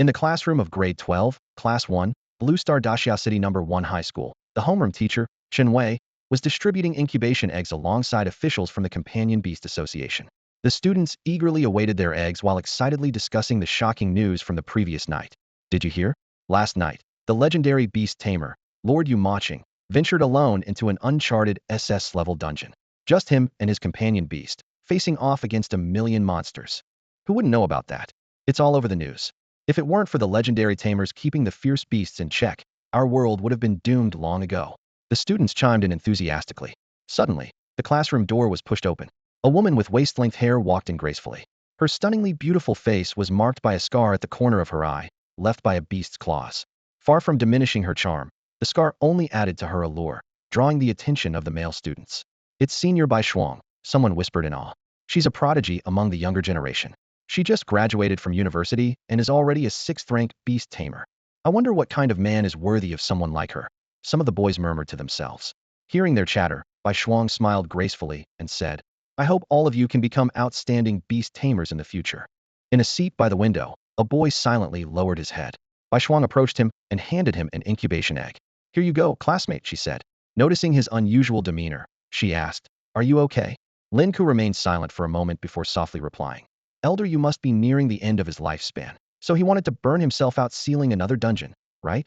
In the classroom of grade 12, class 1, Blue Star Daxia City number 1 high school, the homeroom teacher, Chen Wei, was distributing incubation eggs alongside officials from the Companion Beast Association. The students eagerly awaited their eggs while excitedly discussing the shocking news from the previous night. Did you hear? Last night, the legendary beast tamer, Lord Yumaching, ventured alone into an uncharted SS-level dungeon. Just him and his companion beast, facing off against a million monsters. Who wouldn't know about that? It's all over the news. If it weren't for the legendary tamers keeping the fierce beasts in check, our world would have been doomed long ago. The students chimed in enthusiastically. Suddenly, the classroom door was pushed open. A woman with waist-length hair walked in gracefully. Her stunningly beautiful face was marked by a scar at the corner of her eye, left by a beast's claws. Far from diminishing her charm, the scar only added to her allure, drawing the attention of the male students. It's Senior Bai Shuang, someone whispered in awe. She's a prodigy among the younger generation. She just graduated from university and is already a 6th-ranked beast tamer. I wonder what kind of man is worthy of someone like her. Some of the boys murmured to themselves. Hearing their chatter, Bai Shuang smiled gracefully and said, I hope all of you can become outstanding beast tamers in the future. In a seat by the window, a boy silently lowered his head. Bai Shuang approached him and handed him an incubation egg. Here you go, classmate, she said. Noticing his unusual demeanor, she asked, Are you okay? Lin Ke remained silent for a moment before softly replying. Elder, you must be nearing the end of his lifespan, so he wanted to burn himself out sealing another dungeon, right?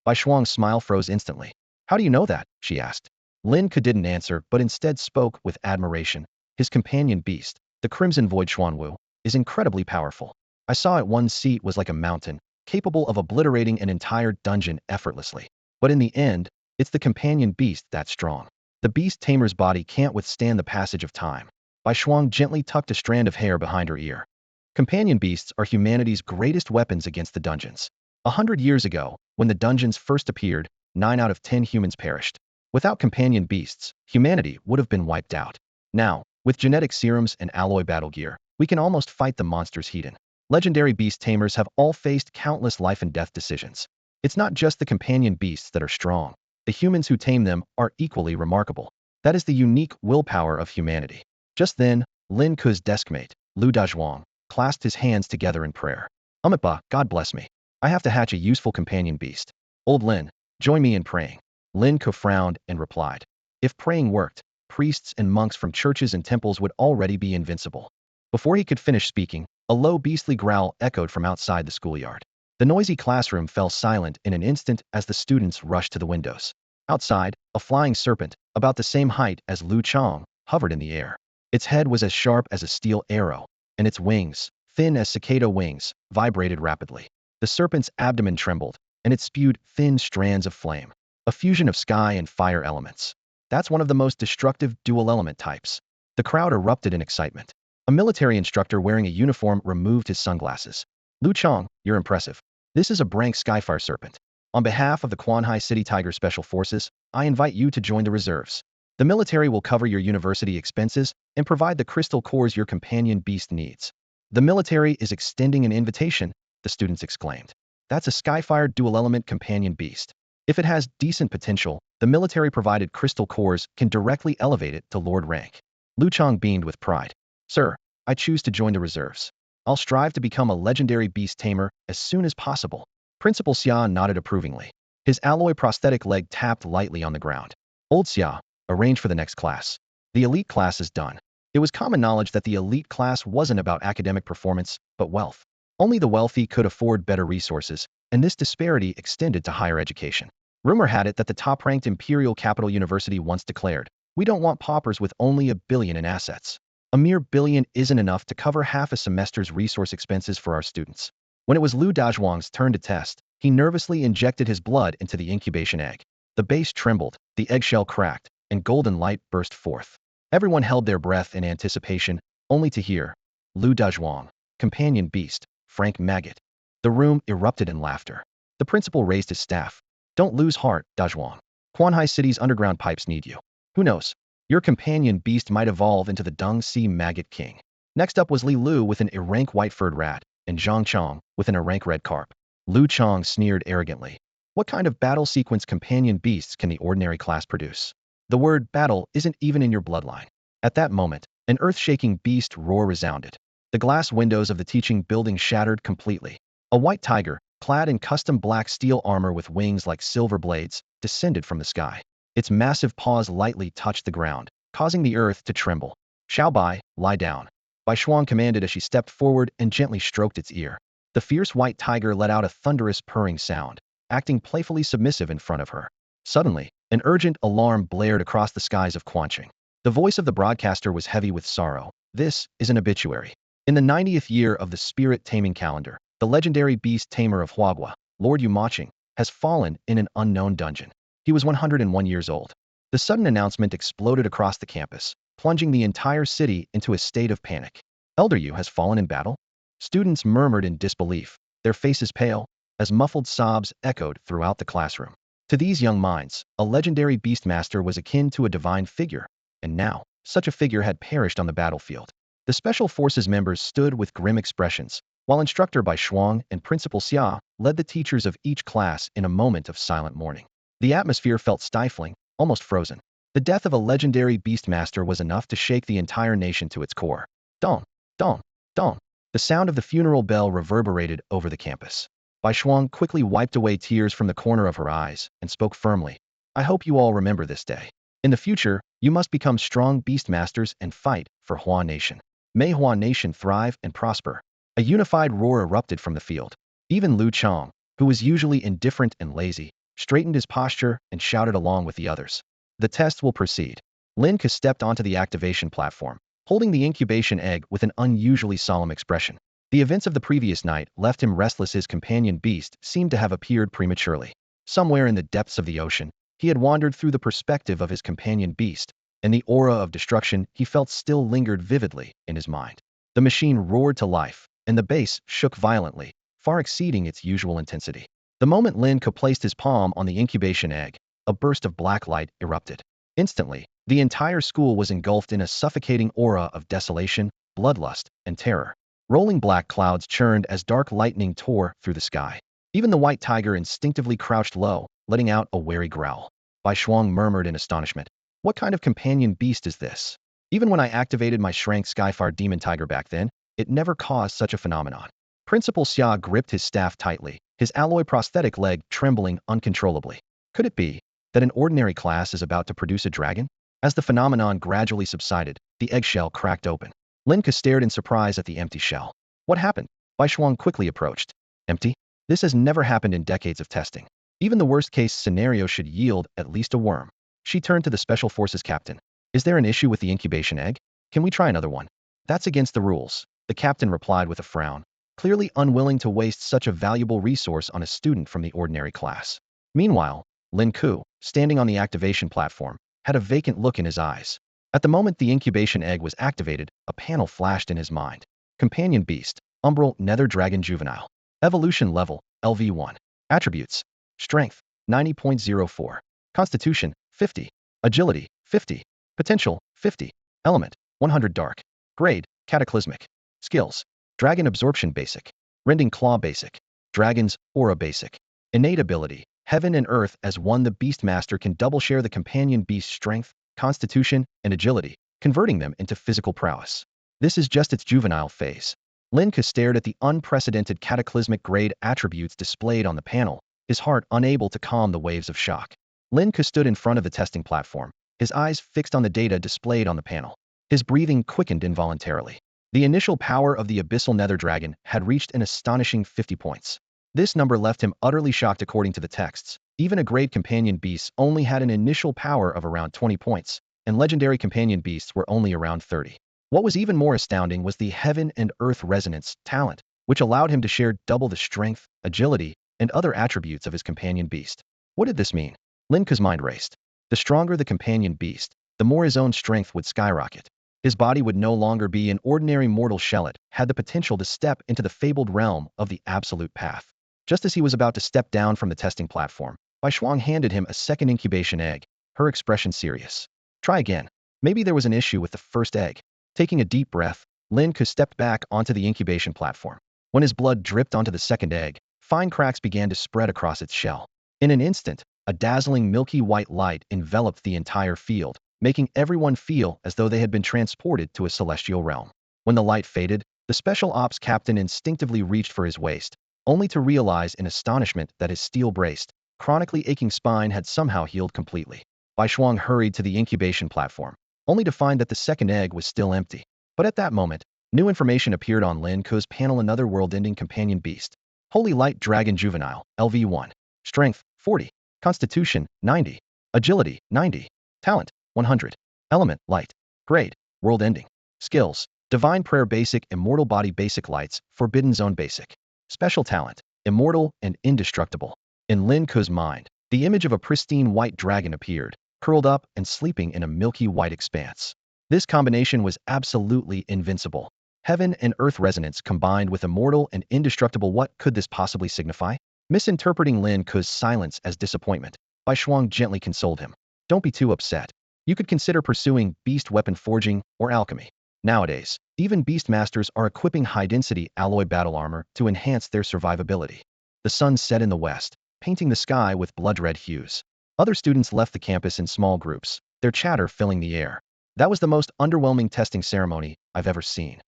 Bai Shuang's smile froze instantly. How do you know that? She asked. Lin Ke didn't answer but instead spoke with admiration. His companion beast, the Crimson Void Xuanwu, is incredibly powerful. I saw it one seat was like a mountain, capable of obliterating an entire dungeon effortlessly. But in the end, it's the companion beast that's strong. The beast tamer's body can't withstand the passage of time. Bai Shuang gently tucked a strand of hair behind her ear. Companion beasts are humanity's greatest weapons against the dungeons. 100 years ago, when the dungeons first appeared, 9 out of 10 humans perished. Without companion beasts, humanity would have been wiped out. Now, with genetic serums and alloy battle gear, we can almost fight the monsters heat-in. Legendary beast tamers have all faced countless life and death decisions. It's not just the companion beasts that are strong. The humans who tame them are equally remarkable. That is the unique willpower of humanity. Just then, Lin Ke's deskmate, Lu Dazhuang, clasped his hands together in prayer. Ba, God bless me. I have to hatch a useful companion beast. Old Lin, join me in praying. Lin Ke frowned and replied. If praying worked, priests and monks from churches and temples would already be invincible. Before he could finish speaking, a low beastly growl echoed from outside the schoolyard. The noisy classroom fell silent in an instant as the students rushed to the windows. Outside, a flying serpent, about the same height as Lu Chang, hovered in the air. Its head was as sharp as a steel arrow, and its wings, thin as cicada wings, vibrated rapidly. The serpent's abdomen trembled, and it spewed thin strands of flame, a fusion of sky and fire elements. That's one of the most destructive dual-element types. The crowd erupted in excitement. A military instructor wearing a uniform removed his sunglasses. Lu Chang, you're impressive. This is a Brank Skyfire Serpent. On behalf of the Quanhai City Tiger Special Forces, I invite you to join the reserves. The military will cover your university expenses and provide the crystal cores your companion beast needs. The military is extending an invitation, the students exclaimed. That's a Skyfire dual-element companion beast. If it has decent potential, the military-provided crystal cores can directly elevate it to Lord rank. Lu Chang beamed with pride. Sir, I choose to join the reserves. I'll strive to become a legendary beast tamer as soon as possible. Principal Xia nodded approvingly. His alloy prosthetic leg tapped lightly on the ground. Old Xia, arrange for the next class. The elite class is done. It was common knowledge that the elite class wasn't about academic performance, but wealth. Only the wealthy could afford better resources, and this disparity extended to higher education. Rumor had it that the top-ranked Imperial Capital University once declared, "We don't want paupers with only $1 billion in assets. A mere $1 billion isn't enough to cover half a semester's resource expenses for our students." When it was Lu Dazhuang's turn to test, he nervously injected his blood into the incubation egg. The base trembled, the eggshell cracked, and golden light burst forth. Everyone held their breath in anticipation, only to hear, Lu Dazhuang, companion beast, Frank Maggot. The room erupted in laughter. The principal raised his staff. Don't lose heart, Dazhuang. Quanhai City's underground pipes need you. Who knows? Your companion beast might evolve into the Dung Sea Maggot King. Next up was Li Lu with an rank white-furred rat, and Zhang Chong with an rank red carp. Lu Chang sneered arrogantly. What kind of battle sequence companion beasts can the ordinary class produce? The word battle isn't even in your bloodline. At that moment, an earth-shaking beast roar resounded. The glass windows of the teaching building shattered completely. A white tiger, clad in custom black steel armor with wings like silver blades, descended from the sky. Its massive paws lightly touched the ground, causing the earth to tremble. "Xiao Bai, lie down," Bai Shuang commanded as she stepped forward and gently stroked its ear. The fierce white tiger let out a thunderous purring sound, acting playfully submissive in front of her. Suddenly, an urgent alarm blared across the skies of Quanqing. The voice of the broadcaster was heavy with sorrow. "This is an obituary. In the 90th year of the spirit taming calendar, the legendary beast tamer of Huagua, Lord Yumaching, has fallen in an unknown dungeon. He was 101 years old." The sudden announcement exploded across the campus, plunging the entire city into a state of panic. "Elder Yu has fallen in battle?" Students murmured in disbelief, their faces pale, as muffled sobs echoed throughout the classroom. To these young minds, a legendary beastmaster was akin to a divine figure, and now, such a figure had perished on the battlefield. The Special Forces members stood with grim expressions, while instructor Bai Shuang and Principal Xia led the teachers of each class in a moment of silent mourning. The atmosphere felt stifling, almost frozen. The death of a legendary beastmaster was enough to shake the entire nation to its core. Dong, dong, dong. The sound of the funeral bell reverberated over the campus. Bai Shuang quickly wiped away tears from the corner of her eyes and spoke firmly. "I hope you all remember this day. In the future, you must become strong beastmasters and fight for Hua Nation. May Hua Nation thrive and prosper." A unified roar erupted from the field. Even Lu Chong, who was usually indifferent and lazy, straightened his posture and shouted along with the others. "The test will proceed." Lin Ke stepped onto the activation platform, holding the incubation egg with an unusually solemn expression. The events of the previous night left him restless. His companion beast seemed to have appeared prematurely. Somewhere in the depths of the ocean, he had wandered through the perspective of his companion beast, and the aura of destruction he felt still lingered vividly in his mind. The machine roared to life, and the base shook violently, far exceeding its usual intensity. The moment Lin Ke placed his palm on the incubation egg, a burst of black light erupted. Instantly, the entire school was engulfed in a suffocating aura of desolation, bloodlust, and terror. Rolling black clouds churned as dark lightning tore through the sky. Even the white tiger instinctively crouched low, letting out a wary growl. Bai Shuang murmured in astonishment. "What kind of companion beast is this? Even when I activated my Shrank Skyfire demon tiger back then, it never caused such a phenomenon." Principal Xia gripped his staff tightly, his alloy prosthetic leg trembling uncontrollably. Could it be that an ordinary class is about to produce a dragon? As the phenomenon gradually subsided, the eggshell cracked open. Lin Ke stared in surprise at the empty shell. "What happened?" Bai Shuang quickly approached. "Empty? This has never happened in decades of testing. Even the worst-case scenario should yield at least a worm." She turned to the Special Forces captain. "Is there an issue with the incubation egg? Can we try another one?" "That's against the rules," the captain replied with a frown, clearly unwilling to waste such a valuable resource on a student from the ordinary class. Meanwhile, Lin Ke, standing on the activation platform, had a vacant look in his eyes. At the moment the incubation egg was activated, a panel flashed in his mind. Companion Beast, Umbral Nether Dragon Juvenile. Evolution Level, LV1. Attributes: Strength, 90.04. Constitution, 50. Agility, 50. Potential, 50. Element, 100 Dark. Grade, Cataclysmic. Skills: Dragon Absorption Basic. Rending Claw Basic. Dragon's Aura Basic. Innate Ability: Heaven and Earth as one. The Beastmaster can double share the companion beast's strength, constitution, and agility, converting them into physical prowess. This is just its juvenile phase. Lin Ke stared at the unprecedented cataclysmic grade attributes displayed on the panel, his heart unable to calm the waves of shock. Lin Ke stood in front of the testing platform, his eyes fixed on the data displayed on the panel. His breathing quickened involuntarily. The initial power of the Abyssal Nether Dragon had reached an astonishing 50 points. This number left him utterly shocked. According to the texts, even a grade companion beast only had an initial power of around 20 points, and legendary companion beasts were only around 30. What was even more astounding was the Heaven and Earth Resonance talent, which allowed him to share double the strength, agility, and other attributes of his companion beast. What did this mean? Lin Ke's mind raced. The stronger the companion beast, the more his own strength would skyrocket. His body would no longer be an ordinary mortal shell. It had the potential to step into the fabled realm of the Absolute Path. Just as he was about to step down from the testing platform, Bai Shuang handed him a second incubation egg, her expression serious. "Try again. Maybe there was an issue with the first egg." Taking a deep breath, Lin Ke stepped back onto the incubation platform. When his blood dripped onto the second egg, fine cracks began to spread across its shell. In an instant, a dazzling milky white light enveloped the entire field, making everyone feel as though they had been transported to a celestial realm. When the light faded, the Special Ops captain instinctively reached for his waist, only to realize in astonishment that his steel-braced, chronically aching spine had somehow healed completely. Bai Shuang hurried to the incubation platform, only to find that the second egg was still empty. But at that moment, new information appeared on Lin Ke's panel: another world-ending companion beast. Holy Light Dragon Juvenile, LV1. Strength, 40. Constitution, 90. Agility, 90. Talent, 100. Element, Light. Grade, World-ending. Skills, Divine Prayer Basic, Immortal Body Basic, Lights, Forbidden Zone Basic. Special Talent, Immortal and Indestructible. In Lin Ke's mind, the image of a pristine white dragon appeared, curled up and sleeping in a milky white expanse. This combination was absolutely invincible. Heaven and earth resonance combined with immortal and indestructible. What could this possibly signify? Misinterpreting Lin Ke's silence as disappointment, Bai Shuang gently consoled him. Don't be too upset. You could consider pursuing beast weapon forging or alchemy. Nowadays, even beast masters are equipping high-density alloy battle armor to enhance their survivability. The sun set in the west, painting the sky with blood-red hues. Other students left the campus in small groups, their chatter filling the air. That was the most underwhelming testing ceremony I've ever seen.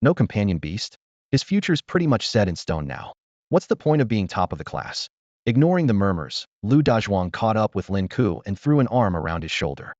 No companion beast? His future's pretty much set in stone now. What's the point of being top of the class? Ignoring the murmurs, Lu Dazhuang caught up with Lin Ke and threw an arm around his shoulder.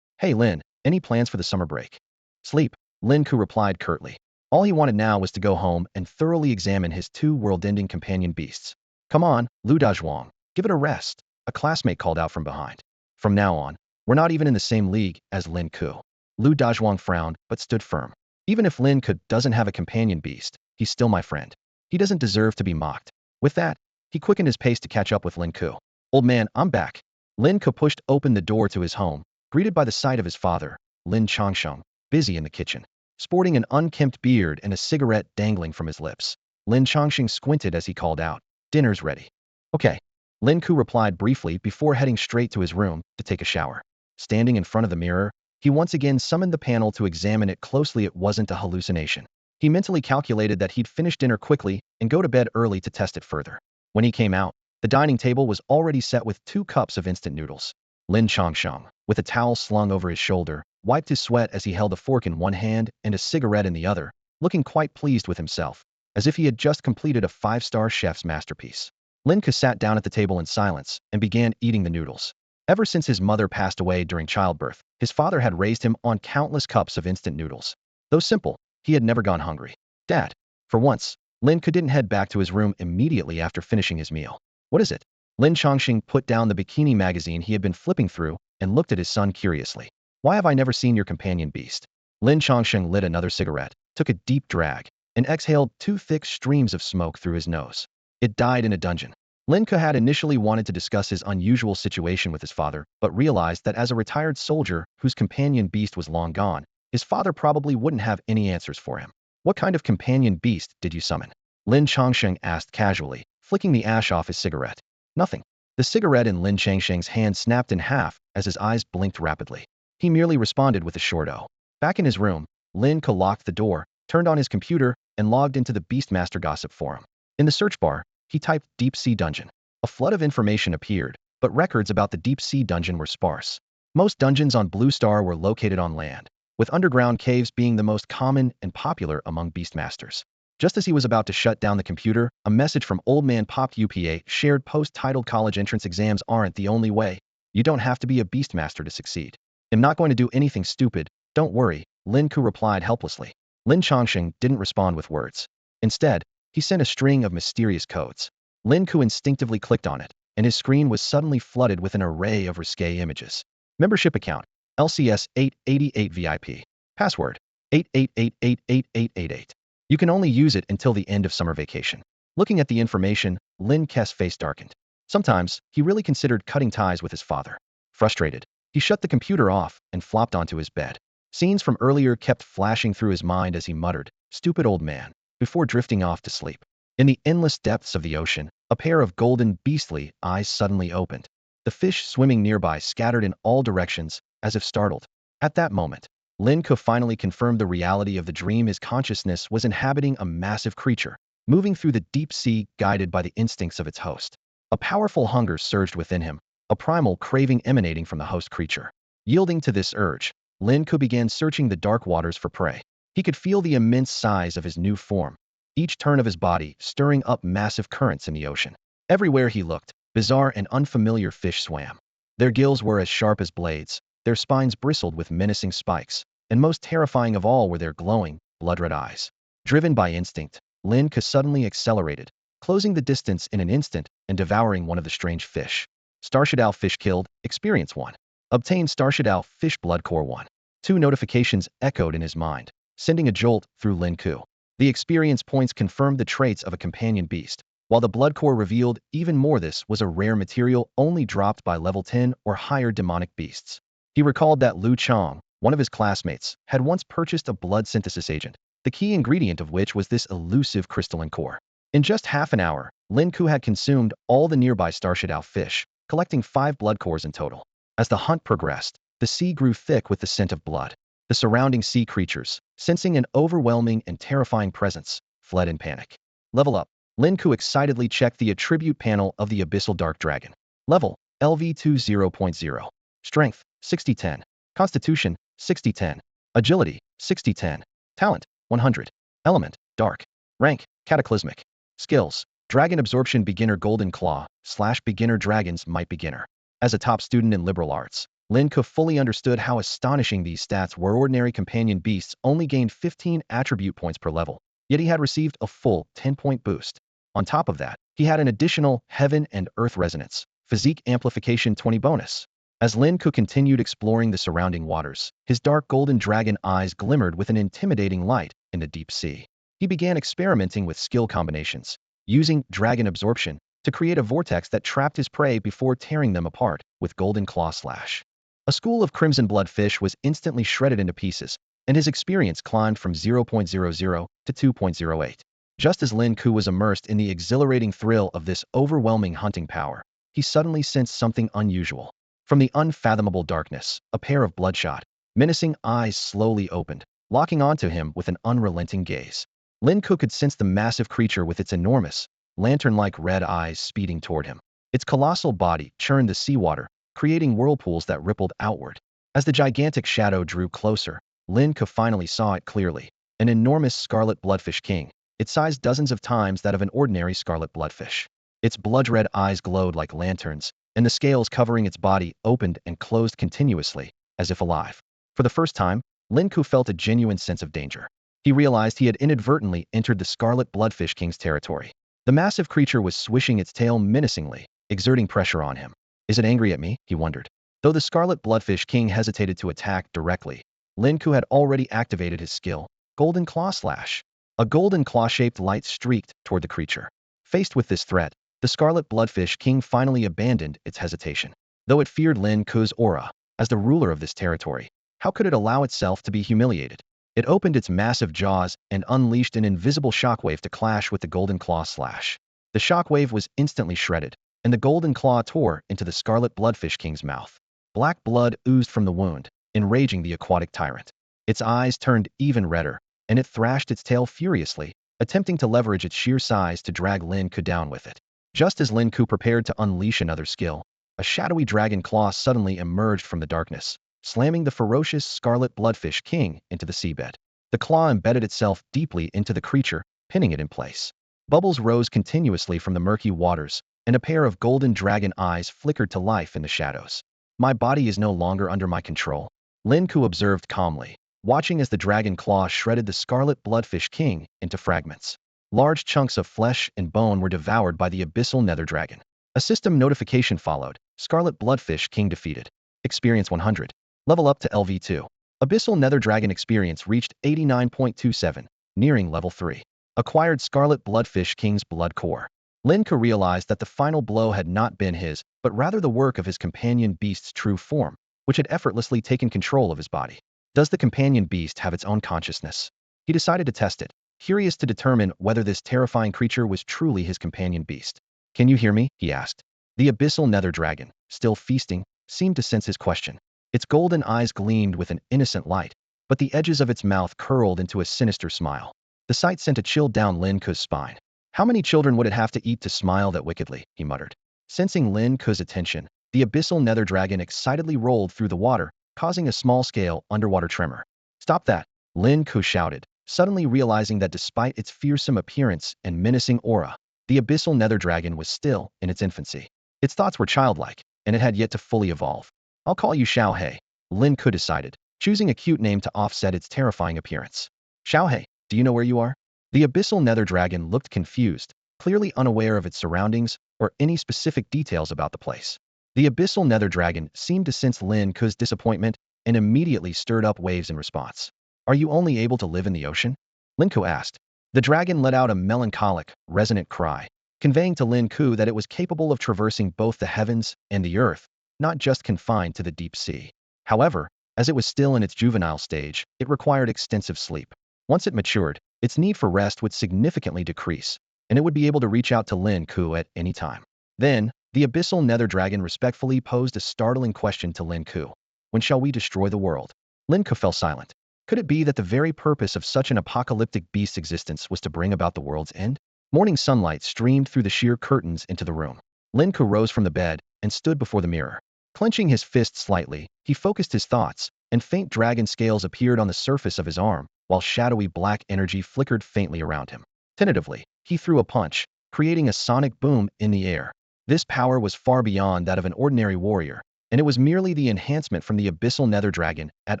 Hey Lin, any plans for the summer break? Sleep, Lin Ke replied curtly. All he wanted now was to go home and thoroughly examine his two world-ending companion beasts. Come on, Lu Dazhuang, give it a rest, a classmate called out from behind. From now on, we're not even in the same league as Lin Ke. Lu Dazhuang frowned but stood firm. Even if Lin Ke doesn't have a companion beast, he's still my friend. He doesn't deserve to be mocked. With that, he quickened his pace to catch up with Lin Ke. Old man, I'm back. Lin Ke pushed open the door to his home, greeted by the sight of his father, Lin Changsheng, busy in the kitchen, sporting an unkempt beard and a cigarette dangling from his lips. Lin Changsheng squinted as he called out, "Dinner's ready." Okay. Lin Ke replied briefly before heading straight to his room to take a shower. Standing in front of the mirror, he once again summoned the panel to examine it closely. It wasn't a hallucination. He mentally calculated that he'd finish dinner quickly and go to bed early to test it further. When he came out, the dining table was already set with 2 cups of instant noodles. Lin Changsheng, with a towel slung over his shoulder, wiped his sweat as he held a fork in one hand and a cigarette in the other, looking quite pleased with himself, as if he had just completed a 5-star chef's masterpiece. Lin Ke sat down at the table in silence and began eating the noodles. Ever since his mother passed away during childbirth, his father had raised him on countless cups of instant noodles. Though simple, he had never gone hungry. Dad. For once, Lin Ke didn't head back to his room immediately after finishing his meal. What is it? Lin Changxing put down the bikini magazine he had been flipping through and looked at his son curiously. Why have I never seen your companion beast? Lin Changxing lit another cigarette, took a deep drag, and exhaled 2 thick streams of smoke through his nose. It died in a dungeon. Lin Ke had initially wanted to discuss his unusual situation with his father, but realized that as a retired soldier whose companion beast was long gone, his father probably wouldn't have any answers for him. What kind of companion beast did you summon? Lin Changsheng asked casually, flicking the ash off his cigarette. Nothing. The cigarette in Lin Changsheng's hand snapped in half as his eyes blinked rapidly. He merely responded with a short "oh." Back in his room, Lin Ke locked the door, turned on his computer, and logged into the Beastmaster Gossip forum. In the search bar, he typed Deep Sea Dungeon. A flood of information appeared, but records about the Deep Sea Dungeon were sparse. Most dungeons on Blue Star were located on land, with underground caves being the most common and popular among Beastmasters. Just as he was about to shut down the computer, a message from Old Man popped. UPA shared post titled "College entrance exams aren't the only way. You don't have to be a Beastmaster to succeed. I'm not going to do anything stupid, don't worry," Lin Ke replied helplessly. Lin Changsheng didn't respond with words. Instead, he sent a string of mysterious codes. Lin Ke instinctively clicked on it, and his screen was suddenly flooded with an array of risque images. Membership account, LCS 888 VIP. Password, 888888888. You can only use it until the end of summer vacation. Looking at the information, Lin Ke's face darkened. Sometimes, he really considered cutting ties with his father. Frustrated, he shut the computer off and flopped onto his bed. Scenes from earlier kept flashing through his mind as he muttered, "Stupid old man," before drifting off to sleep. In the endless depths of the ocean, a pair of golden, beastly eyes suddenly opened. The fish swimming nearby scattered in all directions, as if startled. At that moment, Lin Ke finally confirmed the reality of the dream. His consciousness was inhabiting a massive creature, moving through the deep sea, guided by the instincts of its host. A powerful hunger surged within him, a primal craving emanating from the host creature. Yielding to this urge, Lin Ke began searching the dark waters for prey. He could feel the immense size of his new form. each turn of his body stirring up massive currents in the ocean. Everywhere he looked, bizarre and unfamiliar fish swam. Their gills were as sharp as blades, their spines bristled with menacing spikes, and most terrifying of all were their glowing, blood-red eyes. Driven by instinct, Lin Ke suddenly accelerated, closing the distance in an instant and devouring one of the strange fish. Starshadow fish killed, experience 1. Obtain Starshadow fish blood core 1. 2 notifications echoed in his mind, sending a jolt through Lin Ke. The experience points confirmed the traits of a companion beast, while the blood core revealed even more this was a rare material only dropped by level 10 or higher demonic beasts. He recalled that Lu Chong, one of his classmates, had once purchased a blood synthesis agent, the key ingredient of which was this elusive crystalline core. In just half an hour, Lin Ke had consumed all the nearby Starshadow fish, collecting 5 blood cores in total. As the hunt progressed, the sea grew thick with the scent of blood. The surrounding sea creatures, sensing an overwhelming and terrifying presence, fled in panic. Level up. Lin Ke excitedly checked the attribute panel of the Abyssal Dark Dragon. Level, LV20.0. Strength, 60-10. Constitution, 60-10. Agility, 60-10. Talent, 100. Element, Dark. Rank, Cataclysmic. Skills, Dragon Absorption Beginner Golden Claw, / Beginner Dragon's Might Beginner. As a top student in liberal arts, Lin Ke fully understood how astonishing these stats were. Ordinary companion beasts only gained 15 attribute points per level, yet he had received a full 10-point boost. On top of that, he had an additional Heaven and Earth Resonance, Physique Amplification 20 bonus. As Lin Ke continued exploring the surrounding waters, his dark golden dragon eyes glimmered with an intimidating light in the deep sea. He began experimenting with skill combinations, using Dragon Absorption to create a vortex that trapped his prey before tearing them apart with Golden Claw Slash. A school of crimson blood fish was instantly shredded into pieces, and his experience climbed from 0.00 to 2.08. Just as Lin Ke was immersed in the exhilarating thrill of this overwhelming hunting power, he suddenly sensed something unusual. From the unfathomable darkness, a pair of bloodshot, menacing eyes slowly opened, locking onto him with an unrelenting gaze. Lin Ke could sense the massive creature with its enormous, lantern-like red eyes speeding toward him. Its colossal body churned the seawater, creating whirlpools that rippled outward. As the gigantic shadow drew closer, Lin Ke finally saw it clearly. An enormous scarlet bloodfish king, its size dozens of times that of an ordinary scarlet bloodfish. Its blood-red eyes glowed like lanterns, and the scales covering its body opened and closed continuously, as if alive. For the first time, Lin Ke felt a genuine sense of danger. He realized he had inadvertently entered the scarlet bloodfish king's territory. The massive creature was swishing its tail menacingly, exerting pressure on him. Is it angry at me? He wondered. Though the scarlet bloodfish king hesitated to attack directly, Lin Ke had already activated his skill, Golden Claw Slash. A golden claw-shaped light streaked toward the creature. Faced with this threat, the scarlet bloodfish king finally abandoned its hesitation. Though it feared Lin Ke's aura, as the ruler of this territory, how could it allow itself to be humiliated? It opened its massive jaws and unleashed an invisible shockwave to clash with the golden claw slash. The shockwave was instantly shredded, and the golden claw tore into the scarlet bloodfish king's mouth. Black blood oozed from the wound, enraging the aquatic tyrant. Its eyes turned even redder, and it thrashed its tail furiously, attempting to leverage its sheer size to drag Lin Ke down with it. Just as Lin Ke prepared to unleash another skill, a shadowy dragon claw suddenly emerged from the darkness, slamming the ferocious scarlet bloodfish king into the seabed. The claw embedded itself deeply into the creature, pinning it in place. Bubbles rose continuously from the murky waters, and a pair of golden dragon eyes flickered to life in the shadows. My body is no longer under my control, Lin Ke observed calmly, watching as the dragon claw shredded the scarlet bloodfish king into fragments. Large chunks of flesh and bone were devoured by the abyssal nether dragon. A system notification followed. Scarlet bloodfish king defeated. Experience 100. Level up to LV2. Abyssal nether dragon experience reached 89.27, nearing level 3. Acquired scarlet bloodfish king's blood core. Lin Ke realized that the final blow had not been his, but rather the work of his companion beast's true form, which had effortlessly taken control of his body. Does the companion beast have its own consciousness? He decided to test it, curious to determine whether this terrifying creature was truly his companion beast. Can you hear me? He asked. The abyssal nether dragon, still feasting, seemed to sense his question. Its golden eyes gleamed with an innocent light, but the edges of its mouth curled into a sinister smile. The sight sent a chill down Lin Ke's spine. How many children would it have to eat to smile that wickedly? He muttered. Sensing Lin Ke's attention, the abyssal nether dragon excitedly rolled through the water, causing a small-scale underwater tremor. Stop that! Lin Ke shouted, suddenly realizing that despite its fearsome appearance and menacing aura, the abyssal nether dragon was still in its infancy. Its thoughts were childlike, and it had yet to fully evolve. I'll call you Xiaohei, Lin Ke decided, choosing a cute name to offset its terrifying appearance. Xiaohei, do you know where you are? The abyssal nether dragon looked confused, clearly unaware of its surroundings or any specific details about the place. The abyssal nether dragon seemed to sense Lin Ke's disappointment and immediately stirred up waves in response. Are you only able to live in the ocean? Lin Ke asked. The dragon let out a melancholic, resonant cry, conveying to Lin Ke that it was capable of traversing both the heavens and the earth, not just confined to the deep sea. However, as it was still in its juvenile stage, it required extensive sleep. Once it matured, its need for rest would significantly decrease, and it would be able to reach out to Lin Ke at any time. Then, the abyssal nether dragon respectfully posed a startling question to Lin Ke. When shall we destroy the world? Lin Ke fell silent. Could it be that the very purpose of such an apocalyptic beast's existence was to bring about the world's end? Morning sunlight streamed through the sheer curtains into the room. Lin Ke rose from the bed and stood before the mirror. Clenching his fist slightly, he focused his thoughts, and faint dragon scales appeared on the surface of his arm, while shadowy black energy flickered faintly around him. Tentatively, he threw a punch, creating a sonic boom in the air. This power was far beyond that of an ordinary warrior, and it was merely the enhancement from the abyssal nether dragon at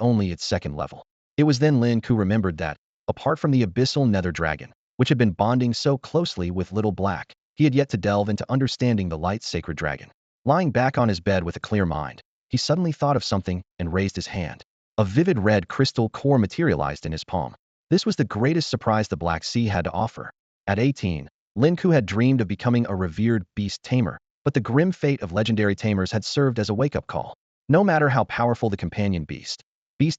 only its second level. It was then Lin Ke remembered that, apart from the abyssal nether dragon, which had been bonding so closely with Little Black, he had yet to delve into understanding the light sacred dragon. Lying back on his bed with a clear mind, he suddenly thought of something and raised his hand. A vivid red crystal core materialized in his palm. This was the greatest surprise the Black Sea had to offer. At 18, Lin Ke had dreamed of becoming a revered beast tamer, but the grim fate of legendary tamers had served as a wake-up call. No matter how powerful the companion beast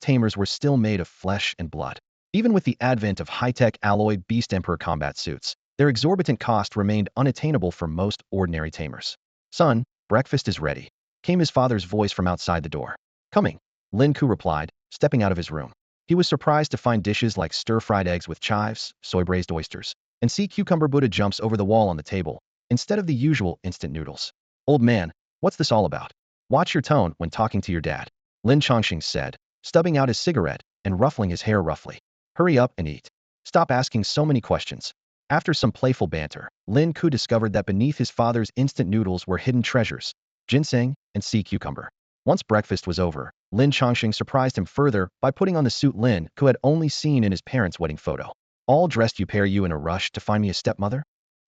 tamers were still made of flesh and blood. Even with the advent of high-tech alloy Beast Emperor combat suits, their exorbitant cost remained unattainable for most ordinary tamers. Son, breakfast is ready, came his father's voice from outside the door. Coming, Lin Ke replied, stepping out of his room. He was surprised to find dishes like stir-fried eggs with chives, soy-braised oysters, and sea cucumber Buddha jumps over the wall on the table, instead of the usual instant noodles. Old man, what's this all about? Watch your tone when talking to your dad, Lin Chongqing said, stubbing out his cigarette and ruffling his hair roughly. Hurry up and eat. Stop asking so many questions. After some playful banter, Lin Ke discovered that beneath his father's instant noodles were hidden treasures, ginseng and sea cucumber. Once breakfast was over, Lin Chongqing surprised him further by putting on the suit Lin Ke had only seen in his parents' wedding photo. All dressed you pair you in a rush to find me a stepmother?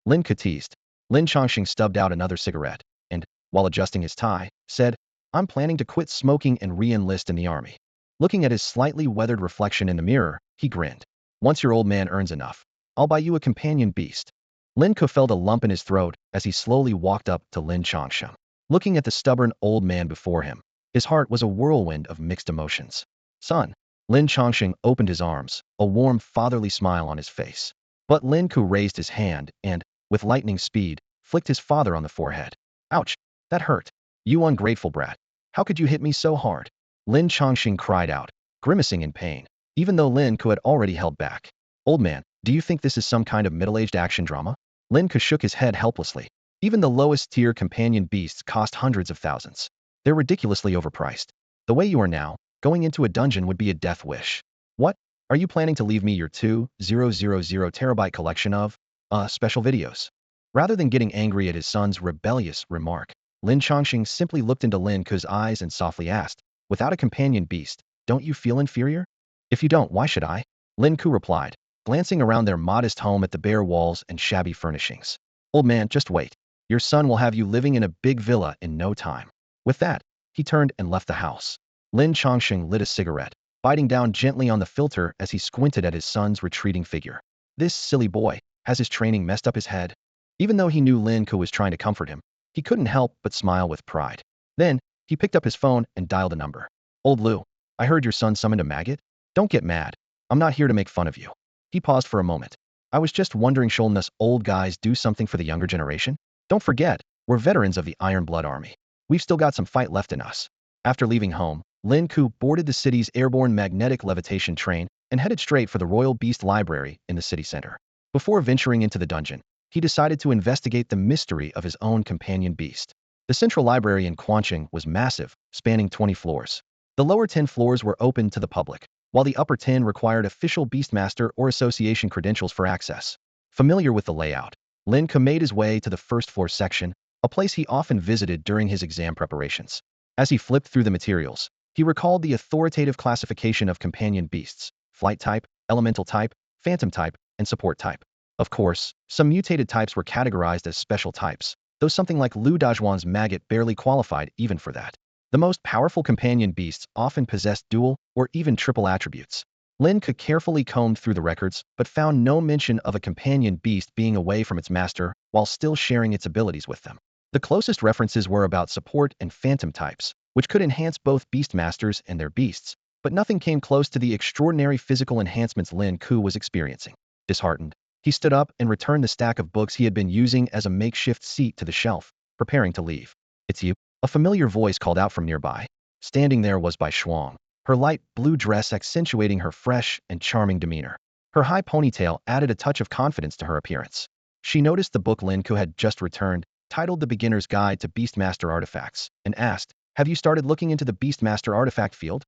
Lin Ke teased. Lin Chongqing stubbed out another cigarette and, while adjusting his tie, said, I'm planning to quit smoking and re-enlist in the army. Looking at his slightly weathered reflection in the mirror, he grinned. Once your old man earns enough, I'll buy you a companion beast. Lin Ke felt a lump in his throat as he slowly walked up to Lin Chongqing. Looking at the stubborn old man before him, his heart was a whirlwind of mixed emotions. Son, Lin Chongqing opened his arms, a warm fatherly smile on his face. But Lin Ke raised his hand and, with lightning speed, flicked his father on the forehead. Ouch, that hurt. You ungrateful brat. How could you hit me so hard? Lin Chongqing cried out, grimacing in pain, even though Lin Ke had already held back. Old man, do you think this is some kind of middle-aged action drama? Lin Ke shook his head helplessly. Even the lowest-tier companion beasts cost hundreds of thousands. They're ridiculously overpriced. The way you are now, going into a dungeon would be a death wish. What? Are you planning to leave me your 2,000 terabyte collection of, special videos? Rather than getting angry at his son's rebellious remark, Lin Chongqing simply looked into Lin Ke's eyes and softly asked, without a companion beast, don't you feel inferior? If you don't, why should I? Lin Ke replied, glancing around their modest home at the bare walls and shabby furnishings. Old man, just wait. Your son will have you living in a big villa in no time. With that, he turned and left the house. Lin Chongqing lit a cigarette, biting down gently on the filter as he squinted at his son's retreating figure. This silly boy, has his training messed up his head? Even though he knew Lin Ke was trying to comfort him, he couldn't help but smile with pride. Then, he picked up his phone and dialed a number. Old Lou, I heard your son summoned a maggot? Don't get mad. I'm not here to make fun of you. He paused for a moment. I was just wondering, shouldn't us old guys do something for the younger generation? Don't forget, we're veterans of the Iron Blood Army. We've still got some fight left in us. After leaving home, Lin Ke boarded the city's airborne magnetic levitation train and headed straight for the Royal Beast Library in the city center. Before venturing into the dungeon, he decided to investigate the mystery of his own companion beast. The central library in Quanqing was massive, spanning 20 floors. The lower 10 floors were open to the public, while the upper 10 required official Beastmaster or Association credentials for access. Familiar with the layout, Lin Ke made his way to the first floor section, a place he often visited during his exam preparations. As he flipped through the materials, he recalled the authoritative classification of companion beasts: flight type, elemental type, phantom type, and support type. Of course, some mutated types were categorized as special types, though something like Lu Dazhuang's maggot barely qualified even for that. The most powerful companion beasts often possessed dual or even triple attributes. Lin Ke carefully combed through the records, but found no mention of a companion beast being away from its master while still sharing its abilities with them. The closest references were about support and phantom types, which could enhance both beastmasters and their beasts, but nothing came close to the extraordinary physical enhancements Lin Ke was experiencing. Disheartened, he stood up and returned the stack of books he had been using as a makeshift seat to the shelf, preparing to leave. "It's you?" A familiar voice called out from nearby. Standing there was Bai Shuang, her light blue dress accentuating her fresh and charming demeanor. Her high ponytail added a touch of confidence to her appearance. She noticed the book Lin Ke had just returned, titled The Beginner's Guide to Beastmaster Artifacts, and asked, "Have you started looking into the Beastmaster artifact field?"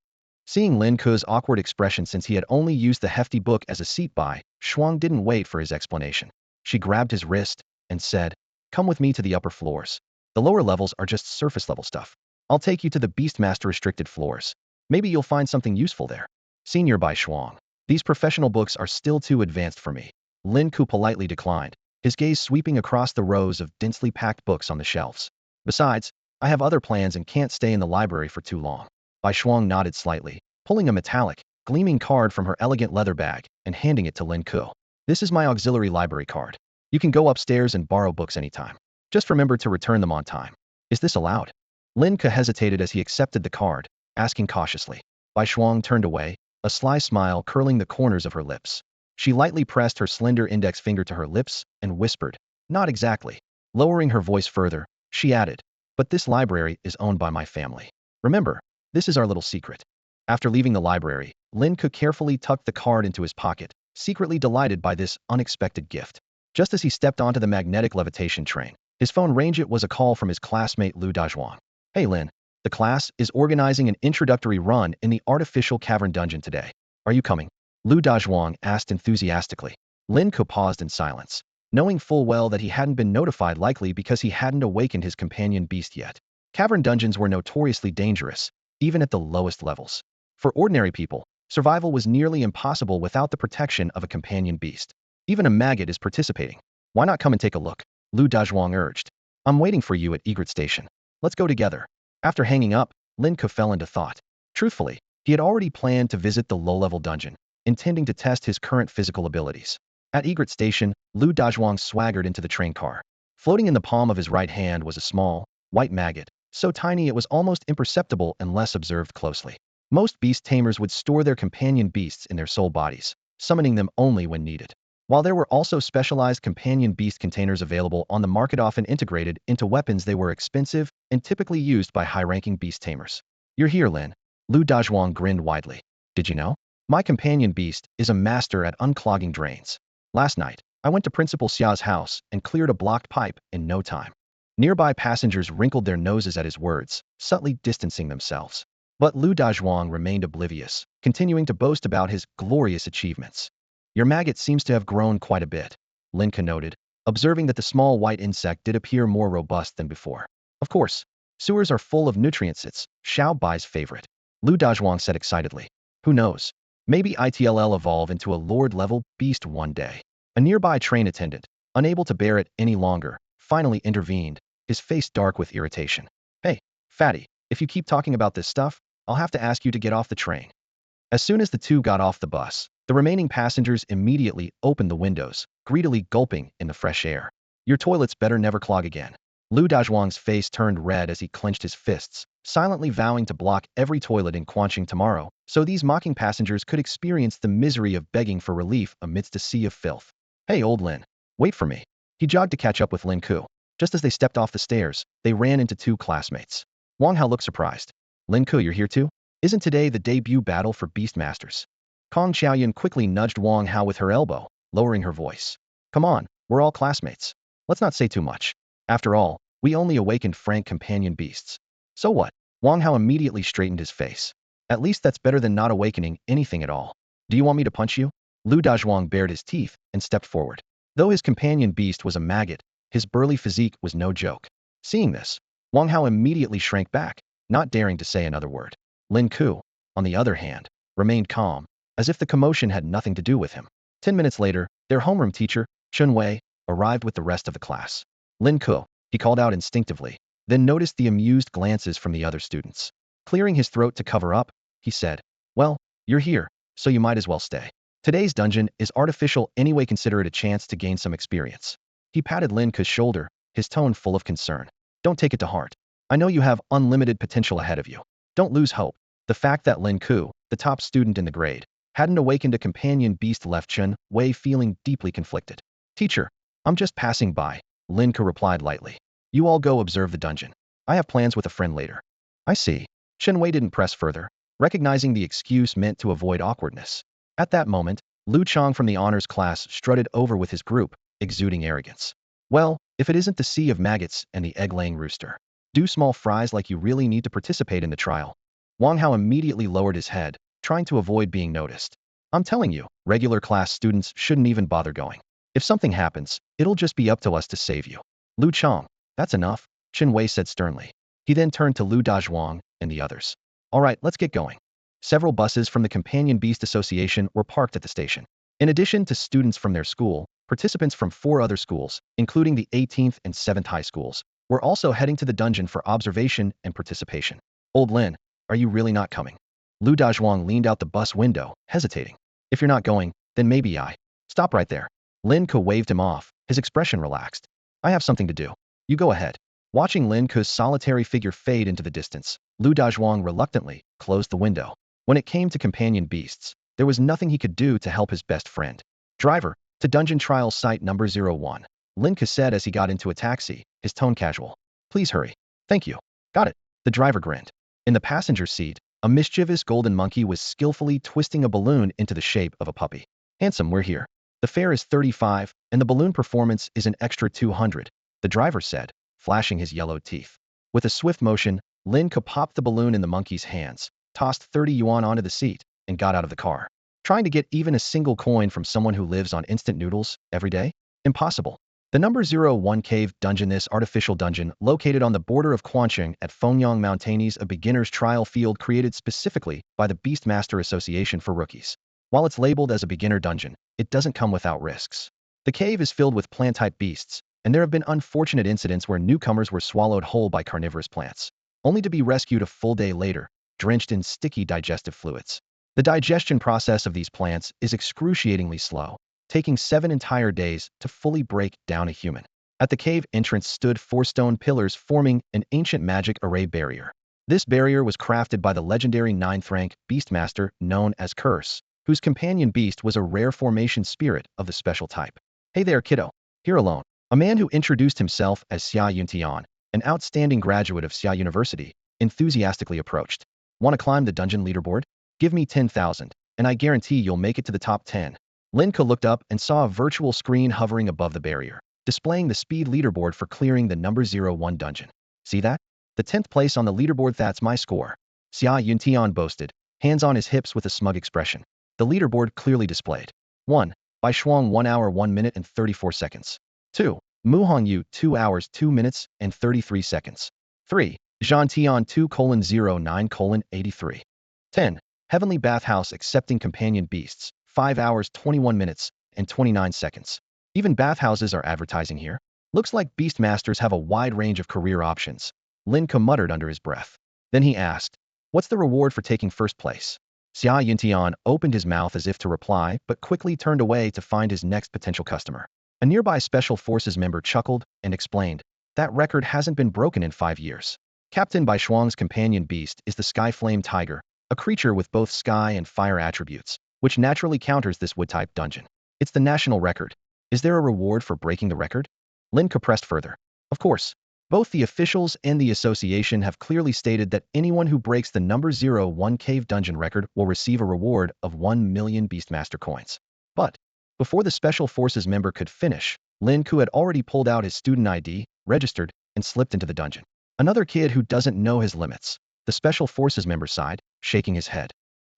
Seeing Lin Ke's awkward expression since he had only used the hefty book as a seat, Bai Shuang didn't wait for his explanation. She grabbed his wrist and said, "Come with me to the upper floors. The lower levels are just surface-level stuff. I'll take you to the Beastmaster restricted floors. Maybe you'll find something useful there." "Senior Bai Shuang, these professional books are still too advanced for me." Lin Ke politely declined, his gaze sweeping across the rows of densely packed books on the shelves. "Besides, I have other plans and can't stay in the library for too long." Bai Shuang nodded slightly, pulling a metallic, gleaming card from her elegant leather bag and handing it to Lin Ke. "This is my auxiliary library card. You can go upstairs and borrow books anytime. Just remember to return them on time." "Is this allowed?" Lin Ke hesitated as he accepted the card, asking cautiously. Bai Shuang turned away, a sly smile curling the corners of her lips. She lightly pressed her slender index finger to her lips and whispered, "Not exactly." Lowering her voice further, she added, "But this library is owned by my family. Remember, this is our little secret." After leaving the library, Lin Ke carefully tucked the card into his pocket, secretly delighted by this unexpected gift. Just as he stepped onto the magnetic levitation train, his phone rang. It was a call from his classmate Lu Dazhuang. "Hey Lin, the class is organizing an introductory run in the artificial cavern dungeon today. Are you coming?" Lu Dazhuang asked enthusiastically. Lin Ke paused in silence, knowing full well that he hadn't been notified, likely because he hadn't awakened his companion beast yet. Cavern dungeons were notoriously dangerous, even at the lowest levels. For ordinary people, survival was nearly impossible without the protection of a companion beast. Even a maggot is participating. "Why not come and take a look?" Lu Dazhuang urged. "I'm waiting for you at Egret Station. Let's go together." After hanging up, Lin Ke fell into thought. Truthfully, he had already planned to visit the low-level dungeon, intending to test his current physical abilities. At Egret Station, Lu Dazhuang swaggered into the train car. Floating in the palm of his right hand was a small, white maggot, so tiny it was almost imperceptible unless observed closely. Most beast tamers would store their companion beasts in their soul bodies, summoning them only when needed. While there were also specialized companion beast containers available on the market, often integrated into weapons, they were expensive and typically used by high-ranking beast tamers. "You're here, Lin." Lu Dazhuang grinned widely. "Did you know? My companion beast is a master at unclogging drains. Last night, I went to Principal Xia's house and cleared a blocked pipe in no time." Nearby passengers wrinkled their noses at his words, subtly distancing themselves. But Lu Dazhuang remained oblivious, continuing to boast about his glorious achievements. "Your maggot seems to have grown quite a bit," Lin Ke noted, observing that the small white insect did appear more robust than before. "Of course, sewers are full of nutrients. It's Xiao Bai's favorite," Lu Dazhuang said excitedly. "Who knows? Maybe it'll evolve into a Lord-level beast one day." A nearby train attendant, unable to bear it any longer, finally intervened, his face dark with irritation. "Hey, fatty, if you keep talking about this stuff, I'll have to ask you to get off the train." As soon as the two got off the bus, the remaining passengers immediately opened the windows, greedily gulping in the fresh air. "Your toilets better never clog again." Lu Dazhuang's face turned red as he clenched his fists, silently vowing to block every toilet in Quanqing tomorrow, so these mocking passengers could experience the misery of begging for relief amidst a sea of filth. "Hey, old Lin, wait for me." He jogged to catch up with Lin Ke. Just as they stepped off the stairs, they ran into two classmates. Wang Hao looked surprised. "Lin Ke, you're here too? Isn't today the debut battle for Beastmasters?" Kong Xiaoyan quickly nudged Wang Hao with her elbow, lowering her voice. "Come on, we're all classmates. Let's not say too much. After all, we only awakened frank companion beasts." "So what?" Wang Hao immediately straightened his face. At least that's better than not awakening anything at all. Do you want me to punch you? Lu Dazhuang bared his teeth and stepped forward. Though his companion beast was a maggot, his burly physique was no joke. Seeing this, Wang Hao immediately shrank back, not daring to say another word. Lin Ke, on the other hand, remained calm, as if the commotion had nothing to do with him. 10 minutes later, their homeroom teacher, Chun Wei, arrived with the rest of the class. Lin Ke, he called out instinctively, then noticed the amused glances from the other students. Clearing his throat to cover up, he said, "Well, you're here, so you might as well stay. Today's dungeon is artificial anyway, consider it a chance to gain some experience." He patted Lin Ke's shoulder, his tone full of concern. "Don't take it to heart. I know you have unlimited potential ahead of you. Don't lose hope." The fact that Lin Ke, the top student in the grade, hadn't awakened a companion beast left Chun Wei feeling deeply conflicted. "Teacher, I'm just passing by," Lin Ke replied lightly. "You all go observe the dungeon. I have plans with a friend later." "I see." Chun Wei didn't press further, recognizing the excuse meant to avoid awkwardness. At that moment, Lu Chang from the honors class strutted over with his group, exuding arrogance. "Well, if it isn't the sea of maggots and the egg-laying rooster. Do small fries like you really need to participate in the trial." Wang Hao immediately lowered his head, trying to avoid being noticed. "I'm telling you, regular class students shouldn't even bother going. If something happens, it'll just be up to us to save you." "Lu Chang, that's enough," Chun Wei said sternly. He then turned to Lu Dazhuang and the others. "All right, let's get going." Several buses from the Companion Beast Association were parked at the station. In addition to students from their school, participants from 4 other schools, including the 18th and 7th high schools, were also heading to the dungeon for observation and participation. "Old Lin, are you really not coming?" Lu Dazhuang leaned out the bus window, hesitating. "If you're not going, then maybe I." "Stop right there." Lin Ke waved him off, his expression relaxed. "I have something to do. You go ahead." Watching Lin Ke's solitary figure fade into the distance, Lu Dazhuang reluctantly closed the window. When it came to companion beasts, there was nothing he could do to help his best friend. "Driver, to dungeon trial site number 01. Lin Ke said as he got into a taxi, his tone casual. "Please hurry." "Thank you." "Got it." The driver grinned. In the passenger seat, a mischievous golden monkey was skillfully twisting a balloon into the shape of a puppy. "Handsome, we're here. The fare is 35, and the balloon performance is an extra 200, the driver said, flashing his yellow teeth. With a swift motion, Lin Ke popped the balloon in the monkey's hands, tossed 30 yuan onto the seat, and got out of the car. Trying to get even a single coin from someone who lives on instant noodles every day? Impossible. The number 01 cave dungeon. This artificial dungeon, located on the border of Quancheng at Fengyang Mountains, a beginner's trial field created specifically by the Beastmaster Association for rookies. While it's labeled as a beginner dungeon, it doesn't come without risks. The cave is filled with plant-type beasts, and there have been unfortunate incidents where newcomers were swallowed whole by carnivorous plants, only to be rescued a full day later, drenched in sticky digestive fluids. The digestion process of these plants is excruciatingly slow, taking 7 entire days to fully break down a human. At the cave entrance stood 4 stone pillars forming an ancient magic array barrier. This barrier was crafted by the legendary 9th rank beastmaster known as Curse, whose companion beast was a rare formation spirit of the special type. "Hey there, kiddo. Here alone." A man who introduced himself as Xia Yuntian, an outstanding graduate of Xia University, enthusiastically approached. "Want to climb the dungeon leaderboard? Give me 10,000, and I guarantee you'll make it to the top 10. Lin Ke looked up and saw a virtual screen hovering above the barrier, displaying the speed leaderboard for clearing the number 01 dungeon. "See that? The 10th place on the leaderboard, that's my score," Xia Yuntian boasted, hands on his hips with a smug expression. The leaderboard clearly displayed. 1. Bai Shuang 1 hour 1 minute and 34 seconds. 2. Mu Hongyu 2 hours 2 minutes and 33 seconds. 3. Zhan Tian 2:09:83. 10. Heavenly Bathhouse accepting companion beasts, 5 hours 21 minutes and 29 seconds. Even bathhouses are advertising here. Looks like Beastmasters have a wide range of career options, Lin Ke muttered under his breath. Then he asked, "What's the reward for taking first place?" Xia Yuntian opened his mouth as if to reply, but quickly turned away to find his next potential customer. A nearby Special Forces member chuckled and explained, "That record hasn't been broken in 5 years. Captain Bai Shuang's companion beast is the Sky Flame Tiger, a creature with both sky and fire attributes, which naturally counters this wood-type dungeon. It's the national record. Is there a reward for breaking the record?" Lin Ke pressed further. "Of course. Both the officials and the association have clearly stated that anyone who breaks the number 01 cave dungeon record will receive a reward of 1 million Beastmaster coins." But before the Special Forces member could finish, Lin Ke had already pulled out his student ID, registered, and slipped into the dungeon. Another kid who doesn't know his limits. The Special Forces member sighed, shaking his head.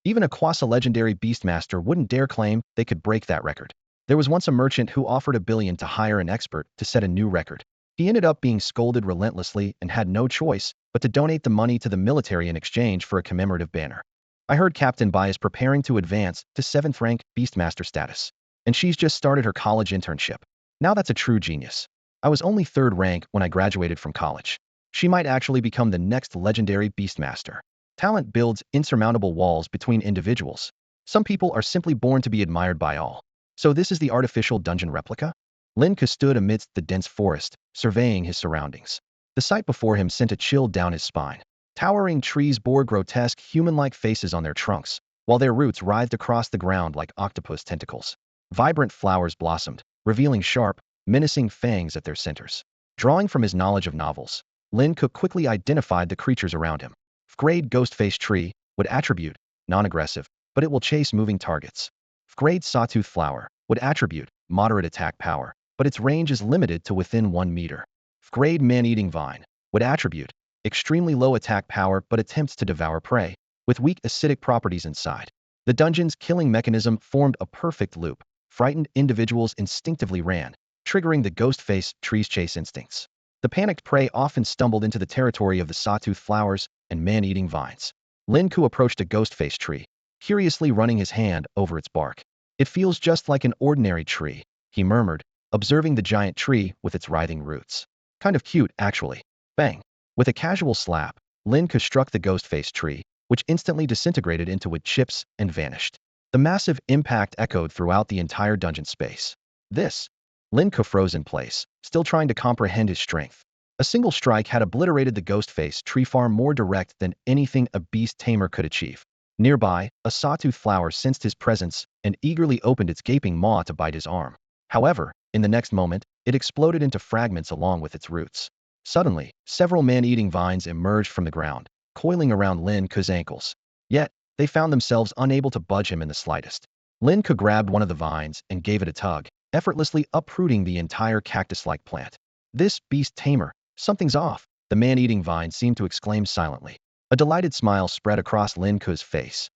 Even a quasi-legendary beastmaster wouldn't dare claim they could break that record. There was once a merchant who offered $1 billion to hire an expert to set a new record. He ended up being scolded relentlessly and had no choice but to donate the money to the military in exchange for a commemorative banner. I heard Captain Bai is preparing to advance to 7th rank beastmaster status, and she's just started her college internship. Now that's a true genius. I was only 3rd rank when I graduated from college. She might actually become the next legendary beastmaster. Talent builds insurmountable walls between individuals. Some people are simply born to be admired by all. So this is the artificial dungeon replica? Lin Ke stood amidst the dense forest, surveying his surroundings. The sight before him sent a chill down his spine. Towering trees bore grotesque human-like faces on their trunks, while their roots writhed across the ground like octopus tentacles. Vibrant flowers blossomed, revealing sharp, menacing fangs at their centers. Drawing from his knowledge of novels, Lin Ke quickly identified the creatures around him. Grade Ghostface Tree would attribute non-aggressive, but it will chase moving targets. Grade Sawtooth Flower would attribute moderate attack power, but its range is limited to within 1 meter. Grade Man-Eating Vine would attribute extremely low attack power but attempts to devour prey, with weak acidic properties inside. The dungeon's killing mechanism formed a perfect loop. Frightened individuals instinctively ran, triggering the Ghostface Tree's chase instincts. The panicked prey often stumbled into the territory of the sawtooth flowers and man-eating vines. Lin Ke approached a Ghostface tree, curiously running his hand over its bark. It feels just like an ordinary tree, he murmured, observing the giant tree with its writhing roots. Kind of cute, actually. Bang! With a casual slap, Lin Ke struck the Ghostface tree, which instantly disintegrated into wood chips and vanished. The massive impact echoed throughout the entire dungeon space. This. Lin Ke froze in place, still trying to comprehend his strength. A single strike had obliterated the Ghostface tree far more direct than anything a beast tamer could achieve. Nearby, a sawtooth flower sensed his presence and eagerly opened its gaping maw to bite his arm. However, in the next moment, it exploded into fragments along with its roots. Suddenly, several man-eating vines emerged from the ground, coiling around Lin Ke's ankles. Yet, they found themselves unable to budge him in the slightest. Lin Ke grabbed one of the vines and gave it a tug, effortlessly uprooting the entire cactus-like plant. This beast tamer, something's off, the man-eating vine seemed to exclaim silently. A delighted smile spread across Lin Ke's face.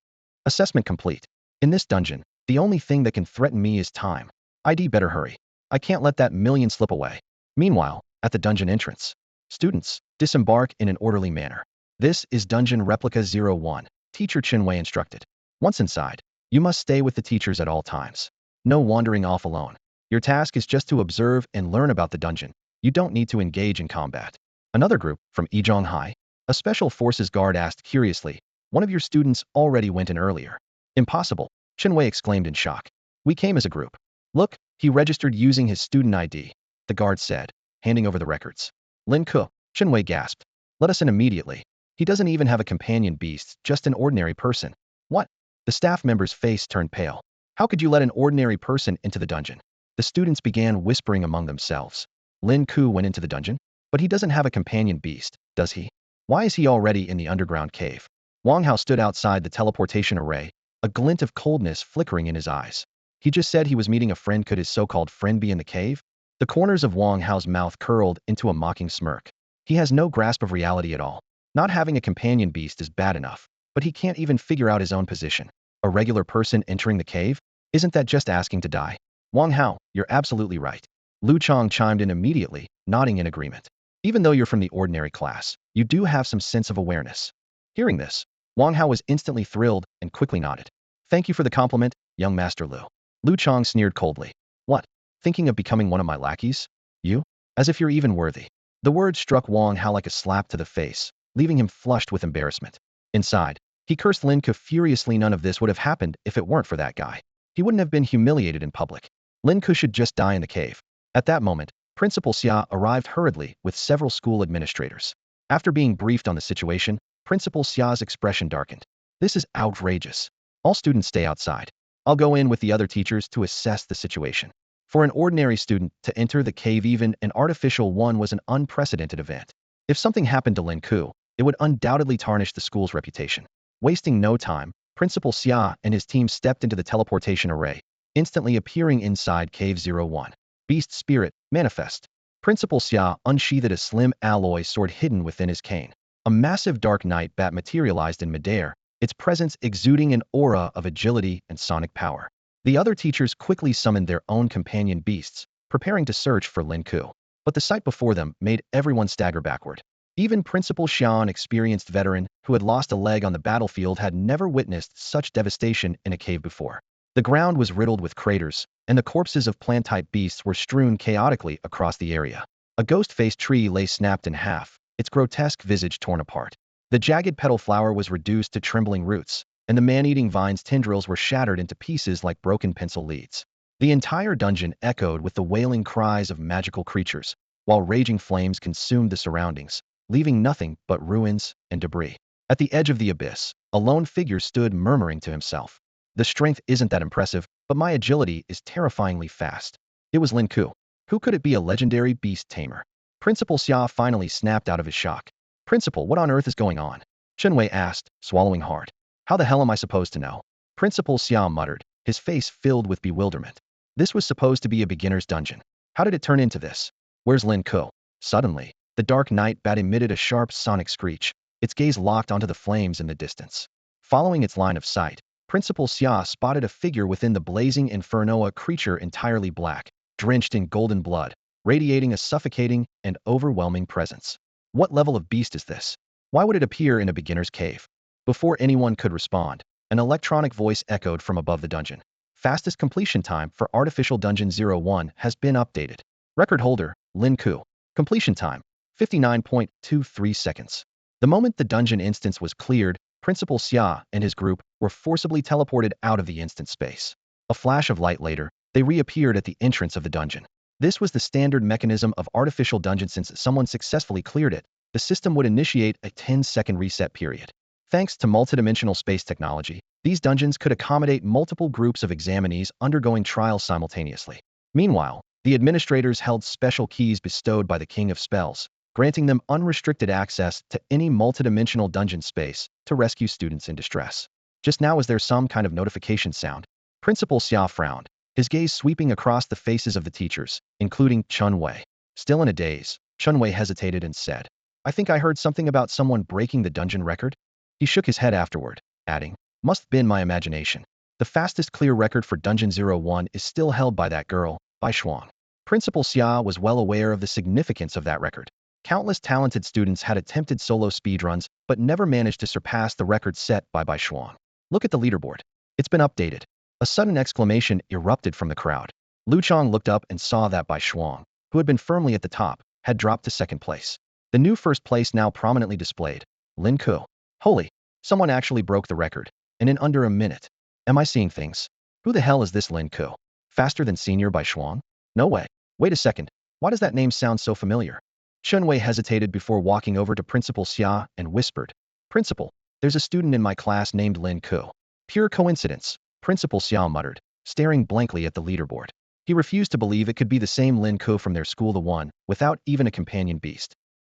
Assessment complete. In this dungeon, the only thing that can threaten me is time. I'd better hurry. I can't let that million slip away. Meanwhile, at the dungeon entrance, students disembark in an orderly manner. This is Dungeon Replica 01, Teacher Chinwei instructed. Once inside, you must stay with the teachers at all times. No wandering off alone. Your task is just to observe and learn about the dungeon. You don't need to engage in combat. Another group, from Yizhong High, a special forces guard asked curiously, one of your students already went in earlier. Impossible, Chinwei exclaimed in shock. We came as a group. Look, he registered using his student ID, the guard said, handing over the records. Lin Ke, Chinwei gasped. Let us in immediately. He doesn't even have a companion beast, just an ordinary person. What? The staff member's face turned pale. How could you let an ordinary person into the dungeon? The students began whispering among themselves. Lin Ke went into the dungeon, but he doesn't have a companion beast, does he? Why is he already in the underground cave? Wang Hao stood outside the teleportation array, a glint of coldness flickering in his eyes. He just said he was meeting a friend. Could his so-called friend be in the cave? The corners of Wang Hao's mouth curled into a mocking smirk. He has no grasp of reality at all. Not having a companion beast is bad enough, but he can't even figure out his own position. A regular person entering the cave? Isn't that just asking to die? Wang Hao, you're absolutely right. Lu Chong chimed in immediately, nodding in agreement. Even though you're from the ordinary class, you do have some sense of awareness. Hearing this, Wang Hao was instantly thrilled and quickly nodded. Thank you for the compliment, young Master Lu. Lu Chong sneered coldly. What? Thinking of becoming one of my lackeys? You? As if you're even worthy. The word struck Wang Hao like a slap to the face, leaving him flushed with embarrassment. Inside, he cursed Lin Ke furiously. None of this would have happened if it weren't for that guy. He wouldn't have been humiliated in public. Lin Ke should just die in the cave. At that moment, Principal Xia arrived hurriedly with several school administrators. After being briefed on the situation, Principal Xia's expression darkened. This is outrageous. All students stay outside. I'll go in with the other teachers to assess the situation. For an ordinary student to enter the cave, even an artificial one, was an unprecedented event. If something happened to Lin Ke, it would undoubtedly tarnish the school's reputation. Wasting no time, Principal Xia and his team stepped into the teleportation array, instantly appearing inside Cave 01. Beast Spirit, manifest. Principal Xia unsheathed a slim alloy sword hidden within his cane. A massive dark night bat materialized in midair, its presence exuding an aura of agility and sonic power. The other teachers quickly summoned their own companion beasts, preparing to search for Lin Ke. But the sight before them made everyone stagger backward. Even Principal Xiao, an experienced veteran who had lost a leg on the battlefield, had never witnessed such devastation in a cave before. The ground was riddled with craters, and the corpses of plant-type beasts were strewn chaotically across the area. A ghost-faced tree lay snapped in half, its grotesque visage torn apart. The jagged petal flower was reduced to trembling roots, and the man-eating vine's tendrils were shattered into pieces like broken pencil leads. The entire dungeon echoed with the wailing cries of magical creatures, while raging flames consumed the surroundings, leaving nothing but ruins and debris. At the edge of the abyss, a lone figure stood murmuring to himself. The strength isn't that impressive, but my agility is terrifyingly fast. It was Lin Ke. Who could it be? A legendary beast tamer. Principal Xia finally snapped out of his shock. Principal, what on earth is going on? Chen Wei asked, swallowing hard. How the hell am I supposed to know? Principal Xia muttered, his face filled with bewilderment. This was supposed to be a beginner's dungeon. How did it turn into this? Where's Lin Ke? Suddenly, the dark night bat emitted a sharp sonic screech, its gaze locked onto the flames in the distance. Following its line of sight, Principal Xia spotted a figure within the blazing inferno, a creature entirely black, drenched in golden blood, radiating a suffocating and overwhelming presence. What level of beast is this? Why would it appear in a beginner's cave? Before anyone could respond, an electronic voice echoed from above the dungeon. Fastest completion time for Artificial Dungeon 01 has been updated. Record holder, Lin Ke. Completion time, 59.23 seconds. The moment the dungeon instance was cleared, Principal Xia and his group were forcibly teleported out of the instance space. A flash of light later, they reappeared at the entrance of the dungeon. This was the standard mechanism of Artificial Dungeon. Since someone successfully cleared it, the system would initiate a 10-second reset period. Thanks to multidimensional space technology, these dungeons could accommodate multiple groups of examinees undergoing trials simultaneously. Meanwhile, the administrators held special keys bestowed by the King of Spells, granting them unrestricted access to any multidimensional dungeon space to rescue students in distress. Just now, was there some kind of notification sound? Principal Xia frowned, his gaze sweeping across the faces of the teachers, including Chen Wei. Still in a daze, Chen Wei hesitated and said, I think I heard something about someone breaking the dungeon record. He shook his head afterward, adding, must have been my imagination. The fastest clear record for Dungeon 01 is still held by that girl, Bai Shuang. Principal Xia was well aware of the significance of that record. Countless talented students had attempted solo speedruns, but never managed to surpass the record set by Bai Shuang. Look at the leaderboard. It's been updated. A sudden exclamation erupted from the crowd. Lu Chong looked up and saw that Bai Shuang, who had been firmly at the top, had dropped to second place. The new first place now prominently displayed, Lin Ke. Holy, someone actually broke the record, and in under a minute. Am I seeing things? Who the hell is this Lin Ke? Faster than Senior Bai Shuang? No way. Wait a second. Why does that name sound so familiar? Chen Wei hesitated before walking over to Principal Xia and whispered, Principal, there's a student in my class named Lin Ke. Pure coincidence, Principal Xia muttered, staring blankly at the leaderboard. He refused to believe it could be the same Lin Ke from their school, the one without even a companion beast.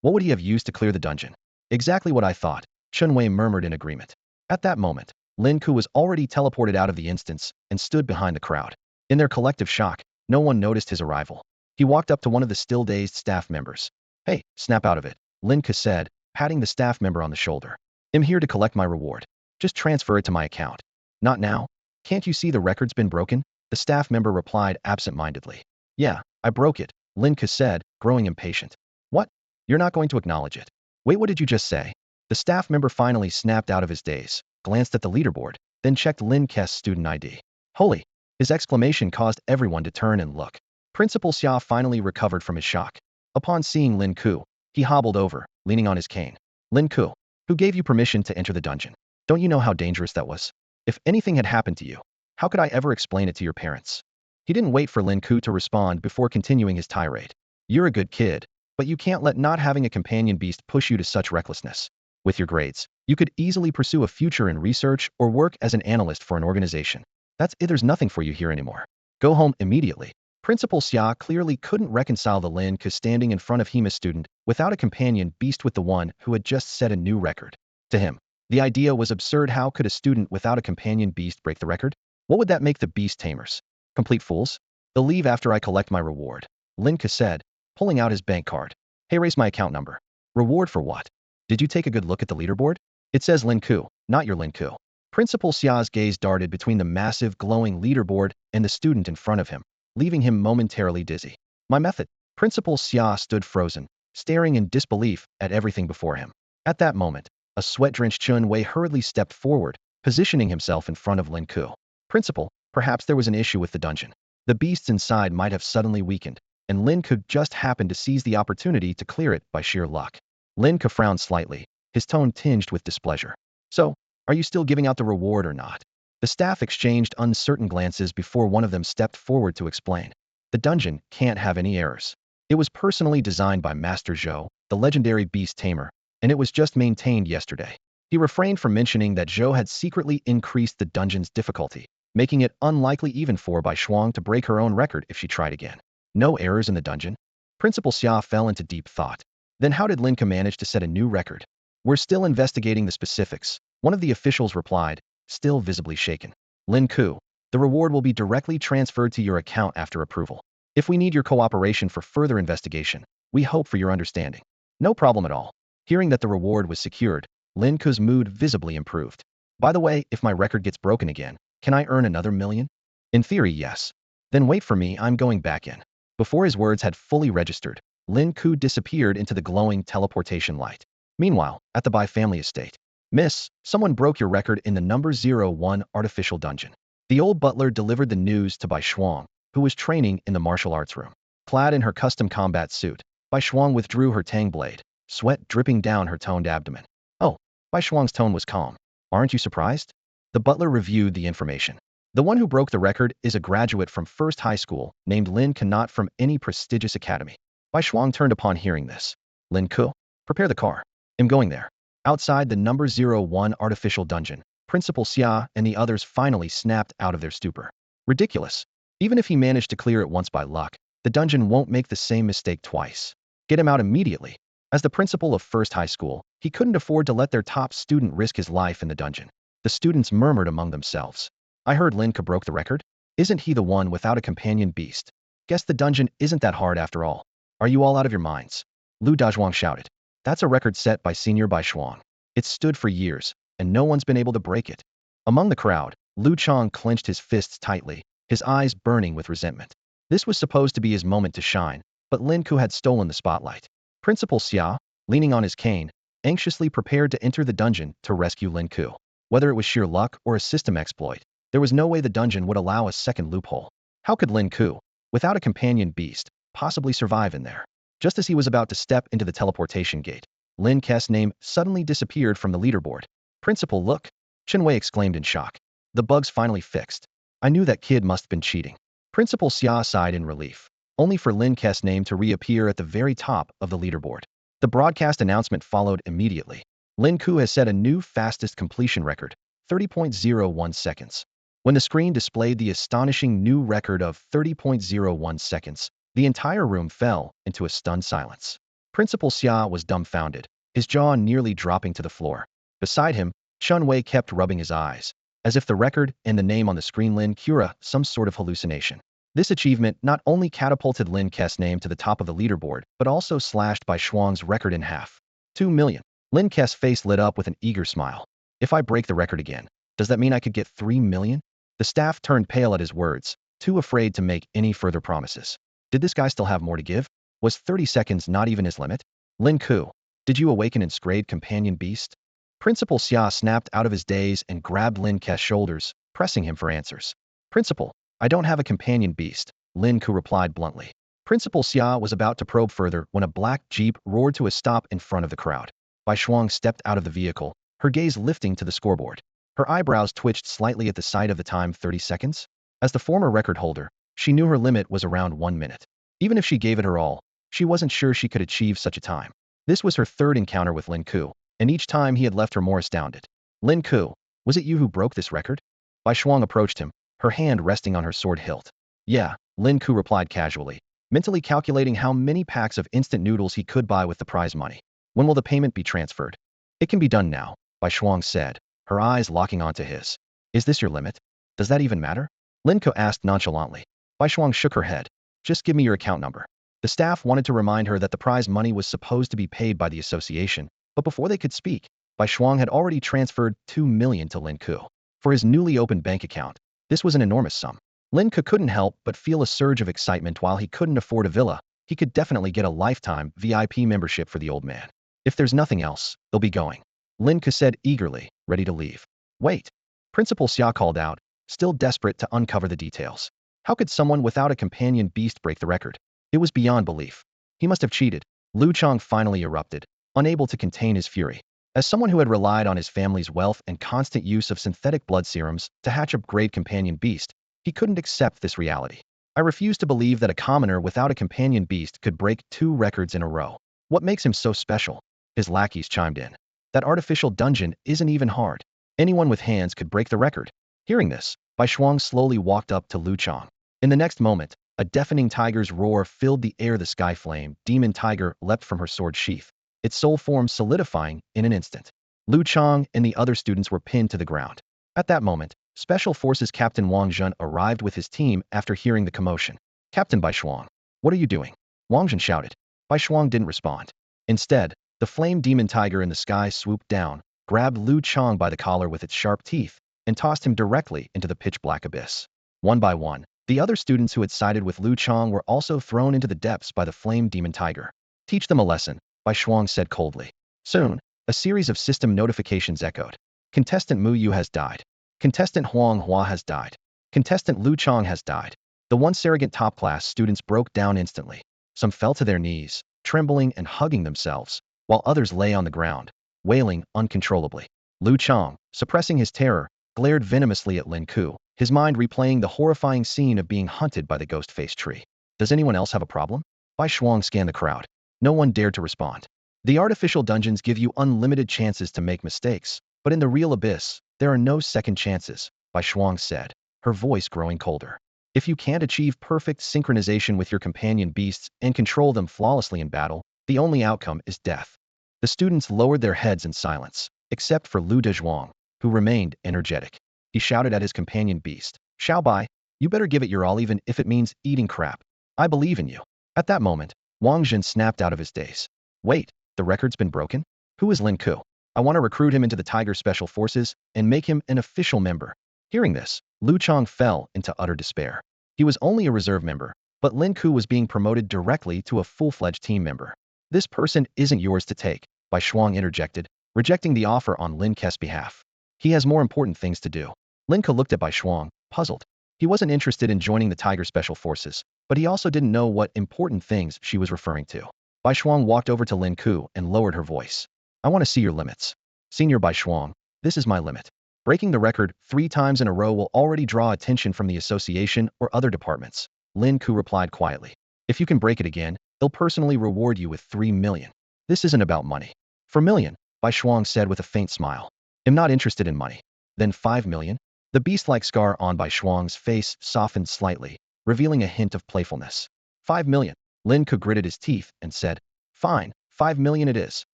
What would he have used to clear the dungeon? Exactly what I thought, Chen Wei murmured in agreement. At that moment, Lin Ke was already teleported out of the instance and stood behind the crowd. In their collective shock, no one noticed his arrival. He walked up to one of the still dazed staff members. Hey, snap out of it, Lin Ke said, patting the staff member on the shoulder. I'm here to collect my reward. Just transfer it to my account. Not now. Can't you see the record's been broken? The staff member replied absent-mindedly. Yeah, I broke it, Lin Ke said, growing impatient. What? You're not going to acknowledge it? Wait, what did you just say? The staff member finally snapped out of his daze, glanced at the leaderboard, then checked Lin Ke's student ID. Holy! His exclamation caused everyone to turn and look. Principal Xia finally recovered from his shock. Upon seeing Lin Ke, he hobbled over, leaning on his cane. Lin Ke, who gave you permission to enter the dungeon? Don't you know how dangerous that was? If anything had happened to you, how could I ever explain it to your parents? He didn't wait for Lin Ke to respond before continuing his tirade. You're a good kid, but you can't let not having a companion beast push you to such recklessness. With your grades, you could easily pursue a future in research or work as an analyst for an organization. That's it, there's nothing for you here anymore. Go home immediately. Principal Xia clearly couldn't reconcile the Lin Ke standing in front of him, a student without a companion beast, with the one who had just set a new record. To him, the idea was absurd. How could a student without a companion beast break the record? What would that make the beast tamers? Complete fools? They'll leave after I collect my reward, Lin Ke said, pulling out his bank card. Hey, raise my account number. Reward for what? Did you take a good look at the leaderboard? It says Lin Ke, not your Lin Ke. Principal Xia's gaze darted between the massive, glowing leaderboard and the student in front of him, leaving him momentarily dizzy. My method. Principal Xia stood frozen, staring in disbelief at everything before him. At that moment, a sweat-drenched Chun Wei hurriedly stepped forward, positioning himself in front of Lin Ke. Principal, perhaps there was an issue with the dungeon. The beasts inside might have suddenly weakened, and Lin Ke just happened to seize the opportunity to clear it by sheer luck. Lin Ke frowned slightly, his tone tinged with displeasure. So, are you still giving out the reward or not? The staff exchanged uncertain glances before one of them stepped forward to explain. The dungeon can't have any errors. It was personally designed by Master Zhou, the legendary beast tamer, and it was just maintained yesterday. He refrained from mentioning that Zhou had secretly increased the dungeon's difficulty, making it unlikely even for Bai Shuang to break her own record if she tried again. No errors in the dungeon? Principal Xia fell into deep thought. Then how did Lin Ke manage to set a new record? We're still investigating the specifics, one of the officials replied, still visibly shaken. Lin Ke, the reward will be directly transferred to your account after approval. If we need your cooperation for further investigation, we hope for your understanding. No problem at all. Hearing that the reward was secured, Lin Ke's mood visibly improved. By the way, if my record gets broken again, can I earn another million? In theory, yes. Then wait for me, I'm going back in. Before his words had fully registered, Lin Ke disappeared into the glowing teleportation light. Meanwhile, at the Bai family estate. Miss, someone broke your record in the number 01 artificial dungeon. The old butler delivered the news to Bai Shuang, who was training in the martial arts room. Clad in her custom combat suit, Bai Shuang withdrew her tang blade, sweat dripping down her toned abdomen. Oh, Bai Shuang's tone was calm. Aren't you surprised? The butler reviewed the information. The one who broke the record is a graduate from First High School, named Lin Ke, not from any prestigious academy. Bai Shuang turned upon hearing this. Lin Ke, prepare the car. I'm going there. Outside the number 01 artificial dungeon, Principal Xia and the others finally snapped out of their stupor. Ridiculous. Even if he managed to clear it once by luck, the dungeon won't make the same mistake twice. Get him out immediately. As the principal of First High School, he couldn't afford to let their top student risk his life in the dungeon. The students murmured among themselves. I heard Lin Ke broke the record? Isn't he the one without a companion beast? Guess the dungeon isn't that hard after all. Are you all out of your minds? Lu Dazhuang shouted. That's a record set by Senior Bai Shuang. It's stood for years, and no one's been able to break it. Among the crowd, Lu Chang clenched his fists tightly, his eyes burning with resentment. This was supposed to be his moment to shine, but Lin Ke had stolen the spotlight. Principal Xia, leaning on his cane, anxiously prepared to enter the dungeon to rescue Lin Ke. Whether it was sheer luck or a system exploit, there was no way the dungeon would allow a second loophole. How could Lin Ke, without a companion beast, possibly survive in there? Just as he was about to step into the teleportation gate, Lin Ke's name suddenly disappeared from the leaderboard. Principal, look! Chen Wei exclaimed in shock. The bug's finally fixed. I knew that kid must have been cheating. Principal Xia sighed in relief, only for Lin Ke's name to reappear at the very top of the leaderboard. The broadcast announcement followed immediately. Lin Ke has set a new fastest completion record, 30.01 seconds. When the screen displayed the astonishing new record of 30.01 seconds, the entire room fell into a stunned silence. Principal Xia was dumbfounded, his jaw nearly dropping to the floor. Beside him, Chun Wei kept rubbing his eyes, as if the record and the name on the screen Lin Ke some sort of hallucination. This achievement not only catapulted Lin Ke's name to the top of the leaderboard, but also slashed Bai Shuang's record in half. 2 million. Lin Ke's face lit up with an eager smile. If I break the record again, does that mean I could get 3 million? The staff turned pale at his words, too afraid to make any further promises. Did this guy still have more to give? Was 30 seconds not even his limit? Lin Ke, did you awaken and scrade companion beast? Principal Xia snapped out of his daze and grabbed Lin Ke's shoulders, pressing him for answers. Principal, I don't have a companion beast, Lin Ke replied bluntly. Principal Xia was about to probe further when a black jeep roared to a stop in front of the crowd. Bai Shuang stepped out of the vehicle, her gaze lifting to the scoreboard. Her eyebrows twitched slightly at the sight of the time 30 seconds. As the former record holder, she knew her limit was around 1 minute. Even if she gave it her all, she wasn't sure she could achieve such a time. This was her third encounter with Lin Ke, and each time he had left her more astounded. Lin Ke, was it you who broke this record? Bai Shuang approached him, her hand resting on her sword hilt. Yeah, Lin Ke replied casually, mentally calculating how many packs of instant noodles he could buy with the prize money. When will the payment be transferred? It can be done now, Bai Shuang said, her eyes locking onto his. Is this your limit? Does that even matter? Lin Ke asked nonchalantly. Bai Shuang shook her head. Just give me your account number. The staff wanted to remind her that the prize money was supposed to be paid by the association, But before they could speak, Bai Shuang had already transferred 2 million to Lin Ke. For his newly opened bank account, this was an enormous sum. Lin Ke couldn't help but feel a surge of excitement. While he couldn't afford a villa, he could definitely get a lifetime VIP membership for the old man. If there's nothing else, they'll be going. Lin Ke said eagerly, ready to leave. Wait. Principal Xia called out, still desperate to uncover the details. How could someone without a companion beast break the record? It was beyond belief. He must have cheated. Lu Chang finally erupted, unable to contain his fury. As someone who had relied on his family's wealth and constant use of synthetic blood serums to hatch a great companion beast, he couldn't accept this reality. I refuse to believe that a commoner without a companion beast could break 2 records in a row. What makes him so special? His lackeys chimed in. That artificial dungeon isn't even hard. Anyone with hands could break the record. Hearing this, Bai Shuang slowly walked up to Lu Chang. In the next moment, a deafening tiger's roar filled the air. The sky flame demon tiger leapt from her sword sheath, its soul form solidifying in an instant. Lu Chang and the other students were pinned to the ground. At that moment, Special Forces Captain Wang Zhen arrived with his team after hearing the commotion. Captain Bai Shuang, what are you doing? Wang Zhen shouted. Bai Shuang didn't respond. Instead, the flame demon tiger in the sky swooped down, grabbed Lu Chang by the collar with its sharp teeth, and tossed him directly into the pitch-black abyss. One by one, the other students who had sided with Lu Chang were also thrown into the depths by the flame demon tiger. Teach them a lesson, Bai Shuang said coldly. Soon, a series of system notifications echoed. Contestant Mu Yu has died. Contestant Huang Hua has died. Contestant Lu Chang has died. The once arrogant top-class students broke down instantly. Some fell to their knees, trembling and hugging themselves, while others lay on the ground, wailing uncontrollably. Lu Chang, suppressing his terror, glared venomously at Lin Ke, his mind replaying the horrifying scene of being hunted by the ghost-faced tree. Does anyone else have a problem? Bai Shuang scanned the crowd. No one dared to respond. The artificial dungeons give you unlimited chances to make mistakes, but in the real abyss, there are no second chances, Bai Shuang said, her voice growing colder. If you can't achieve perfect synchronization with your companion beasts and control them flawlessly in battle, the only outcome is death. The students lowered their heads in silence, except for Lu Dezhuang, who remained energetic. He shouted at his companion beast, Xiao Bai, you better give it your all even if it means eating crap. I believe in you. At that moment, Wang Zhen snapped out of his daze. Wait, the record's been broken? Who is Lin Ke? I want to recruit him into the Tiger Special Forces and make him an official member. Hearing this, Lu Chang fell into utter despair. He was only a reserve member, but Lin Ke was being promoted directly to a full-fledged team member. This person isn't yours to take, Bai Shuang interjected, rejecting the offer on Lin Ke's behalf. He has more important things to do. Lin Ke looked at Bai Shuang, puzzled. He wasn't interested in joining the Tiger Special Forces, but he also didn't know what important things she was referring to. Bai Shuang walked over to Lin Ke and lowered her voice. I want to see your limits. Senior Bai Shuang, this is my limit. Breaking the record 3 times in a row will already draw attention from the association or other departments. Lin Ke replied quietly. If you can break it again, they'll personally reward you with 3 million. This isn't about money. For million, Bai Shuang said with a faint smile. I'm not interested in money. Then 5 million? The beast-like scar on Bai Shuang's face softened slightly, revealing a hint of playfulness. 5 million. Lin Ke gritted his teeth and said, Fine, 5 million it is.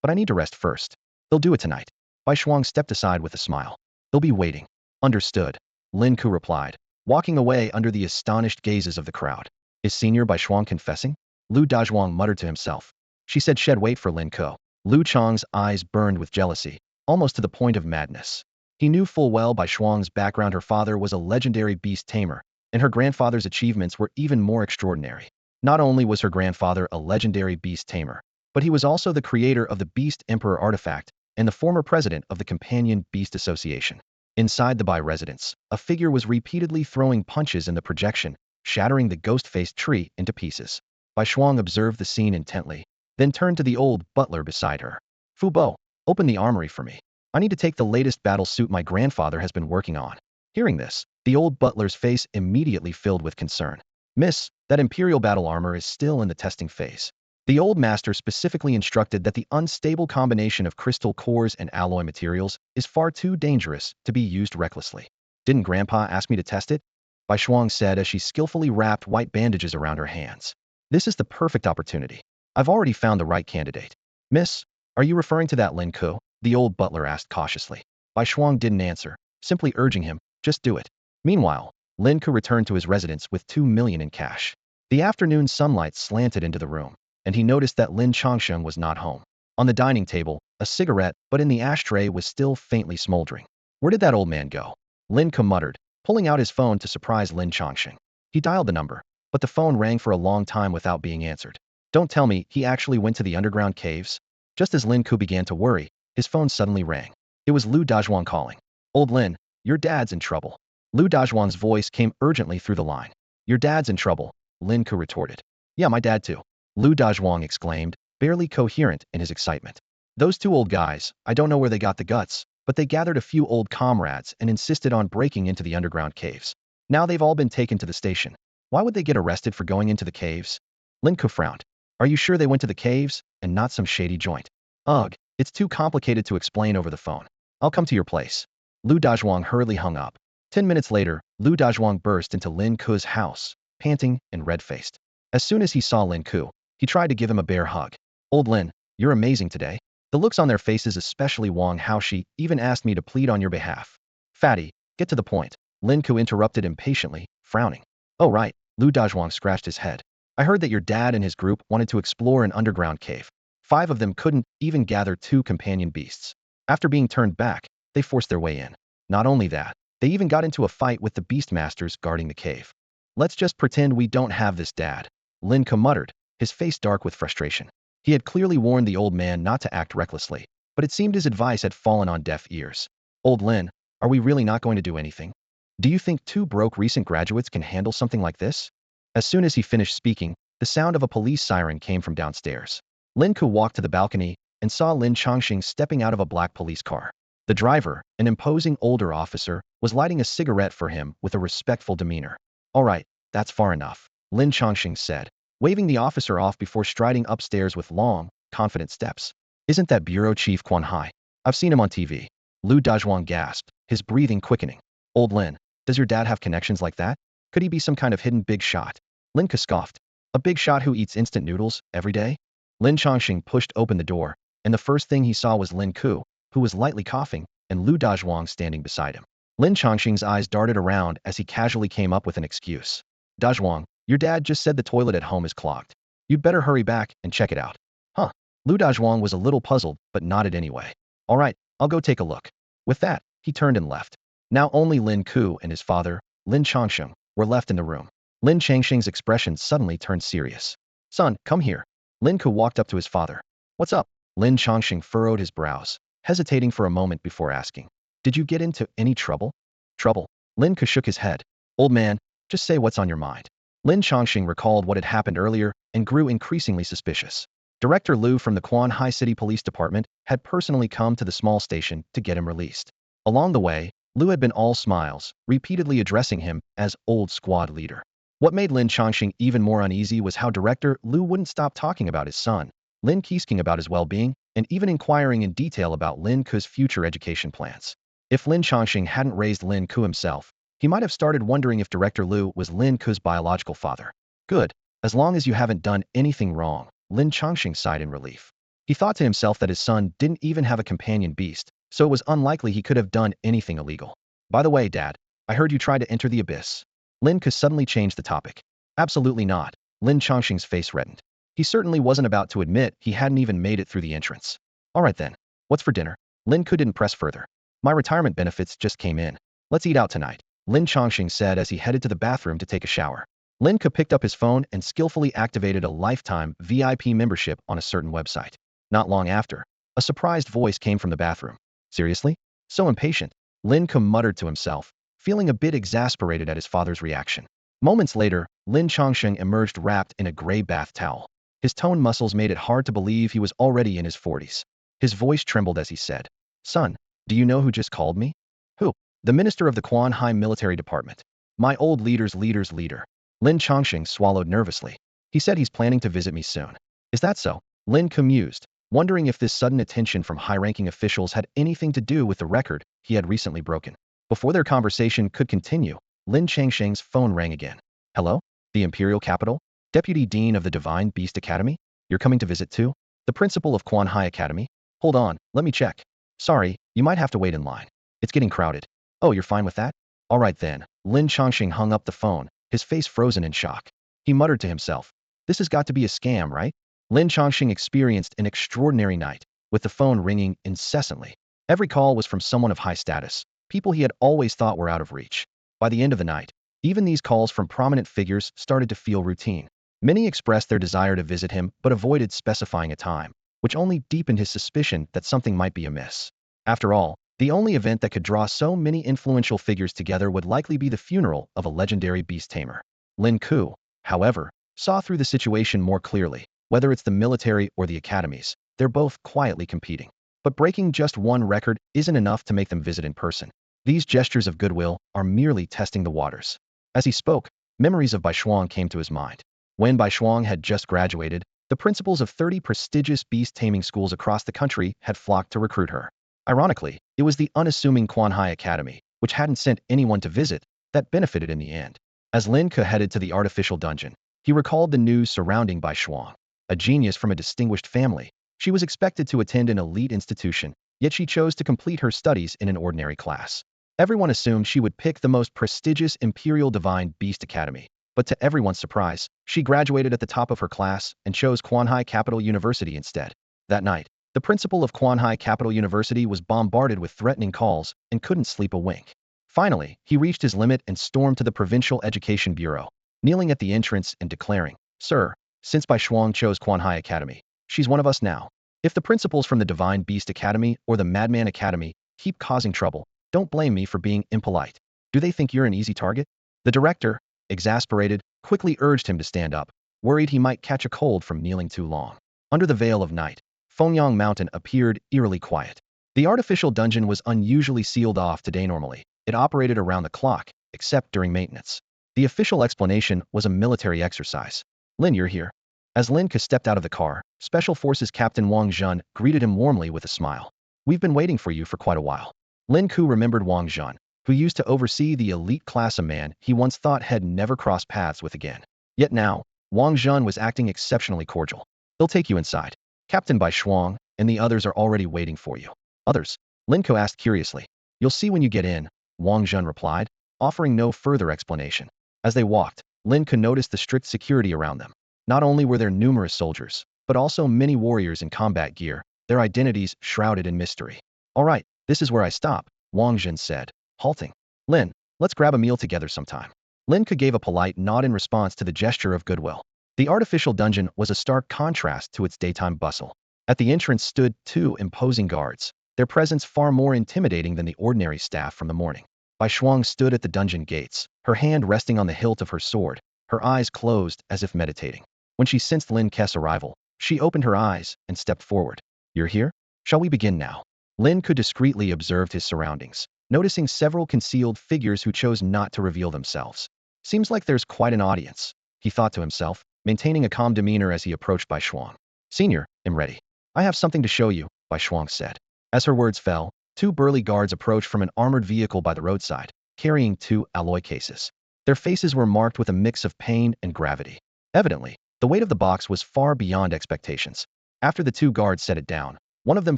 But I need to rest first. They'll do it tonight. Bai Shuang stepped aside with a smile. They'll be waiting. Understood. Lin Ke replied, walking away under the astonished gazes of the crowd. Is Senior Bai Shuang confessing? Lu Dazhuang muttered to himself. She said she'd wait for Lin Ke. Lu Chang's eyes burned with jealousy, almost to the point of madness. He knew full well Bai Shuang's background. Her father was a legendary beast tamer, and her grandfather's achievements were even more extraordinary. Not only was her grandfather a legendary beast tamer, but he was also the creator of the Beast Emperor artifact and the former president of the Companion Beast Association. Inside the Bai residence, a figure was repeatedly throwing punches in the projection, shattering the ghost-faced tree into pieces. Bai Shuang observed the scene intently, then turned to the old butler beside her. Fu Bo, open the armory for me. I need to take the latest battle suit my grandfather has been working on. Hearing this, the old butler's face immediately filled with concern. Miss, that Imperial battle armor is still in the testing phase. The old master specifically instructed that the unstable combination of crystal cores and alloy materials is far too dangerous to be used recklessly. Didn't Grandpa ask me to test it? Bai Shuang said as she skillfully wrapped white bandages around her hands. This is the perfect opportunity. I've already found the right candidate. Miss, are you referring to that Lin Ke? The old butler asked cautiously. Bai Shuang didn't answer, simply urging him, just do it. Meanwhile, Lin Ke returned to his residence with 2 million in cash. The afternoon sunlight slanted into the room, and he noticed that Lin Changsheng was not home. On the dining table, a cigarette, but in the ashtray was still faintly smoldering. Where did that old man go? Lin Ke muttered, pulling out his phone to surprise Lin Chongqing. He dialed the number, but the phone rang for a long time without being answered. Don't tell me he actually went to the underground caves? Just as Lin Ke began to worry, his phone suddenly rang. It was Lu Dazhuang calling. Old Lin, your dad's in trouble. Lu Dazhuang's voice came urgently through the line. Your dad's in trouble, Lin Ke retorted. Yeah, my dad too. Lu Dazhuang exclaimed, barely coherent in his excitement. Those two old guys, I don't know where they got the guts, but they gathered a few old comrades and insisted on breaking into the underground caves. Now they've all been taken to the station. Why would they get arrested for going into the caves? Lin Ke frowned. Are you sure they went to the caves and not some shady joint? Ugh, it's too complicated to explain over the phone. I'll come to your place. Lu Dazhuang hurriedly hung up. 10 minutes later, Lu Dazhuang burst into Lin Ke's house, panting and red-faced. As soon as he saw Lin Ke, he tried to give him a bear hug. Old Lin, you're amazing today. The looks on their faces, especially Wang Haoshi, even asked me to plead on your behalf. Fatty, get to the point. Lin Ke interrupted impatiently, frowning. Oh right, Lu Dazhuang scratched his head. I heard that your dad and his group wanted to explore an underground cave. 5 of them couldn't even gather 2 companion beasts. After being turned back, they forced their way in. Not only that, they even got into a fight with the beastmasters guarding the cave. Let's just pretend we don't have this, Dad. Lin Ke muttered, his face dark with frustration. He had clearly warned the old man not to act recklessly, but it seemed his advice had fallen on deaf ears. Old Lin, are we really not going to do anything? Do you think 2 broke recent graduates can handle something like this? As soon as he finished speaking, the sound of a police siren came from downstairs. Lin Ke walked to the balcony and saw Lin Chongqing stepping out of a black police car. The driver, an imposing older officer, was lighting a cigarette for him with a respectful demeanor. All right, that's far enough, Lin Chongqing said, waving the officer off before striding upstairs with long, confident steps. Isn't that Bureau Chief Quan Hai? I've seen him on TV. Lu Dazhuang gasped, his breathing quickening. Old Lin, does your dad have connections like that? Could he be some kind of hidden big shot? Lin Ke scoffed. A big shot who eats instant noodles every day? Lin Chongqing pushed open the door, and the first thing he saw was Lin Ke, who was lightly coughing, and Lu Dazhuang standing beside him. Lin Chongqing's eyes darted around as he casually came up with an excuse. Dazhuang, your dad just said the toilet at home is clogged. You'd better hurry back and check it out. Huh. Lu Dazhuang was a little puzzled, but nodded anyway. All right, I'll go take a look. With that, he turned and left. Now only Lin Ke and his father, Lin Chongqing, were left in the room. Lin Chongqing's expression suddenly turned serious. Son, come here. Lin Ke walked up to his father. What's up? Lin Chongqing furrowed his brows, hesitating for a moment before asking. Did you get into any trouble? Trouble? Lin Ke shook his head. Old man, just say what's on your mind. Lin Chongqing recalled what had happened earlier and grew increasingly suspicious. Director Lu from the Quan Hai City Police Department had personally come to the small station to get him released. Along the way, Lu had been all smiles, repeatedly addressing him as old squad leader. What made Lin Chongqing even more uneasy was how Director Lu wouldn't stop talking about his son, Lin Ke's about his well-being, and even inquiring in detail about Lin Ke's future education plans. If Lin Chongqing hadn't raised Lin Ke himself, he might have started wondering if Director Lu was Lin Ke's biological father. Good, as long as you haven't done anything wrong, Lin Chongqing sighed in relief. He thought to himself that his son didn't even have a companion beast, so it was unlikely he could have done anything illegal. By the way, Dad, I heard you tried to enter the abyss. Lin Ke suddenly changed the topic. Absolutely not. Lin Chongqing's face reddened. He certainly wasn't about to admit he hadn't even made it through the entrance. All right then, what's for dinner? Lin Ke didn't press further. My retirement benefits just came in. Let's eat out tonight, Lin Chongqing said as he headed to the bathroom to take a shower. Lin Ke picked up his phone and skillfully activated a lifetime VIP membership on a certain website. Not long after, a surprised voice came from the bathroom. Seriously? So impatient, Lin Ke muttered to himself, feeling a bit exasperated at his father's reaction. Moments later, Lin Chongqing emerged wrapped in a gray bath towel. His toned muscles made it hard to believe he was already in his 40s. His voice trembled as he said, Son, do you know who just called me? Who? The minister of the Quan Hai military department. My old leader's leader. Lin Chongqing swallowed nervously. He said he's planning to visit me soon. Is that so? Lin Ke mused, wondering if this sudden attention from high-ranking officials had anything to do with the record he had recently broken. Before their conversation could continue, Lin Chongqing's phone rang again. Hello? The Imperial Capital? Deputy Dean of the Divine Beast Academy? You're coming to visit too? The principal of Quan Hai Academy? Hold on, let me check. Sorry, you might have to wait in line. It's getting crowded. Oh, you're fine with that? All right then. Lin Chongqing hung up the phone, his face frozen in shock. He muttered to himself. This has got to be a scam, right? Lin Chongqing experienced an extraordinary night, with the phone ringing incessantly. Every call was from someone of high status, people he had always thought were out of reach. By the end of the night, even these calls from prominent figures started to feel routine. Many expressed their desire to visit him but avoided specifying a time, which only deepened his suspicion that something might be amiss. After all, the only event that could draw so many influential figures together would likely be the funeral of a legendary beast tamer. Lin Ke, however, saw through the situation more clearly. Whether it's the military or the academies, they're both quietly competing. But breaking just one record isn't enough to make them visit in person. These gestures of goodwill are merely testing the waters. As he spoke, memories of Bai Shuang came to his mind. When Bai Shuang had just graduated, the principals of 30 prestigious beast-taming schools across the country had flocked to recruit her. Ironically, it was the unassuming Quanhai Academy, which hadn't sent anyone to visit, that benefited in the end. As Lin Ke headed to the artificial dungeon, he recalled the news surrounding Bai Shuang. A genius from a distinguished family, she was expected to attend an elite institution, yet she chose to complete her studies in an ordinary class. Everyone assumed she would pick the most prestigious Imperial Divine Beast Academy, but to everyone's surprise, she graduated at the top of her class and chose Quanhai Capital University instead. That night, the principal of Quanhai Capital University was bombarded with threatening calls and couldn't sleep a wink. Finally, he reached his limit and stormed to the Provincial Education Bureau, kneeling at the entrance and declaring, "Sir, since Bai Shuang chose Quanhai Academy, she's one of us now. If the principals from the Divine Beast Academy or the Madman Academy keep causing trouble, don't blame me for being impolite. Do they think you're an easy target?" The director, exasperated, quickly urged him to stand up, worried he might catch a cold from kneeling too long. Under the veil of night, Fengyang Mountain appeared eerily quiet. The artificial dungeon was unusually sealed off today normally. It operated around the clock, except during maintenance. The official explanation was a military exercise. "Lin, you're here." As Lin Ke stepped out of the car, Special Forces Captain Wang Zhen greeted him warmly with a smile. "We've been waiting for you for quite a while." Lin Ke remembered Wang Zhen, who used to oversee the elite class, a man he once thought had never crossed paths with again. Yet now, Wang Zhen was acting exceptionally cordial. "They'll take you inside. Captain Bai Shuang and the others are already waiting for you." "Others?" Lin Ke asked curiously. "You'll see when you get in," Wang Zhen replied, offering no further explanation. As they walked, Lin Ke noticed the strict security around them. Not only were there numerous soldiers, but also many warriors in combat gear, their identities shrouded in mystery. "All right, this is where I stop," Wang Zhen said, halting. "Lin, let's grab a meal together sometime." Lin Ke gave a polite nod in response to the gesture of goodwill. The artificial dungeon was a stark contrast to its daytime bustle. At the entrance stood 2 imposing guards, their presence far more intimidating than the ordinary staff from the morning. Bai Shuang stood at the dungeon gates, her hand resting on the hilt of her sword, her eyes closed as if meditating. When she sensed Lin Ke's arrival, she opened her eyes and stepped forward. "You're here? Shall we begin now?" Lin Ke discreetly observed his surroundings, noticing several concealed figures who chose not to reveal themselves. "Seems like there's quite an audience," he thought to himself, maintaining a calm demeanor as he approached Bai Shuang. "Senior, I'm ready. I have something to show you," Bai Shuang said. As her words fell, 2 burly guards approached from an armored vehicle by the roadside, carrying 2 alloy cases. Their faces were marked with a mix of pain and gravity. Evidently, the weight of the box was far beyond expectations. After the 2 guards set it down, one of them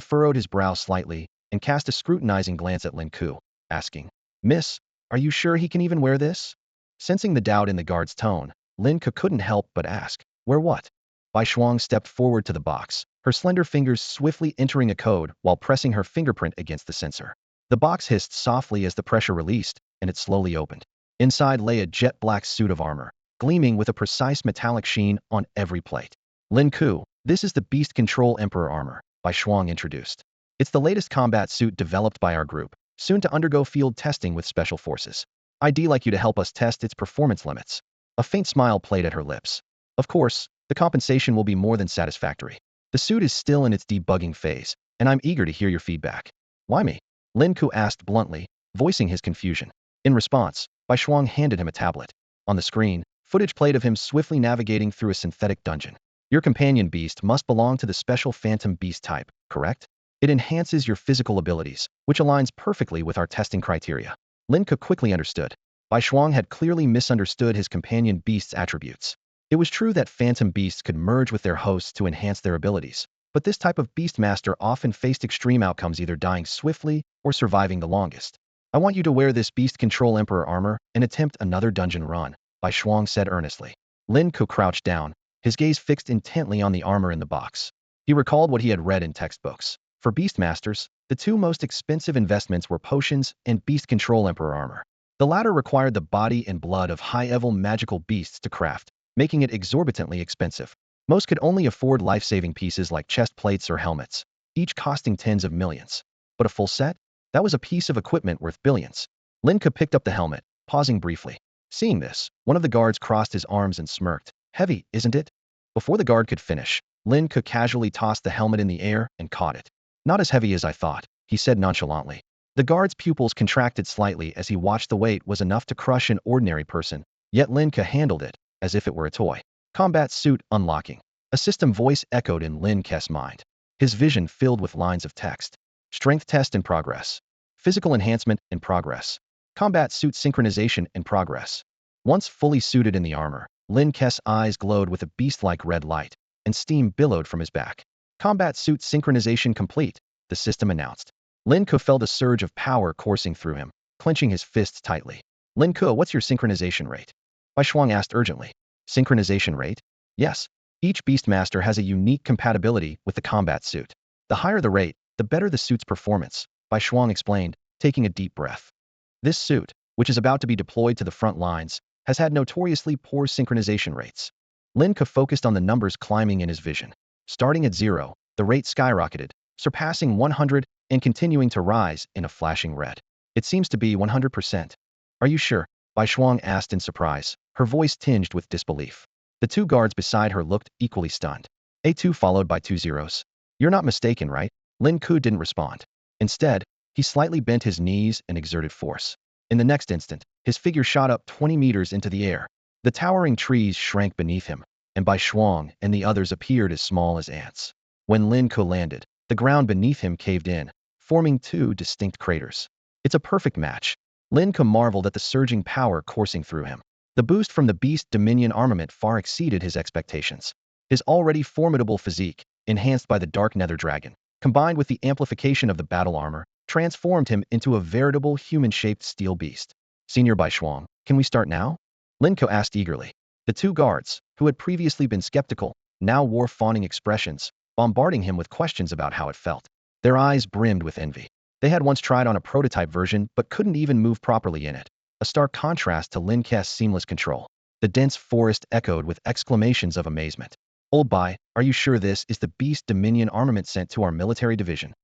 furrowed his brow slightly and cast a scrutinizing glance at Lin Ke, asking, "Miss, are you sure he can even wear this?" Sensing the doubt in the guard's tone, Lin Ke couldn't help but ask, "Wear what?" Bai Shuang stepped forward to the box, her slender fingers swiftly entering a code while pressing her fingerprint against the sensor. The box hissed softly as the pressure released, and it slowly opened. Inside lay a jet-black suit of armor, gleaming with a precise metallic sheen on every plate. "Lin Ke, this is the Beast Control Emperor armor," Bai Shuang introduced. "It's the latest combat suit developed by our group, soon to undergo field testing with special forces. I'd like you to help us test its performance limits." A faint smile played at her lips. "Of course, the compensation will be more than satisfactory. The suit is still in its debugging phase, and I'm eager to hear your feedback." "Why me?" Lin Ke asked bluntly, voicing his confusion. In response, Bai Shuang handed him a tablet. On the screen, footage played of him swiftly navigating through a synthetic dungeon. "Your companion beast must belong to the special phantom beast type, correct? It enhances your physical abilities, which aligns perfectly with our testing criteria." Lin Ke quickly understood. Bai Shuang had clearly misunderstood his companion beast's attributes. It was true that phantom beasts could merge with their hosts to enhance their abilities, but this type of beast master often faced extreme outcomes, either dying swiftly or surviving the longest. "I want you to wear this Beast Control Emperor armor and attempt another dungeon run," Bai Shuang said earnestly. Lin Ke crouched down, his gaze fixed intently on the armor in the box. He recalled what he had read in textbooks. For Beastmasters, the two most expensive investments were potions and Beast Control Emperor armor. The latter required the body and blood of high-level magical beasts to craft, making it exorbitantly expensive. Most could only afford life-saving pieces like chest plates or helmets, each costing tens of millions. But a full set? That was a piece of equipment worth billions. Lin Ke picked up the helmet, pausing briefly. Seeing this, one of the guards crossed his arms and smirked. Heavy, isn't it? Before the guard could finish, Lin Ke casually tossed the helmet in the air and caught it. Not as heavy as I thought, he said nonchalantly. The guard's pupils contracted slightly as he watched the weight was enough to crush an ordinary person, yet Lin Ke handled it as if it were a toy. Combat suit unlocking. A system voice echoed in Lin Ke's mind. His vision filled with lines of text. Strength test in progress. Physical enhancement in progress. Combat suit synchronization in progress. Once fully suited in the armor, Lin Ke's eyes glowed with a beast-like red light, and steam billowed from his back. Combat suit synchronization complete, the system announced. Lin Ke felt a surge of power coursing through him, clenching his fists tightly. Lin Ke, what's your synchronization rate? Bai Shuang asked urgently. Synchronization rate? Yes. Each Beastmaster has a unique compatibility with the combat suit. The higher the rate, the better the suit's performance, Bai Shuang explained, taking a deep breath. This suit, which is about to be deployed to the front lines, has had notoriously poor synchronization rates. Lin Ke focused on the numbers climbing in his vision. Starting at 0, the rate skyrocketed, surpassing 100 and continuing to rise in a flashing red. It seems to be 100%. Are you sure? Bai Shuang asked in surprise, her voice tinged with disbelief. The two guards beside her looked equally stunned. A2 followed by 2 zeros. You're not mistaken, right? Lin Ke didn't respond. Instead, he slightly bent his knees and exerted force. In the next instant, his figure shot up 20 meters into the air. The towering trees shrank beneath him, and Bai Shuang and the others appeared as small as ants. When Lin Ke landed, the ground beneath him caved in, forming two distinct craters. It's a perfect match. Lin Ke marveled at the surging power coursing through him. The boost from the Beast Dominion armament far exceeded his expectations. His already formidable physique, enhanced by the Dark Nether Dragon, combined with the amplification of the battle armor, transformed him into a veritable human-shaped steel beast. Senior Bai Shuang, can we start now? Lin Ke asked eagerly. The two guards, who had previously been skeptical, now wore fawning expressions, bombarding him with questions about how it felt. Their eyes brimmed with envy. They had once tried on a prototype version but couldn't even move properly in it. A stark contrast to Lin Ke's seamless control. The dense forest echoed with exclamations of amazement. Old Bai, are you sure this is the Beast Dominion armament sent to our military division?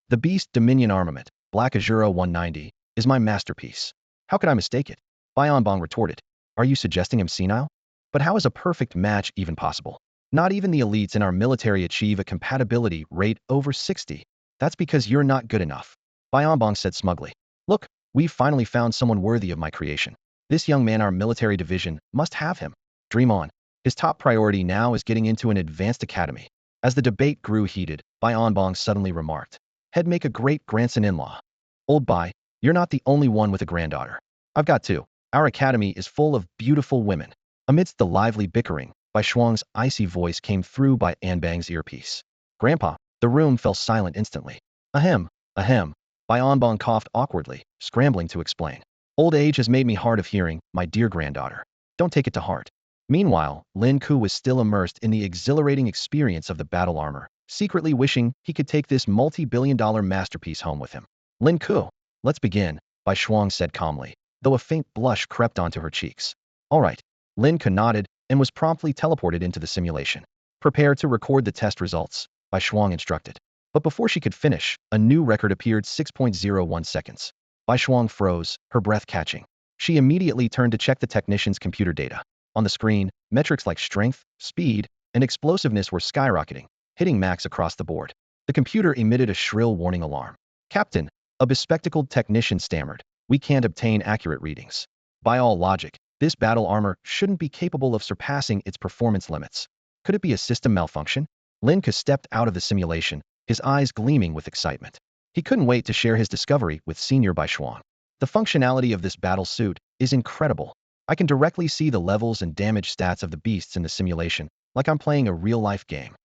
The Beast Dominion armament, Black Azura 190, is my masterpiece. How could I mistake it? Bai Onbong retorted. Are you suggesting I'm senile? But how is a perfect match even possible? Not even the elites in our military achieve a compatibility rate over 60. That's because you're not good enough. Bai Onbong said smugly. Look, we've finally found someone worthy of my creation. This young man our military division must have him. Dream on. His top priority now is getting into an advanced academy. As the debate grew heated, Bai Onbong suddenly remarked. He'd make a great grandson-in-law. Old Bai, you're not the only one with a granddaughter. I've got two. Our academy is full of beautiful women. Amidst the lively bickering, Bai Shuang's icy voice came through Bai Anbang's earpiece. Grandpa, the room fell silent instantly. Ahem, ahem. Bai Onbong coughed awkwardly, scrambling to explain. Old age has made me hard of hearing, my dear granddaughter. Don't take it to heart. Meanwhile, Lin Ke was still immersed in the exhilarating experience of the battle armor, secretly wishing he could take this multi-billion-dollar masterpiece home with him. Lin Ke, let's begin, Bai Shuang said calmly, though a faint blush crept onto her cheeks. All right. Lin Ke nodded and was promptly teleported into the simulation. Prepare to record the test results, Bai Shuang instructed. But before she could finish, a new record appeared 6.01 seconds. Bai Shuang froze, her breath catching. She immediately turned to check the technician's computer data. On the screen, metrics like strength, speed, and explosiveness were skyrocketing, hitting max across the board. The computer emitted a shrill warning alarm. Captain, a bespectacled technician stammered. We can't obtain accurate readings. By all logic, this battle armor shouldn't be capable of surpassing its performance limits. Could it be a system malfunction? Lin Ke stepped out of the simulation, his eyes gleaming with excitement. He couldn't wait to share his discovery with Senior Bai Shuang. The functionality of this battle suit is incredible. I can directly see the levels and damage stats of the beasts in the simulation, like I'm playing a real-life game.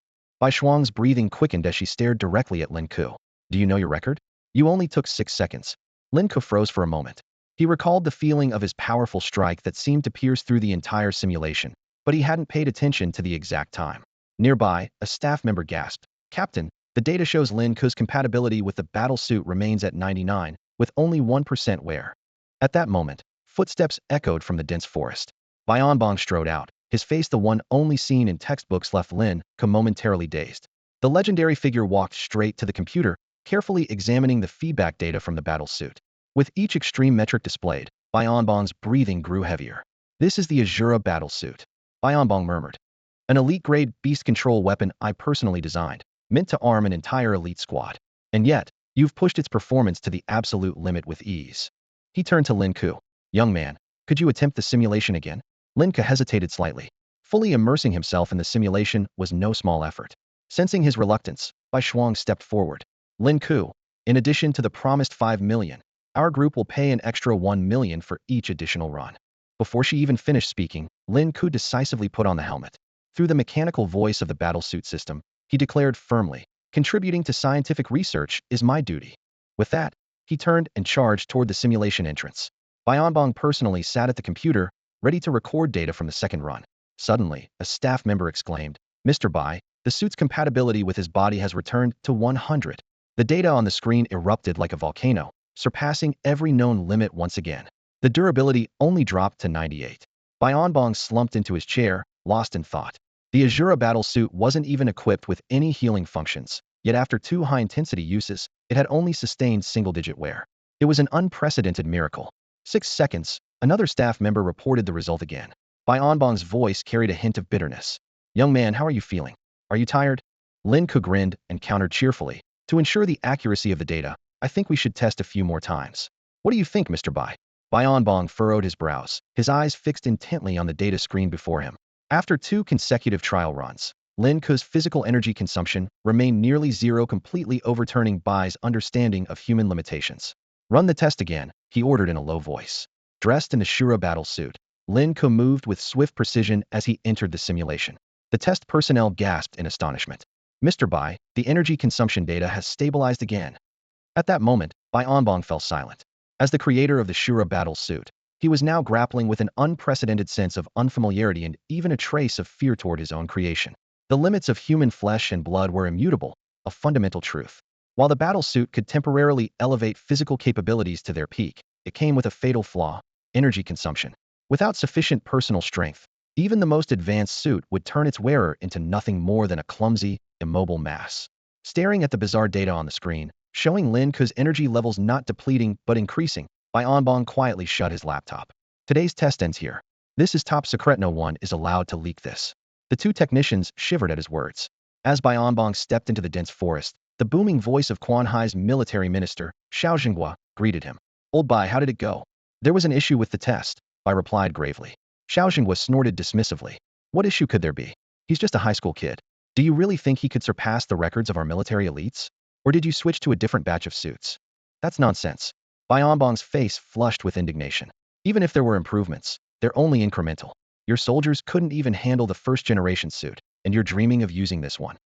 Bai Shuang's breathing quickened as she stared directly at Lin Ke. Do you know your record? You only took 6 seconds. Lin Ke froze for a moment. He recalled the feeling of his powerful strike that seemed to pierce through the entire simulation, but he hadn't paid attention to the exact time. Nearby, a staff member gasped, "Captain, the data shows Lin Ke's compatibility with the battle suit remains at 99, with only 1% wear." At that moment, footsteps echoed from the dense forest. Bong strode out, his face the one only seen in textbooks left Lin Ke momentarily dazed. The legendary figure walked straight to the computer, carefully examining the feedback data from the battle suit. With each extreme metric displayed, Bong's breathing grew heavier. "This is the Azura battle suit," Bong murmured. "An elite-grade beast control weapon I personally designed, meant to arm an entire elite squad. And yet, you've pushed its performance to the absolute limit with ease." He turned to Lin Ke. "Young man, could you attempt the simulation again?" Lin Ke hesitated slightly. Fully immersing himself in the simulation was no small effort. Sensing his reluctance, Bai Shuang stepped forward. "Lin Ke, in addition to the promised 5 million, our group will pay an extra 1 million for each additional run." Before she even finished speaking, Lin Ke decisively put on the helmet. Through the mechanical voice of the battlesuit system, he declared firmly, "Contributing to scientific research is my duty." With that, he turned and charged toward the simulation entrance. Bong personally sat at the computer, ready to record data from the second run. Suddenly, a staff member exclaimed, "Mr. Bai, the suit's compatibility with his body has returned to 100. The data on the screen erupted like a volcano, surpassing every known limit once again. The durability only dropped to 98. Bong slumped into his chair, lost in thought. The Azura battle suit wasn't even equipped with any healing functions, yet after 2 high-intensity uses, it had only sustained single-digit wear. It was an unprecedented miracle. 6 seconds, another staff member reported the result again. Bong's voice carried a hint of bitterness. "Young man, how are you feeling? Are you tired?" Lin Ke grinned and countered cheerfully, "To ensure the accuracy of the data, I think we should test a few more times." "What do you think, Mr. Bai?" Bong furrowed his brows, his eyes fixed intently on the data screen before him. After 2 consecutive trial runs, Lin Ke's physical energy consumption remained nearly zero, completely overturning Bai's understanding of human limitations. "Run the test again," he ordered in a low voice. Dressed in the Shura battle suit, Lin Ke moved with swift precision as he entered the simulation. The test personnel gasped in astonishment. "Mr. Bai, the energy consumption data has stabilized again." At that moment, Bong fell silent. As the creator of the Shura battle suit, he was now grappling with an unprecedented sense of unfamiliarity and even a trace of fear toward his own creation. The limits of human flesh and blood were immutable, a fundamental truth. While the battle suit could temporarily elevate physical capabilities to their peak, it came with a fatal flaw: energy consumption. Without sufficient personal strength, even the most advanced suit would turn its wearer into nothing more than a clumsy, immobile mass. Staring at the bizarre data on the screen, showing Lin Ke's energy levels not depleting but increasing, Bong quietly shut his laptop. "Today's test ends here. This is top secret. No one is allowed to leak this." The 2 technicians shivered at his words. As Bong stepped into the dense forest, the booming voice of Quanhai's military minister, Xiao Jinghua, greeted him. "Old Bai, how did it go?" "There was an issue with the test," Bai replied gravely. Xiao Jinghua snorted dismissively. "What issue could there be? He's just a high school kid. Do you really think he could surpass the records of our military elites? Or did you switch to a different batch of suits?" "That's nonsense." Bong's face flushed with indignation. "Even if there were improvements, they're only incremental. Your soldiers couldn't even handle the first-generation suit, and you're dreaming of using this one.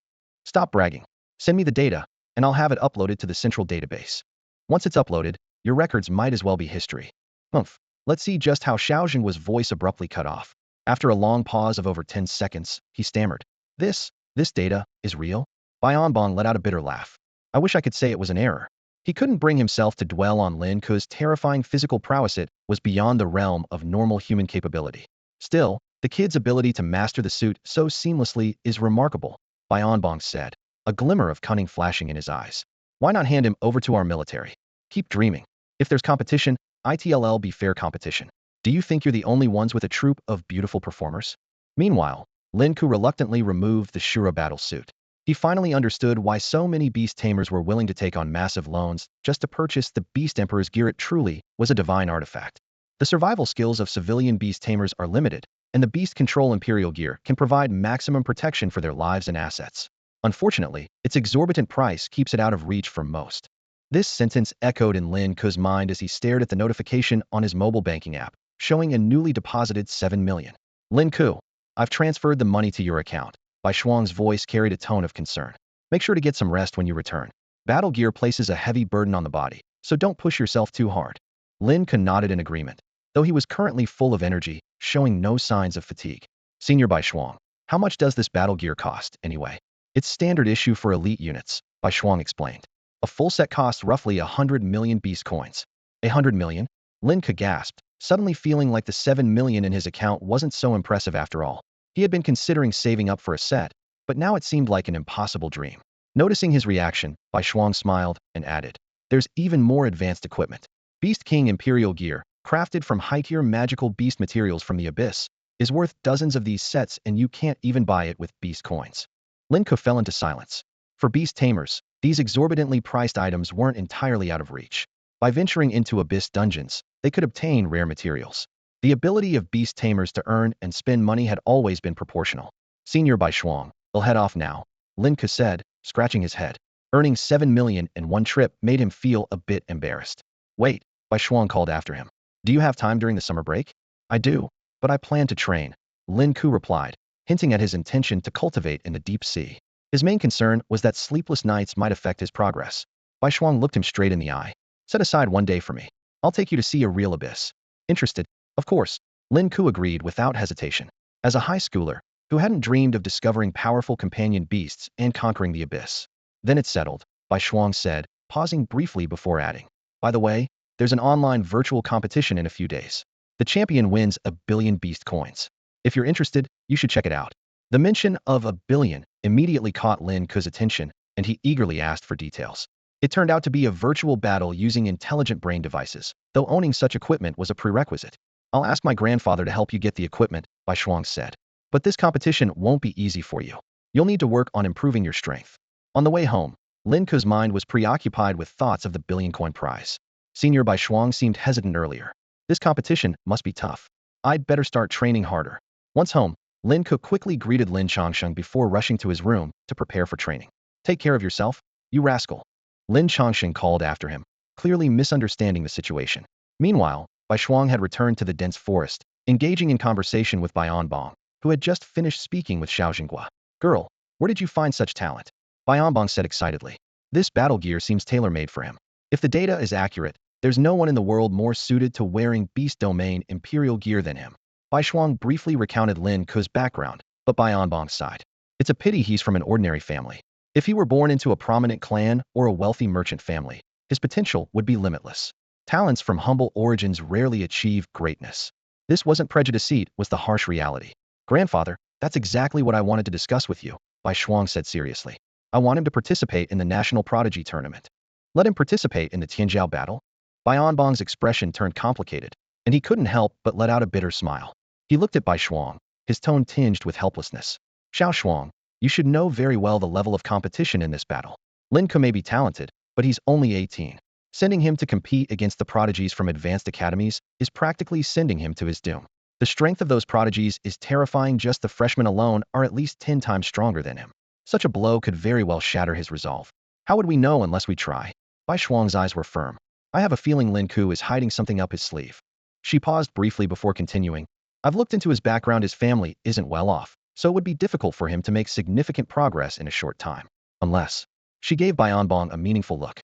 Stop bragging. Send me the data, and I'll have it uploaded to the central database. Once it's uploaded, your records might as well be history." "Humph. Let's see just how." Xiao Jinhua's voice abruptly cut off. After a long pause of over 10 seconds, he stammered, This data is real?" Bong let out a bitter laugh. "I wish I could say it was an error." He couldn't bring himself to dwell on Lin Ke's terrifying physical prowess. It was beyond the realm of normal human capability. Still, the kid's ability to master the suit so seamlessly is remarkable, Bong said, a glimmer of cunning flashing in his eyes. "Why not hand him over to our military? Keep dreaming. If there's competition, it'll be fair competition. Do you think you're the only ones with a troupe of beautiful performers?" Meanwhile, Lin Ke reluctantly removed the Shura battle suit. He finally understood why so many beast tamers were willing to take on massive loans just to purchase the Beast Emperor's gear. It truly was a divine artifact. The survival skills of civilian beast tamers are limited, and the Beast Control Imperial gear can provide maximum protection for their lives and assets. Unfortunately, its exorbitant price keeps it out of reach for most. This sentence echoed in Lin Ke's mind as he stared at the notification on his mobile banking app, showing a newly deposited 7 million. "Lin Ke, I've transferred the money to your account." Bai Shuang's voice carried a tone of concern. "Make sure to get some rest when you return. Battle gear places a heavy burden on the body, so don't push yourself too hard." Lin Ke nodded in agreement, though he was currently full of energy, showing no signs of fatigue. Senior Bai Shuang. How much does this battle gear cost, anyway? It's standard issue for elite units, Bai Shuang explained. A full set costs roughly 100 million beast coins. 100 million? Lin Ke gasped, suddenly feeling like the 7 million in his account wasn't so impressive after all. He had been considering saving up for a set, but now it seemed like an impossible dream. Noticing his reaction, Bai Shuang smiled and added, "There's even more advanced equipment. Beast King Imperial gear, crafted from high-tier magical beast materials from the Abyss, is worth dozens of these sets and you can't even buy it with beast coins." Lin Ke fell into silence. For beast tamers, these exorbitantly priced items weren't entirely out of reach. By venturing into Abyss dungeons, they could obtain rare materials. The ability of beast tamers to earn and spend money had always been proportional. Senior Bai Shuang, "They'll head off now," Lin Ke said, scratching his head. Earning 7 million in one trip made him feel a bit embarrassed. "Wait," Bai Shuang called after him. "Do you have time during the summer break?" "I do, but I plan to train," Lin Ke replied, hinting at his intention to cultivate in the deep sea. His main concern was that sleepless nights might affect his progress. Bai Shuang looked him straight in the eye. "Set aside one day for me. I'll take you to see a real abyss." "Interested?" "Of course," Lin Ke agreed without hesitation. As a high schooler, who hadn't dreamed of discovering powerful companion beasts and conquering the abyss. "Then it's settled," Bai Shuang said, pausing briefly before adding, "By the way, there's an online virtual competition in a few days. The champion wins 1 billion beast coins. If you're interested, you should check it out." The mention of 1 billion immediately caught Lin Ke's attention, and he eagerly asked for details. It turned out to be a virtual battle using intelligent brain devices, though owning such equipment was a prerequisite. "I'll ask my grandfather to help you get the equipment," Bai Shuang said. "But this competition won't be easy for you. You'll need to work on improving your strength." On the way home, Lin Ke's mind was preoccupied with thoughts of the billion-coin prize. Senior Bai Shuang seemed hesitant earlier. "This competition must be tough. I'd better start training harder." Once home, Lin Ke quickly greeted Lin Changsheng before rushing to his room to prepare for training. "Take care of yourself, you rascal," Lin Changsheng called after him, clearly misunderstanding the situation. Meanwhile, Bai Shuang had returned to the dense forest, engaging in conversation with Bai Anbong, who had just finished speaking with Xiao Jinghua. "Girl, where did you find such talent?" Bai Anbong said excitedly. "This battle gear seems tailor-made for him. If the data is accurate, there's no one in the world more suited to wearing Beast Domain Imperial gear than him." Bai Shuang briefly recounted Lin Ke's background, but Bai Anbong sighed. "It's a pity he's from an ordinary family. If he were born into a prominent clan or a wealthy merchant family, his potential would be limitless. Talents from humble origins rarely achieve greatness." This wasn't prejudice, it was the harsh reality. "Grandfather, that's exactly what I wanted to discuss with you," Bai Shuang said seriously. "I want him to participate in the National Prodigy Tournament." "Let him participate in the Tianjiao battle?" Bai Anbong's expression turned complicated, and he couldn't help but let out a bitter smile. He looked at Bai Shuang, his tone tinged with helplessness. "Xiao Shuang, you should know very well the level of competition in this battle. Lin Ke may be talented, but he's only 18. Sending him to compete against the prodigies from advanced academies is practically sending him to his doom. The strength of those prodigies is terrifying. Just the freshmen alone are at least 10 times stronger than him. Such a blow could very well shatter his resolve. How would we know unless we try?" Bai Shuang's eyes were firm. "I have a feeling Lin Ke is hiding something up his sleeve." She paused briefly before continuing. "I've looked into his background. His family isn't well off, so it would be difficult for him to make significant progress in a short time. Unless..." She gave Bai Anbong a meaningful look.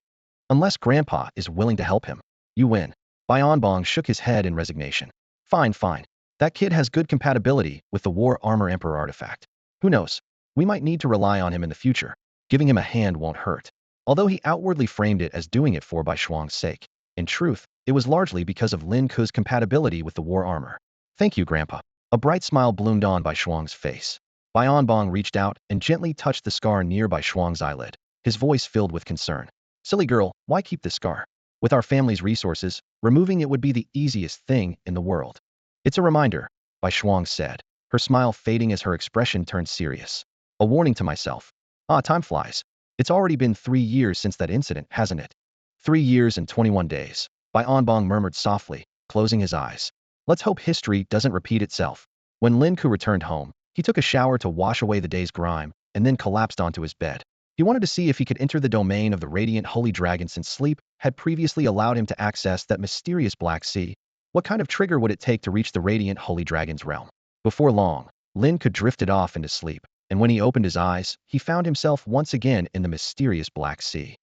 "Unless Grandpa is willing to help him." "You win." Bai Anbong shook his head in resignation. Fine, fine. That kid has good compatibility with the War Armor Emperor artifact. Who knows? We might need to rely on him in the future. Giving him a hand won't hurt." Although he outwardly framed it as doing it for Bai Shuang's sake, in truth, it was largely because of Lin Ke's compatibility with the war armor. "Thank you, Grandpa." A bright smile bloomed on Bai Shuang's face. Bai Anbong reached out and gently touched the scar near Bai Shuang's eyelid, his voice filled with concern. "Silly girl, why keep this scar? With our family's resources, removing it would be the easiest thing in the world." "It's a reminder," Bai Shuang said, her smile fading as her expression turned serious. "A warning to myself. Ah, time flies. It's already been 3 years since that incident, hasn't it?" 3 years and 21 days, Bai Anbong murmured softly, closing his eyes. Let's hope history doesn't repeat itself. When Lin Ke returned home, he took a shower to wash away the day's grime, and then collapsed onto his bed. He wanted to see if he could enter the domain of the radiant holy dragon, since sleep had previously allowed him to access that mysterious Black Sea. What kind of trigger would it take to reach the radiant holy dragon's realm? Before long, Lin Ke drifted off into sleep, and when he opened his eyes, he found himself once again in the mysterious Black Sea.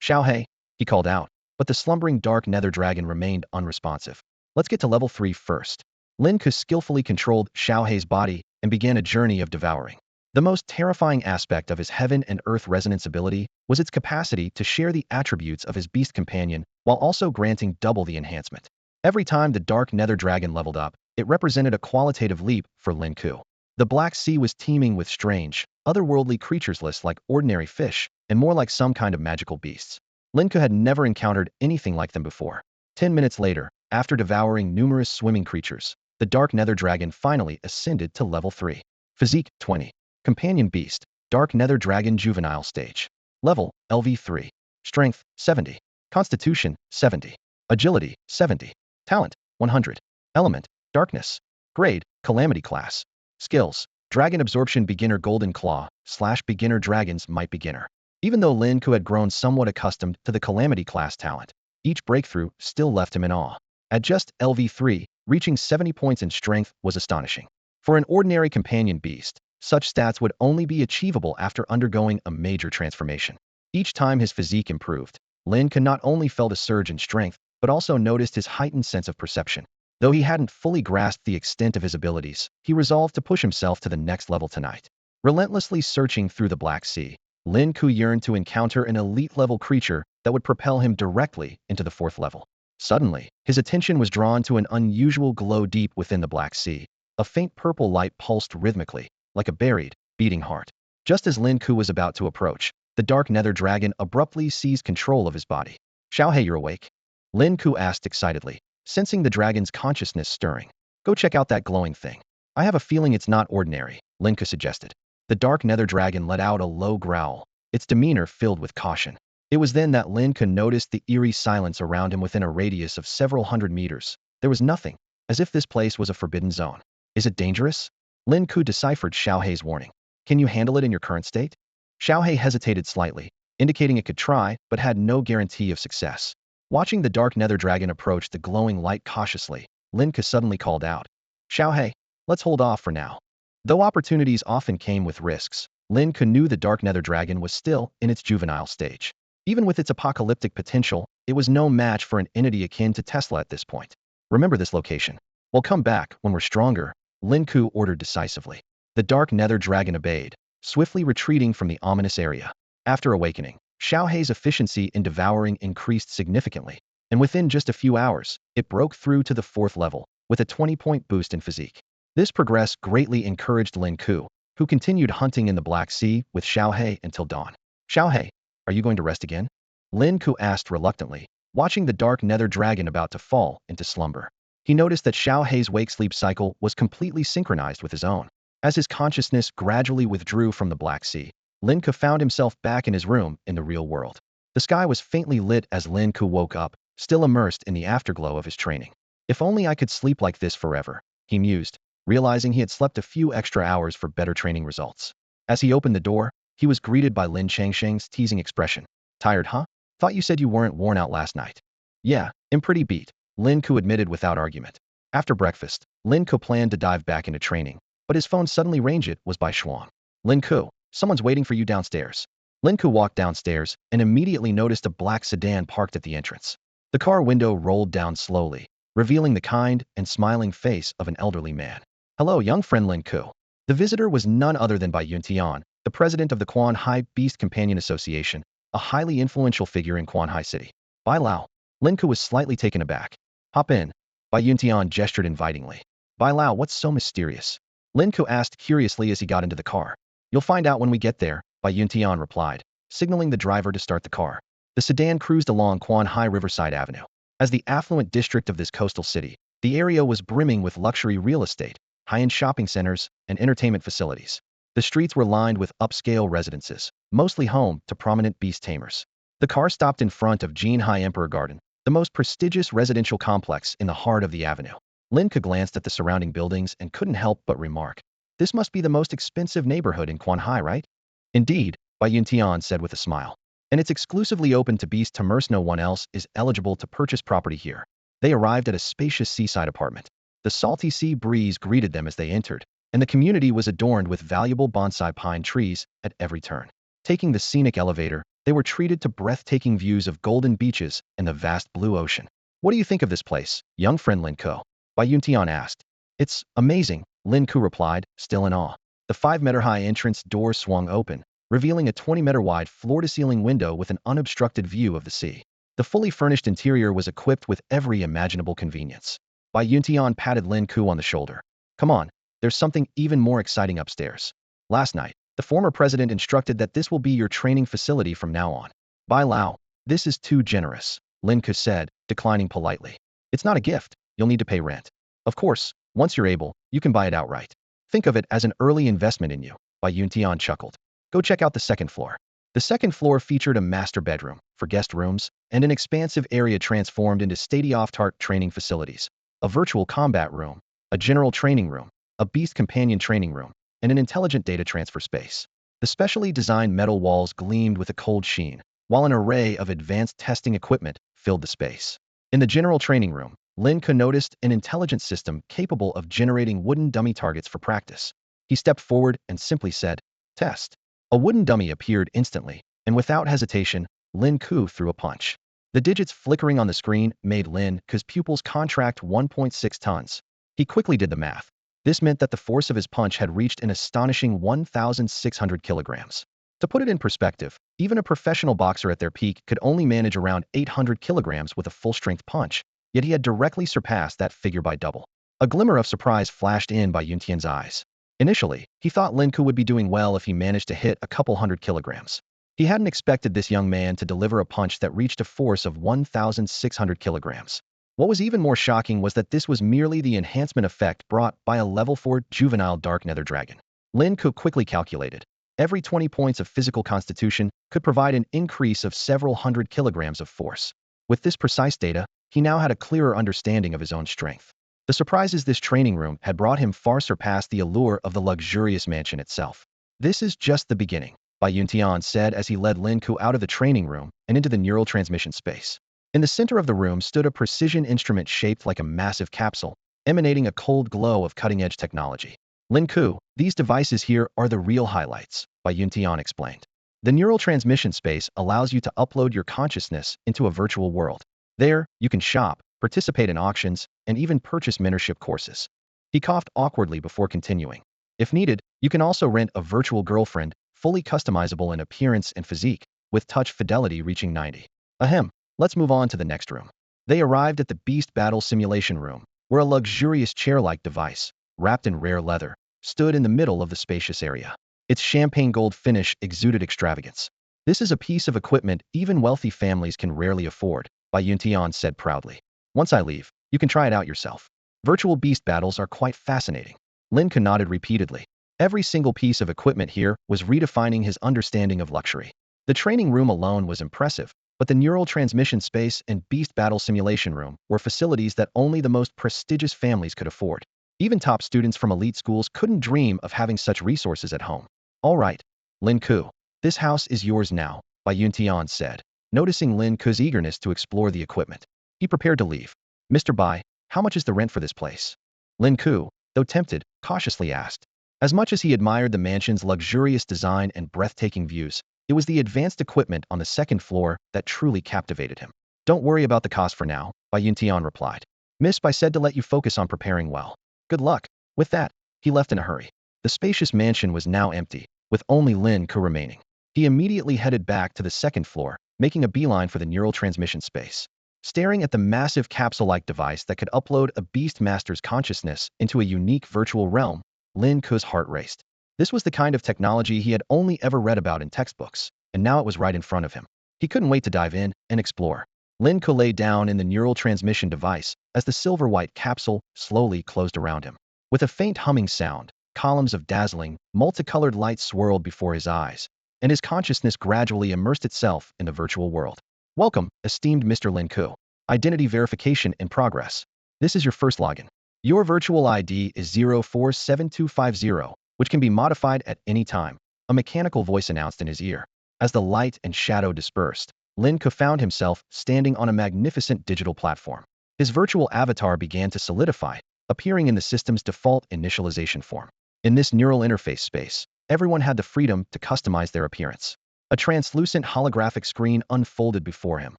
"Xiaohei," he called out, but the slumbering dark nether dragon remained unresponsive. "Let's get to level 3 first." Lin Ke skillfully controlled Xiaohei's body and began a journey of devouring. The most terrifying aspect of his heaven and earth resonance ability was its capacity to share the attributes of his beast companion while also granting double the enhancement. Every time the dark nether dragon leveled up, it represented a qualitative leap for Lin Ke. The Black Sea was teeming with strange, otherworldly creatures less like ordinary fish and more like some kind of magical beasts. Lin Ke had never encountered anything like them before. 10 minutes later, after devouring numerous swimming creatures, the dark nether dragon finally ascended to level 3. Physique 20. Companion Beast, Dark Nether Dragon Juvenile Stage. Level, LV3. Strength, 70. Constitution, 70. Agility, 70. Talent, 100. Element, Darkness. Grade, Calamity Class. Skills, Dragon Absorption Beginner Golden Claw / Beginner Dragon's Might Beginner. Even though Lin Ke had grown somewhat accustomed to the Calamity Class talent, each breakthrough still left him in awe. At just LV3, reaching 70 points in strength was astonishing. For an ordinary companion beast, such stats would only be achievable after undergoing a major transformation. Each time his physique improved, Lin Ke not only felt a surge in strength, but also noticed his heightened sense of perception. Though he hadn't fully grasped the extent of his abilities, he resolved to push himself to the next level tonight. Relentlessly searching through the Black Sea, Lin Ke yearned to encounter an elite-level creature that would propel him directly into the 4th level. Suddenly, his attention was drawn to an unusual glow deep within the Black Sea. A faint purple light pulsed rhythmically, like a buried, beating heart. Just as Lin Ke was about to approach, the dark nether dragon abruptly seized control of his body. "Xiaohei, you're awake?" Lin Ke asked excitedly, sensing the dragon's consciousness stirring. "Go check out that glowing thing. I have a feeling it's not ordinary," Lin Ke suggested. The dark nether dragon let out a low growl, its demeanor filled with caution. It was then that Lin Ke noticed the eerie silence around him within a radius of several hundred meters. There was nothing, as if this place was a forbidden zone. "Is it dangerous?" Lin Ke deciphered Xiaohei's warning. "Can you handle it in your current state?" Xiaohei hesitated slightly, indicating it could try, but had no guarantee of success. Watching the dark nether dragon approach the glowing light cautiously, Lin Ke suddenly called out, "Xiaohei, let's hold off for now." Though opportunities often came with risks, Lin Ke knew the dark nether dragon was still in its juvenile stage. Even with its apocalyptic potential, it was no match for an entity akin to Tesla at this point. "Remember this location. We'll come back when we're stronger," Lin Ke ordered decisively. The dark nether dragon obeyed, swiftly retreating from the ominous area. After awakening, Xiaohei's efficiency in devouring increased significantly, and within just a few hours, it broke through to the 4th level, with a 20-point boost in physique. This progress greatly encouraged Lin Ke, who continued hunting in the Black Sea with Xiaohei until dawn. "Xiaohei, are you going to rest again?" Lin Ke asked reluctantly, watching the dark nether dragon about to fall into slumber. He noticed that Xiaohei's wake-sleep cycle was completely synchronized with his own. As his consciousness gradually withdrew from the Black Sea, Lin Ke found himself back in his room in the real world. The sky was faintly lit as Lin Ke woke up, still immersed in the afterglow of his training. "If only I could sleep like this forever," he mused, realizing he had slept a few extra hours for better training results. As he opened the door, he was greeted by Lin Changsheng's teasing expression. "Tired, huh? Thought you said you weren't worn out last night." "Yeah, I'm pretty beat," Lin Ke admitted without argument. After breakfast, Lin Ke planned to dive back into training, but his phone suddenly rang. It was by Xuan. "Lin Ke, someone's waiting for you downstairs." Lin Ke walked downstairs and immediately noticed a black sedan parked at the entrance. The car window rolled down slowly, revealing the kind and smiling face of an elderly man. "Hello, young friend Lin Ke." The visitor was none other than Bai Yuntian, the president of the Quan Hai Beast Companion Association, a highly influential figure in Quan Hai City. "Bai Lao." Lin Ke was slightly taken aback. "Hop in." Bai Yuntian gestured invitingly. "Bai Lao, what's so mysterious?" Lin Ke asked curiously as he got into the car. "You'll find out when we get there," Bai Yuntian replied, signaling the driver to start the car. The sedan cruised along Quan Hai Riverside Avenue. As the affluent district of this coastal city, the area was brimming with luxury real estate, high-end shopping centers, and entertainment facilities. The streets were lined with upscale residences, mostly home to prominent beast tamers. The car stopped in front of Jinhai Emperor Garden, the most prestigious residential complex in the heart of the avenue. Lin Ke glanced at the surrounding buildings and couldn't help but remark, "This must be the most expensive neighborhood in Quan Hai, right?" "Indeed," Bai Yuntian said with a smile. "And it's exclusively open to beast tamers. No one else is eligible to purchase property here." They arrived at a spacious seaside apartment. The salty sea breeze greeted them as they entered, and the community was adorned with valuable bonsai pine trees at every turn. Taking the scenic elevator, they were treated to breathtaking views of golden beaches and the vast blue ocean. "What do you think of this place, young friend Lin Ke?" Bai Yuntian asked. "It's amazing," Lin Ke replied, still in awe. The 5-meter-high entrance door swung open, revealing a 20-meter-wide floor-to-ceiling window with an unobstructed view of the sea. The fully furnished interior was equipped with every imaginable convenience. Bai Yuntian patted Lin Ke on the shoulder. Come on, there's something even more exciting upstairs. Last night, the former president instructed that this will be your training facility from now on. Bai Lao, this is too generous, Lin Ke said, declining politely. It's not a gift, you'll need to pay rent. Of course, once you're able, you can buy it outright. Think of it as an early investment in you, Bai Yuntian chuckled. Go check out the second floor. The second floor featured a master bedroom, for guest rooms, and an expansive area transformed into state-of-the-art training facilities. A virtual combat room, a general training room, a beast companion training room, and an intelligent data transfer space. The specially designed metal walls gleamed with a cold sheen, while an array of advanced testing equipment filled the space. In the general training room, Lin Ke noticed an intelligent system capable of generating wooden dummy targets for practice. He stepped forward and simply said, "Test." A wooden dummy appeared instantly, and without hesitation, Lin Ke threw a punch. The digits flickering on the screen made Lin Ke's pupils contract 1.6 tons. He quickly did the math. This meant that the force of his punch had reached an astonishing 1,600 kilograms. To put it in perspective, even a professional boxer at their peak could only manage around 800 kilograms with a full-strength punch, yet he had directly surpassed that figure by double. A glimmer of surprise flashed in Bai Yuntian's eyes. Initially, he thought Lin Ke would be doing well if he managed to hit a couple hundred kilograms. He hadn't expected this young man to deliver a punch that reached a force of 1,600 kilograms. What was even more shocking was that this was merely the enhancement effect brought by a level 4 juvenile dark nether dragon. Lin Ke quickly calculated. Every 20 points of physical constitution could provide an increase of several hundred kilograms of force. With this precise data, he now had a clearer understanding of his own strength. The surprises this training room had brought him far surpassed the allure of the luxurious mansion itself. This is just the beginning, Bai Yuntian said as he led Lin Ke out of the training room and into the neural transmission space. In the center of the room stood a precision instrument shaped like a massive capsule, emanating a cold glow of cutting-edge technology. Lin Ke, these devices here are the real highlights, Bai Yuntian explained. The neural transmission space allows you to upload your consciousness into a virtual world. There, you can shop, participate in auctions, and even purchase mentorship courses. He coughed awkwardly before continuing. If needed, you can also rent a virtual girlfriend, fully customizable in appearance and physique, with touch fidelity reaching 90. Ahem, let's move on to the next room. They arrived at the Beast Battle Simulation Room, where a luxurious chair-like device, wrapped in rare leather, stood in the middle of the spacious area. Its champagne gold finish exuded extravagance. This is a piece of equipment even wealthy families can rarely afford, Bai Yuntian said proudly. Once I leave, you can try it out yourself. Virtual beast battles are quite fascinating. Lin Ke nodded repeatedly. Every single piece of equipment here was redefining his understanding of luxury. The training room alone was impressive, but the neural transmission space and beast battle simulation room were facilities that only the most prestigious families could afford. Even top students from elite schools couldn't dream of having such resources at home. All right, Lin Ke, this house is yours now, Bai Yuntian said, noticing Lin Ke's eagerness to explore the equipment. He prepared to leave. Mr. Bai, how much is the rent for this place? Lin Ke, though tempted, cautiously asked. As much as he admired the mansion's luxurious design and breathtaking views, it was the advanced equipment on the second floor that truly captivated him. Don't worry about the cost for now, Bai Yuntian replied. Miss Bai said to let you focus on preparing well. Good luck. With that, he left in a hurry. The spacious mansion was now empty, with only Lin Ke remaining. He immediately headed back to the second floor, making a beeline for the neural transmission space. Staring at the massive capsule-like device that could upload a beast master's consciousness into a unique virtual realm, Lin Ke's heart raced. This was the kind of technology he had only ever read about in textbooks, and now it was right in front of him. He couldn't wait to dive in and explore. Lin Ke lay down in the neural transmission device as the silver-white capsule slowly closed around him. With a faint humming sound, columns of dazzling, multicolored light swirled before his eyes, and his consciousness gradually immersed itself in the virtual world. Welcome, esteemed Mr. Lin Ke. Identity verification in progress. This is your first login. Your virtual ID is 047250, which can be modified at any time, a mechanical voice announced in his ear. As the light and shadow dispersed, Lin Ke found himself standing on a magnificent digital platform. His virtual avatar began to solidify, appearing in the system's default initialization form. In this neural interface space, everyone had the freedom to customize their appearance. A translucent holographic screen unfolded before him.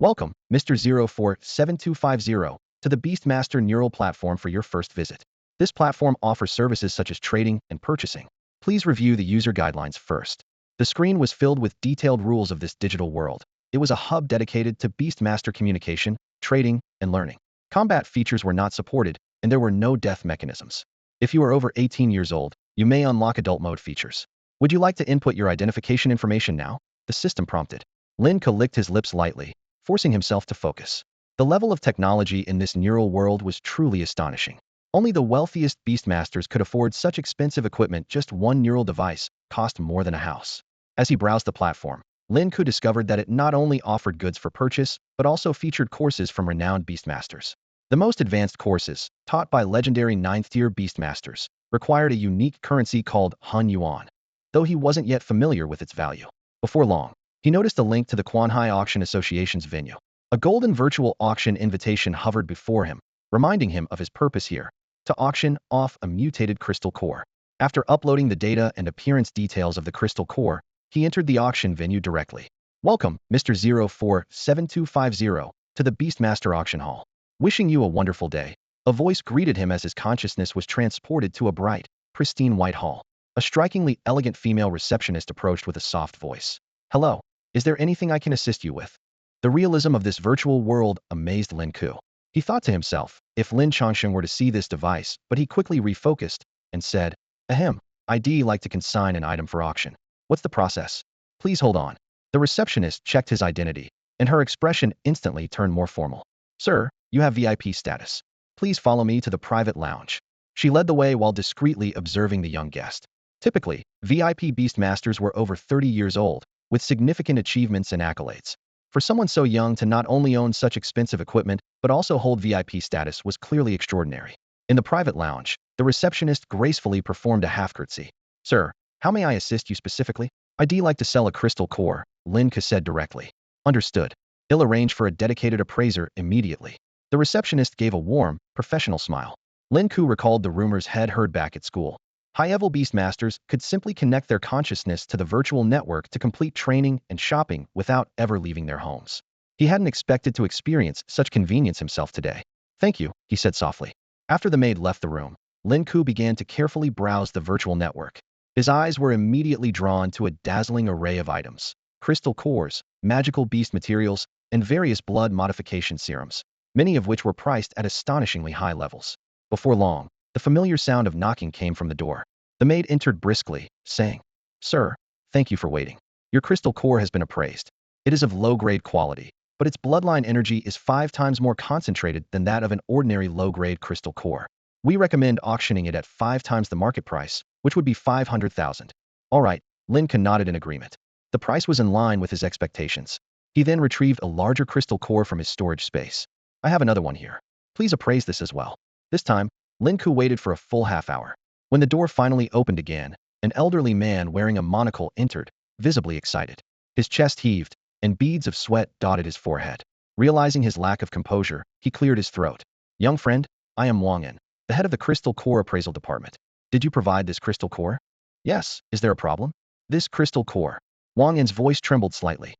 Welcome, Mr. 047250, to the Beastmaster Neural Platform for your first visit. This platform offers services such as trading and purchasing. Please review the user guidelines first. The screen was filled with detailed rules of this digital world. It was a hub dedicated to Beastmaster communication, trading, and learning. Combat features were not supported, and there were no death mechanisms. If you are over 18 years old, you may unlock adult mode features. Would you like to input your identification information now? The system prompted. Lin Ke licked his lips lightly, forcing himself to focus. The level of technology in this neural world was truly astonishing. Only the wealthiest Beastmasters could afford such expensive equipment. Just one neural device cost more than a house. As he browsed the platform, Lin Ke discovered that it not only offered goods for purchase, but also featured courses from renowned Beastmasters. The most advanced courses, taught by legendary 9th-tier Beastmasters, required a unique currency called Hun Yuan, though he wasn't yet familiar with its value. Before long, he noticed a link to the Quanhai Auction Association's venue. A golden virtual auction invitation hovered before him, reminding him of his purpose here, to auction off a mutated crystal core. After uploading the data and appearance details of the crystal core, he entered the auction venue directly. Welcome, Mr. 047250, to the Beastmaster Auction Hall. Wishing you a wonderful day. A voice greeted him as his consciousness was transported to a bright, pristine white hall. A strikingly elegant female receptionist approached with a soft voice. Hello, is there anything I can assist you with? The realism of this virtual world amazed Lin Ke. He thought to himself, if Lin Changsheng were to see this device, but he quickly refocused and said, Ahem, I'd like to consign an item for auction. What's the process? Please hold on. The receptionist checked his identity, and her expression instantly turned more formal. Sir, you have VIP status. Please follow me to the private lounge. She led the way while discreetly observing the young guest. Typically, VIP Beastmasters were over 30 years old, with significant achievements and accolades. For someone so young to not only own such expensive equipment, but also hold VIP status was clearly extraordinary. In the private lounge, the receptionist gracefully performed a half-curtsy. Sir, how may I assist you specifically? I'd like to sell a crystal core, Lin Ke said directly. Understood. I'll arrange for a dedicated appraiser immediately. The receptionist gave a warm, professional smile. Lin Ke recalled the rumors had heard back at school. High-level Beastmasters could simply connect their consciousness to the virtual network to complete training and shopping without ever leaving their homes. He hadn't expected to experience such convenience himself today. Thank you, he said softly. After the maid left the room, Lin Ke began to carefully browse the virtual network. His eyes were immediately drawn to a dazzling array of items: crystal cores, magical beast materials, and various blood modification serums, many of which were priced at astonishingly high levels. Before long, the familiar sound of knocking came from the door. The maid entered briskly, saying, Sir, thank you for waiting. Your crystal core has been appraised. It is of low-grade quality, but its bloodline energy is 5 times more concentrated than that of an ordinary low-grade crystal core. We recommend auctioning it at 5 times the market price, which would be 500,000. All right, Lin Ke nodded in agreement. The price was in line with his expectations. He then retrieved a larger crystal core from his storage space. I have another one here. Please appraise this as well. This time, Lin Ke waited for a full half-hour. When the door finally opened again, an elderly man wearing a monocle entered, visibly excited. His chest heaved, and beads of sweat dotted his forehead. Realizing his lack of composure, he cleared his throat. Young friend, I am Wang En, the head of the Crystal Core Appraisal Department. Did you provide this crystal core? Yes, is there a problem? This crystal core. Wang En's voice trembled slightly.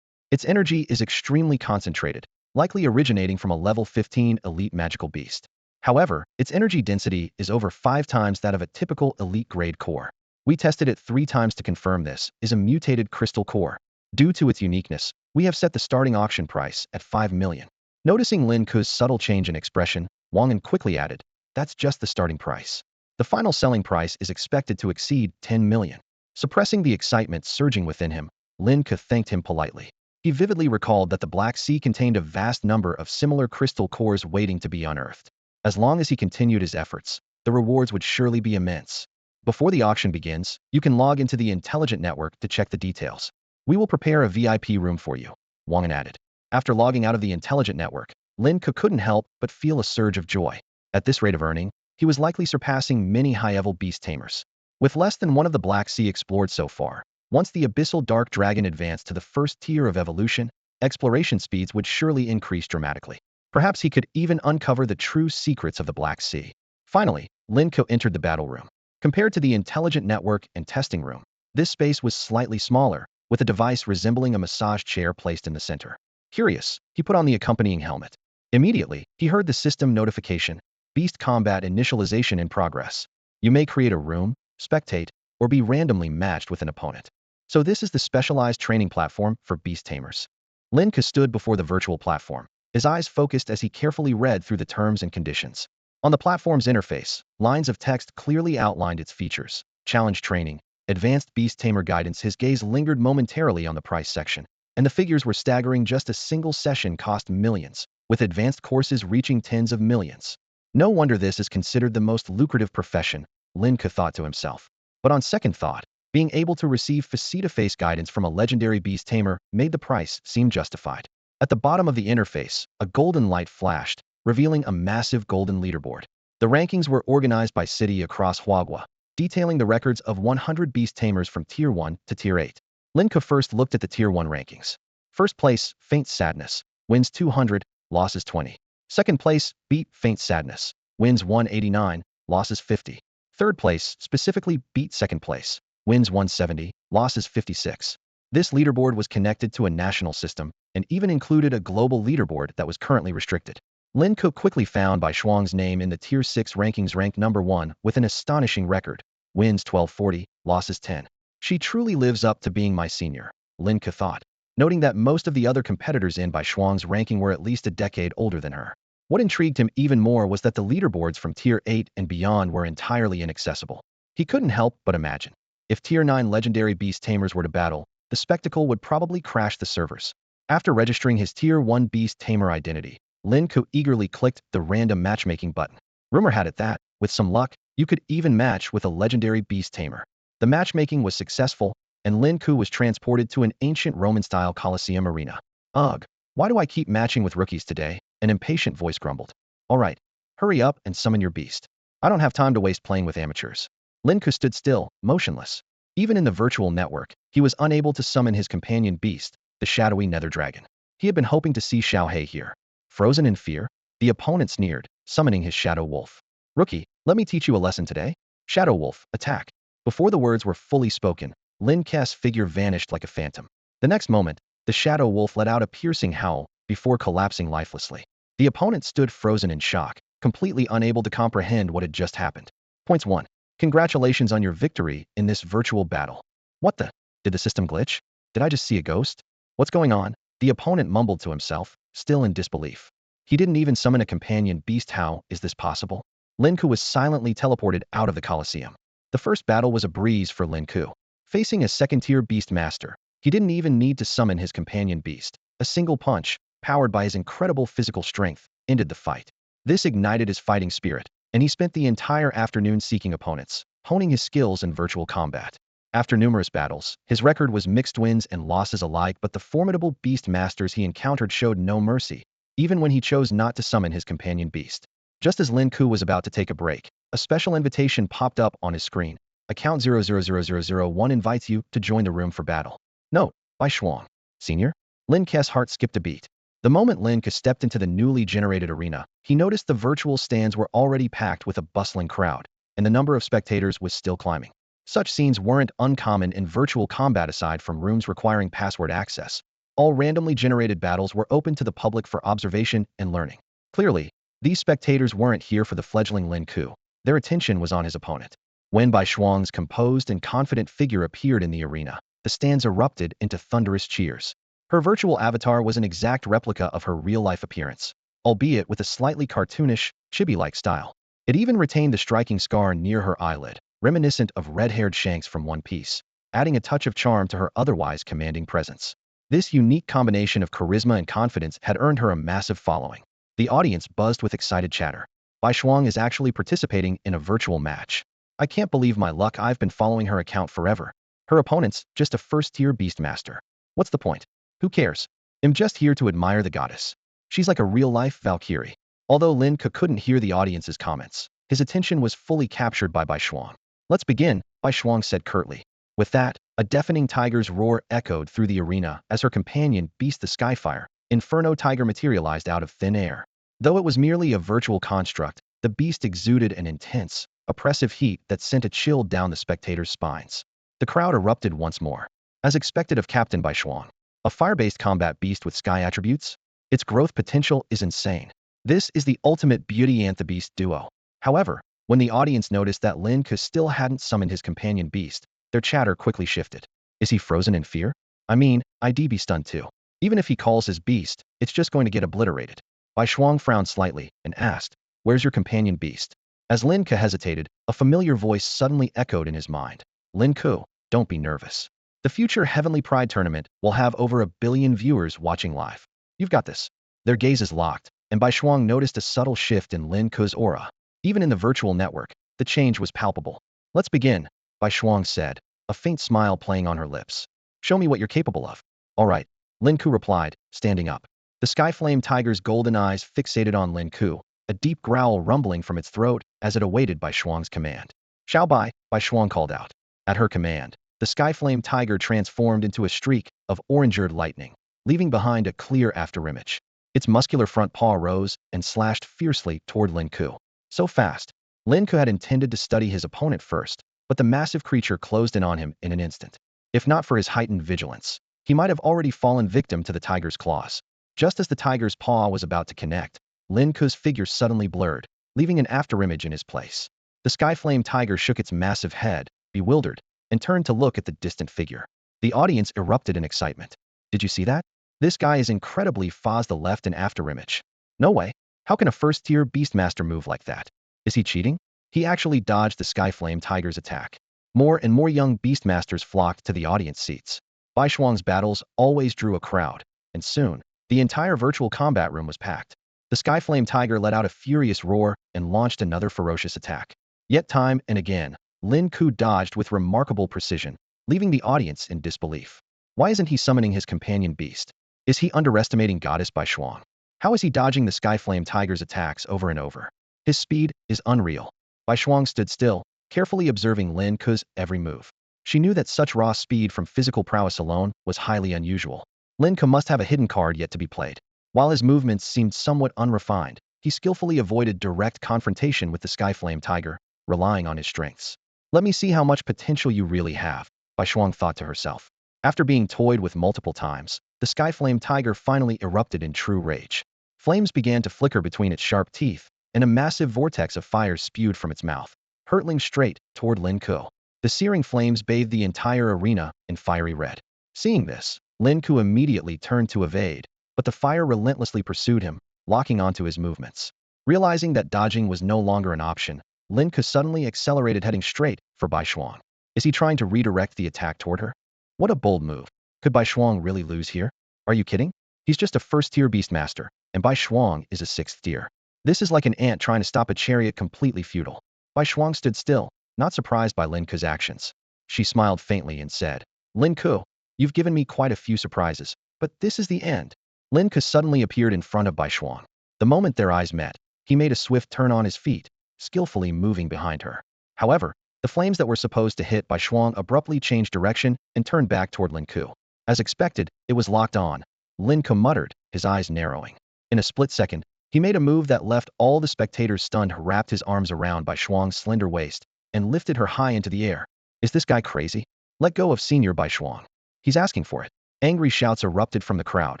Its energy is extremely concentrated, likely originating from a level 15 elite magical beast. However, its energy density is over 5 times that of a typical elite-grade core. We tested it 3 times to confirm this is a mutated crystal core. Due to its uniqueness, we have set the starting auction price at 5 million. Noticing Lin Ke's subtle change in expression, Wang En quickly added, that's just the starting price. The final selling price is expected to exceed 10 million. Suppressing the excitement surging within him, Lin Ke thanked him politely. He vividly recalled that the Black Sea contained a vast number of similar crystal cores waiting to be unearthed. As long as he continued his efforts, the rewards would surely be immense. Before the auction begins, you can log into the intelligent network to check the details. We will prepare a VIP room for you, Wang En added. After logging out of the intelligent network, Lin Ke couldn't help but feel a surge of joy. At this rate of earning, he was likely surpassing many high-level beast tamers. With less than one of the Black Sea explored so far, once the abyssal dark dragon advanced to the first tier of evolution, exploration speeds would surely increase dramatically. Perhaps he could even uncover the true secrets of the Black Sea. Finally, Lin Ke entered the battle room. Compared to the intelligent network and testing room, this space was slightly smaller, with a device resembling a massage chair placed in the center. Curious, he put on the accompanying helmet. Immediately, he heard the system notification. Beast combat initialization in progress. You may create a room, spectate, or be randomly matched with an opponent. So this is the specialized training platform for beast tamers. Lin Ke stood before the virtual platform, his eyes focused as he carefully read through the terms and conditions. On the platform's interface, lines of text clearly outlined its features. Challenge training, advanced beast tamer guidance. His gaze lingered momentarily on the price section, and the figures were staggering. Just a single session cost millions, with advanced courses reaching tens of millions. No wonder this is considered the most lucrative profession, Lin Ke thought to himself. But on second thought, being able to receive face-to-face guidance from a legendary beast tamer made the price seem justified. At the bottom of the interface, a golden light flashed, revealing a massive golden leaderboard. The rankings were organized by city across Huagua, detailing the records of 100 beast tamers from Tier 1 to Tier 8. Lin Ke first looked at the Tier 1 rankings. First place, Faint Sadness, wins 200, losses 20. Second place, Beat Faint Sadness, wins 189, losses 50. Third place, specifically Beat Second Place, wins 170, losses 56. This leaderboard was connected to a national system and even included a global leaderboard that was currently restricted. Lin Ke quickly found Bai Shuang's name in the Tier 6 rankings, ranked number 1 with an astonishing record, wins 1240, losses 10. She truly lives up to being my senior, Lin Ke thought, noting that most of the other competitors in Bai Shuang's ranking were at least a decade older than her. What intrigued him even more was that the leaderboards from Tier 8 and beyond were entirely inaccessible. He couldn't help but imagine, if Tier 9 legendary beast tamers were to battle, the spectacle would probably crash the servers. After registering his Tier 1 beast tamer identity, Lin Ke eagerly clicked the random matchmaking button. Rumor had it that, with some luck, you could even match with a legendary beast tamer. The matchmaking was successful, and Lin Ke was transported to an ancient Roman-style Colosseum arena. Ugh, why do I keep matching with rookies today? An impatient voice grumbled. All right, hurry up and summon your beast. I don't have time to waste playing with amateurs. Lin Ke stood still, motionless. Even in the virtual network, he was unable to summon his companion beast, the shadowy nether dragon. He had been hoping to see Xiao He here. Frozen in fear, the opponent sneered, summoning his shadow wolf. Rookie, let me teach you a lesson today. Shadow wolf, attack. Before the words were fully spoken, Lin Ke's figure vanished like a phantom. The next moment, the shadow wolf let out a piercing howl before collapsing lifelessly. The opponent stood frozen in shock, completely unable to comprehend what had just happened. Points 1. Congratulations on your victory in this virtual battle. What the? Did the system glitch? Did I just see a ghost? What's going on? The opponent mumbled to himself, still in disbelief. He didn't even summon a companion beast. How is this possible? Lin Ke was silently teleported out of the Colosseum. The first battle was a breeze for Lin Ke. Facing a second-tier beast master, he didn't even need to summon his companion beast. A single punch, powered by his incredible physical strength, ended the fight. This ignited his fighting spirit, and he spent the entire afternoon seeking opponents, honing his skills in virtual combat. After numerous battles, his record was mixed wins and losses alike, but the formidable beast masters he encountered showed no mercy, even when he chose not to summon his companion beast. Just as Lin Ke was about to take a break, a special invitation popped up on his screen. Account 000001 invites you to join the room for battle. Note, Bai Shuang. Senior? Lin Ke's heart skipped a beat. The moment Lin Ke stepped into the newly generated arena, he noticed the virtual stands were already packed with a bustling crowd, and the number of spectators was still climbing. Such scenes weren't uncommon in virtual combat. Aside from rooms requiring password access, all randomly generated battles were open to the public for observation and learning. Clearly, these spectators weren't here for the fledgling Lin Ke. Their attention was on his opponent. When Bai Shuang's composed and confident figure appeared in the arena, the stands erupted into thunderous cheers. Her virtual avatar was an exact replica of her real-life appearance, albeit with a slightly cartoonish, chibi-like style. It even retained the striking scar near her eyelid, reminiscent of red-haired Shanks from One Piece, adding a touch of charm to her otherwise commanding presence. This unique combination of charisma and confidence had earned her a massive following. The audience buzzed with excited chatter. Bai Shuang is actually participating in a virtual match. I can't believe my luck. I've been following her account forever. Her opponent's just a first-tier beastmaster. What's the point? Who cares? I'm just here to admire the goddess. She's like a real-life Valkyrie. Although Lin Ke couldn't hear the audience's comments, his attention was fully captured by Bai Shuang. Let's begin, Bai Shuang said curtly. With that, a deafening tiger's roar echoed through the arena as her companion beast, the Skyfire, Inferno Tiger, materialized out of thin air. Though it was merely a virtual construct, the beast exuded an intense, oppressive heat that sent a chill down the spectators' spines. The crowd erupted once more. As expected of Captain Bai Shuang, a fire-based combat beast with sky attributes, its growth potential is insane. This is the ultimate Beauty and the Beast duo. However, when the audience noticed that Lin Ke still hadn't summoned his companion beast, their chatter quickly shifted. Is he frozen in fear? I mean, I'd be stunned too. Even if he calls his beast, it's just going to get obliterated. Bai Shuang frowned slightly and asked, "Where's your companion beast?" As Lin Ke hesitated, a familiar voice suddenly echoed in his mind. "Lin Ke, don't be nervous. The future Heavenly Pride tournament will have over 1 billion viewers watching live. You've got this." Their gazes locked, and Bai Shuang noticed a subtle shift in Lin Ke's aura. Even in the virtual network, the change was palpable. "Let's begin," Bai Shuang said, a faint smile playing on her lips. "Show me what you're capable of." "All right," Lin Ke replied, standing up. The Skyflame Tiger's golden eyes fixated on Lin Ke, a deep growl rumbling from its throat as it awaited Bai Shuang's command. "Xiao Bai," Bai Shuang called out. At her command, the Skyflame Tiger transformed into a streak of orange-eared lightning, leaving behind a clear afterimage. Its muscular front paw rose and slashed fiercely toward Lin Ke. So fast, Lin Ke had intended to study his opponent first, but the massive creature closed in on him in an instant. If not for his heightened vigilance, he might have already fallen victim to the tiger's claws. Just as the tiger's paw was about to connect, Lin Ke's figure suddenly blurred, leaving an afterimage in his place. The Skyflame Tiger shook its massive head, bewildered, and turned to look at the distant figure. The audience erupted in excitement. "Did you see that? This guy is incredibly fast the left and afterimage. No way. How can a first-tier Beastmaster move like that? Is he cheating?" He actually dodged the Skyflame Tiger's attack. More and more young Beastmasters flocked to the audience seats. Bai Shuang's battles always drew a crowd, and soon, the entire virtual combat room was packed. The Skyflame Tiger let out a furious roar and launched another ferocious attack. Yet time and again, Lin Ke dodged with remarkable precision, leaving the audience in disbelief. Why isn't he summoning his companion beast? Is he underestimating Goddess Bai Shuang? How is he dodging the Skyflame Tiger's attacks over and over? His speed is unreal. Bai Shuang stood still, carefully observing Lin Ke's every move. She knew that such raw speed from physical prowess alone was highly unusual. Lin Ke must have a hidden card yet to be played. While his movements seemed somewhat unrefined, he skillfully avoided direct confrontation with the Skyflame Tiger, relying on his strengths. "Let me see how much potential you really have," Bai Shuang thought to herself. After being toyed with multiple times, the Skyflame Tiger finally erupted in true rage. Flames began to flicker between its sharp teeth, and a massive vortex of fire spewed from its mouth, hurtling straight toward Lin Ke. The searing flames bathed the entire arena in fiery red. Seeing this, Lin Ke immediately turned to evade, but the fire relentlessly pursued him, locking onto his movements. Realizing that dodging was no longer an option, Lin Ke suddenly accelerated, heading straight for Bai Shuang. Is he trying to redirect the attack toward her? What a bold move. Could Bai Shuang really lose here? Are you kidding? He's just a first-tier Beastmaster, and Bai Shuang is a 6th tier. This is like an ant trying to stop a chariot, completely futile. Bai Shuang stood still, not surprised by Lin Ke's actions. She smiled faintly and said, "Lin Ke, you've given me quite a few surprises, but this is the end." Lin Ke suddenly appeared in front of Bai Shuang. The moment their eyes met, he made a swift turn on his feet, skillfully moving behind her. However, the flames that were supposed to hit Bai Shuang abruptly changed direction and turned back toward Lin Ke. As expected, it was locked on. Lin Ke muttered, his eyes narrowing. In a split second, he made a move that left all the spectators stunned, wrapped his arms around Bai Shuang's slender waist, and lifted her high into the air. "Is this guy crazy? Let go of Senior Bai Shuang. He's asking for it." Angry shouts erupted from the crowd,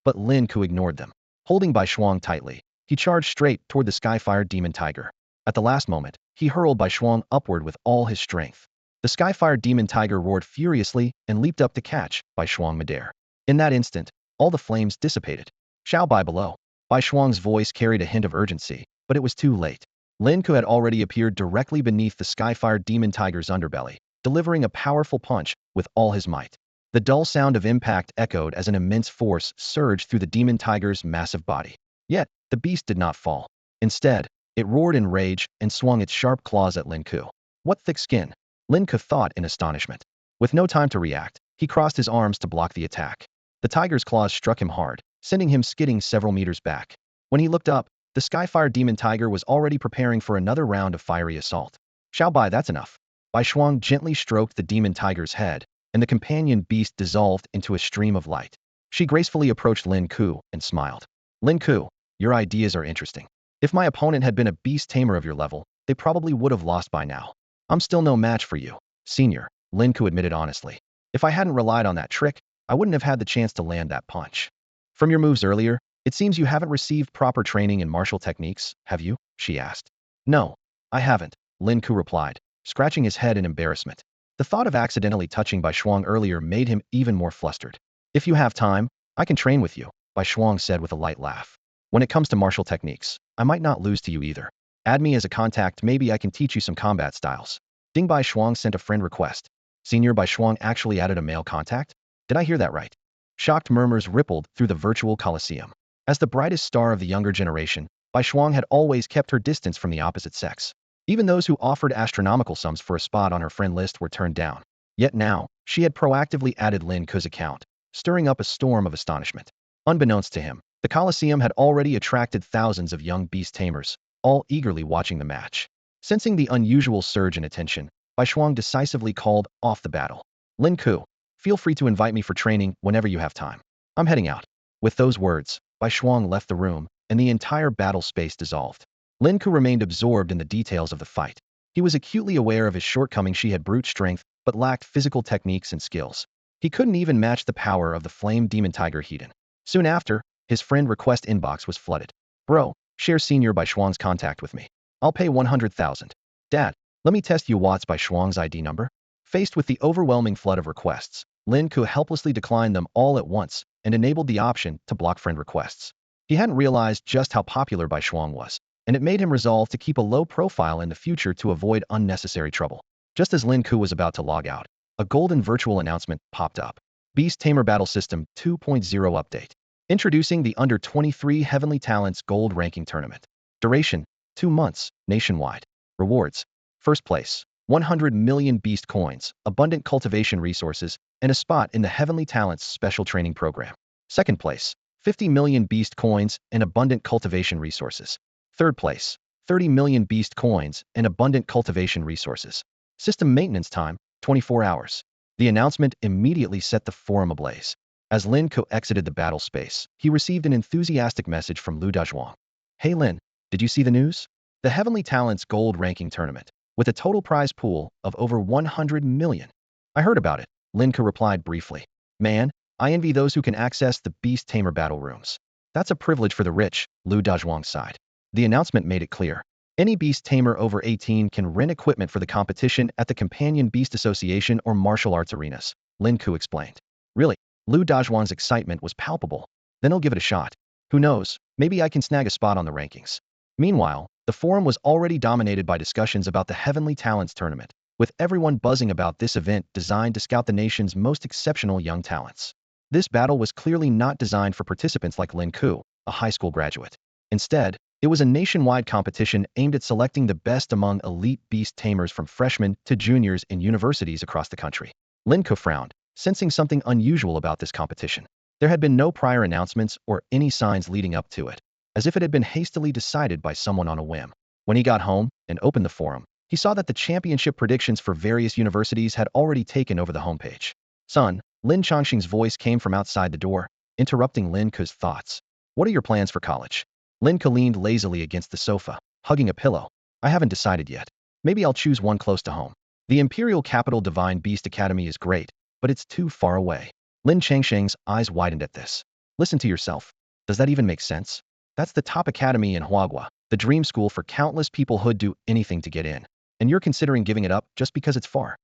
but Lin Ke ignored them. Holding Bai Shuang tightly, he charged straight toward the Skyfire Demon Tiger. At the last moment, he hurled Bai Shuang upward with all his strength. The Skyfire Demon Tiger roared furiously and leaped up to catch Bai Shuang midair. In that instant, all the flames dissipated. "Xiao Bai below." Bai Shuang's voice carried a hint of urgency, but it was too late. Lin Ke had already appeared directly beneath the Skyfire Demon Tiger's underbelly, delivering a powerful punch with all his might. The dull sound of impact echoed as an immense force surged through the Demon Tiger's massive body. Yet, the beast did not fall. Instead, it roared in rage and swung its sharp claws at Lin Ke. "What thick skin?" Lin Ke thought in astonishment. With no time to react, he crossed his arms to block the attack. The tiger's claws struck him hard, sending him skidding several meters back. When he looked up, the Skyfire Demon Tiger was already preparing for another round of fiery assault. "Xiao Bai, that's enough." Bai Shuang gently stroked the Demon Tiger's head, and the companion beast dissolved into a stream of light. She gracefully approached Lin Ke and smiled. "Lin Ke, your ideas are interesting. If my opponent had been a beast tamer of your level, they probably would have lost by now. I'm still no match for you, Senior," Lin Ke admitted honestly. "If I hadn't relied on that trick, I wouldn't have had the chance to land that punch. From your moves earlier, It seems you haven't received proper training in martial techniques, have you? She asked. No, I haven't, Lin Ke replied, scratching his head in embarrassment. The thought of accidentally touching Bai Shuang earlier made him even more flustered. If you have time, I can train with you, Bai Shuang said with a light laugh. When it comes to martial techniques, I might not lose to you either. Add me as a contact, maybe I can teach you some combat styles. Ding Bai Shuang sent a friend request. Senior Bai Shuang actually added a male contact? Did I hear that right? Shocked murmurs rippled through the virtual coliseum. As the brightest star of the younger generation, Bai Shuang had always kept her distance from the opposite sex. Even those who offered astronomical sums for a spot on her friend list were turned down. Yet now, she had proactively added Lin Ke's account, stirring up a storm of astonishment. Unbeknownst to him, the Colosseum had already attracted thousands of young beast tamers, all eagerly watching the match. Sensing the unusual surge in attention, Bai Shuang decisively called off the battle. Lin Ke, feel free to invite me for training whenever you have time. I'm heading out. With those words, Bai Shuang left the room, and the entire battle space dissolved. Lin Ke remained absorbed in the details of the fight. He was acutely aware of his shortcomings. She had brute strength, but lacked physical techniques and skills. He couldn't even match the power of the flame demon tiger Hedon. Soon after, his friend request inbox was flooded. Bro, share Senior Bai Shuang's contact with me. I'll pay 100,000. Dad, let me test you Watts Bai Shuang's ID number. Faced with the overwhelming flood of requests, Lin Ke helplessly declined them all at once and enabled the option to block friend requests. He hadn't realized just how popular Bai Shuang was, and it made him resolve to keep a low profile in the future to avoid unnecessary trouble. Just as Lin Ke was about to log out, a golden virtual announcement popped up. Beast Tamer Battle System 2.0 Update. Introducing the Under 23 Heavenly Talents Gold Ranking Tournament. Duration, 2 months, nationwide. Rewards. First place, 100 million beast coins, abundant cultivation resources, and a spot in the Heavenly Talents Special Training Program. Second place, 50 million beast coins and abundant cultivation resources. Third place, 30 million beast coins and abundant cultivation resources. System maintenance time, 24 hours. The announcement immediately set the forum ablaze. As Lin Ke exited the battle space, he received an enthusiastic message from Lu Dazhuang. Hey Lin, did you see the news? The Heavenly Talents Gold Ranking Tournament, with a total prize pool of over 100 million. I heard about it, Lin Ke replied briefly. Man, I envy those who can access the Beast Tamer battle rooms. That's a privilege for the rich, Lu Dazhuang sighed. The announcement made it clear. Any beast tamer over 18 can rent equipment for the competition at the Companion Beast Association or martial arts arenas, Lin Ke explained. Really? Lu Dazhuang's excitement was palpable. Then I'll give it a shot. Who knows, maybe I can snag a spot on the rankings. Meanwhile, the forum was already dominated by discussions about the Heavenly Talents Tournament, with everyone buzzing about this event designed to scout the nation's most exceptional young talents. This battle was clearly not designed for participants like Lin Ke, a high school graduate. Instead, it was a nationwide competition aimed at selecting the best among elite beast tamers from freshmen to juniors in universities across the country. Lin Ke frowned, sensing something unusual about this competition. There had been no prior announcements or any signs leading up to it, as if it had been hastily decided by someone on a whim. When he got home and opened the forum, he saw that the championship predictions for various universities had already taken over the homepage. Son, Lin Chongqing's voice came from outside the door, interrupting Lin Ke's thoughts. What are your plans for college? Lin Ke leaned lazily against the sofa, hugging a pillow. I haven't decided yet. Maybe I'll choose one close to home. The Imperial Capital Divine Beast Academy is great, but it's too far away. Lin Chongqing's eyes widened at this. Listen to yourself. Does that even make sense? That's the top academy in Huagua, the dream school for countless people who'd do anything to get in. And you're considering giving it up just because it's far.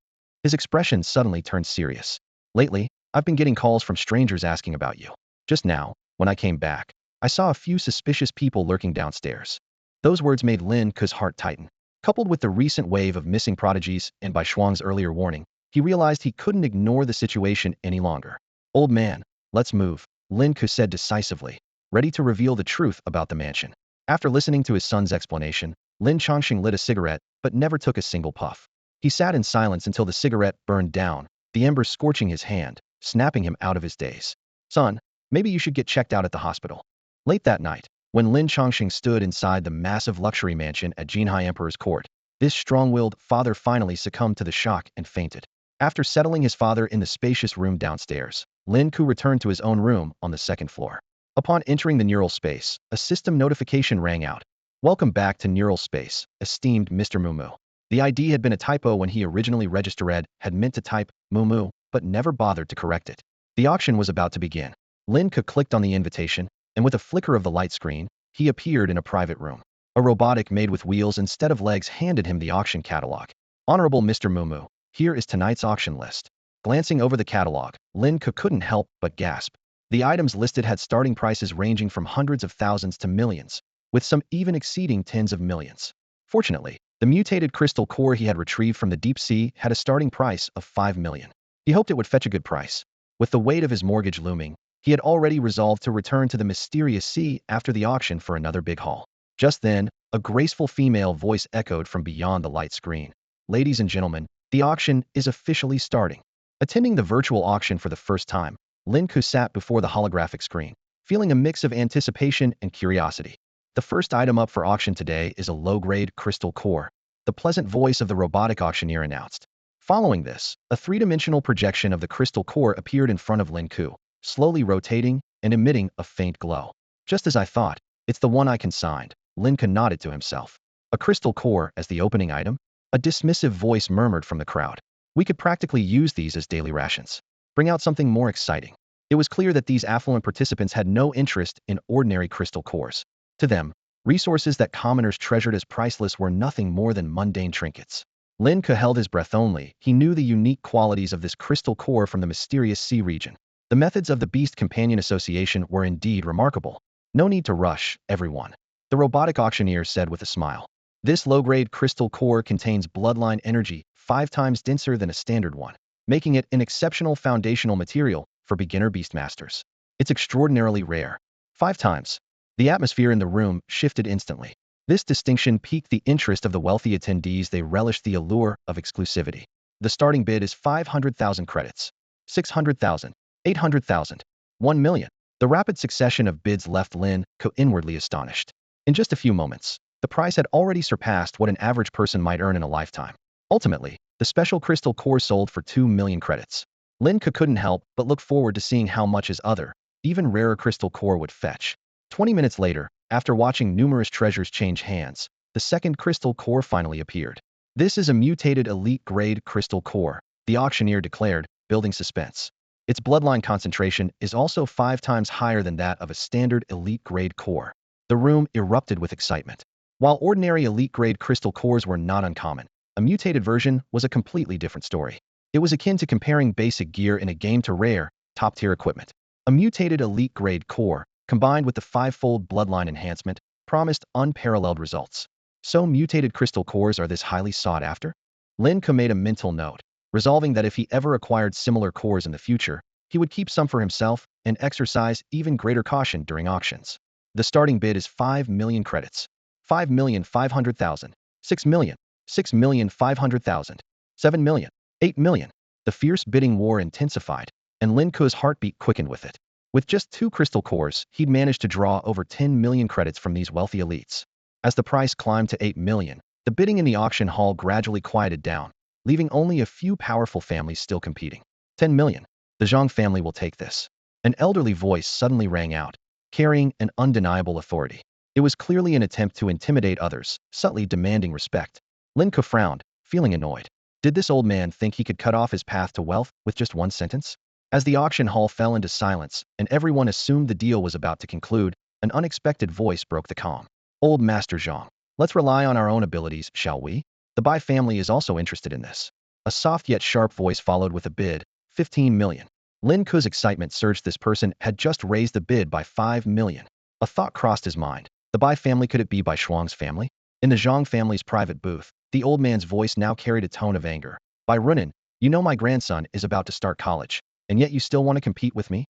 His expression suddenly turned serious. Lately, I've been getting calls from strangers asking about you. Just now, when I came back, I saw a few suspicious people lurking downstairs. Those words made Lin Ke's heart tighten. Coupled with the recent wave of missing prodigies and Bai Shuang's earlier warning, he realized he couldn't ignore the situation any longer. Old man, let's move, Lin Ke said decisively, ready to reveal the truth about the mansion. After listening to his son's explanation, Lin Chongqing lit a cigarette, but never took a single puff. He sat in silence until the cigarette burned down, the embers scorching his hand, snapping him out of his daze. Son, maybe you should get checked out at the hospital. Late that night, when Lin Chongqing stood inside the massive luxury mansion at Jinhai Emperor's court, this strong-willed father finally succumbed to the shock and fainted. After settling his father in the spacious room downstairs, Lin Ke returned to his own room on the second floor. Upon entering the neural space, a system notification rang out. Welcome back to neural space, esteemed Mr. Mumu. The ID had been a typo when he originally registered, had meant to type Mumu, but never bothered to correct it. The auction was about to begin. Lin Ke clicked on the invitation, and with a flicker of the light screen, he appeared in a private room. A robotic made with wheels instead of legs handed him the auction catalog. Honorable Mr. Mumu, here is tonight's auction list. Glancing over the catalog, Lin Ke couldn't help but gasp. The items listed had starting prices ranging from hundreds of thousands to millions, with some even exceeding tens of millions. Fortunately, the mutated crystal core he had retrieved from the deep sea had a starting price of 5 million. He hoped it would fetch a good price. With the weight of his mortgage looming, he had already resolved to return to the mysterious sea after the auction for another big haul. Just then, a graceful female voice echoed from beyond the light screen. Ladies and gentlemen, the auction is officially starting. Attending the virtual auction for the first time, Lin Ke sat before the holographic screen, feeling a mix of anticipation and curiosity. The first item up for auction today is a low-grade crystal core, the pleasant voice of the robotic auctioneer announced. Following this, a three-dimensional projection of the crystal core appeared in front of Lin Ke, slowly rotating and emitting a faint glow. Just as I thought, it's the one I consigned, Lin Ke nodded to himself. A crystal core as the opening item? A dismissive voice murmured from the crowd. We could practically use these as daily rations. Bring out something more exciting. It was clear that these affluent participants had no interest in ordinary crystal cores. To them, resources that commoners treasured as priceless were nothing more than mundane trinkets. Lin Ke held his breath only. He knew the unique qualities of this crystal core from the mysterious sea region. The methods of the Beast Companion Association were indeed remarkable. No need to rush, everyone, the robotic auctioneer said with a smile. This low-grade crystal core contains bloodline energy 5 times denser than a standard one, making it an exceptional foundational material for beginner beastmasters. It's extraordinarily rare. 5 times. The atmosphere in the room shifted instantly. This distinction piqued the interest of the wealthy attendees. They relished the allure of exclusivity. The starting bid is 500,000 credits. 600,000. 800,000. 1 million. The rapid succession of bids left Lin Ke inwardly astonished. In just a few moments, the price had already surpassed what an average person might earn in a lifetime. Ultimately, the special crystal core sold for 2 million credits. Lin Ke couldn't help but look forward to seeing how much his other, even rarer crystal core would fetch. 20 minutes later, after watching numerous treasures change hands, the second crystal core finally appeared. This is a mutated elite-grade crystal core, the auctioneer declared, building suspense. Its bloodline concentration is also 5 times higher than that of a standard elite-grade core. The room erupted with excitement. While ordinary elite-grade crystal cores were not uncommon, a mutated version was a completely different story. It was akin to comparing basic gear in a game to rare, top-tier equipment. A mutated elite-grade core, combined with the 5-fold bloodline enhancement, promised unparalleled results. So mutated crystal cores are this highly sought after? Lin Ke made a mental note, resolving that if he ever acquired similar cores in the future, he would keep some for himself and exercise even greater caution during auctions. The starting bid is 5 million credits. 5,500,000. 6 million. 6,500,000. 7 million. 8 million. The fierce bidding war intensified, and Lin Ke's heartbeat quickened with it. With just 2 crystal cores, he'd managed to draw over 10 million credits from these wealthy elites. As the price climbed to 8 million, the bidding in the auction hall gradually quieted down, leaving only a few powerful families still competing. 10 million. The Zhang family will take this. An elderly voice suddenly rang out, carrying an undeniable authority. It was clearly an attempt to intimidate others, subtly demanding respect. Lin Ke frowned, feeling annoyed. Did this old man think he could cut off his path to wealth with just one sentence? As the auction hall fell into silence and everyone assumed the deal was about to conclude, an unexpected voice broke the calm. Old Master Zhang, let's rely on our own abilities, shall we? The Bai family is also interested in this. A soft yet sharp voice followed with a bid, 15 million. Lin Ke's excitement surged. This person had just raised the bid by 5 million. A thought crossed his mind. The Bai family, could it be Bai Shuang's family? In the Zhang family's private booth, the old man's voice now carried a tone of anger. Bai Runan, you know my grandson is about to start college, and yet you still want to compete with me?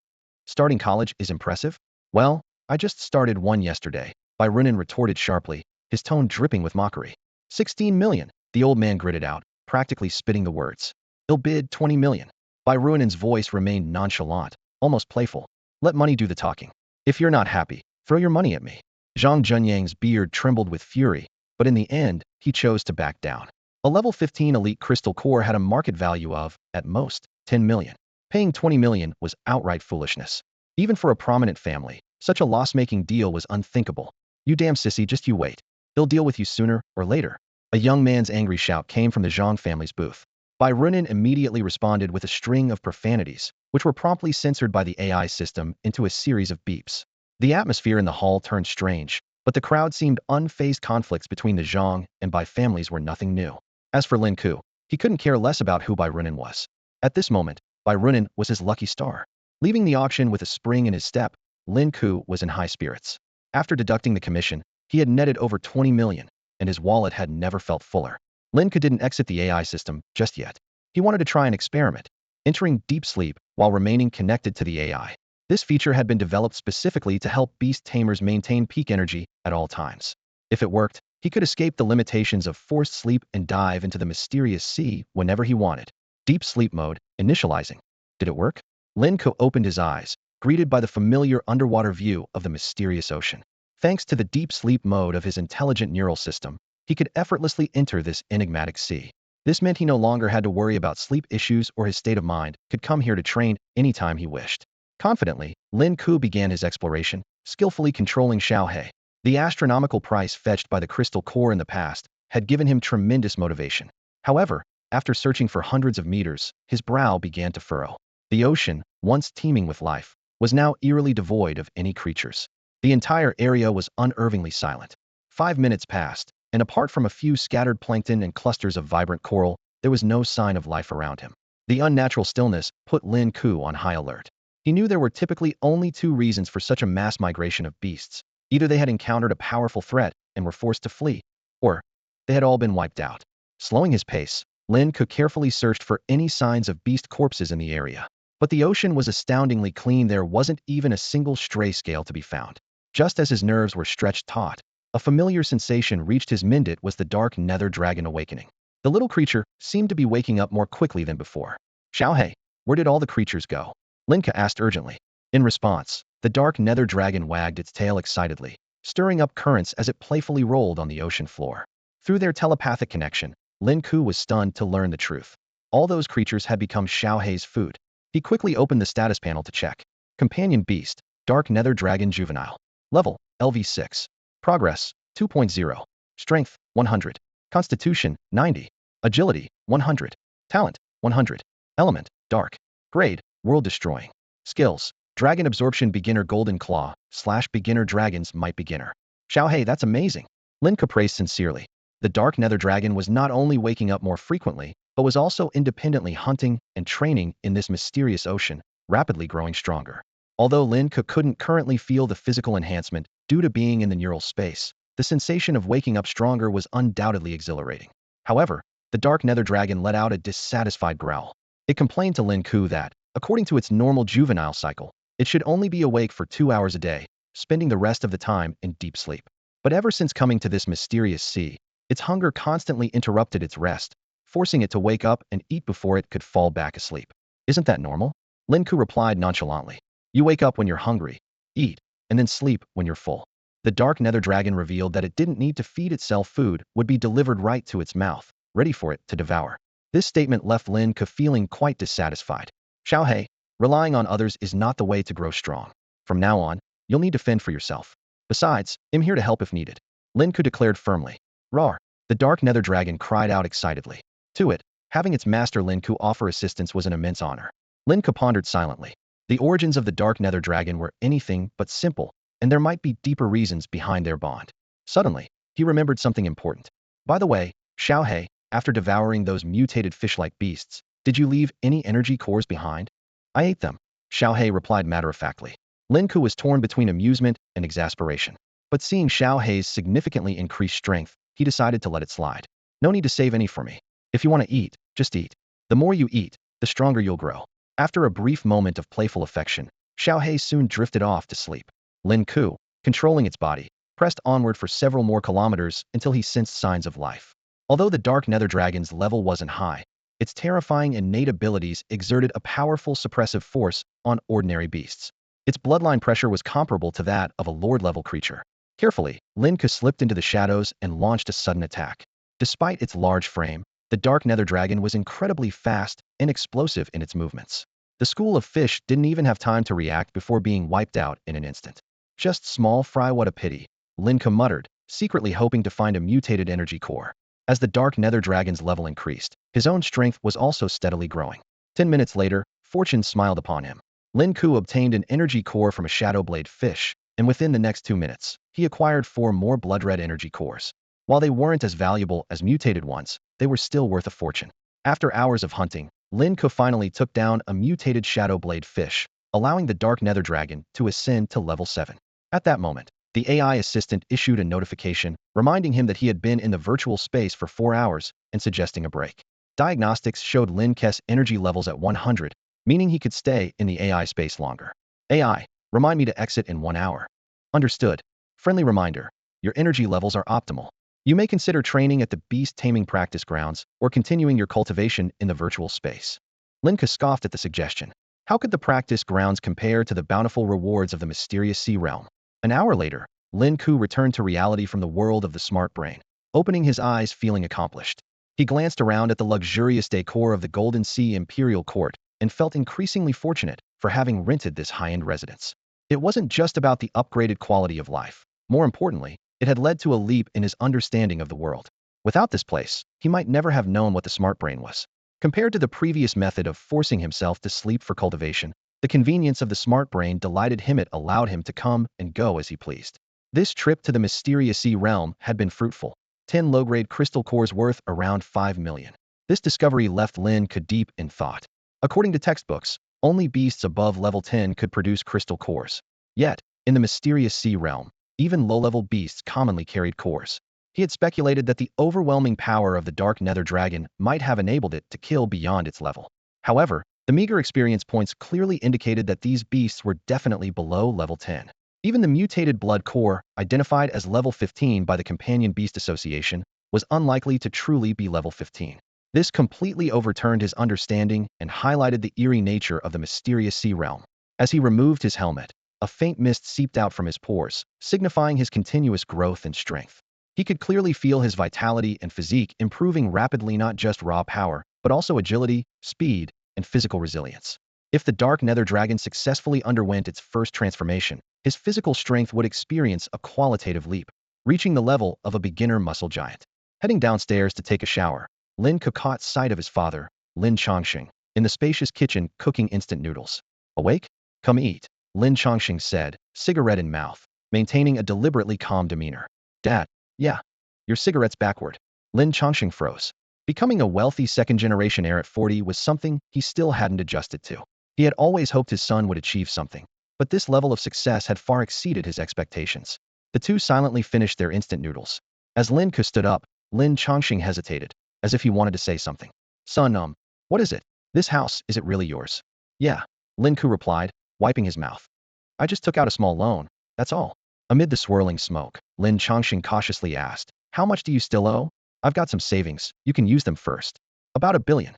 Starting college is impressive? Well, I just started one yesterday, Bai Runan retorted sharply, his tone dripping with mockery. 16 million, the old man gritted out, practically spitting the words. He'll bid 20 million. Bai Runan's voice remained nonchalant, almost playful. Let money do the talking. If you're not happy, throw your money at me. Zhang Junyang's beard trembled with fury, but in the end, he chose to back down. A level 15 elite crystal core had a market value of, at most, 10 million. Paying 20 million was outright foolishness. Even for a prominent family, such a loss-making deal was unthinkable. You damn sissy, just you wait. He'll deal with you sooner or later. A young man's angry shout came from the Zhang family's booth. Bai Runan immediately responded with a string of profanities, which were promptly censored by the AI system into a series of beeps. The atmosphere in the hall turned strange, but the crowd seemed unfazed. Conflicts between the Zhang and Bai families were nothing new. As for Lin Ke, he couldn't care less about who Bai Runin was. At this moment, Bai Runin was his lucky star. Leaving the auction with a spring in his step, Lin Ke was in high spirits. After deducting the commission, he had netted over 20 million, and his wallet had never felt fuller. Lin Ke didn't exit the AI system just yet. He wanted to try an experiment, entering deep sleep while remaining connected to the AI. This feature had been developed specifically to help beast tamers maintain peak energy at all times. If it worked, he could escape the limitations of forced sleep and dive into the mysterious sea whenever he wanted. Deep sleep mode, initializing. Did it work? Lin Ke opened his eyes, greeted by the familiar underwater view of the mysterious ocean. Thanks to the deep sleep mode of his intelligent neural system, he could effortlessly enter this enigmatic sea. This meant he no longer had to worry about sleep issues or his state of mind, could come here to train anytime he wished. Confidently, Lin Ke began his exploration, skillfully controlling Xiaohe. The astronomical price fetched by the crystal core in the past had given him tremendous motivation. However, after searching for hundreds of meters, his brow began to furrow. The ocean, once teeming with life, was now eerily devoid of any creatures. The entire area was unnervingly silent. 5 minutes passed, and apart from a few scattered plankton and clusters of vibrant coral, there was no sign of life around him. The unnatural stillness put Lin Ke on high alert. He knew there were typically only two reasons for such a mass migration of beasts. Either they had encountered a powerful threat and were forced to flee, or they had all been wiped out. Slowing his pace, Lin Ke carefully searched for any signs of beast corpses in the area. But the ocean was astoundingly clean. There wasn't even a single stray scale to be found. Just as his nerves were stretched taut, a familiar sensation reached his mind. It was the dark nether dragon awakening. The little creature seemed to be waking up more quickly than before. Xiaohe, where did all the creatures go? Lin Ke asked urgently. In response, the dark nether dragon wagged its tail excitedly, stirring up currents as it playfully rolled on the ocean floor. Through their telepathic connection, Lin Ke was stunned to learn the truth. All those creatures had become Xiaohe's food. He quickly opened the status panel to check. Companion Beast, Dark Nether Dragon Juvenile. Level, LV6. Progress, 2.0. Strength, 100. Constitution, 90. Agility, 100. Talent, 100. Element, Dark. Grade, World Destroying. Skills, Dragon Absorption Beginner Golden Claw, / Beginner Dragon's Might Beginner. Xiaohe, that's amazing. Lin Ke praised sincerely. The Dark Nether Dragon was not only waking up more frequently, but was also independently hunting and training in this mysterious ocean, rapidly growing stronger. Although Lin Ke couldn't currently feel the physical enhancement due to being in the neural space, the sensation of waking up stronger was undoubtedly exhilarating. However, the Dark Nether Dragon let out a dissatisfied growl. It complained to Lin Ke that, according to its normal juvenile cycle, it should only be awake for 2 hours a day, spending the rest of the time in deep sleep. But ever since coming to this mysterious sea, its hunger constantly interrupted its rest, forcing it to wake up and eat before it could fall back asleep. Isn't that normal? Lin Ke replied nonchalantly. You wake up when you're hungry, eat, and then sleep when you're full. The Dark Nether Dragon revealed that it didn't need to feed itself. Food would be delivered right to its mouth, ready for it to devour. This statement left Lin Ke feeling quite dissatisfied. Xiaohe, relying on others is not the way to grow strong. From now on, you'll need to fend for yourself. Besides, I'm here to help if needed. Lin Ke declared firmly. Roar! The Dark Nether Dragon cried out excitedly. To it, having its master Lin Ke offer assistance was an immense honor. Lin Ke pondered silently. The origins of the Dark Nether Dragon were anything but simple, and there might be deeper reasons behind their bond. Suddenly, he remembered something important. By the way, Xiaohe, after devouring those mutated fish-like beasts, did you leave any energy cores behind? I ate them, Xiaohe replied matter-of-factly. Lin Ke was torn between amusement and exasperation. But seeing Xiaohe's significantly increased strength, he decided to let it slide. No need to save any for me. If you want to eat, just eat. The more you eat, the stronger you'll grow. After a brief moment of playful affection, Xiaohe soon drifted off to sleep. Lin Ke, controlling its body, pressed onward for several more kilometers until he sensed signs of life. Although the Dark Nether Dragon's level wasn't high, its terrifying innate abilities exerted a powerful suppressive force on ordinary beasts. Its bloodline pressure was comparable to that of a Lord-level creature. Carefully, Lin Ke slipped into the shadows and launched a sudden attack. Despite its large frame, the Dark Nether Dragon was incredibly fast and explosive in its movements. The school of fish didn't even have time to react before being wiped out in an instant. Just small fry, what a pity, Lin Ke muttered, secretly hoping to find a mutated energy core. As the Dark Nether Dragon's level increased, his own strength was also steadily growing. 10 minutes later, fortune smiled upon him. Lin Ke obtained an energy core from a shadow blade fish, and within the next 2 minutes, he acquired 4 more blood-red energy cores. While they weren't as valuable as mutated ones, they were still worth a fortune. After hours of hunting, Lin Ke finally took down a mutated shadow blade fish, allowing the dark nether dragon to ascend to level 7. At that moment, the AI assistant issued a notification reminding him that he had been in the virtual space for 4 hours and suggesting a break. Diagnostics showed Lin Ke's energy levels at 100, meaning he could stay in the AI space longer. AI, remind me to exit in 1 hour. Understood. Friendly reminder, your energy levels are optimal. You may consider training at the beast taming practice grounds or continuing your cultivation in the virtual space. Lin Ke scoffed at the suggestion. How could the practice grounds compare to the bountiful rewards of the mysterious sea realm? An hour later, Lin Ke returned to reality from the world of the smart brain, opening his eyes feeling accomplished. He glanced around at the luxurious decor of the Golden Sea Imperial Court and felt increasingly fortunate for having rented this high-end residence. It wasn't just about the upgraded quality of life. More importantly, it had led to a leap in his understanding of the world. Without this place, he might never have known what the smart brain was. Compared to the previous method of forcing himself to sleep for cultivation, the convenience of the smart brain delighted him. It allowed him to come and go as he pleased. This trip to the mysterious sea realm had been fruitful. 10 low-grade crystal cores worth around 5 million. This discovery left Lin Ke deep in thought. According to textbooks, only beasts above level 10 could produce crystal cores. Yet, in the mysterious sea realm, even low-level beasts commonly carried cores. He had speculated that the overwhelming power of the dark nether dragon might have enabled it to kill beyond its level. However, the meager experience points clearly indicated that these beasts were definitely below level 10. Even the mutated blood core, identified as level 15 by the Companion Beast Association, was unlikely to truly be level 15. This completely overturned his understanding and highlighted the eerie nature of the mysterious sea realm. As he removed his helmet, a faint mist seeped out from his pores, signifying his continuous growth and strength. He could clearly feel his vitality and physique improving rapidly, not just raw power, but also agility, speed, and physical resilience. If the dark nether dragon successfully underwent its first transformation, his physical strength would experience a qualitative leap, reaching the level of a beginner muscle giant. Heading downstairs to take a shower, Lin Ke caught sight of his father, Lin Chongqing, in the spacious kitchen cooking instant noodles. Awake? Come eat, Lin Chongqing said, cigarette in mouth, maintaining a deliberately calm demeanor. Dad, yeah. Your cigarette's backward. Lin Chongqing froze. Becoming a wealthy second-generation heir at 40 was something he still hadn't adjusted to. He had always hoped his son would achieve something, but this level of success had far exceeded his expectations. The two silently finished their instant noodles. As Lin Ke stood up, Lin Chongqing hesitated, as if he wanted to say something. Son, what is it? This house, is it really yours? Yeah, Lin Ke replied, wiping his mouth. I just took out a small loan, that's all. Amid the swirling smoke, Lin Chongqing cautiously asked, how much do you still owe? I've got some savings, you can use them first. About 1 billion.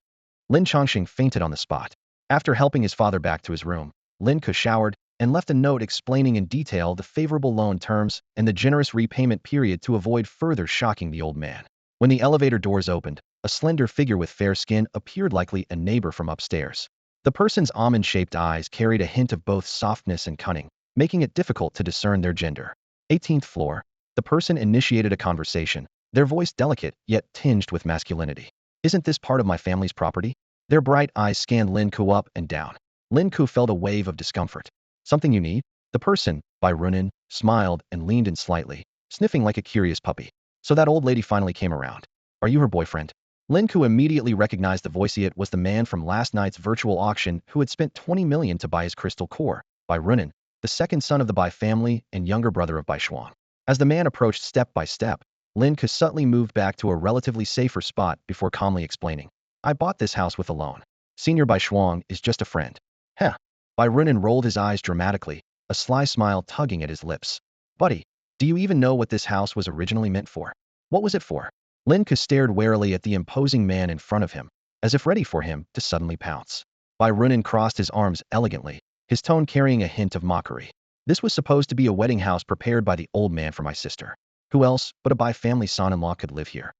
Lin Chongqing fainted on the spot. After helping his father back to his room, Lin Ke showered and left a note explaining in detail the favorable loan terms and the generous repayment period to avoid further shocking the old man. When the elevator doors opened, a slender figure with fair skin appeared, likely a neighbor from upstairs. The person's almond-shaped eyes carried a hint of both softness and cunning, making it difficult to discern their gender. 18th floor. The person initiated a conversation, their voice delicate yet tinged with masculinity. Isn't this part of my family's property? Their bright eyes scanned Lin Ke up and down. Lin Ke felt a wave of discomfort. Something you need? The person, by Runin, smiled and leaned in slightly, sniffing like a curious puppy. So that old lady finally came around. Are you her boyfriend? Lin Ke immediately recognized the voice. It was the man from last night's virtual auction who had spent 20 million to buy his crystal core, by Runin, the second son of the Bai family and younger brother of Bai Shuang. As the man approached step by step, Lin Ke subtly moved back to a relatively safer spot before calmly explaining. I bought this house with a loan. Senior Bai Shuang is just a friend. Heh. Bai Runin rolled his eyes dramatically, a sly smile tugging at his lips. Buddy, do you even know what this house was originally meant for? What was it for? Lin Ke stared warily at the imposing man in front of him, as if ready for him to suddenly pounce. Bai Runin crossed his arms elegantly, his tone carrying a hint of mockery. This was supposed to be a wedding house prepared by the old man for my sister. Who else but a Bai family son-in-law could live here?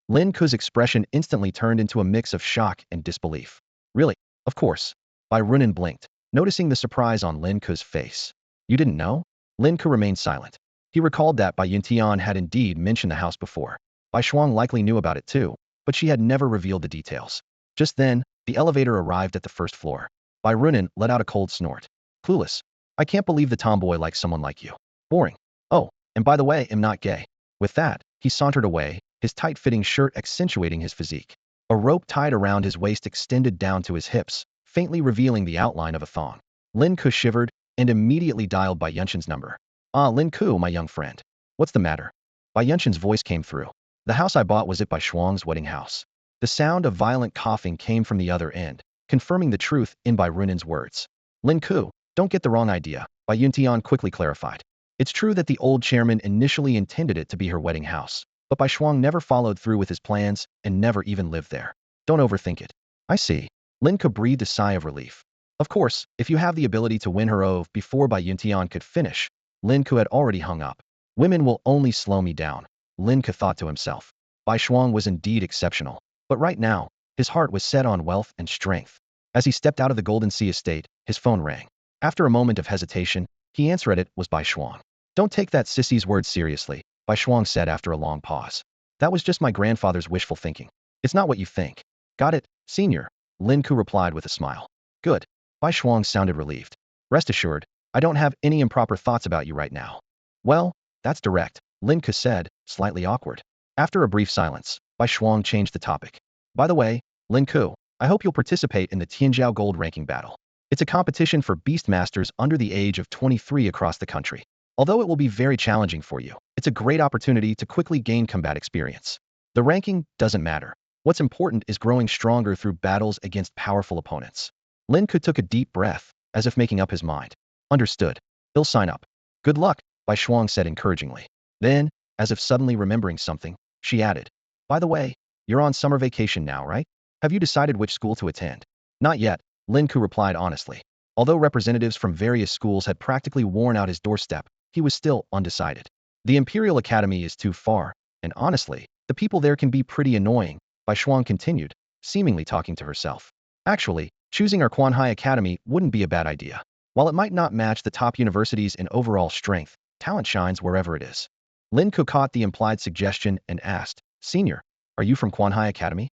Lin Ke's expression instantly turned into a mix of shock and disbelief. Really? Of course. Bai Runin blinked, noticing the surprise on Lin Ke's face. You didn't know? Lin Ke remained silent. He recalled that Bai Yuntian had indeed mentioned the house before. Bai Shuang likely knew about it too, but she had never revealed the details. Just then, the elevator arrived at the first floor. Bai Runin let out a cold snort. Clueless. I can't believe the tomboy likes someone like you. Boring. Oh, and by the way, I'm not gay. With that, he sauntered away, his tight-fitting shirt accentuating his physique. A rope tied around his waist extended down to his hips, faintly revealing the outline of a thong. Lin Ke shivered and immediately dialed Bai Yunshan's number. Ah, Lin Ke, my young friend. What's the matter? Bai Yunshan's voice came through. The house I bought was it Bai Shuang's wedding house. The sound of violent coughing came from the other end, confirming the truth in Bai Runan's words. Lin Ke, don't get the wrong idea, Bai Yuntian quickly clarified. It's true that the old chairman initially intended it to be her wedding house, but Bai Shuang never followed through with his plans and never even lived there. Don't overthink it. I see. Lin Ke breathed a sigh of relief. Of course, if you have the ability to win her over before Bai Yuntian could finish, Lin Ke had already hung up. Women will only slow me down, Lin Ke thought to himself. Bai Shuang was indeed exceptional, but right now, his heart was set on wealth and strength. As he stepped out of the Golden Sea estate, his phone rang. After a moment of hesitation, he answered it was Bai Shuang. Don't take that sissy's words seriously, Bai Shuang said after a long pause. That was just my grandfather's wishful thinking. It's not what you think. Got it, senior, Lin Ke replied with a smile. Good. Bai Shuang sounded relieved. Rest assured, I don't have any improper thoughts about you right now. Well, that's direct, Lin Ke said, slightly awkward. After a brief silence, Bai Shuang changed the topic. By the way, Lin Ke, I hope you'll participate in the Tianjiao Gold Ranking Battle. It's a competition for Beastmasters under the age of 23 across the country. Although it will be very challenging for you, it's a great opportunity to quickly gain combat experience. The ranking doesn't matter. What's important is growing stronger through battles against powerful opponents. Lin Ke took a deep breath, as if making up his mind. Understood. He'll sign up. Good luck, Bai Shuang said encouragingly. Then, as if suddenly remembering something, she added, by the way, you're on summer vacation now, right? Have you decided which school to attend? Not yet, Lin Ke replied honestly. Although representatives from various schools had practically worn out his doorstep, he was still undecided. The Imperial Academy is too far, and honestly, the people there can be pretty annoying, Bai Shuang continued, seemingly talking to herself. Actually, choosing our Quanhai Academy wouldn't be a bad idea. While it might not match the top universities in overall strength, talent shines wherever it is. Lin Ke caught the implied suggestion and asked, Senior, are you from Quanhai Academy?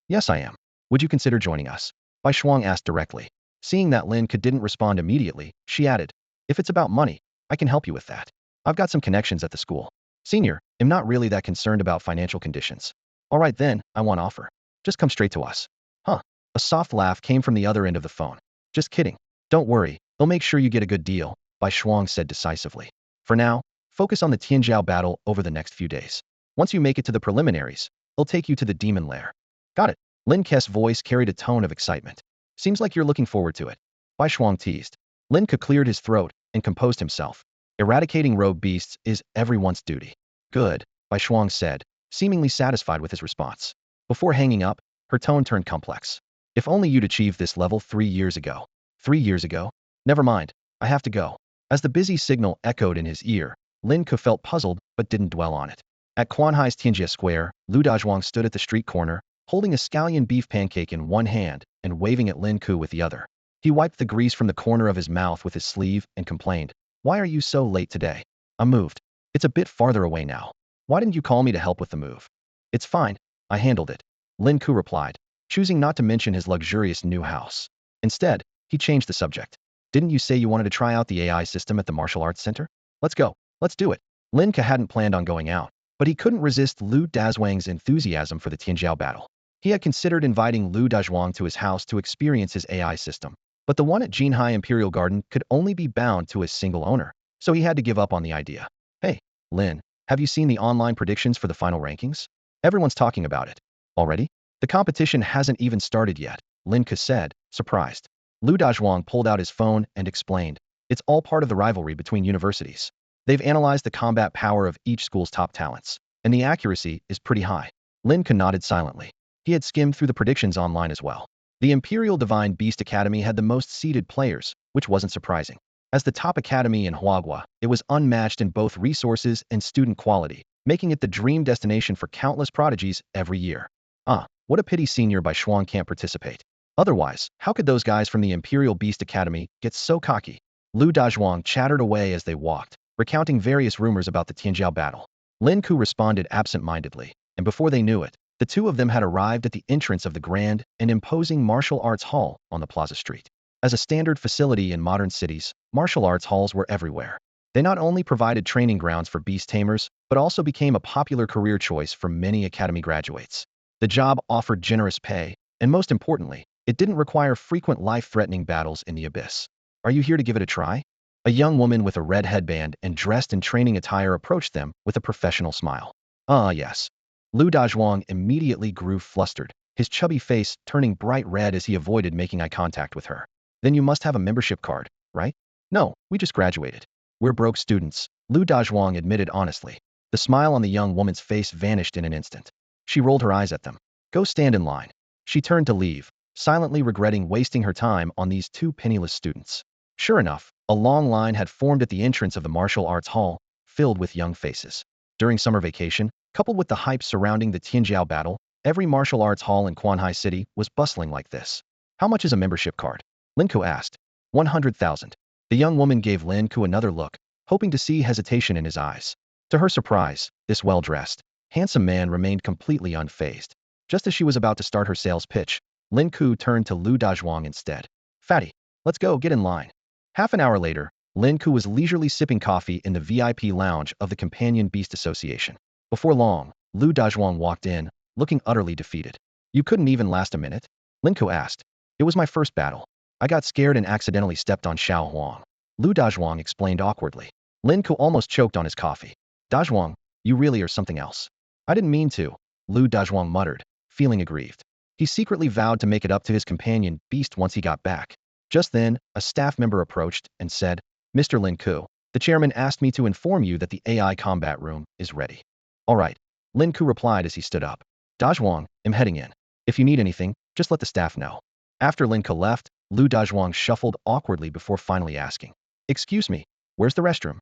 Yes, I am. Would you consider joining us? Bai Shuang asked directly. Seeing that Lin Ke didn't respond immediately, she added, if it's about money, I can help you with that. I've got some connections at the school. Senior, I'm not really that concerned about financial conditions. All right then, I want offer. Just come straight to us. Huh. A soft laugh came from the other end of the phone. Just kidding. Don't worry, they'll make sure you get a good deal, Bai Shuang said decisively. For now, focus on the Tianjiao battle over the next few days. Once you make it to the preliminaries, they'll take you to the demon lair. Got it. Lin Ke's voice carried a tone of excitement. Seems like you're looking forward to it. Bai Shuang teased. Lin Ke cleared his throat and composed himself. Eradicating rogue beasts is everyone's duty. Good, Bai Shuang said, seemingly satisfied with his response. Before hanging up, her tone turned complex. If only you'd achieved this level 3 years ago. 3 years ago? Never mind, I have to go. As the busy signal echoed in his ear, Lin Ke felt puzzled but didn't dwell on it. At Quanhai's Tianjia Square, Lu Dazhuang stood at the street corner, holding a scallion beef pancake in one hand and waving at Lin Ke with the other. He wiped the grease from the corner of his mouth with his sleeve and complained, Why are you so late today? I'm moved. It's a bit farther away now. Why didn't you call me to help with the move? It's fine, I handled it, Lin Ke replied, choosing not to mention his luxurious new house. Instead, he changed the subject. Didn't you say you wanted to try out the AI system at the martial arts center? Let's go. Let's do it. Lin Ke hadn't planned on going out, but he couldn't resist Lu Dazhuang's enthusiasm for the Tianjiao battle. He had considered inviting Lu Dazhuang to his house to experience his AI system, but the one at Jinhai Imperial Garden could only be bound to a single owner, so he had to give up on the idea. Hey, Lin, have you seen the online predictions for the final rankings? Everyone's talking about it. Already? The competition hasn't even started yet, Lin Ke said, surprised. Lu Dazhuang pulled out his phone and explained, it's all part of the rivalry between universities. They've analyzed the combat power of each school's top talents, and the accuracy is pretty high. Lin Ke nodded silently. He had skimmed through the predictions online as well. The Imperial Divine Beast Academy had the most seeded players, which wasn't surprising. As the top academy in Huagua, it was unmatched in both resources and student quality, making it the dream destination for countless prodigies every year. Ah, what a pity Senior Bai Shuang can't participate. Otherwise, how could those guys from the Imperial Beast Academy get so cocky? Lu Dazhuang chattered away as they walked, recounting various rumors about the Tianjiao battle. Lin Ke responded absent-mindedly, and before they knew it, the two of them had arrived at the entrance of the grand and imposing martial arts hall on the Plaza Street. As a standard facility in modern cities, martial arts halls were everywhere. They not only provided training grounds for beast tamers, but also became a popular career choice for many academy graduates. The job offered generous pay, and most importantly, it didn't require frequent life-threatening battles in the abyss. Are you here to give it a try? A young woman with a red headband and dressed in training attire approached them with a professional smile. Ah, yes. Lu Dazhuang immediately grew flustered, his chubby face turning bright red as he avoided making eye contact with her. Then you must have a membership card, right? No, we just graduated. We're broke students, Lu Dazhuang admitted honestly. The smile on the young woman's face vanished in an instant. She rolled her eyes at them. Go stand in line. She turned to leave, silently regretting wasting her time on these two penniless students. Sure enough, a long line had formed at the entrance of the martial arts hall, filled with young faces. During summer vacation, coupled with the hype surrounding the Tianjiao battle, every martial arts hall in Quanhai City was bustling like this. How much is a membership card? Lin Ke asked. 100,000. The young woman gave Lin Ke another look, hoping to see hesitation in his eyes. To her surprise, this well-dressed, handsome man remained completely unfazed. Just as she was about to start her sales pitch, Lin Ke turned to Lu Dazhuang instead. Fatty, let's go, get in line. Half an hour later, Lin Ke was leisurely sipping coffee in the VIP lounge of the Companion Beast Association. Before long, Lu Dazhuang walked in, looking utterly defeated. You couldn't even last a minute? Lin Ke asked. It was my first battle. I got scared and accidentally stepped on Xiao Huang. Lu Dazhuang explained awkwardly. Lin Ke almost choked on his coffee. Dazhuang, you really are something else. I didn't mean to, Lu Dazhuang muttered, feeling aggrieved. He secretly vowed to make it up to his companion beast once he got back. Just then, a staff member approached and said, Mr. Lin Ke, the chairman asked me to inform you that the AI combat room is ready. All right, Lin Ke replied as he stood up. Dazhuang, I'm heading in. If you need anything, just let the staff know. After Lin Ke left, Lu Dazhuang shuffled awkwardly before finally asking, Excuse me, where's the restroom?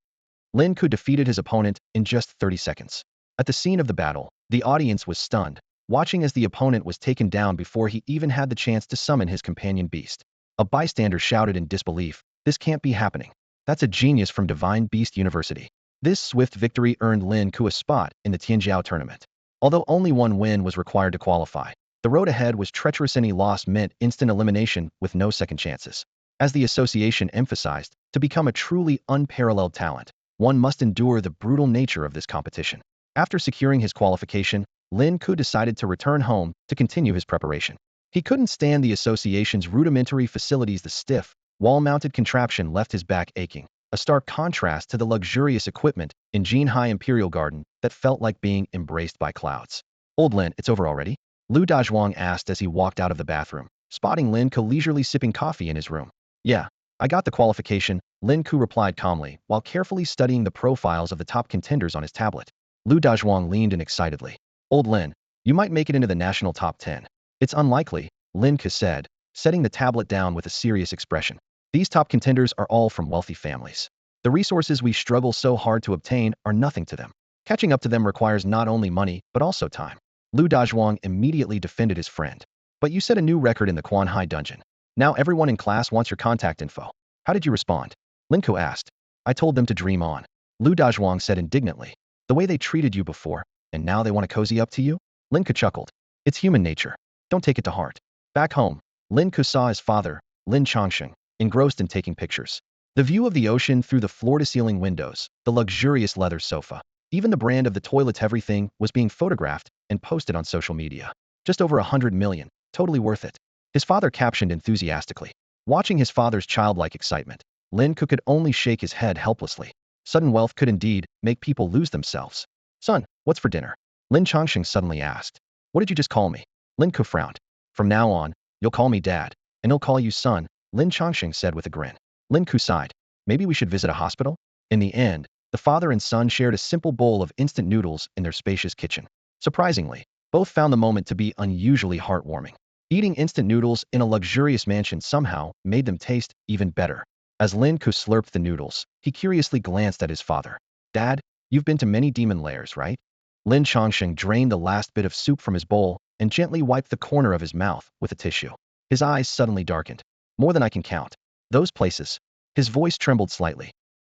Lin Ke defeated his opponent in just 30 seconds. At the scene of the battle, the audience was stunned, watching as the opponent was taken down before he even had the chance to summon his companion beast. A bystander shouted in disbelief, This can't be happening. That's a genius from Divine Beast University. This swift victory earned Lin Ke a spot in the Tianjiao tournament. Although only one win was required to qualify, the road ahead was treacherous. Any loss meant instant elimination with no second chances. As the association emphasized, to become a truly unparalleled talent, one must endure the brutal nature of this competition. After securing his qualification, Lin Ke decided to return home to continue his preparation. He couldn't stand the association's rudimentary facilities. The stiff, wall-mounted contraption left his back aching, a stark contrast to the luxurious equipment in Jinhai Imperial Garden that felt like being embraced by clouds. Old Lin, it's over already? Lu Dazhuang asked as he walked out of the bathroom, spotting Lin Ke leisurely sipping coffee in his room. Yeah, I got the qualification, Lin Ke replied calmly, while carefully studying the profiles of the top contenders on his tablet. Lu Dazhuang leaned in excitedly. Old Lin, you might make it into the national top 10. It's unlikely, Lin Ke said, setting the tablet down with a serious expression. These top contenders are all from wealthy families. The resources we struggle so hard to obtain are nothing to them. Catching up to them requires not only money, but also time. Lu Dazhuang immediately defended his friend. But you set a new record in the Quanhai dungeon. Now everyone in class wants your contact info. How did you respond? Lin Ke asked. I told them to dream on. Lu Dazhuang said indignantly. The way they treated you before, and now they want to cozy up to you? Lin Ke chuckled. It's human nature. Don't take it to heart. Back home, Lin Ke saw his father, Lin Chongsheng, engrossed in taking pictures. The view of the ocean through the floor-to-ceiling windows, the luxurious leather sofa, even the brand of the toilet, everything was being photographed and posted on social media. Just over 100 million, totally worth it. His father captioned enthusiastically. Watching his father's childlike excitement, Lin Ke could only shake his head helplessly. Sudden wealth could indeed make people lose themselves. Son, what's for dinner? Lin Chongsheng suddenly asked. What did you just call me? Lin Ke frowned. From now on, you'll call me Dad, and he'll call you Son, Lin Chongsheng said with a grin. Lin Ke sighed. Maybe we should visit a hospital? In the end, the father and son shared a simple bowl of instant noodles in their spacious kitchen. Surprisingly, both found the moment to be unusually heartwarming. Eating instant noodles in a luxurious mansion somehow made them taste even better. As Lin Ke slurped the noodles, he curiously glanced at his father. Dad, you've been to many demon lairs, right? Lin Chongsheng drained the last bit of soup from his bowl and gently wiped the corner of his mouth with a tissue. His eyes suddenly darkened. More than I can count. Those places. His voice trembled slightly.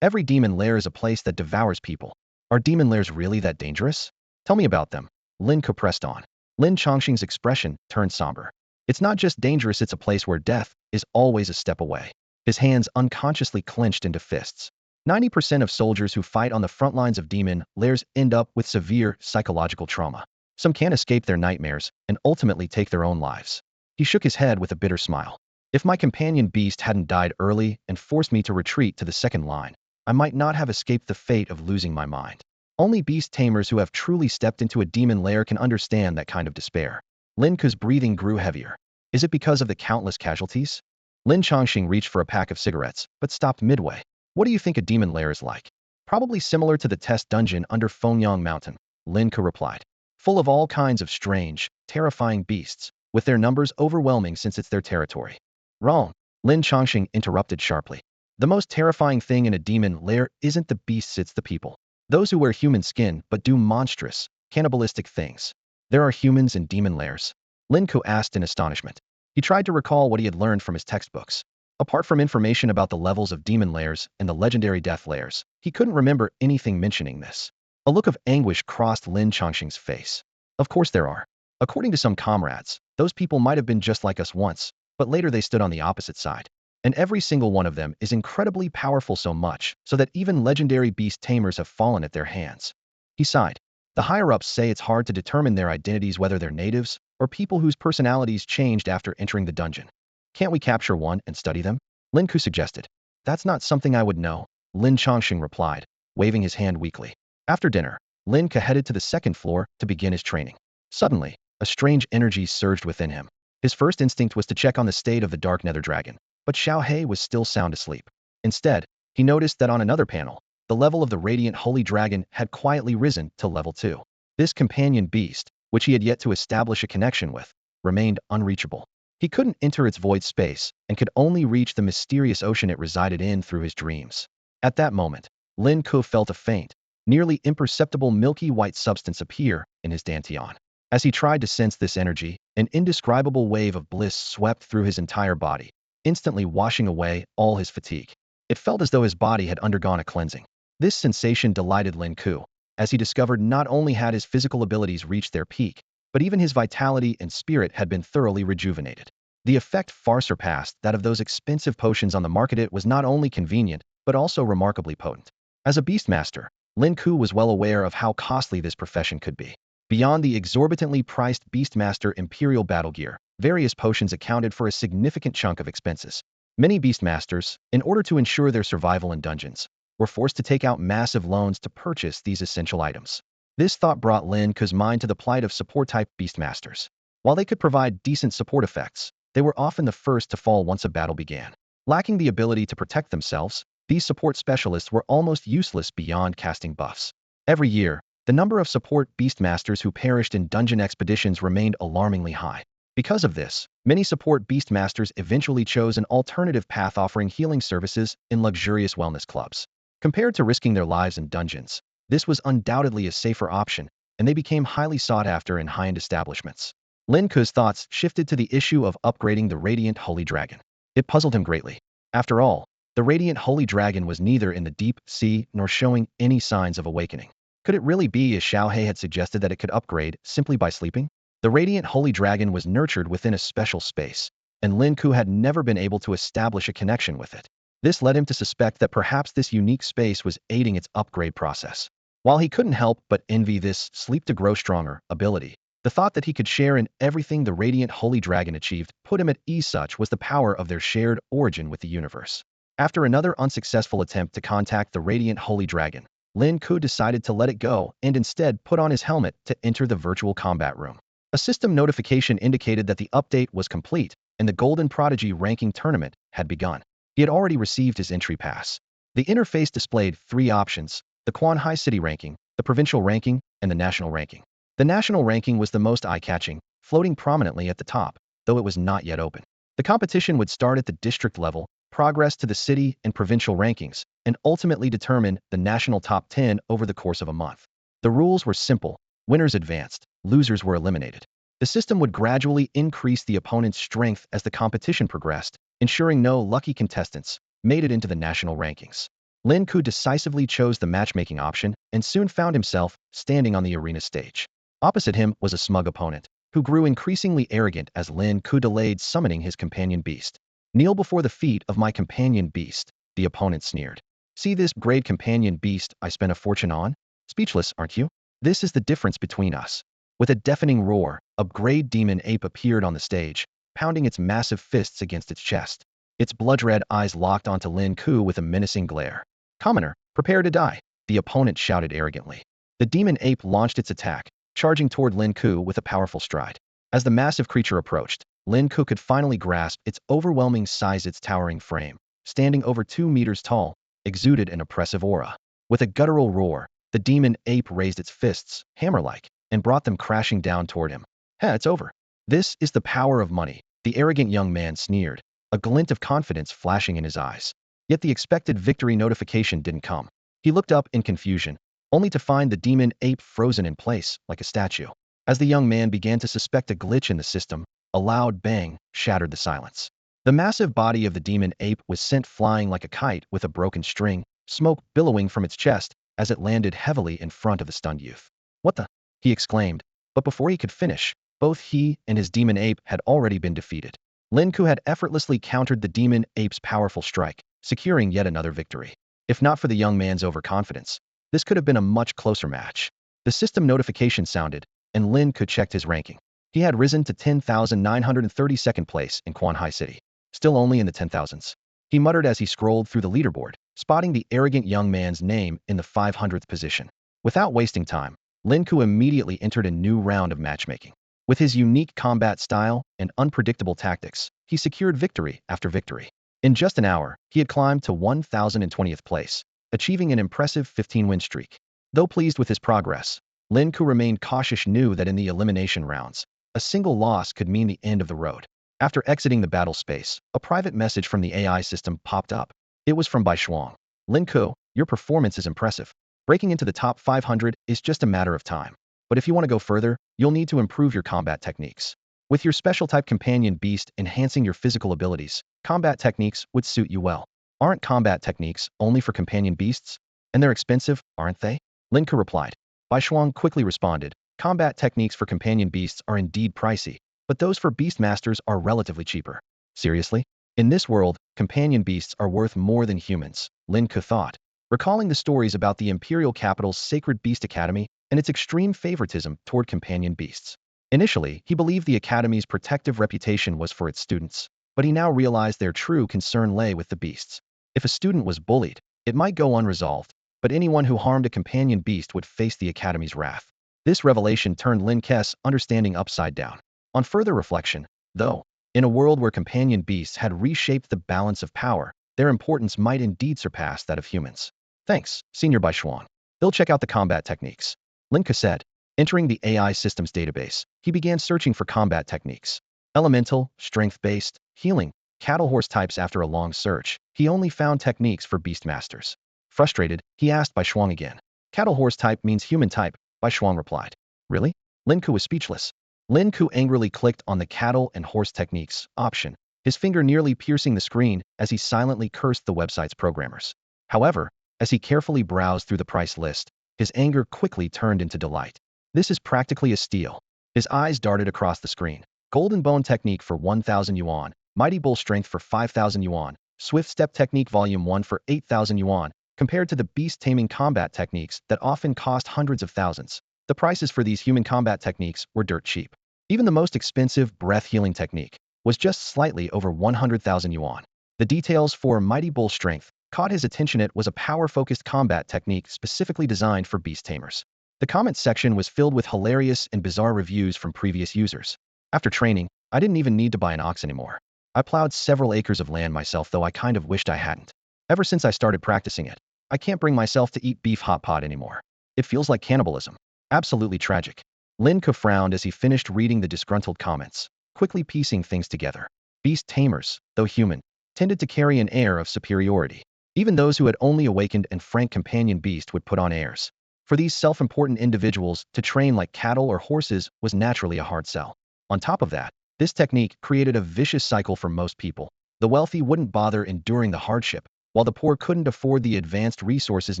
Every demon lair is a place that devours people. Are demon lairs really that dangerous? Tell me about them. Lin Ke pressed on. Lin Chongsheng's expression turned somber. It's not just dangerous, it's a place where death is always a step away. His hands unconsciously clenched into fists. 90% of soldiers who fight on the front lines of demon lairs end up with severe psychological trauma. Some can't escape their nightmares and ultimately take their own lives. He shook his head with a bitter smile. If my companion beast hadn't died early and forced me to retreat to the second line, I might not have escaped the fate of losing my mind. Only beast tamers who have truly stepped into a demon lair can understand that kind of despair. Lin Ke's breathing grew heavier. Is it because of the countless casualties? Lin Chongqing reached for a pack of cigarettes, but stopped midway. What do you think a demon lair is like? Probably similar to the test dungeon under Fengyang Mountain, Lin Ke replied. Full of all kinds of strange, terrifying beasts, with their numbers overwhelming since it's their territory. Wrong, Lin Chongqing interrupted sharply. The most terrifying thing in a demon lair isn't the beasts, it's the people. Those who wear human skin but do monstrous, cannibalistic things. There are humans in demon lairs? Lin Ke asked in astonishment. He tried to recall what he had learned from his textbooks. Apart from information about the levels of demon lairs and the legendary death lairs, he couldn't remember anything mentioning this. A look of anguish crossed Lin Chongqing's face. Of course there are. According to some comrades, those people might have been just like us once, but later they stood on the opposite side. And every single one of them is incredibly powerful, so much so that even legendary beast tamers have fallen at their hands. He sighed. The higher-ups say it's hard to determine their identities, whether they're natives or people whose personalities changed after entering the dungeon. Can't we capture one and study them? Lin Ke suggested. That's not something I would know, Lin Chongqing replied, waving his hand weakly. After dinner, Lin Ke headed to the second floor to begin his training. Suddenly, a strange energy surged within him. His first instinct was to check on the state of the dark nether dragon, but Xiao He was still sound asleep. Instead, he noticed that on another panel, the level of the radiant holy dragon had quietly risen to level 2. This companion beast, which he had yet to establish a connection with, remained unreachable. He couldn't enter its void space and could only reach the mysterious ocean it resided in through his dreams. At that moment, Lin Ke felt a faint, nearly imperceptible milky white substance appear in his dantian. As he tried to sense this energy, an indescribable wave of bliss swept through his entire body, instantly washing away all his fatigue. It felt as though his body had undergone a cleansing. This sensation delighted Lin Ke, as he discovered not only had his physical abilities reached their peak, but even his vitality and spirit had been thoroughly rejuvenated. The effect far surpassed that of those expensive potions on the market. It was not only convenient, but also remarkably potent. As a beastmaster, Lin Ke was well aware of how costly this profession could be. Beyond the exorbitantly priced Beastmaster Imperial battle gear, various potions accounted for a significant chunk of expenses. Many Beastmasters, in order to ensure their survival in dungeons, were forced to take out massive loans to purchase these essential items. This thought brought Lin Ke's mind to the plight of support-type Beastmasters. While they could provide decent support effects, they were often the first to fall once a battle began. Lacking the ability to protect themselves, these support specialists were almost useless beyond casting buffs. Every year, the number of support beastmasters who perished in dungeon expeditions remained alarmingly high. Because of this, many support beastmasters eventually chose an alternative path, offering healing services in luxurious wellness clubs. Compared to risking their lives in dungeons, this was undoubtedly a safer option, and they became highly sought after in high-end establishments. Lin Ke's thoughts shifted to the issue of upgrading the Radiant Holy Dragon. It puzzled him greatly. After all, the Radiant Holy Dragon was neither in the deep sea nor showing any signs of awakening. Could it really be, as Xiao He had suggested, that it could upgrade simply by sleeping? The Radiant Holy Dragon was nurtured within a special space, and Lin Ke had never been able to establish a connection with it. This led him to suspect that perhaps this unique space was aiding its upgrade process. While he couldn't help but envy this sleep to grow stronger ability, the thought that he could share in everything the Radiant Holy Dragon achieved put him at ease. Such was the power of their shared origin with the universe. After another unsuccessful attempt to contact the Radiant Holy Dragon, Lin Ke decided to let it go and instead put on his helmet to enter the virtual combat room. A system notification indicated that the update was complete and the Golden Prodigy ranking tournament had begun. He had already received his entry pass. The interface displayed 3 options: the Quanhai City ranking, the provincial ranking, and the national ranking. The national ranking was the most eye-catching, floating prominently at the top, though it was not yet open. The competition would start at the district level, progress to the city and provincial rankings, and ultimately determine the national top 10 over the course of a month. The rules were simple: winners advanced, losers were eliminated. The system would gradually increase the opponent's strength as the competition progressed, ensuring no lucky contestants made it into the national rankings. Lin Ke decisively chose the matchmaking option and soon found himself standing on the arena stage. Opposite him was a smug opponent, who grew increasingly arrogant as Lin Ke delayed summoning his companion beast. "Kneel before the feet of my companion beast," the opponent sneered. See this grade companion beast I spent a fortune on? Speechless, aren't you? This is the difference between us. With a deafening roar, a grade demon ape appeared on the stage, pounding its massive fists against its chest. Its blood-red eyes locked onto Lin Ke with a menacing glare. Commoner, prepare to die, the opponent shouted arrogantly. The demon ape launched its attack, charging toward Lin Ke with a powerful stride. As the massive creature approached, Lin Ke could finally grasp its overwhelming size. Its towering frame, standing over 2 meters tall, exuded an oppressive aura. With a guttural roar, the demon ape raised its fists, hammer-like, and brought them crashing down toward him. It's over. This is the power of money, the arrogant young man sneered, a glint of confidence flashing in his eyes. Yet the expected victory notification didn't come. He looked up in confusion, only to find the demon ape frozen in place, like a statue. As the young man began to suspect a glitch in the system, a loud bang shattered the silence. The massive body of the demon ape was sent flying like a kite with a broken string, smoke billowing from its chest as it landed heavily in front of the stunned youth. What the? He exclaimed, but before he could finish, both he and his demon ape had already been defeated. Lin Ke had effortlessly countered the demon ape's powerful strike, securing yet another victory. If not for the young man's overconfidence, this could have been a much closer match. The system notification sounded, and Lin Ke checked his ranking. He had risen to 10,932nd place in Quanhai City, still only in the 10,000s. He muttered as he scrolled through the leaderboard, spotting the arrogant young man's name in the 500th position. Without wasting time, Lin Ke immediately entered a new round of matchmaking. With his unique combat style and unpredictable tactics, he secured victory after victory. In just an hour, he had climbed to 1,020th place, achieving an impressive 15-win streak. Though pleased with his progress, Lin Ke remained cautious, knew that in the elimination rounds, a single loss could mean the end of the road. After exiting the battle space, a private message from the AI system popped up. It was from Bai Shuang. Lin Ke, your performance is impressive. Breaking into the top 500 is just a matter of time. But if you want to go further, you'll need to improve your combat techniques. With your special type companion beast enhancing your physical abilities, combat techniques would suit you well. Aren't combat techniques only for companion beasts? And they're expensive, aren't they? Lin Ke replied. Bai Shuang quickly responded, combat techniques for companion beasts are indeed pricey, but those for beastmasters are relatively cheaper. Seriously? In this world, companion beasts are worth more than humans, Lin Ke thought, recalling the stories about the Imperial Capital's Sacred Beast Academy and its extreme favoritism toward companion beasts. Initially, he believed the Academy's protective reputation was for its students, but he now realized their true concern lay with the beasts. If a student was bullied, it might go unresolved, but anyone who harmed a companion beast would face the Academy's wrath. This revelation turned Lin Ke's understanding upside down. On further reflection, though, in a world where companion beasts had reshaped the balance of power, their importance might indeed surpass that of humans. Thanks, Senior Bai Shuang. They'll check out the combat techniques. Lin Ke said. Entering the AI systems database, he began searching for combat techniques. Elemental, strength-based, healing, cattle horse types. After a long search, he only found techniques for beastmasters. Frustrated, he asked Bai Shuang again. Cattle horse type means human type, Bai Shuang replied. Really? Lin Ke was speechless. Lin Ke angrily clicked on the cattle and horse techniques option, his finger nearly piercing the screen as he silently cursed the website's programmers. However, as he carefully browsed through the price list, his anger quickly turned into delight. This is practically a steal. His eyes darted across the screen. Golden Bone Technique for 1,000 yuan, Mighty Bull Strength for 5,000 yuan, Swift Step Technique Volume 1 for 8,000 yuan. Compared to the beast taming combat techniques that often cost hundreds of thousands, the prices for these human combat techniques were dirt cheap. Even the most expensive breath healing technique was just slightly over 100,000 yuan. The details for Mighty Bull Strength caught his attention. It was a power-focused combat technique specifically designed for beast tamers. The comments section was filled with hilarious and bizarre reviews from previous users. After training, I didn't even need to buy an ox anymore. I plowed several acres of land myself, though I kind of wished I hadn't. Ever since I started practicing it, I can't bring myself to eat beef hot pot anymore. It feels like cannibalism. Absolutely tragic. Lin Ke frowned as he finished reading the disgruntled comments, quickly piecing things together. Beast tamers, though human, tended to carry an air of superiority. Even those who had only awakened and frank companion beast would put on airs. For these self-important individuals, to train like cattle or horses was naturally a hard sell. On top of that, this technique created a vicious cycle for most people. The wealthy wouldn't bother enduring the hardship, while the poor couldn't afford the advanced resources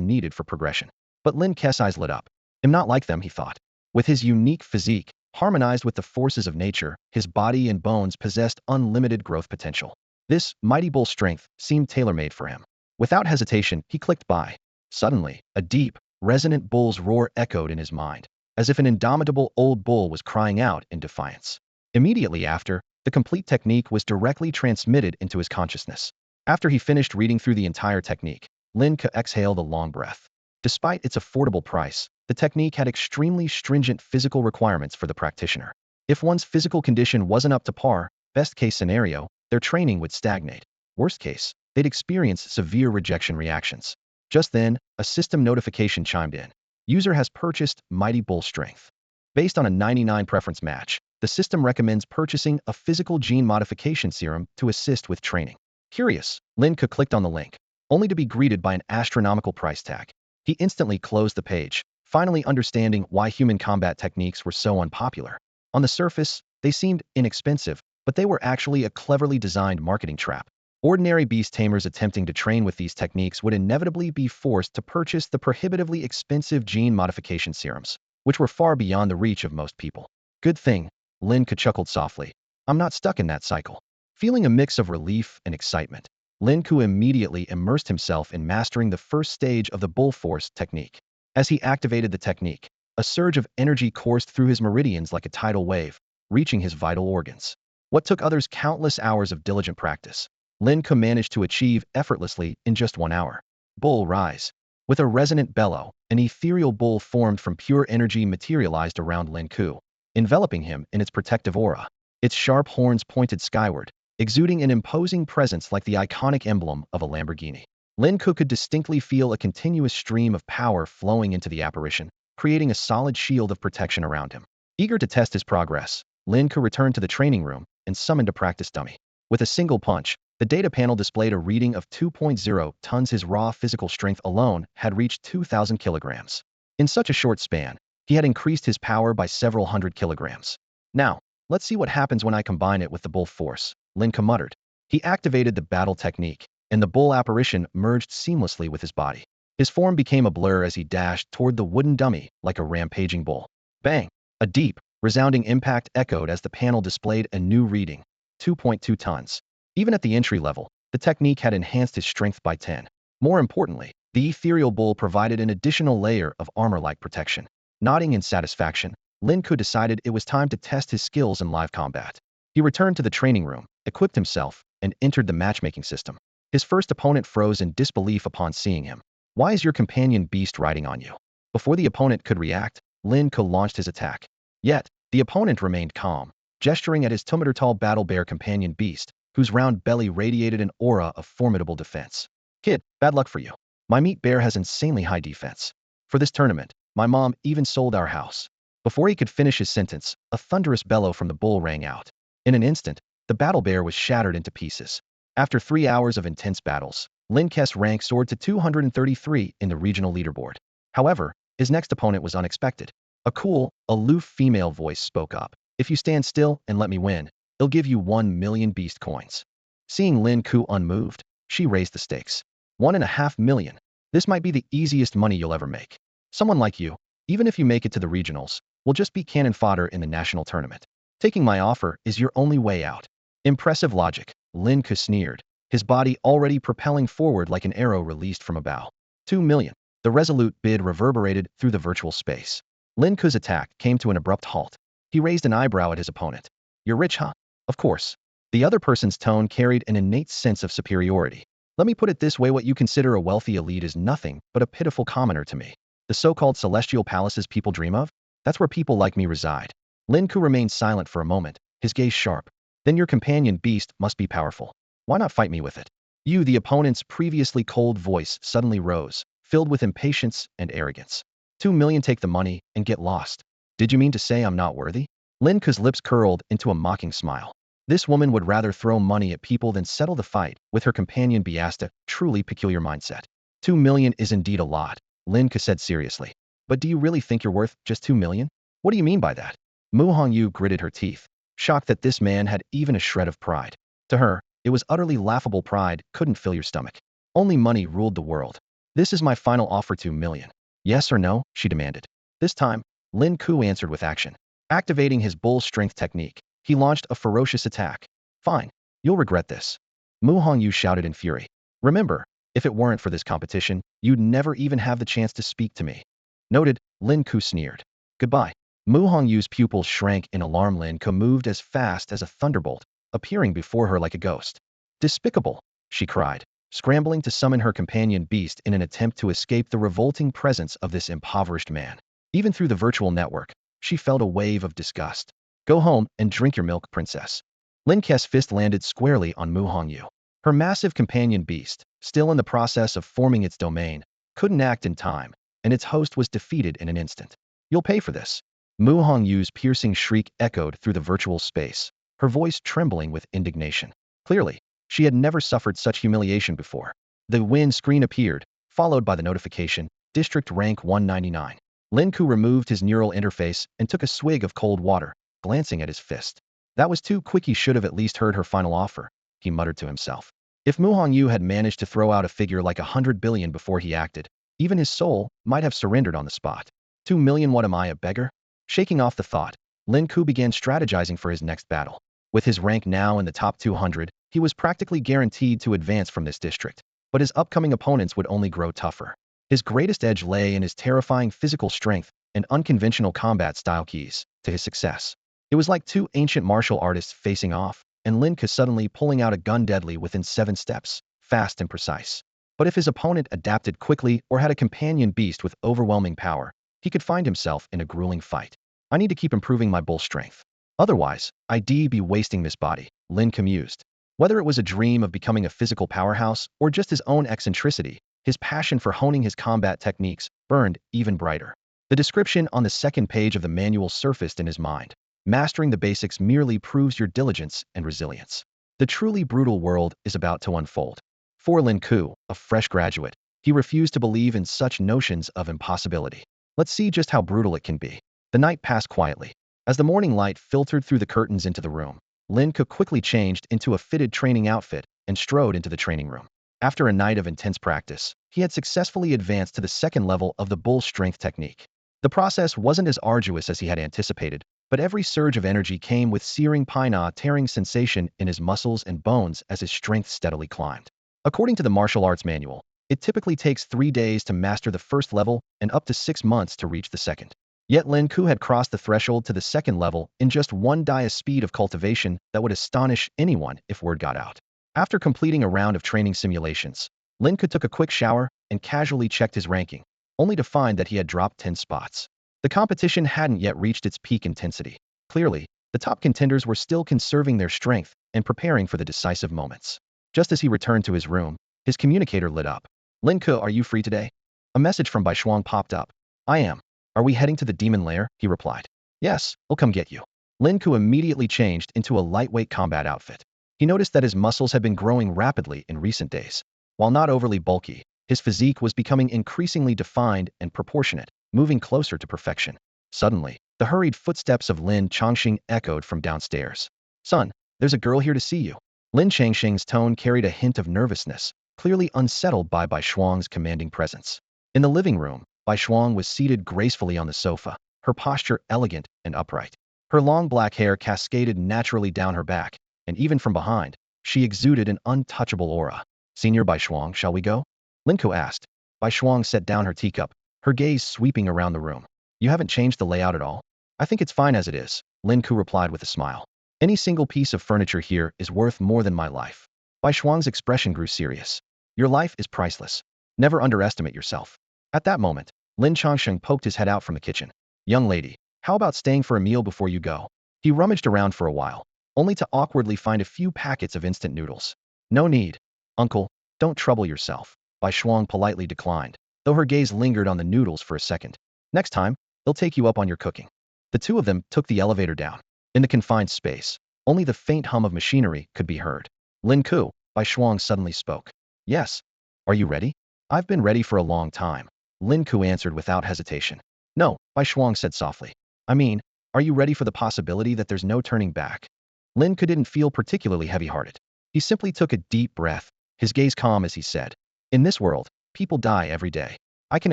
needed for progression. But Lin Ke's eyes lit up. I'm not like them, he thought. With his unique physique, harmonized with the forces of nature, his body and bones possessed unlimited growth potential. This Mighty Bull Strength seemed tailor-made for him. Without hesitation, he clicked buy. Suddenly, a deep, resonant bull's roar echoed in his mind, as if an indomitable old bull was crying out in defiance. Immediately after, the complete technique was directly transmitted into his consciousness. After he finished reading through the entire technique, Lin Ke exhaled a long breath. Despite its affordable price, the technique had extremely stringent physical requirements for the practitioner. If one's physical condition wasn't up to par, best case scenario, their training would stagnate. Worst case, they'd experience severe rejection reactions. Just then, a system notification chimed in. User has purchased Mighty Bull Strength. Based on a 99 preference match, the system recommends purchasing a physical gene modification serum to assist with training. Curious, Lin Ke clicked on the link, only to be greeted by an astronomical price tag. He instantly closed the page, finally understanding why human combat techniques were so unpopular. On the surface, they seemed inexpensive, but they were actually a cleverly designed marketing trap. Ordinary beast tamers attempting to train with these techniques would inevitably be forced to purchase the prohibitively expensive gene modification serums, which were far beyond the reach of most people. Good thing, Lin Ke chuckled softly. I'm not stuck in that cycle. Feeling a mix of relief and excitement, Lin Ke immediately immersed himself in mastering the first stage of the bull force technique. As he activated the technique, a surge of energy coursed through his meridians like a tidal wave, reaching his vital organs. What took others countless hours of diligent practice, Lin Ke managed to achieve effortlessly in just 1 hour. Bull rise. With a resonant bellow, an ethereal bull formed from pure energy materialized around Lin Ke, enveloping him in its protective aura. Its sharp horns pointed skyward, exuding an imposing presence like the iconic emblem of a Lamborghini. Lin Ke could distinctly feel a continuous stream of power flowing into the apparition, creating a solid shield of protection around him. Eager to test his progress, Lin Ke returned to the training room and summoned a practice dummy. With a single punch, the data panel displayed a reading of 2.0 tons. His raw physical strength alone had reached 2,000 kilograms. In such a short span, he had increased his power by several hundred kilograms. Now, let's see what happens when I combine it with the bull force, Lin Ke muttered. He activated the battle technique, and the bull apparition merged seamlessly with his body. His form became a blur as he dashed toward the wooden dummy like a rampaging bull. Bang! A deep, resounding impact echoed as the panel displayed a new reading, 2.2 tons. Even at the entry level, the technique had enhanced his strength by 10. More importantly, the ethereal bull provided an additional layer of armor-like protection. Nodding in satisfaction, Lin Ke decided it was time to test his skills in live combat. He returned to the training room, equipped himself, and entered the matchmaking system. His first opponent froze in disbelief upon seeing him. Why is your companion beast riding on you? Before the opponent could react, Lin Ke launched his attack. Yet, the opponent remained calm, gesturing at his 2-meter-tall battle bear companion beast, whose round belly radiated an aura of formidable defense. Kid, bad luck for you. My meat bear has insanely high defense. For this tournament, my mom even sold our house. Before he could finish his sentence, a thunderous bellow from the bull rang out. In an instant, the battle bear was shattered into pieces. After 3 hours of intense battles, Lin Ke's rank soared to 233 in the regional leaderboard. However, his next opponent was unexpected. A cool, aloof female voice spoke up. If you stand still and let me win, I'll give you 1 million beast coins. Seeing Lin Ke unmoved, she raised the stakes. 1.5 million. This might be the easiest money you'll ever make. Someone like you, even if you make it to the regionals, will just be cannon fodder in the national tournament. Taking my offer is your only way out. Impressive logic, Lin Ke sneered, his body already propelling forward like an arrow released from a bow. 2 million. The resolute bid reverberated through the virtual space. Lin Ke's attack came to an abrupt halt. He raised an eyebrow at his opponent. You're rich, huh? Of course. The other person's tone carried an innate sense of superiority. Let me put it this way, what you consider a wealthy elite is nothing but a pitiful commoner to me. The so-called celestial palaces people dream of? That's where people like me reside. Lin Ke remained silent for a moment, his gaze sharp. Then your companion beast must be powerful. Why not fight me with it? You, the opponent's previously cold voice suddenly rose, filled with impatience and arrogance. 2 million, take the money and get lost. Did you mean to say I'm not worthy? Lin Ke's lips curled into a mocking smile. This woman would rather throw money at people than settle the fight with her companion beast. Truly peculiar mindset. 2 million is indeed a lot, Lin Ke said seriously. But do you really think you're worth just 2 million? What do you mean by that? Mu Hongyu gritted her teeth, shocked that this man had even a shred of pride. To her, it was utterly laughable. Pride couldn't fill your stomach. Only money ruled the world. This is my final offer, 2 million. Yes or no? She demanded. This time, Lin Ke answered with action. Activating his bull strength technique, he launched a ferocious attack. Fine. You'll regret this. Mu Hongyu shouted in fury. Remember, If it weren't for this competition, you'd never even have the chance to speak to me. Noted, Lin Ke sneered. Goodbye. Mu Hongyu's pupils shrank in alarm. Lin Ke moved as fast as a thunderbolt, appearing before her like a ghost. Despicable, she cried, scrambling to summon her companion beast in an attempt to escape the revolting presence of this impoverished man. Even through the virtual network, she felt a wave of disgust. Go home and drink your milk, princess. Lin Ke's fist landed squarely on Mu Hongyu. Her massive companion beast, still in the process of forming its domain, couldn't act in time, and its host was defeated in an instant. You'll pay for this. Mu Hongyu's piercing shriek echoed through the virtual space, her voice trembling with indignation. Clearly, she had never suffered such humiliation before. The win screen appeared, followed by the notification, District Rank 199. Lin Ke removed his neural interface and took a swig of cold water, glancing at his fist. That was too quick. He should have at least heard her final offer, he muttered to himself. If Mu Hongyu had managed to throw out a figure like 100 billion before he acted, even his soul might have surrendered on the spot. 2 million, what am I, a beggar? Shaking off the thought, Lin Ke began strategizing for his next battle. With his rank now in the top 200, he was practically guaranteed to advance from this district, but his upcoming opponents would only grow tougher. His greatest edge lay in his terrifying physical strength and unconventional combat style keys to his success. It was like two ancient martial artists facing off, and Lin Ke suddenly pulling out a gun deadly within 7 steps, fast and precise. But if his opponent adapted quickly or had a companion beast with overwhelming power, he could find himself in a grueling fight. I need to keep improving my bull strength. Otherwise, I'd be wasting this body, Lin Ke mused. Whether it was a dream of becoming a physical powerhouse or just his own eccentricity, his passion for honing his combat techniques burned even brighter. The description on the second page of the manual surfaced in his mind. Mastering the basics merely proves your diligence and resilience. The truly brutal world is about to unfold. For Lin Ke, a fresh graduate, he refused to believe in such notions of impossibility. Let's see just how brutal it can be. The night passed quietly. As the morning light filtered through the curtains into the room, Lin Ke quickly changed into a fitted training outfit and strode into the training room. After a night of intense practice, he had successfully advanced to the second level of the bull strength technique. The process wasn't as arduous as he had anticipated, but every surge of energy came with searing tearing sensation in his muscles and bones as his strength steadily climbed. According to the martial arts manual, it typically takes 3 days to master the first level and up to 6 months to reach the second. Yet Lin Ke had crossed the threshold to the second level in just 1 dia's speed of cultivation that would astonish anyone if word got out. After completing a round of training simulations, Lin Ke took a quick shower and casually checked his ranking, only to find that he had dropped 10 spots. The competition hadn't yet reached its peak intensity. Clearly, the top contenders were still conserving their strength and preparing for the decisive moments. Just as he returned to his room, his communicator lit up. Lin Ke, are you free today? A message from Bai Shuang popped up. I am. Are we heading to the demon lair? He replied. Yes, I'll come get you. Lin Ke immediately changed into a lightweight combat outfit. He noticed that his muscles had been growing rapidly in recent days. While not overly bulky, his physique was becoming increasingly defined and proportionate, moving closer to perfection. Suddenly, the hurried footsteps of Lin Changxing echoed from downstairs. Son, there's a girl here to see you. Lin Changxing's tone carried a hint of nervousness, clearly unsettled by Bai Shuang's commanding presence. In the living room, Bai Shuang was seated gracefully on the sofa, her posture elegant and upright. Her long black hair cascaded naturally down her back, and even from behind, she exuded an untouchable aura. Senior Bai Shuang, shall we go? Lin Ke asked. Bai Shuang set down her teacup, her gaze sweeping around the room. You haven't changed the layout at all? I think it's fine as it is, Lin Ke replied with a smile. Any single piece of furniture here is worth more than my life. Bai Shuang's expression grew serious. Your life is priceless. Never underestimate yourself. At that moment, Lin Changxing poked his head out from the kitchen. Young lady, how about staying for a meal before you go? He rummaged around for a while, only to awkwardly find a few packets of instant noodles. No need. Uncle, don't trouble yourself, Bai Shuang politely declined, though her gaze lingered on the noodles for a second. Next time, they'll take you up on your cooking. The two of them took the elevator down. In the confined space, only the faint hum of machinery could be heard. Lin Ke, Bai Shuang suddenly spoke. Yes. Are you ready? I've been ready for a long time, Lin Ke answered without hesitation. No, Bai Shuang said softly. I mean, are you ready for the possibility that there's no turning back? Lin Ke didn't feel particularly heavy-hearted. He simply took a deep breath, his gaze calm as he said, in this world, people die every day. I can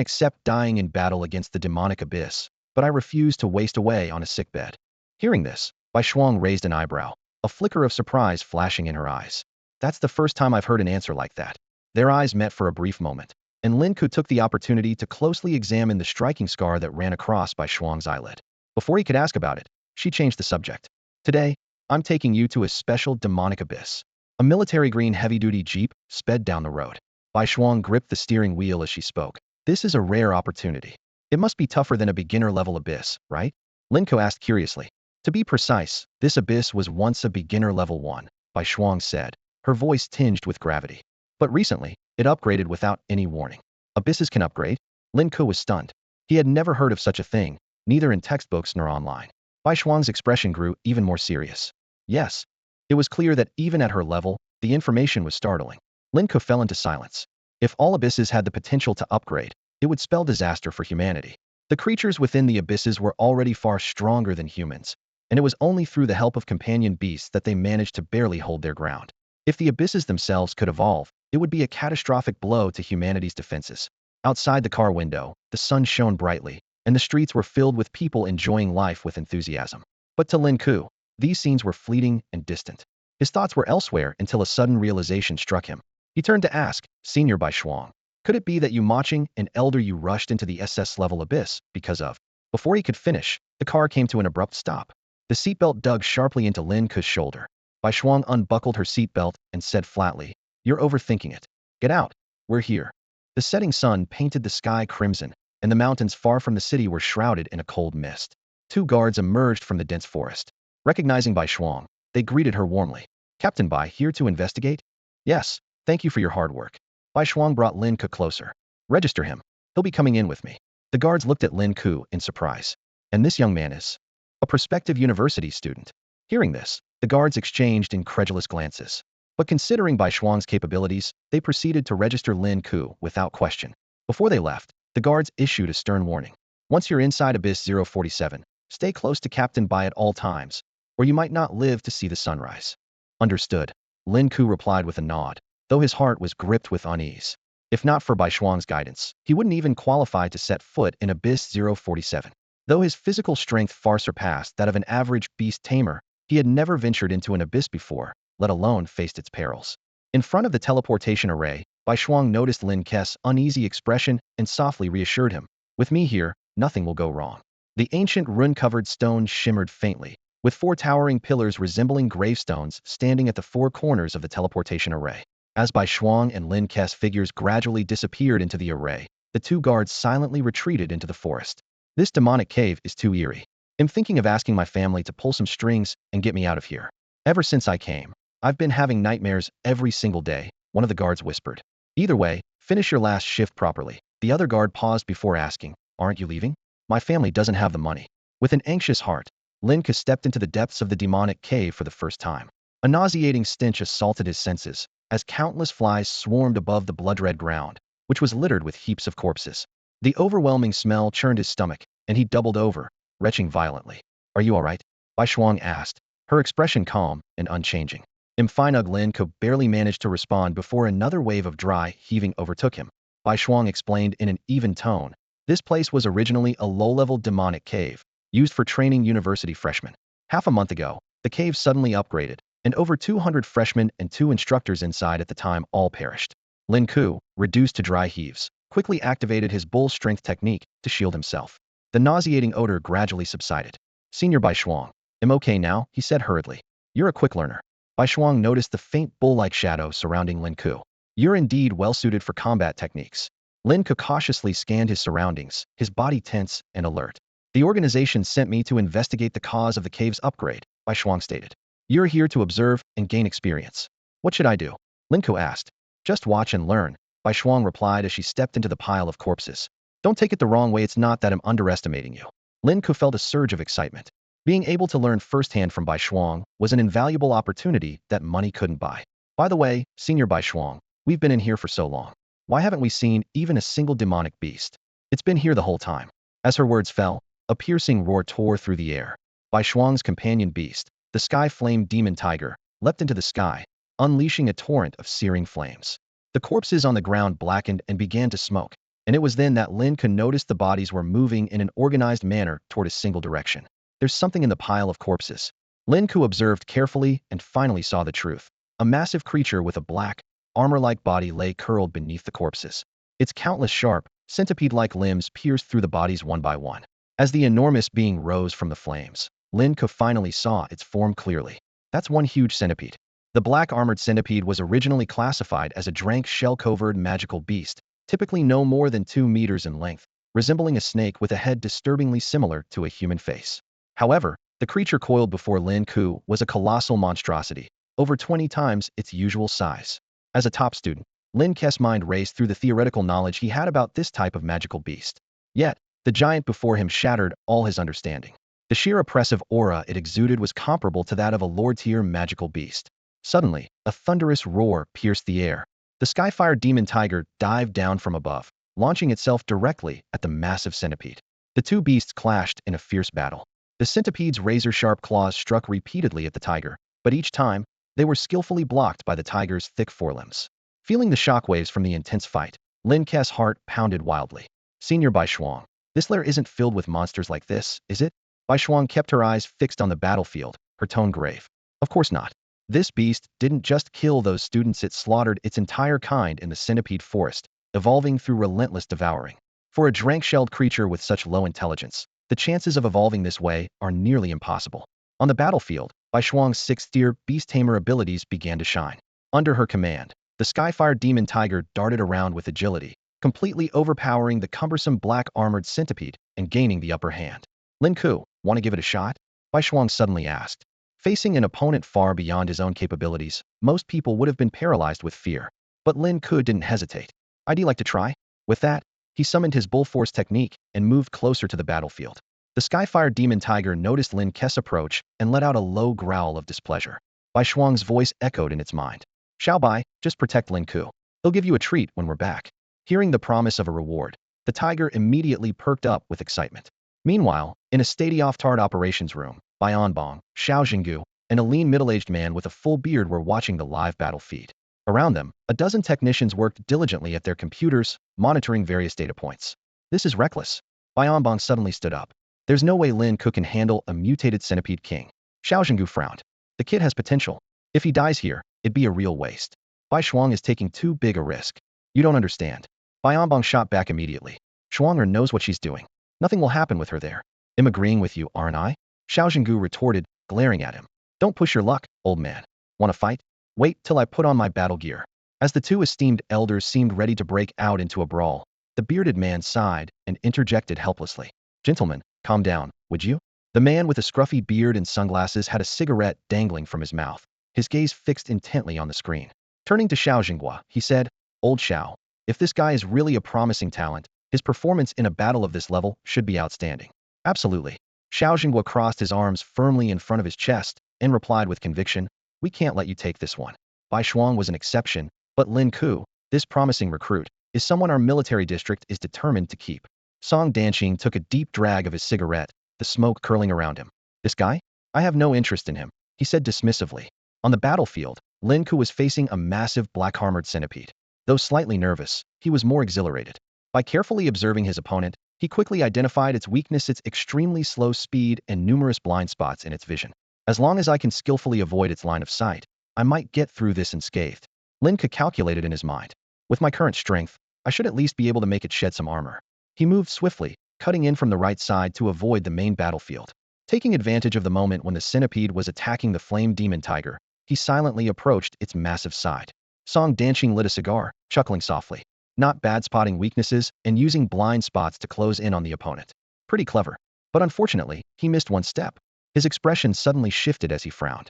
accept dying in battle against the demonic abyss, but I refuse to waste away on a sickbed. Hearing this, Bai Shuang raised an eyebrow, a flicker of surprise flashing in her eyes. That's the first time I've heard an answer like that. Their eyes met for a brief moment, and Lin Ke took the opportunity to closely examine the striking scar that ran across Bai Shuang's eyelid. Before he could ask about it, she changed the subject. Today, I'm taking you to a special demonic abyss. A military green heavy-duty jeep sped down the road. Bai Shuang gripped the steering wheel as she spoke. This is a rare opportunity. It must be tougher than a beginner-level abyss, right? Lin Ke asked curiously. To be precise, this abyss was once a beginner level 1, Bai Shuang said, her voice tinged with gravity. But recently, it upgraded without any warning. Abysses can upgrade? Lin Ke was stunned. He had never heard of such a thing, neither in textbooks nor online. Bai Shuang's expression grew even more serious. Yes. It was clear that even at her level, the information was startling. Lin Ke fell into silence. If all abysses had the potential to upgrade, it would spell disaster for humanity. The creatures within the abysses were already far stronger than humans, and it was only through the help of companion beasts that they managed to barely hold their ground. If the abysses themselves could evolve, it would be a catastrophic blow to humanity's defenses. Outside the car window, the sun shone brightly, and the streets were filled with people enjoying life with enthusiasm. But to Lin Ke, these scenes were fleeting and distant. His thoughts were elsewhere until a sudden realization struck him. He turned to ask, Senior Bai Shuang, could it be that you matching an elder you rushed into the SS-level abyss because of? Before he could finish, the car came to an abrupt stop. The seatbelt dug sharply into Lin Ke's shoulder. Bai Shuang unbuckled her seatbelt and said flatly, You're overthinking it. Get out. We're here. The setting sun painted the sky crimson, and the mountains far from the city were shrouded in a cold mist. Two guards emerged from the dense forest. Recognizing Bai Shuang, they greeted her warmly. Captain Bai, here to investigate? Yes, thank you for your hard work. Bai Shuang brought Lin Ke closer. Register him. He'll be coming in with me. The guards looked at Lin Ke in surprise. And this young man is a prospective university student. Hearing this, the guards exchanged incredulous glances. But considering Bai Shuang's capabilities, they proceeded to register Lin Ke without question. Before they left, the guards issued a stern warning. Once you're inside Abyss 047, stay close to Captain Bai at all times, or you might not live to see the sunrise. Understood. Lin Ke replied with a nod, though his heart was gripped with unease. If not for Bai Shuang's guidance, he wouldn't even qualify to set foot in Abyss 047. Though his physical strength far surpassed that of an average beast tamer, he had never ventured into an abyss before, let alone faced its perils. In front of the teleportation array, Bai Shuang noticed Lin Ke's uneasy expression and softly reassured him. With me here, nothing will go wrong. The ancient rune-covered stone shimmered faintly, with four towering pillars resembling gravestones standing at the four corners of the teleportation array. As Bai Shuang and Lin Ke's figures gradually disappeared into the array, the two guards silently retreated into the forest. This demonic cave is too eerie. I'm thinking of asking my family to pull some strings and get me out of here. Ever since I came, I've been having nightmares every single day, one of the guards whispered. Either way, finish your last shift properly. The other guard paused before asking, Aren't you leaving? My family doesn't have the money. With an anxious heart, Lin Ke stepped into the depths of the demonic cave for the first time. A nauseating stench assaulted his senses, as countless flies swarmed above the blood-red ground, which was littered with heaps of corpses. The overwhelming smell churned his stomach, and he doubled over, retching violently. Are you all right? Bai Shuang asked, her expression calm and unchanging. Mfinug Lin Ke barely managed to respond before another wave of dry heaving overtook him. Bai Shuang explained in an even tone, this place was originally a low-level demonic cave, used for training university freshmen. Half a month ago, the cave suddenly upgraded, and over 200 freshmen and 2 instructors inside at the time all perished. Lin Ke, reduced to dry heaves, quickly activated his bull strength technique to shield himself. The nauseating odor gradually subsided. Senior Bai Shuang, I'm okay now, he said hurriedly. You're a quick learner. Bai Shuang noticed the faint bull-like shadow surrounding Lin Ke. You're indeed well-suited for combat techniques. Lin Ke cautiously scanned his surroundings, his body tense and alert. The organization sent me to investigate the cause of the cave's upgrade, Bai Shuang stated. You're here to observe and gain experience. What should I do? Lin Ke asked. Just watch and learn, Bai Shuang replied as she stepped into the pile of corpses. Don't take it the wrong way, it's not that I'm underestimating you. Lin Ke felt a surge of excitement. Being able to learn firsthand from Bai Shuang was an invaluable opportunity that money couldn't buy. By the way, Senior Bai Shuang, we've been in here for so long. Why haven't we seen even a single demonic beast? It's been here the whole time. As her words fell, a piercing roar tore through the air. Bai Shuang's companion beast, the sky flame demon tiger, leapt into the sky, unleashing a torrent of searing flames. The corpses on the ground blackened and began to smoke, and it was then that Lin Ke noticed the bodies were moving in an organized manner toward a single direction. There's something in the pile of corpses. Lin Ke observed carefully and finally saw the truth. A massive creature with a black, armor-like body lay curled beneath the corpses. Its countless sharp, centipede-like limbs pierced through the bodies one by one. As the enormous being rose from the flames, Lin Ke finally saw its form clearly. That's one huge centipede. The black armored centipede was originally classified as a drank shell-covered magical beast, typically no more than 2 meters in length, resembling a snake with a head disturbingly similar to a human face. However, the creature coiled before Lin Ke was a colossal monstrosity, over 20 times its usual size. As a top student, Lin Ke's mind raced through the theoretical knowledge he had about this type of magical beast. Yet, the giant before him shattered all his understanding. The sheer oppressive aura it exuded was comparable to that of a lord-tier magical beast. Suddenly, a thunderous roar pierced the air. The Skyfire demon tiger dived down from above, launching itself directly at the massive centipede. The two beasts clashed in a fierce battle. The centipede's razor-sharp claws struck repeatedly at the tiger, but each time, they were skillfully blocked by the tiger's thick forelimbs. Feeling the shockwaves from the intense fight, Lin Ke's heart pounded wildly. Senior Bai Shuang, this lair isn't filled with monsters like this, is it? Bai Shuang kept her eyes fixed on the battlefield, her tone grave. Of course not. This beast didn't just kill those students, it slaughtered its entire kind in the centipede forest, evolving through relentless devouring. For a drank-shelled creature with such low intelligence, the chances of evolving this way are nearly impossible. On the battlefield, Bai Shuang's sixth-tier beast tamer abilities began to shine. Under her command, the Skyfire demon tiger darted around with agility, completely overpowering the cumbersome black armored centipede and gaining the upper hand. Lin Ke, want to give it a shot? Bai Shuang suddenly asked. Facing an opponent far beyond his own capabilities, most people would have been paralyzed with fear. But Lin Ke didn't hesitate. I'd like to try? With that, he summoned his bull force technique and moved closer to the battlefield. The Skyfire demon tiger noticed Lin Ke's approach and let out a low growl of displeasure. Bai Shuang's voice echoed in its mind. Xiao Bai, just protect Lin Ke. He'll give you a treat when we're back. Hearing the promise of a reward, the tiger immediately perked up with excitement. Meanwhile, in a state-of-the-art operations room, Bai Anbong, Xiao Jinggu, and a lean middle-aged man with a full beard were watching the live battle feed. Around them, a dozen technicians worked diligently at their computers, monitoring various data points. This is reckless. Bai Anbong suddenly stood up. There's no way Lin Ke can handle a mutated centipede king. Xiao Jinggu frowned. The kid has potential. If he dies here, it'd be a real waste. Bai Shuang is taking too big a risk. You don't understand. Bai Anbong shot back immediately. Shuanger knows what she's doing. Nothing will happen with her there. I'm agreeing with you, aren't I? Xiao Jinggu retorted, glaring at him. Don't push your luck, old man. Want to fight? Wait till I put on my battle gear. As the two esteemed elders seemed ready to break out into a brawl, the bearded man sighed and interjected helplessly. Gentlemen, calm down, would you? The man with a scruffy beard and sunglasses had a cigarette dangling from his mouth, his gaze fixed intently on the screen. Turning to Xiao Jinghua, he said, Old Xiao, if this guy is really a promising talent, his performance in a battle of this level should be outstanding. Absolutely. Xiao Jinghua crossed his arms firmly in front of his chest and replied with conviction, we can't let you take this one. Bai Shuang was an exception, but Lin Ke, this promising recruit, is someone our military district is determined to keep. Song Danqing took a deep drag of his cigarette, the smoke curling around him. This guy? I have no interest in him, he said dismissively. On the battlefield, Lin Ke was facing a massive black-armored centipede. Though slightly nervous, he was more exhilarated. By carefully observing his opponent, he quickly identified its weakness, its extremely slow speed, and numerous blind spots in its vision. As long as I can skillfully avoid its line of sight, I might get through this unscathed. Lin Ke calculated in his mind. With my current strength, I should at least be able to make it shed some armor. He moved swiftly, cutting in from the right side to avoid the main battlefield. Taking advantage of the moment when the centipede was attacking the flame demon tiger, he silently approached its massive side. Song Danqing lit a cigar, chuckling softly. Not bad, spotting weaknesses and using blind spots to close in on the opponent. Pretty clever. But unfortunately, he missed one step. His expression suddenly shifted as he frowned.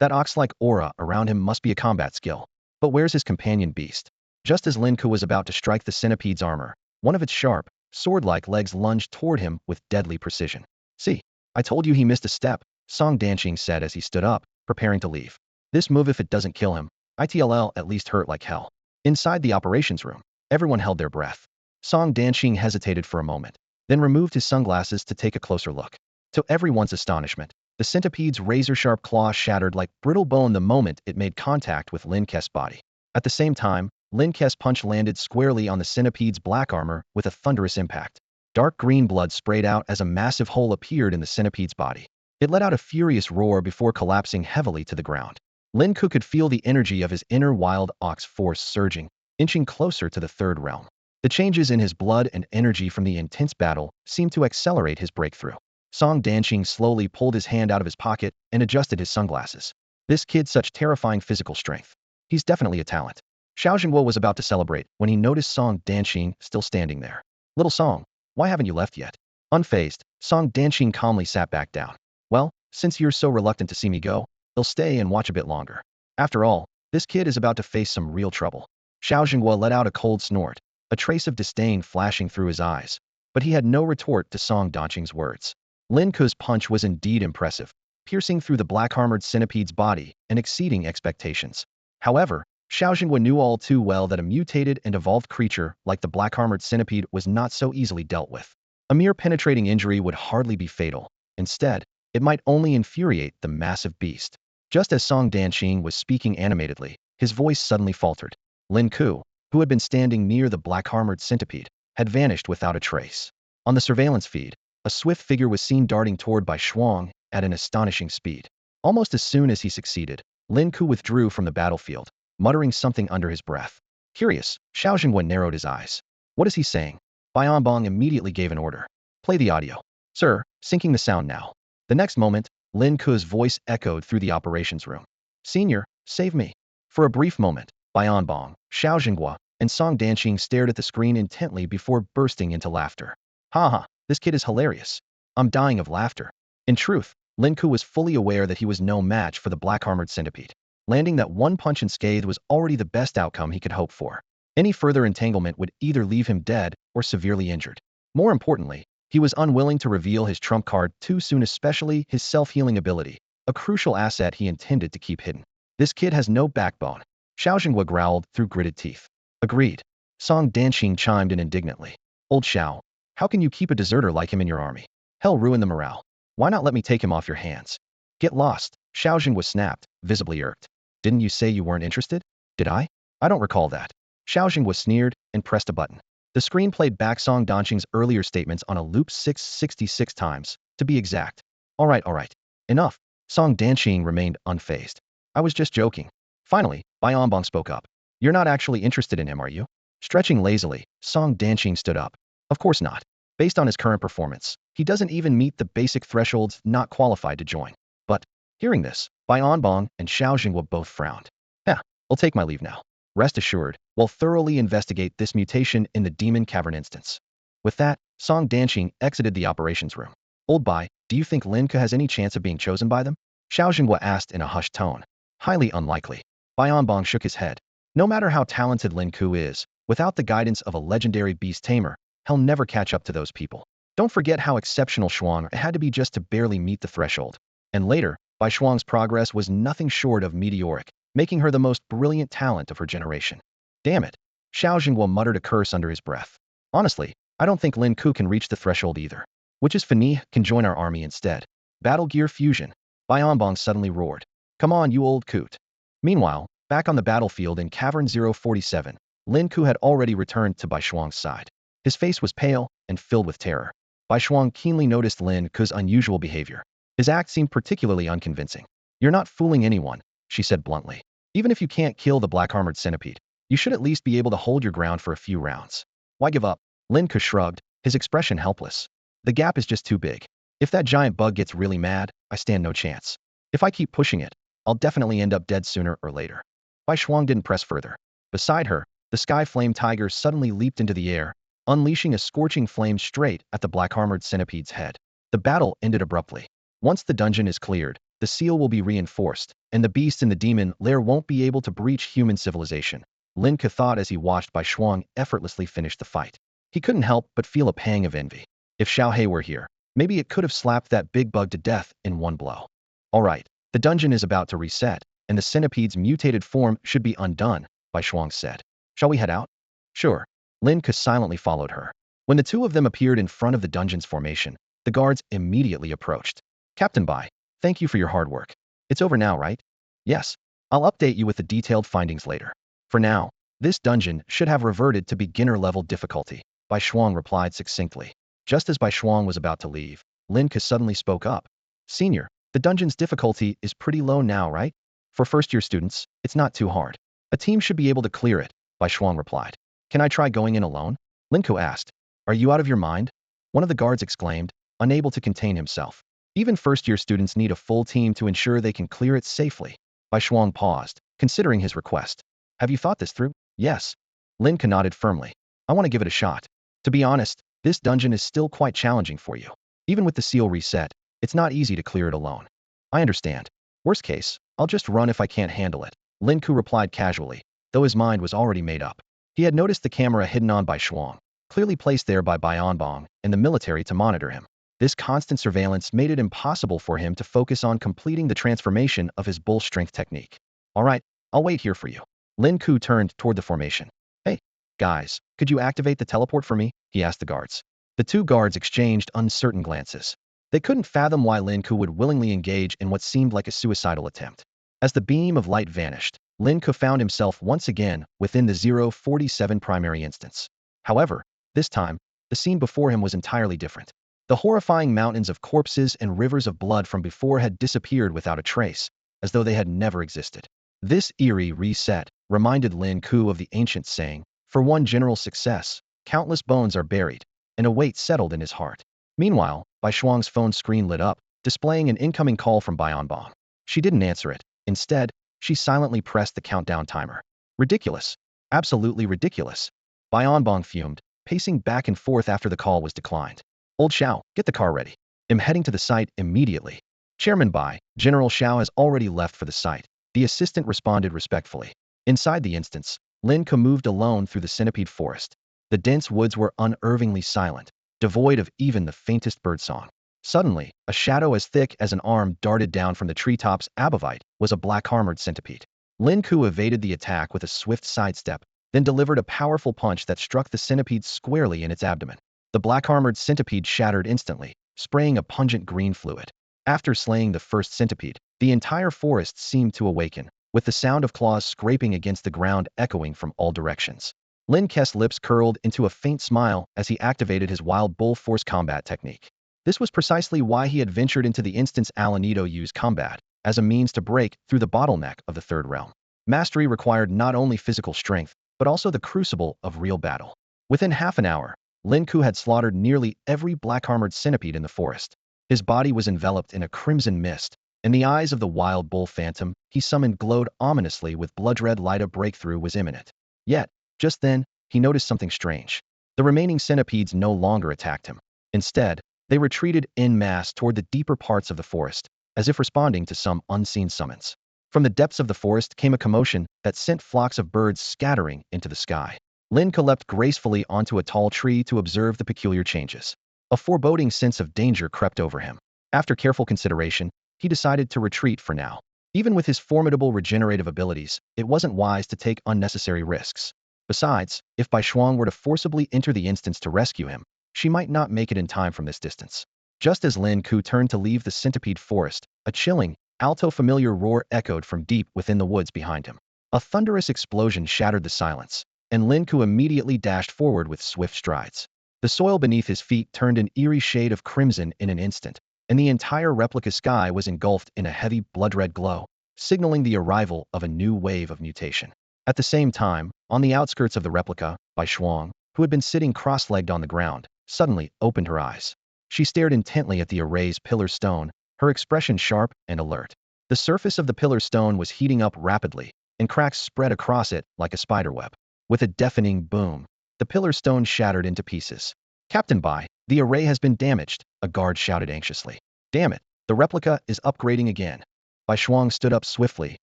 That ox-like aura around him must be a combat skill. But where's his companion beast? Just as Lin Ke was about to strike the centipede's armor, one of its sharp, sword-like legs lunged toward him with deadly precision. See, I told you he missed a step, Song Danqing said as he stood up, preparing to leave. This move, if it doesn't kill him, it'll at least hurt like hell. Inside the operations room, everyone held their breath. Song Danqing hesitated for a moment, then removed his sunglasses to take a closer look. To everyone's astonishment, the centipede's razor-sharp claw shattered like brittle bone the moment it made contact with Lin Ke's body. At the same time, Lin Ke's punch landed squarely on the centipede's black armor with a thunderous impact. Dark green blood sprayed out as a massive hole appeared in the centipede's body. It let out a furious roar before collapsing heavily to the ground. Lin Ke could feel the energy of his inner wild ox force surging, inching closer to the third realm. The changes in his blood and energy from the intense battle seemed to accelerate his breakthrough. Song Danqing slowly pulled his hand out of his pocket and adjusted his sunglasses. This kid such terrifying physical strength. He's definitely a talent. Xiao Jingguo was about to celebrate when he noticed Song Danqing still standing there. Little Song, why haven't you left yet? Unfazed, Song Danqing calmly sat back down. Well, since you're so reluctant to see me go, they'll stay and watch a bit longer. After all, this kid is about to face some real trouble. Xiao Jingguo let out a cold snort, a trace of disdain flashing through his eyes, but he had no retort to Song Danqing's words. Lin Ke's punch was indeed impressive, piercing through the black-armored centipede's body and exceeding expectations. However, Xiao Jingguo knew all too well that a mutated and evolved creature like the black-armored centipede was not so easily dealt with. A mere penetrating injury would hardly be fatal. Instead, it might only infuriate the massive beast. Just as Song Danqing was speaking animatedly, his voice suddenly faltered. Lin Ke, who had been standing near the black-armored centipede, had vanished without a trace. On the surveillance feed, a swift figure was seen darting toward Bai Shuang at an astonishing speed. Almost as soon as he succeeded, Lin Ke withdrew from the battlefield, muttering something under his breath. Curious, Xiao Jingguo narrowed his eyes. What is he saying? Bai Anbong immediately gave an order. Play the audio. Sir, syncing the sound now. The next moment, Lin Ke's voice echoed through the operations room. Senior, save me. For a brief moment, Bai Anbong, Xiao Jingguo, and Song Danqing stared at the screen intently before bursting into laughter. Haha, this kid is hilarious. I'm dying of laughter. In truth, Lin Ke was fully aware that he was no match for the black-armored centipede. Landing that one punch unscathed was already the best outcome he could hope for. Any further entanglement would either leave him dead or severely injured. More importantly, he was unwilling to reveal his trump card too soon, especially his self-healing ability, a crucial asset he intended to keep hidden. This kid has no backbone. Xiao Jingguo growled through gritted teeth. Agreed. Song Danqing chimed in indignantly. Old Xiao, how can you keep a deserter like him in your army? Hell ruin the morale. Why not let me take him off your hands? Get lost, Xiao Jingguo snapped, visibly irked. Didn't you say you weren't interested? Did I? I don't recall that. Xiao Jingguo sneered and pressed a button. The screen played back Song Danqing's earlier statements on a loop 666 times, to be exact. All right. Enough. Song Danqing remained unfazed. I was just joking. Finally, Bai Anbong spoke up. You're not actually interested in him, are you? Stretching lazily, Song Danqing stood up. Of course not. Based on his current performance, he doesn't even meet the basic thresholds not qualified to join. But, hearing this, Bai Anbong and Xiao Jingguo both frowned. I'll take my leave now. Rest assured, we'll thoroughly investigate this mutation in the Demon Cavern instance. With that, Song Danqing exited the operations room. Old Bai, do you think Lin Ke has any chance of being chosen by them? Xiao Jingguo asked in a hushed tone. Highly unlikely. Bai Anbong shook his head. No matter how talented Lin Ke is, without the guidance of a legendary beast tamer, he'll never catch up to those people. Don't forget how exceptional Shuang had to be just to barely meet the threshold. And later, Bai Shuang's progress was nothing short of meteoric, making her the most brilliant talent of her generation. Damn it. Xiao Jingguo muttered a curse under his breath. Honestly, I don't think Lin Ke can reach the threshold either. Which is Fani can join our army instead. Battle gear fusion. Bai Anbong suddenly roared. Come on, you old coot. Meanwhile, back on the battlefield in Cavern 047, Lin Ke had already returned to Bai Shuang's side. His face was pale and filled with terror. Bai Shuang keenly noticed Lin Ke's unusual behavior. His act seemed particularly unconvincing. You're not fooling anyone, she said bluntly. Even if you can't kill the black-armored centipede, you should at least be able to hold your ground for a few rounds. Why give up? Lin Ke shrugged, his expression helpless. The gap is just too big. If that giant bug gets really mad, I stand no chance. If I keep pushing it, I'll definitely end up dead sooner or later. Bai Shuang didn't press further. Beside her, the sky flame tiger suddenly leaped into the air, unleashing a scorching flame straight at the black-armored centipede's head. The battle ended abruptly. Once the dungeon is cleared, the seal will be reinforced, and the beast in the demon lair won't be able to breach human civilization. Lin Ke thought as he watched Bai Shuang effortlessly finish the fight. He couldn't help but feel a pang of envy. If Xiao He were here, maybe it could have slapped that big bug to death in one blow. All right, the dungeon is about to reset, and the centipede's mutated form should be undone, Bai Shuang said. Shall we head out? Sure. Lin Ke silently followed her. When the two of them appeared in front of the dungeon's formation, the guards immediately approached. Captain Bai, thank you for your hard work. It's over now, right? Yes. I'll update you with the detailed findings later. For now, this dungeon should have reverted to beginner-level difficulty, Bai Shuang replied succinctly. Just as Bai Shuang was about to leave, Lin Ke suddenly spoke up. Senior, the dungeon's difficulty is pretty low now, right? For first-year students, it's not too hard. A team should be able to clear it, Bai Shuang replied. Can I try going in alone? Lin Ke asked. Are you out of your mind? One of the guards exclaimed, unable to contain himself. Even first-year students need a full team to ensure they can clear it safely. Bai Shuang paused, considering his request. Have you thought this through? Yes. Lin Ke nodded firmly. I want to give it a shot. To be honest, this dungeon is still quite challenging for you. Even with the seal reset, it's not easy to clear it alone. I understand. Worst case, I'll just run if I can't handle it. Lin Ke replied casually, though his mind was already made up. He had noticed the camera hidden on Bai Shuang, clearly placed there by Baionbong and the military to monitor him. This constant surveillance made it impossible for him to focus on completing the transformation of his bull strength technique. All right, I'll wait here for you. Lin Ke turned toward the formation. Hey, guys, could you activate the teleport for me? He asked the guards. The two guards exchanged uncertain glances. They couldn't fathom why Lin Ke would willingly engage in what seemed like a suicidal attempt. As the beam of light vanished, Lin Ke found himself once again within the 047 primary instance. However, this time, the scene before him was entirely different. The horrifying mountains of corpses and rivers of blood from before had disappeared without a trace, as though they had never existed. This eerie reset reminded Lin Ke of the ancient saying, for one general success, countless bones are buried, and a weight settled in his heart. Meanwhile, Bai Shuang's phone screen lit up, displaying an incoming call from Baionbong. She didn't answer it. Instead, she silently pressed the countdown timer. Ridiculous. Absolutely ridiculous. Baionbong fumed, pacing back and forth after the call was declined. Old Xiao, get the car ready. I'm heading to the site immediately. Chairman Bai, General Xiao has already left for the site. The assistant responded respectfully. Inside the instance, Lin Ke moved alone through the centipede forest. The dense woods were unnervingly silent, devoid of even the faintest birdsong. Suddenly, a shadow as thick as an arm darted down from the treetops. Abovite was a black-armored centipede. Lin Ke evaded the attack with a swift sidestep, then delivered a powerful punch that struck the centipede squarely in its abdomen. The black-armored centipede shattered instantly, spraying a pungent green fluid. After slaying the first centipede, the entire forest seemed to awaken, with the sound of claws scraping against the ground echoing from all directions. Lin Ke's lips curled into a faint smile as he activated his wild bull force combat technique. This was precisely why he had ventured into the instance Alanito used combat, as a means to break through the bottleneck of the third realm. Mastery required not only physical strength, but also the crucible of real battle. Within half an hour, Lin Ke had slaughtered nearly every black-armored centipede in the forest. His body was enveloped in a crimson mist, and the eyes of the wild bull phantom he summoned glowed ominously with blood-red light. A breakthrough was imminent. Yet, just then, he noticed something strange. The remaining centipedes no longer attacked him. Instead, they retreated en masse toward the deeper parts of the forest, as if responding to some unseen summons. From the depths of the forest came a commotion that sent flocks of birds scattering into the sky. Lin Ke leapt gracefully onto a tall tree to observe the peculiar changes. A foreboding sense of danger crept over him. After careful consideration, he decided to retreat for now. Even with his formidable regenerative abilities, it wasn't wise to take unnecessary risks. Besides, if Bai Shuang were to forcibly enter the instance to rescue him, she might not make it in time from this distance. Just as Lin Ke turned to leave the centipede forest, a chilling, alto familiar roar echoed from deep within the woods behind him. A thunderous explosion shattered the silence, and Lin Ke immediately dashed forward with swift strides. The soil beneath his feet turned an eerie shade of crimson in an instant, and the entire replica sky was engulfed in a heavy blood-red glow, signaling the arrival of a new wave of mutation. At the same time, on the outskirts of the replica, Bai Shuang, who had been sitting cross-legged on the ground, suddenly opened her eyes. She stared intently at the array's pillar stone, her expression sharp and alert. The surface of the pillar stone was heating up rapidly, and cracks spread across it like a spiderweb. With a deafening boom, the pillar stone shattered into pieces. Captain Bai, the array has been damaged, a guard shouted anxiously. Damn it, the replica is upgrading again. Bai Shuang stood up swiftly,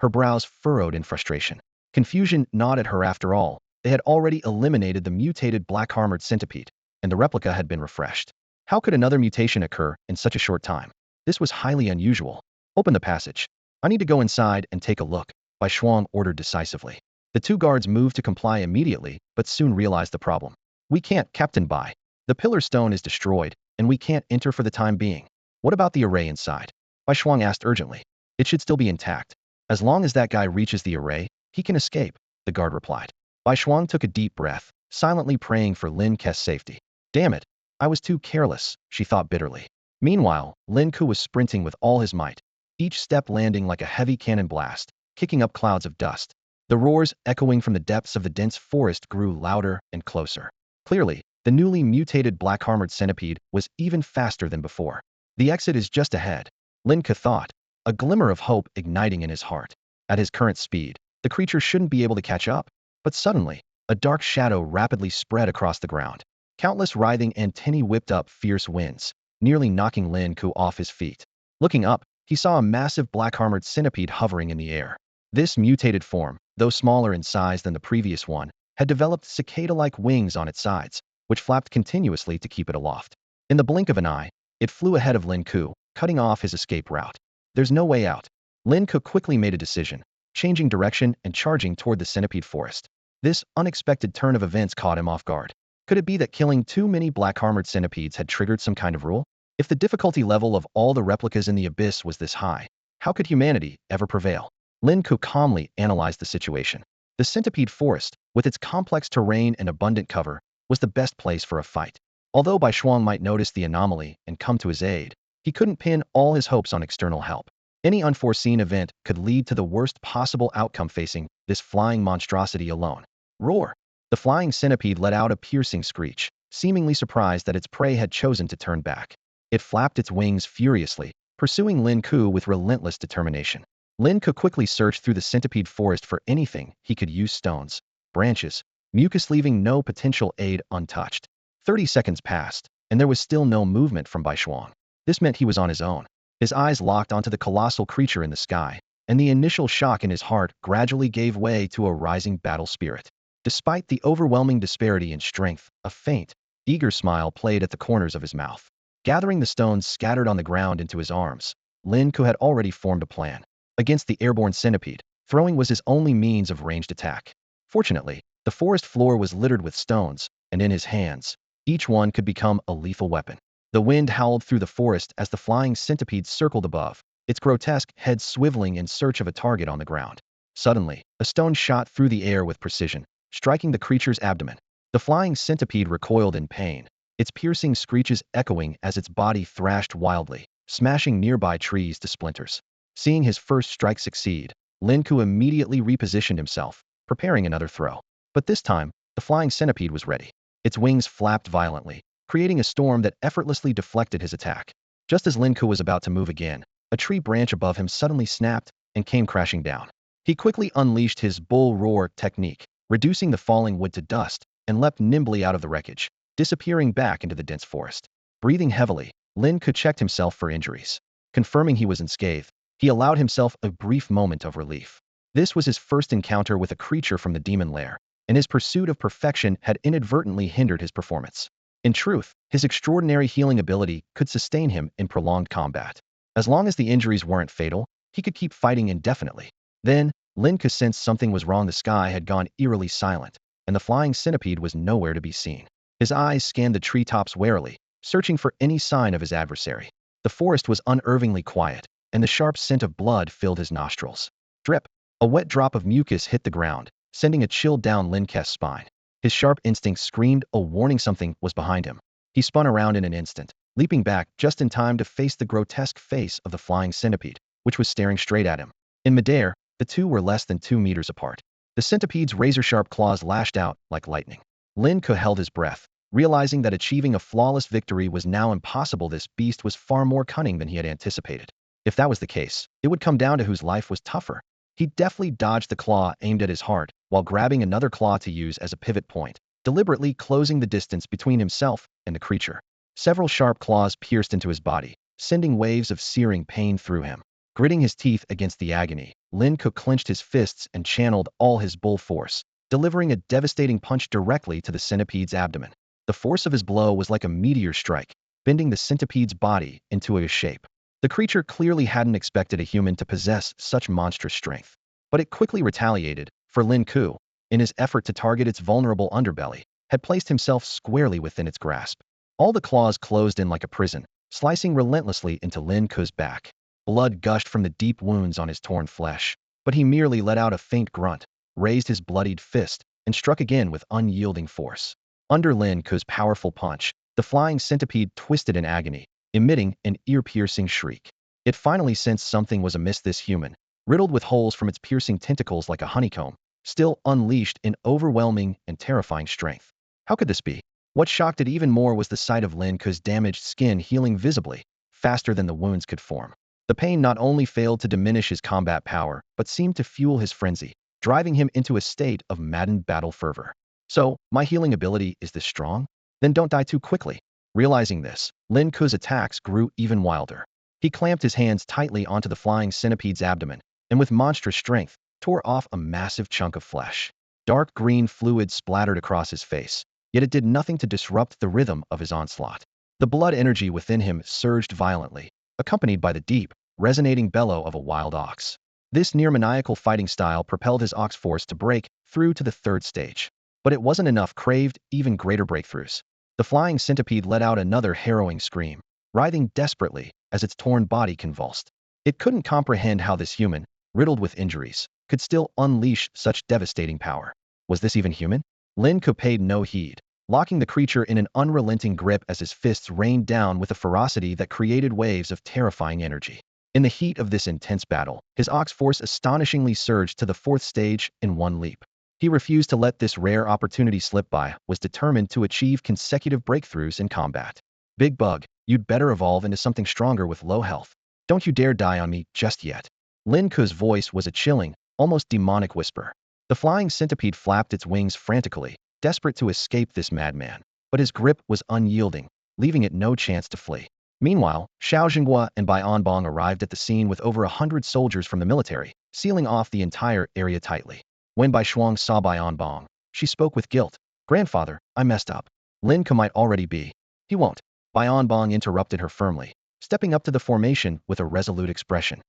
her brows furrowed in frustration. Confusion gnawed at her. After all, they had already eliminated the mutated black-armored centipede, and the replica had been refreshed. How could another mutation occur in such a short time? This was highly unusual. Open the passage. I need to go inside and take a look, Bai Shuang ordered decisively. The two guards moved to comply immediately, but soon realized the problem. We can't, Captain Bai. The pillar stone is destroyed, and we can't enter for the time being. What about the array inside? Bai Shuang asked urgently. It should still be intact. As long as that guy reaches the array, he can escape, the guard replied. Bai Shuang took a deep breath, silently praying for Lin Ke's safety. Damn it, I was too careless, she thought bitterly. Meanwhile, Lin Ke was sprinting with all his might, each step landing like a heavy cannon blast, kicking up clouds of dust. The roars, echoing from the depths of the dense forest, grew louder and closer. Clearly, the newly mutated black-armored centipede was even faster than before. The exit is just ahead, Lin Ke thought, a glimmer of hope igniting in his heart. At his current speed, the creature shouldn't be able to catch up. But suddenly, a dark shadow rapidly spread across the ground. Countless writhing antennae whipped up fierce winds, nearly knocking Lin Ke off his feet. Looking up, he saw a massive black-armored centipede hovering in the air. This mutated form, though smaller in size than the previous one, had developed cicada-like wings on its sides, which flapped continuously to keep it aloft. In the blink of an eye, it flew ahead of Lin Ke, cutting off his escape route. There's no way out. Lin Ke quickly made a decision, changing direction and charging toward the centipede forest. This unexpected turn of events caught him off guard. Could it be that killing too many black-armored centipedes had triggered some kind of rule? If the difficulty level of all the replicas in the abyss was this high, how could humanity ever prevail? Lin Ke calmly analyzed the situation. The centipede forest, with its complex terrain and abundant cover, was the best place for a fight. Although Bai Shuang might notice the anomaly and come to his aid, he couldn't pin all his hopes on external help. Any unforeseen event could lead to the worst possible outcome facing this flying monstrosity alone. Roar! The flying centipede let out a piercing screech, seemingly surprised that its prey had chosen to turn back. It flapped its wings furiously, pursuing Lin Ke with relentless determination. Lin Ke quickly searched through the centipede forest for anything he could use: stones, branches, mucus, leaving no potential aid untouched. 30 seconds passed, and there was still no movement from Bai Shuang. This meant he was on his own. His eyes locked onto the colossal creature in the sky, and the initial shock in his heart gradually gave way to a rising battle spirit. Despite the overwhelming disparity in strength, a faint, eager smile played at the corners of his mouth. Gathering the stones scattered on the ground into his arms, Lin Ke had already formed a plan. Against the airborne centipede, throwing was his only means of ranged attack. Fortunately, the forest floor was littered with stones, and in his hands, each one could become a lethal weapon. The wind howled through the forest as the flying centipede circled above, its grotesque head swiveling in search of a target on the ground. Suddenly, a stone shot through the air with precision, striking the creature's abdomen. The flying centipede recoiled in pain, its piercing screeches echoing as its body thrashed wildly, smashing nearby trees to splinters. Seeing his first strike succeed, Lin Ke immediately repositioned himself, preparing another throw. But this time, the flying centipede was ready. Its wings flapped violently, creating a storm that effortlessly deflected his attack. Just as Lin Ke was about to move again, a tree branch above him suddenly snapped and came crashing down. He quickly unleashed his bull roar technique, reducing the falling wood to dust, and leapt nimbly out of the wreckage, disappearing back into the dense forest. Breathing heavily, Lin Ke checked himself for injuries. Confirming he was unscathed, he allowed himself a brief moment of relief. This was his first encounter with a creature from the demon lair, and his pursuit of perfection had inadvertently hindered his performance. In truth, his extraordinary healing ability could sustain him in prolonged combat. As long as the injuries weren't fatal, he could keep fighting indefinitely. Then, Lin Ke sensed something was wrong. The sky had gone eerily silent, and the flying centipede was nowhere to be seen. His eyes scanned the treetops warily, searching for any sign of his adversary. The forest was unnervingly quiet, and the sharp scent of blood filled his nostrils. Drip! A wet drop of mucus hit the ground, sending a chill down Lin Ke's spine. His sharp instincts screamed a warning: something was behind him. He spun around in an instant, leaping back just in time to face the grotesque face of the flying centipede, which was staring straight at him. In midair, the two were less than 2 meters apart. The centipede's razor-sharp claws lashed out like lightning. Lin Ke held his breath, realizing that achieving a flawless victory was now impossible. This beast was far more cunning than he had anticipated. If that was the case, it would come down to whose life was tougher. He deftly dodged the claw aimed at his heart, while grabbing another claw to use as a pivot point, deliberately closing the distance between himself and the creature. Several sharp claws pierced into his body, sending waves of searing pain through him. Gritting his teeth against the agony, Lin Ke clenched his fists and channeled all his bull force, delivering a devastating punch directly to the centipede's abdomen. The force of his blow was like a meteor strike, bending the centipede's body into a shape. The creature clearly hadn't expected a human to possess such monstrous strength. But it quickly retaliated, for Lin Ke, in his effort to target its vulnerable underbelly, had placed himself squarely within its grasp. All the claws closed in like a prison, slicing relentlessly into Lin Ke's back. Blood gushed from the deep wounds on his torn flesh, but he merely let out a faint grunt, raised his bloodied fist, and struck again with unyielding force. Under Lin Ke's powerful punch, the flying centipede twisted in agony, emitting an ear-piercing shriek. It finally sensed something was amiss. This human, riddled with holes from its piercing tentacles like a honeycomb, still unleashed in overwhelming and terrifying strength. How could this be? What shocked it even more was the sight of Lin Ke's damaged skin healing visibly, faster than the wounds could form. The pain not only failed to diminish his combat power, but seemed to fuel his frenzy, driving him into a state of maddened battle fervor. So, my healing ability is this strong? Then don't die too quickly. Realizing this, Lin Ke's attacks grew even wilder. He clamped his hands tightly onto the flying centipede's abdomen, and with monstrous strength, tore off a massive chunk of flesh. Dark green fluid splattered across his face, yet it did nothing to disrupt the rhythm of his onslaught. The blood energy within him surged violently, accompanied by the deep, resonating bellow of a wild ox. This near-maniacal fighting style propelled his ox force to break through to the third stage. But it wasn't enough, craved even greater breakthroughs. The flying centipede let out another harrowing scream, writhing desperately as its torn body convulsed. It couldn't comprehend how this human, riddled with injuries, could still unleash such devastating power. Was this even human? Lin Ke paid no heed, locking the creature in an unrelenting grip as his fists rained down with a ferocity that created waves of terrifying energy. In the heat of this intense battle, his ox force astonishingly surged to the fourth stage in one leap. He refused to let this rare opportunity slip by, was determined to achieve consecutive breakthroughs in combat. Big Bug, you'd better evolve into something stronger with low health. Don't you dare die on me just yet. Lin Ke's voice was a chilling, almost demonic whisper. The flying centipede flapped its wings frantically, desperate to escape this madman. But his grip was unyielding, leaving it no chance to flee. Meanwhile, Xiao Jinghua and Bai Anbong arrived at the scene with over 100 soldiers from the military, sealing off the entire area tightly. When Bai Shuang saw Bai Anbong, she spoke with guilt. Grandfather, I messed up. Lin Ke might already be. He won't. Bai Anbong interrupted her firmly, stepping up to the formation with a resolute expression.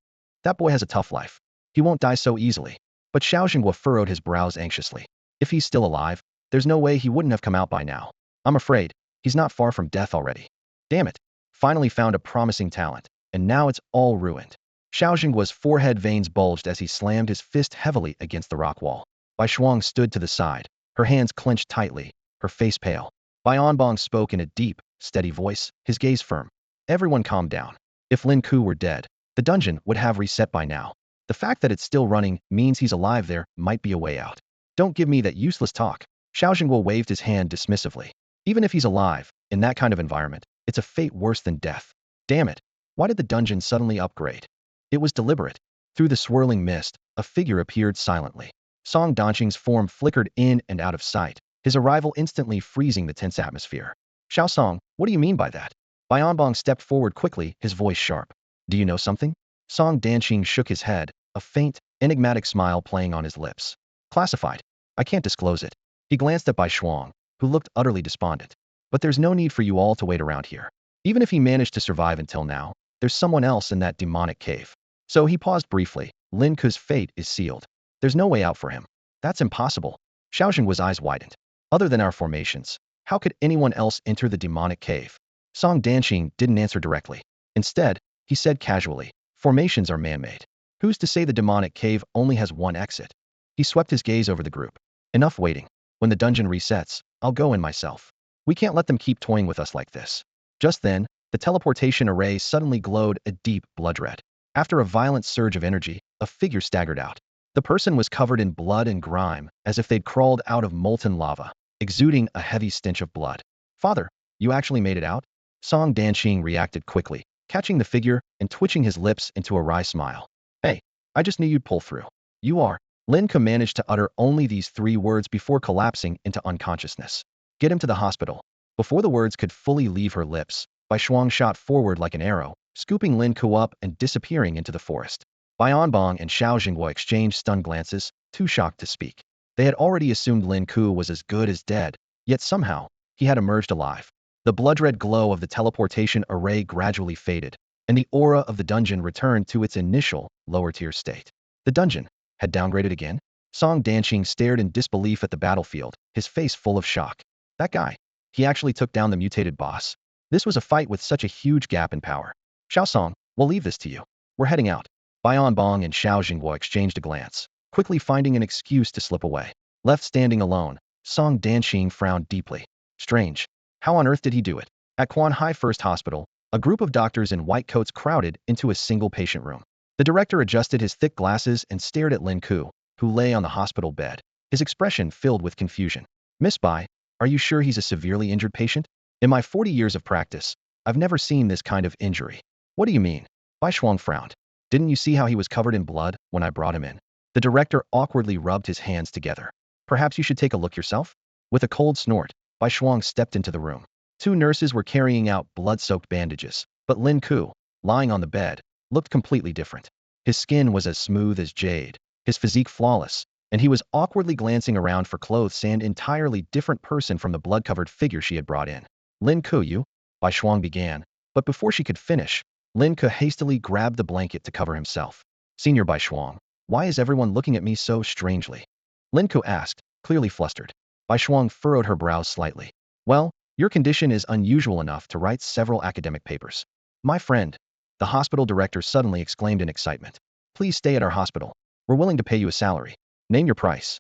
That boy has a tough life. He won't die so easily. But Xiao Jinghua furrowed his brows anxiously. If he's still alive, there's no way he wouldn't have come out by now. I'm afraid, he's not far from death already. Damn it. Finally found a promising talent, and now it's all ruined. Xiao Jinghua's forehead veins bulged as he slammed his fist heavily against the rock wall. Bai Shuang stood to the side, her hands clenched tightly, her face pale. Bai Anbong spoke in a deep, steady voice, his gaze firm. Everyone calmed down. If Lin Ke were dead, the dungeon would have reset by now. The fact that it's still running means he's alive. There might be a way out. Don't give me that useless talk. Xiao Jinghua waved his hand dismissively. Even if he's alive, in that kind of environment, it's a fate worse than death. Damn it. Why did the dungeon suddenly upgrade? It was deliberate. Through the swirling mist, a figure appeared silently. Song Danqing's form flickered in and out of sight, his arrival instantly freezing the tense atmosphere. Xiao Song, what do you mean by that? Bai Anbong stepped forward quickly, his voice sharp. Do you know something? Song Danqing shook his head, a faint, enigmatic smile playing on his lips. Classified. I can't disclose it. He glanced at Bai Shuang, who looked utterly despondent. But there's no need for you all to wait around here. Even if he managed to survive until now, there's someone else in that demonic cave. So he paused briefly. Lin Ke's fate is sealed. There's no way out for him. That's impossible. Xiao Jinghua's eyes widened. Other than our formations, how could anyone else enter the demonic cave? Song Danqing didn't answer directly. Instead, he said casually, formations are man-made. Who's to say the demonic cave only has one exit? He swept his gaze over the group. Enough waiting. When the dungeon resets, I'll go in myself. We can't let them keep toying with us like this. Just then, the teleportation array suddenly glowed a deep blood red. After a violent surge of energy, a figure staggered out. The person was covered in blood and grime, as if they'd crawled out of molten lava, exuding a heavy stench of blood. Father, you actually made it out? Song Danqing reacted quickly, catching the figure and twitching his lips into a wry smile. Hey, I just knew you'd pull through. You are. Lin Ke managed to utter only these 3 words before collapsing into unconsciousness. Get him to the hospital. Before the words could fully leave her lips, Bai Shuang shot forward like an arrow, scooping Lin Ke up and disappearing into the forest. Bai Anbong and Xiao Jinghua exchanged stunned glances, too shocked to speak. They had already assumed Lin Ke was as good as dead, yet somehow, he had emerged alive. The blood-red glow of the teleportation array gradually faded, and the aura of the dungeon returned to its initial, lower-tier state. The dungeon had downgraded again? Song Danqing stared in disbelief at the battlefield, his face full of shock. That guy. He actually took down the mutated boss. This was a fight with such a huge gap in power. Xiao Song, we'll leave this to you. We're heading out. Bai Anbong and Xiao Jinghua exchanged a glance, quickly finding an excuse to slip away. Left standing alone, Song Danqing frowned deeply. Strange. How on earth did he do it? At Quan Hai First Hospital, a group of doctors in white coats crowded into a single patient room. The director adjusted his thick glasses and stared at Lin Ke, who lay on the hospital bed, his expression filled with confusion. Miss Bai, are you sure he's a severely injured patient? In my 40 years of practice, I've never seen this kind of injury. What do you mean? Bai Shuang frowned. Didn't you see how he was covered in blood when I brought him in? The director awkwardly rubbed his hands together. Perhaps you should take a look yourself? With a cold snort, Bai Shuang stepped into the room. Two nurses were carrying out blood-soaked bandages, but Lin Ke, lying on the bed, looked completely different. His skin was as smooth as jade, his physique flawless, and he was awkwardly glancing around for clothes and entirely different person from the blood-covered figure she had brought in. Lin Ke, you? Bai Shuang began, but before she could finish, Lin Ke hastily grabbed the blanket to cover himself. Senior Bai Shuang, why is everyone looking at me so strangely? Lin Ke asked, clearly flustered. Bai Shuang furrowed her brows slightly. Well, your condition is unusual enough to write several academic papers. My friend, the hospital director suddenly exclaimed in excitement. Please stay at our hospital. We're willing to pay you a salary. Name your price.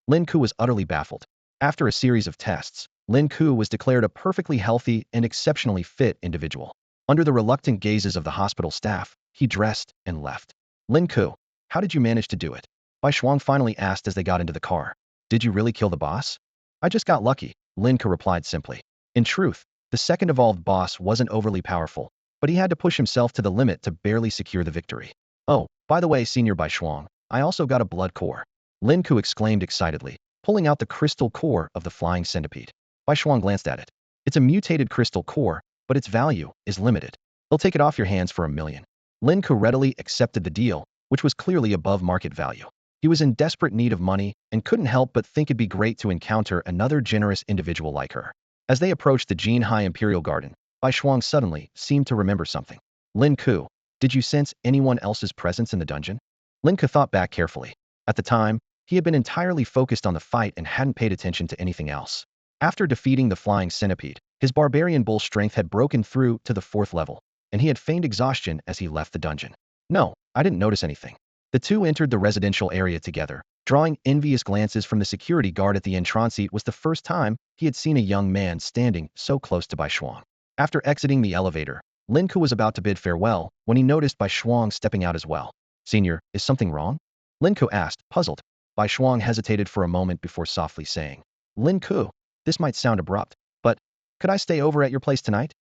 Lin Ke was utterly baffled. After a series of tests, Lin Ke was declared a perfectly healthy and exceptionally fit individual. Under the reluctant gazes of the hospital staff, he dressed and left. Lin Ke, how did you manage to do it? Bai Shuang finally asked as they got into the car. Did you really kill the boss? I just got lucky, Lin Ke replied simply. In truth, the second evolved boss wasn't overly powerful, but he had to push himself to the limit to barely secure the victory. Oh, by the way, Senior Bai Shuang, I also got a blood core. Lin Ke exclaimed excitedly, pulling out the crystal core of the flying centipede. Bai Shuang glanced at it. It's a mutated crystal core, but its value is limited. They'll take it off your hands for $1 million. Lin Ke readily accepted the deal, which was clearly above market value. He was in desperate need of money and couldn't help but think it'd be great to encounter another generous individual like her. As they approached the Jinhai Imperial Garden, Bai Shuang suddenly seemed to remember something. Lin Ke, did you sense anyone else's presence in the dungeon? Lin Ke thought back carefully. At the time, he had been entirely focused on the fight and hadn't paid attention to anything else. After defeating the flying centipede, his barbarian bull strength had broken through to the 4th level, and he had feigned exhaustion as he left the dungeon. No, I didn't notice anything. The two entered the residential area together. Drawing envious glances from the security guard at the entrance, it was the first time he had seen a young man standing so close to Bai Shuang. After exiting the elevator, Lin Ke was about to bid farewell when he noticed Bai Shuang stepping out as well. Senior, is something wrong? Lin Ke asked, puzzled. Bai Shuang hesitated for a moment before softly saying, Lin Ke, this might sound abrupt, but could I stay over at your place tonight?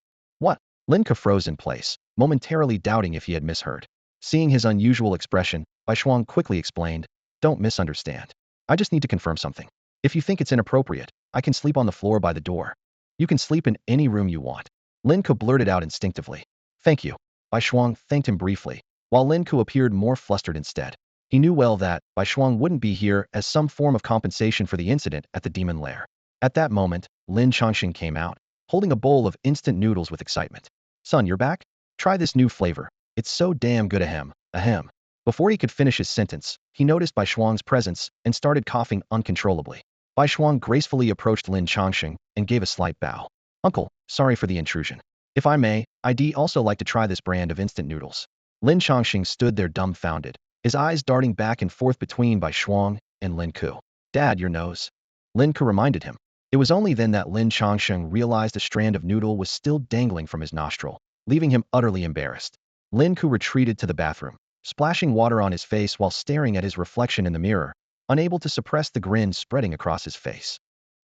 What? Lin Ke froze in place, momentarily doubting if he had misheard. Seeing his unusual expression, Bai Shuang quickly explained, don't misunderstand. I just need to confirm something. If you think it's inappropriate, I can sleep on the floor by the door. You can sleep in any room you want. Lin Ke blurted out instinctively. Thank you. Bai Shuang thanked him briefly, while Lin Ke appeared more flustered instead. He knew well that Bai Shuang wouldn't be here as some form of compensation for the incident at the demon lair. At that moment, Lin Chongqing came out, holding a bowl of instant noodles with excitement. Son, you're back? Try this new flavor. It's so damn good, ahem, ahem. Before he could finish his sentence, he noticed Bai Shuang's presence and started coughing uncontrollably. Bai Shuang gracefully approached Lin Chongqing and gave a slight bow. Uncle, sorry for the intrusion. If I may, I'd also like to try this brand of instant noodles. Lin Chongqing stood there dumbfounded, his eyes darting back and forth between Bai Shuang and Lin Ke. Dad, your nose. Lin Ke reminded him. It was only then that Lin Chongqing realized a strand of noodle was still dangling from his nostril, leaving him utterly embarrassed. Lin Ke retreated to the bathroom, splashing water on his face while staring at his reflection in the mirror, unable to suppress the grin spreading across his face.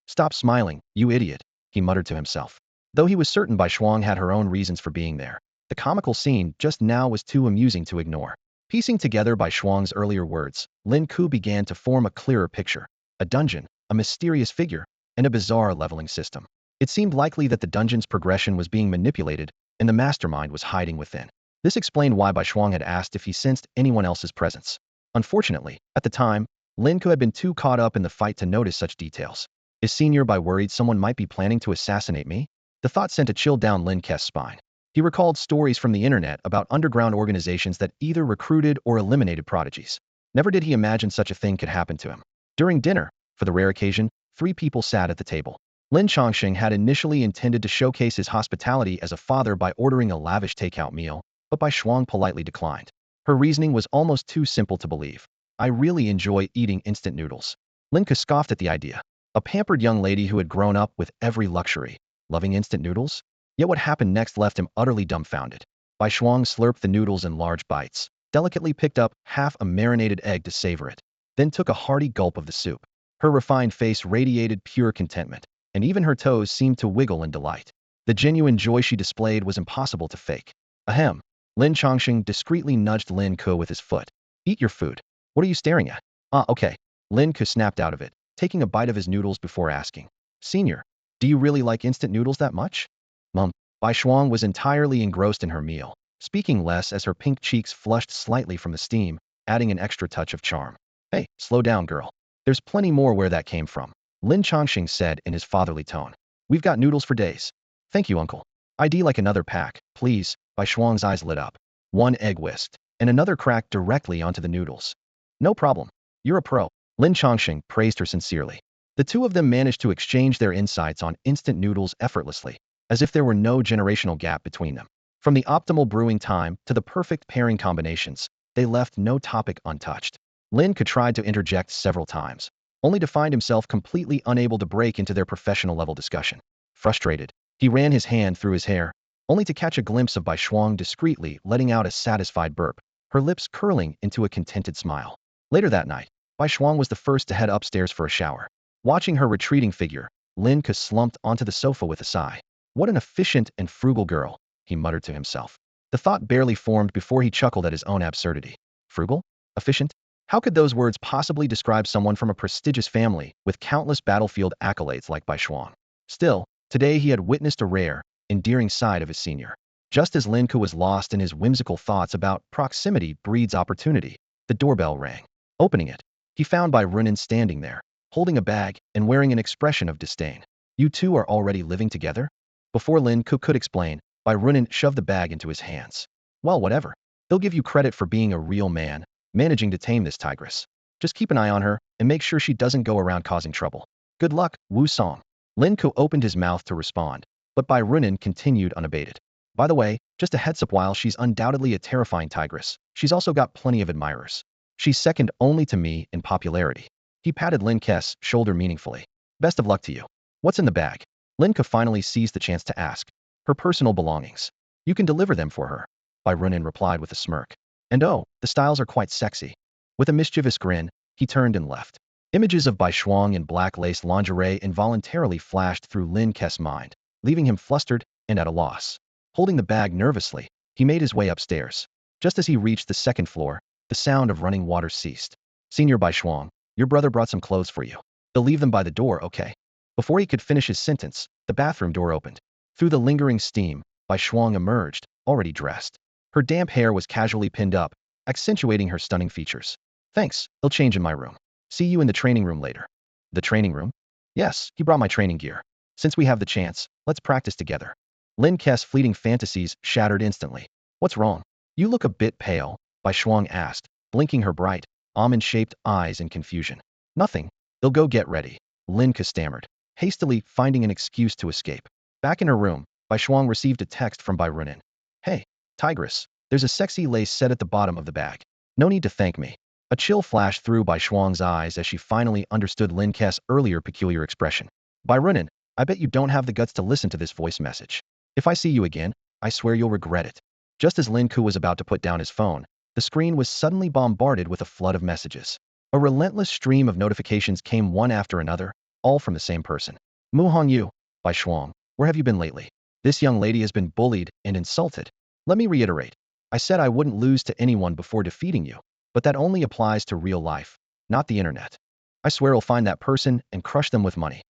Stop smiling, you idiot, he muttered to himself. Though he was certain Bai Shuang had her own reasons for being there, the comical scene just now was too amusing to ignore. Piecing together Bai Shuang's earlier words, Lin Ke began to form a clearer picture. A dungeon, a mysterious figure, and a bizarre leveling system. It seemed likely that the dungeon's progression was being manipulated, and the mastermind was hiding within. This explained why Bai Shuang had asked if he sensed anyone else's presence. Unfortunately, at the time, Lin Ke had been too caught up in the fight to notice such details. Is Senior Bai worried someone might be planning to assassinate me? The thought sent a chill down Lin Ke's spine. He recalled stories from the internet about underground organizations that either recruited or eliminated prodigies. Never did he imagine such a thing could happen to him. During dinner, for the rare occasion, 3 people sat at the table. Lin Chongqing had initially intended to showcase his hospitality as a father by ordering a lavish takeout meal, but Bai Shuang politely declined. Her reasoning was almost too simple to believe. I really enjoy eating instant noodles. Lin Ke scoffed at the idea. A pampered young lady who had grown up with every luxury, loving instant noodles? Yet what happened next left him utterly dumbfounded. Bai Shuang slurped the noodles in large bites, delicately picked up half a marinated egg to savor it, then took a hearty gulp of the soup. Her refined face radiated pure contentment, and even her toes seemed to wiggle in delight. The genuine joy she displayed was impossible to fake. Ahem. Lin Chongqing discreetly nudged Lin Ke with his foot. Eat your food. What are you staring at? Ah, okay. Lin Ke snapped out of it, taking a bite of his noodles before asking. Senior, do you really like instant noodles that much? Mum. Bai Shuang was entirely engrossed in her meal, speaking less as her pink cheeks flushed slightly from the steam, adding an extra touch of charm. Hey, slow down, girl. There's plenty more where that came from, Lin Chongqing said in his fatherly tone. We've got noodles for days. Thank you, uncle. I'd like another pack, please. Bai Shuang's eyes lit up. One egg whisked, and another cracked directly onto the noodles. No problem. You're a pro. Lin Chongqing praised her sincerely. The two of them managed to exchange their insights on instant noodles effortlessly, as if there were no generational gap between them. From the optimal brewing time to the perfect pairing combinations, they left no topic untouched. Lin Ke tried to interject several times, only to find himself completely unable to break into their professional-level discussion. Frustrated, he ran his hand through his hair, only to catch a glimpse of Bai Shuang discreetly letting out a satisfied burp, her lips curling into a contented smile. Later that night, Bai Shuang was the first to head upstairs for a shower. Watching her retreating figure, Lin Ke slumped onto the sofa with a sigh. What an efficient and frugal girl, he muttered to himself. The thought barely formed before he chuckled at his own absurdity. Frugal? Efficient? How could those words possibly describe someone from a prestigious family with countless battlefield accolades like Bai Shuang? Still, today he had witnessed a rare, endearing side of his senior. Just as Lin Ke was lost in his whimsical thoughts about proximity breeds opportunity, the doorbell rang. Opening it, he found Bai Runin standing there, holding a bag and wearing an expression of disdain. You two are already living together? Before Lin Ke could explain, Bai Runin shoved the bag into his hands. Well, whatever. They'll give you credit for being a real man, managing to tame this tigress. Just keep an eye on her and make sure she doesn't go around causing trouble. Good luck, Wu Song. Lin Ke opened his mouth to respond, but Bai Runin continued unabated. By the way, just a heads up, while she's undoubtedly a terrifying tigress, she's also got plenty of admirers. She's second only to me in popularity. He patted Lin Ke's shoulder meaningfully. Best of luck to you. What's in the bag? Lin Ke finally seized the chance to ask. Her personal belongings. You can deliver them for her, Bai Runin replied with a smirk. And oh, the styles are quite sexy. With a mischievous grin, he turned and left. Images of Bai Shuang in black lace lingerie involuntarily flashed through Lin Ke's mind, leaving him flustered and at a loss. Holding the bag nervously, he made his way upstairs. Just as he reached the second floor, the sound of running water ceased. Senior Bai Shuang, your brother brought some clothes for you. They'll leave them by the door, okay? Before he could finish his sentence, the bathroom door opened. Through the lingering steam, Bai Shuang emerged, already dressed. Her damp hair was casually pinned up, accentuating her stunning features. Thanks, I'll change in my room. See you in the training room later. The training room? Yes, he brought my training gear. Since we have the chance, let's practice together. Lin Ke's fleeting fantasies shattered instantly. What's wrong? You look a bit pale, Bai Shuang asked, blinking her bright, almond-shaped eyes in confusion. Nothing. They'll go get ready, Lin Ke stammered, hastily finding an excuse to escape. Back in her room, Bai Shuang received a text from Bai Runin. Hey, tigress, there's a sexy lace set at the bottom of the bag. No need to thank me. A chill flashed through Bai Shuang's eyes as she finally understood Lin Ke's earlier peculiar expression. Bai Runin, I bet you don't have the guts to listen to this voice message. If I see you again, I swear you'll regret it. Just as Lin Ke was about to put down his phone, the screen was suddenly bombarded with a flood of messages. A relentless stream of notifications came one after another, all from the same person. Mu Hongyu, Bai Shuang, where have you been lately? This young lady has been bullied and insulted. Let me reiterate. I said I wouldn't lose to anyone before defeating you, but that only applies to real life, not the internet. I swear I'll find that person and crush them with money.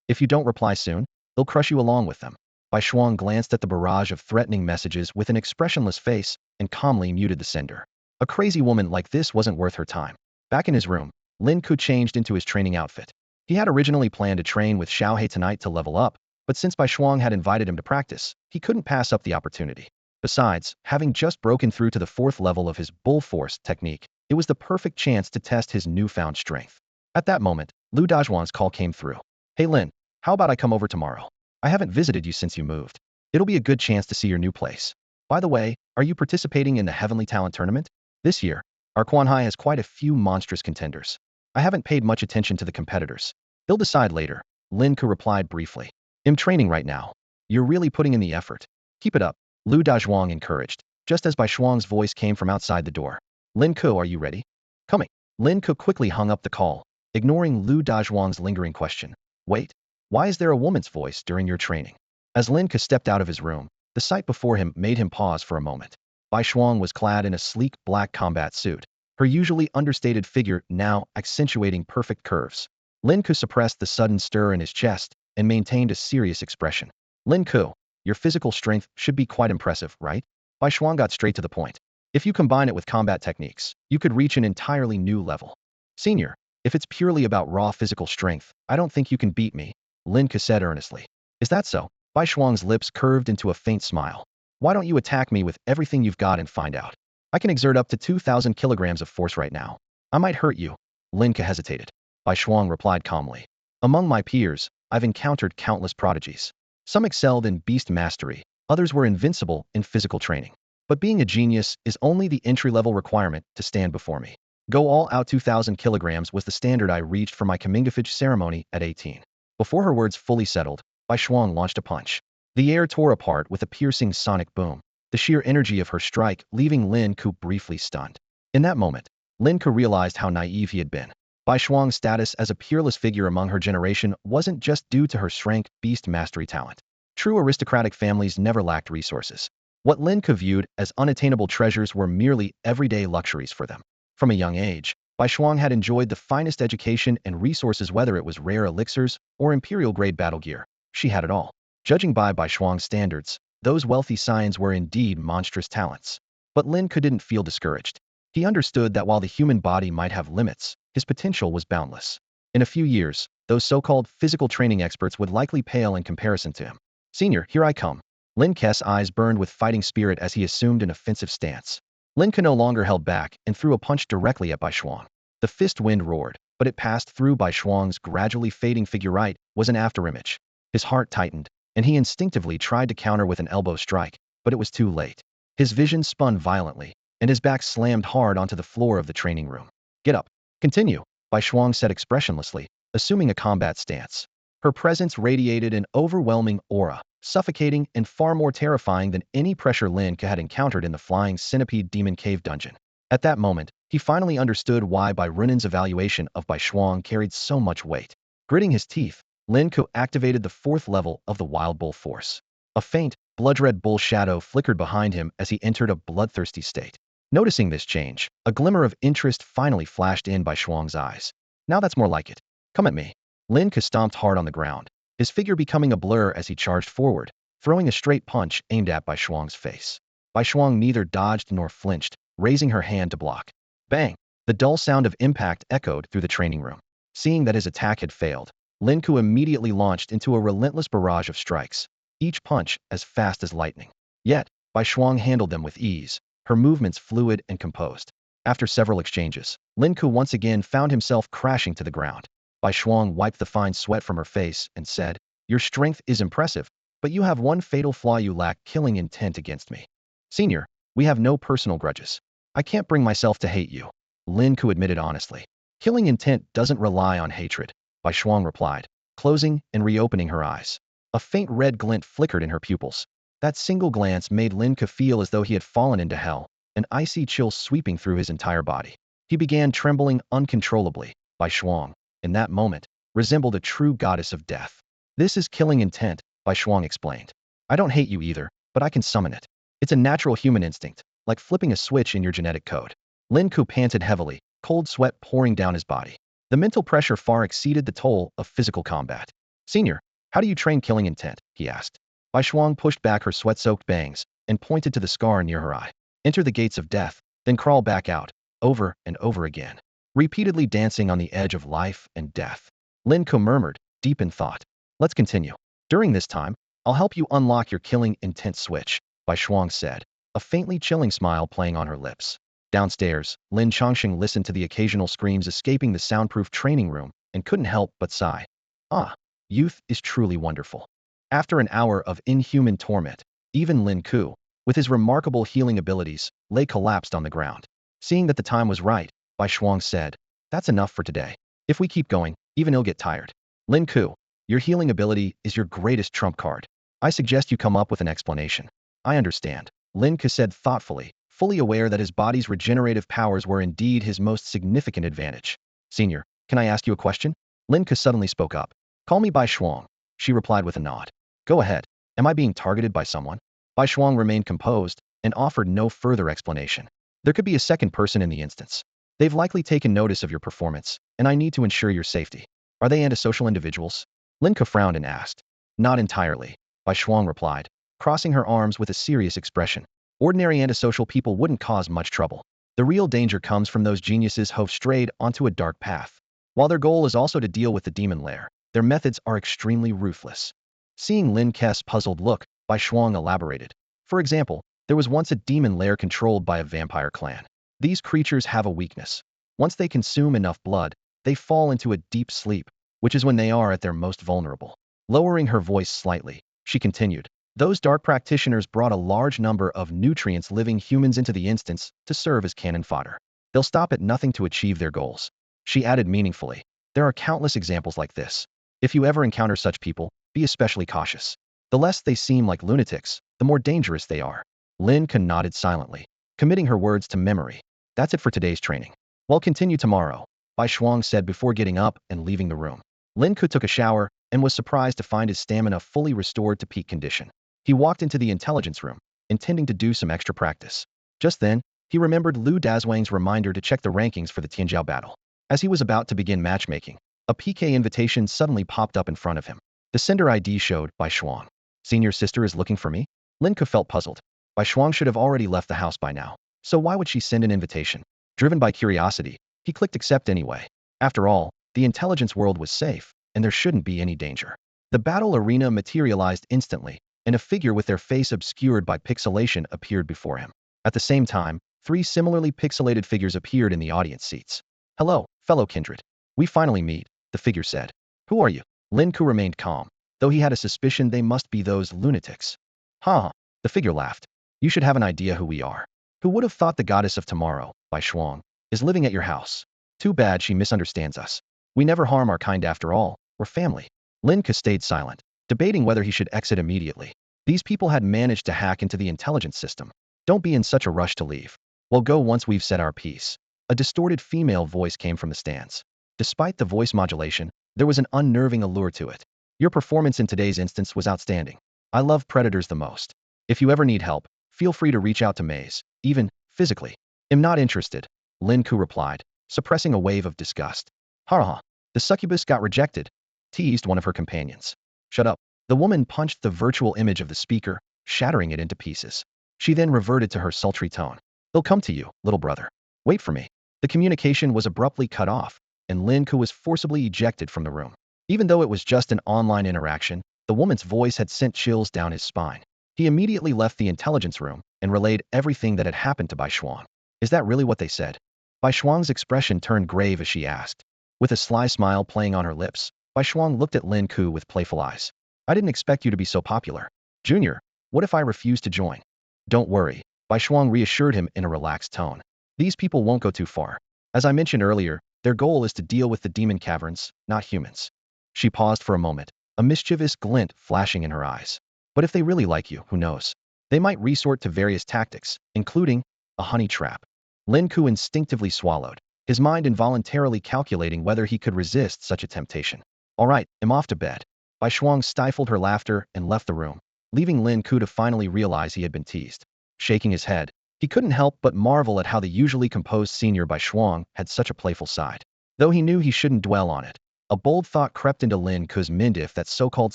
If you don't reply soon, they'll crush you along with them. Bai Shuang glanced at the barrage of threatening messages with an expressionless face and calmly muted the sender. A crazy woman like this wasn't worth her time. Back in his room, Lin Ke changed into his training outfit. He had originally planned to train with Xiaohe tonight to level up, but since Bai Shuang had invited him to practice, he couldn't pass up the opportunity. Besides, having just broken through to the 4th level of his bull force technique, it was the perfect chance to test his newfound strength. At that moment, Lu Dazhuan's call came through. Hey Lin, how about I come over tomorrow? I haven't visited you since you moved. It'll be a good chance to see your new place. By the way, are you participating in the Heavenly Talent Tournament? This year, our Quanhai has quite a few monstrous contenders. I haven't paid much attention to the competitors. They'll decide later, Lin Ke replied briefly. I'm training right now. You're really putting in the effort. Keep it up, Lu Dazhuang encouraged, just as Bai Shuang's voice came from outside the door. Lin Ke, are you ready? Coming. Lin Ke quickly hung up the call, ignoring Lu Dazhuang's lingering question. Wait, why is there a woman's voice during your training? As Lin Ke stepped out of his room, the sight before him made him pause for a moment. Bai Shuang was clad in a sleek black combat suit, her usually understated figure now accentuating perfect curves. Lin Ke suppressed the sudden stir in his chest and maintained a serious expression. Lin Ke, your physical strength should be quite impressive, right? Bai Shuang got straight to the point. If you combine it with combat techniques, you could reach an entirely new level. Senior, if it's purely about raw physical strength, I don't think you can beat me, Lin Ke said earnestly. Is that so? Bai Shuang's lips curved into a faint smile. Why don't you attack me with everything you've got and find out? I can exert up to 2,000 kilograms of force right now. I might hurt you. Lin Ke hesitated. Bai Shuang replied calmly. Among my peers, I've encountered countless prodigies. Some excelled in beast mastery, others were invincible in physical training. But being a genius is only the entry-level requirement to stand before me. Go all out 2,000 kilograms was the standard I reached for my Kamingafage ceremony at 18. Before her words fully settled, Bai Shuang launched a punch. The air tore apart with a piercing sonic boom, the sheer energy of her strike leaving Lin Ke briefly stunned. In that moment, Lin Ke realized how naive he had been. Bai Shuang's status as a peerless figure among her generation wasn't just due to her strength, beast mastery talent. True aristocratic families never lacked resources. What Lin Ke viewed as unattainable treasures were merely everyday luxuries for them. From a young age, Bai Shuang had enjoyed the finest education and resources, whether it was rare elixirs or imperial-grade battle gear. She had it all. Judging by Bai Shuang's standards, those wealthy scions were indeed monstrous talents. But Lin Ke didn't feel discouraged. He understood that while the human body might have limits, his potential was boundless. In a few years, those so-called physical training experts would likely pale in comparison to him. Senior, here I come. Lin Ke's eyes burned with fighting spirit as he assumed an offensive stance. Lin Ke no longer held back and threw a punch directly at Bai Shuang. The fist wind roared, but it passed through Bai Shuang's gradually fading figure. Right was an afterimage. His heart tightened, and he instinctively tried to counter with an elbow strike, but it was too late. His vision spun violently, and his back slammed hard onto the floor of the training room. Get up. Continue, Bai Shuang said expressionlessly, assuming a combat stance. Her presence radiated an overwhelming aura, suffocating and far more terrifying than any pressure Lin Ke had encountered in the flying centipede demon cave dungeon. At that moment, he finally understood why Bai Runen's evaluation of Bai Shuang carried so much weight. Gritting his teeth, Lin Ke activated the 4th level of the Wild Bull Force. A faint, blood-red bull shadow flickered behind him as he entered a bloodthirsty state. Noticing this change, a glimmer of interest finally flashed in Bai Shuang's eyes. Now that's more like it. Come at me. Lin Ke stomped hard on the ground, his figure becoming a blur as he charged forward, throwing a straight punch aimed at Bai Shuang's face. Bai Shuang neither dodged nor flinched, raising her hand to block. Bang! The dull sound of impact echoed through the training room. Seeing that his attack had failed, Lin Ke immediately launched into a relentless barrage of strikes, each punch as fast as lightning. Yet, Bai Shuang handled them with ease, her movements fluid and composed. After several exchanges, Lin Ke once again found himself crashing to the ground. Bai Shuang wiped the fine sweat from her face and said, Your strength is impressive, but you have one fatal flaw: you lack killing intent against me. Senior, we have no personal grudges. I can't bring myself to hate you, Lin Ke admitted honestly. Killing intent doesn't rely on hatred, Bai Shuang replied, closing and reopening her eyes. A faint red glint flickered in her pupils. That single glance made Lin Ke feel as though he had fallen into hell, an icy chill sweeping through his entire body. He began trembling uncontrollably. Bai Shuang, in that moment, resembled a true goddess of death. This is killing intent, Bai Shuang explained. I don't hate you either, but I can summon it. It's a natural human instinct, like flipping a switch in your genetic code. Lin Ke panted heavily, cold sweat pouring down his body. The mental pressure far exceeded the toll of physical combat. Senior, how do you train killing intent? He asked. Bai Shuang pushed back her sweat-soaked bangs and pointed to the scar near her eye. Enter the gates of death, then crawl back out, over and over again, repeatedly dancing on the edge of life and death. Lin Ke murmured, deep in thought. Let's continue. During this time, I'll help you unlock your killing intent switch, Bai Shuang said, a faintly chilling smile playing on her lips. Downstairs, Lin Chongqing listened to the occasional screams escaping the soundproof training room and couldn't help but sigh. Ah, youth is truly wonderful. After an hour of inhuman torment, even Lin Ke, with his remarkable healing abilities, lay collapsed on the ground. Seeing that the time was right, Bai Shuang said, That's enough for today. If we keep going, even he'll get tired. Lin Ke, your healing ability is your greatest trump card. I suggest you come up with an explanation. I understand, Lin Ke said thoughtfully, fully aware that his body's regenerative powers were indeed his most significant advantage. Senior, can I ask you a question? Lin Ke suddenly spoke up. Call me Bai Shuang, she replied with a nod. Go ahead. Am I being targeted by someone? Bai Shuang remained composed and offered no further explanation. There could be a second person in the instance. They've likely taken notice of your performance, and I need to ensure your safety. Are they antisocial individuals? Lin Ke frowned and asked. Not entirely, Bai Shuang replied, crossing her arms with a serious expression. Ordinary antisocial people wouldn't cause much trouble. The real danger comes from those geniuses who've strayed onto a dark path. While their goal is also to deal with the demon lair, their methods are extremely ruthless. Seeing Lin Ke's puzzled look, Bai Shuang elaborated. For example, there was once a demon lair controlled by a vampire clan. These creatures have a weakness. Once they consume enough blood, they fall into a deep sleep, which is when they are at their most vulnerable. Lowering her voice slightly, she continued. Those dark practitioners brought a large number of nutrients-living humans into the instance to serve as cannon fodder. They'll stop at nothing to achieve their goals. She added meaningfully. There are countless examples like this. If you ever encounter such people, be especially cautious. The less they seem like lunatics, the more dangerous they are. Lin Ke nodded silently, committing her words to memory. That's it for today's training. We'll continue tomorrow, Bai Shuang said before getting up and leaving the room. Lin Ke took a shower and was surprised to find his stamina fully restored to peak condition. He walked into the intelligence room, intending to do some extra practice. Just then, he remembered Lu Dazwang's reminder to check the rankings for the Tianjiao battle. As he was about to begin matchmaking, a PK invitation suddenly popped up in front of him. The sender ID showed Bai Shuang. Senior sister is looking for me? Lin Ke felt puzzled. Bai Shuang should have already left the house by now, so why would she send an invitation? Driven by curiosity, he clicked accept anyway. After all, the intelligence world was safe, and there shouldn't be any danger. The battle arena materialized instantly, and a figure with their face obscured by pixelation appeared before him. At the same time, 3 similarly pixelated figures appeared in the audience seats. Hello, fellow kindred. We finally meet, the figure said. Who are you? Lin Ke remained calm, though he had a suspicion they must be those lunatics. Ha! The figure laughed. You should have an idea who we are. Who would have thought the goddess of tomorrow, Bai Shuang, is living at your house? Too bad she misunderstands us. We never harm our kind after all, we're family. Lin Ke stayed silent, debating whether he should exit immediately. These people had managed to hack into the intelligence system. Don't be in such a rush to leave. We'll go once we've said our piece. A distorted female voice came from the stands. Despite the voice modulation, there was an unnerving allure to it. Your performance in today's instance was outstanding. I love predators the most. If you ever need help, feel free to reach out to Maze, even physically. Am not interested, Lin Ke replied, suppressing a wave of disgust. Ha! The succubus got rejected, teased one of her companions. Shut up. The woman punched the virtual image of the speaker, shattering it into pieces. She then reverted to her sultry tone. They'll come to you, little brother. Wait for me. The communication was abruptly cut off, and Lin Ke was forcibly ejected from the room. Even though it was just an online interaction, the woman's voice had sent chills down his spine. He immediately left the intelligence room and relayed everything that had happened to Bai Shuang. Is that really what they said? Bai Shuang's expression turned grave as she asked. With a sly smile playing on her lips, Bai Shuang looked at Lin Ke with playful eyes. I didn't expect you to be so popular. Junior, what if I refuse to join? Don't worry, Bai Shuang reassured him in a relaxed tone. These people won't go too far. As I mentioned earlier, their goal is to deal with the demon caverns, not humans. She paused for a moment, a mischievous glint flashing in her eyes. But if they really like you, who knows? They might resort to various tactics, including a honey trap. Lin Ke instinctively swallowed, his mind involuntarily calculating whether he could resist such a temptation. All right, I'm off to bed. Bai Shuang stifled her laughter and left the room, leaving Lin Ke to finally realize he had been teased. Shaking his head, he couldn't help but marvel at how the usually composed senior Bai Shuang had such a playful side. Though he knew he shouldn't dwell on it, a bold thought crept into Lin Ke's mind. If that so-called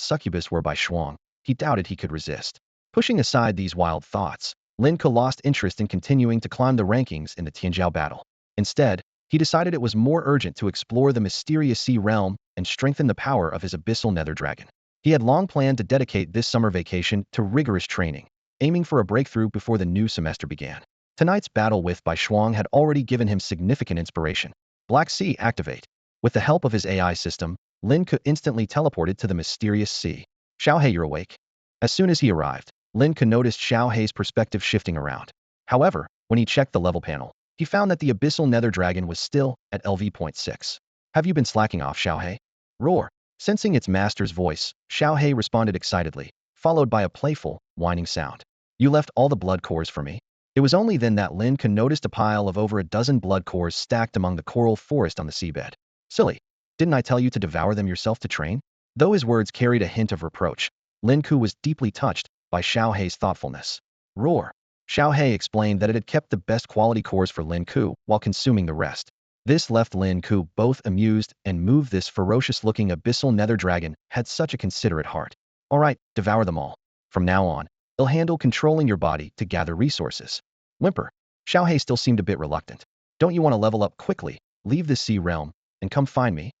succubus were Bai Shuang, he doubted he could resist. Pushing aside these wild thoughts, Lin Ke lost interest in continuing to climb the rankings in the Tianjiao battle. Instead, he decided it was more urgent to explore the mysterious sea realm and strengthen the power of his abyssal nether dragon. He had long planned to dedicate this summer vacation to rigorous training, aiming for a breakthrough before the new semester began. Tonight's battle with Bai Shuang had already given him significant inspiration. Black Sea activate. With the help of his AI system, Lin Ke instantly teleported to the mysterious sea. Xiaohei, you're awake. As soon as he arrived, Lin Ke noticed Xiaohei's perspective shifting around. However, when he checked the level panel, he found that the abyssal nether dragon was still at LV.6. Have you been slacking off, Xiaohei? Roar. Sensing its master's voice, Xiaohei responded excitedly, followed by a playful, whining sound. You left all the blood cores for me? It was only then that Lin Ke noticed a pile of over a dozen blood cores stacked among the coral forest on the seabed. Silly, didn't I tell you to devour them yourself to train? Though his words carried a hint of reproach, Lin Ke was deeply touched by Xiao Hei's thoughtfulness. Roar. Xiao Hei explained that it had kept the best quality cores for Lin Ke while consuming the rest. This left Lin Ke both amused and moved. This ferocious-looking abyssal nether dragon had such a considerate heart. All right, devour them all. From now on, it'll handle controlling your body to gather resources. Whimper. Xiao Hei still seemed a bit reluctant. Don't you want to level up quickly, leave this sea realm, and come find me?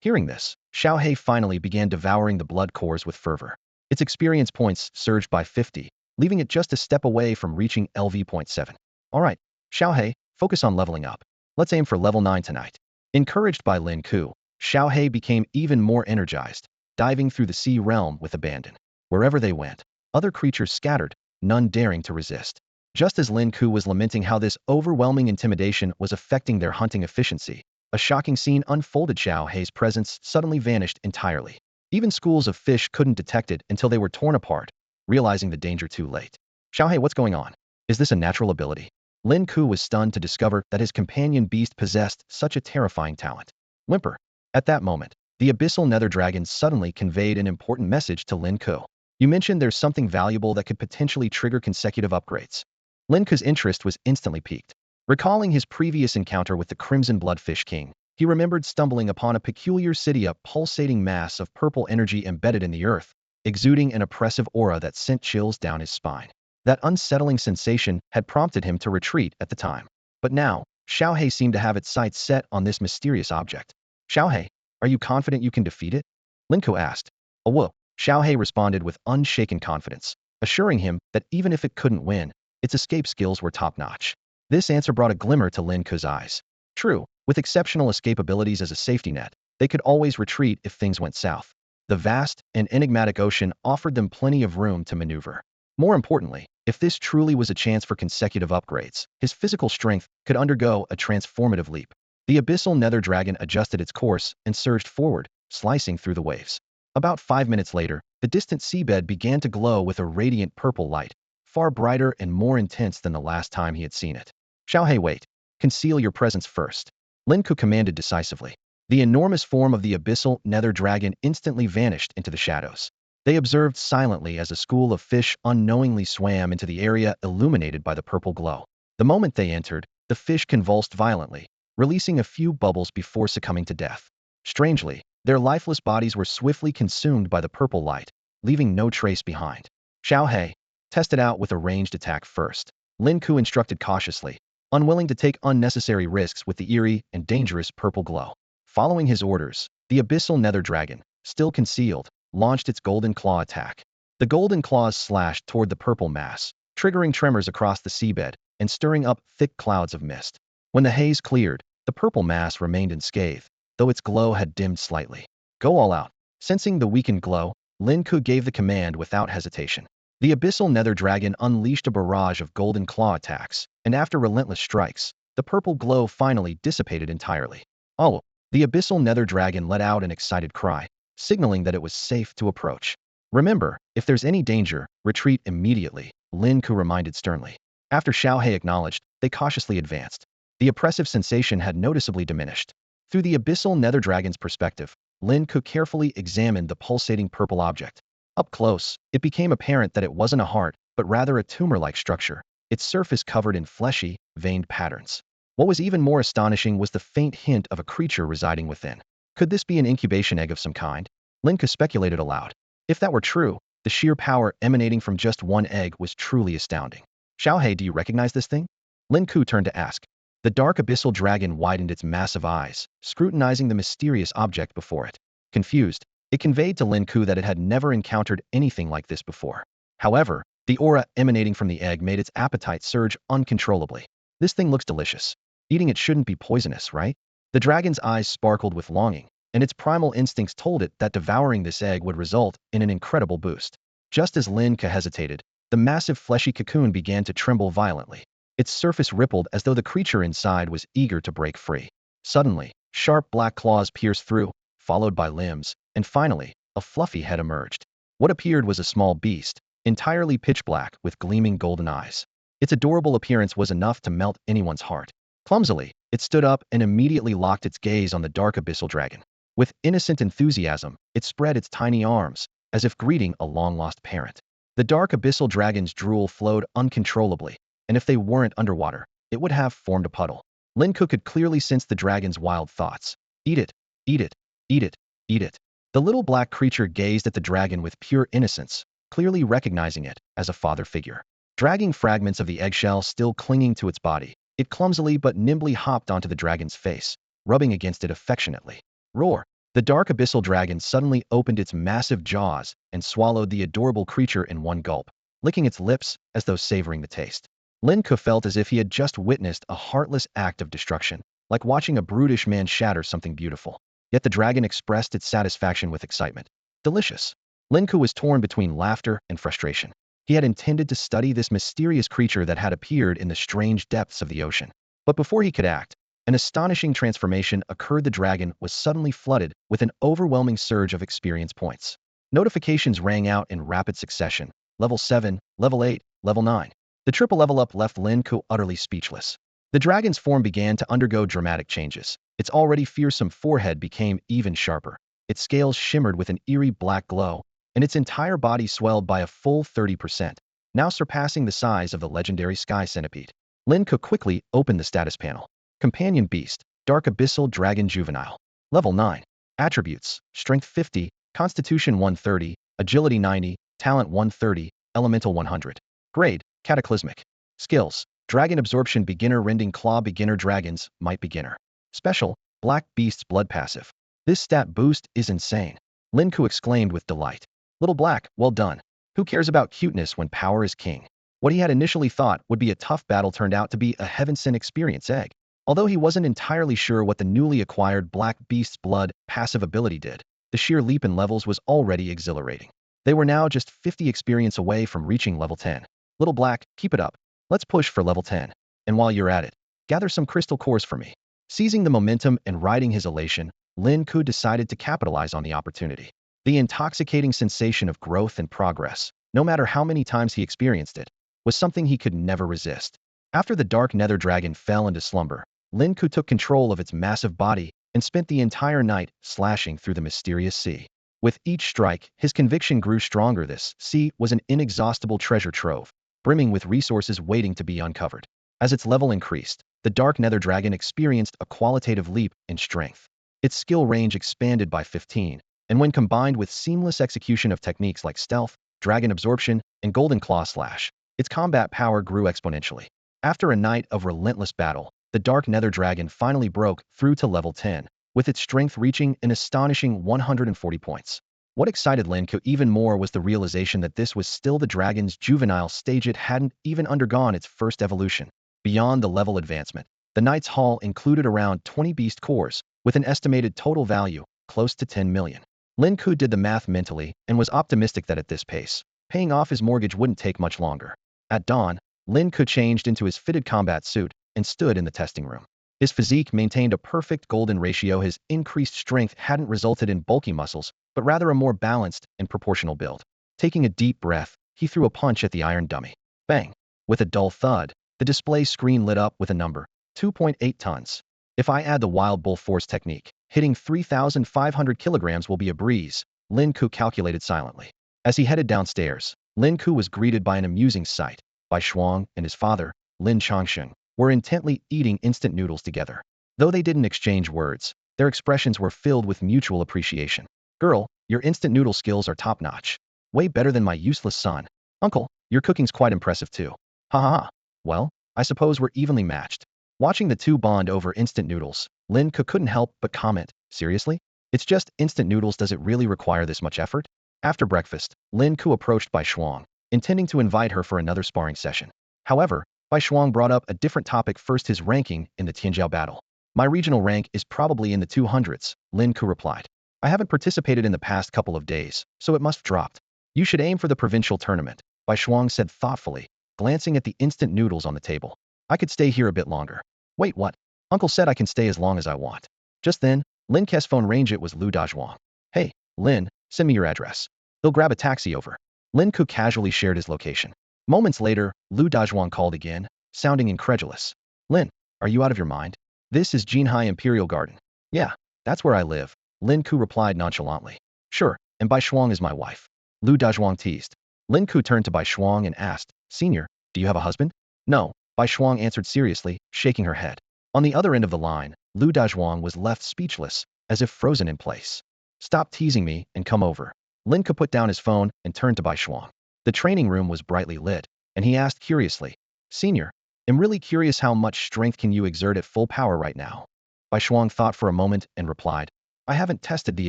Hearing this, Xiao Hei finally began devouring the blood cores with fervor. Its experience points surged by 50, leaving it just a step away from reaching LV.7. Alright, Xiao Hei, focus on leveling up. Let's aim for level 9 tonight. Encouraged by Lin Ke, Xiao Hei became even more energized, diving through the sea realm with abandon. Wherever they went, other creatures scattered, none daring to resist. Just as Lin Ke was lamenting how this overwhelming intimidation was affecting their hunting efficiency, a shocking scene unfolded. Xiao Hei's presence suddenly vanished entirely. Even schools of fish couldn't detect it until they were torn apart, realizing the danger too late. Xiao Hei, what's going on? Is this a natural ability? Lin Ke was stunned to discover that his companion beast possessed such a terrifying talent. Whimper. At that moment, the abyssal nether dragon suddenly conveyed an important message to Lin Ke. You mentioned there's something valuable that could potentially trigger consecutive upgrades. Lin Ke's interest was instantly piqued. Recalling his previous encounter with the Crimson Bloodfish King, he remembered stumbling upon a peculiar city, a pulsating mass of purple energy embedded in the earth, exuding an oppressive aura that sent chills down his spine. That unsettling sensation had prompted him to retreat at the time. But now, Xiao Hei seemed to have its sights set on this mysterious object. Xiao Hei, are you confident you can defeat it? Lin Ke asked. Whoa. Xiao Hei responded with unshaken confidence, assuring him that even if it couldn't win, its escape skills were top-notch. This answer brought a glimmer to Lin Ke's eyes. True, with exceptional escape abilities as a safety net, they could always retreat if things went south. The vast and enigmatic ocean offered them plenty of room to maneuver. More importantly, if this truly was a chance for consecutive upgrades, his physical strength could undergo a transformative leap. The abyssal nether dragon adjusted its course and surged forward, slicing through the waves. About 5 minutes later, the distant seabed began to glow with a radiant purple light, far brighter and more intense than the last time he had seen it. Xiao Hei, wait. Conceal your presence first. Lin Ke commanded decisively. The enormous form of the abyssal nether dragon instantly vanished into the shadows. They observed silently as a school of fish unknowingly swam into the area illuminated by the purple glow. The moment they entered, the fish convulsed violently, releasing a few bubbles before succumbing to death. Strangely, their lifeless bodies were swiftly consumed by the purple light, leaving no trace behind. Xiao Hei, test it out with a ranged attack first. Lin Ke instructed cautiously, unwilling to take unnecessary risks with the eerie and dangerous purple glow. Following his orders, the abyssal nether dragon, still concealed, launched its golden claw attack. The golden claws slashed toward the purple mass, triggering tremors across the seabed and stirring up thick clouds of mist. When the haze cleared, the purple mass remained unscathed, though its glow had dimmed slightly. Go all out. Sensing the weakened glow, Lin Ke gave the command without hesitation. The abyssal nether dragon unleashed a barrage of golden claw attacks, and after relentless strikes, the purple glow finally dissipated entirely. Oh! The abyssal nether dragon let out an excited cry, signaling that it was safe to approach. Remember, if there's any danger, retreat immediately, Lin Ke reminded sternly. After Xiao Hei acknowledged, they cautiously advanced. The oppressive sensation had noticeably diminished. Through the abyssal nether dragon's perspective, Lin Ke carefully examined the pulsating purple object. Up close, it became apparent that it wasn't a heart, but rather a tumor-like structure, its surface covered in fleshy, veined patterns. What was even more astonishing was the faint hint of a creature residing within. Could this be an incubation egg of some kind? Lin Ke speculated aloud. If that were true, the sheer power emanating from just one egg was truly astounding. Xiao Hei, do you recognize this thing? Lin Ke turned to ask. The dark abyssal dragon widened its massive eyes, scrutinizing the mysterious object before it. Confused, it conveyed to Lin Ke that it had never encountered anything like this before. However, the aura emanating from the egg made its appetite surge uncontrollably. This thing looks delicious. Eating it shouldn't be poisonous, right? The dragon's eyes sparkled with longing, and its primal instincts told it that devouring this egg would result in an incredible boost. Just as Lin Ke hesitated, the massive fleshy cocoon began to tremble violently. Its surface rippled as though the creature inside was eager to break free. Suddenly, sharp black claws pierced through, followed by limbs, and finally, a fluffy head emerged. What appeared was a small beast, entirely pitch black with gleaming golden eyes. Its adorable appearance was enough to melt anyone's heart. Clumsily, it stood up and immediately locked its gaze on the dark abyssal dragon. With innocent enthusiasm, it spread its tiny arms, as if greeting a long-lost parent. The dark abyssal dragon's drool flowed uncontrollably, and if they weren't underwater, it would have formed a puddle. Lin Ke could clearly sense the dragon's wild thoughts. Eat it, eat it, eat it, eat it. The little black creature gazed at the dragon with pure innocence, clearly recognizing it as a father figure. Dragging fragments of the eggshell still clinging to its body, it clumsily but nimbly hopped onto the dragon's face, rubbing against it affectionately. Roar! The dark abyssal dragon suddenly opened its massive jaws and swallowed the adorable creature in one gulp, licking its lips as though savoring the taste. Lin Ke felt as if he had just witnessed a heartless act of destruction, like watching a brutish man shatter something beautiful. Yet the dragon expressed its satisfaction with excitement. Delicious. Lin Ke was torn between laughter and frustration. He had intended to study this mysterious creature that had appeared in the strange depths of the ocean. But before he could act, an astonishing transformation occurred. The dragon was suddenly flooded with an overwhelming surge of experience points. Notifications rang out in rapid succession. Level 7, Level 8, Level 9. The triple level up left Lin Ke utterly speechless. The dragon's form began to undergo dramatic changes. Its already fearsome forehead became even sharper. Its scales shimmered with an eerie black glow, and its entire body swelled by a full 30%, now surpassing the size of the legendary sky centipede. Lin Ke quickly opened the status panel. Companion Beast, Dark Abyssal Dragon Juvenile. Level 9. Attributes, Strength 50, Constitution 130, Agility 90, Talent 130, Elemental 100. Grade, Cataclysmic. Skills, Dragon Absorption Beginner, Rending Claw Beginner, Dragon's Might Beginner. Special, Black Beast's Blood Passive. This stat boost is insane. Lin Ke exclaimed with delight. Little Black, well done. Who cares about cuteness when power is king? What he had initially thought would be a tough battle turned out to be a heaven-sent experience egg. Although he wasn't entirely sure what the newly acquired Black Beast's Blood passive ability did, the sheer leap in levels was already exhilarating. They were now just 50 experience away from reaching level 10. Little Black, keep it up. Let's push for level 10. And while you're at it, gather some crystal cores for me. Seizing the momentum and riding his elation, Lin Ke decided to capitalize on the opportunity. The intoxicating sensation of growth and progress, no matter how many times he experienced it, was something he could never resist. After the dark nether dragon fell into slumber, Lin Ke took control of its massive body and spent the entire night slashing through the mysterious sea. With each strike, his conviction grew stronger. This sea was an inexhaustible treasure trove, brimming with resources waiting to be uncovered. As its level increased, the dark nether dragon experienced a qualitative leap in strength. Its skill range expanded by 15, and when combined with seamless execution of techniques like stealth, dragon absorption, and golden claw slash, its combat power grew exponentially. After a night of relentless battle, the dark nether dragon finally broke through to level 10, with its strength reaching an astonishing 140 points. What excited Lin Ke even more was the realization that this was still the dragon's juvenile stage. It hadn't even undergone its first evolution. Beyond the level advancement, the Knight's Hall included around 20 beast cores, with an estimated total value close to 10 million. Lin Ke did the math mentally and was optimistic that at this pace, paying off his mortgage wouldn't take much longer. At dawn, Lin Ke changed into his fitted combat suit and stood in the testing room. His physique maintained a perfect golden ratio. His increased strength hadn't resulted in bulky muscles, but rather a more balanced and proportional build. Taking a deep breath, he threw a punch at the iron dummy. Bang! With a dull thud, the display screen lit up with a number, 2.8 tons. If I add the Wild Bull Force technique, hitting 3,500 kilograms will be a breeze, Lin Ke calculated silently. As he headed downstairs, Lin Ke was greeted by an amusing sight. Bai Shuang and his father, Lin Changsheng, were intently eating instant noodles together. Though they didn't exchange words, their expressions were filled with mutual appreciation. Girl, your instant noodle skills are top-notch. Way better than my useless son. Uncle, your cooking's quite impressive too. Ha ha ha. Well, I suppose we're evenly matched. Watching the two bond over instant noodles, Lin Ke couldn't help but comment, seriously? It's just instant noodles, does it really require this much effort? After breakfast, Lin Ke approached Bai Shuang, intending to invite her for another sparring session. However, Bai Shuang brought up a different topic first: his ranking in the Tianjiao battle. My regional rank is probably in the 200s, Lin Ke replied. I haven't participated in the past couple of days, so it must have dropped. You should aim for the provincial tournament, Bai Shuang said thoughtfully, glancing at the instant noodles on the table. I could stay here a bit longer. Wait, what? Uncle said I can stay as long as I want. Just then, Lin Ke's phone rang. It was Lu Dazhuang. Hey, Lin, send me your address. They'll grab a taxi over. Lin Ke casually shared his location. Moments later, Lu Dazhuang called again, sounding incredulous. Lin, are you out of your mind? This is Jinhai Imperial Garden. Yeah, that's where I live, Lin Ke replied nonchalantly. Sure, and Bai Shuang is my wife. Lu Dazhuang teased. Lin Ke turned to Bai Shuang and asked, Senior, do you have a husband? No, Bai Shuang answered seriously, shaking her head. On the other end of the line, Lu Dazhuang was left speechless, as if frozen in place. Stop teasing me and come over. Lin Ke put down his phone and turned to Bai Shuang. The training room was brightly lit, and he asked curiously, Senior, I'm really curious how much strength can you exert at full power right now? Bai Shuang thought for a moment and replied, I haven't tested the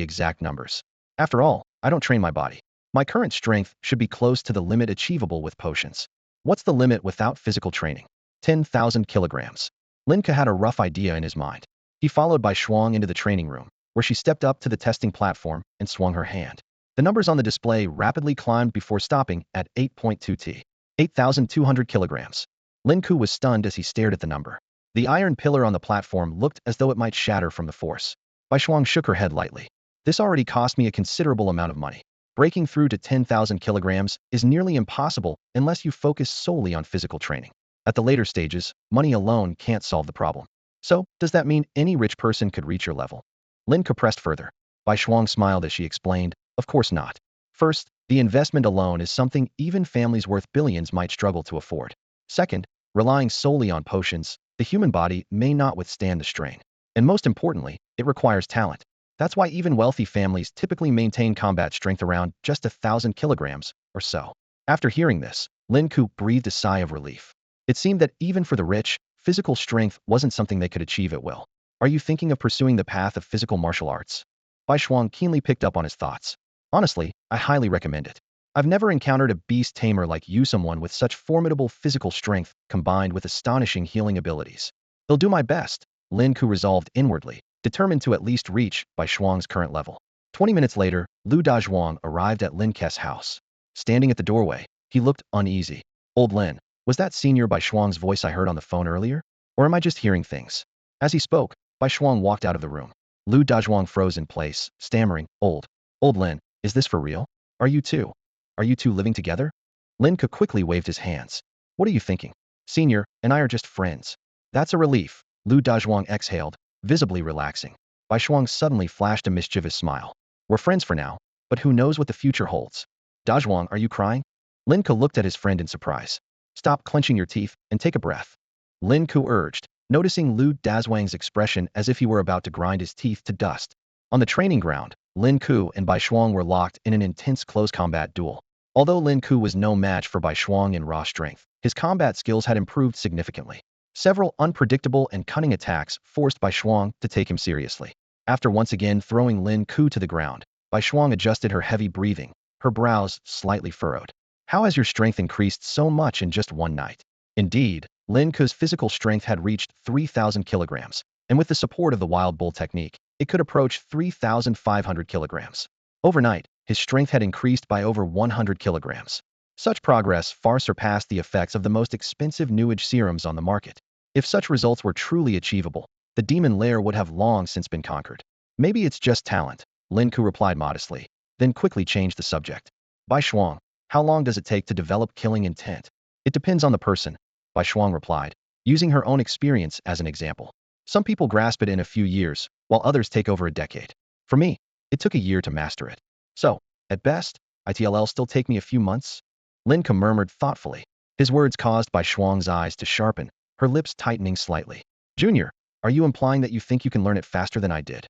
exact numbers. After all, I don't train my body. My current strength should be close to the limit achievable with potions. What's the limit without physical training? 10,000 kilograms. Lin Ke had a rough idea in his mind. He followed Bai Shuang into the training room, where she stepped up to the testing platform and swung her hand. The numbers on the display rapidly climbed before stopping at 8.2 T. 8,200 kilograms. Lin Ke was stunned as he stared at the number. The iron pillar on the platform looked as though it might shatter from the force. Bai Shuang shook her head lightly. This already cost me a considerable amount of money. Breaking through to 10,000 kilograms is nearly impossible unless you focus solely on physical training. At the later stages, money alone can't solve the problem. So, does that mean any rich person could reach your level? Lin Ke pressed further. Bai Shuang smiled as she explained, of course not. First, the investment alone is something even families worth billions might struggle to afford. Second, relying solely on potions, the human body may not withstand the strain. And most importantly, it requires talent. That's why even wealthy families typically maintain combat strength around just 1,000 kilograms or so. After hearing this, Lin Ke breathed a sigh of relief. It seemed that even for the rich, physical strength wasn't something they could achieve at will. Are you thinking of pursuing the path of physical martial arts? Bai Shuang keenly picked up on his thoughts. Honestly, I highly recommend it. I've never encountered a beast tamer like you, someone with such formidable physical strength combined with astonishing healing abilities. I'll do my best, Lin Ke resolved inwardly, determined to at least reach Bai Shuang's current level. 20 minutes later, Lu Dazhuang arrived at Lin Ke's house. Standing at the doorway, he looked uneasy. Old Lin, was that Senior Bai Shuang's voice I heard on the phone earlier? Or am I just hearing things? As he spoke, Bai Shuang walked out of the room. Lu Dazhuang froze in place, stammering, Old Lin, is this for real? Are you two living together? Lin Ke quickly waved his hands. What are you thinking? Senior and I are just friends. That's a relief, Lu Dazhuang exhaled, visibly relaxing. Bai Shuang suddenly flashed a mischievous smile. We're friends for now, but who knows what the future holds? Dazhuang, are you crying? Lin Ke looked at his friend in surprise. Stop clenching your teeth and take a breath. Lin Ke urged, noticing Lu Dazhuang's expression as if he were about to grind his teeth to dust. On the training ground, Lin Ke and Bai Shuang were locked in an intense close combat duel. Although Lin Ke was no match for Bai Shuang in raw strength, his combat skills had improved significantly. Several unpredictable and cunning attacks forced Bai Shuang to take him seriously. After once again throwing Lin Ke to the ground, Bai Shuang adjusted her heavy breathing, her brows slightly furrowed. How has your strength increased so much in just one night? Indeed, Lin Ke's physical strength had reached 3,000 kilograms, and with the support of the wild bull technique, it could approach 3,500 kilograms. Overnight, his strength had increased by over 100 kilograms. Such progress far surpassed the effects of the most expensive new age serums on the market. If such results were truly achievable, the demon lair would have long since been conquered. Maybe it's just talent, Lin Ke replied modestly, then quickly changed the subject. Bai Shuang, how long does it take to develop killing intent? It depends on the person, Bai Shuang replied, using her own experience as an example. Some people grasp it in a few years, while others take over a decade. For me, it took a year to master it. So, at best, it'll still take me a few months? Lin Ke murmured thoughtfully. His words caused Bai Shuang's eyes to sharpen, her lips tightening slightly. Junior, are you implying that you think you can learn it faster than I did?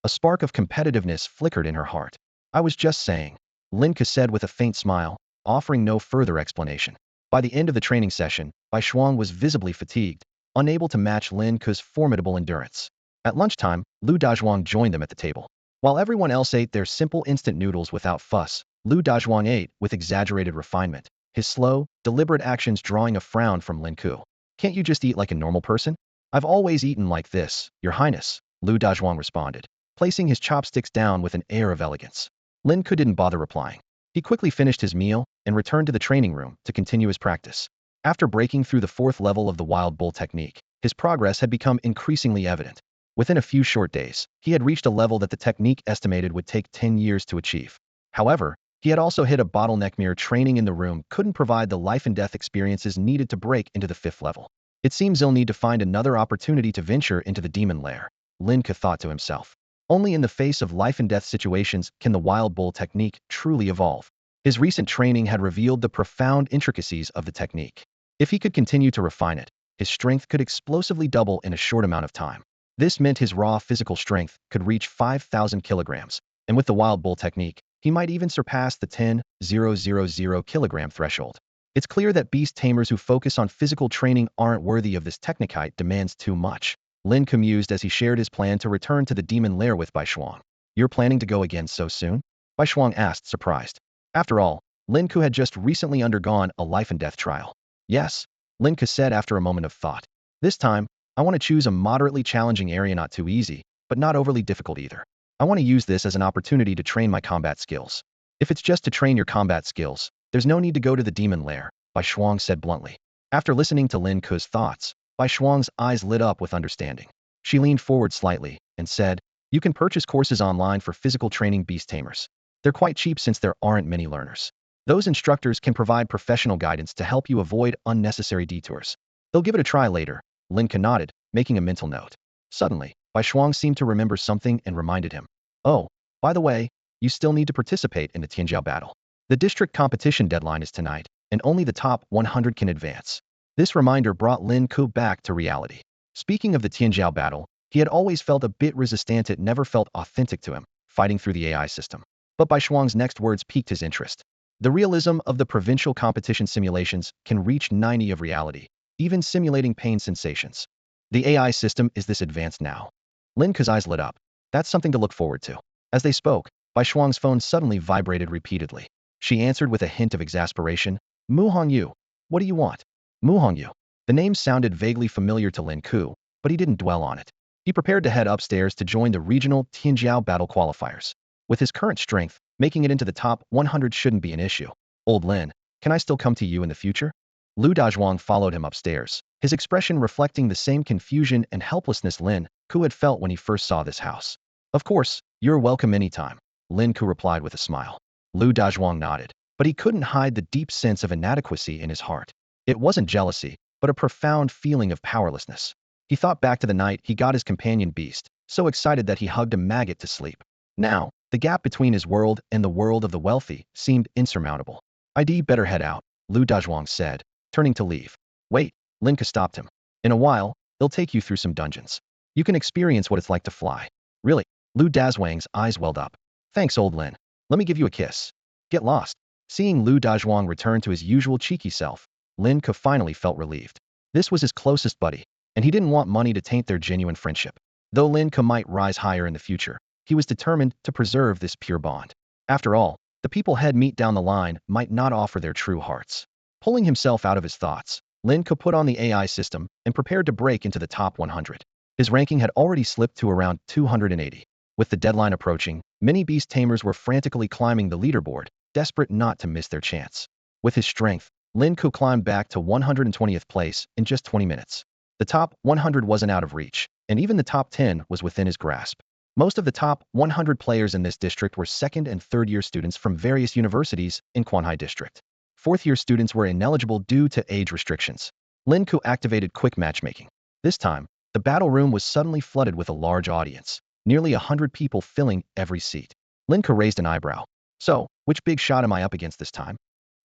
A spark of competitiveness flickered in her heart. I was just saying, Lin Ke said with a faint smile, offering no further explanation. By the end of the training session, Bai Shuang was visibly fatigued, unable to match Lin Ke's formidable endurance. At lunchtime, Lu Dazhuang joined them at the table. While everyone else ate their simple instant noodles without fuss, Lu Dazhuang ate with exaggerated refinement, his slow, deliberate actions drawing a frown from Lin Ke. Can't you just eat like a normal person? I've always eaten like this, Your Highness, Lu Dazhuang responded, placing his chopsticks down with an air of elegance. Lin Ke didn't bother replying. He quickly finished his meal and returned to the training room to continue his practice. After breaking through the 4th level of the wild bull technique, his progress had become increasingly evident. Within a few short days, he had reached a level that the technique estimated would take 10 years to achieve. However, He had also hit a bottleneck. Mere training in the room couldn't provide the life-and-death experiences needed to break into the 5th level. It seems he'll need to find another opportunity to venture into the demon lair, Lin Ke thought to himself. Only in the face of life-and-death situations can the wild bull technique truly evolve. His recent training had revealed the profound intricacies of the technique. If he could continue to refine it, his strength could explosively double in a short amount of time. This meant his raw physical strength could reach 5,000 kilograms, and with the wild bull technique, he might even surpass the 10,000 kilogram threshold. It's clear that beast tamers who focus on physical training aren't worthy of this technicite. Demands too much. Lin Ke mused as he shared his plan to return to the demon lair with Bai Shuang. You're planning to go again so soon? Bai Shuang asked, surprised. After all, Lin Ke had just recently undergone a life-and-death trial. Yes, Lin Ke said after a moment of thought. This time, I want to choose a moderately challenging area, not too easy, but not overly difficult either. I want to use this as an opportunity to train my combat skills. If it's just to train your combat skills, there's no need to go to the demon lair, Bai Shuang said bluntly. After listening to Lin Ke's thoughts, Bai Shuang's eyes lit up with understanding. She leaned forward slightly and said, you can purchase courses online for physical training beast tamers. They're quite cheap since there aren't many learners. Those instructors can provide professional guidance to help you avoid unnecessary detours. They'll give it a try later. Lin Ke nodded, making a mental note. Suddenly, Bai Shuang seemed to remember something and reminded him. Oh, by the way, you still need to participate in the Tianjiao battle. The district competition deadline is tonight, and only the top 100 can advance. This reminder brought Lin Ke back to reality. Speaking of the Tianjiao battle, he had always felt a bit resistant. It never felt authentic to him, fighting through the AI system. But Bai Shuang's next words piqued his interest. The realism of the provincial competition simulations can reach 90 of reality, even simulating pain sensations. The AI system is this advanced now. Lin Ke's eyes lit up. That's something to look forward to. As they spoke, Bai Shuang's phone suddenly vibrated repeatedly. She answered with a hint of exasperation. Mu Hongyu, what do you want? Mu Hongyu. The name sounded vaguely familiar to Lin Ke, but he didn't dwell on it. He prepared to head upstairs to join the regional Tianjiao battle qualifiers. With his current strength, making it into the top 100 shouldn't be an issue. Old Lin, can I still come to you in the future? Lu Dazhuang followed him upstairs, his expression reflecting the same confusion and helplessness Lin Ke had felt when he first saw this house. Of course, you're welcome anytime, Lin Ke replied with a smile. Lu Dazhuang nodded, but he couldn't hide the deep sense of inadequacy in his heart. It wasn't jealousy, but a profound feeling of powerlessness. He thought back to the night he got his companion beast, so excited that he hugged a maggot to sleep. Now, the gap between his world and the world of the wealthy seemed insurmountable. I'd better head out, Lu Dazhuang said, turning to leave. Wait, Lin Ke stopped him. In a while, they'll take you through some dungeons. You can experience what it's like to fly. Really? Lu Dazhuang's eyes welled up. Thanks, old Lin. Let me give you a kiss. Get lost. Seeing Lu Dazhuang return to his usual cheeky self, Lin Ke finally felt relieved. This was his closest buddy, and he didn't want money to taint their genuine friendship. Though Lin Ke might rise higher in the future, he was determined to preserve this pure bond. After all, the people he'd meet down the line might not offer their true hearts. Pulling himself out of his thoughts, Lin Ke put on the AI system and prepared to break into the top 100. His ranking had already slipped to around 280. With the deadline approaching, many beast tamers were frantically climbing the leaderboard, desperate not to miss their chance. With his strength, Lin Ke climbed back to 120th place in just 20 minutes. The top 100 wasn't out of reach, and even the top 10 was within his grasp. Most of the top 100 players in this district were second and third-year students from various universities in Quanhai District. Fourth-year students were ineligible due to age restrictions. Lin Ke activated quick matchmaking. This time, the battle room was suddenly flooded with a large audience, nearly 100 people filling every seat. Lin Ke raised an eyebrow. So, which big shot am I up against this time?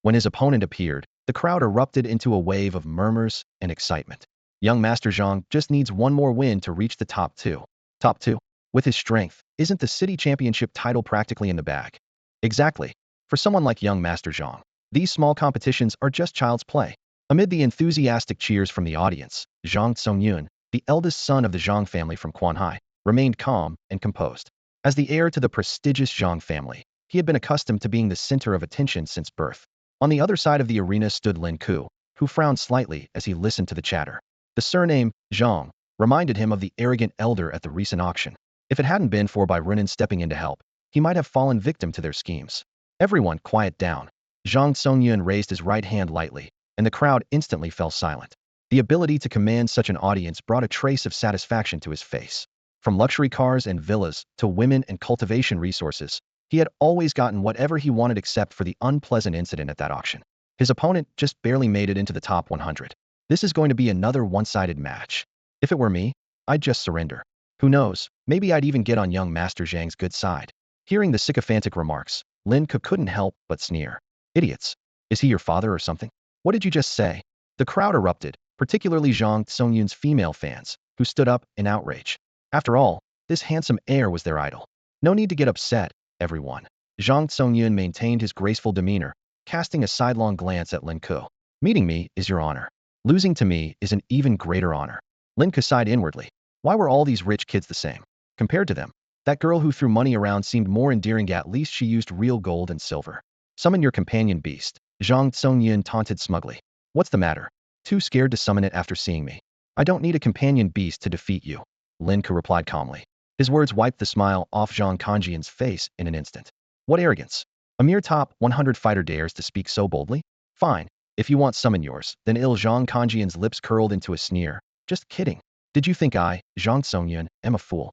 When his opponent appeared, the crowd erupted into a wave of murmurs and excitement. Young Master Zhang just needs one more win to reach the top 2. Top 2? With his strength, isn't the city championship title practically in the bag? Exactly. For someone like young Master Zhang, these small competitions are just child's play. Amid the enthusiastic cheers from the audience, Zhang Tsongyun, the eldest son of the Zhang family from Quanhai, remained calm and composed. As the heir to the prestigious Zhang family, he had been accustomed to being the center of attention since birth. On the other side of the arena stood Lin Ke, who frowned slightly as he listened to the chatter. The surname, Zhang, reminded him of the arrogant elder at the recent auction. If it hadn't been for Bai Runan stepping in to help, he might have fallen victim to their schemes. Everyone, quiet down. Zhang Tsongyun raised his right hand lightly, and the crowd instantly fell silent. The ability to command such an audience brought a trace of satisfaction to his face. From luxury cars and villas to women and cultivation resources, He had always gotten whatever he wanted except for the unpleasant incident at that auction. His opponent just barely made it into the top 100. This is going to be another one-sided match. If it were me, I'd just surrender. Who knows, maybe I'd even get on young Master Zhang's good side. Hearing the sycophantic remarks, Lin Ke couldn't help but sneer. Idiots. Is he your father or something? What did you just say? The crowd erupted, particularly Zhang Songyun's female fans, who stood up in outrage. After all, this handsome heir was their idol. No need to get upset, everyone. Zhang Songyun maintained his graceful demeanor, casting a sidelong glance at Lin Ke. Meeting me is your honor. Losing to me is an even greater honor. Lin Ke sighed inwardly. Why were all these rich kids the same? Compared to them, that girl who threw money around seemed more endearing. At least she used real gold and silver. Summon your companion beast, Zhang Songyun taunted smugly. What's the matter? Too scared to summon it after seeing me? I don't need a companion beast to defeat you, Lin Ke replied calmly. His words wiped the smile off Zhang Kanjian's face in an instant. What arrogance! A mere top 100 fighter dares to speak so boldly? Fine, if you want summon yours, then Zhang Kanjian's lips curled into a sneer. Just kidding. Did you think I, Zhang Songyun, am a fool?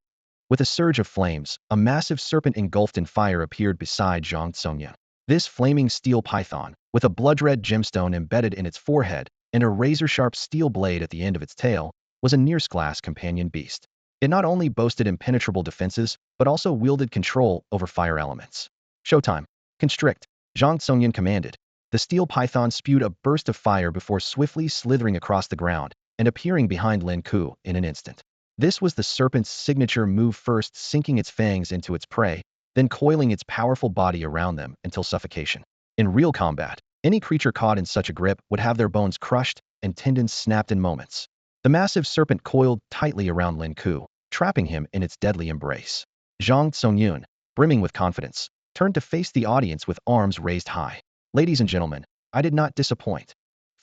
With a surge of flames, a massive serpent engulfed in fire appeared beside Zhang Songyun. This flaming steel python, with a blood-red gemstone embedded in its forehead and a razor-sharp steel blade at the end of its tail, was a Nears-class companion beast. It not only boasted impenetrable defenses, but also wielded control over fire elements. Showtime. Constrict, Zhang Songyun commanded. The steel python spewed a burst of fire before swiftly slithering across the ground and appearing behind Lin Ke in an instant. This was the serpent's signature move, first sinking its fangs into its prey, then coiling its powerful body around them until suffocation. In real combat, any creature caught in such a grip would have their bones crushed and tendons snapped in moments. The massive serpent coiled tightly around Lin Ke, trapping him in its deadly embrace. Zhang Songyun, brimming with confidence, turned to face the audience with arms raised high. Ladies and gentlemen, I did not disappoint.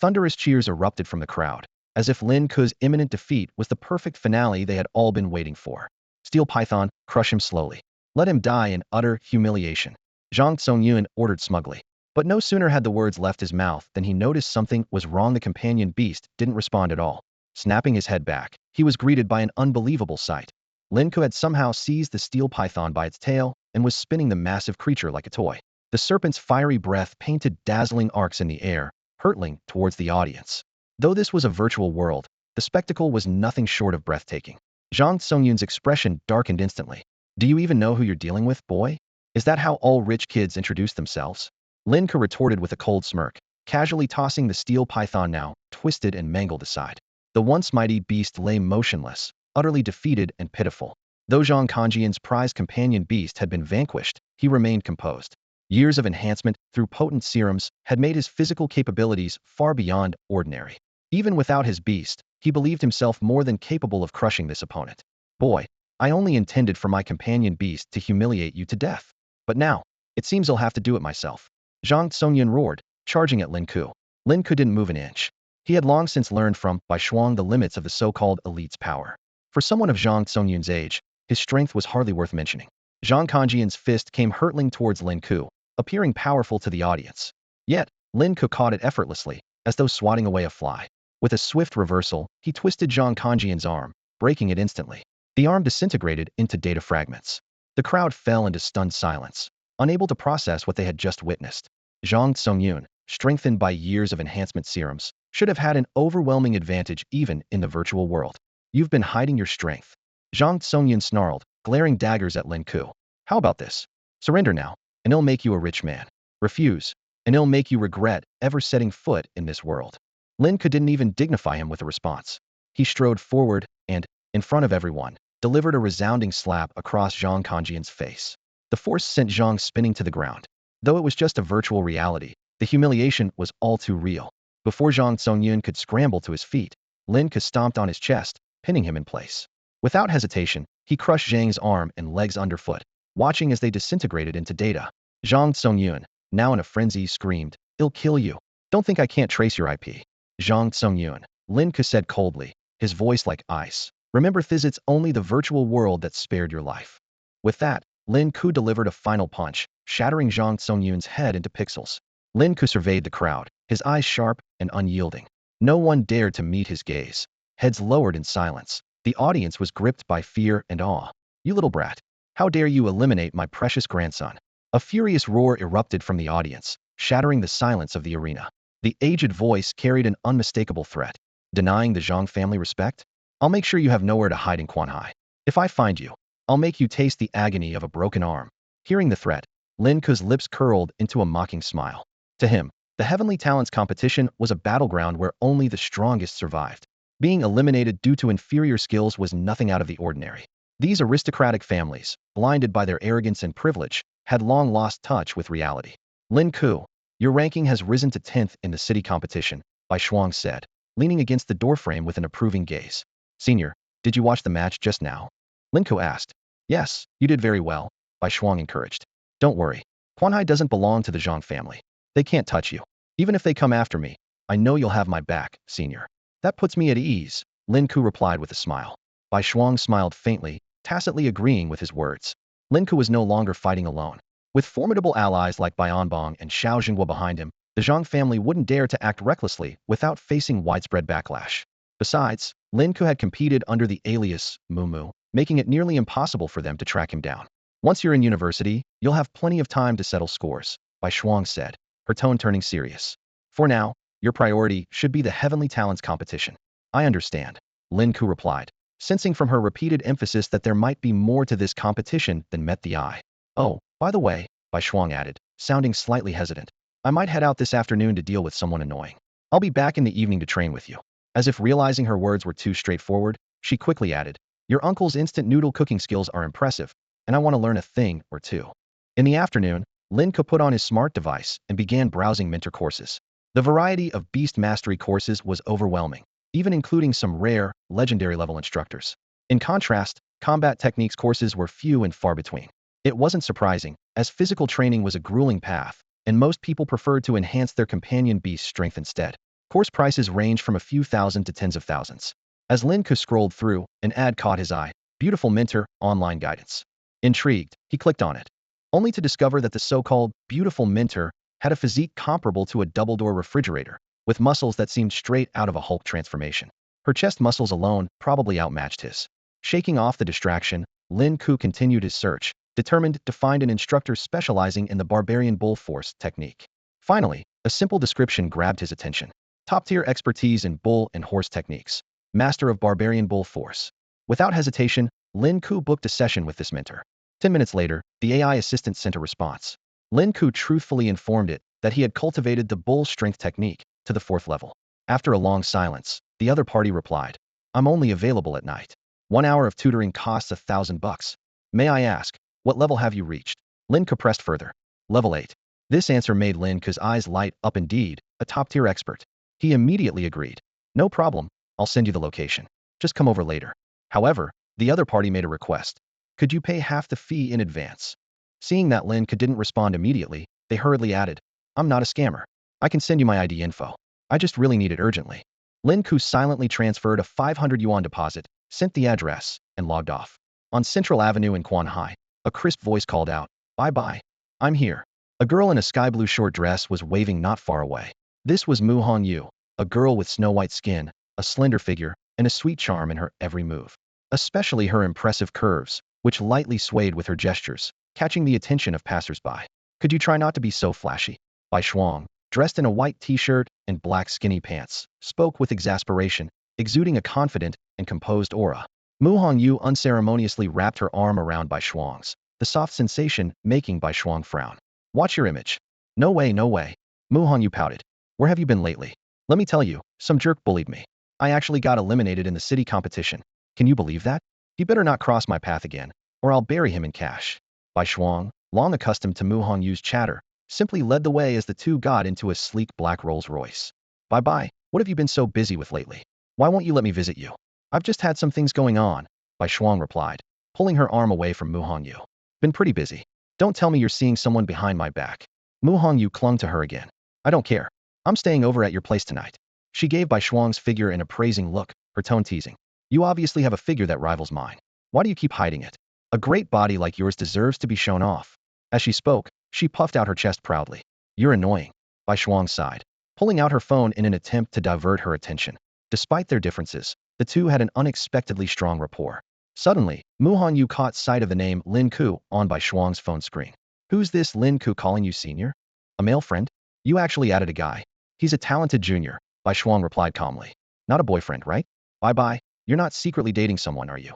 Thunderous cheers erupted from the crowd, as if Lin Ke's imminent defeat was the perfect finale they had all been waiting for. Steel Python, crush him slowly. Let him die in utter humiliation, Zhang Songyun ordered smugly. But no sooner had the words left his mouth than he noticed something was wrong. The companion beast didn't respond at all. Snapping his head back, he was greeted by an unbelievable sight. Lin Ke had somehow seized the steel python by its tail and was spinning the massive creature like a toy. The serpent's fiery breath painted dazzling arcs in the air, hurtling towards the audience. Though this was a virtual world, the spectacle was nothing short of breathtaking. Zhang Songyun's expression darkened instantly. Do you even know who you're dealing with, boy? Is that how all rich kids introduce themselves? Lin Ke retorted with a cold smirk, casually tossing the steel python now twisted and mangled aside. The once mighty beast lay motionless, utterly defeated and pitiful. Though Zhang Kanjian's prized companion beast had been vanquished, he remained composed. Years of enhancement through potent serums had made his physical capabilities far beyond ordinary. Even without his beast, he believed himself more than capable of crushing this opponent. Boy, I only intended for my companion beast to humiliate you to death. But now, it seems I'll have to do it myself. Zhang Songyun roared, charging at Lin Ke. Lin Ke didn't move an inch. He had long since learned from Bai Shuang the limits of the so-called elite's power. For someone of Zhang Songyun's age, his strength was hardly worth mentioning. Zhang Kanjian's fist came hurtling towards Lin Ke, appearing powerful to the audience. Yet, Lin Ke caught it effortlessly, as though swatting away a fly. With a swift reversal, he twisted Zhang Kanjian's arm, breaking it instantly. The arm disintegrated into data fragments. The crowd fell into stunned silence, unable to process what they had just witnessed. Zhang Songyun, strengthened by years of enhancement serums, should have had an overwhelming advantage even in the virtual world. You've been hiding your strength. Zhang Songyun snarled, glaring daggers at Lin Ke. How about this? Surrender now, and it'll make you a rich man. Refuse, and it'll make you regret ever setting foot in this world. Lin Ke didn't even dignify him with a response. He strode forward and, in front of everyone, delivered a resounding slap across Zhang Kanjian's face. The force sent Zhang spinning to the ground. Though it was just a virtual reality, the humiliation was all too real. Before Zhang Songyun could scramble to his feet, Lin Ke stomped on his chest, pinning him in place. Without hesitation, he crushed Zhang's arm and legs underfoot, watching as they disintegrated into data. Zhang Songyun, now in a frenzy, screamed, "I'll kill you. Don't think I can't trace your IP." Zhang Songyun, Lin Ke said coldly, his voice like ice. Remember this, it's only the virtual world that spared your life. With that, Lin Ke delivered a final punch, shattering Zhang Songyun's head into pixels. Lin Ke surveyed the crowd, his eyes sharp and unyielding. No one dared to meet his gaze. Heads lowered in silence. The audience was gripped by fear and awe. You little brat. How dare you eliminate my precious grandson? A furious roar erupted from the audience, shattering the silence of the arena. The aged voice carried an unmistakable threat. Denying the Zhang family respect? I'll make sure you have nowhere to hide in Quanhai. If I find you, I'll make you taste the agony of a broken arm. Hearing the threat, Lin Ke's lips curled into a mocking smile. To him, the Heavenly Talents competition was a battleground where only the strongest survived. Being eliminated due to inferior skills was nothing out of the ordinary. These aristocratic families, blinded by their arrogance and privilege, had long lost touch with reality. Lin Ke, your ranking has risen to 10th in the city competition, Bai Shuang said, leaning against the doorframe with an approving gaze. Senior, did you watch the match just now? Lin Ke asked. Yes, you did very well, Bai Shuang encouraged. Don't worry. Quanhai doesn't belong to the Zhang family. They can't touch you. Even if they come after me, I know you'll have my back, senior. That puts me at ease, Lin Ke replied with a smile. Bai Shuang smiled faintly, tacitly agreeing with his words. Lin Ke was no longer fighting alone. With formidable allies like Baianbong and Xiao Jinghua behind him, the Zhang family wouldn't dare to act recklessly without facing widespread backlash. Besides, Lin Ke had competed under the alias Mumu, making it nearly impossible for them to track him down. Once you're in university, you'll have plenty of time to settle scores, Bai Shuang said, her tone turning serious. For now, your priority should be the Heavenly Talents competition. I understand, Lin Ke replied, sensing from her repeated emphasis that there might be more to this competition than met the eye. Oh, by the way, Bai Shuang added, sounding slightly hesitant, I might head out this afternoon to deal with someone annoying. I'll be back in the evening to train with you. As if realizing her words were too straightforward, she quickly added, your uncle's instant noodle cooking skills are impressive, and I want to learn a thing or two. In the afternoon, Lin Ke put on his smart device and began browsing mentor courses. The variety of beast mastery courses was overwhelming, even including some rare, legendary level instructors. In contrast, combat techniques courses were few and far between. It wasn't surprising, as physical training was a grueling path, and most people preferred to enhance their companion beast's strength instead. Course prices ranged from a few thousand to tens of thousands. As Lin Ke scrolled through, an ad caught his eye, Beautiful Mentor, Online Guidance. Intrigued, he clicked on it, only to discover that the so-called Beautiful Mentor had a physique comparable to a double-door refrigerator, with muscles that seemed straight out of a Hulk transformation. Her chest muscles alone probably outmatched his. Shaking off the distraction, Lin Ke continued his search, determined to find an instructor specializing in the barbarian bull force technique. Finally, a simple description grabbed his attention. Top-tier expertise in bull and horse techniques. Master of barbarian bull force. Without hesitation, Lin Ke booked a session with this mentor. 10 minutes later, the AI assistant sent a response. Lin Ke truthfully informed it that he had cultivated the bull strength technique to the 4th level. After a long silence, the other party replied, I'm only available at night. 1 hour of tutoring costs $1,000. May I ask, what level have you reached? Lin Ke pressed further. Level 8. This answer made Lin Ke's eyes light up. Indeed, a top-tier expert. He immediately agreed. No problem, I'll send you the location. Just come over later. However, the other party made a request. Could you pay half the fee in advance? Seeing that Lin Ke didn't respond immediately, they hurriedly added, I'm not a scammer. I can send you my ID info. I just really need it urgently. Lin Ke silently transferred a 500 yuan deposit, sent the address, and logged off. On Central Avenue in Quanhai, a crisp voice called out, Bye-bye. I'm here. A girl in a sky-blue short dress was waving not far away. This was Mu Hongyu, a girl with snow-white skin, a slender figure, and a sweet charm in her every move. Especially her impressive curves, which lightly swayed with her gestures, catching the attention of passers-by. Could you try not to be so flashy? Bai Shuang, dressed in a white t-shirt and black skinny pants, spoke with exasperation, exuding a confident and composed aura. Mu Hongyu unceremoniously wrapped her arm around Bai Shuang's, the soft sensation making Bai Shuang frown. Watch your image. No way, no way. Mu Hongyu pouted. Where have you been lately? Let me tell you, some jerk bullied me. I actually got eliminated in the city competition. Can you believe that? He better not cross my path again, or I'll bury him in cash. Bai Shuang, long accustomed to Mu Hongyu's chatter, simply led the way as the two got into a sleek black Rolls-Royce. Bye-bye, what have you been so busy with lately? Why won't you let me visit you? I've just had some things going on, Bai Shuang replied, pulling her arm away from Mu Hongyu. Been pretty busy. Don't tell me you're seeing someone behind my back. Mu Hongyu clung to her again. I don't care. I'm staying over at your place tonight. She gave Bai Shuang's figure an appraising look, her tone teasing. You obviously have a figure that rivals mine. Why do you keep hiding it? A great body like yours deserves to be shown off. As she spoke, she puffed out her chest proudly. You're annoying, Bai Shuang sighed, pulling out her phone in an attempt to divert her attention. Despite their differences, the two had an unexpectedly strong rapport. Suddenly, Mu Hongyu caught sight of the name Lin Ke on Bai Shuang's phone screen. Who's this Lin Ke calling you senior? A male friend? You actually added a guy. He's a talented junior, Bai Shuang replied calmly. Not a boyfriend, right? Bye-bye. You're not secretly dating someone, are you?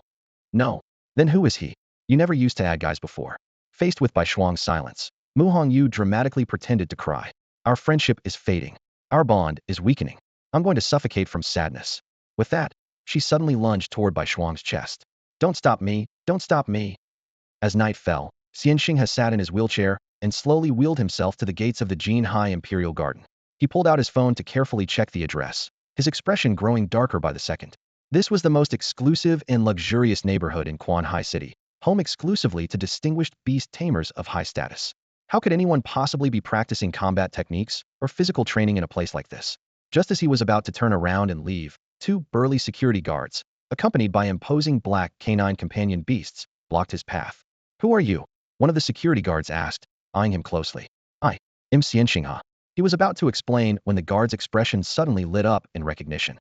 No. Then who is he? You never used to add guys before. Faced with Bai Shuang's silence, Mu Hongyu dramatically pretended to cry. Our friendship is fading. Our bond is weakening. I'm going to suffocate from sadness. With that, she suddenly lunged toward Bai Shuang's chest. Don't stop me, don't stop me. As night fell, Xianxing has sat in his wheelchair and slowly wheeled himself to the gates of the Jinhai Imperial Garden. He pulled out his phone to carefully check the address, his expression growing darker by the second. This was the most exclusive and luxurious neighborhood in Quanhai City, home exclusively to distinguished beast tamers of high status. How could anyone possibly be practicing combat techniques or physical training in a place like this? Just as he was about to turn around and leave, two burly security guards, accompanied by imposing black canine companion beasts, blocked his path. Who are you? One of the security guards asked, eyeing him closely. I am Xianxingha. He was about to explain when the guard's expression suddenly lit up in recognition.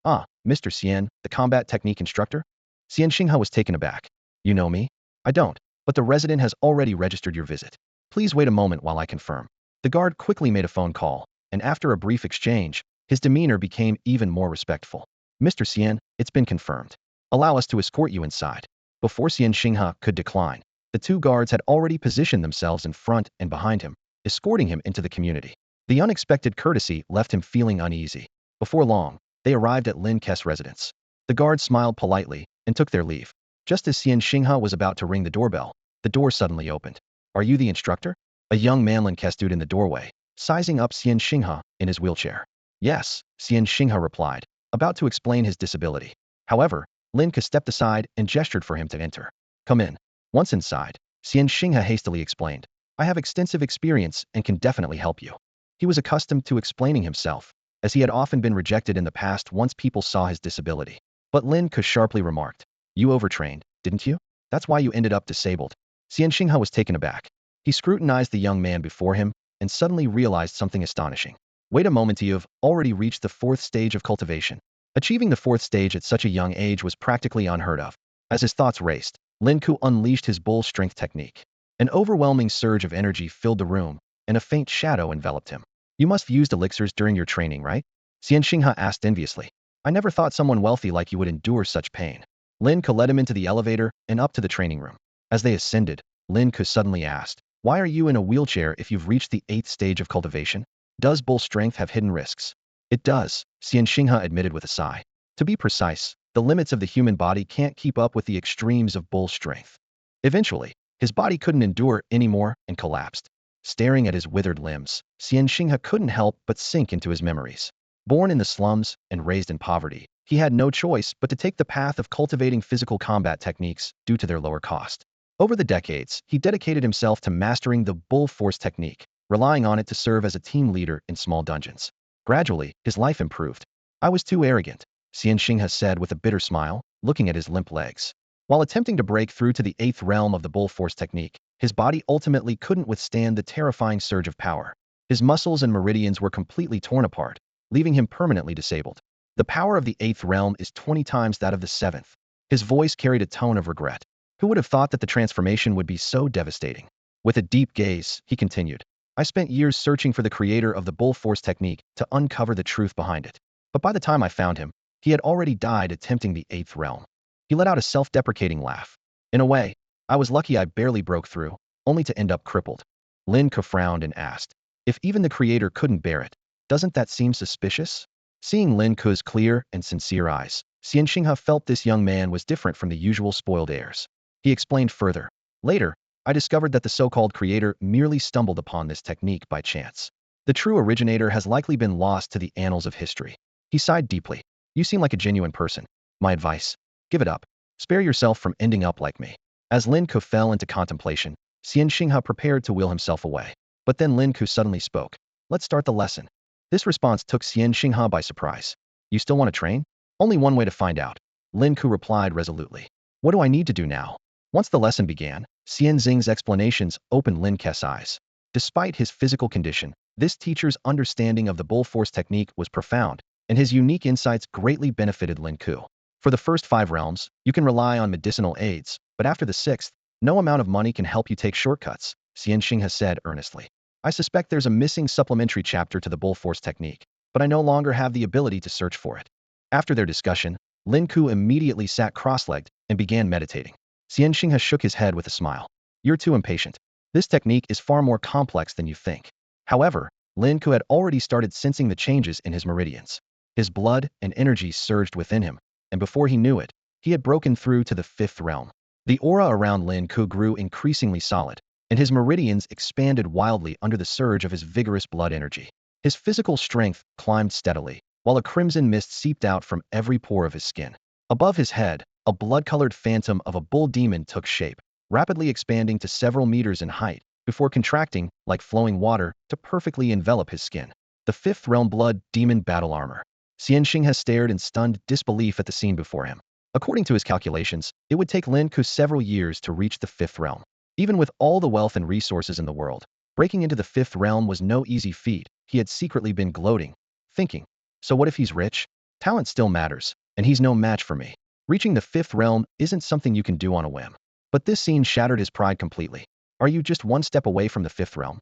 Ah, Mr. Xian, the combat technique instructor? Xianxingha was taken aback. You know me? I don't, but the resident has already registered your visit. Please wait a moment while I confirm. The guard quickly made a phone call, and after a brief exchange, his demeanor became even more respectful. Mr. Xian, it's been confirmed. Allow us to escort you inside. Before Xianxingha could decline, the two guards had already positioned themselves in front and behind him, escorting him into the community. The unexpected courtesy left him feeling uneasy. Before long, they arrived at Lin Ke's residence. The guards smiled politely and took their leave. Just as Xianxingha was about to ring the doorbell, the door suddenly opened. Are you the instructor? A young man Lin Ke stood in the doorway, sizing up Xianxingha in his wheelchair. Yes, Xianxingha replied, about to explain his disability. However, Lin Ke stepped aside and gestured for him to enter. Come in. Once inside, Xianxingha hastily explained, I have extensive experience and can definitely help you. He was accustomed to explaining himself, as he had often been rejected in the past once people saw his disability. But Lin Ke sharply remarked, you overtrained, didn't you? That's why you ended up disabled. Xianxingha was taken aback. He scrutinized the young man before him and suddenly realized something astonishing. Wait a moment, you've already reached the 4th stage of cultivation. Achieving the 4th stage at such a young age was practically unheard of. As his thoughts raced, Lin Ke unleashed his bull strength technique. An overwhelming surge of energy filled the room, and a faint shadow enveloped him. You must have used elixirs during your training, right? Xianxingha asked enviously. I never thought someone wealthy like you would endure such pain. Lin Ke led him into the elevator and up to the training room. As they ascended, Lin Ke suddenly asked, why are you in a wheelchair if you've reached the 8th stage of cultivation? Does bull strength have hidden risks? It does, Xianxingha admitted with a sigh. To be precise, the limits of the human body can't keep up with the extremes of bull strength. Eventually, his body couldn't endure anymore and collapsed. Staring at his withered limbs, Xianxingha couldn't help but sink into his memories. Born in the slums and raised in poverty, he had no choice but to take the path of cultivating physical combat techniques due to their lower cost. Over the decades, he dedicated himself to mastering the bull force technique, relying on it to serve as a team leader in small dungeons. Gradually, his life improved. I was too arrogant, Xianxingha said with a bitter smile, looking at his limp legs. While attempting to break through to the 8th realm of the bull force technique, his body ultimately couldn't withstand the terrifying surge of power. His muscles and meridians were completely torn apart, leaving him permanently disabled. The power of the 8th realm is 20 times that of the 7th. His voice carried a tone of regret. Who would have thought that the transformation would be so devastating? With a deep gaze, he continued, I spent years searching for the creator of the bull force technique to uncover the truth behind it. But by the time I found him, he had already died attempting the 8th realm. He let out a self-deprecating laugh. In a way, I was lucky I barely broke through, only to end up crippled. Lin Ke frowned and asked, if even the creator couldn't bear it, doesn't that seem suspicious? Seeing Lin Ke's clear and sincere eyes, Xianxingha felt this young man was different from the usual spoiled heirs. He explained further, later, I discovered that the so-called creator merely stumbled upon this technique by chance. The true originator has likely been lost to the annals of history. He sighed deeply. You seem like a genuine person. My advice, give it up. Spare yourself from ending up like me. As Lin Ke fell into contemplation, Xianxingha prepared to wheel himself away. But then Lin Ke suddenly spoke. Let's start the lesson. This response took Xianxingha by surprise. You still want to train? Only one way to find out. Lin Ke replied resolutely. What do I need to do now? Once the lesson began, Xianxing's explanations opened Lin Ke's eyes. Despite his physical condition, this teacher's understanding of the bull force technique was profound, and his unique insights greatly benefited Lin Ke. For the first 5 realms, you can rely on medicinal aids, but after the 6th, no amount of money can help you take shortcuts. Xianxing has said earnestly. I suspect there's a missing supplementary chapter to the bull force technique, but I no longer have the ability to search for it. After their discussion, Lin Ke immediately sat cross-legged and began meditating. Xianxing has shook his head with a smile. You're too impatient. This technique is far more complex than you think. However, Lin Ke had already started sensing the changes in his meridians. His blood and energy surged within him, and before he knew it, he had broken through to the fifth realm. The aura around Lin Ke grew increasingly solid, and his meridians expanded wildly under the surge of his vigorous blood energy. His physical strength climbed steadily, while a crimson mist seeped out from every pore of his skin. Above his head, a blood-colored phantom of a bull demon took shape, rapidly expanding to several meters in height, before contracting, like flowing water, to perfectly envelop his skin. The fifth realm blood demon battle armor. Xianxing has stared in stunned disbelief at the scene before him. According to his calculations, it would take Lin Ke several years to reach the fifth realm. Even with all the wealth and resources in the world, breaking into the fifth realm was no easy feat. He had secretly been gloating, thinking, so what if he's rich? Talent still matters, and he's no match for me. Reaching the fifth realm isn't something you can do on a whim. But this scene shattered his pride completely. Are you just one step away from the fifth realm?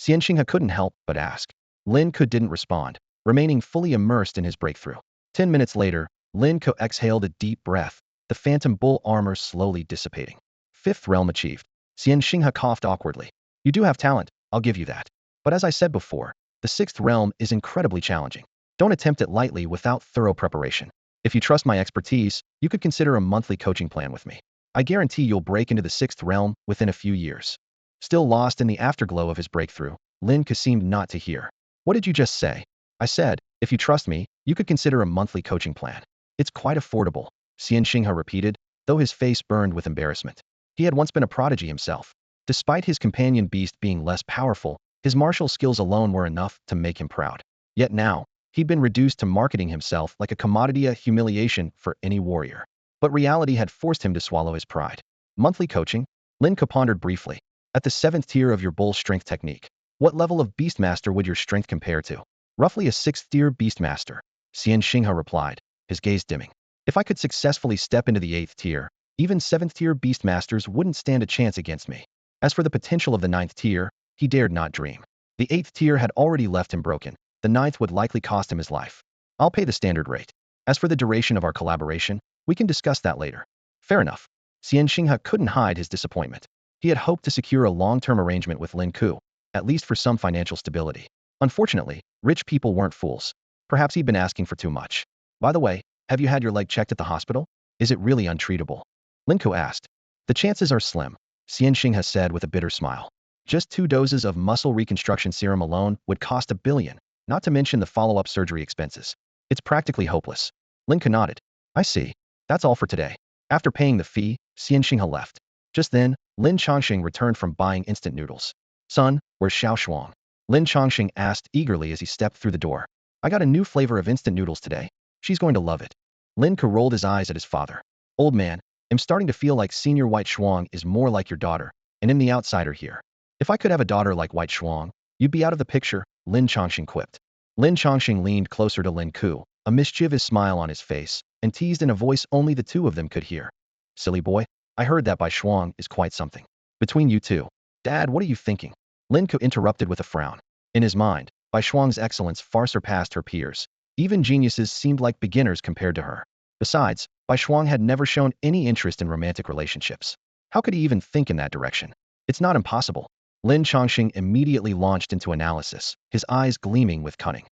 Xianxing couldn't help but ask. Lin Ke didn't respond, remaining fully immersed in his breakthrough. 10 minutes later, Lin Ke exhaled a deep breath, the phantom bull armor slowly dissipating. Fifth realm achieved. Xianxing coughed awkwardly. You do have talent, I'll give you that. But as I said before, the sixth realm is incredibly challenging. Don't attempt it lightly without thorough preparation. If you trust my expertise, you could consider a monthly coaching plan with me. I guarantee you'll break into the sixth realm within a few years. Still lost in the afterglow of his breakthrough, Lin Ke seemed not to hear. What did you just say? I said, if you trust me, you could consider a monthly coaching plan. It's quite affordable, Xianxing repeated, though his face burned with embarrassment. He had once been a prodigy himself. Despite his companion beast being less powerful, his martial skills alone were enough to make him proud. Yet now, he'd been reduced to marketing himself like a commodity, a humiliation for any warrior. But reality had forced him to swallow his pride. Monthly coaching? Lin Ke pondered briefly. At the 7th tier of your bull strength technique, what level of beastmaster would your strength compare to? Roughly a 6th tier beastmaster, Xianxing replied, his gaze dimming. If I could successfully step into the 8th tier, even 7th tier beastmasters wouldn't stand a chance against me. As for the potential of the 9th tier, he dared not dream. The 8th tier had already left him broken. The 9th would likely cost him his life. I'll pay the standard rate. As for the duration of our collaboration, we can discuss that later. Fair enough. Xianxing couldn't hide his disappointment. He had hoped to secure a long-term arrangement with Lin Ke, at least for some financial stability. Unfortunately, rich people weren't fools. Perhaps he'd been asking for too much. By the way, have you had your leg checked at the hospital? Is it really untreatable? Lin Ke asked. The chances are slim, Xianxing said with a bitter smile. Just 2 doses of muscle reconstruction serum alone would cost $1 billion, not to mention the follow-up surgery expenses. It's practically hopeless. Lin Ke nodded. I see. That's all for today. After paying the fee, Xianxing left. Just then, Lin Chongqing returned from buying instant noodles. Son, where's Xiao Shuang? Lin Chongqing asked eagerly as he stepped through the door. I got a new flavor of instant noodles today. She's going to love it. Lin Ke rolled his eyes at his father. Old man, I'm starting to feel like Senior White Shuang is more like your daughter, and I'm the outsider here. If I could have a daughter like White Shuang, you'd be out of the picture, Lin Chongqing quipped. Lin Chongqing leaned closer to Lin Ke, a mischievous smile on his face, and teased in a voice only the two of them could hear. Silly boy, I heard that Bai Shuang is quite something. Between you two. Dad, what are you thinking? Lin Ke interrupted with a frown. In his mind, Bai Shuang's excellence far surpassed her peers. Even geniuses seemed like beginners compared to her. Besides, Bai Shuang had never shown any interest in romantic relationships. How could he even think in that direction? It's not impossible. Lin Chongqing immediately launched into analysis, his eyes gleaming with cunning.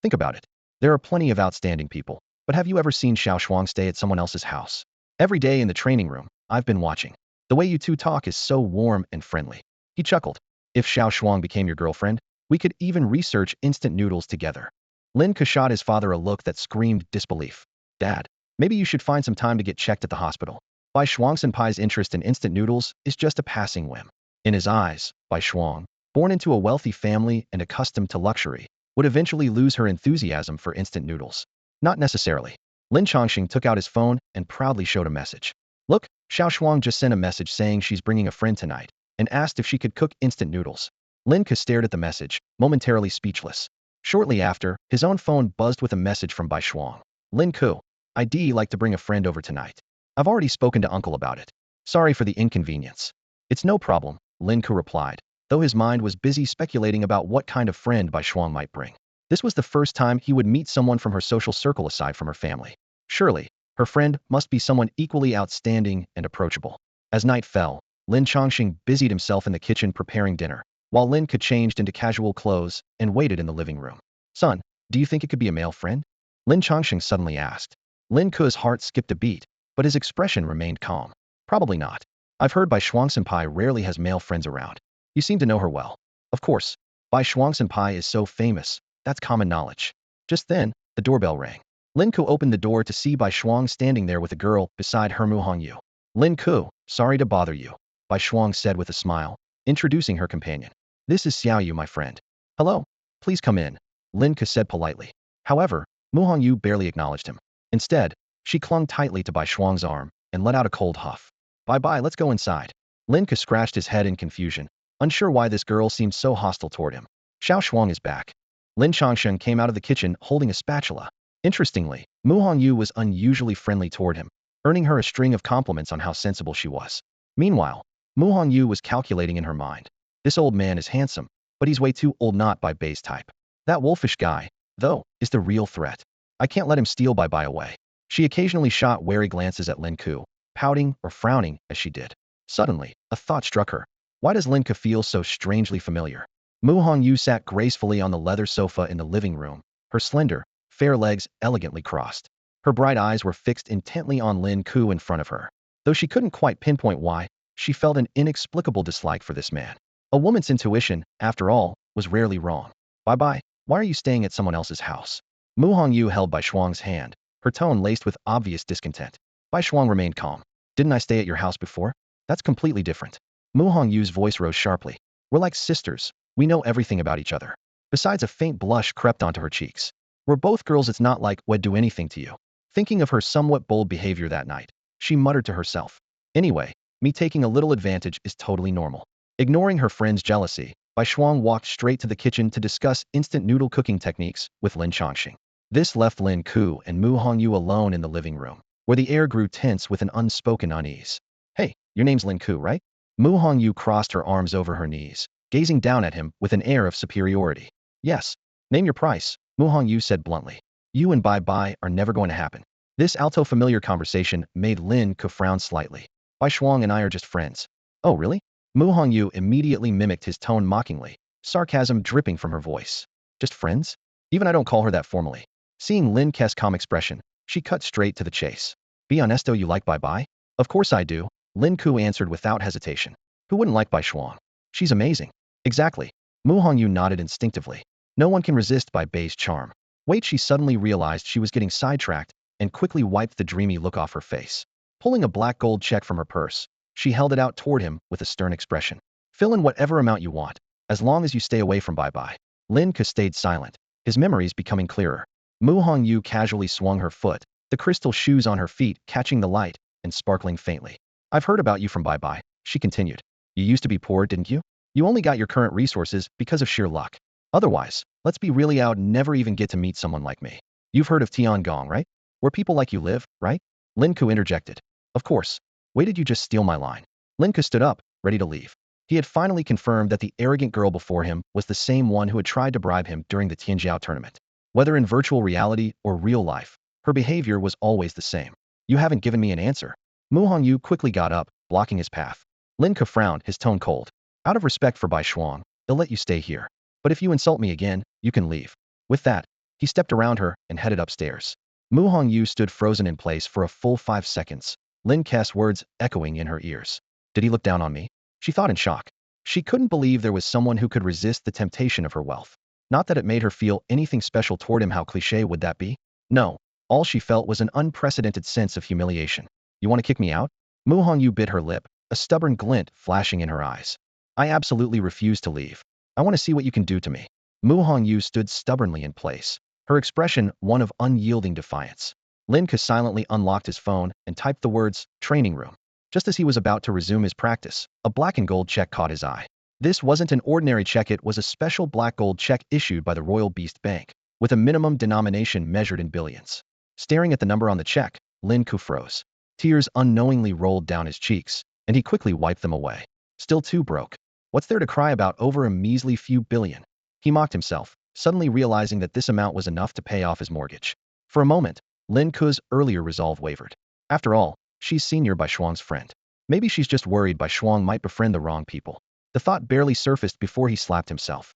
Think about it. There are plenty of outstanding people, but have you ever seen Xiao Shuang stay at someone else's house? Every day in the training room, I've been watching. The way you two talk is so warm and friendly. He chuckled. If Xiao Shuang became your girlfriend, we could even research instant noodles together. Lin Ke shot his father a look that screamed disbelief. Dad, maybe you should find some time to get checked at the hospital. Bai Shuang Senpai's interest in instant noodles is just a passing whim. In his eyes, Bai Shuang, born into a wealthy family and accustomed to luxury, would eventually lose her enthusiasm for instant noodles. Not necessarily. Lin Chongqing took out his phone and proudly showed a message. Look, Xiao Shuang just sent a message saying she's bringing a friend tonight and asked if she could cook instant noodles. Lin Ke stared at the message, momentarily speechless. Shortly after, his own phone buzzed with a message from Bai Shuang. Lin Ke, I'd like to bring a friend over tonight. I've already spoken to uncle about it. Sorry for the inconvenience. It's no problem, Lin Ke replied. though his mind was busy speculating about what kind of friend Bai Shuang might bring. This was the first time he would meet someone from her social circle aside from her family. Surely, her friend must be someone equally outstanding and approachable. As night fell, Lin Chongqing busied himself in the kitchen preparing dinner, while Lin Ke changed into casual clothes and waited in the living room. Son, do you think it could be a male friend? Lin Chongqing suddenly asked. Lin Ke's heart skipped a beat, but his expression remained calm. Probably not. I've heard Bai Shuang Senpai rarely has male friends around. You seem to know her well. Of course, Bai Shuang Senpai is so famous, that's common knowledge. Just then, the doorbell rang. Lin Ke opened the door to see Bai Shuang standing there with a girl beside her Mu Hongyu. Lin Ke, sorry to bother you, Bai Shuang said with a smile, introducing her companion. This is Xiaoyu, my friend. Hello. Please come in, Lin Ke said politely. However, Mu Hongyu barely acknowledged him. Instead, she clung tightly to Bai Shuang's arm and let out a cold huff. Bye-bye, let's go inside. Lin Ke scratched his head in confusion, unsure why this girl seemed so hostile toward him. Xiao Shuang is back. Lin Chongsheng came out of the kitchen holding a spatula. Interestingly, Mu Hongyu was unusually friendly toward him, earning her a string of compliments on how sensible she was. Meanwhile, Mu Hongyu was calculating in her mind. This old man is handsome, but he's way too old not by Bai's type. That wolfish guy, though, is the real threat. I can't let him steal Bai away. She occasionally shot wary glances at Lin Ke, pouting or frowning as she did. Suddenly, a thought struck her. Why does Lin Ke feel so strangely familiar? Mu Hongyu sat gracefully on the leather sofa in the living room, her slender, fair legs elegantly crossed. Her bright eyes were fixed intently on Lin Ke in front of her. Though she couldn't quite pinpoint why, she felt an inexplicable dislike for this man. A woman's intuition, after all, was rarely wrong. Bye-bye, why are you staying at someone else's house? Mu Hongyu held Bai Shuang's hand, her tone laced with obvious discontent. Bai Shuang remained calm. Didn't I stay at your house before? That's completely different. Mu Hongyu's voice rose sharply. We're like sisters. We know everything about each other. Besides, a faint blush crept onto her cheeks. We're both girls, it's not like we'd do anything to you. Thinking of her somewhat bold behavior that night, she muttered to herself. Anyway, me taking a little advantage is totally normal. Ignoring her friend's jealousy, Bai Shuang walked straight to the kitchen to discuss instant noodle cooking techniques with Lin Chongqing. This left Lin Ke and Mu Hongyu alone in the living room, where the air grew tense with an unspoken unease. Hey, your name's Lin Ke, right? Mu Hongyu crossed her arms over her knees, gazing down at him with an air of superiority. Yes. Name your price, Mu Hongyu said bluntly. You and Bai are never going to happen. This alto-familiar conversation made Lin Ke frown slightly. Bai Shuang and I are just friends. Oh, really? Mu Hongyu immediately mimicked his tone mockingly, sarcasm dripping from her voice. Just friends? Even I don't call her that formally. Seeing Lin Ke's calm expression, she cut straight to the chase. Be honesto, you like Bai? Of course I do, Lin Ke answered without hesitation. Who wouldn't like Bai Shuang? She's amazing. Exactly. Mu Hongyu nodded instinctively. No one can resist Bai's charm. Wait, she suddenly realized she was getting sidetracked and quickly wiped the dreamy look off her face. Pulling a black gold check from her purse, she held it out toward him with a stern expression. Fill in whatever amount you want, as long as you stay away from Bai. Lin Ke stayed silent, his memories becoming clearer. Mu Hongyu casually swung her foot, the crystal shoes on her feet catching the light and sparkling faintly. I've heard about you from Bai, she continued. You used to be poor, didn't you? You only got your current resources because of sheer luck. Otherwise, let's be really out and never even get to meet someone like me. You've heard of Tiangong, right? Where people like you live, right? Lin Ke interjected. Of course. Wait, did you just steal my line? Lin Ke stood up, ready to leave. He had finally confirmed that the arrogant girl before him was the same one who had tried to bribe him during the Tianjiao tournament. Whether in virtual reality or real life, her behavior was always the same. You haven't given me an answer. Mu Hongyu quickly got up, blocking his path. Lin Ke frowned, his tone cold. Out of respect for Bai Shuang, they'll let you stay here. But if you insult me again, you can leave. With that, he stepped around her and headed upstairs. Mu Hongyu stood frozen in place for a full 5 seconds, Lin Ke's words echoing in her ears. Did he look down on me? She thought in shock. She couldn't believe there was someone who could resist the temptation of her wealth. Not that it made her feel anything special toward him. How cliché would that be? No. All she felt was an unprecedented sense of humiliation. You want to kick me out? Mu Hongyu bit her lip, a stubborn glint flashing in her eyes. I absolutely refuse to leave. I want to see what you can do to me. Mu Hongyu stood stubbornly in place, her expression one of unyielding defiance. Lin Ke silently unlocked his phone and typed the words, training room. Just as he was about to resume his practice, a black and gold check caught his eye. This wasn't an ordinary check, it was a special black gold check issued by the Royal Beast Bank, with a minimum denomination measured in billions. Staring at the number on the check, Lin Ke froze. Tears unknowingly rolled down his cheeks, and he quickly wiped them away. Still too broke. What's there to cry about over a measly few billion? He mocked himself, suddenly realizing that this amount was enough to pay off his mortgage. For a moment, Lin Ke's earlier resolve wavered. After all, she's senior by Shuang's friend. Maybe she's just worried by Shuang might befriend the wrong people. The thought barely surfaced before he slapped himself.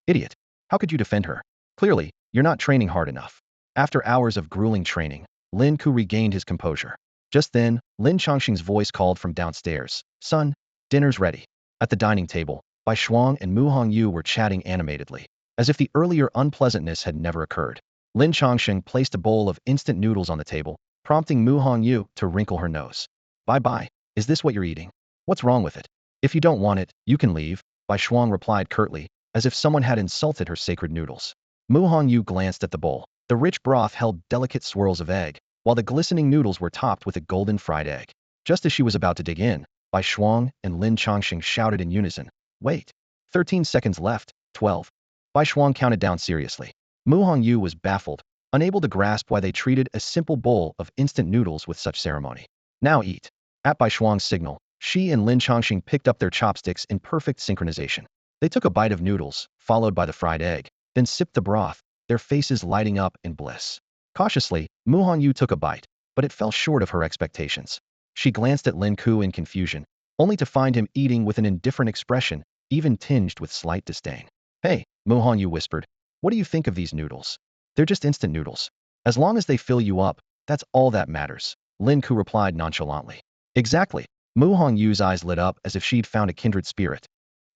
Idiot. How could you defend her? Clearly, you're not training hard enough. After hours of grueling training, Lin Ke regained his composure. Just then, Lin Chongqing's voice called from downstairs. Son, dinner's ready. At the dining table, Bai Shuang and Mu Hongyu were chatting animatedly, as if the earlier unpleasantness had never occurred. Lin Chongqing placed a bowl of instant noodles on the table, prompting Mu Hongyu to wrinkle her nose. Bye-bye, is this what you're eating? What's wrong with it? If you don't want it, you can leave, Bai Shuang replied curtly, as if someone had insulted her sacred noodles. Mu Hongyu glanced at the bowl. The rich broth held delicate swirls of egg, while the glistening noodles were topped with a golden fried egg. Just as she was about to dig in, Bai Shuang and Lin Chongqing shouted in unison, wait. 13 seconds left, 12. Bai Shuang counted down seriously. Mu Hongyu was baffled, unable to grasp why they treated a simple bowl of instant noodles with such ceremony. Now eat. At Bai Shuang's signal, she and Lin Chongqing picked up their chopsticks in perfect synchronization. They took a bite of noodles, followed by the fried egg, then sipped the broth, their faces lighting up in bliss. Cautiously, Mu Hongyu took a bite, but it fell short of her expectations. She glanced at Lin Ke in confusion, only to find him eating with an indifferent expression, even tinged with slight disdain. Hey, Mu Hongyu whispered, what do you think of these noodles? They're just instant noodles. As long as they fill you up, that's all that matters, Lin Ke replied nonchalantly. Exactly. Mu Hongyu's eyes lit up as if she'd found a kindred spirit.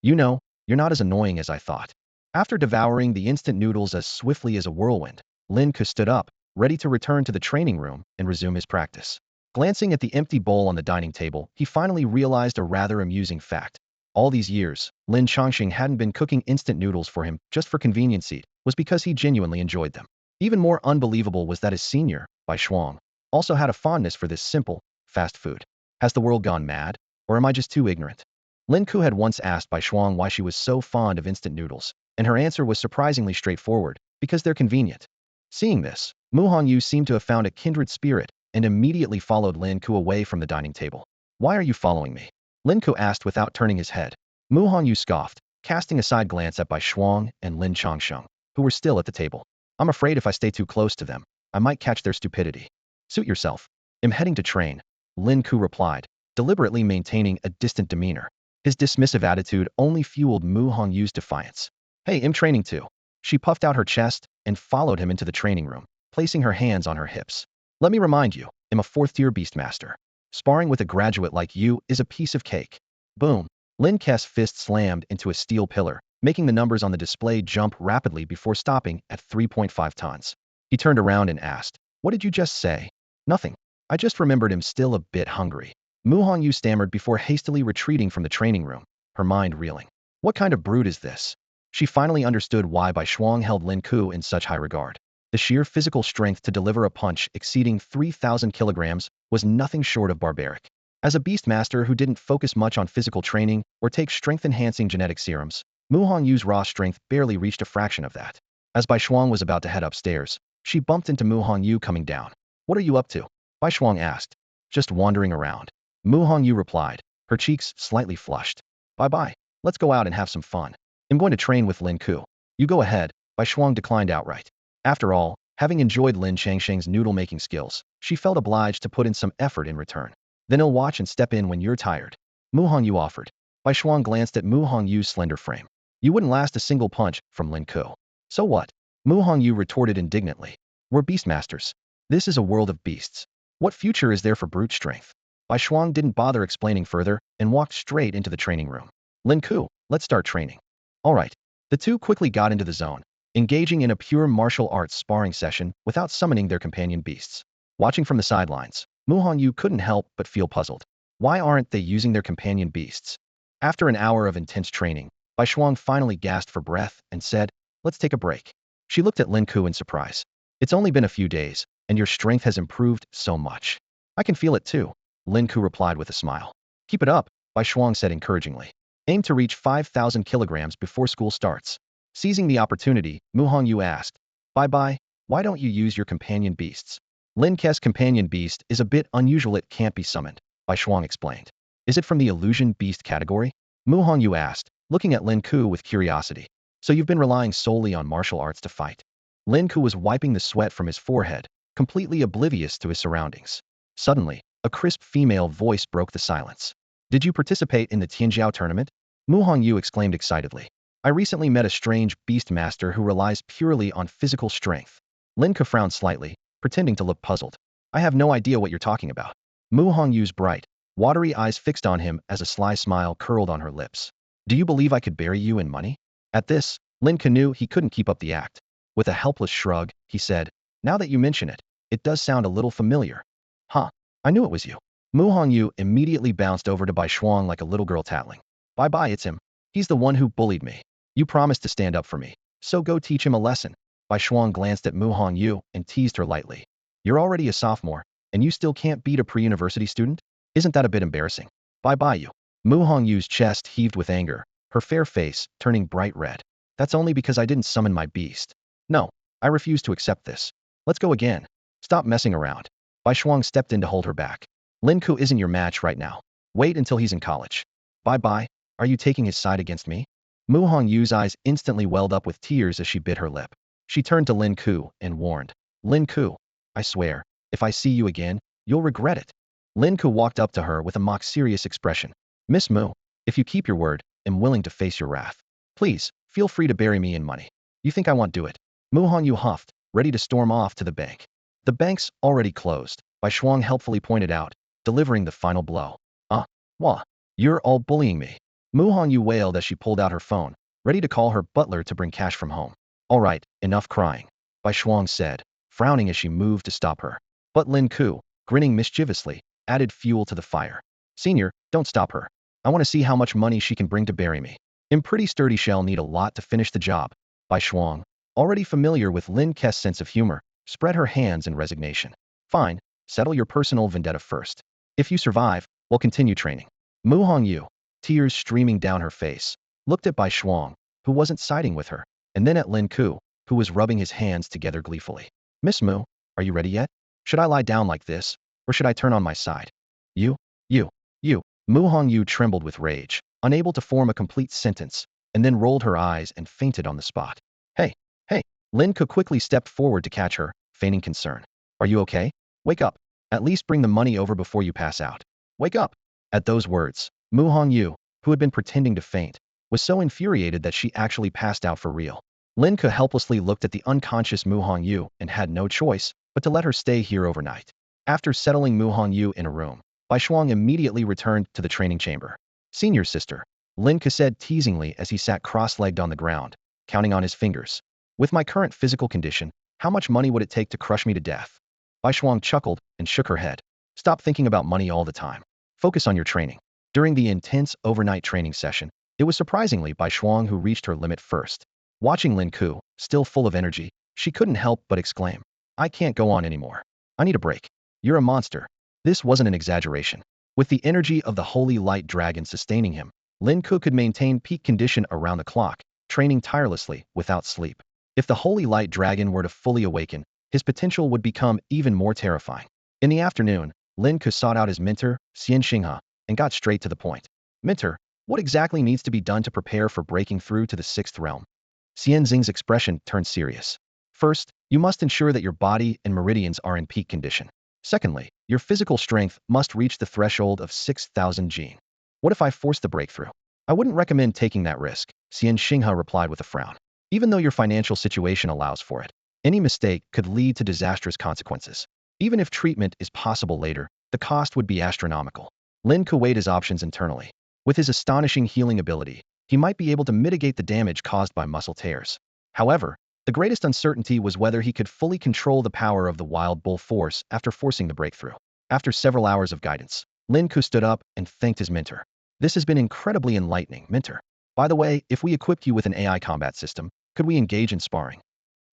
You know, you're not as annoying as I thought. After devouring the instant noodles as swiftly as a whirlwind, Lin Ke stood up, ready to return to the training room and resume his practice. Glancing at the empty bowl on the dining table, he finally realized a rather amusing fact. All these years, Lin Chongqing hadn't been cooking instant noodles for him just for convenience, it was because he genuinely enjoyed them. Even more unbelievable was that his senior, Bai Shuang, also had a fondness for this simple, fast food. Has the world gone mad? Or am I just too ignorant? Lin Ke had once asked Bai Shuang why she was so fond of instant noodles, and her answer was surprisingly straightforward, because they're convenient. Seeing this, Mu Hongyu seemed to have found a kindred spirit and immediately followed Lin Ke away from the dining table. Why are you following me? Lin Ke asked without turning his head. Mu Hongyu scoffed, casting a side glance at Bai Shuang and Lin Chongqing, who were still at the table. I'm afraid if I stay too close to them, I might catch their stupidity. Suit yourself. I'm heading to train, Lin Ke replied, deliberately maintaining a distant demeanor. His dismissive attitude only fueled Mu Hongyu's defiance. Hey, I'm training too. She puffed out her chest and followed him into the training room, placing her hands on her hips. Let me remind you, I'm a fourth-tier beastmaster. Sparring with a graduate like you is a piece of cake. Boom. Lin Ke's fist slammed into a steel pillar, making the numbers on the display jump rapidly before stopping at 3.5 tons. He turned around and asked, what did you just say? Nothing. I just remembered I'm still a bit hungry. Mu Hongyu stammered before hastily retreating from the training room, her mind reeling. What kind of brute is this? She finally understood why Bai Shuang held Lin Ke in such high regard. The sheer physical strength to deliver a punch exceeding 3,000 kilograms was nothing short of barbaric. As a beastmaster who didn't focus much on physical training or take strength-enhancing genetic serums, Mu Hongyu's raw strength barely reached a fraction of that. As Bai Shuang was about to head upstairs, she bumped into Mu Hongyu coming down. What are you up to? Bai Shuang asked. Just wandering around. Mu Hongyu replied, her cheeks slightly flushed. Bye-bye. Let's go out and have some fun. I'm going to train with Lin Ke. You go ahead, Bai Shuang declined outright. After all, having enjoyed Lin Chongqing's noodle-making skills, she felt obliged to put in some effort in return. Then I'll watch and step in when you're tired. Mu Hongyu offered. Bai Shuang glanced at Mu Hongyu's slender frame. You wouldn't last a single punch from Lin Ke. So what? Mu Hongyu retorted indignantly. We're beastmasters. This is a world of beasts. What future is there for brute strength? Bai Shuang didn't bother explaining further and walked straight into the training room. Lin Ke, let's start training. All right. The two quickly got into the zone, engaging in a pure martial arts sparring session without summoning their companion beasts. Watching from the sidelines, Mu Hongyu couldn't help but feel puzzled. Why aren't they using their companion beasts? After an hour of intense training, Bai Shuang finally gasped for breath and said, let's take a break. She looked at Lin Ke in surprise. It's only been a few days, and your strength has improved so much. I can feel it too, Lin Ke replied with a smile. Keep it up, Bai Shuang said encouragingly. Aim to reach 5,000 kilograms before school starts. Seizing the opportunity, Mu Hongyu asked, Bye-bye, why don't you use your companion beasts? Lin Ke's companion beast is a bit unusual, it can't be summoned, Bai Shuang explained. Is it from the illusion beast category? Mu Hongyu asked, looking at Lin Ke with curiosity. So you've been relying solely on martial arts to fight? Lin Ke was wiping the sweat from his forehead, completely oblivious to his surroundings. Suddenly, a crisp female voice broke the silence. Did you participate in the Tianjiao tournament? Mu Hongyu exclaimed excitedly. I recently met a strange beast master who relies purely on physical strength. Lin Ke frowned slightly, pretending to look puzzled. I have no idea what you're talking about. Mu Hongyu's bright, watery eyes fixed on him as a sly smile curled on her lips. Do you believe I could bury you in money? At this, Lin Ke knew he couldn't keep up the act. With a helpless shrug, he said, now that you mention it, it does sound a little familiar. Huh, I knew it was you. Mu Hongyu immediately bounced over to Bai Shuang like a little girl tattling. Bye-bye, it's him. He's the one who bullied me. You promised to stand up for me, so go teach him a lesson. Bai Shuang glanced at Mu Hongyu and teased her lightly. You're already a sophomore, and you still can't beat a pre-university student? Isn't that a bit embarrassing? Bye-bye you. Mu Hongyu's chest heaved with anger, her fair face turning bright red. That's only because I didn't summon my beast. No, I refuse to accept this. Let's go again. Stop messing around. Bai Shuang stepped in to hold her back. Lin Ke isn't your match right now. Wait until he's in college. Bye-bye. Are you taking his side against me? Mu Hongyu's eyes instantly welled up with tears as she bit her lip. She turned to Lin Ke and warned. Lin Ke, I swear, if I see you again, you'll regret it. Lin Ke walked up to her with a mock-serious expression. Miss Mu, if you keep your word, I'm willing to face your wrath. Please, feel free to bury me in money. You think I won't do it? Mu Hongyu huffed, ready to storm off to the bank. The bank's already closed, Bai Shuang helpfully pointed out, delivering the final blow. Wah, you're all bullying me. Mu Hongyu wailed as she pulled out her phone, ready to call her butler to bring cash from home. All right, enough crying, Bai Shuang said, frowning as she moved to stop her. But Lin Ke, grinning mischievously, added fuel to the fire. Senior, don't stop her. I want to see how much money she can bring to bury me. I'm pretty sturdy, shall need a lot to finish the job. Bai Shuang, already familiar with Lin Ke's sense of humor, spread her hands in resignation. Fine, settle your personal vendetta first. If you survive, we'll continue training. Mu Hongyu, tears streaming down her face, looked at Bai Shuang, who wasn't siding with her, and then at Lin Ke, who was rubbing his hands together gleefully. Miss Mu, are you ready yet? Should I lie down like this, or should I turn on my side? You. Mu Hongyu trembled with rage, unable to form a complete sentence, and then rolled her eyes and fainted on the spot. Hey. Lin Ke quickly stepped forward to catch her, feigning concern. Are you okay? Wake up. At least bring the money over before you pass out. Wake up. At those words, Mu Hongyu, who had been pretending to faint, was so infuriated that she actually passed out for real. Lin Ke helplessly looked at the unconscious Mu Hongyu and had no choice but to let her stay here overnight. After settling Mu Hongyu in a room, Bai Shuang immediately returned to the training chamber. Senior sister, Lin Ke said teasingly as he sat cross-legged on the ground, counting on his fingers. With my current physical condition, how much money would it take to crush me to death? Bai Shuang chuckled and shook her head. Stop thinking about money all the time. Focus on your training. During the intense overnight training session, it was surprisingly Bai Shuang who reached her limit first. Watching Lin Ke, still full of energy, she couldn't help but exclaim, I can't go on anymore. I need a break. You're a monster. This wasn't an exaggeration. With the energy of the holy light dragon sustaining him, Lin Ke could maintain peak condition around the clock, training tirelessly, without sleep. If the holy light dragon were to fully awaken, his potential would become even more terrifying. In the afternoon, Lin Ke sought out his mentor, Xian Xinghe, and got straight to the point. Mentor, what exactly needs to be done to prepare for breaking through to the sixth realm? Xian Xing's expression turned serious. First, you must ensure that your body and meridians are in peak condition. Secondly, your physical strength must reach the threshold of 6,000 gene. What if I force the breakthrough? I wouldn't recommend taking that risk, Xian Xinghe replied with a frown. Even though your financial situation allows for it, any mistake could lead to disastrous consequences. Even if treatment is possible later, the cost would be astronomical. Lin Ke weighed his options internally. With his astonishing healing ability, he might be able to mitigate the damage caused by muscle tears. However, the greatest uncertainty was whether he could fully control the power of the wild bull force after forcing the breakthrough. After several hours of guidance, Lin Ke stood up and thanked his mentor. This has been incredibly enlightening, mentor. By the way, if we equipped you with an AI combat system, could we engage in sparring?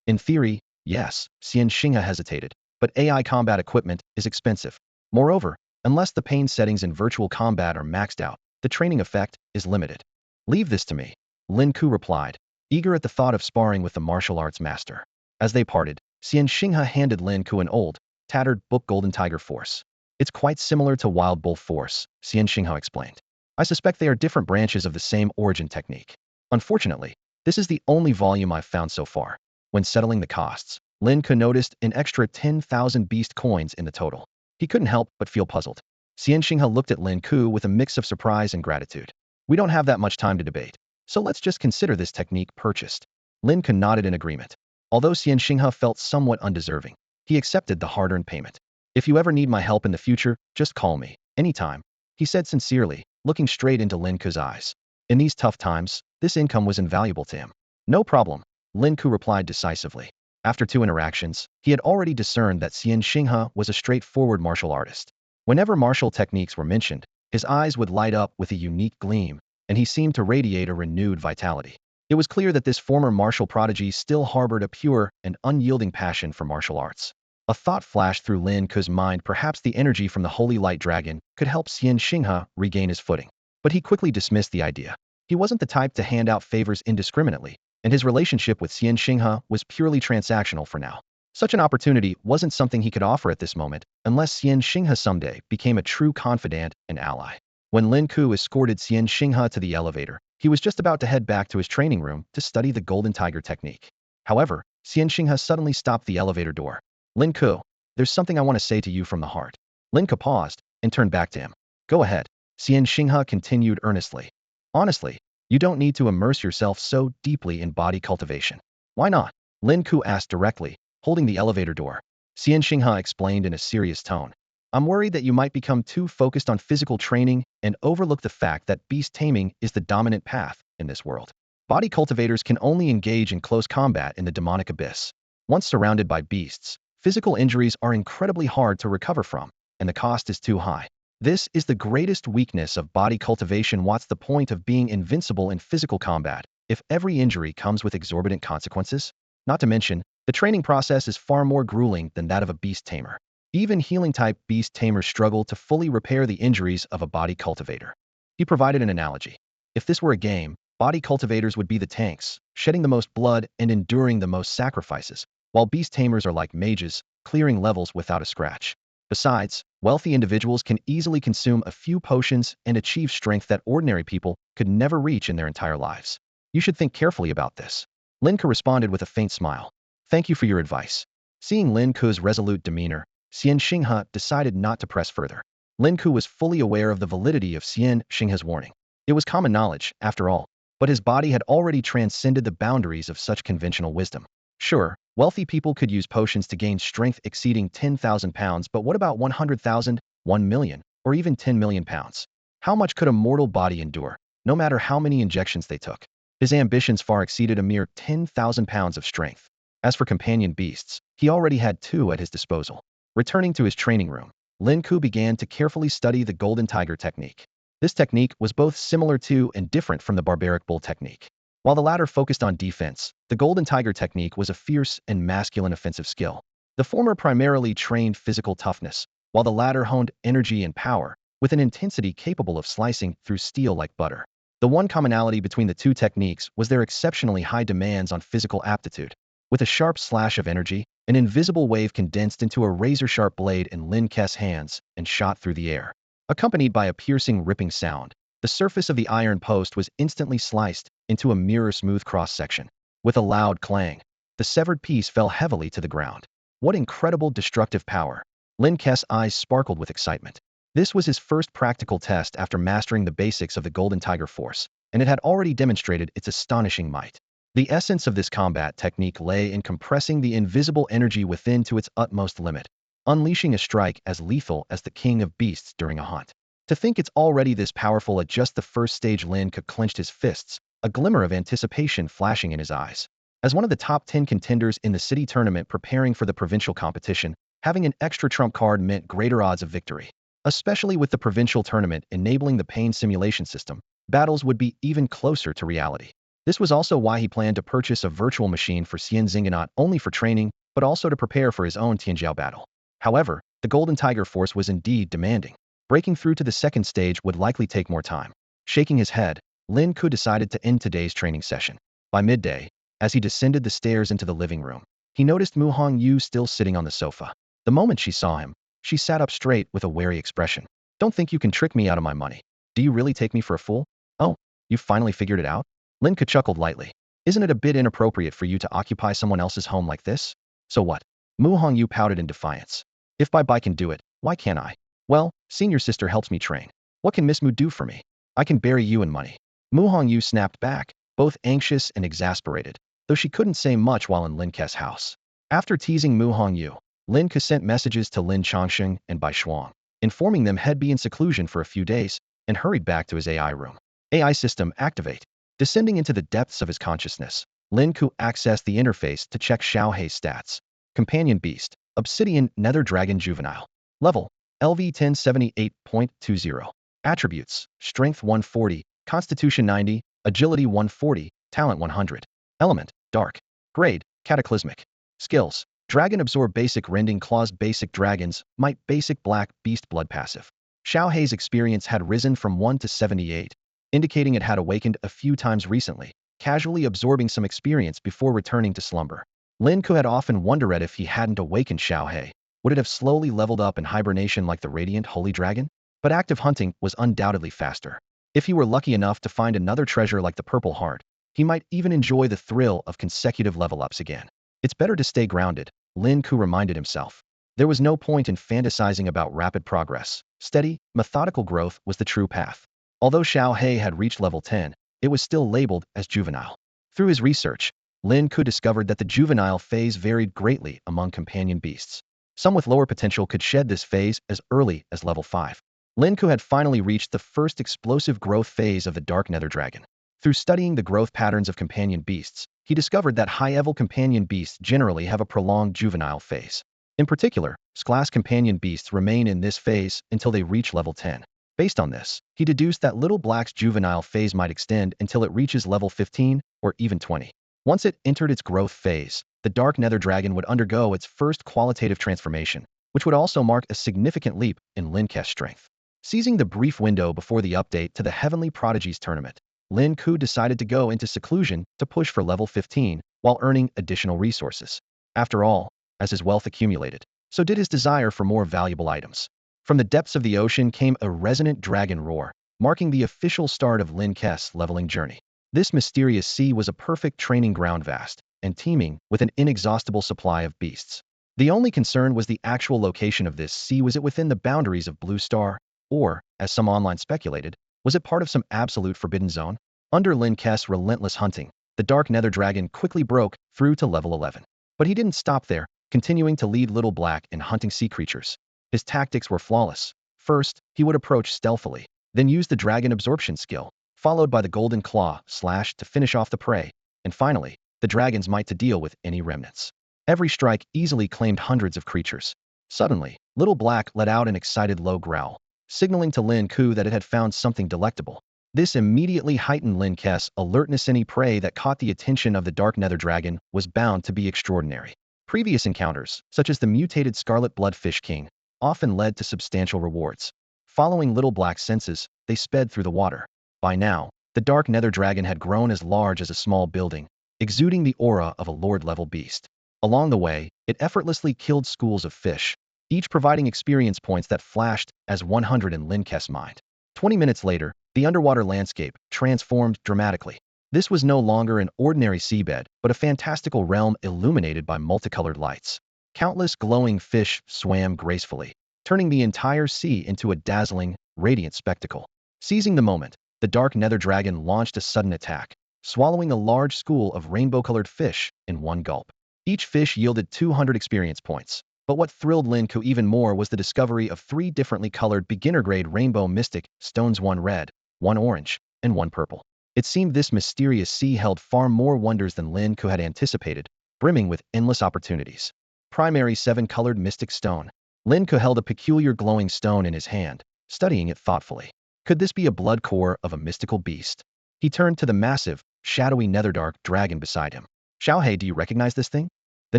In theory, yes, Xian Xinghe hesitated, but AI combat equipment is expensive. Moreover, unless the pain settings in virtual combat are maxed out, the training effect is limited. Leave this to me, Lin Ke replied, eager at the thought of sparring with the martial arts master. As they parted, Xian Xinghe handed Lin Ke an old, tattered book Golden Tiger Force. It's quite similar to Wild Bull Force, Xian Xinghe explained. I suspect they are different branches of the same origin technique. Unfortunately, this is the only volume I've found so far. When settling the costs, Lin Ke noticed an extra 10,000 beast coins in the total. He couldn't help but feel puzzled. Xian Xinghe looked at Lin Ke with a mix of surprise and gratitude. We don't have that much time to debate, so let's just consider this technique purchased. Lin Ke nodded in agreement. Although Xian Xinghe felt somewhat undeserving, he accepted the hard-earned payment. If you ever need my help in the future, just call me, anytime, he said sincerely, looking straight into Lin Ke's eyes. In these tough times, this income was invaluable to him. No problem, Lin Ke replied decisively. After 2 interactions, he had already discerned that Xian Xinghe was a straightforward martial artist. Whenever martial techniques were mentioned, his eyes would light up with a unique gleam, and he seemed to radiate a renewed vitality. It was clear that this former martial prodigy still harbored a pure and unyielding passion for martial arts. A thought flashed through Lin Ke's mind: perhaps the energy from the Holy Light Dragon could help Xian Xinghe regain his footing. But he quickly dismissed the idea. He wasn't the type to hand out favors indiscriminately, and his relationship with Xian Xinghe was purely transactional for now. Such an opportunity wasn't something he could offer at this moment, unless Xian Xinghe someday became a true confidant and ally. When Lin Ke escorted Xian Xinghe to the elevator, he was just about to head back to his training room to study the Golden Tiger technique. However, Xian Xinghe suddenly stopped the elevator door. Lin Ke, there's something I want to say to you from the heart. Lin Ke paused and turned back to him. Go ahead, Xian Xinghe continued earnestly. Honestly, you don't need to immerse yourself so deeply in body cultivation. Why not? Lin Ke asked directly, holding the elevator door. Xian Xinghe explained in a serious tone. I'm worried that you might become too focused on physical training and overlook the fact that beast taming is the dominant path in this world. Body cultivators can only engage in close combat in the demonic abyss. Once surrounded by beasts, physical injuries are incredibly hard to recover from, and the cost is too high. This is the greatest weakness of body cultivation. What's the point of being invincible in physical combat if every injury comes with exorbitant consequences? Not to mention, the training process is far more grueling than that of a beast tamer. Even healing-type beast tamers struggle to fully repair the injuries of a body cultivator. He provided an analogy. If this were a game, body cultivators would be the tanks, shedding the most blood and enduring the most sacrifices, while beast tamers are like mages, clearing levels without a scratch. Besides, wealthy individuals can easily consume a few potions and achieve strength that ordinary people could never reach in their entire lives. You should think carefully about this. Lin Ke responded with a faint smile. Thank you for your advice. Seeing Lin Ke's resolute demeanor, Xian Xinghe decided not to press further. Lin Ke was fully aware of the validity of Xian Xinghe's warning. It was common knowledge, after all, but his body had already transcended the boundaries of such conventional wisdom. Sure, wealthy people could use potions to gain strength exceeding 10,000 pounds, but what about 100,000, 1 million, or even 10 million pounds? How much could a mortal body endure, no matter how many injections they took? His ambitions far exceeded a mere 10,000 pounds of strength. As for companion beasts, he already had 2 at his disposal. Returning to his training room, Lin Ke began to carefully study the Golden Tiger technique. This technique was both similar to and different from the barbaric bull technique. While the latter focused on defense, the Golden Tiger technique was a fierce and masculine offensive skill. The former primarily trained physical toughness, while the latter honed energy and power, with an intensity capable of slicing through steel like butter. The one commonality between the 2 techniques was their exceptionally high demands on physical aptitude. With a sharp slash of energy, an invisible wave condensed into a razor-sharp blade in Lin Ke's hands and shot through the air. Accompanied by a piercing, ripping sound, the surface of the iron post was instantly sliced into a mirror-smooth cross-section. With a loud clang, the severed piece fell heavily to the ground. What incredible destructive power! Lin Ke's eyes sparkled with excitement. This was his first practical test after mastering the basics of the Golden Tiger force, and it had already demonstrated its astonishing might. The essence of this combat technique lay in compressing the invisible energy within to its utmost limit, unleashing a strike as lethal as the king of beasts during a hunt. To think it's already this powerful at just the first stage. Lin Ke clenched his fists, a glimmer of anticipation flashing in his eyes. As one of the top 10 contenders in the city tournament preparing for the provincial competition, having an extra trump card meant greater odds of victory. Especially with the provincial tournament enabling the pain simulation system, battles would be even closer to reality. This was also why he planned to purchase a virtual machine for Xian Xinghe, not only for training, but also to prepare for his own Tianjiao battle. However, the Golden Tiger force was indeed demanding. Breaking through to the second stage would likely take more time. Shaking his head, Lin Ke decided to end today's training session. By midday, as he descended the stairs into the living room, he noticed Mu Hongyu still sitting on the sofa. The moment she saw him, she sat up straight with a wary expression. Don't think you can trick me out of my money. Do you really take me for a fool? Oh, you finally figured it out? Lin Ke chuckled lightly. Isn't it a bit inappropriate for you to occupy someone else's home like this? So what? Mu Hongyu pouted in defiance. If Bai Bai can do it, why can't I? Well, senior sister helps me train. What can Miss Mu do for me? I can bury you in money. Mu Hongyu snapped back, both anxious and exasperated, though she couldn't say much while in Lin Ke's house. After teasing Mu Hongyu, Lin Ke sent messages to Lin Chongsheng and Bai Shuang, informing them he'd be in seclusion for a few days, and hurried back to his AI room. AI system activate. Descending into the depths of his consciousness, Lin Ke accessed the interface to check Xiao Hei's stats. Companion Beast, Obsidian Nether Dragon Juvenile. Level, LV 1078.20. Attributes, Strength 140, Constitution 90, Agility 140, Talent 100. Element, Dark. Grade, Cataclysmic. Skills, Dragon Absorb Basic Rending Claws Basic Dragons, Might Basic Black Beast Blood Passive. Xiao Hei's experience had risen from 1 to 78, indicating it had awakened a few times recently, casually absorbing some experience before returning to slumber. Lin Ke had often wondered if he hadn't awakened Xiao Hei, would it have slowly leveled up in hibernation like the radiant holy dragon? But active hunting was undoubtedly faster. If he were lucky enough to find another treasure like the Purple Heart, he might even enjoy the thrill of consecutive level-ups again. It's better to stay grounded, Lin Ke reminded himself. There was no point in fantasizing about rapid progress. Steady, methodical growth was the true path. Although Xiao Hei had reached level 10, it was still labeled as juvenile. Through his research, Lin Ke discovered that the juvenile phase varied greatly among companion beasts. Some with lower potential could shed this phase as early as level 5. Lin Ke had finally reached the first explosive growth phase of the Dark Nether Dragon. Through studying the growth patterns of companion beasts, he discovered that high-level companion beasts generally have a prolonged juvenile phase. In particular, S-class companion beasts remain in this phase until they reach level 10. Based on this, he deduced that Little Black's juvenile phase might extend until it reaches level 15 or even 20. Once it entered its growth phase, the Dark Nether Dragon would undergo its first qualitative transformation, which would also mark a significant leap in Lin Ke's strength. Seizing the brief window before the update to the Heavenly Prodigies tournament, Lin Ke decided to go into seclusion to push for level 15 while earning additional resources. After all, as his wealth accumulated, so did his desire for more valuable items. From the depths of the ocean came a resonant dragon roar, marking the official start of Lin Ke's leveling journey. This mysterious sea was a perfect training ground, vast and teeming with an inexhaustible supply of beasts. The only concern was the actual location of this sea. Was it within the boundaries of Blue Star, or, as some online speculated, was it part of some absolute forbidden zone? Under Lin Ke's relentless hunting, the Dark Nether Dragon quickly broke through to level 11. But he didn't stop there, continuing to lead Little Black in hunting sea creatures. His tactics were flawless. First, he would approach stealthily, then use the Dragon Absorption skill, followed by the Golden Claw slash to finish off the prey, and finally, the dragon's might to deal with any remnants. Every strike easily claimed hundreds of creatures. Suddenly, Little Black let out an excited low growl, signaling to Lin Ke that it had found something delectable. This immediately heightened Lin Ke's alertness. Any prey that caught the attention of the Dark Nether Dragon was bound to be extraordinary. Previous encounters, such as the mutated Scarlet Bloodfish King, often led to substantial rewards. Following Little Black's senses, they sped through the water. By now, the Dark Nether Dragon had grown as large as a small building, exuding the aura of a Lord-level beast. Along the way, it effortlessly killed schools of fish, each providing experience points that flashed as 100 in Lin Ke's mind. 20 minutes later, the underwater landscape transformed dramatically. This was no longer an ordinary seabed, but a fantastical realm illuminated by multicolored lights. Countless glowing fish swam gracefully, turning the entire sea into a dazzling, radiant spectacle. Seizing the moment, the Dark Nether Dragon launched a sudden attack, swallowing a large school of rainbow-colored fish in one gulp. Each fish yielded 200 experience points. But what thrilled Lin Ke even more was the discovery of 3 differently colored beginner-grade rainbow mystic stones, 1 red, 1 orange, and 1 purple. It seemed this mysterious sea held far more wonders than Lin Ke had anticipated, brimming with endless opportunities. Primary 7-colored mystic stone. Lin Ke held a peculiar glowing stone in his hand, studying it thoughtfully. Could this be a blood core of a mystical beast? He turned to the massive, shadowy Netherdark dragon beside him. Xiao Hei, do you recognize this thing? The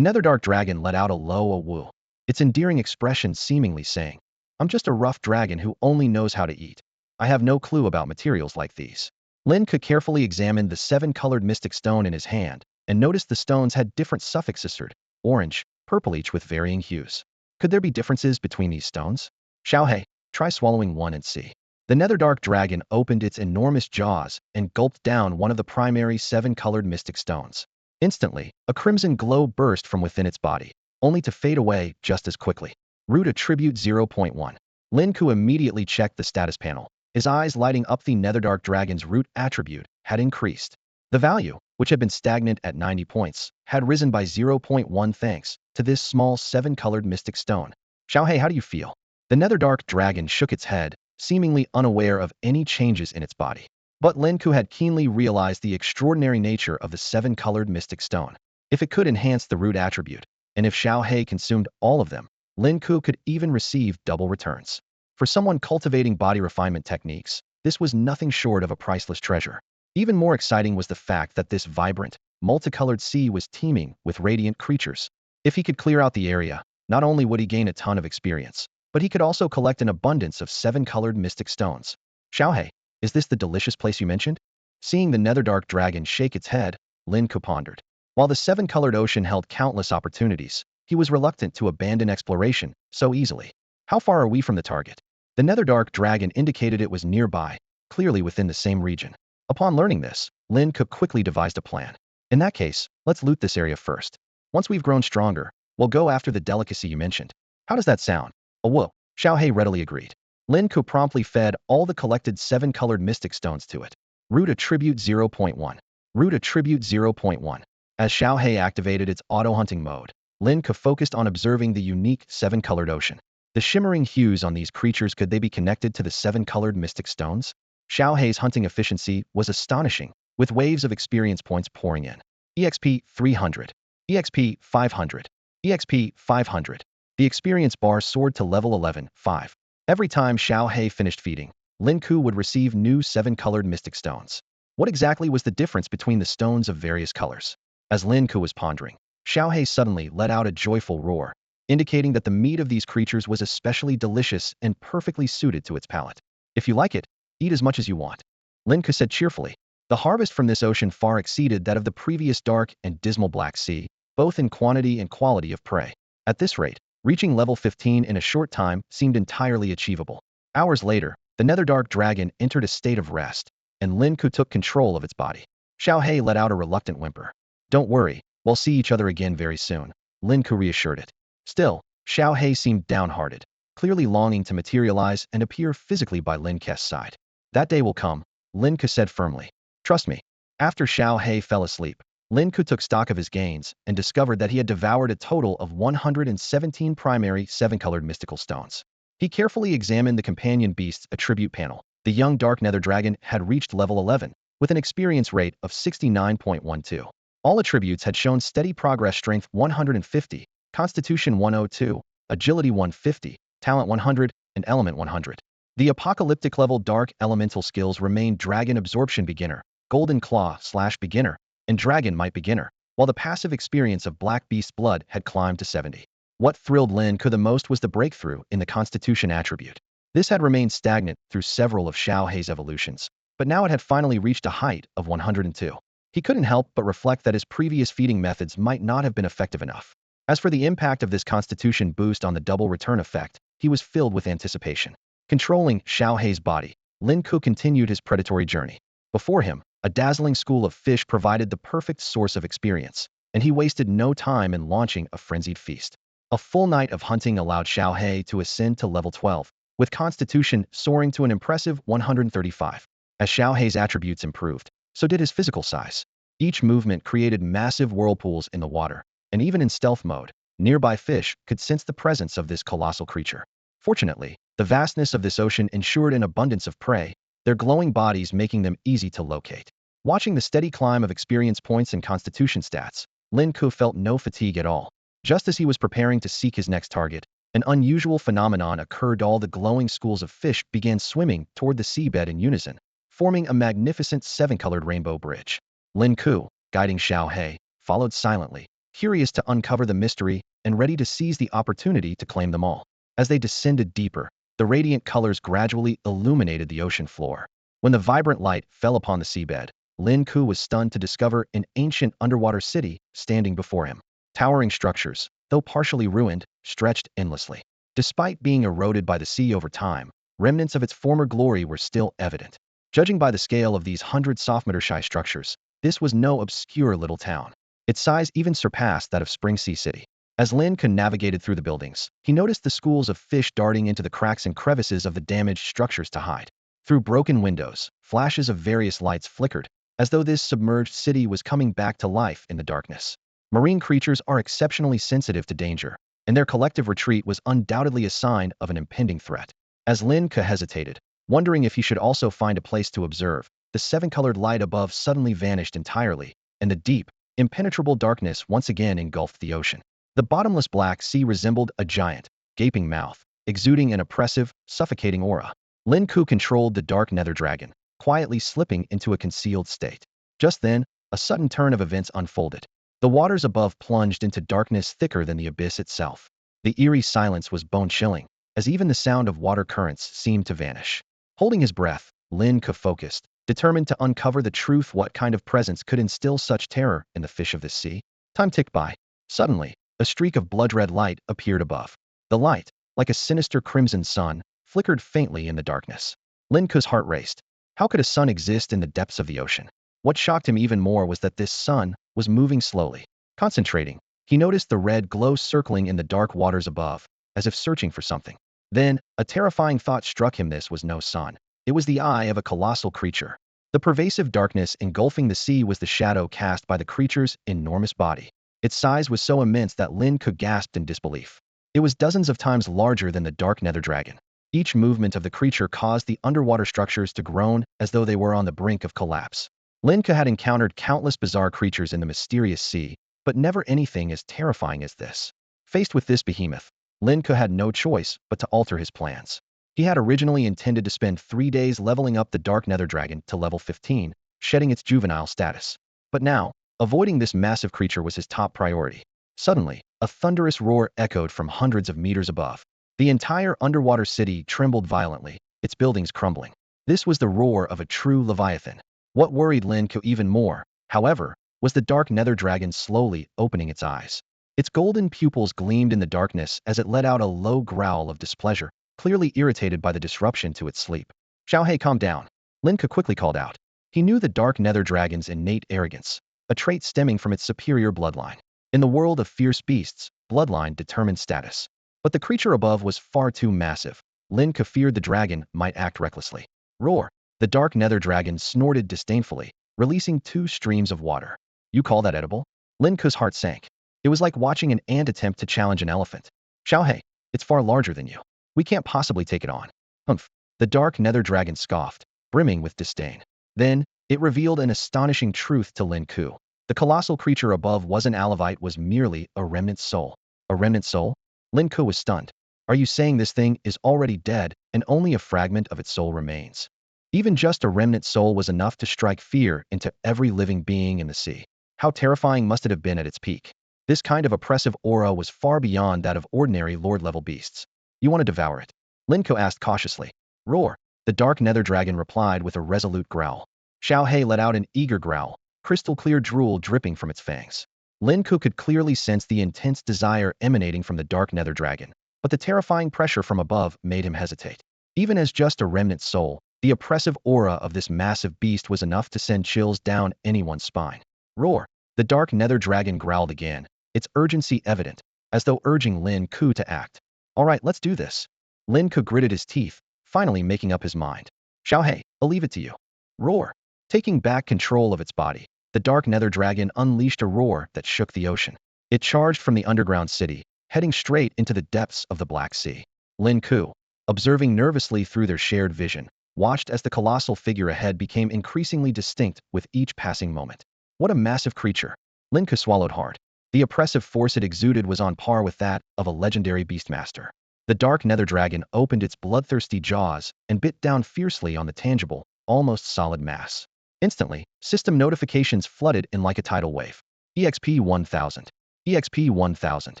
Netherdark dragon let out a low woo, its endearing expression seemingly saying, I'm just a rough dragon who only knows how to eat. I have no clue about materials like these. Lin Ke carefully examined the 7-colored mystic stone in his hand, and noticed the stones had different suffixes: orange, purple, each with varying hues. Could there be differences between these stones? Xiao Hei, try swallowing one and see. The netherdark dragon opened its enormous jaws and gulped down one of the primary seven-colored mystic stones. Instantly, a crimson glow burst from within its body, only to fade away just as quickly. Root attribute 0.1. Lin Ke immediately checked the status panel. His eyes lighting up. The netherdark dragon's root attribute had increased. The value, which had been stagnant at 90 points, had risen by 0.1 thanks to this small seven-colored mystic stone. Xiaohei, how do you feel? The netherdark dragon shook its head, seemingly unaware of any changes in its body. But Lin Ke had keenly realized the extraordinary nature of the seven-colored mystic stone. If it could enhance the root attribute, and if Xiaohei consumed all of them, Lin Ke could even receive double returns. For someone cultivating body refinement techniques, this was nothing short of a priceless treasure. Even more exciting was the fact that this vibrant, multicolored sea was teeming with radiant creatures. If he could clear out the area, not only would he gain a ton of experience, but he could also collect an abundance of seven-colored mystic stones. Xiaohei, is this the delicious place you mentioned? Seeing the netherdark dragon shake its head, Lin Ke pondered. While the seven-colored ocean held countless opportunities, he was reluctant to abandon exploration so easily. How far are we from the target? The netherdark dragon indicated it was nearby, clearly within the same region. Upon learning this, Lin Ke quickly devised a plan. In that case, let's loot this area first. Once we've grown stronger, we'll go after the delicacy you mentioned. How does that sound? Oh, whoa. Xiaohei readily agreed. Lin Ke promptly fed all the collected seven-colored mystic stones to it. Root attribute 0.1. Root attribute 0.1. As Xiaohei activated its auto-hunting mode, Lin Ke focused on observing the unique seven-colored ocean. The shimmering hues on these creatures, could they be connected to the seven-colored mystic stones? Xiaohei's hunting efficiency was astonishing, with waves of experience points pouring in. EXP 300. EXP 500. EXP 500. The experience bar soared to level 11, 5. Every time Xiaohei finished feeding, Lin Ke would receive new seven-colored mystic stones. What exactly was the difference between the stones of various colors? As Lin Ke was pondering, Xiaohei suddenly let out a joyful roar, indicating that the meat of these creatures was especially delicious and perfectly suited to its palate. If you like it, eat as much as you want. Lin Ke said cheerfully. The harvest from this ocean far exceeded that of the previous dark and dismal Black Sea, both in quantity and quality of prey. At this rate, reaching level 15 in a short time seemed entirely achievable. Hours later, the netherdark dragon entered a state of rest, and Lin Ke took control of its body. Xiaohei let out a reluctant whimper. Don't worry, we'll see each other again very soon, Lin Ke reassured it. Still, Xiaohei seemed downhearted, clearly longing to materialize and appear physically by Lin Ke's side. That day will come, Lin Ke said firmly. Trust me. After Xiaohei fell asleep, Lin Ke took stock of his gains and discovered that he had devoured a total of 117 primary seven-colored mystical stones. He carefully examined the companion beast's attribute panel. The young dark nether dragon had reached level 11, with an experience rate of 69.12. All attributes had shown steady progress: strength 150, constitution 102, agility 150, talent 100, and element 100. The apocalyptic level dark elemental skills remained dragon absorption beginner, golden claw / beginner, and dragon might beginner, while the passive experience of black beast blood had climbed to 70. What thrilled Lin Ke the most was the breakthrough in the constitution attribute. This had remained stagnant through several of Xiaohei's evolutions, but now it had finally reached a height of 102. He couldn't help but reflect that his previous feeding methods might not have been effective enough. As for the impact of this constitution boost on the double return effect, he was filled with anticipation. Controlling Xiaohei's body, Lin Ke continued his predatory journey. Before him, a dazzling school of fish provided the perfect source of experience, and he wasted no time in launching a frenzied feast. A full night of hunting allowed Xiaohei to ascend to level 12, with constitution soaring to an impressive 135. As Xiaohei's attributes improved, so did his physical size. Each movement created massive whirlpools in the water, and even in stealth mode, nearby fish could sense the presence of this colossal creature. Fortunately, the vastness of this ocean ensured an abundance of prey, their glowing bodies making them easy to locate. Watching the steady climb of experience points and constitution stats, Lin Ke felt no fatigue at all. Just as he was preparing to seek his next target, an unusual phenomenon occurred. All the glowing schools of fish began swimming toward the seabed in unison, forming a magnificent seven-colored rainbow bridge. Lin Ke, guiding Xiaohei, followed silently, curious to uncover the mystery and ready to seize the opportunity to claim them all. As they descended deeper, the radiant colors gradually illuminated the ocean floor. When the vibrant light fell upon the seabed, Lin Ke was stunned to discover an ancient underwater city standing before him. Towering structures, though partially ruined, stretched endlessly. Despite being eroded by the sea over time, remnants of its former glory were still evident. Judging by the scale of these 100 structures, this was no obscure little town. Its size even surpassed that of Springsea City. As Lin Ke navigated through the buildings, he noticed the schools of fish darting into the cracks and crevices of the damaged structures to hide. Through broken windows, flashes of various lights flickered, as though this submerged city was coming back to life in the darkness. Marine creatures are exceptionally sensitive to danger, and their collective retreat was undoubtedly a sign of an impending threat. As Lin Ke hesitated, wondering if he should also find a place to observe, the seven-colored light above suddenly vanished entirely, and the deep, impenetrable darkness once again engulfed the ocean. The bottomless black sea resembled a giant, gaping mouth, exuding an oppressive, suffocating aura. Lin Ke controlled the dark nether dragon, quietly slipping into a concealed state. Just then, a sudden turn of events unfolded. The waters above plunged into darkness thicker than the abyss itself. The eerie silence was bone-chilling, as even the sound of water currents seemed to vanish. Holding his breath, Lin Ke focused, determined to uncover the truth. What kind of presence could instill such terror in the fish of this sea? Time ticked by. Suddenly, a streak of blood-red light appeared above. The light, like a sinister crimson sun, flickered faintly in the darkness. Lin Ke's heart raced. How could a sun exist in the depths of the ocean? What shocked him even more was that this sun was moving slowly. Concentrating, he noticed the red glow circling in the dark waters above, as if searching for something. Then, a terrifying thought struck him. This was no sun. It was the eye of a colossal creature. The pervasive darkness engulfing the sea was the shadow cast by the creature's enormous body. Its size was so immense that Lin Ke gasped in disbelief. It was dozens of times larger than the dark nether dragon. Each movement of the creature caused the underwater structures to groan as though they were on the brink of collapse. Lin Ke had encountered countless bizarre creatures in the mysterious sea, but never anything as terrifying as this. Faced with this behemoth, Lin Ke had no choice but to alter his plans. He had originally intended to spend 3 days leveling up the dark nether dragon to level 15, shedding its juvenile status. But now, avoiding this massive creature was his top priority. Suddenly, a thunderous roar echoed from hundreds of meters above. The entire underwater city trembled violently, its buildings crumbling. This was the roar of a true leviathan. What worried Lin Ke even more, however, was the dark nether dragon slowly opening its eyes. Its golden pupils gleamed in the darkness as it let out a low growl of displeasure, clearly irritated by the disruption to its sleep. "Xiaohei, calm down," Lin Ke quickly called out. He knew the dark nether dragon's innate arrogance, a trait stemming from its superior bloodline. In the world of fierce beasts, bloodline determined status. But the creature above was far too massive. Lin Ke feared the dragon might act recklessly. Roar! The dark nether dragon snorted disdainfully, releasing 2 streams of water. "You call that edible?" Lin Ke's heart sank. It was like watching an ant attempt to challenge an elephant. "Xiaohei, it's far larger than you. We can't possibly take it on." "Humph." The dark nether dragon scoffed, brimming with disdain. Then, it revealed an astonishing truth to Lin Ke. The colossal creature above wasn't Alevite, was merely a remnant soul. A remnant soul? Lin Ke was stunned. "Are you saying this thing is already dead, and only a fragment of its soul remains?" Even just a remnant soul was enough to strike fear into every living being in the sea. How terrifying must it have been at its peak? This kind of oppressive aura was far beyond that of ordinary lord-level beasts. "You want to devour it?" Lin Ke asked cautiously. "Roar!" The dark nether dragon replied with a resolute growl. Xiaohei let out an eager growl, crystal-clear drool dripping from its fangs. Lin Ke could clearly sense the intense desire emanating from the dark nether dragon, but the terrifying pressure from above made him hesitate. Even as just a remnant soul, the oppressive aura of this massive beast was enough to send chills down anyone's spine. "Roar!" The dark nether dragon growled again, its urgency evident, as though urging Lin Ke to act. "All right, let's do this." Lin Ke gritted his teeth, finally making up his mind. "Xiaohei, I'll leave it to you." Roar! Taking back control of its body, the dark nether dragon unleashed a roar that shook the ocean. It charged from the underground city, heading straight into the depths of the Black Sea. Lin Ke, observing nervously through their shared vision, watched as the colossal figure ahead became increasingly distinct with each passing moment. What a massive creature! Lin Ke swallowed hard. The oppressive force it exuded was on par with that of a legendary beastmaster. The dark nether dragon opened its bloodthirsty jaws and bit down fiercely on the tangible, almost solid mass. Instantly, system notifications flooded in like a tidal wave. EXP 1000. EXP 1000.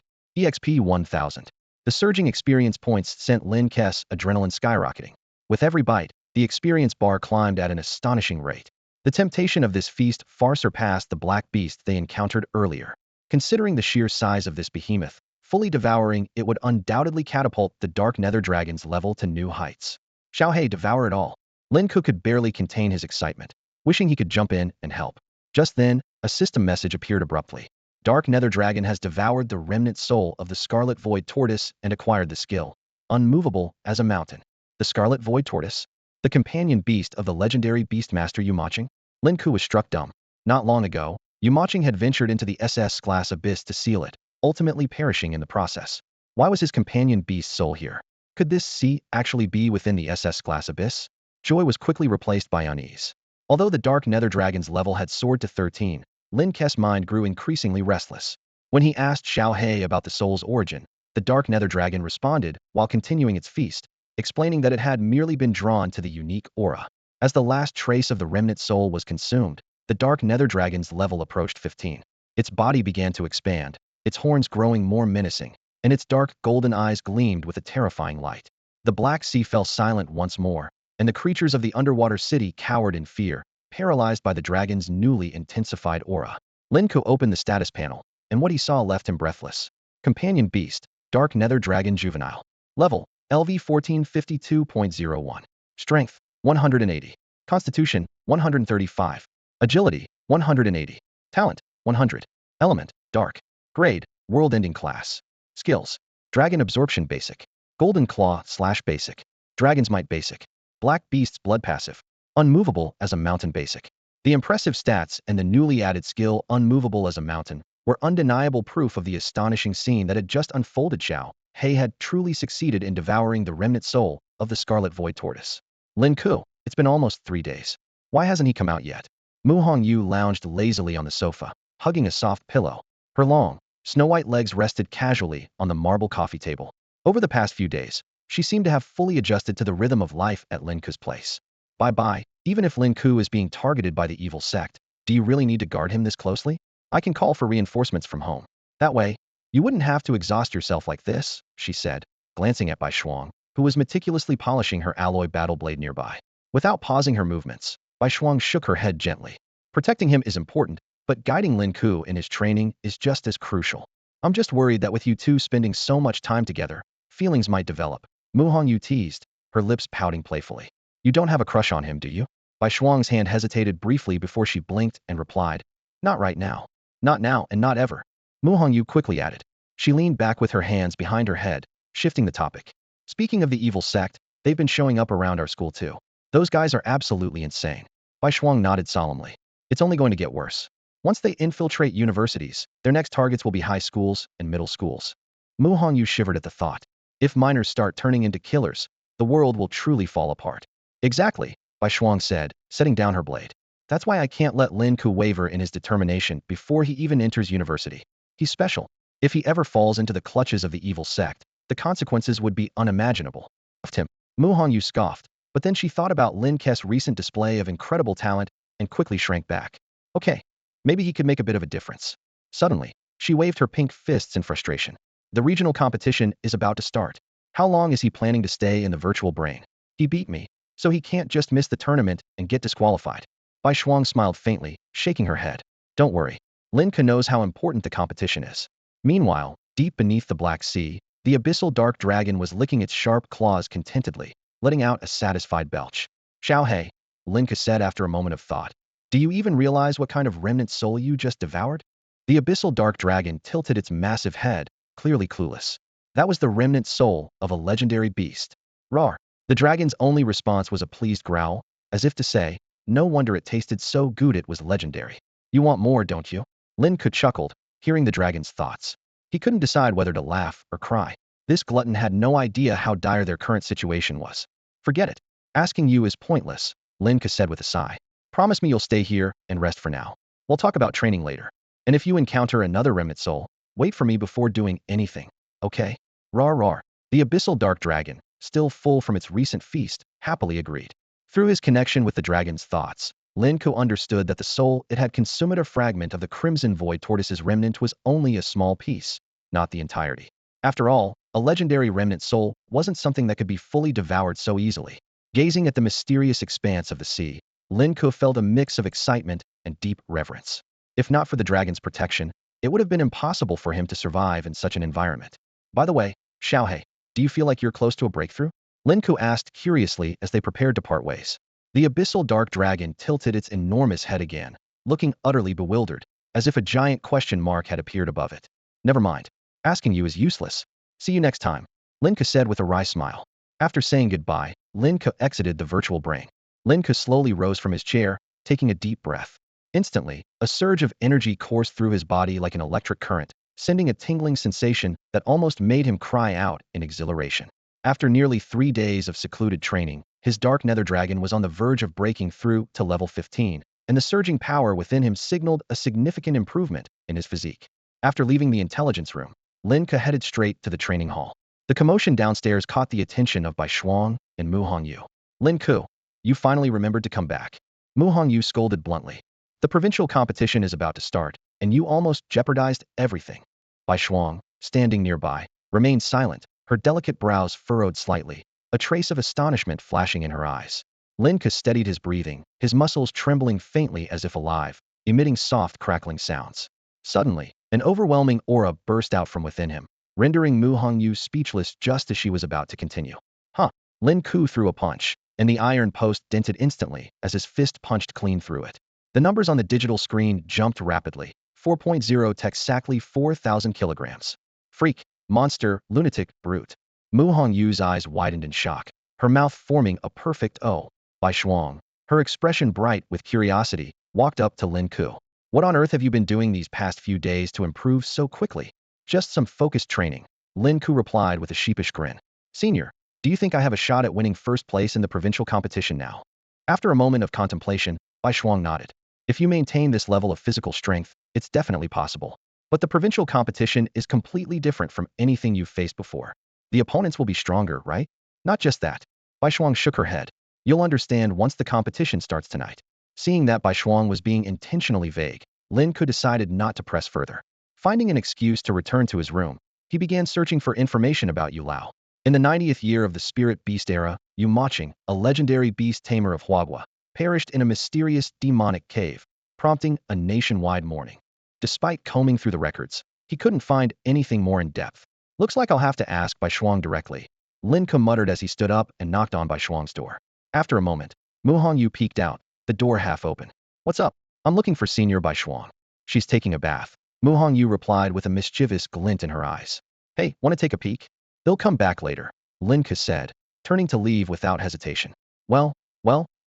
EXP 1000. The surging experience points sent Lin Ke's adrenaline skyrocketing. With every bite, the experience bar climbed at an astonishing rate. The temptation of this feast far surpassed the black beast they encountered earlier. Considering the sheer size of this behemoth, fully devouring it would undoubtedly catapult the dark nether dragon's level to new heights. Xiaohei, devour it all. Lin Ke could barely contain his excitement, wishing he could jump in and help. Just then, a system message appeared abruptly. Dark Nether Dragon has devoured the remnant soul of the Scarlet Void Tortoise and acquired the skill, unmovable as a mountain. The Scarlet Void Tortoise? The companion beast of the legendary Beastmaster Yumaching? Lin Ke was struck dumb. Not long ago, Yumaching had ventured into the SS-class abyss to seal it, ultimately perishing in the process. Why was his companion beast soul here? Could this sea actually be within the SS-class abyss? Joy was quickly replaced by unease. Although the Dark Nether Dragon's level had soared to 13, Lin Ke's mind grew increasingly restless. When he asked Xiaohei about the soul's origin, the Dark Nether Dragon responded while continuing its feast, explaining that it had merely been drawn to the unique aura. As the last trace of the remnant soul was consumed, the Dark Nether Dragon's level approached 15. Its body began to expand, its horns growing more menacing, and its dark golden eyes gleamed with a terrifying light. The Black Sea fell silent once more, and the creatures of the underwater city cowered in fear, paralyzed by the dragon's newly intensified aura. Lin Ke opened the status panel, and what he saw left him breathless. Companion Beast, Dark Nether Dragon Juvenile. Level, LV 1452.01. Strength, 180. Constitution, 135. Agility, 180. Talent, 100. Element, Dark. Grade, World-Ending Class. Skills, Dragon Absorption Basic. Golden Claw/Basic. Dragon's Might Basic. Black Beast's Blood Passive. Unmovable as a Mountain Basic. The impressive stats and the newly added skill Unmovable as a Mountain were undeniable proof of the astonishing scene that had just unfolded. Xiaohei had truly succeeded in devouring the remnant soul of the Scarlet Void Tortoise. Lin Ke, it's been almost 3 days. Why hasn't he come out yet? Mu Hongyu lounged lazily on the sofa, hugging a soft pillow. Her long, snow-white legs rested casually on the marble coffee table. Over the past few days, she seemed to have fully adjusted to the rhythm of life at Lin Ke's place. Bye-bye, even if Lin Ke is being targeted by the evil sect, do you really need to guard him this closely? I can call for reinforcements from home. That way, you wouldn't have to exhaust yourself like this, she said, glancing at Bai Shuang, who was meticulously polishing her alloy battle blade nearby. Without pausing her movements, Bai Shuang shook her head gently. Protecting him is important, but guiding Lin Ke in his training is just as crucial. I'm just worried that with you two spending so much time together, feelings might develop. Mu Hongyu teased, her lips pouting playfully. You don't have a crush on him, do you? Bai Shuang's hand hesitated briefly before she blinked and replied, Not right now. Not now and not ever. Mu Hongyu quickly added. She leaned back with her hands behind her head, shifting the topic. Speaking of the evil sect, they've been showing up around our school too. Those guys are absolutely insane. Bai Shuang nodded solemnly. It's only going to get worse. Once they infiltrate universities, their next targets will be high schools and middle schools. Mu Hongyu shivered at the thought. If minors start turning into killers, the world will truly fall apart. Exactly, Bai Shuang said, setting down her blade. That's why I can't let Lin Ke waver in his determination before he even enters university. He's special. If he ever falls into the clutches of the evil sect, the consequences would be unimaginable. Him. Mu Hongyu scoffed, but then she thought about Lin Ke's recent display of incredible talent and quickly shrank back. Okay, maybe he could make a bit of a difference. Suddenly, she waved her pink fists in frustration. The regional competition is about to start. How long is he planning to stay in the virtual brain? He beat me, so he can't just miss the tournament and get disqualified. Bai Shuang smiled faintly, shaking her head. Don't worry. Lin Ke knows how important the competition is. Meanwhile, deep beneath the Black Sea, the abyssal dark dragon was licking its sharp claws contentedly, letting out a satisfied belch. Xiaohei, Lin Ke said after a moment of thought. Do you even realize what kind of remnant soul you just devoured? The abyssal dark dragon tilted its massive head, clearly clueless. That was the remnant soul of a legendary beast. Roar. The dragon's only response was a pleased growl, as if to say, no wonder it tasted so good it was legendary. You want more, don't you? Lin Ke chuckled, hearing the dragon's thoughts. He couldn't decide whether to laugh or cry. This glutton had no idea how dire their current situation was. Forget it. Asking you is pointless, Lin Ke said with a sigh. Promise me you'll stay here and rest for now. We'll talk about training later. And if you encounter another remnant soul, wait for me before doing anything. Okay? Rawr rawr. The abyssal dark dragon, still full from its recent feast, happily agreed. Through his connection with the dragon's thoughts, Lin Ke understood that the soul it had consumed, a fragment of the crimson void tortoise's remnant, was only a small piece, not the entirety. After all, a legendary remnant soul wasn't something that could be fully devoured so easily. Gazing at the mysterious expanse of the sea, Lin Ke felt a mix of excitement and deep reverence. If not for the dragon's protection, it would have been impossible for him to survive in such an environment. By the way, Xiaohei, do you feel like you're close to a breakthrough? Lin Ke asked curiously as they prepared to part ways. The abyssal dark dragon tilted its enormous head again, looking utterly bewildered, as if a giant question mark had appeared above it. Never mind. Asking you is useless. See you next time, Lin Ke said with a wry smile. After saying goodbye, Lin Ke exited the virtual brain. Lin Ke slowly rose from his chair, taking a deep breath. Instantly, a surge of energy coursed through his body like an electric current, sending a tingling sensation that almost made him cry out in exhilaration. After nearly 3 days of secluded training, his dark nether dragon was on the verge of breaking through to level 15, and the surging power within him signaled a significant improvement in his physique. After leaving the intelligence room, Lin Ke headed straight to the training hall. The commotion downstairs caught the attention of Bai Shuang and Mu Hongyu. Lin Ke, you finally remembered to come back. Mu Hongyu scolded bluntly. The provincial competition is about to start, and you almost jeopardized everything. Bai Shuang, standing nearby, remained silent, her delicate brows furrowed slightly, a trace of astonishment flashing in her eyes. Lin Ke steadied his breathing, his muscles trembling faintly as if alive, emitting soft crackling sounds. Suddenly, an overwhelming aura burst out from within him, rendering Mu Hongyu speechless just as she was about to continue. Huh. Lin Ke threw a punch, and the iron post dented instantly as his fist punched clean through it. The numbers on the digital screen jumped rapidly. 4.0 tech exactly 4,000 kilograms. Freak, monster, lunatic, brute. Mu Hongyu's eyes widened in shock, her mouth forming a perfect O. Bai Shuang, her expression bright with curiosity, walked up to Lin Ke. What on earth have you been doing these past few days to improve so quickly? Just some focused training, Lin Ke replied with a sheepish grin. Senior, do you think I have a shot at winning first place in the provincial competition now? After a moment of contemplation, Bai Shuang nodded. If you maintain this level of physical strength, it's definitely possible. But the provincial competition is completely different from anything you've faced before. The opponents will be stronger, right? Not just that. Bai Shuang shook her head. You'll understand once the competition starts tonight. Seeing that Bai Shuang was being intentionally vague, Lin Ke decided not to press further. Finding an excuse to return to his room, he began searching for information about Yu Lao. In the 90th year of the Spirit Beast era, Yu Maching, a legendary beast tamer of Huagua, perished in a mysterious demonic cave, prompting a nationwide mourning. Despite combing through the records, he couldn't find anything more in depth. Looks like I'll have to ask Bai Shuang directly, Lin Ke muttered as he stood up and knocked on Bai Shuang's door. After a moment, Mu Hongyu peeked out, the door half open. What's up? I'm looking for Senior Bai Shuang. She's taking a bath. Mu Hongyu replied with a mischievous glint in her eyes. Hey, want to take a peek? They'll come back later, Lin Ke said, turning to leave without hesitation. Well,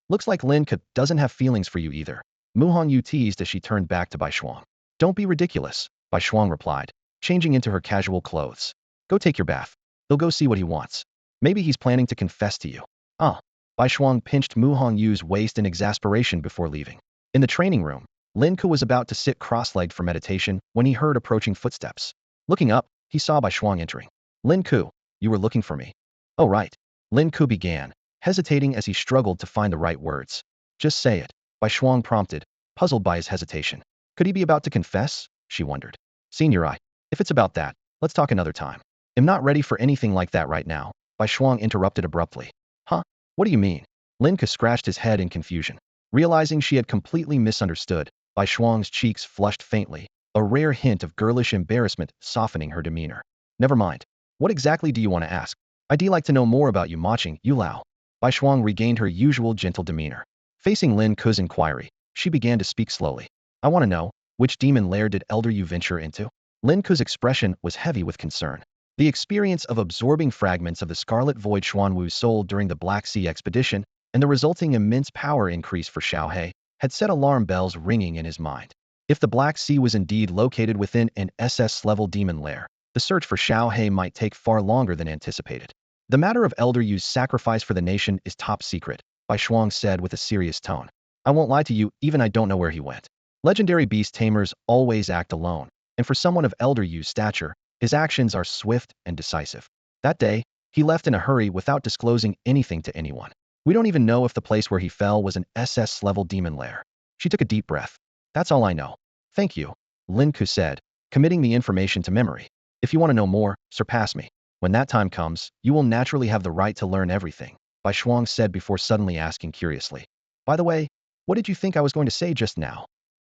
looks like Lin Ke doesn't have feelings for you either, Mu Hongyu teased as she turned back to Bai Shuang. Don't be ridiculous, Bai Shuang replied, changing into her casual clothes. Go take your bath. They'll go see what he wants. Maybe he's planning to confess to you. Ah. Bai Shuang pinched Mu Hongyu's waist in exasperation before leaving. In the training room, Lin Ke was about to sit cross-legged for meditation when he heard approaching footsteps. Looking up, he saw Bai Shuang entering. Lin Ke, you were looking for me. Oh right. Lin Ke began, hesitating as he struggled to find the right words. Just say it, Bai Shuang prompted, puzzled by his hesitation. Could he be about to confess? She wondered. Senior if it's about that, let's talk another time. I'm not ready for anything like that right now, Bai Shuang interrupted abruptly. Huh? What do you mean? Lin Ke scratched his head in confusion. Realizing she had completely misunderstood, Bai Shuang's cheeks flushed faintly, a rare hint of girlish embarrassment softening her demeanor. Never mind. What exactly do you want to ask? I'd like to know more about you matching Yu Lao. Bai Shuang regained her usual gentle demeanor. Facing Lin Ke's inquiry, she began to speak slowly. I want to know, which demon lair did Elder Yu venture into? Lin Ke's expression was heavy with concern. The experience of absorbing fragments of the Scarlet Void Xuanwu's soul during the Black Sea expedition and the resulting immense power increase for Xiaohe had set alarm bells ringing in his mind. If the Black Sea was indeed located within an SS-level demon lair, the search for Xiaohe might take far longer than anticipated. The matter of Elder Yu's sacrifice for the nation is top secret, Bai Shuang said with a serious tone. I won't lie to you, even I don't know where he went. Legendary beast tamers always act alone, and for someone of Elder Yu's stature, his actions are swift and decisive. That day, he left in a hurry without disclosing anything to anyone. We don't even know if the place where he fell was an SS-level demon lair. She took a deep breath. That's all I know. Thank you, Lin Ke said, committing the information to memory. If you want to know more, surpass me. When that time comes, you will naturally have the right to learn everything, Bai Shuang said before suddenly asking curiously. By the way, what did you think I was going to say just now?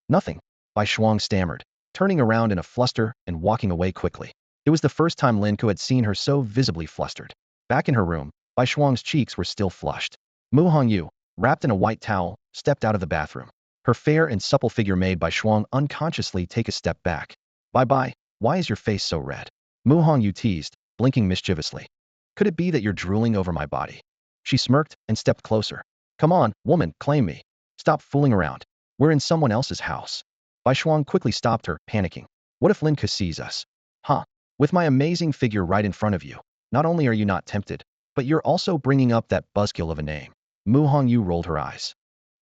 Nothing, Bai Shuang stammered, turning around in a fluster and walking away quickly. It was the first time Lin Ke had seen her so visibly flustered. Back in her room, Bai Shuang's cheeks were still flushed. Mu Hongyu, wrapped in a white towel, stepped out of the bathroom. Her fair and supple figure made Bai Shuang unconsciously take a step back. Bye, why is your face so red? Mu Hongyu teased, blinking mischievously. Could it be that you're drooling over my body? She smirked and stepped closer. Come on, woman, claim me. Stop fooling around. We're in someone else's house. Bai Shuang quickly stopped her, panicking. What if Lin Ke sees us? Huh? With my amazing figure right in front of you, not only are you not tempted, but you're also bringing up that buzzkill of a name. Mu Hongyu rolled her eyes.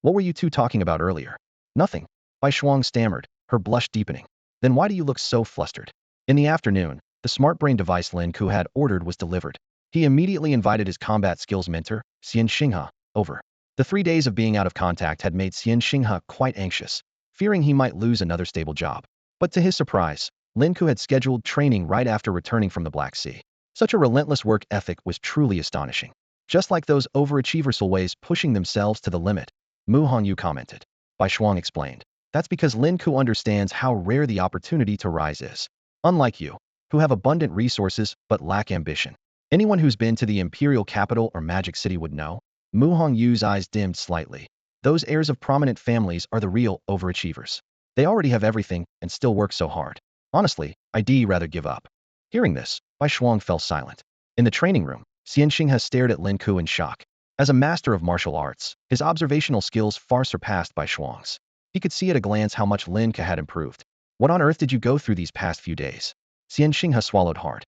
What were you two talking about earlier? Nothing. Bai Shuang stammered, her blush deepening. Then why do you look so flustered? In the afternoon, the smart brain device Lin Ke had ordered was delivered. He immediately invited his combat skills mentor, Xian Xinghe, over. The 3 days of being out of contact had made Xian Xinghe quite anxious, fearing he might lose another stable job. But to his surprise, Lin Ke had scheduled training right after returning from the Black Sea. Such a relentless work ethic was truly astonishing. Just like those overachievers always pushing themselves to the limit, Mu Hongyu commented. Bai Shuang explained. That's because Lin Ke understands how rare the opportunity to rise is. Unlike you, who have abundant resources but lack ambition. Anyone who's been to the imperial capital or magic city would know. Mu Hongyu's eyes dimmed slightly. Those heirs of prominent families are the real overachievers. They already have everything and still work so hard. Honestly, I'd rather give up. Hearing this, Bai Shuang fell silent. In the training room, Xian Xinghe stared at Lin Ke in shock. As a master of martial arts, his observational skills far surpassed Bai Shuang's. He could see at a glance how much Lin Ke had improved. What on earth did you go through these past few days? Xian Xinghe swallowed hard.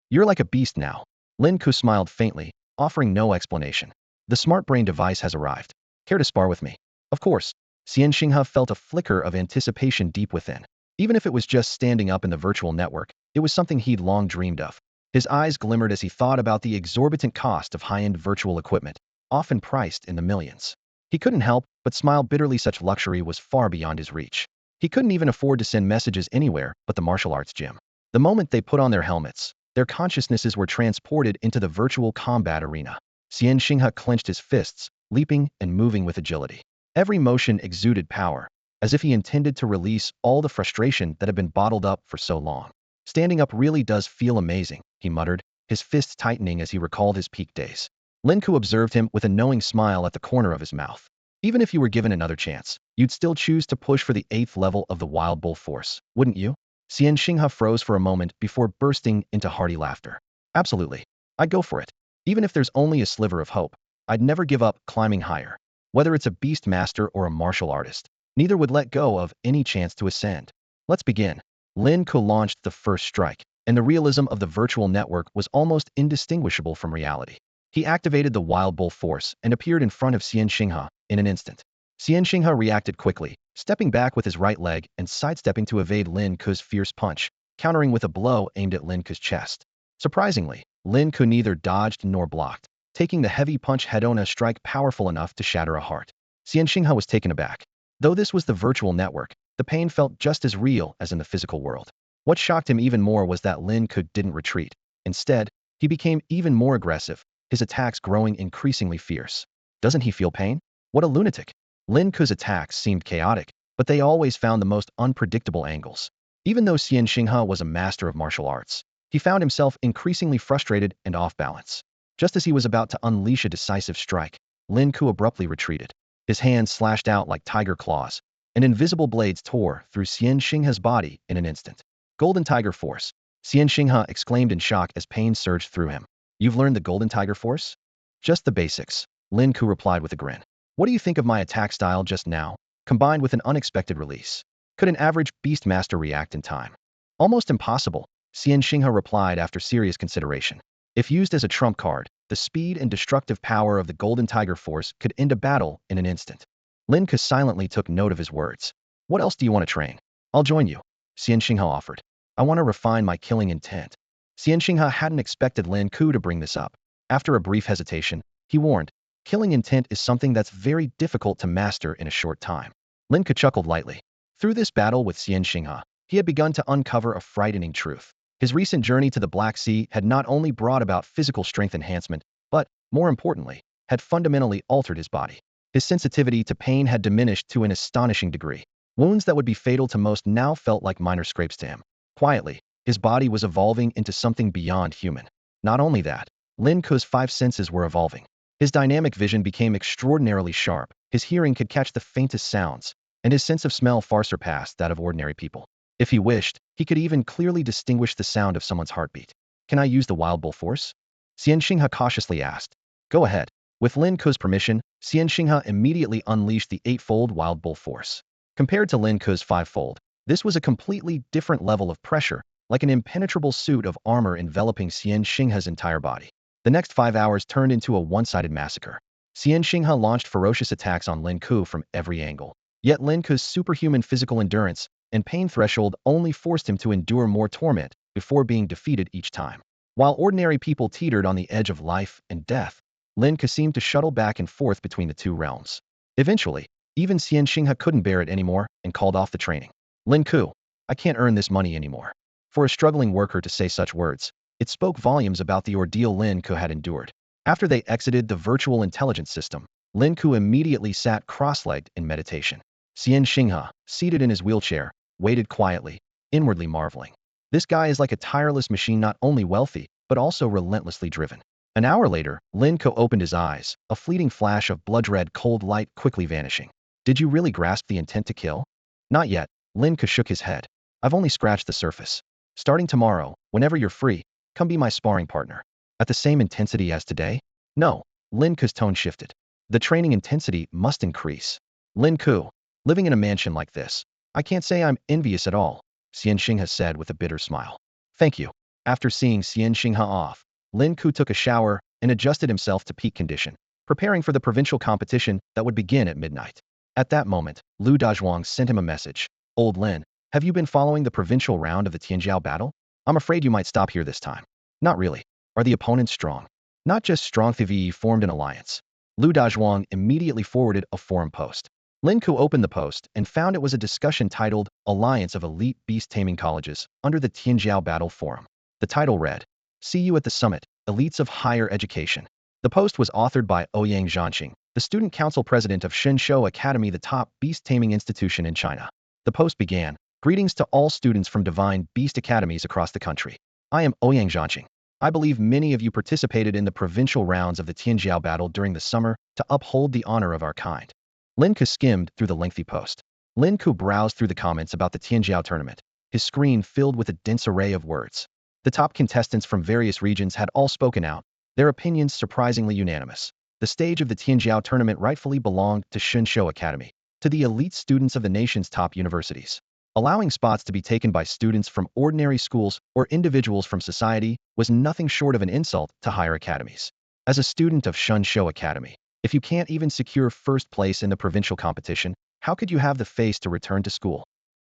You're like a beast now. Lin Ke smiled faintly, offering no explanation. The smart brain device has arrived. Care to spar with me? Of course. Xian Xinghe felt a flicker of anticipation deep within. Even if it was just standing up in the virtual network, it was something he'd long dreamed of. His eyes glimmered as he thought about the exorbitant cost of high-end virtual equipment, often priced in the millions. He couldn't help but smile bitterly. Such luxury was far beyond his reach. He couldn't even afford to send messages anywhere but the martial arts gym. The moment they put on their helmets, their consciousnesses were transported into the virtual combat arena. Xian Xinghe clenched his fists, leaping and moving with agility. Every motion exuded power, as if he intended to release all the frustration that had been bottled up for so long. Standing up really does feel amazing, he muttered, his fists tightening as he recalled his peak days. Lin Ke observed him with a knowing smile at the corner of his mouth. Even if you were given another chance, you'd still choose to push for the 8th level of the Wild Bull Force, wouldn't you? Xian Xinghe froze for a moment before bursting into hearty laughter. Absolutely. I'd go for it. Even if there's only a sliver of hope, I'd never give up climbing higher. Whether it's a beast master or a martial artist, neither would let go of any chance to ascend. Let's begin. Lin Ke launched the first strike, and the realism of the virtual network was almost indistinguishable from reality. He activated the Wild Bull Force and appeared in front of Xian Xinghe in an instant. Xian Xinghe reacted quickly, stepping back with his right leg and sidestepping to evade Lin Ke's fierce punch, countering with a blow aimed at Lin Ke's chest. Surprisingly, Lin Ke neither dodged nor blocked, taking the heavy punch head-on, a strike powerful enough to shatter a heart. Xian Xinghe was taken aback. Though this was the virtual network, the pain felt just as real as in the physical world. What shocked him even more was that Lin Ke didn't retreat. Instead, he became even more aggressive, his attacks growing increasingly fierce. Doesn't he feel pain? What a lunatic. Lin Ke's attacks seemed chaotic, but they always found the most unpredictable angles. Even though Xian Xinghe was a master of martial arts, he found himself increasingly frustrated and off balance. Just as he was about to unleash a decisive strike, Lin Ke abruptly retreated. His hands slashed out like tiger claws, and invisible blades tore through Xian Xinghe's body in an instant. Golden Tiger Force. Xian Xinghe exclaimed in shock as pain surged through him. You've learned the Golden Tiger Force? Just the basics, Lin Ke replied with a grin. What do you think of my attack style just now, combined with an unexpected release? Could an average Beastmaster react in time? Almost impossible, Xian Xinghe replied after serious consideration. If used as a trump card, the speed and destructive power of the Golden Tiger Force could end a battle in an instant. Lin Ke silently took note of his words. What else do you want to train? I'll join you, Xian Xinghe offered. I want to refine my killing intent. Xian Xinghe hadn't expected Lin Ke to bring this up. After a brief hesitation, he warned, killing intent is something that's very difficult to master in a short time. Lin Ke chuckled lightly. Through this battle with Xian Xinghe, he had begun to uncover a frightening truth. His recent journey to the Black Sea had not only brought about physical strength enhancement, but, more importantly, had fundamentally altered his body. His sensitivity to pain had diminished to an astonishing degree. Wounds that would be fatal to most now felt like minor scrapes to him. Quietly, his body was evolving into something beyond human. Not only that, Lin Ke's five senses were evolving. His dynamic vision became extraordinarily sharp, his hearing could catch the faintest sounds, and his sense of smell far surpassed that of ordinary people. If he wished, he could even clearly distinguish the sound of someone's heartbeat. Can I use the wild bull force? Xian Xinghe cautiously asked. Go ahead. With Lin Ke's permission, Xian Xinghe immediately unleashed the eightfold wild bull force. Compared to Lin Ke's fivefold, this was a completely different level of pressure, like an impenetrable suit of armor enveloping Xian Xinghe's entire body. The next 5 hours turned into a one-sided massacre. Xian Xinghe launched ferocious attacks on Lin Ke from every angle. Yet Lin Ke's superhuman physical endurance and pain threshold only forced him to endure more torment before being defeated each time. While ordinary people teetered on the edge of life and death, Lin Ke seemed to shuttle back and forth between the two realms. Eventually, even Xian Xinghe couldn't bear it anymore and called off the training. Lin Ke, I can't earn this money anymore. For a struggling worker to say such words, it spoke volumes about the ordeal Lin Ke had endured. After they exited the virtual intelligence system, Lin Ke immediately sat cross-legged in meditation. Xian Xinghe, seated in his wheelchair, waited quietly, inwardly marveling. This guy is like a tireless machine, not only wealthy, but also relentlessly driven. An hour later, Lin Ke opened his eyes, a fleeting flash of blood-red cold light quickly vanishing. Did you really grasp the intent to kill? Not yet. Lin Ke shook his head. I've only scratched the surface. Starting tomorrow, whenever you're free, come be my sparring partner. At the same intensity as today? No. Lin Ke's tone shifted. The training intensity must increase. Lin Ke, living in a mansion like this, I can't say I'm envious at all, Xian Xinghe said with a bitter smile. Thank you. After seeing Xian Xinghe off, Lin Ke took a shower and adjusted himself to peak condition, preparing for the provincial competition that would begin at midnight. At that moment, Lu Dazhuang sent him a message. Old Lin, have you been following the provincial round of the Tianjiao battle? I'm afraid you might stop here this time. Not really. Are the opponents strong? Not just strong, they formed an alliance. Lu Dazhuang immediately forwarded a forum post. Lin Ke opened the post and found it was a discussion titled Alliance of Elite Beast Taming Colleges under the Tianjiao Battle Forum. The title read, See you at the summit, Elites of Higher Education. The post was authored by Ouyang Zhanqing, the student council president of Shenzhou Academy, the top beast taming institution in China. The post began, Greetings to all students from Divine Beast Academies across the country. I am Ouyang Zhanqing. I believe many of you participated in the provincial rounds of the Tianjiao battle during the summer to uphold the honor of our kind. Lin Ke skimmed through the lengthy post. Lin Ke browsed through the comments about the Tianjiao tournament, his screen filled with a dense array of words. The top contestants from various regions had all spoken out, their opinions surprisingly unanimous. The stage of the Tianjiao tournament rightfully belonged to Shenzhou Academy, to the elite students of the nation's top universities. Allowing spots to be taken by students from ordinary schools or individuals from society was nothing short of an insult to higher academies. As a student of Shenzhou Academy, if you can't even secure first place in the provincial competition, how could you have the face to return to school?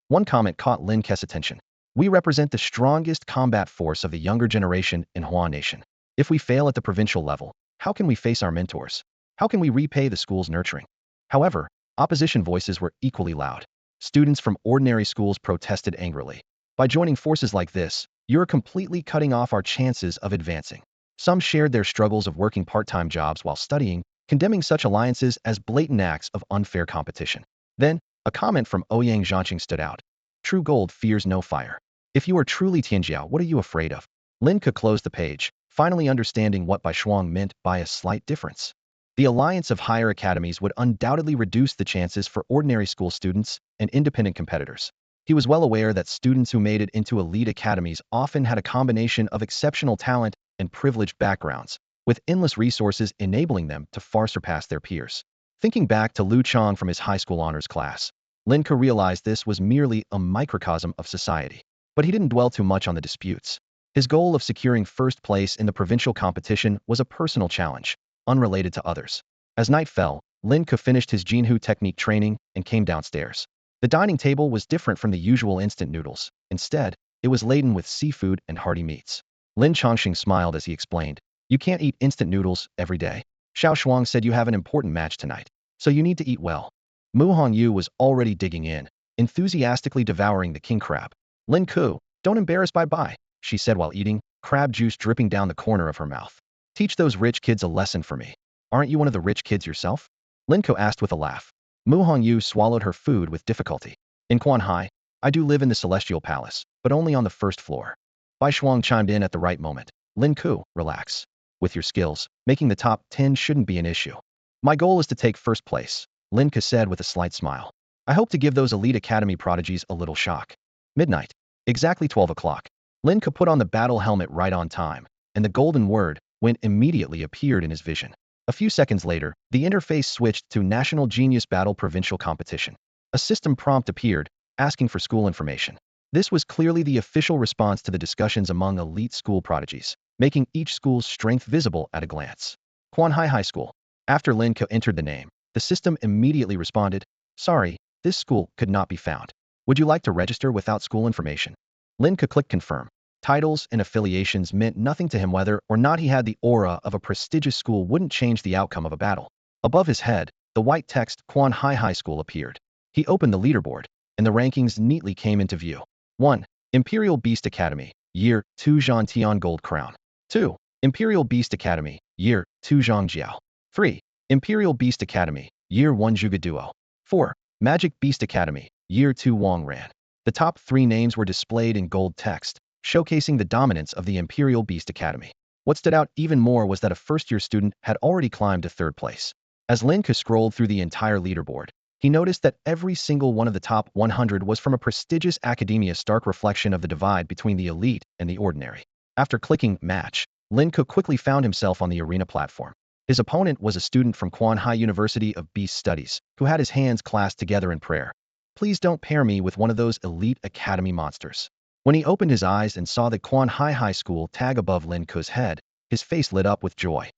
One comment caught Lin Ke's attention. We represent the strongest combat force of the younger generation in Hua Nation. If we fail at the provincial level, how can we face our mentors? How can we repay the school's nurturing? However, opposition voices were equally loud. Students from ordinary schools protested angrily. By joining forces like this, you're completely cutting off our chances of advancing. Some shared their struggles of working part-time jobs while studying, condemning such alliances as blatant acts of unfair competition. Then, a comment from Ouyang Zhanqing stood out. True gold fears no fire. If you are truly Tianjiao, what are you afraid of? Lin Ke closed the page, finally understanding what Bai Shuang meant by a slight difference. The alliance of higher academies would undoubtedly reduce the chances for ordinary school students and independent competitors. He was well aware that students who made it into elite academies often had a combination of exceptional talent and privileged backgrounds, with endless resources enabling them to far surpass their peers. Thinking back to Lu Chang from his high school honors class, Lin Ke realized this was merely a microcosm of society. But he didn't dwell too much on the disputes. His goal of securing first place in the provincial competition was a personal challenge, unrelated to others. As night fell, Lin Ke finished his Jinhu technique training and came downstairs. The dining table was different from the usual instant noodles. Instead, it was laden with seafood and hearty meats. Lin Chongqing smiled as he explained, You can't eat instant noodles every day. Xiao Shuang said you have an important match tonight, so you need to eat well. Mu Hongyu was already digging in, enthusiastically devouring the king crab. Lin Ke, don't embarrass Bai, she said while eating, crab juice dripping down the corner of her mouth. Teach those rich kids a lesson for me. Aren't you one of the rich kids yourself? Lin Ke asked with a laugh. Mu Hongyu swallowed her food with difficulty. In Quanhai, I do live in the Celestial Palace, but only on the first floor. Bai Shuang chimed in at the right moment. Lin Ke, relax. with your skills, making the top 10 shouldn't be an issue. My goal is to take first place, Lin Ke said with a slight smile. I hope to give those elite academy prodigies a little shock. Midnight. Exactly 12 o'clock. Lin Ke put on the battle helmet right on time, and the golden word, when immediately appeared in his vision. A few seconds later, the interface switched to National Genius Battle Provincial Competition. A system prompt appeared, asking for school information. This was clearly the official response to the discussions among elite school prodigies, making each school's strength visible at a glance. Quanhai High School. After Lin Ke entered the name, the system immediately responded, "Sorry, this school could not be found. Would you like to register without school information?" Lin Ke clicked confirm. Titles and affiliations meant nothing to him. Whether or not he had the aura of a prestigious school wouldn't change the outcome of a battle. Above his head, the white text Quanhai High School appeared. He opened the leaderboard, and the rankings neatly came into view. 1. Imperial Beast Academy, Year 2 Zhang Tian Gold Crown. 2. Imperial Beast Academy, Year 2 Zhang Jiao. 3. Imperial Beast Academy, Year 1 Zhuge Duo. 4. Magic Beast Academy, Year 2 Wang Ran. The top 3 names were displayed in gold text, showcasing the dominance of the Imperial Beast Academy. What stood out even more was that a first-year student had already climbed to third place. As Lin Ke scrolled through the entire leaderboard, he noticed that every single one of the top 100 was from a prestigious academia, stark reflection of the divide between the elite and the ordinary. After clicking Match, Lin Ke quickly found himself on the arena platform. His opponent was a student from Quanhai University of Beast Studies, who had his hands clasped together in prayer. Please don't pair me with one of those elite academy monsters. When he opened his eyes and saw the Quanhai High School tag above Lin Ke's head, his face lit up with joy.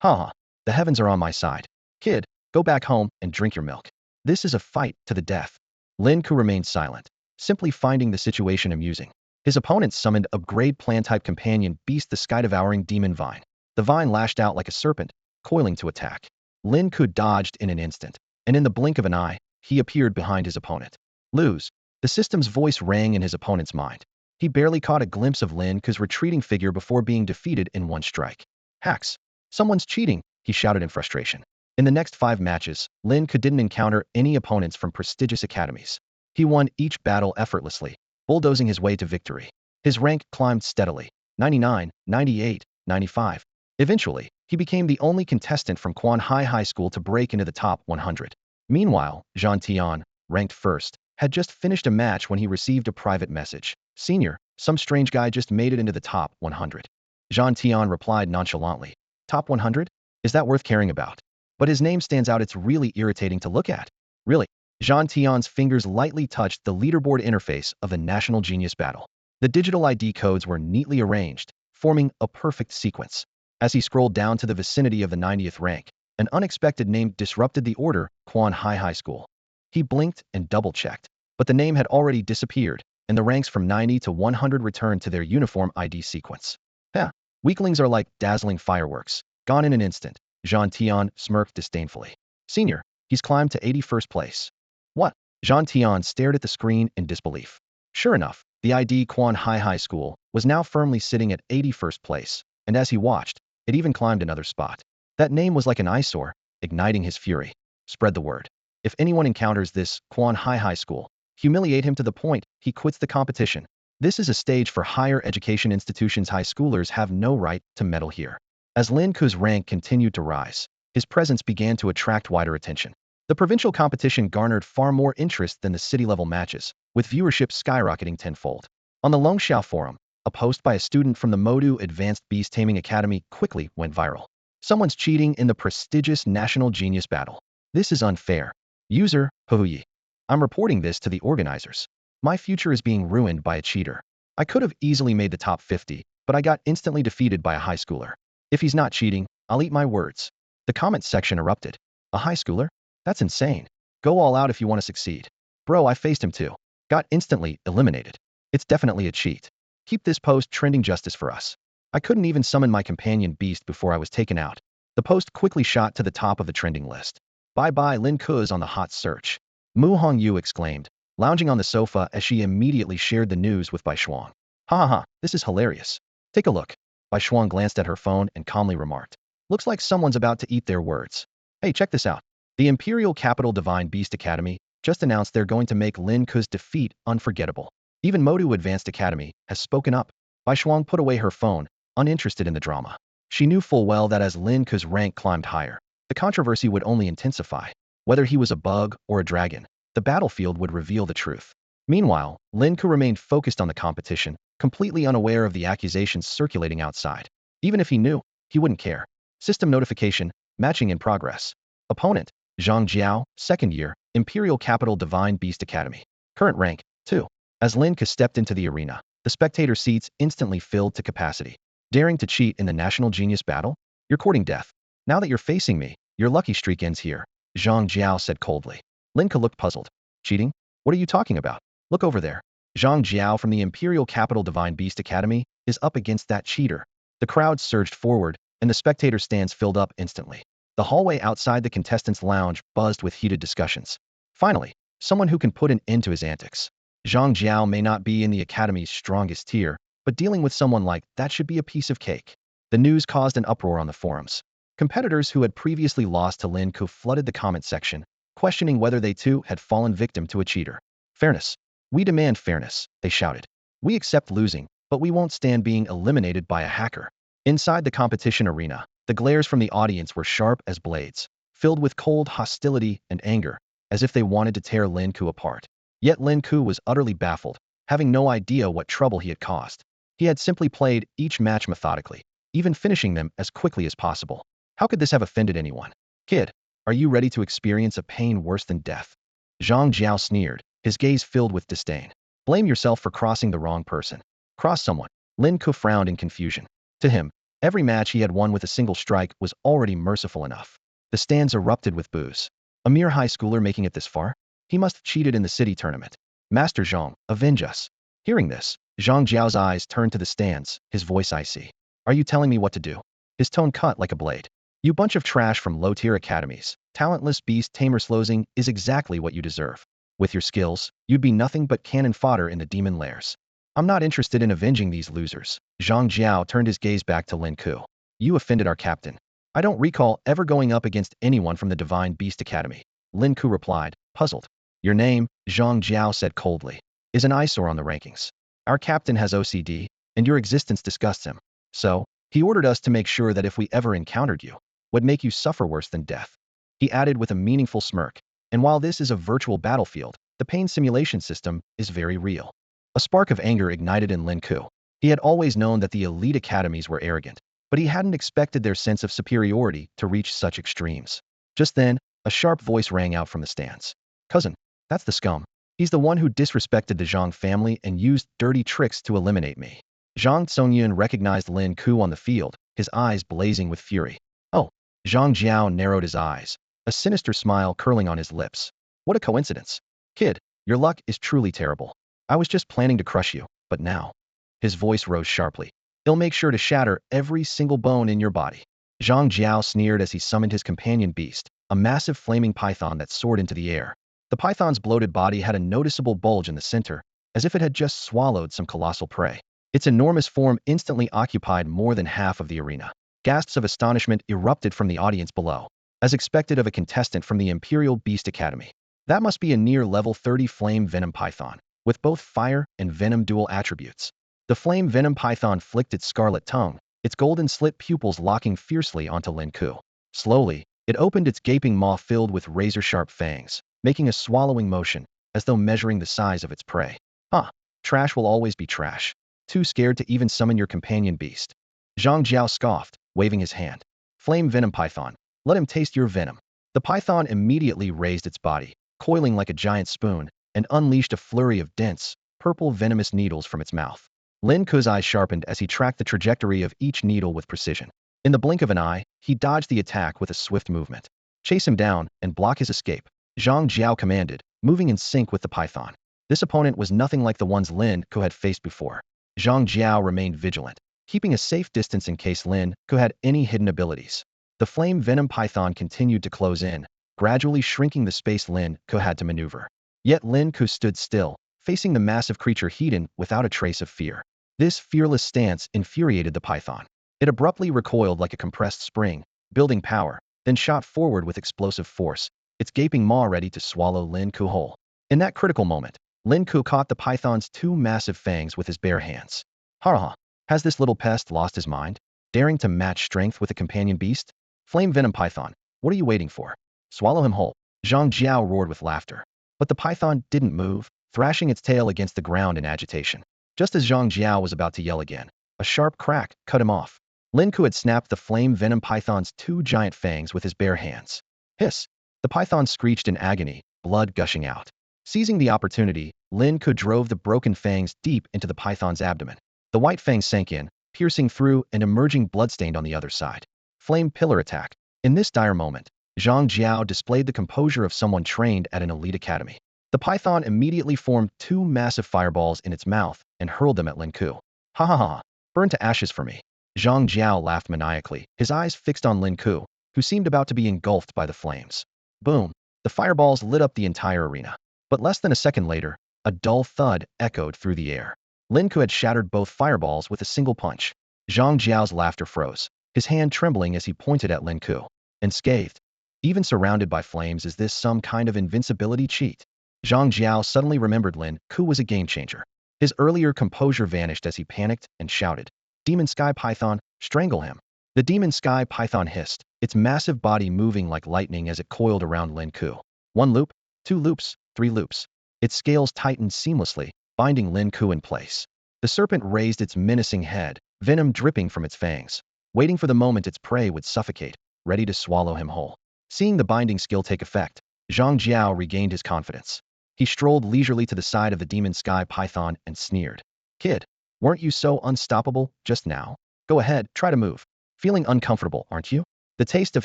Ha! The heavens are on my side. Kid, go back home and drink your milk. This is a fight to the death. Lin Ke remained silent, simply finding the situation amusing. His opponent summoned upgrade plan-type companion beast, the sky-devouring demon vine. The vine lashed out like a serpent, coiling to attack. Lin Ke dodged in an instant, and in the blink of an eye, he appeared behind his opponent. Lose. The system's voice rang in his opponent's mind. He barely caught a glimpse of Lin Ke's retreating figure before being defeated in one strike. Hacks. Someone's cheating, he shouted in frustration. In the next 5 matches, Lin Ke didn't encounter any opponents from prestigious academies. He won each battle effortlessly, bulldozing his way to victory. His rank climbed steadily, 99, 98, 95. Eventually, he became the only contestant from Quanhai High School to break into the top 100. Meanwhile, Zhang Tian, ranked first, had just finished a match when he received a private message. "Senior, some strange guy just made it into the top 100. Zhang Tian replied nonchalantly. "Top 100? Is that worth caring about? But his name stands out. It's really irritating to look at." "Really?" Zhang Tian's fingers lightly touched the leaderboard interface of the National Genius Battle. The digital ID codes were neatly arranged, forming a perfect sequence. As he scrolled down to the vicinity of the 90th rank, an unexpected name disrupted the order: Quanhai High School. He blinked and double-checked, but the name had already disappeared, and the ranks from 90 to 100 returned to their uniform ID sequence. Heh, weaklings are like dazzling fireworks, gone in an instant. Zhang Tian smirked disdainfully. "Senior, he's climbed to 81st place. What?" Zhang Tian stared at the screen in disbelief. Sure enough, the ID Quanhai High School was now firmly sitting at 81st place, and as he watched, it even climbed another spot. That name was like an eyesore, igniting his fury. Spread the word. If anyone encounters this Quanhai High School, humiliate him to the point he quits the competition. This is a stage for higher education institutions. High schoolers have no right to meddle here. As Lin Ke's rank continued to rise, his presence began to attract wider attention. The provincial competition garnered far more interest than the city-level matches, with viewership skyrocketing tenfold. On the Longxiao forum, a post by a student from the Modu Advanced Beast Taming Academy quickly went viral. "Someone's cheating in the prestigious National Genius Battle. This is unfair. User, Huhuyi. I'm reporting this to the organizers. My future is being ruined by a cheater. I could have easily made the top 50, but I got instantly defeated by a high schooler. If he's not cheating, I'll eat my words." The comments section erupted. "A high schooler? That's insane. Go all out if you want to succeed. Bro, I faced him too. Got instantly eliminated. It's definitely a cheat. Keep this post trending. Justice for us. I couldn't even summon my companion beast before I was taken out." The post quickly shot to the top of the trending list. "Bye-bye, Lin Ke's on the hot search." Mu Hongyu exclaimed, lounging on the sofa as she immediately shared the news with Bai Shuang. "Ha ha ha, this is hilarious. Take a look." Bai Shuang glanced at her phone and calmly remarked, "Looks like someone's about to eat their words. Hey, check this out. The Imperial Capital Divine Beast Academy just announced they're going to make Lin Ke's defeat unforgettable. Even Modu Advanced Academy has spoken up." Bai Shuang put away her phone, uninterested in the drama. She knew full well that as Lin Ke's rank climbed higher, the controversy would only intensify. Whether he was a bug or a dragon, the battlefield would reveal the truth. Meanwhile, Lin Ke remained focused on the competition, completely unaware of the accusations circulating outside. Even if he knew, he wouldn't care. System notification, matching in progress. Opponent, Zhang Jiao, second year, Imperial Capital Divine Beast Academy. Current rank, 2. As Lin Ke stepped into the arena, the spectator seats instantly filled to capacity. Daring to cheat in the National Genius Battle? You're courting death. Now that you're facing me, your lucky streak ends here, Zhang Jiao said coldly. Lin Ke looked puzzled. Cheating? What are you talking about? Look over there. Zhang Jiao from the Imperial Capital Divine Beast Academy is up against that cheater. The crowd surged forward, and the spectator stands filled up instantly. The hallway outside the contestants' lounge buzzed with heated discussions. Finally, someone who can put an end to his antics. Zhang Jiao may not be in the academy's strongest tier, but dealing with someone like that should be a piece of cake. The news caused an uproar on the forums. Competitors who had previously lost to Lin Ke flooded the comment section, questioning whether they too had fallen victim to a cheater. Fairness. We demand fairness, they shouted. We accept losing, but we won't stand being eliminated by a hacker. Inside the competition arena, the glares from the audience were sharp as blades, filled with cold hostility and anger, as if they wanted to tear Lin Ke apart. Yet Lin Ke was utterly baffled, having no idea what trouble he had caused. He had simply played each match methodically, even finishing them as quickly as possible. How could this have offended anyone? Kid, are you ready to experience a pain worse than death? Zhang Jiao sneered, his gaze filled with disdain. Blame yourself for crossing the wrong person. Cross someone. Lin Ke frowned in confusion. To him, every match he had won with a single strike was already merciful enough. The stands erupted with boos. A mere high schooler making it this far? He must have cheated in the city tournament. Master Zhang, avenge us. Hearing this, Zhang Jiao's eyes turned to the stands, his voice icy. Are you telling me what to do? His tone cut like a blade. You bunch of trash from low-tier academies, talentless beast tamer slosing is exactly what you deserve. With your skills, you'd be nothing but cannon fodder in the demon lairs. I'm not interested in avenging these losers. Zhang Jiao turned his gaze back to Lin Ke. You offended our captain. I don't recall ever going up against anyone from the Divine Beast Academy. Lin Ke replied, puzzled. Your name, Zhang Jiao said coldly, is an eyesore on the rankings. Our captain has OCD, and your existence disgusts him. So, he ordered us to make sure that if we ever encountered you, would make you suffer worse than death. He added with a meaningful smirk, and while this is a virtual battlefield, the pain simulation system is very real. A spark of anger ignited in Lin Ke. He had always known that the elite academies were arrogant, but he hadn't expected their sense of superiority to reach such extremes. Just then, a sharp voice rang out from the stands. Cousin, that's the scum. He's the one who disrespected the Zhang family and used dirty tricks to eliminate me. Zhang Zongyun recognized Lin Ke on the field, his eyes blazing with fury. Oh, Zhang Jiao narrowed his eyes, a sinister smile curling on his lips. What a coincidence. Kid, your luck is truly terrible. I was just planning to crush you, but now. His voice rose sharply. He'll make sure to shatter every single bone in your body. Zhang Jiao sneered as he summoned his companion beast, a massive flaming python that soared into the air. The python's bloated body had a noticeable bulge in the center, as if it had just swallowed some colossal prey. Its enormous form instantly occupied more than half of the arena. Gasps of astonishment erupted from the audience below, as expected of a contestant from the Imperial Beast Academy. That must be a near level 30 flame venom python, with both fire and venom dual attributes. The flame venom python flicked its scarlet tongue, its golden slit pupils locking fiercely onto Lin Ke. Slowly, it opened its gaping maw filled with razor-sharp fangs, making a swallowing motion, as though measuring the size of its prey. Huh, trash will always be trash. Too scared to even summon your companion beast. Zhang Jiao scoffed, waving his hand. Flame venom python, let him taste your venom. The python immediately raised its body, coiling like a giant spoon, and unleashed a flurry of dense, purple venomous needles from its mouth. Lin Ke's eyes sharpened as he tracked the trajectory of each needle with precision. In the blink of an eye, he dodged the attack with a swift movement. Chase him down and block his escape, Zhang Jiao commanded, moving in sync with the python. This opponent was nothing like the ones Lin Ke had faced before. Zhang Jiao remained vigilant, keeping a safe distance in case Lin Ke had any hidden abilities. The flame venom python continued to close in, gradually shrinking the space Lin Ke had to maneuver. Yet Lin Ke stood still, facing the massive creature heat-in without a trace of fear. This fearless stance infuriated the python. It abruptly recoiled like a compressed spring, building power, then shot forward with explosive force, its gaping maw ready to swallow Lin Ke whole. In that critical moment, Lin Ke caught the python's two massive fangs with his bare hands. Ha ha! Has this little pest lost his mind? daring to match strength with a companion beast? Flame Venom Python, what are you waiting for? Swallow him whole. Zhang Jiao roared with laughter. But the python didn't move, thrashing its tail against the ground in agitation. Just as Zhang Jiao was about to yell again, a sharp crack cut him off. Lin Ke had snapped the flame venom python's 2 giant fangs with his bare hands. Hiss! The python screeched in agony, blood gushing out. Seizing the opportunity, Lin Ke drove the broken fangs deep into the python's abdomen. The white fangs sank in, piercing through and emerging bloodstained on the other side. Flame pillar attack. In this dire moment, Zhang Jiao displayed the composure of someone trained at an elite academy. The python immediately formed 2 massive fireballs in its mouth and hurled them at Lin Ke. Ha ha ha! Burn to ashes for me. Zhang Jiao laughed maniacally, his eyes fixed on Lin Ke, who seemed about to be engulfed by the flames. Boom! The fireballs lit up the entire arena. But less than a second later, a dull thud echoed through the air. Lin Ke had shattered both fireballs with a single punch. Zhang Jiao's laughter froze, his hand trembling as he pointed at Lin Ke. Unscathed. Even surrounded by flames, is this some kind of invincibility cheat? Zhang Jiao suddenly remembered Lin Ke was a game-changer. His earlier composure vanished as he panicked and shouted, "Demon Sky Python, strangle him!" The Demon Sky Python hissed, its massive body moving like lightning as it coiled around Lin Ke. 1 loop, 2 loops, 3 loops. Its scales tightened seamlessly, binding Lin Ke in place. The serpent raised its menacing head, venom dripping from its fangs, waiting for the moment its prey would suffocate, ready to swallow him whole. Seeing the binding skill take effect, Zhang Jiao regained his confidence. He strolled leisurely to the side of the Demon Sky Python and sneered. "Kid, weren't you so unstoppable just now? Go ahead, try to move. Feeling uncomfortable, aren't you? The taste of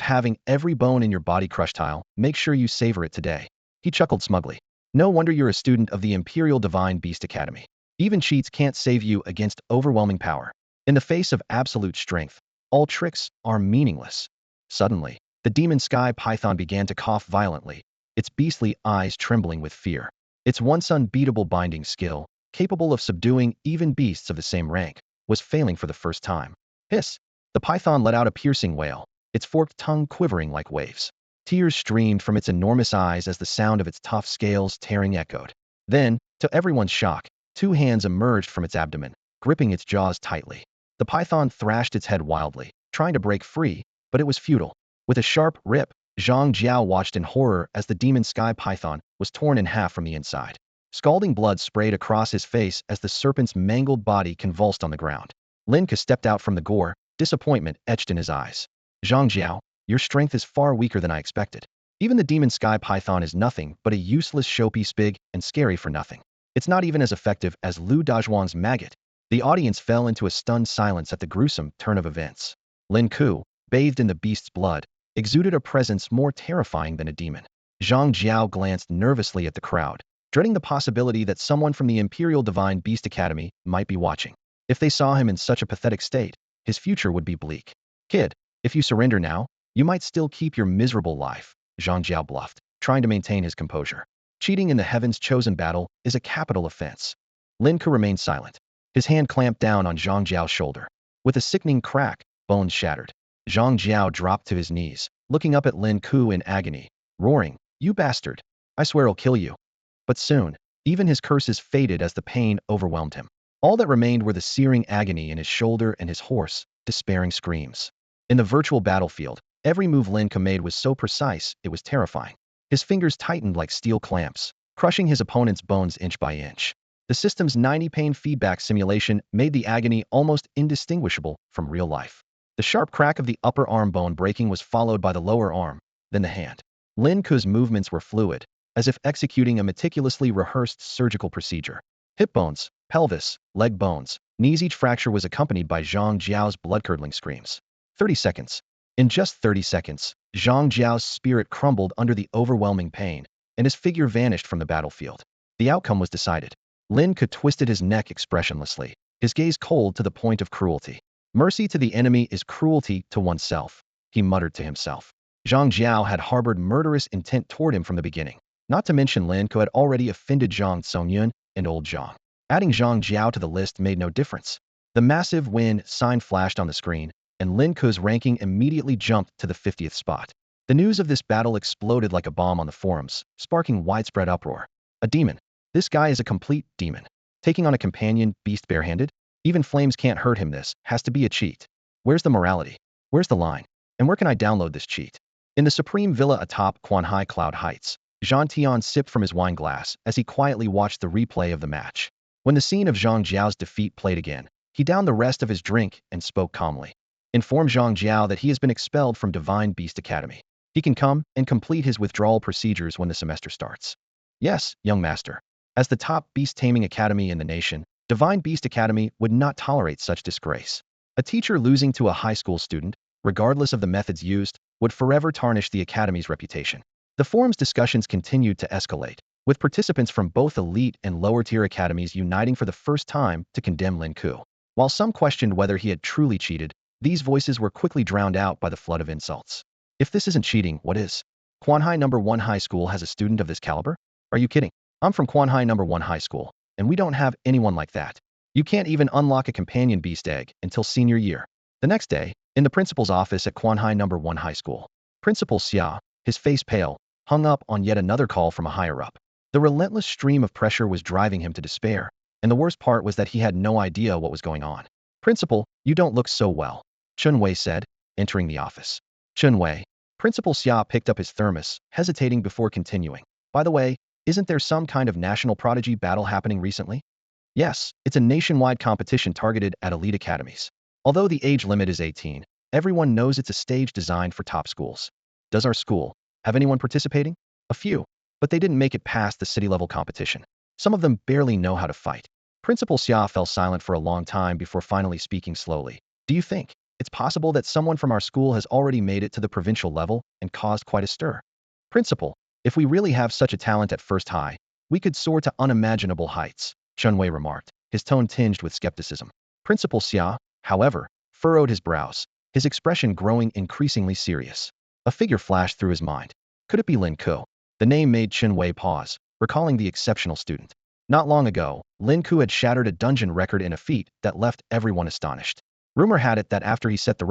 having every bone in your body crushed, make sure you savor it today." He chuckled smugly. "No wonder you're a student of the Imperial Divine Beast Academy. Even cheats can't save you against overwhelming power. In the face of absolute strength, all tricks are meaningless." Suddenly, the Demon Sky Python began to cough violently, its beastly eyes trembling with fear. Its once unbeatable binding skill, capable of subduing even beasts of the same rank, was failing for the first time. Hiss! The python let out a piercing wail, its forked tongue quivering like waves. Tears streamed from its enormous eyes as the sound of its tough scales tearing echoed. Then, to everyone's shock, 2 hands emerged from its abdomen, gripping its jaws tightly. The python thrashed its head wildly, trying to break free, but it was futile. With a sharp rip, Zhang Jiao watched in horror as the Demon Sky Python was torn in half from the inside. Scalding blood sprayed across his face as the serpent's mangled body convulsed on the ground. Lin Ke stepped out from the gore, disappointment etched in his eyes. "Zhang Jiao, your strength is far weaker than I expected. Even the Demon Sky Python is nothing but a useless showpiece, big and scary for nothing. It's not even as effective as Lu Dazhuang's maggot." The audience fell into a stunned silence at the gruesome turn of events. Lin Ke, bathed in the beast's blood, exuded a presence more terrifying than a demon. Zhang Jiao glanced nervously at the crowd, dreading the possibility that someone from the Imperial Divine Beast Academy might be watching. If they saw him in such a pathetic state, his future would be bleak. "Kid, if you surrender now, you might still keep your miserable life," Zhang Jiao bluffed, trying to maintain his composure. "Cheating in the Heaven's Chosen battle is a capital offense." Lin Ke remained silent. His hand clamped down on Zhang Jiao's shoulder. With a sickening crack, bones shattered. Zhang Jiao dropped to his knees, looking up at Lin Ke in agony, roaring, "You bastard! I swear I'll kill you." But soon, even his curses faded as the pain overwhelmed him. All that remained were the searing agony in his shoulder and his hoarse, despairing screams. In the virtual battlefield, every move Lin Ke made was so precise it was terrifying. His fingers tightened like steel clamps, crushing his opponent's bones inch by inch. The system's 90 pain feedback simulation made the agony almost indistinguishable from real life. The sharp crack of the upper arm bone breaking was followed by the lower arm, then the hand. Lin Ke's movements were fluid, as if executing a meticulously rehearsed surgical procedure. Hip bones, pelvis, leg bones, knees, each fracture was accompanied by Zhang Jiao's blood-curdling screams. 30 seconds. In just 30 seconds, Zhang Jiao's spirit crumbled under the overwhelming pain, and his figure vanished from the battlefield. The outcome was decided. Lin Ke twisted his neck expressionlessly, his gaze cold to the point of cruelty. "Mercy to the enemy is cruelty to oneself," he muttered to himself. Zhang Jiao had harbored murderous intent toward him from the beginning. Not to mention Lin Ke had already offended Zhang Songyun and old Zhang. Adding Zhang Jiao to the list made no difference. The massive win sign flashed on the screen, and Lin Ke's ranking immediately jumped to the 50th spot. The news of this battle exploded like a bomb on the forums, sparking widespread uproar. A demon. This guy is a complete demon. Taking on a companion beast barehanded? Even flames can't hurt him. This has to be a cheat. Where's the morality? Where's the line? And where can I download this cheat? In the supreme villa atop Quanhai Cloud Heights, Zhang Tian sipped from his wine glass as he quietly watched the replay of the match. When the scene of Zhang Jiao's defeat played again, he downed the rest of his drink and spoke calmly. Inform Zhang Jiao that he has been expelled from Divine Beast Academy. He can come and complete his withdrawal procedures when the semester starts. Yes, young master. As the top beast taming academy in the nation, Divine Beast Academy would not tolerate such disgrace. A teacher losing to a high school student, regardless of the methods used, would forever tarnish the academy's reputation. The forum's discussions continued to escalate, with participants from both elite and lower-tier academies uniting for the first time to condemn Lin Ke. While some questioned whether he had truly cheated, these voices were quickly drowned out by the flood of insults. If this isn't cheating, what is? Quanhai No. 1 High School has a student of this caliber? Are you kidding? I'm from Quanhai No. 1 High School, and we don't have anyone like that. You can't even unlock a companion beast egg until senior year. The next day, in the principal's office at Quanhai No. 1 High School, Principal Xia, his face pale, hung up on yet another call from a higher-up. The relentless stream of pressure was driving him to despair, and the worst part was that he had no idea what was going on. Principal, you don't look so well, Chun Wei said, entering the office. Chun Wei. Principal Xia picked up his thermos, hesitating before continuing. By the way, isn't there some kind of national prodigy battle happening recently? Yes, it's a nationwide competition targeted at elite academies. Although the age limit is 18, everyone knows it's a stage designed for top schools. Does our school have anyone participating? A few, but they didn't make it past the city-level competition. Some of them barely know how to fight. Principal Xia fell silent for a long time before finally speaking slowly. Do you think it's possible that someone from our school has already made it to the provincial level and caused quite a stir? Principal, if we really have such a talent at first high, we could soar to unimaginable heights, Chun Wei remarked, his tone tinged with skepticism. Principal Xia, however, furrowed his brows, his expression growing increasingly serious. A figure flashed through his mind. Could it be Lin Ke? The name made Chun Wei pause, recalling the exceptional student. Not long ago, Lin Ke had shattered a dungeon record in a feat that left everyone astonished. Rumor had it that after he set the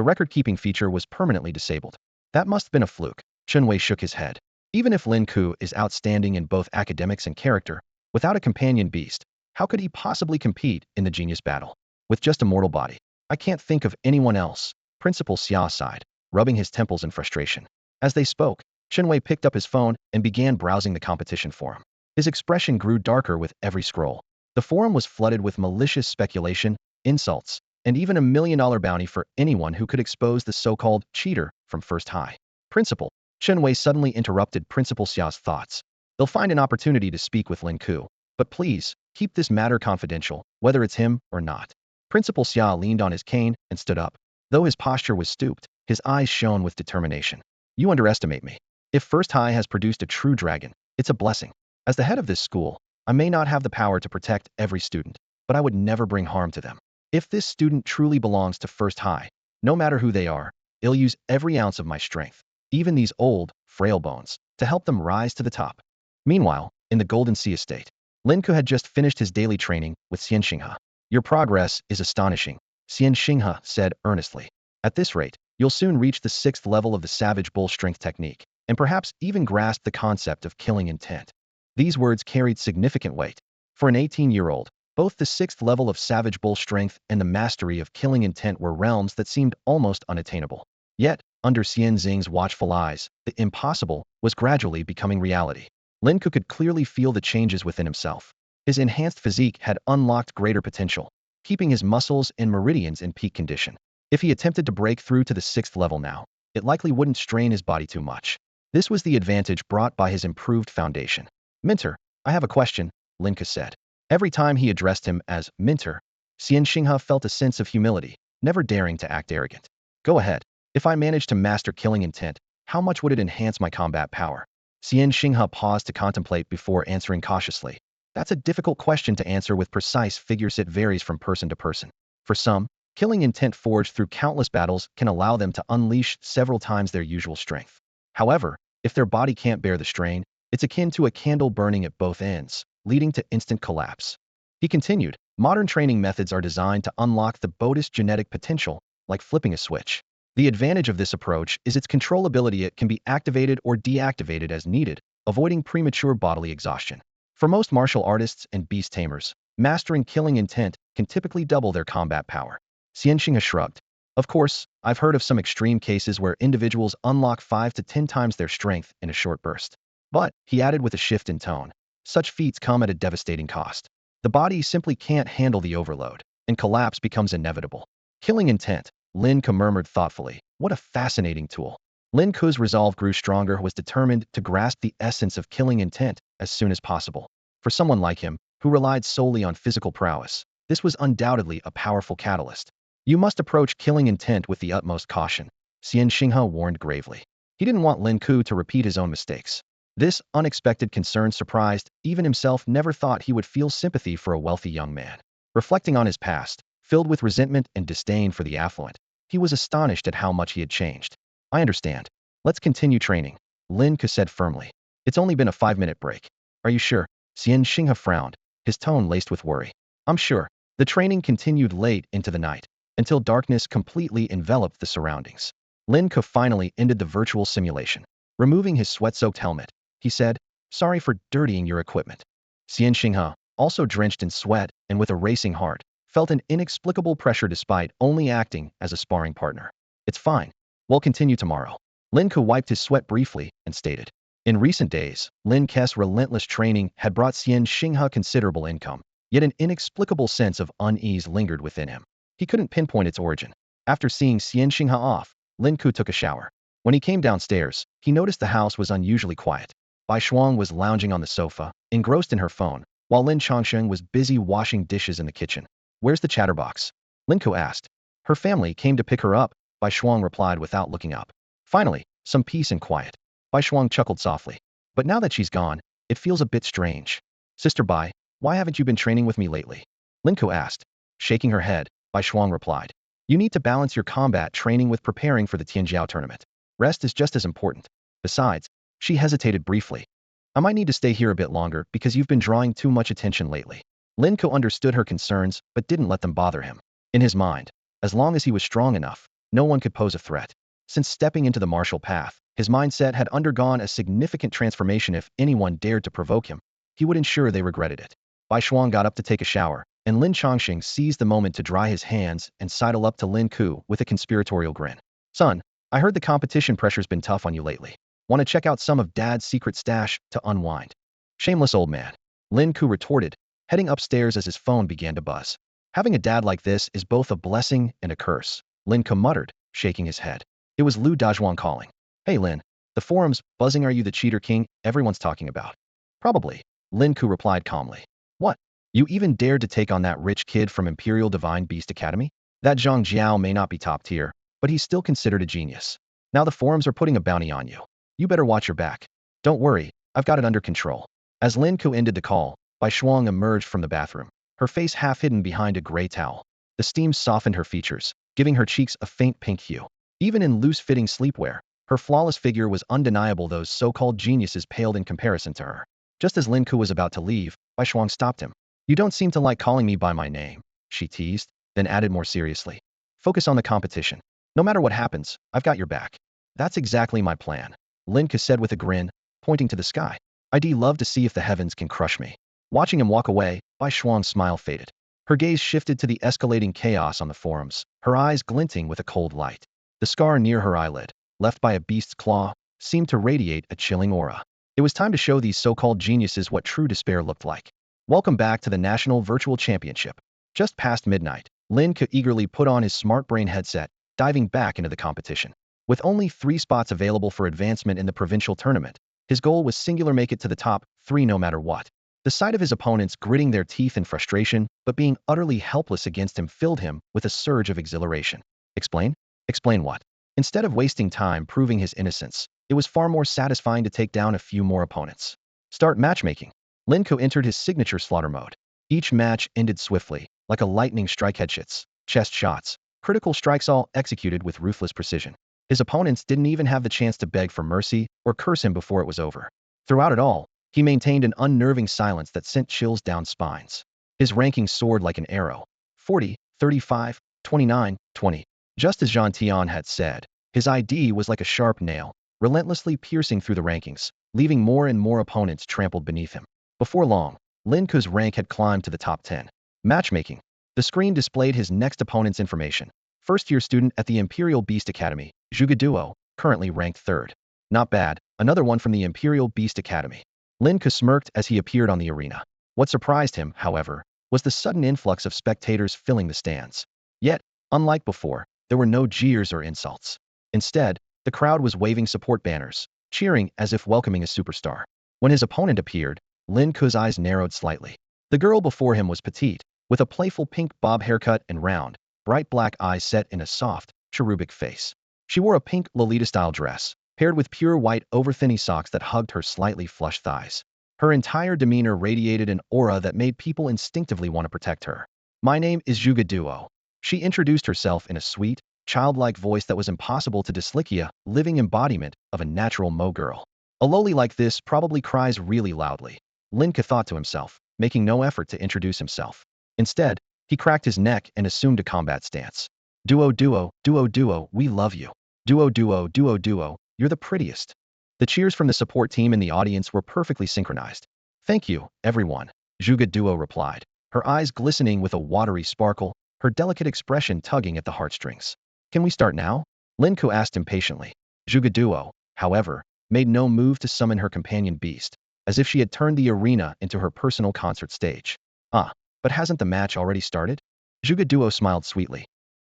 record-keeping feature was permanently disabled. That must have been a fluke. Chun Wei shook his head. Even if Lin Ke is outstanding in both academics and character, without a companion beast, how could he possibly compete in the genius battle? With just a mortal body, I can't think of anyone else, Principal Xia sighed, rubbing his temples in frustration. As they spoke, Chun Wei picked up his phone and began browsing the competition forum. His expression grew darker with every scroll. The forum was flooded with malicious speculation, insults, and even $1 million bounty for anyone who could expose the so-called cheater from first high. Principal, Chun Wei suddenly interrupted Principal Xia's thoughts. They'll find an opportunity to speak with Lin Ke, but please, keep this matter confidential, whether it's him or not. Principal Xia leaned on his cane and stood up. Though his posture was stooped, his eyes shone with determination. You underestimate me. If First High has produced a true dragon, it's a blessing. As the head of this school, I may not have the power to protect every student, but I would never bring harm to them. If this student truly belongs to First High, no matter who they are, I'll use every ounce of my strength, even these old, frail bones, to help them rise to the top. Meanwhile, in the Golden Sea Estate, Lin Ke had just finished his daily training with Xian Xinghe. Your progress is astonishing, Xian Xinghe said earnestly. At this rate, you'll soon reach the 6th level of the Savage Bull Strength technique, and perhaps even grasp the concept of killing intent. These words carried significant weight. For an 18-year-old, both the 6th level of Savage Bull Strength and the mastery of killing intent were realms that seemed almost unattainable. Yet, under Xian Xing's watchful eyes, the impossible was gradually becoming reality. Lin Ke could clearly feel the changes within himself. His enhanced physique had unlocked greater potential, keeping his muscles and meridians in peak condition. If he attempted to break through to the 6th level now, it likely wouldn't strain his body too much. This was the advantage brought by his improved foundation. Mentor, I have a question, Lin Ke said. Every time he addressed him as Mentor, Xian Xinghe felt a sense of humility, never daring to act arrogant. Go ahead. If I managed to master killing intent, how much would it enhance my combat power? Xian Xinghe paused to contemplate before answering cautiously. That's a difficult question to answer with precise figures. It varies from person to person. For some, killing intent forged through countless battles can allow them to unleash several times their usual strength. However, if their body can't bear the strain, it's akin to a candle burning at both ends, leading to instant collapse. He continued, modern training methods are designed to unlock the body's genetic potential, like flipping a switch. The advantage of this approach is its controllability. It can be activated or deactivated as needed, avoiding premature bodily exhaustion. For most martial artists and beast tamers, mastering killing intent can typically double their combat power. Xian Xinghe shrugged. Of course, I've heard of some extreme cases where individuals unlock 5 to 10 times their strength in a short burst. But, he added with a shift in tone, such feats come at a devastating cost. The body simply can't handle the overload, and collapse becomes inevitable. Killing intent, Lin Ke murmured thoughtfully. What a fascinating tool. Lin Ke's resolve grew stronger, was determined to grasp the essence of killing intent as soon as possible. For someone like him, who relied solely on physical prowess, this was undoubtedly a powerful catalyst. You must approach killing intent with the utmost caution, Xian Xinghe warned gravely. He didn't want Lin Ke to repeat his own mistakes. This unexpected concern surprised, even himself never thought he would feel sympathy for a wealthy young man. Reflecting on his past, filled with resentment and disdain for the affluent, he was astonished at how much he had changed. I understand. Let's continue training, Lin Ke said firmly. It's only been a 5-minute break. Are you sure? Xian Xinghe frowned, his tone laced with worry. I'm sure. The training continued late into the night, until darkness completely enveloped the surroundings. Lin Ke finally ended the virtual simulation. Removing his sweat-soaked helmet, he said, sorry for dirtying your equipment. Xian Xinghe, also drenched in sweat and with a racing heart, felt an inexplicable pressure despite only acting as a sparring partner. It's fine. We'll continue tomorrow. Lin Ke wiped his sweat briefly and stated. In recent days, Lin Ke's relentless training had brought Xian Xinghe considerable income, yet an inexplicable sense of unease lingered within him. He couldn't pinpoint its origin. After seeing Xian Xinghe off, Lin Ke took a shower. When he came downstairs, he noticed the house was unusually quiet. Bai Shuang was lounging on the sofa, engrossed in her phone, while Lin Chongsheng was busy washing dishes in the kitchen. Where's the chatterbox? Lin Ke asked. Her family came to pick her up, Bai Shuang replied without looking up. Finally, some peace and quiet. Bai Shuang chuckled softly. But now that she's gone, it feels a bit strange. Sister Bai, why haven't you been training with me lately? Lin Ke asked. Shaking her head, Bai Shuang replied. You need to balance your combat training with preparing for the Tianjiao tournament. Rest is just as important. Besides, she hesitated briefly. I might need to stay here a bit longer because you've been drawing too much attention lately. Lin Ke understood her concerns but didn't let them bother him. In his mind, as long as he was strong enough, no one could pose a threat. Since stepping into the martial path, his mindset had undergone a significant transformation. If anyone dared to provoke him, he would ensure they regretted it. Bai Shuang got up to take a shower, and Lin Chongqing seized the moment to dry his hands and sidle up to Lin Ke with a conspiratorial grin. Son, I heard the competition pressure's been tough on you lately. Want to check out some of Dad's secret stash to unwind? Shameless old man, Lin Ke retorted, heading upstairs as his phone began to buzz. Having a dad like this is both a blessing and a curse, Lin Ke muttered, shaking his head. It was Lu Dazhuang calling. Hey Lin, the forums buzzing. Are you the cheater king everyone's talking about? Probably, Lin Ke replied calmly. What? You even dared to take on that rich kid from Imperial Divine Beast Academy? That Zhang Jiao may not be top tier, but he's still considered a genius. Now the forums are putting a bounty on you. You better watch your back. Don't worry, I've got it under control. As Lin Ke ended the call, Bai Shuang emerged from the bathroom, her face half hidden behind a gray towel. The steam softened her features, giving her cheeks a faint pink hue. Even in loose-fitting sleepwear, her flawless figure was undeniable. Those so-called geniuses paled in comparison to her. Just as Lin Ke was about to leave, Bai Shuang stopped him. You don't seem to like calling me by my name, she teased, then added more seriously. Focus on the competition. No matter what happens, I've got your back. That's exactly my plan, Lin Ke said with a grin, pointing to the sky. I'd love to see if the heavens can crush me. Watching him walk away, Bai Shuang's smile faded. Her gaze shifted to the escalating chaos on the forums, her eyes glinting with a cold light. The scar near her eyelid, left by a beast's claw, seemed to radiate a chilling aura. It was time to show these so-called geniuses what true despair looked like. Welcome back to the National Virtual Championship. Just past midnight, Lin Ke eagerly put on his smart brain headset, diving back into the competition. With only 3 spots available for advancement in the provincial tournament, his goal was singular: make it to the top 3 no matter what. The sight of his opponents gritting their teeth in frustration, but being utterly helpless against him, filled him with a surge of exhilaration. Explain? Explain what? Instead of wasting time proving his innocence, it was far more satisfying to take down a few more opponents. Start matchmaking. Lin Ke entered his signature slaughter mode. Each match ended swiftly, like a lightning strike. Headshots, chest shots, critical strikes, all executed with ruthless precision. His opponents didn't even have the chance to beg for mercy or curse him before it was over. Throughout it all, he maintained an unnerving silence that sent chills down spines. His ranking soared like an arrow. 40, 35, 29, 20. Just as Zhang Tian had said, his ID was like a sharp nail, relentlessly piercing through the rankings, leaving more and more opponents trampled beneath him. Before long, Lin Ke's rank had climbed to the top 10. Matchmaking. The screen displayed his next opponent's information. first-year student at the Imperial Beast Academy, Zhuge Duo, currently ranked 3rd. Not bad, another one from the Imperial Beast Academy. Lin Ke smirked as he appeared on the arena. What surprised him, however, was the sudden influx of spectators filling the stands. Yet, unlike before, there were no jeers or insults. Instead, the crowd was waving support banners, cheering as if welcoming a superstar. When his opponent appeared, Lin Ke's eyes narrowed slightly. The girl before him was petite, with a playful pink bob haircut and round, bright black eyes set in a soft, cherubic face. She wore a pink Lolita-style dress, paired with pure white over-thinny socks that hugged her slightly flushed thighs. Her entire demeanor radiated an aura that made people instinctively want to protect her. "My name is Zhuge Duo." She introduced herself in a sweet, childlike voice that was impossible to dislike, living embodiment of a natural Mo girl. A loli like this probably cries really loudly, Lin Ke thought to himself, making no effort to introduce himself. Instead, he cracked his neck and assumed a combat stance. "Duo, Duo, Duo, Duo, we love you. Duo, Duo, Duo, Duo, you're the prettiest." The cheers from the support team in the audience were perfectly synchronized. "Thank you, everyone," Zhuge Duo replied, her eyes glistening with a watery sparkle, her delicate expression tugging at the heartstrings. "Can we start now?" Lin Ke asked impatiently. Zhuge Duo, however, made no move to summon her companion beast, as if she had turned the arena into her personal concert stage. But hasn't the match already started?" Zhuge Duo smiled sweetly.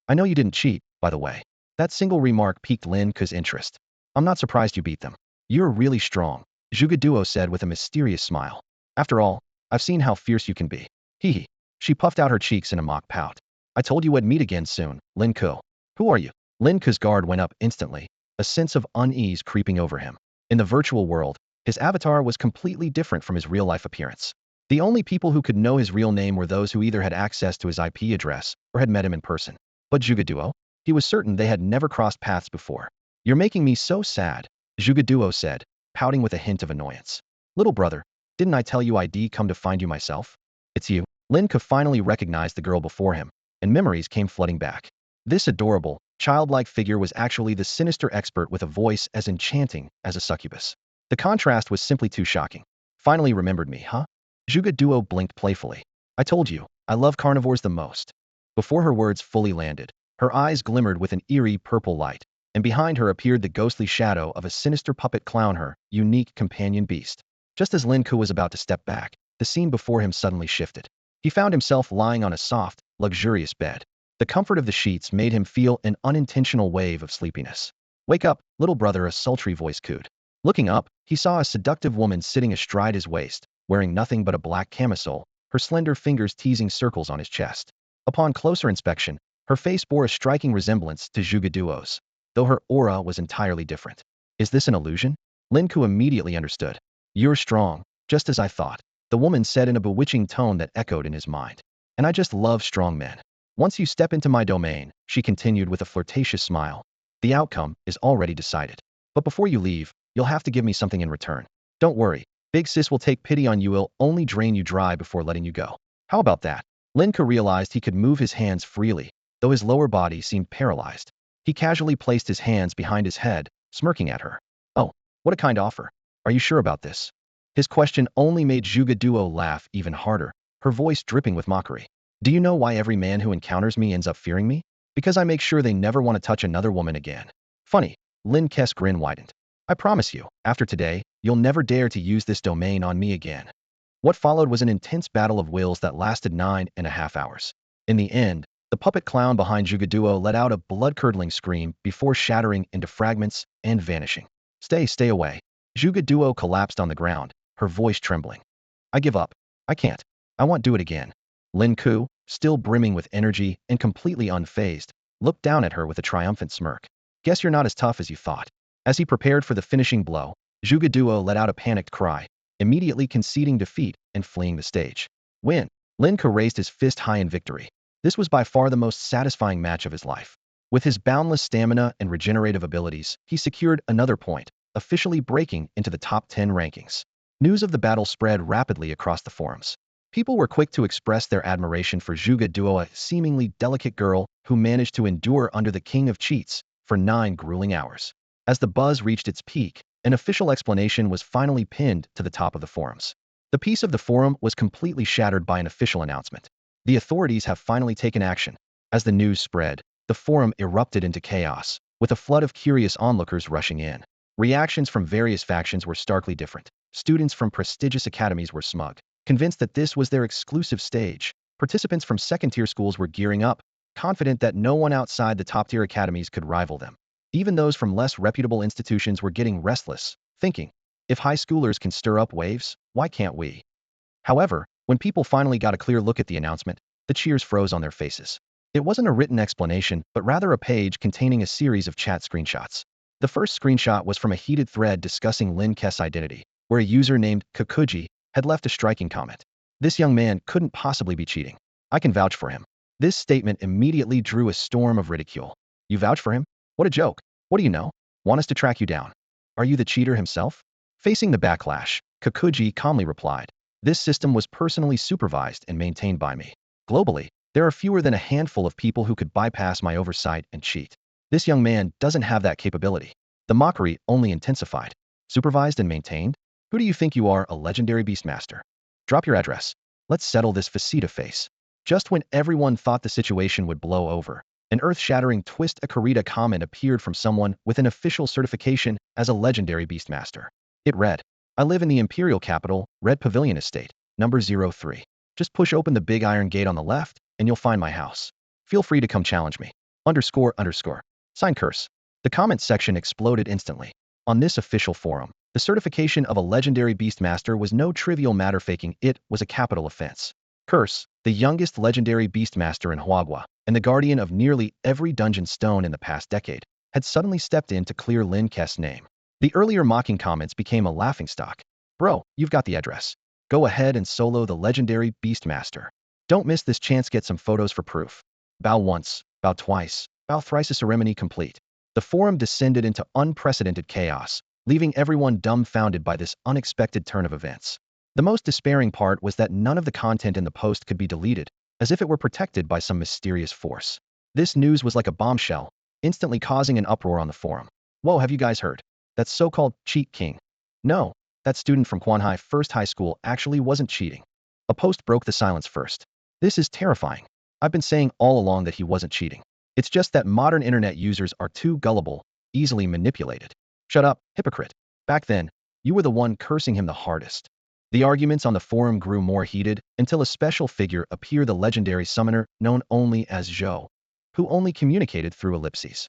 "I know you didn't cheat, by the way." That single remark piqued Lin Ke's interest. "I'm not surprised you beat them. You're really strong," Zhuge Duo said with a mysterious smile. "After all, I've seen how fierce you can be." Hee. She puffed out her cheeks in a mock pout. "I told you we'd meet again soon, Lin Ke. Who are you?" Lin Ke's guard went up instantly, a sense of unease creeping over him. In the virtual world, his avatar was completely different from his real-life appearance. The only people who could know his real name were those who either had access to his IP address or had met him in person. But Zhuge Duo? He was certain they had never crossed paths before. "You're making me so sad," Zhuge Duo said, pouting with a hint of annoyance. "Little brother, didn't I tell you I'd come to find you myself?" "It's you." Lin Ke finally recognized the girl before him, and memories came flooding back. This adorable, childlike figure was actually the sinister expert with a voice as enchanting as a succubus. The contrast was simply too shocking. "Finally remembered me, huh?" Zhuge Duo blinked playfully. "I told you, I love carnivores the most." Before her words fully landed, her eyes glimmered with an eerie purple light, and behind her appeared the ghostly shadow of a sinister puppet clown, her unique companion beast. Just as Lin Ke was about to step back, the scene before him suddenly shifted. He found himself lying on a soft, luxurious bed. The comfort of the sheets made him feel an unintentional wave of sleepiness. "Wake up, little brother," a sultry voice cooed. Looking up, he saw a seductive woman sitting astride his waist, wearing nothing but a black camisole, her slender fingers teasing circles on his chest. Upon closer inspection, her face bore a striking resemblance to Zhuge Duo's, though her aura was entirely different. "Is this an illusion?" Lin Ke immediately understood. "You're strong, just as I thought," the woman said in a bewitching tone that echoed in his mind. "And I just love strong men. Once you step into my domain," she continued with a flirtatious smile, "the outcome is already decided. But before you leave, you'll have to give me something in return. Don't worry, Big Sis will take pity on you, will only drain you dry before letting you go. How about that?" Lin Ke realized he could move his hands freely, though his lower body seemed paralyzed. He casually placed his hands behind his head, smirking at her. "Oh, what a kind offer. Are you sure about this?" His question only made Zhuge Duo laugh even harder, her voice dripping with mockery. "Do you know why every man who encounters me ends up fearing me? Because I make sure they never want to touch another woman again." "Funny." Lin Ke's grin widened. "I promise you, after today, you'll never dare to use this domain on me again." What followed was an intense battle of wills that lasted 9.5 hours. In the end, the puppet clown behind Zhuge Duo let out a blood-curdling scream before shattering into fragments and vanishing. Stay away." Zhuge Duo collapsed on the ground, her voice trembling. "I give up. I can't. I won't do it again." Lin Ke, still brimming with energy and completely unfazed, looked down at her with a triumphant smirk. "Guess you're not as tough as you thought." As he prepared for the finishing blow, Zhuge Duo let out a panicked cry, immediately conceding defeat and fleeing the stage. "Win." Lin Ke raised his fist high in victory. This was by far the most satisfying match of his life. With his boundless stamina and regenerative abilities, he secured another point, officially breaking into the top 10 rankings. News of the battle spread rapidly across the forums. People were quick to express their admiration for Zhuge Duo, a seemingly delicate girl who managed to endure under the king of cheats for 9 grueling hours. As the buzz reached its peak, an official explanation was finally pinned to the top of the forums. The peace of the forum was completely shattered by an official announcement. The authorities have finally taken action. As the news spread, the forum erupted into chaos, with a flood of curious onlookers rushing in. Reactions from various factions were starkly different. Students from prestigious academies were smug, convinced that this was their exclusive stage. Participants from second-tier schools were gearing up, confident that no one outside the top-tier academies could rival them. Even those from less reputable institutions were getting restless, thinking, if high schoolers can stir up waves, why can't we? However, when people finally got a clear look at the announcement, the cheers froze on their faces. It wasn't a written explanation, but rather a page containing a series of chat screenshots. The first screenshot was from a heated thread discussing Lin Ke's identity, where a user named Kukuji had left a striking comment. This young man couldn't possibly be cheating. I can vouch for him. This statement immediately drew a storm of ridicule. You vouch for him? What a joke. What do you know? Want us to track you down? Are you the cheater himself? Facing the backlash, Kukuji calmly replied, this system was personally supervised and maintained by me. Globally, there are fewer than a handful of people who could bypass my oversight and cheat. This young man doesn't have that capability. The mockery only intensified. Supervised and maintained? Who do you think you are, a legendary beastmaster? Drop your address. Let's settle this face-to-face. Just when everyone thought the situation would blow over, an earth-shattering twist-a-carita comment appeared from someone with an official certification as a legendary beastmaster. It read, I live in the Imperial Capital, Red Pavilion Estate, number 03. Just push open the big iron gate on the left, and you'll find my house. Feel free to come challenge me. __. Sign curse. The comment section exploded instantly. On this official forum, the certification of a legendary beastmaster was no trivial matter. Faking it was a capital offense. Curse, the youngest legendary beastmaster in Huagua, and the guardian of nearly every dungeon stone in the past decade, had suddenly stepped in to clear Lin Ke's name. The earlier mocking comments became a laughingstock. Bro, you've got the address. Go ahead and solo the legendary beastmaster. Don't miss this chance. Get some photos for proof. Bow once, bow twice, bow thrice. A ceremony complete. The forum descended into unprecedented chaos, leaving everyone dumbfounded by this unexpected turn of events. The most despairing part was that none of the content in the post could be deleted, as if it were protected by some mysterious force. This news was like a bombshell, instantly causing an uproar on the forum. Whoa, have you guys heard? That so-called cheat king. No, that student from Quanhai First High School actually wasn't cheating. A post broke the silence first. This is terrifying. I've been saying all along that he wasn't cheating. It's just that modern internet users are too gullible, easily manipulated. Shut up, hypocrite. Back then, you were the one cursing him the hardest. The arguments on the forum grew more heated until a special figure appeared, the legendary summoner known only as Zhou, who only communicated through ellipses.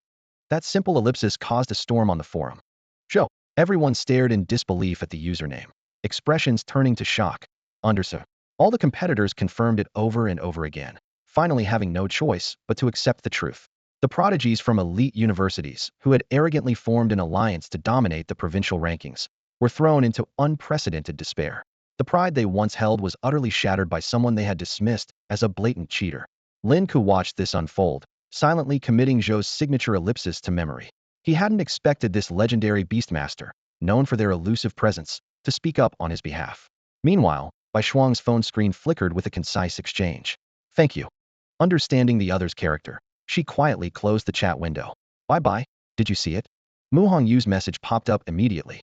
That simple ellipsis caused a storm on the forum. Zhou. Everyone stared in disbelief at the username, expressions turning to shock. Underso. All the competitors confirmed it over and over again, finally having no choice but to accept the truth. The prodigies from elite universities, who had arrogantly formed an alliance to dominate the provincial rankings, were thrown into unprecedented despair. The pride they once held was utterly shattered by someone they had dismissed as a blatant cheater. Lin Ke watched this unfold, silently committing Zhou's signature ellipsis to memory. He hadn't expected this legendary beastmaster, known for their elusive presence, to speak up on his behalf. Meanwhile, Bai Shuang's phone screen flickered with a concise exchange. Thank you. Understanding the other's character, she quietly closed the chat window. Bye-bye. Did you see it? Mu Hongyu's message popped up immediately.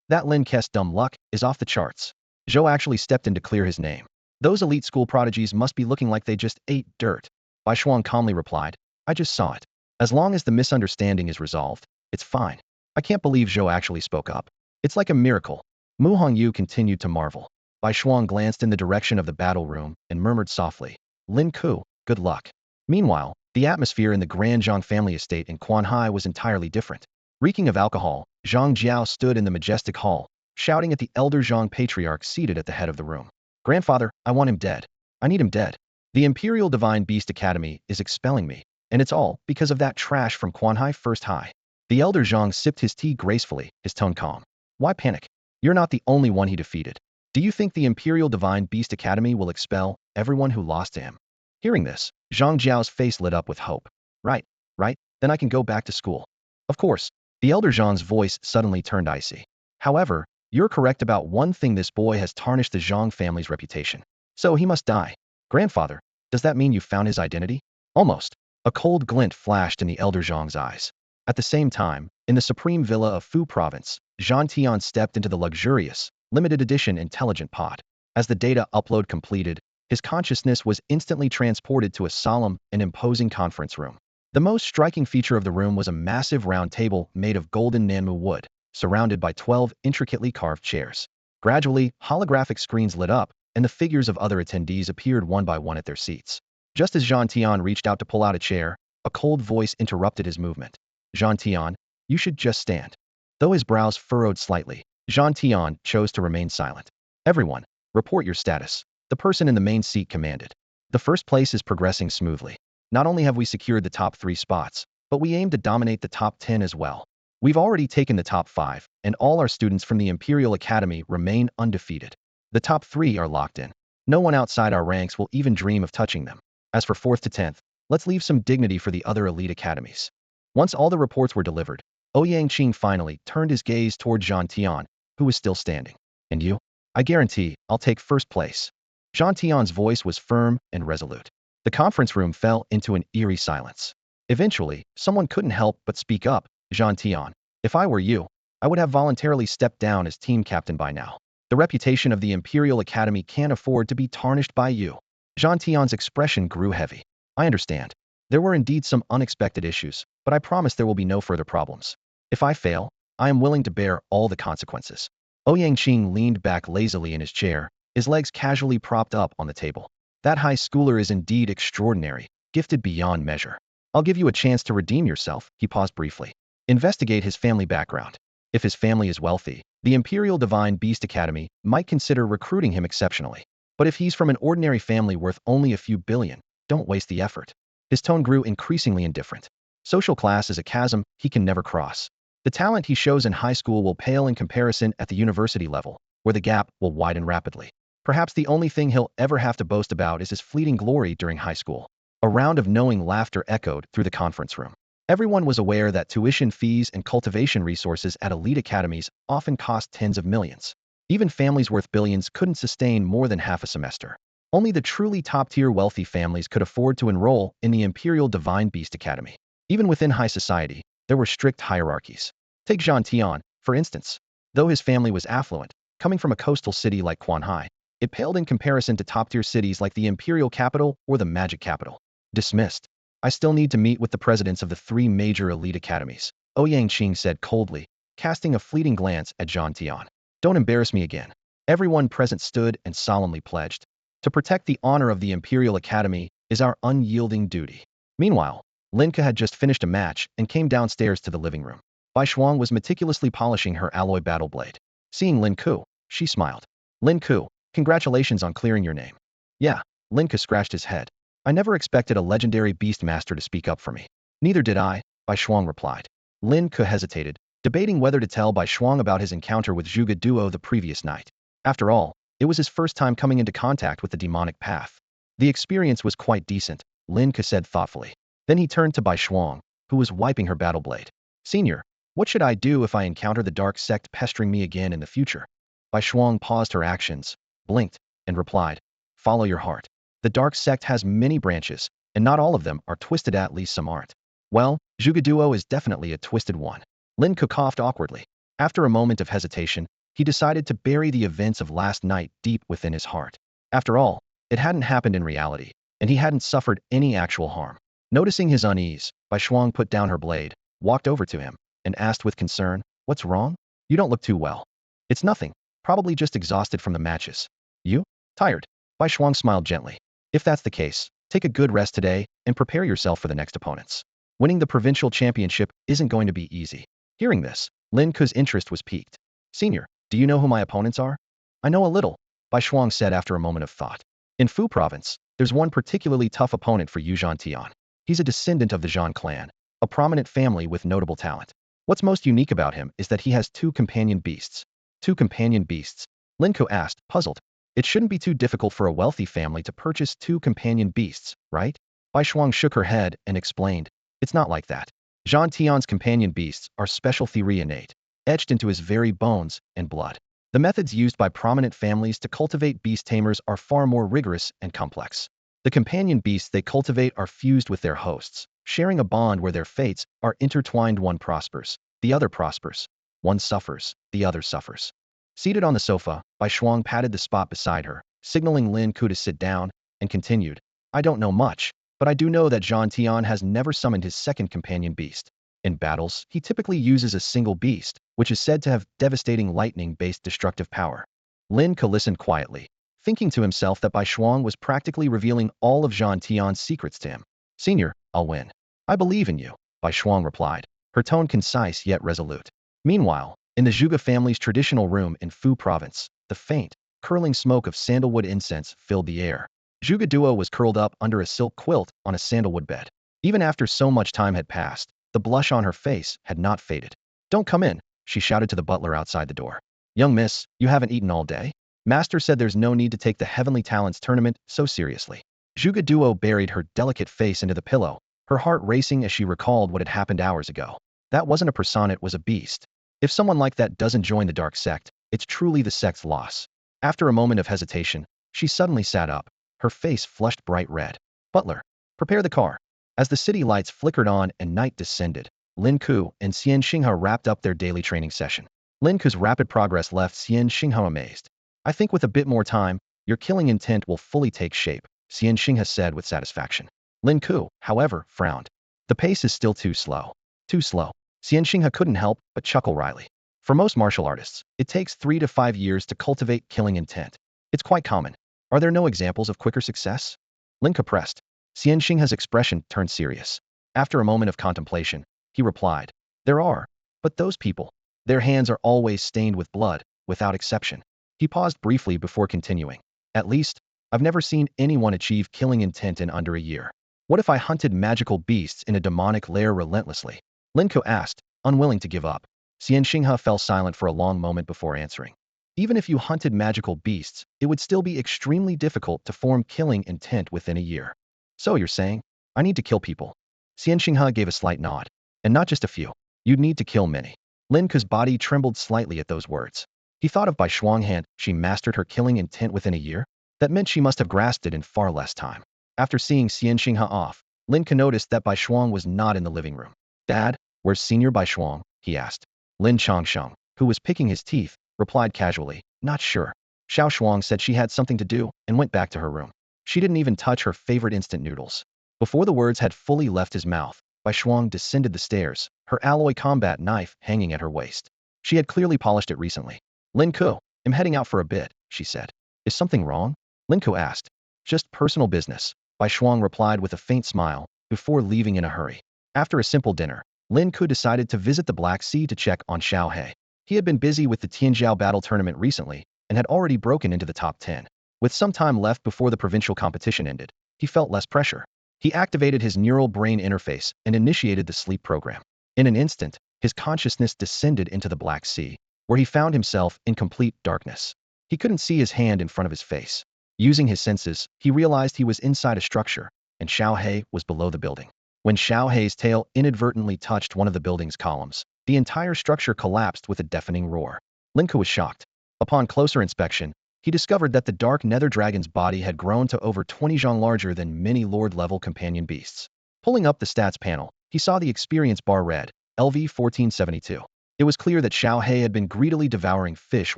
That Lin Ke's dumb luck is off the charts. Zhou actually stepped in to clear his name. Those elite school prodigies must be looking like they just ate dirt. Bai Shuang calmly replied, I just saw it. As long as the misunderstanding is resolved, it's fine. I can't believe Zhou actually spoke up. It's like a miracle. Mu Hongyu continued to marvel. Bai Shuang glanced in the direction of the battle room and murmured softly, Lin Ke, good luck. Meanwhile, the atmosphere in the Grand Zhang family estate in Quanhai was entirely different. Reeking of alcohol, Zhang Jiao stood in the majestic hall, shouting at the elder Zhang patriarch seated at the head of the room. Grandfather, I want him dead. I need him dead. The Imperial Divine Beast Academy is expelling me, and it's all because of that trash from Quanhai First High. The elder Zhang sipped his tea gracefully, his tone calm. Why panic? You're not the only one he defeated. Do you think the Imperial Divine Beast Academy will expel everyone who lost to him? Hearing this, Zhang Jiao's face lit up with hope. Right, then I can go back to school. Of course, the elder Zhang's voice suddenly turned icy. However, you're correct about one thing, this boy has tarnished the Zhang family's reputation. So he must die. Grandfather, does that mean you found his identity? Almost. A cold glint flashed in the elder Zhang's eyes. At the same time, in the supreme villa of Fu Province, Zhang Tian stepped into the luxurious, limited edition intelligent pod. As the data upload completed, his consciousness was instantly transported to a solemn and imposing conference room. The most striking feature of the room was a massive round table made of golden Nanmu wood, surrounded by 12 intricately carved chairs. Gradually, holographic screens lit up, and the figures of other attendees appeared one by one at their seats. Just as Jean Tian reached out to pull out a chair, a cold voice interrupted his movement. Jean Tian, you should just stand. Though his brows furrowed slightly, Jean Tian chose to remain silent. Everyone, report your status. The person in the main seat commanded. The first place is progressing smoothly. Not only have we secured the top 3 spots, but we aim to dominate the top 10 as well. We've already taken the top 5, and all our students from the Imperial Academy remain undefeated. The top 3 are locked in. No one outside our ranks will even dream of touching them. As for 4th to 10th, let's leave some dignity for the other elite academies. Once all the reports were delivered, Ouyang finally turned his gaze toward Jean Tian, who was still standing. And you? I guarantee I'll take first place. Jean Tian's voice was firm and resolute. The conference room fell into an eerie silence. Eventually, someone couldn't help but speak up. Jean Tian, if I were you, I would have voluntarily stepped down as team captain by now. The reputation of the Imperial Academy can't afford to be tarnished by you. Jean Tian's expression grew heavy. I understand. There were indeed some unexpected issues, but I promise there will be no further problems. If I fail, I am willing to bear all the consequences. Ouyang leaned back lazily in his chair, his legs casually propped up on the table. That high schooler is indeed extraordinary, gifted beyond measure. I'll give you a chance to redeem yourself, he paused briefly. Investigate his family background. If his family is wealthy, the Imperial Divine Beast Academy might consider recruiting him exceptionally. But if he's from an ordinary family worth only a few billion, don't waste the effort. His tone grew increasingly indifferent. Social class is a chasm he can never cross. The talent he shows in high school will pale in comparison at the university level, where the gap will widen rapidly. Perhaps the only thing he'll ever have to boast about is his fleeting glory during high school. A round of knowing laughter echoed through the conference room. Everyone was aware that tuition fees and cultivation resources at elite academies often cost tens of millions. Even families worth billions couldn't sustain more than half a semester. Only the truly top-tier wealthy families could afford to enroll in the Imperial Divine Beast Academy. Even within high society, there were strict hierarchies. Take Jean Tian, for instance. Though his family was affluent, coming from a coastal city like Quanhai, it paled in comparison to top-tier cities like the Imperial Capital or the Magic Capital. Dismissed. I still need to meet with the presidents of the 3 major elite academies, Ouyang said coldly, casting a fleeting glance at Jean Tian. Don't embarrass me again. Everyone present stood and solemnly pledged. To protect the honor of the Imperial Academy is our unyielding duty. Meanwhile, Lin Ke had just finished a match and came downstairs to the living room. Bai Shuang was meticulously polishing her alloy battle blade. Seeing Lin Ke, she smiled. Lin Ke, congratulations on clearing your name. Yeah, Lin Ke scratched his head. I never expected a legendary beast master to speak up for me. Neither did I, Bai Shuang replied. Lin Ke hesitated, debating whether to tell Bai Shuang about his encounter with Zhuge Duo the previous night. After all, it was his first time coming into contact with the demonic path. The experience was quite decent, Lin Ke said thoughtfully. Then he turned to Bai Shuang, who was wiping her battle blade. Senior, what should I do if I encounter the dark sect pestering me again in the future? Bai Shuang paused her actions, blinked, and replied, follow your heart. The dark sect has many branches, and not all of them are twisted, at least some aren't. Well, Zhuge Duo is definitely a twisted one. Lin Ke coughed awkwardly. After a moment of hesitation, he decided to bury the events of last night deep within his heart. After all, it hadn't happened in reality, and he hadn't suffered any actual harm. Noticing his unease, Bai Shuang put down her blade, walked over to him, and asked with concern, what's wrong? You don't look too well. It's nothing, probably just exhausted from the matches. You? Tired? Bai Shuang smiled gently. If that's the case, take a good rest today and prepare yourself for the next opponents. Winning the provincial championship isn't going to be easy. Hearing this, Lin Ke's interest was piqued. Senior, do you know who my opponents are? I know a little, Bai Shuang said after a moment of thought. In Fu province, there's one particularly tough opponent for Yu Jean Tian. He's a descendant of the Zhan clan, a prominent family with notable talent. What's most unique about him is that he has 2 companion beasts. 2 companion beasts? Lin Ke asked, puzzled. It shouldn't be too difficult for a wealthy family to purchase 2 companion beasts, right? Bai Shuang shook her head and explained, it's not like that. Jean Tian's companion beasts are special theory innate, etched into his very bones and blood. The methods used by prominent families to cultivate beast tamers are far more rigorous and complex. The companion beasts they cultivate are fused with their hosts, sharing a bond where their fates are intertwined. One prospers, the other prospers. One suffers, the other suffers. Seated on the sofa, Bai Shuang patted the spot beside her, signaling Lin Ke to sit down, and continued, I don't know much, but I do know that Zhang Tian has never summoned his second companion beast. In battles, he typically uses a single beast, which is said to have devastating lightning-based destructive power. Lin Ke listened quietly, thinking to himself that Bai Shuang was practically revealing all of Zhang Tian's secrets to him. Senior, I'll win. I believe in you, Bai Shuang replied, her tone concise yet resolute. Meanwhile, in the Zhuge family's traditional room in Fu province, the faint, curling smoke of sandalwood incense filled the air. Zhuge Duo was curled up under a silk quilt on a sandalwood bed. Even after so much time had passed, the blush on her face had not faded. Don't come in, she shouted to the butler outside the door. Young miss, you haven't eaten all day? Master said there's no need to take the Heavenly Talents tournament so seriously. Zhuge Duo buried her delicate face into the pillow, her heart racing as she recalled what had happened hours ago. That wasn't a person, it was a beast. If someone like that doesn't join the dark sect, it's truly the sect's loss. After a moment of hesitation, she suddenly sat up, her face flushed bright red. Butler, prepare the car. As the city lights flickered on and night descended, Lin Ke and Xian Xinghe wrapped up their daily training session. Lin Ke's rapid progress left Xian Xinghe amazed. I think with a bit more time, your killing intent will fully take shape, Xian Xinghe said with satisfaction. Lin Ke, however, frowned. The pace is still too slow. Too slow. Xian Xinghe couldn't help but chuckle wryly. For most martial artists, it takes 3 to 5 years to cultivate killing intent. It's quite common. Are there no examples of quicker success? Lin Ke pressed. Xian Xinghe's expression turned serious. After a moment of contemplation, he replied, there are, but those people, their hands are always stained with blood, without exception. He paused briefly before continuing. At least, I've never seen anyone achieve killing intent in under a year. What if I hunted magical beasts in a demonic lair relentlessly? Lin Ke asked, unwilling to give up. Xian Xinghe fell silent for a long moment before answering. Even if you hunted magical beasts, it would still be extremely difficult to form killing intent within a year. So you're saying, I need to kill people? Xian Xinghe gave a slight nod. And not just a few. You'd need to kill many. Lin Ke's body trembled slightly at those words. He thought of Bai Shuang she mastered her killing intent within a year. That meant she must have grasped it in far less time. After seeing Xian Xinghe off, Lin Ke noticed that Bai Shuang was not in the living room. Dad, where's Senior Bai Shuang? He asked. Lin Changsheng, who was picking his teeth, replied casually, not sure. Xiao Shuang said she had something to do and went back to her room. She didn't even touch her favorite instant noodles. Before the words had fully left his mouth, Bai Shuang descended the stairs, her alloy combat knife hanging at her waist. She had clearly polished it recently. Lin Ke, I'm heading out for a bit, she said. Is something wrong? Lin Ke asked. Just personal business, Bai Shuang replied with a faint smile, before leaving in a hurry. After a simple dinner, Lin Ke decided to visit the Black Sea to check on Xiao He. He had been busy with the Tianjiao battle tournament recently, and had already broken into the top 10. With some time left before the provincial competition ended, he felt less pressure. He activated his neural brain interface and initiated the sleep program. In an instant, his consciousness descended into the Black Sea, where he found himself in complete darkness. He couldn't see his hand in front of his face. Using his senses, he realized he was inside a structure, and Xiao He was below the building. When Xiao He's tail inadvertently touched one of the building's columns, the entire structure collapsed with a deafening roar. Lin Ke was shocked. Upon closer inspection, he discovered that the dark nether dragon's body had grown to over 20 zhang larger than many lord-level companion beasts. Pulling up the stats panel, he saw the experience bar read, LV 1472. It was clear that Xiao He had been greedily devouring fish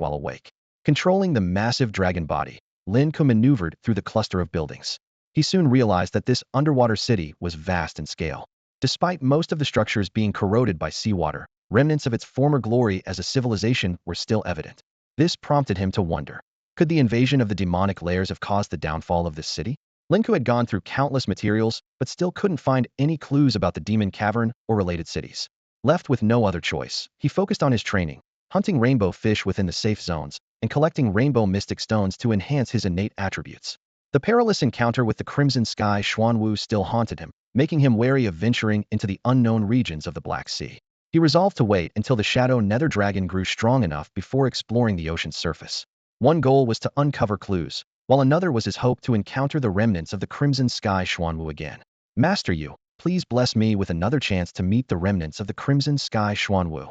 while awake. Controlling the massive dragon body, Lin Ke maneuvered through the cluster of buildings. He soon realized that this underwater city was vast in scale. Despite most of the structures being corroded by seawater, remnants of its former glory as a civilization were still evident. This prompted him to wonder, could the invasion of the demonic layers have caused the downfall of this city? Lin Ke had gone through countless materials, but still couldn't find any clues about the demon cavern or related cities. Left with no other choice, he focused on his training, hunting rainbow fish within the safe zones, and collecting rainbow mystic stones to enhance his innate attributes. The perilous encounter with the Crimson Sky Xuanwu still haunted him, making him wary of venturing into the unknown regions of the Black Sea. He resolved to wait until the shadow nether dragon grew strong enough before exploring the ocean's surface. One goal was to uncover clues, while another was his hope to encounter the remnants of the Crimson Sky Xuanwu again. Master Yu, please bless me with another chance to meet the remnants of the Crimson Sky Xuanwu.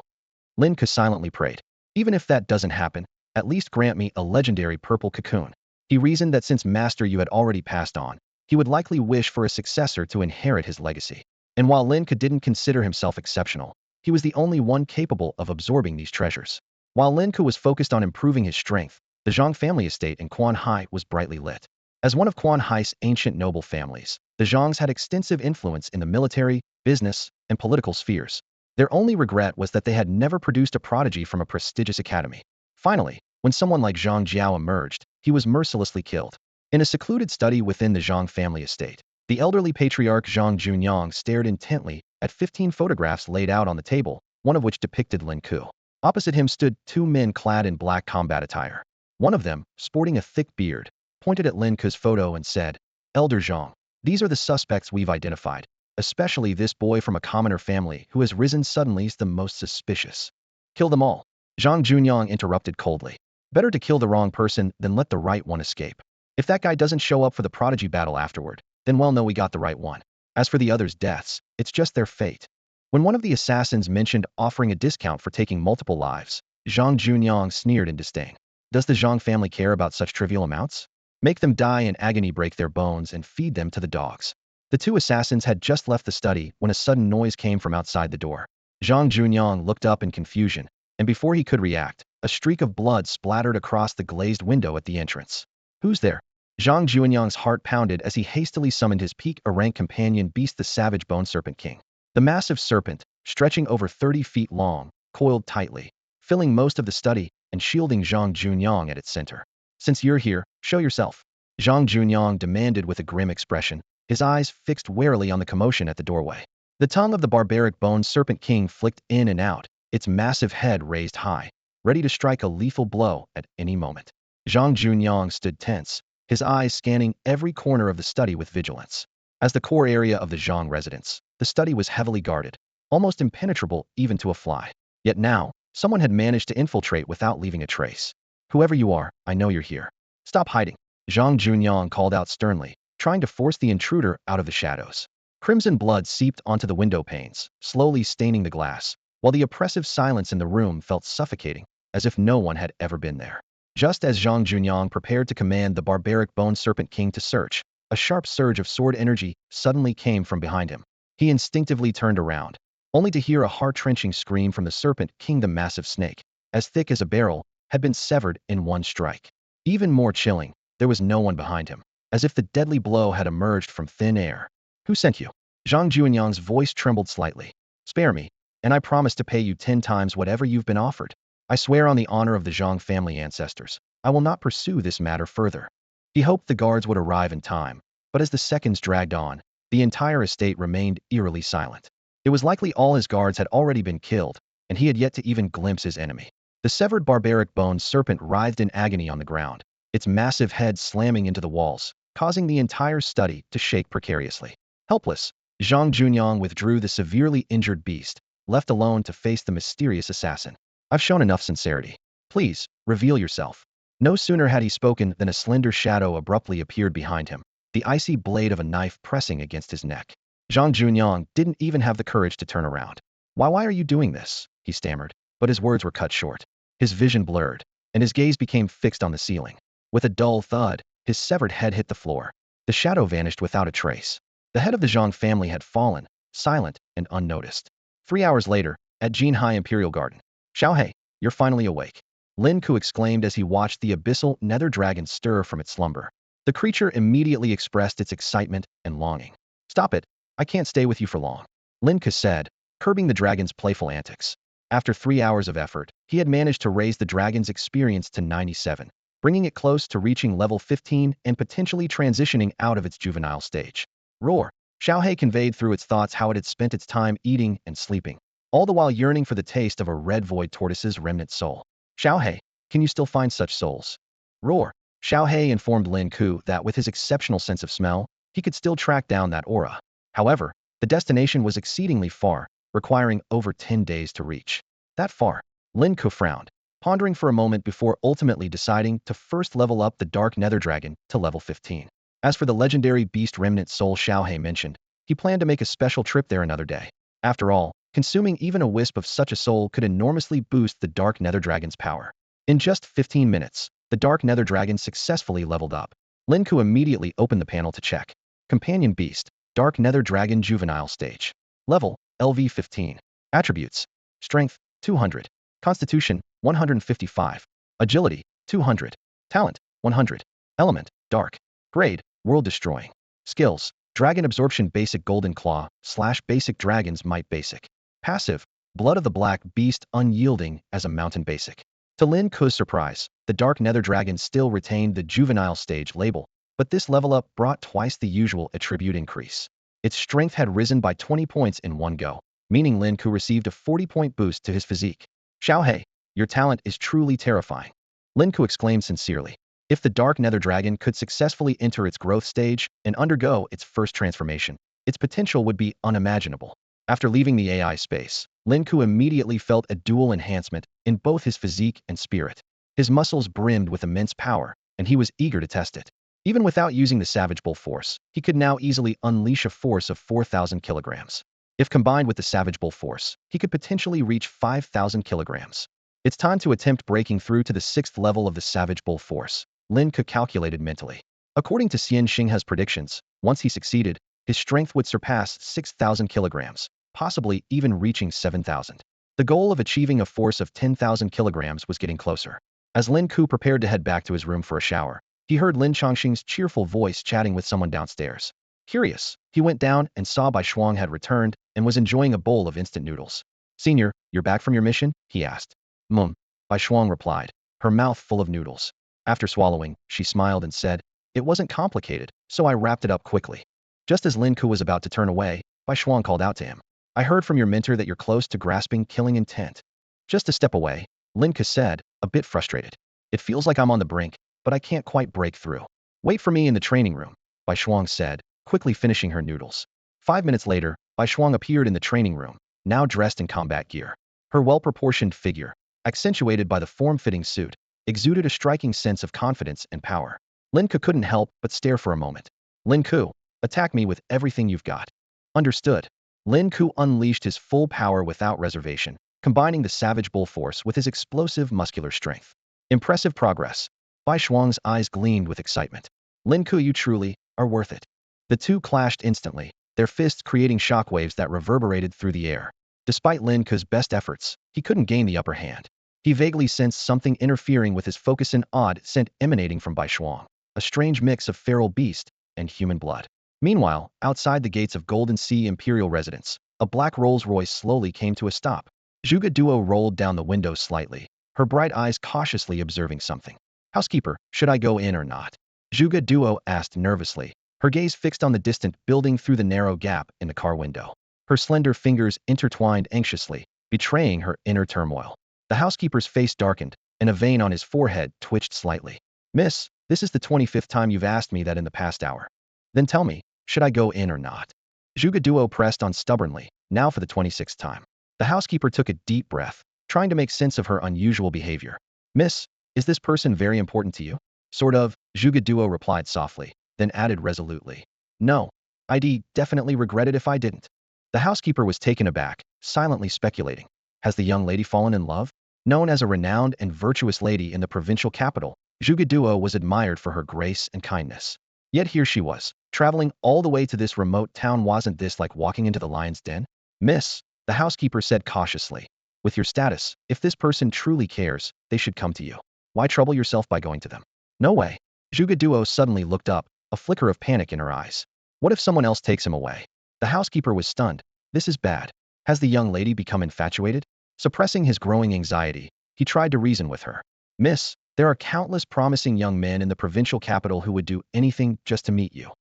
Lin Ke silently prayed. Even if that doesn't happen, at least grant me a legendary purple cocoon. He reasoned that since Master Yu had already passed on, he would likely wish for a successor to inherit his legacy. And while Lin Ke didn't consider himself exceptional, he was the only one capable of absorbing these treasures. While Lin Ke was focused on improving his strength, the Zhang family estate in Quan Hai was brightly lit. As one of Quan Hai's ancient noble families, The Zhongs had extensive influence in the military, business, and political spheres. Their only regret was that they had never produced a prodigy from a prestigious academy. Finally, when someone like Zhang Jiao emerged, he was mercilessly killed. In a secluded study within the Zhang family estate, the elderly patriarch Zhang Junyang stared intently at 15 photographs laid out on the table, one of which depicted Lin Ke. Opposite him stood two men clad in black combat attire. One of them, sporting a thick beard, pointed at Lin Ke's photo and said, "Elder Zhang, these are the suspects we've identified. Especially this boy from a commoner family who has risen suddenly is the most suspicious." "Kill them all," Zhang Junyang interrupted coldly. "Better to kill the wrong person than let the right one escape. If that guy doesn't show up for the prodigy battle afterward, then well know we got the right one. As for the others' deaths, it's just their fate." When one of the assassins mentioned offering a discount for taking multiple lives, Zhang Junyang sneered in disdain. Does the Zhang family care about such trivial amounts? Make them die in agony, break their bones, and feed them to the dogs. The two assassins had just left the study when a sudden noise came from outside the door. Zhang Junyang looked up in confusion, and before he could react, a streak of blood splattered across the glazed window at the entrance. "Who's there?" Zhang Junyang's heart pounded as he hastily summoned his peak-a-rank companion beast, the savage bone serpent king. The massive serpent, stretching over 30 feet long, coiled tightly, filling most of the study and shielding Zhang Junyang at its center. "Since you're here, show yourself," Zhang Junyang demanded with a grim expression, his eyes fixed warily on the commotion at the doorway. The tongue of the barbaric bone serpent king flicked in and out, its massive head raised high, ready to strike a lethal blow at any moment. Zhang Junyang stood tense, his eyes scanning every corner of the study with vigilance. As the core area of the Zhang residence, the study was heavily guarded, almost impenetrable even to a fly. Yet now, someone had managed to infiltrate without leaving a trace. "Whoever you are, I know you're here. Stop hiding," Zhang Junyang called out sternly, trying to force the intruder out of the shadows. Crimson blood seeped onto the window panes, slowly staining the glass, while the oppressive silence in the room felt suffocating, as if no one had ever been there. Just as Zhang Junyang prepared to command the barbaric bone serpent king to search, a sharp surge of sword energy suddenly came from behind him. He instinctively turned around, only to hear a heart-wrenching scream from the serpent king. The massive snake, as thick as a barrel, had been severed in one strike. Even more chilling, there was no one behind him, as if the deadly blow had emerged from thin air. "Who sent you?" Zhang Junyang's voice trembled slightly. "Spare me, and I promise to pay you 10 times whatever you've been offered. I swear on the honor of the Zhang family ancestors, I will not pursue this matter further." He hoped the guards would arrive in time, but as the seconds dragged on, the entire estate remained eerily silent. It was likely all his guards had already been killed, and he had yet to even glimpse his enemy. The severed barbaric bone serpent writhed in agony on the ground, its massive head slamming into the walls, causing the entire study to shake precariously. Helpless, Zhang Junyang withdrew the severely injured beast, left alone to face the mysterious assassin. "I've shown enough sincerity. Please, reveal yourself." No sooner had he spoken than a slender shadow abruptly appeared behind him, the icy blade of a knife pressing against his neck. Zhang Junyang didn't even have the courage to turn around. Why are you doing this?" he stammered, but his words were cut short. His vision blurred, and his gaze became fixed on the ceiling. With a dull thud, his severed head hit the floor. The shadow vanished without a trace. The head of the Zhang family had fallen, silent and unnoticed. 3 hours later, at Jinhai Imperial Garden. "Xiaohei, you're finally awake," Lin Ke exclaimed as he watched the abyssal nether dragon stir from its slumber. The creature immediately expressed its excitement and longing. "Stop it, I can't stay with you for long," Lin Ke said, curbing the dragon's playful antics. After 3 hours of effort, he had managed to raise the dragon's experience to 97, bringing it close to reaching level 15 and potentially transitioning out of its juvenile stage. "Roar," Xiaohei conveyed through its thoughts how it had spent its time eating and sleeping, all the while yearning for the taste of a red void tortoise's remnant soul. "Xiaohei, can you still find such souls?" "Roar," Xiaohei informed Lin Ke that with his exceptional sense of smell, he could still track down that aura. However, the destination was exceedingly far, requiring over 10 days to reach. "That far?" Lin Ke frowned, pondering for a moment before ultimately deciding to first level up the Dark Nether Dragon to level 15. As for the legendary beast remnant soul Xiaohei mentioned, he planned to make a special trip there another day. After all, consuming even a wisp of such a soul could enormously boost the Dark Nether Dragon's power. In just 15 minutes, the Dark Nether Dragon successfully leveled up. Lin Ke immediately opened the panel to check. Companion Beast, Dark Nether Dragon Juvenile Stage. Level, LV 15. Attributes, Strength, 200. Constitution, 155. Agility, 200. Talent, 100. Element, Dark. Grade, World Destroying. Skills, Dragon Absorption Basic Golden Claw / Basic Dragon's Might Basic. Passive, Blood of the Black Beast unyielding as a mountain basic. To Lin Ke's surprise, the Dark Nether Dragon still retained the juvenile stage label, but this level up brought twice the usual attribute increase. Its strength had risen by 20 points in one go, meaning Lin Ke received a 40-point boost to his physique. Xiaohei, your talent is truly terrifying. Lin Ke exclaimed sincerely. If the Dark Nether Dragon could successfully enter its growth stage and undergo its first transformation, its potential would be unimaginable. After leaving the AI space, Lin Ke immediately felt a dual enhancement in both his physique and spirit. His muscles brimmed with immense power, and he was eager to test it. Even without using the Savage Bull Force, he could now easily unleash a force of 4,000 kilograms. If combined with the Savage Bull Force, he could potentially reach 5,000 kilograms. It's time to attempt breaking through to the 6th level of the Savage Bull Force, Lin Ke calculated mentally. According to Xian Xinghe's predictions, once he succeeded, his strength would surpass 6,000 kilograms, possibly even reaching 7,000. The goal of achieving a force of 10,000 kilograms was getting closer. As Lin Ke prepared to head back to his room for a shower, he heard Lin Chongqing's cheerful voice chatting with someone downstairs. Curious, he went down and saw Bai Shuang had returned and was enjoying a bowl of instant noodles. "Senior, you're back from your mission?" he asked. Bai Shuang replied, her mouth full of noodles. After swallowing, she smiled and said, "It wasn't complicated, so I wrapped it up quickly." Just as Lin Ke was about to turn away, Bai Shuang called out to him. "I heard from your mentor that you're close to grasping killing intent." Just a step away, Lin Ke said, a bit frustrated. "It feels like I'm on the brink, but I can't quite break through." "Wait for me in the training room," Bai Shuang said, quickly finishing her noodles. 5 minutes later, Bai Shuang appeared in the training room, now dressed in combat gear. Her well-proportioned figure, accentuated by the form-fitting suit, exuded a striking sense of confidence and power. Lin Ke couldn't help but stare for a moment. "Lin Ke, attack me with everything you've got." "Understood." Lin Ke unleashed his full power without reservation, combining the Savage Bull Force with his explosive muscular strength. Impressive progress. Bai Shuang's eyes gleamed with excitement. "Lin Ke, you truly are worth it." The two clashed instantly, their fists creating shockwaves that reverberated through the air. Despite Lin Ke's best efforts, he couldn't gain the upper hand. He vaguely sensed something interfering with his focus, an odd scent emanating from Bai Shuang, a strange mix of feral beast and human blood. Meanwhile, outside the gates of Golden Sea Imperial Residence, a black Rolls-Royce slowly came to a stop. Zhuge Duo rolled down the window slightly, her bright eyes cautiously observing something. "Housekeeper, should I go in or not?" Zhuge Duo asked nervously, her gaze fixed on the distant building through the narrow gap in the car window. Her slender fingers intertwined anxiously, betraying her inner turmoil. The housekeeper's face darkened, and a vein on his forehead twitched slightly. "Miss, this is the 25th time you've asked me that in the past hour. Then tell me, should I go in or not?" Zhuge Duo pressed on stubbornly, now for the 26th time. The housekeeper took a deep breath, trying to make sense of her unusual behavior. "Miss, is this person very important to you?" "Sort of," Zhuge Duo replied softly, then added resolutely. "No. I'd definitely regret it if I didn't." The housekeeper was taken aback, silently speculating. Has the young lady fallen in love? Known as a renowned and virtuous lady in the provincial capital, Zhuge Duo was admired for her grace and kindness. Yet here she was, traveling all the way to this remote town. Wasn't this like walking into the lion's den? "Miss," the housekeeper said cautiously, "with your status, if this person truly cares, they should come to you. Why trouble yourself by going to them?" "No way." Zhuge Duo suddenly looked up, a flicker of panic in her eyes. "What if someone else takes him away?" The housekeeper was stunned. "This is bad. Has the young lady become infatuated?" Suppressing his growing anxiety, he tried to reason with her. "Miss, there are countless promising young men in the provincial capital who would do anything just to meet you."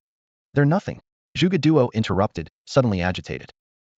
"They're nothing," Zhuge Duo interrupted, suddenly agitated.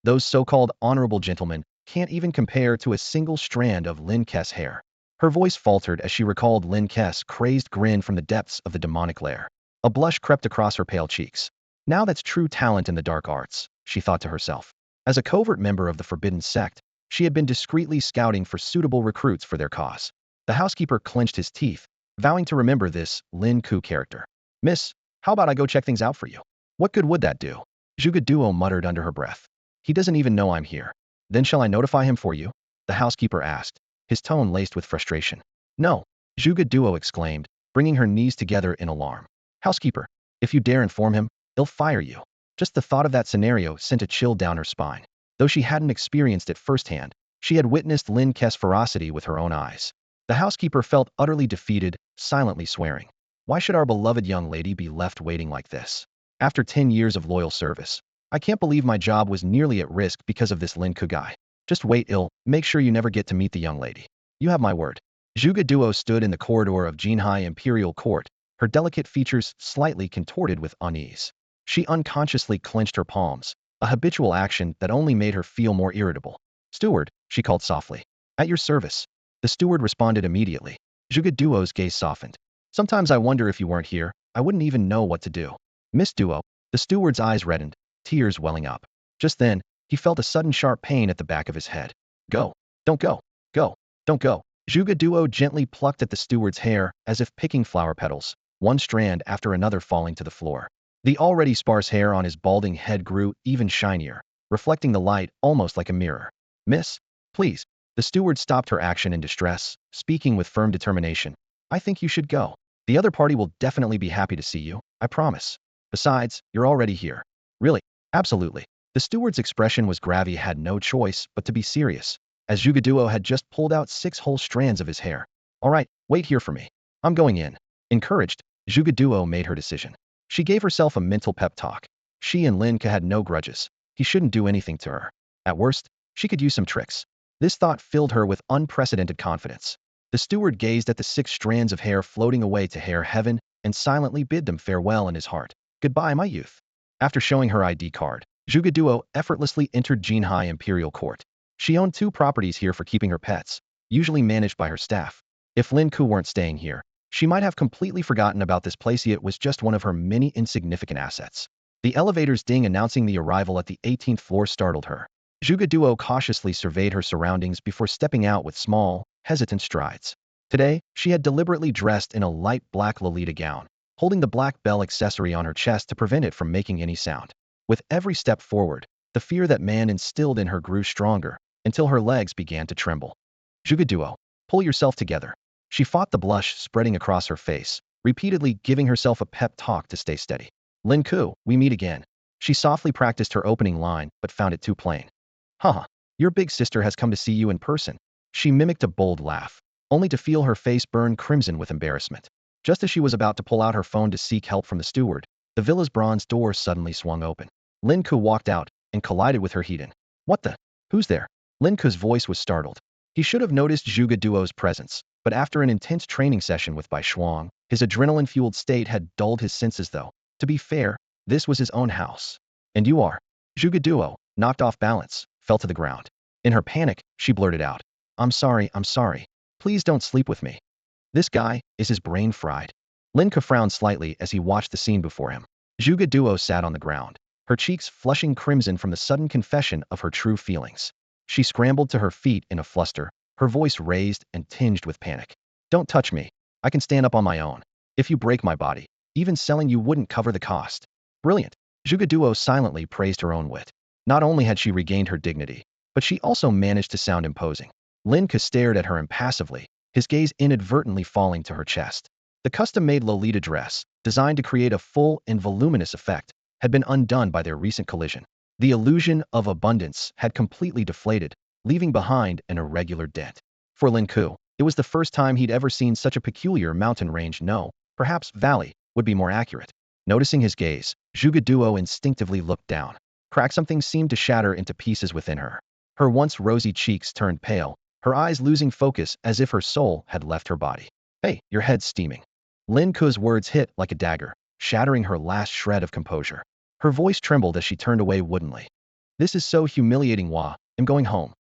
"Those so-called honorable gentlemen can't even compare to a single strand of Lin Ke's hair." Her voice faltered as she recalled Lin Ke's crazed grin from the depths of the demonic lair. A blush crept across her pale cheeks. Now that's true talent in the dark arts, she thought to herself. As a covert member of the forbidden sect, she had been discreetly scouting for suitable recruits for their cause. The housekeeper clenched his teeth, vowing to remember this Lin Ke character. "Miss, how about I go check things out for you?" "What good would that do?" Zhuge Duo muttered under her breath. "He doesn't even know I'm here." "Then shall I notify him for you?" the housekeeper asked, his tone laced with frustration. "No," Zhuge Duo exclaimed, bringing her knees together in alarm. "Housekeeper, if you dare inform him, he'll fire you." Just the thought of that scenario sent a chill down her spine. Though she hadn't experienced it firsthand, she had witnessed Lin Ke's ferocity with her own eyes. The housekeeper felt utterly defeated, silently swearing. Why should our beloved young lady be left waiting like this? After 10 years of loyal service, I can't believe my job was nearly at risk because of this Lin Ke guy. Just wait, make sure you never get to meet the young lady. You have my word. Zhuge Duo stood in the corridor of Jinhai Imperial Court, her delicate features slightly contorted with unease. She unconsciously clenched her palms, a habitual action that only made her feel more irritable. Steward, she called softly. At your service. The steward responded immediately. Zhuge Duo's gaze softened. Sometimes I wonder if you weren't here, I wouldn't even know what to do. Miss Duo. The steward's eyes reddened, tears welling up. Just then, he felt a sudden sharp pain at the back of his head. Go. Don't go. Go. Don't go. Zhuge Duo gently plucked at the steward's hair as if picking flower petals, one strand after another falling to the floor. The already sparse hair on his balding head grew even shinier, reflecting the light almost like a mirror. Miss, please. The steward stopped her action in distress, speaking with firm determination. I think you should go. The other party will definitely be happy to see you, I promise. Besides, you're already here. Really? Absolutely. The steward's expression was Gravy had no choice but to be serious, as Zhuge Duo had just pulled out 6 whole strands of his hair. All right, wait here for me. I'm going in. Encouraged, Zhuge Duo made her decision. She gave herself a mental pep talk. She and Lin Ke had no grudges. He shouldn't do anything to her. At worst, she could use some tricks. This thought filled her with unprecedented confidence. The steward gazed at the 6 strands of hair floating away to hair heaven and silently bid them farewell in his heart. Goodbye, my youth. After showing her ID card, Zhuge Duo effortlessly entered Jinhai Imperial Court. She owned 2 properties here for keeping her pets, usually managed by her staff. If Lin Ke weren't staying here, she might have completely forgotten about this place. It was just one of her many insignificant assets. The elevator's ding announcing the arrival at the 18th floor startled her. Zhuge Duo cautiously surveyed her surroundings before stepping out with small, hesitant strides. Today, she had deliberately dressed in a light black Lolita gown, holding the black bell accessory on her chest to prevent it from making any sound. With every step forward, the fear that man instilled in her grew stronger, until her legs began to tremble. Zhuge Duo, pull yourself together. She fought the blush spreading across her face, repeatedly giving herself a pep talk to stay steady. Lin Ke, we meet again. She softly practiced her opening line, but found it too plain. Haha, your big sister has come to see you in person. She mimicked a bold laugh, only to feel her face burn crimson with embarrassment. Just as she was about to pull out her phone to seek help from the steward, the villa's bronze door suddenly swung open. Lin Ke walked out and collided with her Hedon. What the? Who's there? Lin Ke's voice was startled. He should have noticed Zhuge Duo's presence, but after an intense training session with Bai Shuang, his adrenaline-fueled state had dulled his senses though. To be fair, this was his own house. And you are? Zhuge Duo, knocked off balance, fell to the ground. In her panic, she blurted out, I'm sorry. Please don't sleep with me. This guy, is his brain fried? Lin Ke frowned slightly as he watched the scene before him. Zhuge Duo sat on the ground, her cheeks flushing crimson from the sudden confession of her true feelings. She scrambled to her feet in a fluster, her voice raised and tinged with panic. Don't touch me. I can stand up on my own. If you break my body, even selling you wouldn't cover the cost. Brilliant. Zhuge Duo silently praised her own wit. Not only had she regained her dignity, but she also managed to sound imposing. Lin Ke stared at her impassively, his gaze inadvertently falling to her chest. The custom-made Lolita dress, designed to create a full and voluminous effect, had been undone by their recent collision. The illusion of abundance had completely deflated, leaving behind an irregular dent. For Lin Ke, it was the first time he'd ever seen such a peculiar mountain range. No, perhaps valley would be more accurate. Noticing his gaze, Zhuge Duo instinctively looked down. Something seemed to shatter into pieces within her. Her once rosy cheeks turned pale, her eyes losing focus as if her soul had left her body. Hey, your head's steaming. Lin Ke's words hit like a dagger, shattering her last shred of composure. Her voice trembled as she turned away woodenly. This is so humiliating. I'm going home.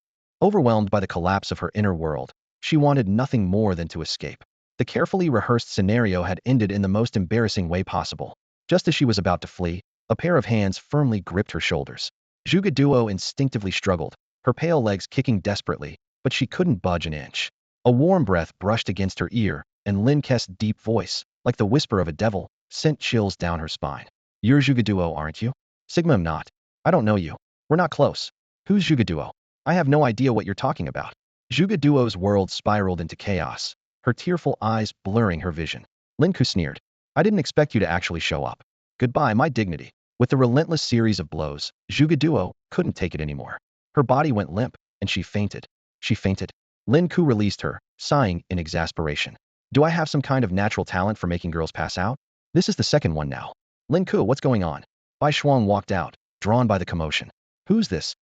Overwhelmed by the collapse of her inner world, she wanted nothing more than to escape. The carefully rehearsed scenario had ended in the most embarrassing way possible. Just as she was about to flee, a pair of hands firmly gripped her shoulders. Zhuge Duo instinctively struggled, her pale legs kicking desperately, but she couldn't budge an inch. A warm breath brushed against her ear, and Lin Ke's deep voice, like the whisper of a devil, sent chills down her spine. You're Zhuge Duo, aren't you? Sigma, I'm not. I don't know you. We're not close. Who's Zhuge Duo? I have no idea what you're talking about. Zhuge Duo's world spiraled into chaos, her tearful eyes blurring her vision. Lin Ke sneered. I didn't expect you to actually show up. Goodbye, my dignity. With the relentless series of blows, Zhuge Duo couldn't take it anymore. Her body went limp, and she fainted. She fainted. Lin Ke released her, sighing in exasperation. Do I have some kind of natural talent for making girls pass out? This is the second one now. Lin Ke, what's going on? Bai Shuang walked out, drawn by the commotion. Who's this?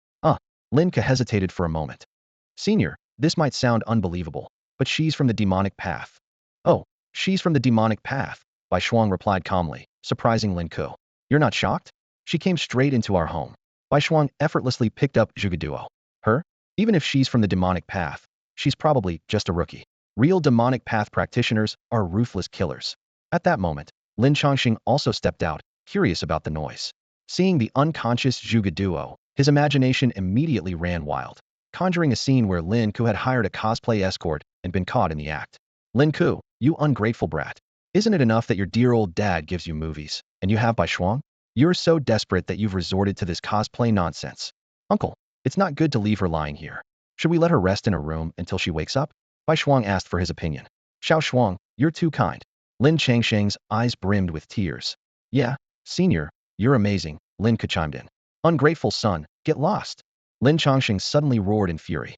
Lin Ke hesitated for a moment. Senior, this might sound unbelievable, but she's from the demonic path. Oh, she's from the demonic path, Bai Shuang replied calmly, surprising Lin Ke. You're not shocked? She came straight into our home. Bai Shuang effortlessly picked up Zhugeduo. Her? Even if she's from the demonic path, she's probably just a rookie. Real demonic path practitioners are ruthless killers. At that moment, Lin Chongqing also stepped out, curious about the noise. Seeing the unconscious Zhuge Duo, his imagination immediately ran wild, conjuring a scene where Lin Ke had hired a cosplay escort and been caught in the act. Lin Ke, you ungrateful brat. Isn't it enough that your dear old dad gives you movies, and you have Bai Shuang? You're so desperate that you've resorted to this cosplay nonsense. Uncle, it's not good to leave her lying here. Should we let her rest in her room until she wakes up? Bai Shuang asked for his opinion. Xiao Shuang, you're too kind. Lin Changsheng's eyes brimmed with tears. Yeah, senior, you're amazing, Lin Ke chimed in. Ungrateful son, get lost. Lin Chongqing suddenly roared in fury.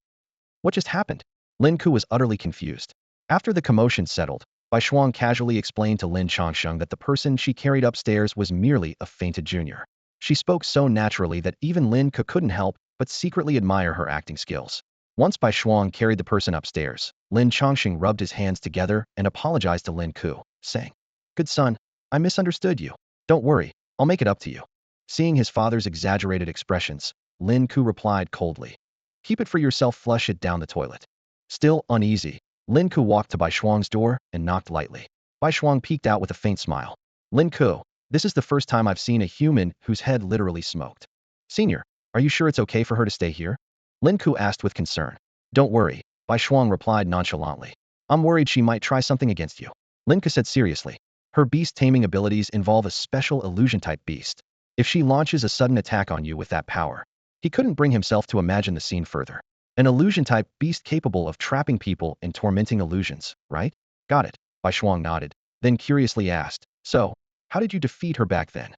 What just happened? Lin Ke was utterly confused. After the commotion settled, Bai Shuang casually explained to Lin Chongqing that the person she carried upstairs was merely a fainted junior. She spoke so naturally that even Lin Ke couldn't help but secretly admire her acting skills. Once Bai Shuang carried the person upstairs, Lin Chongqing rubbed his hands together and apologized to Lin Ke, saying, Good son, I misunderstood you. Don't worry, I'll make it up to you. Seeing his father's exaggerated expressions, Lin Ke replied coldly, Keep it for yourself, flush it down the toilet. Still uneasy, Lin Ke walked to Bai Shuang's door and knocked lightly. Bai Shuang peeked out with a faint smile. Lin Ke, this is the first time I've seen a human whose head literally smoked. Senior, are you sure it's okay for her to stay here? Lin Ke asked with concern. Don't worry, Bai Shuang replied nonchalantly. I'm worried she might try something against you. Lin Ke said seriously. Her beast taming abilities involve a special illusion-type beast. If she launches a sudden attack on you with that power, he couldn't bring himself to imagine the scene further. An illusion-type beast capable of trapping people and tormenting illusions, right? Got it, Bai Shuang nodded, then curiously asked, So, how did you defeat her back then?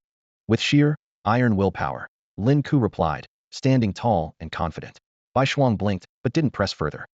With sheer, iron willpower, Lin Ke replied, standing tall and confident. Bai Shuang blinked, but didn't press further.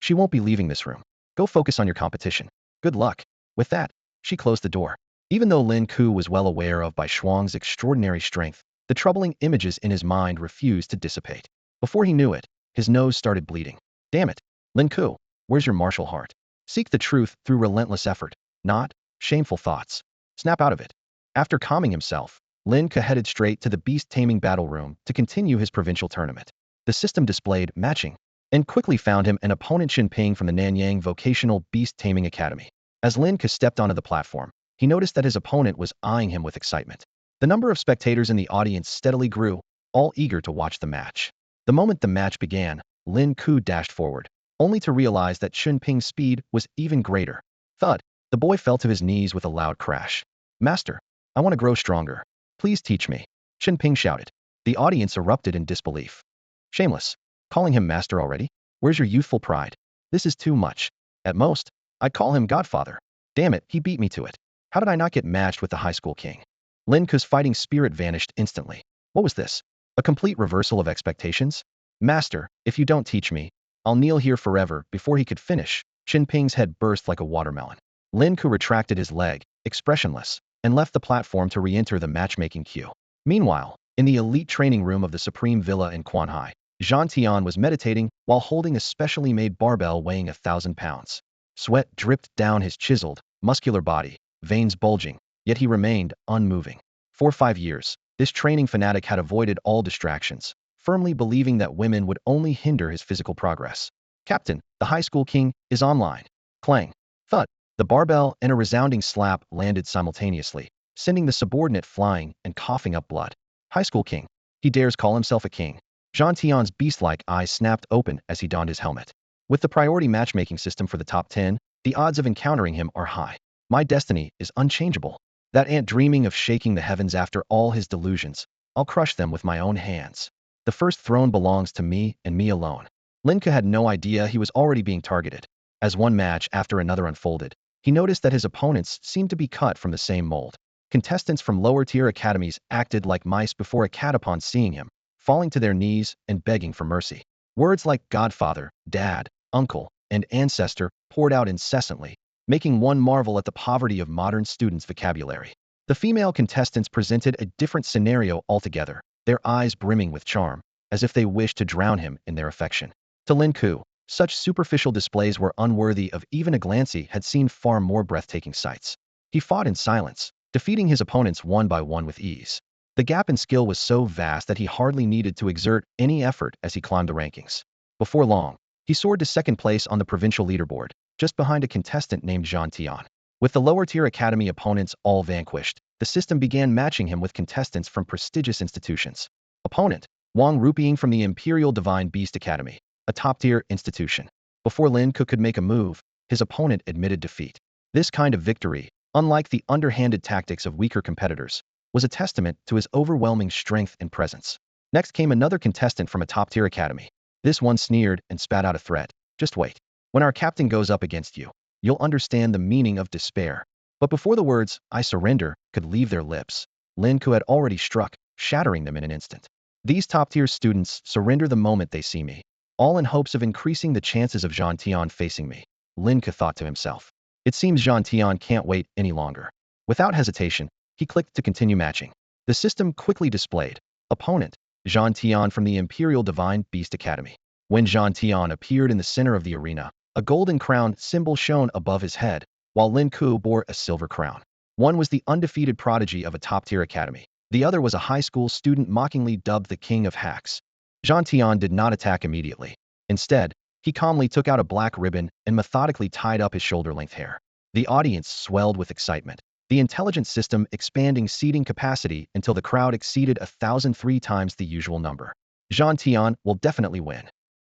She won't be leaving this room. Go focus on your competition. Good luck. With that, she closed the door. Even though Lin Ke was well aware of Bai Shuang's extraordinary strength, the troubling images in his mind refused to dissipate. Before he knew it, his nose started bleeding. Damn it. Lin Ke, where's your martial heart? Seek the truth through relentless effort, not shameful thoughts. Snap out of it. After calming himself, Lin Ke headed straight to the beast-taming battle room to continue his provincial tournament. The system displayed matching, and quickly found him an opponent Xin Ping from the Nanyang Vocational Beast Taming Academy. As Lin Ke stepped onto the platform, he noticed that his opponent was eyeing him with excitement. The number of spectators in the audience steadily grew, all eager to watch the match. The moment the match began, Lin Ke dashed forward, only to realize that Xin Ping's speed was even greater. Thud! The boy fell to his knees with a loud crash. Master, I want to grow stronger. Please teach me. Xin Ping shouted. The audience erupted in disbelief. Shameless. Calling him master already? Where's your youthful pride? This is too much. At most, I'd call him godfather. Damn it, he beat me to it. How did I not get matched with the high school king? Lin Ke's fighting spirit vanished instantly. What was this? A complete reversal of expectations? Master, if you don't teach me, I'll kneel here forever. Before he could finish, Xin Ping's head burst like a watermelon. Lin Ke retracted his leg, expressionless, and left the platform to re-enter the matchmaking queue. Meanwhile, in the elite training room of the Supreme Villa in Quanhai, Zhang Tian was meditating while holding a specially made barbell weighing 1,000 pounds. Sweat dripped down his chiseled, muscular body, veins bulging, yet he remained unmoving. For 5 years, this training fanatic had avoided all distractions, firmly believing that women would only hinder his physical progress. Captain, the high school king, is online. Clang. Thud. The barbell and a resounding slap landed simultaneously, sending the subordinate flying and coughing up blood. High school king. He dares call himself a king. Zhang Tian's beast-like eyes snapped open as he donned his helmet. With the priority matchmaking system for the top 10, the odds of encountering him are high. My destiny is unchangeable. That ant dreaming of shaking the heavens after all his delusions, I'll crush them with my own hands. The first throne belongs to me and me alone. Lin Ke had no idea he was already being targeted. As one match after another unfolded, he noticed that his opponents seemed to be cut from the same mold. Contestants from lower-tier academies acted like mice before a cat upon seeing him, falling to their knees and begging for mercy. Words like godfather, dad, uncle, and ancestor poured out incessantly, making one marvel at the poverty of modern students' vocabulary. The female contestants presented a different scenario altogether, their eyes brimming with charm, as if they wished to drown him in their affection. To Lin Ke, such superficial displays were unworthy of even a glance. He had seen far more breathtaking sights. He fought in silence, defeating his opponents one by one with ease. The gap in skill was so vast that he hardly needed to exert any effort as he climbed the rankings. Before long, he soared to second place on the provincial leaderboard, just behind a contestant named Jean Tian. With the lower-tier academy opponents all vanquished, the system began matching him with contestants from prestigious institutions. Opponent: Wang Rupiing from the Imperial Divine Beast Academy, a top-tier institution. Before Lin Ke could make a move, his opponent admitted defeat. This kind of victory, unlike the underhanded tactics of weaker competitors, was a testament to his overwhelming strength and presence. Next came another contestant from a top-tier academy. This one sneered and spat out a threat. Just wait. When our captain goes up against you, you'll understand the meaning of despair. But before the words, I surrender, could leave their lips, Lin Ke had already struck, shattering them in an instant. These top-tier students surrender the moment they see me, all in hopes of increasing the chances of Jean Tian facing me, Lin Ke thought to himself. It seems Jean Tian can't wait any longer. Without hesitation, he clicked to continue matching. The system quickly displayed. Opponent: Jean Tian from the Imperial Divine Beast Academy. When Jean Tian appeared in the center of the arena, a golden crown symbol shone above his head, while Lin Ke bore a silver crown. One was the undefeated prodigy of a top-tier academy. The other was a high school student mockingly dubbed the King of Hacks. Jean Tian did not attack immediately. Instead, he calmly took out a black ribbon and methodically tied up his shoulder-length hair. The audience swelled with excitement, the intelligence system expanding seating capacity until the crowd exceeded 1,003 times the usual number. Jean Tian will definitely win.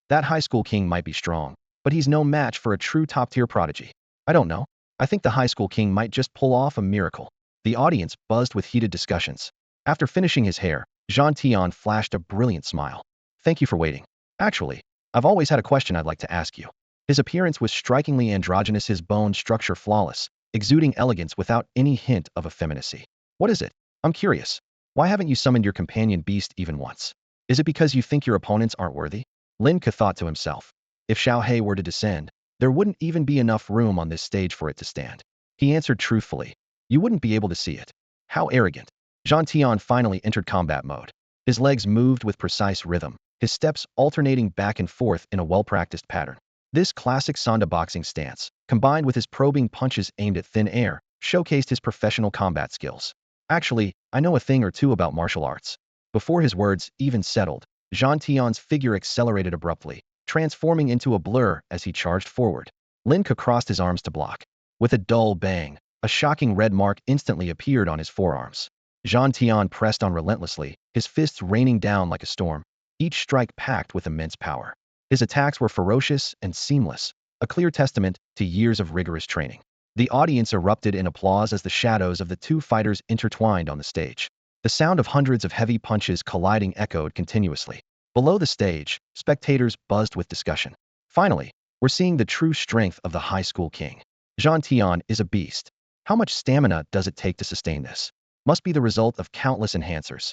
That high school king might be strong, but he's no match for a true top-tier prodigy. I don't know. I think the high school king might just pull off a miracle. The audience buzzed with heated discussions. After finishing his hair, Jean Tian flashed a brilliant smile. Thank you for waiting. Actually, I've always had a question I'd like to ask you. His appearance was strikingly androgynous, his bone structure flawless, exuding elegance without any hint of effeminacy. What is it? I'm curious. Why haven't you summoned your companion beast even once? Is it because you think your opponents aren't worthy? Lin Ke thought to himself. If Xiao He were to descend, there wouldn't even be enough room on this stage for it to stand. He answered truthfully. You wouldn't be able to see it. How arrogant. Jean Tian finally entered combat mode. His legs moved with precise rhythm, his steps alternating back and forth in a well-practiced pattern. This classic Sanda boxing stance, combined with his probing punches aimed at thin air, showcased his professional combat skills. Actually, I know a thing or two about martial arts. Before his words even settled, Jean Tian's figure accelerated abruptly, transforming into a blur as he charged forward. Lin Ke crossed his arms to block. With a dull bang, a shocking red mark instantly appeared on his forearms. Jean Tian pressed on relentlessly, his fists raining down like a storm, each strike packed with immense power. His attacks were ferocious and seamless, a clear testament to years of rigorous training. The audience erupted in applause as the shadows of the two fighters intertwined on the stage. The sound of hundreds of heavy punches colliding echoed continuously. Below the stage, spectators buzzed with discussion. Finally, we're seeing the true strength of the high school king. Jean Tian is a beast. How much stamina does it take to sustain this? Must be the result of countless enhancers.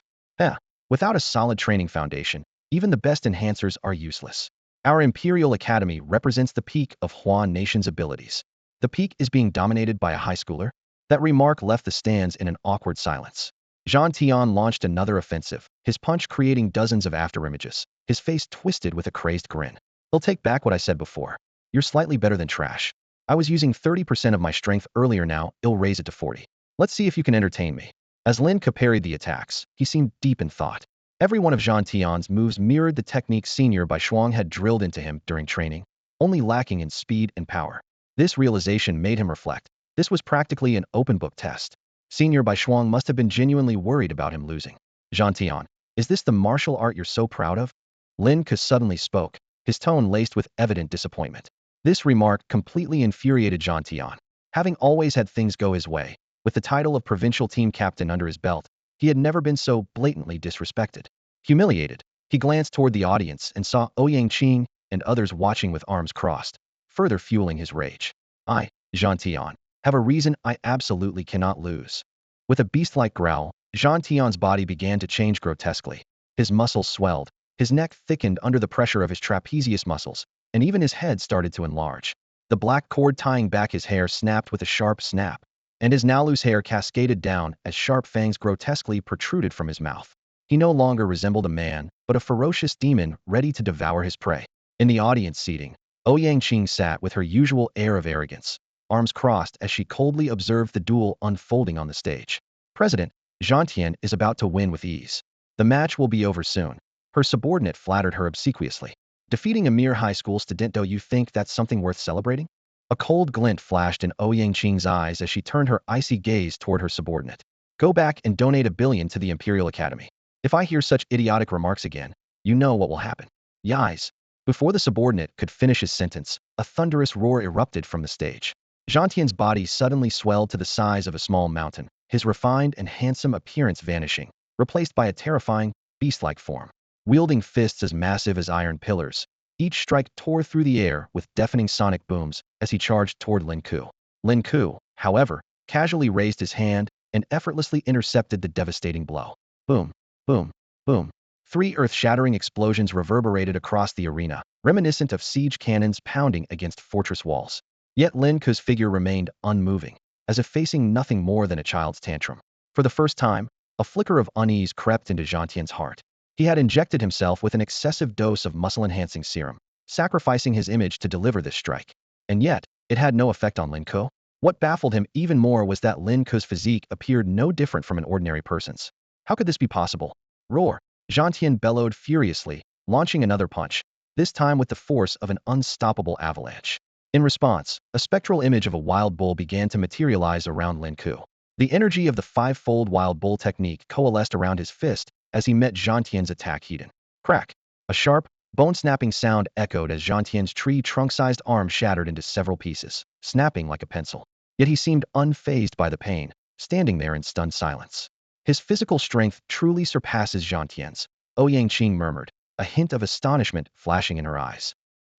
Without a solid training foundation, even the best enhancers are useless. Our Imperial Academy represents the peak of Huan Nation's abilities. The peak is being dominated by a high schooler? That remark left the stands in an awkward silence. Jean Tian launched another offensive, his punch creating dozens of afterimages, his face twisted with a crazed grin. I'll take back what I said before. You're slightly better than trash. I was using 30% of my strength earlier, now I'll raise it to 40. Let's see if you can entertain me. As Lin Ke parried the attacks, he seemed deep in thought. Every one of Jean Tian's moves mirrored the techniques Senior Bai Shuang had drilled into him during training, only lacking in speed and power. This realization made him reflect. This was practically an open-book test. Senior Bai Shuang must have been genuinely worried about him losing. Jean Tian, is this the martial art you're so proud of? Lin Ke suddenly spoke, his tone laced with evident disappointment. This remark completely infuriated Jean Tian. Having always had things go his way, with the title of provincial team captain under his belt, he had never been so blatantly disrespected. Humiliated, he glanced toward the audience and saw Ouyang Qing and others watching with arms crossed, further fueling his rage. I, Jean Tian, have a reason I absolutely cannot lose. With a beast-like growl, Jean Tian's body began to change grotesquely. His muscles swelled, his neck thickened under the pressure of his trapezius muscles, and even his head started to enlarge. The black cord tying back his hair snapped with a sharp snap. and his now loose hair cascaded down as sharp fangs grotesquely protruded from his mouth. He no longer resembled a man, but a ferocious demon ready to devour his prey. In the audience seating, Ouyang sat with her usual air of arrogance, arms crossed as she coldly observed the duel unfolding on the stage. President, Zhantian is about to win with ease. The match will be over soon. Her subordinate flattered her obsequiously. Defeating a mere high school student, do you think that's something worth celebrating? A cold glint flashed in Ouyang eyes as she turned her icy gaze toward her subordinate. Go back and donate $1 billion to the Imperial Academy. If I hear such idiotic remarks again, you know what will happen. Yais. Before the subordinate could finish his sentence, a thunderous roar erupted from the stage. Zhantian's body suddenly swelled to the size of a small mountain, his refined and handsome appearance vanishing, replaced by a terrifying, beast-like form. Wielding fists as massive as iron pillars, each strike tore through the air with deafening sonic booms as he charged toward Lin Ke. Lin Ke, however, casually raised his hand and effortlessly intercepted the devastating blow. Boom, boom, boom. 3 earth-shattering explosions reverberated across the arena, reminiscent of siege cannons pounding against fortress walls. Yet Lin Ke's figure remained unmoving, as if facing nothing more than a child's tantrum. For the first time, a flicker of unease crept into Zhantian's heart. He had injected himself with an excessive dose of muscle-enhancing serum, sacrificing his image to deliver this strike. And yet, it had no effect on Lin Ke. What baffled him even more was that Lin Ke's physique appeared no different from an ordinary person's. How could this be possible? Roar! Zhantian bellowed furiously, launching another punch, this time with the force of an unstoppable avalanche. In response, a spectral image of a wild bull began to materialize around Lin Ke. The energy of the five-fold wild bull technique coalesced around his fist as he met Zhantian's attack heat. Crack! A sharp, bone-snapping sound echoed as Zhantian's tree-trunk-sized arm shattered into several pieces, snapping like a pencil. Yet he seemed unfazed by the pain, standing there in stunned silence. His physical strength truly surpasses Zhantian's, Ouyang murmured, a hint of astonishment flashing in her eyes.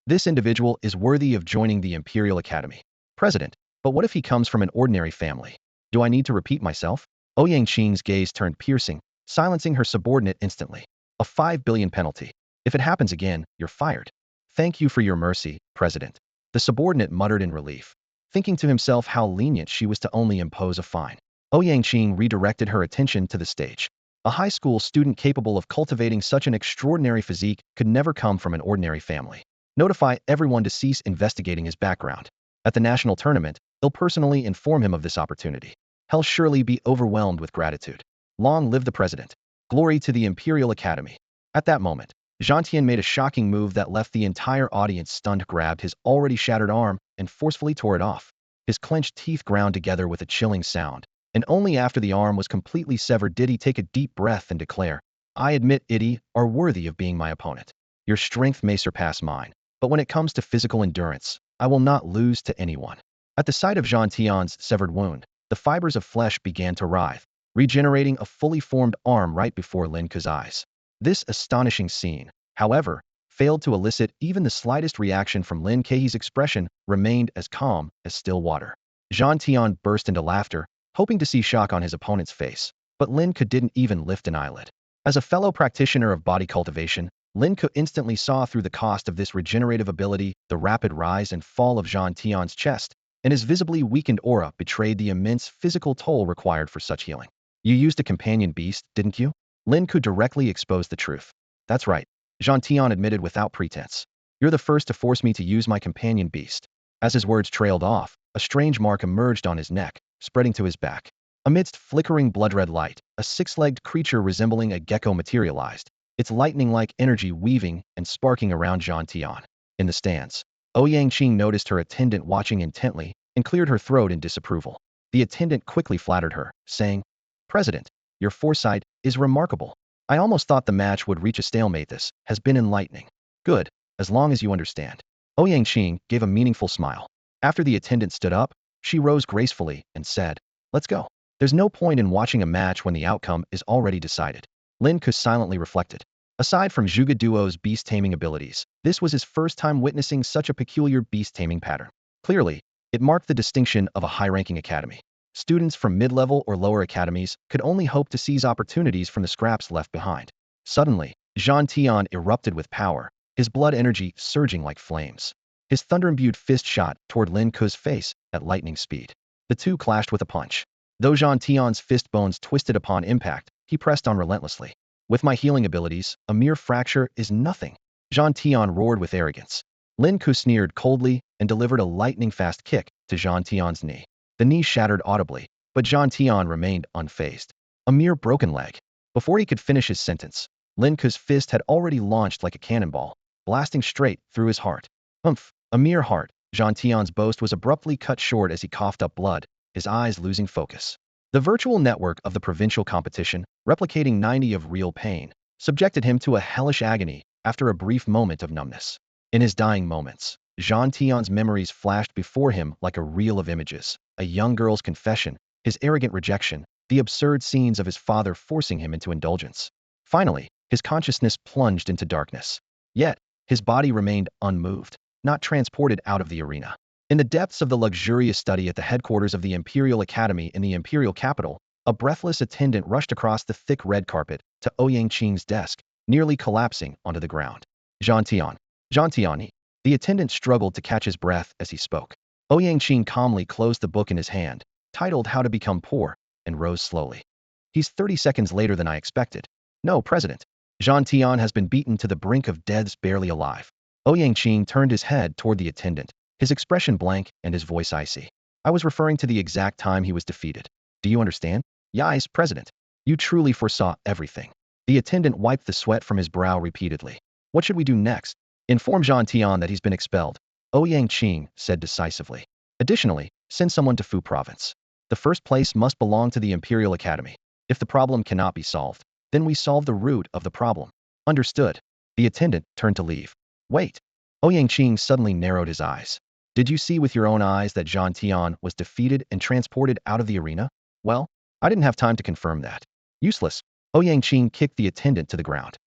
This individual is worthy of joining the Imperial Academy. President, but what if he comes from an ordinary family? Do I need to repeat myself? Ouyang gaze turned piercing, silencing her subordinate instantly. A 5 billion penalty. If it happens again, you're fired. Thank you for your mercy, President. The subordinate muttered in relief, thinking to himself how lenient she was to only impose a fine. Ouyang redirected her attention to the stage. A high school student capable of cultivating such an extraordinary physique could never come from an ordinary family. Notify everyone to cease investigating his background. At the national tournament, he'll personally inform him of this opportunity. He'll surely be overwhelmed with gratitude. Long live the president. Glory to the Imperial Academy. At that moment, Zhantian made a shocking move that left the entire audience stunned, grabbed his already shattered arm and forcefully tore it off. His clenched teeth ground together with a chilling sound, and only after the arm was completely severed did he take a deep breath and declare, I admit you are worthy of being my opponent. Your strength may surpass mine, but when it comes to physical endurance, I will not lose to anyone. At the sight of Zhantian's severed wound, the fibers of flesh began to writhe, regenerating a fully formed arm right before Lin Ke's eyes. This astonishing scene, however, failed to elicit even the slightest reaction from Lin Ke's expression, remained as calm as still water. Zhantian burst into laughter, hoping to see shock on his opponent's face, but Lin Ke didn't even lift an eyelid. As a fellow practitioner of body cultivation, Lin Ke instantly saw through the cost of this regenerative ability. The rapid rise and fall of Zhantian's chest, and his visibly weakened aura betrayed the immense physical toll required for such healing. You used a companion beast, didn't you? Lin Ke directly exposed the truth. That's right, Zhantian admitted without pretense. You're the first to force me to use my companion beast. As his words trailed off, a strange mark emerged on his neck, spreading to his back. Amidst flickering blood-red light, a six-legged creature resembling a gecko materialized, its lightning-like energy weaving and sparking around Zhantian. In the stands, Ouyang noticed her attendant watching intently and cleared her throat in disapproval. The attendant quickly flattered her, saying, President, your foresight is remarkable. I almost thought the match would reach a stalemate. This has been enlightening. Good, as long as you understand. Ouyang gave a meaningful smile. After the attendant stood up, she rose gracefully and said, Let's go. There's no point in watching a match when the outcome is already decided. Lin Ke silently reflected. Aside from Zhuge Duo's beast-taming abilities, this was his first time witnessing such a peculiar beast-taming pattern. Clearly, it marked the distinction of a high-ranking academy. Students from mid-level or lower academies could only hope to seize opportunities from the scraps left behind. Suddenly, Zhantian erupted with power, his blood energy surging like flames. His thunder-imbued fist shot toward Lin Ke's face at lightning speed. The two clashed with a punch. Though Jean Tian's fist bones twisted upon impact, he pressed on relentlessly. With my healing abilities, a mere fracture is nothing. Jean Tian roared with arrogance. Lin Ke sneered coldly and delivered a lightning-fast kick to Jean Tian's knee. The knee shattered audibly, but Jean Tian remained unfazed. A mere broken leg. Before he could finish his sentence, Lin Ke's fist had already launched like a cannonball, blasting straight through his heart. Humph! A mere heart. Jean Tian's boast was abruptly cut short as he coughed up blood, his eyes losing focus. The virtual network of the provincial competition, replicating 90 of real pain, subjected him to a hellish agony after a brief moment of numbness. In his dying moments, Jean Tian's memories flashed before him like a reel of images: a young girl's confession, his arrogant rejection, the absurd scenes of his father forcing him into indulgence. Finally, his consciousness plunged into darkness. Yet, his body remained unmoved, not transported out of the arena. In the depths of the luxurious study at the headquarters of the Imperial Academy in the Imperial capital, a breathless attendant rushed across the thick red carpet to Ouyang-Qing's desk, nearly collapsing onto the ground. Jean Tian. Jean Tian. The attendant struggled to catch his breath as he spoke. Ouyang-Qing calmly closed the book in his hand, titled How to Become Poor, and rose slowly. He's 30 seconds later than I expected. No, President. Jean Tian has been beaten to the brink of death, barely alive. Ouyang-Qing turned his head toward the attendant, his expression blank and his voice icy. I was referring to the exact time he was defeated. Do you understand? Yes, President. You truly foresaw everything. The attendant wiped the sweat from his brow repeatedly. What should we do next? Inform Jean Tian that he's been expelled, Ouyang-Qing said decisively. Additionally, send someone to Fu Province. The first place must belong to the Imperial Academy. If the problem cannot be solved, then we solve the root of the problem. Understood. The attendant turned to leave. Wait. Ouyang-Qing suddenly narrowed his eyes. Did you see with your own eyes that Jean Tian was defeated and transported out of the arena? Well, I didn't have time to confirm that. Useless. Ouyang-Qing kicked the attendant to the ground.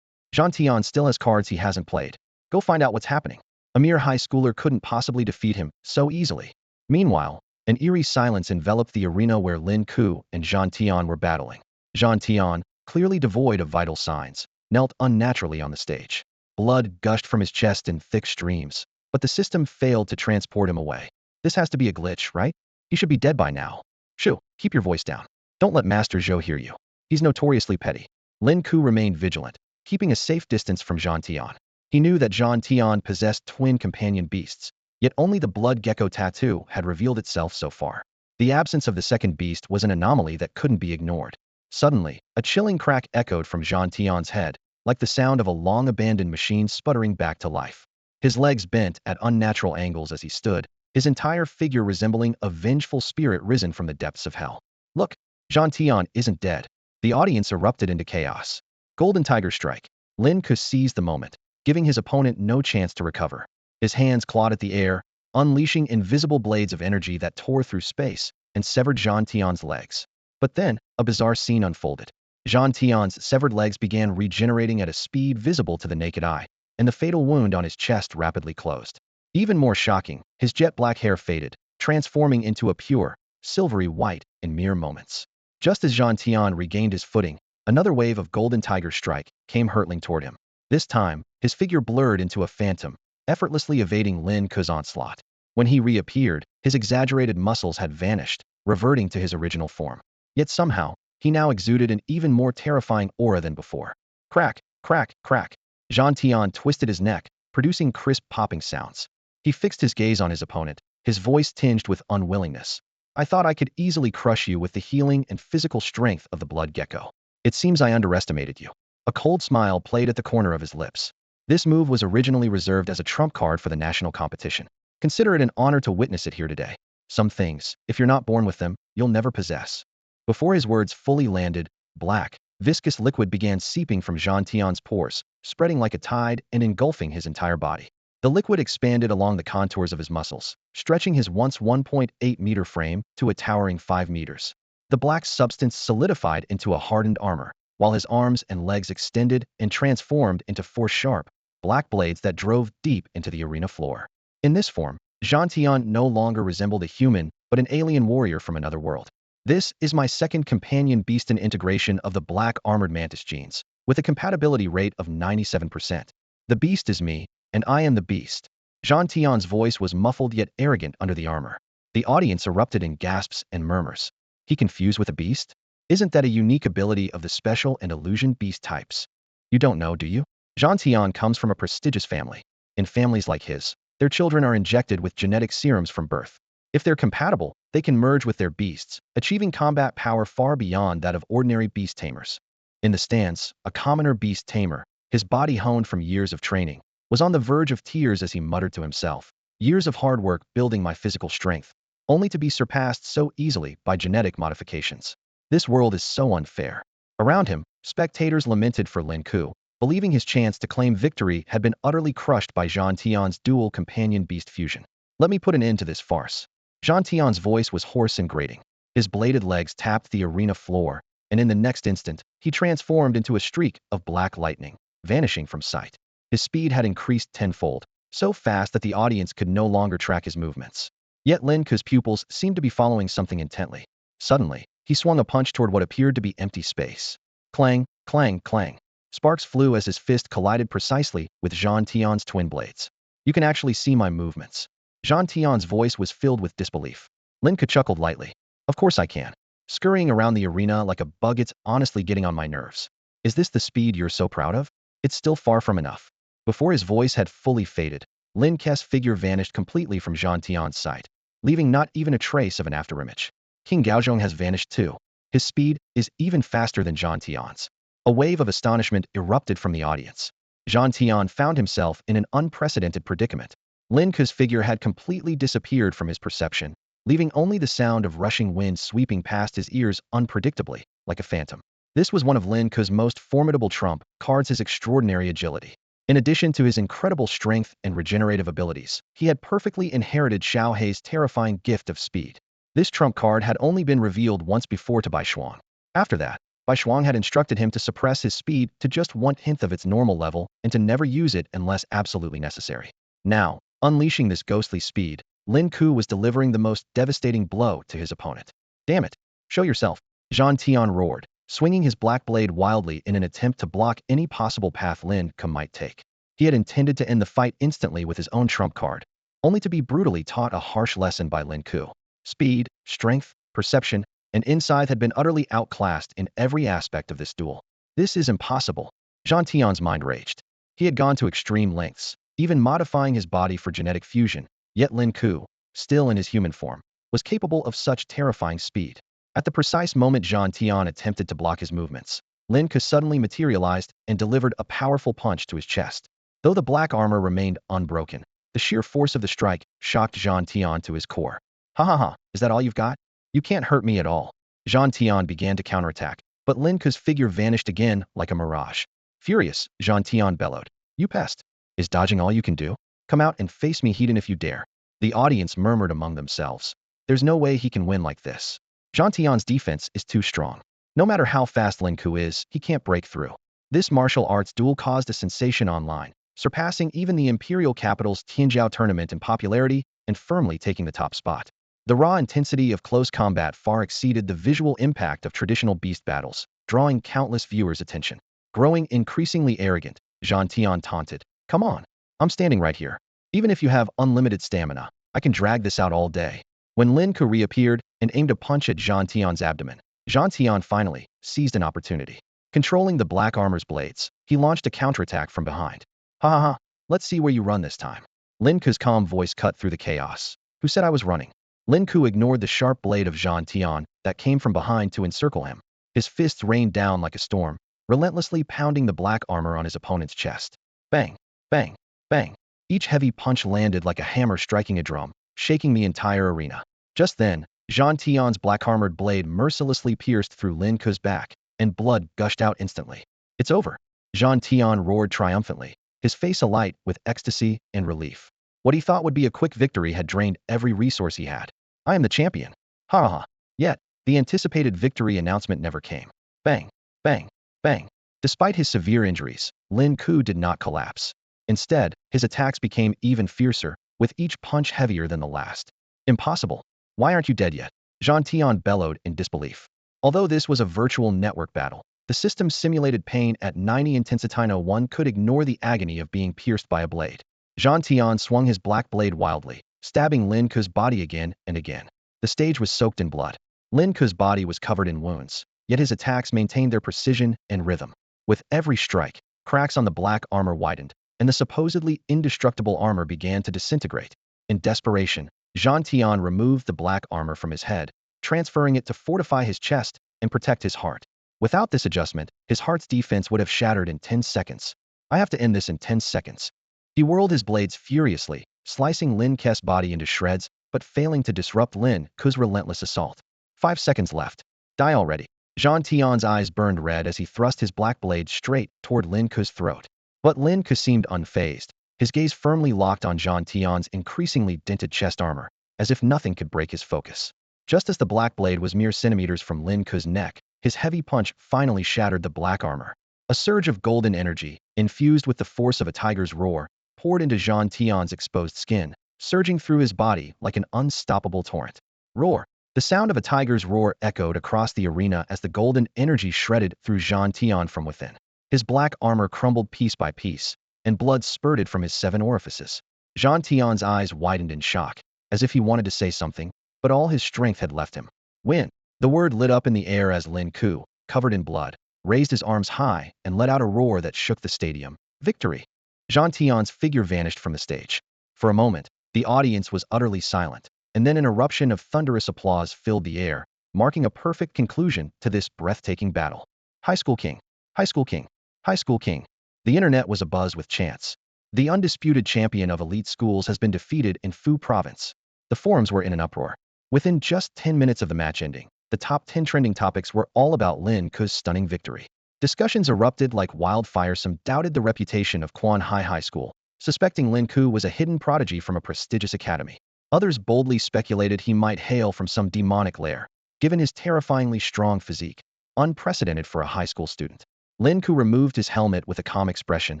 Jean Tian still has cards he hasn't played. Go find out what's happening. A mere high schooler couldn't possibly defeat him so easily. Meanwhile, an eerie silence enveloped the arena where Lin Ke and Jean Tian were battling. Jean Tian, clearly devoid of vital signs, knelt unnaturally on the stage. Blood gushed from his chest in thick streams, but the system failed to transport him away. This has to be a glitch, right? He should be dead by now. Shoo, keep your voice down. Don't let Master Zhou hear you. He's notoriously petty. Lin Ke remained vigilant, keeping a safe distance from Jean Tian. He knew that Jean Tian possessed twin companion beasts, yet only the blood gecko tattoo had revealed itself so far. The absence of the second beast was an anomaly that couldn't be ignored. Suddenly, a chilling crack echoed from Jean Tian's head, like the sound of a long-abandoned machine sputtering back to life. His legs bent at unnatural angles as he stood, his entire figure resembling a vengeful spirit risen from the depths of hell. Look, Jean Tian isn't dead. The audience erupted into chaos. Golden Tiger Strike. Lin Ke seized the moment, giving his opponent no chance to recover. His hands clawed at the air, unleashing invisible blades of energy that tore through space and severed Jean Tian's legs. But then, a bizarre scene unfolded. Jean Tian's severed legs began regenerating at a speed visible to the naked eye, and the fatal wound on his chest rapidly closed. Even more shocking, his jet black hair faded, transforming into a pure, silvery white in mere moments. Just as Jean Tian regained his footing, another wave of Golden Tiger Strike came hurtling toward him. This time, his figure blurred into a phantom, effortlessly evading Lin Ke's onslaught. When he reappeared, his exaggerated muscles had vanished, reverting to his original form. Yet somehow, he now exuded an even more terrifying aura than before. Crack, crack, crack. Jean Tian twisted his neck, producing crisp popping sounds. He fixed his gaze on his opponent, his voice tinged with unwillingness. I thought I could easily crush you with the healing and physical strength of the blood gecko. It seems I underestimated you. A cold smile played at the corner of his lips. This move was originally reserved as a trump card for the national competition. Consider it an honor to witness it here today. Some things, if you're not born with them, you'll never possess. Before his words fully landed, black, viscous liquid began seeping from Jean Tian's pores, spreading like a tide and engulfing his entire body. The liquid expanded along the contours of his muscles, stretching his once 1.8-meter frame to a towering 5 meters. The black substance solidified into a hardened armor, while his arms and legs extended and transformed into 4 sharp, black blades that drove deep into the arena floor. In this form, Jean Tian no longer resembled a human, but an alien warrior from another world. This is my second companion beast in integration of the black armored mantis genes, with a compatibility rate of 97%. The beast is me, and I am the beast. Jean Tian's voice was muffled yet arrogant under the armor. The audience erupted in gasps and murmurs. He confused with a beast? Isn't that a unique ability of the special and illusion beast types? You don't know, do you? Zhang Tian comes from a prestigious family. In families like his, their children are injected with genetic serums from birth. If they're compatible, they can merge with their beasts, achieving combat power far beyond that of ordinary beast tamers. In the stands, a commoner beast tamer, his body honed from years of training, was on the verge of tears as he muttered to himself, "Years of hard work building my physical strength, only to be surpassed so easily by genetic modifications. This world is so unfair." Around him, spectators lamented for Lin Ke, believing his chance to claim victory had been utterly crushed by Zhang Tian's dual companion beast fusion. "Let me put an end to this farce." Zhang Tian's voice was hoarse and grating. His bladed legs tapped the arena floor, and in the next instant, he transformed into a streak of black lightning, vanishing from sight. His speed had increased tenfold, so fast that the audience could no longer track his movements. Yet Lin Ke's pupils seemed to be following something intently. Suddenly, he swung a punch toward what appeared to be empty space. Clang, clang, clang. Sparks flew as his fist collided precisely with Zhang Tian's twin blades. "You can actually see my movements." Zhang Tian's voice was filled with disbelief. Lin Ke chuckled lightly. "Of course I can. Scurrying around the arena like a bug, it's honestly getting on my nerves. Is this the speed you're so proud of? It's still far from enough." Before his voice had fully faded, Lin Ke's figure vanished completely from Zhang Tian's sight, leaving not even a trace of an afterimage. King Gaozhong has vanished too. His speed is even faster than Zhang Tian's. A wave of astonishment erupted from the audience. Zhang Tian found himself in an unprecedented predicament. Lin Ke's figure had completely disappeared from his perception, leaving only the sound of rushing wind sweeping past his ears unpredictably, like a phantom. This was one of Lin Ke's most formidable trump cards, his extraordinary agility. In addition to his incredible strength and regenerative abilities, he had perfectly inherited Xiao Hei's terrifying gift of speed. This trump card had only been revealed once before to Bai Shuang. After that, Bai Shuang had instructed him to suppress his speed to just 1/10 of its normal level and to never use it unless absolutely necessary. Now, unleashing this ghostly speed, Lin Ke was delivering the most devastating blow to his opponent. "Damn it! Show yourself!" Zhang Tian roared, swinging his black blade wildly in an attempt to block any possible path Lin Ke might take. He had intended to end the fight instantly with his own trump card, only to be brutally taught a harsh lesson by Lin Ke. Speed, strength, perception, and insight had been utterly outclassed in every aspect of this duel. "This is impossible." Zhang Tian's mind raged. He had gone to extreme lengths, even modifying his body for genetic fusion, yet Lin Ke, still in his human form, was capable of such terrifying speed. At the precise moment Zhang Tian attempted to block his movements, Lin Ke suddenly materialized and delivered a powerful punch to his chest. Though the black armor remained unbroken, the sheer force of the strike shocked Zhang Tian to his core. "Ha ha ha, is that all you've got? You can't hurt me at all." Zhang Tian began to counterattack, but Lin Ke's figure vanished again like a mirage. Furious, Zhang Tian bellowed, "You pest! Is dodging all you can do? Come out and face me head-on if you dare." The audience murmured among themselves. There's no way he can win like this. Zhang Tian's defense is too strong. No matter how fast Lin Ke is, he can't break through. This martial arts duel caused a sensation online, surpassing even the Imperial Capital's Tianzhou tournament in popularity and firmly taking the top spot. The raw intensity of close combat far exceeded the visual impact of traditional beast battles, drawing countless viewers' attention. Growing increasingly arrogant, Zhang Tian taunted, "Come on, I'm standing right here. Even if you have unlimited stamina, I can drag this out all day." When Lin Ke reappeared and aimed a punch at Zhang Tian's abdomen, Zhang Tian finally seized an opportunity. Controlling the black armor's blades, he launched a counterattack from behind. "Ha ha ha, let's see where you run this time." Lin Ke's calm voice cut through the chaos. "Who said I was running?" Lin Ke ignored the sharp blade of Zhang Tian that came from behind to encircle him. His fists rained down like a storm, relentlessly pounding the black armor on his opponent's chest. Bang, bang, bang. Each heavy punch landed like a hammer striking a drum, shaking the entire arena. Just then, Zhang Tian's black-armored blade mercilessly pierced through Lin Ke's back, and blood gushed out instantly. "It's over!" Zhang Tian roared triumphantly, his face alight with ecstasy and relief. What he thought would be a quick victory had drained every resource he had. "I am the champion!" Ha ha ha! Yet, the anticipated victory announcement never came. Bang, bang, bang. Despite his severe injuries, Lin Ke did not collapse. Instead, his attacks became even fiercer, with each punch heavier than the last. "Impossible! Why aren't you dead yet?" Zhang Tian bellowed in disbelief. Although this was a virtual network battle, the system's simulated pain at 90 intensity 1 could ignore the agony of being pierced by a blade. Zhang Tian swung his black blade wildly, stabbing Lin Ke's body again and again. The stage was soaked in blood. Lin Ke's body was covered in wounds, yet his attacks maintained their precision and rhythm. With every strike, cracks on the black armor widened, and the supposedly indestructible armor began to disintegrate. In desperation, Zhang Tian removed the black armor from his head, transferring it to fortify his chest and protect his heart. Without this adjustment, his heart's defense would have shattered in 10 seconds. I have to end this in 10 seconds. He whirled his blades furiously, slicing Lin Ke's body into shreds, but failing to disrupt Lin Ke's relentless assault. 5 seconds left. Die already. Zhang Tian's eyes burned red as he thrust his black blade straight toward Lin Ke's throat. But Lin Ke seemed unfazed, his gaze firmly locked on Zhang Tian's increasingly dented chest armor, as if nothing could break his focus. Just as the black blade was mere centimeters from Lin Ke's neck, his heavy punch finally shattered the black armor. A surge of golden energy, infused with the force of a tiger's roar, poured into Zhang Tian's exposed skin, surging through his body like an unstoppable torrent. Roar! The sound of a tiger's roar echoed across the arena as the golden energy shredded through Zhang Tian from within. His black armor crumbled piece by piece, and blood spurted from his 7 orifices. Zhang Tian's eyes widened in shock, as if he wanted to say something, but all his strength had left him. Win! The word lit up in the air as Lin Ke, covered in blood, raised his arms high and let out a roar that shook the stadium. Victory! Zhang Tian's figure vanished from the stage. For a moment, the audience was utterly silent, and then an eruption of thunderous applause filled the air, marking a perfect conclusion to this breathtaking battle. High School King! High School King! High School King! The internet was abuzz with chants. The undisputed champion of elite schools has been defeated in Fu Province. The forums were in an uproar. Within just 10 minutes of the match ending, the top 10 trending topics were all about Lin Ke's stunning victory. Discussions erupted like wildfire. Some doubted the reputation of Quan Hai High School, suspecting Lin Ke was a hidden prodigy from a prestigious academy. Others boldly speculated he might hail from some demonic lair, given his terrifyingly strong physique, unprecedented for a high school student. Lin Ke removed his helmet with a calm expression,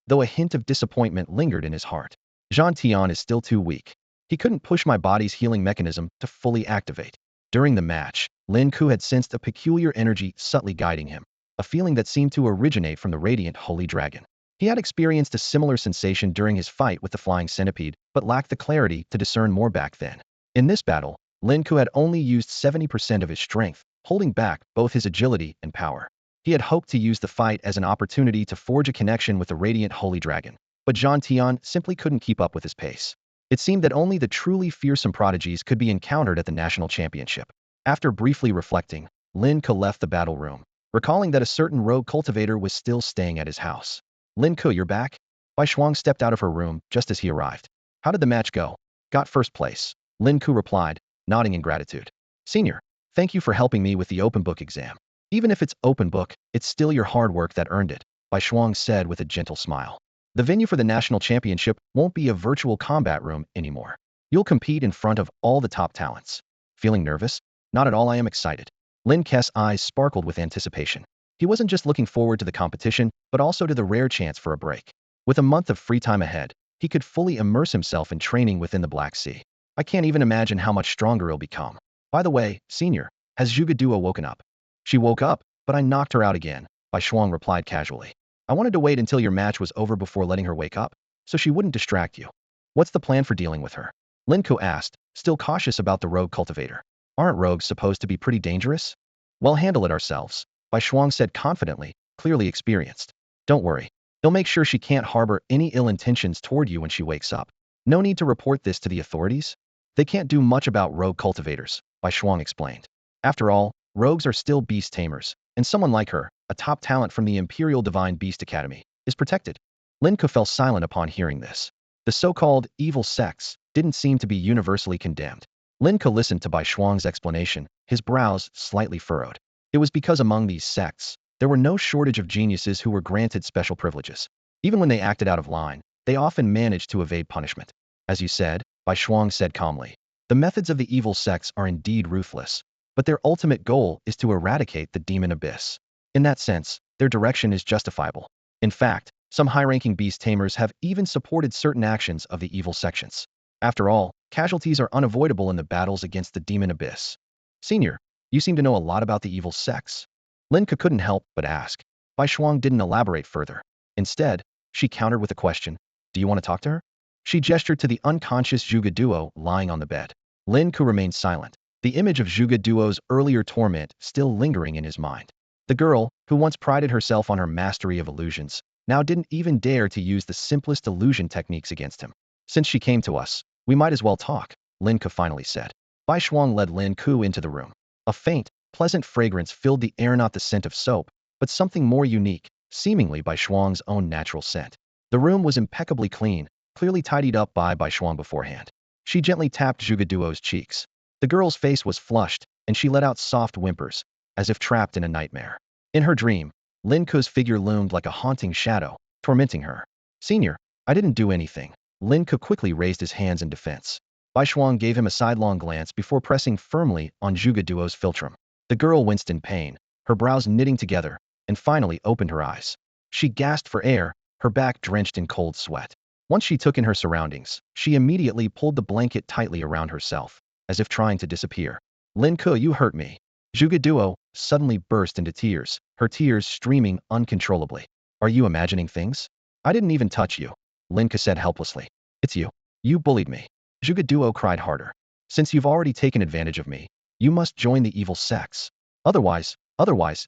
though a hint of disappointment lingered in his heart. Zhang Tian is still too weak. He couldn't push my body's healing mechanism to fully activate. During the match, Lin Ke had sensed a peculiar energy subtly guiding him, a feeling that seemed to originate from the radiant holy dragon. He had experienced a similar sensation during his fight with the flying centipede, but lacked the clarity to discern more back then. In this battle, Lin Ke had only used 70% of his strength, holding back both his agility and power. He had hoped to use the fight as an opportunity to forge a connection with the radiant holy dragon, but Zhang Tian simply couldn't keep up with his pace. It seemed that only the truly fearsome prodigies could be encountered at the national championship. After briefly reflecting, Lin Ke left the battle room, recalling that a certain rogue cultivator was still staying at his house. Lin Ke, you're back? Bai Shuang stepped out of her room just as he arrived. How did the match go? Got first place. Lin Ke replied, nodding in gratitude. Senior, thank you for helping me with the open book exam. Even if it's open book, it's still your hard work that earned it, Bai Shuang said with a gentle smile. The venue for the national championship won't be a virtual combat room anymore. You'll compete in front of all the top talents. Feeling nervous? Not at all, I am excited. Lin Ke's eyes sparkled with anticipation. He wasn't just looking forward to the competition, but also to the rare chance for a break. With a month of free time ahead, he could fully immerse himself in training within the Black Sea. I can't even imagine how much stronger he'll become. By the way, Senior, has Zhuge Duo woken up? She woke up, but I knocked her out again, Bai Shuang replied casually. I wanted to wait until your match was over before letting her wake up, so she wouldn't distract you. What's the plan for dealing with her? Lin Ke asked, still cautious about the rogue cultivator. Aren't rogues supposed to be pretty dangerous? We'll handle it ourselves, Bai Shuang said confidently, clearly experienced. Don't worry. They'll make sure she can't harbor any ill intentions toward you when she wakes up. No need to report this to the authorities. They can't do much about rogue cultivators, Bai Shuang explained. After all, rogues are still beast tamers, and someone like her, a top talent from the Imperial Divine Beast Academy, is protected. Lin Ke fell silent upon hearing this. The so-called evil sects didn't seem to be universally condemned. Lin Ke listened to Bai Shuang's explanation, his brows slightly furrowed. It was because among these sects, there were no shortage of geniuses who were granted special privileges. Even when they acted out of line, they often managed to evade punishment. As you said, Bai Shuang said calmly, the methods of the evil sects are indeed ruthless, but their ultimate goal is to eradicate the demon abyss. In that sense, their direction is justifiable. In fact, some high-ranking beast tamers have even supported certain actions of the evil sections. After all, casualties are unavoidable in the battles against the demon abyss. Senior, you seem to know a lot about the evil sects. Lin Ke couldn't help but ask. Bai Shuang didn't elaborate further. Instead, she countered with a question. Do you want to talk to her? She gestured to the unconscious Zhuge Duo lying on the bed. Lin Ke remained silent, the image of Zhuge Duo's earlier torment still lingering in his mind. The girl, who once prided herself on her mastery of illusions, now didn't even dare to use the simplest illusion techniques against him. Since she came to us, we might as well talk, Lin Ke finally said. Bai Shuang led Lin Ke into the room. A faint, pleasant fragrance filled the air, not the scent of soap, but something more unique, seemingly Bai Shuang's own natural scent. The room was impeccably clean, clearly tidied up by Bai Shuang beforehand. She gently tapped Zhuge Duo's cheeks. The girl's face was flushed, and she let out soft whimpers, as if trapped in a nightmare. In her dream, Lin Ke's figure loomed like a haunting shadow, tormenting her. Senior, I didn't do anything. Lin Ke quickly raised his hands in defense. Bai Shuang gave him a sidelong glance before pressing firmly on Zhuge Duo's philtrum. The girl winced in pain, her brows knitting together, and finally opened her eyes. She gasped for air, her back drenched in cold sweat. Once she took in her surroundings, she immediately pulled the blanket tightly around herself, as if trying to disappear. Lin Ke, you hurt me. Zhuge Duo suddenly burst into tears, her tears streaming uncontrollably. Are you imagining things? I didn't even touch you, Lin Ke said helplessly. It's you. You bullied me. Zhuge Duo cried harder. Since you've already taken advantage of me, you must join the evil sects. Otherwise,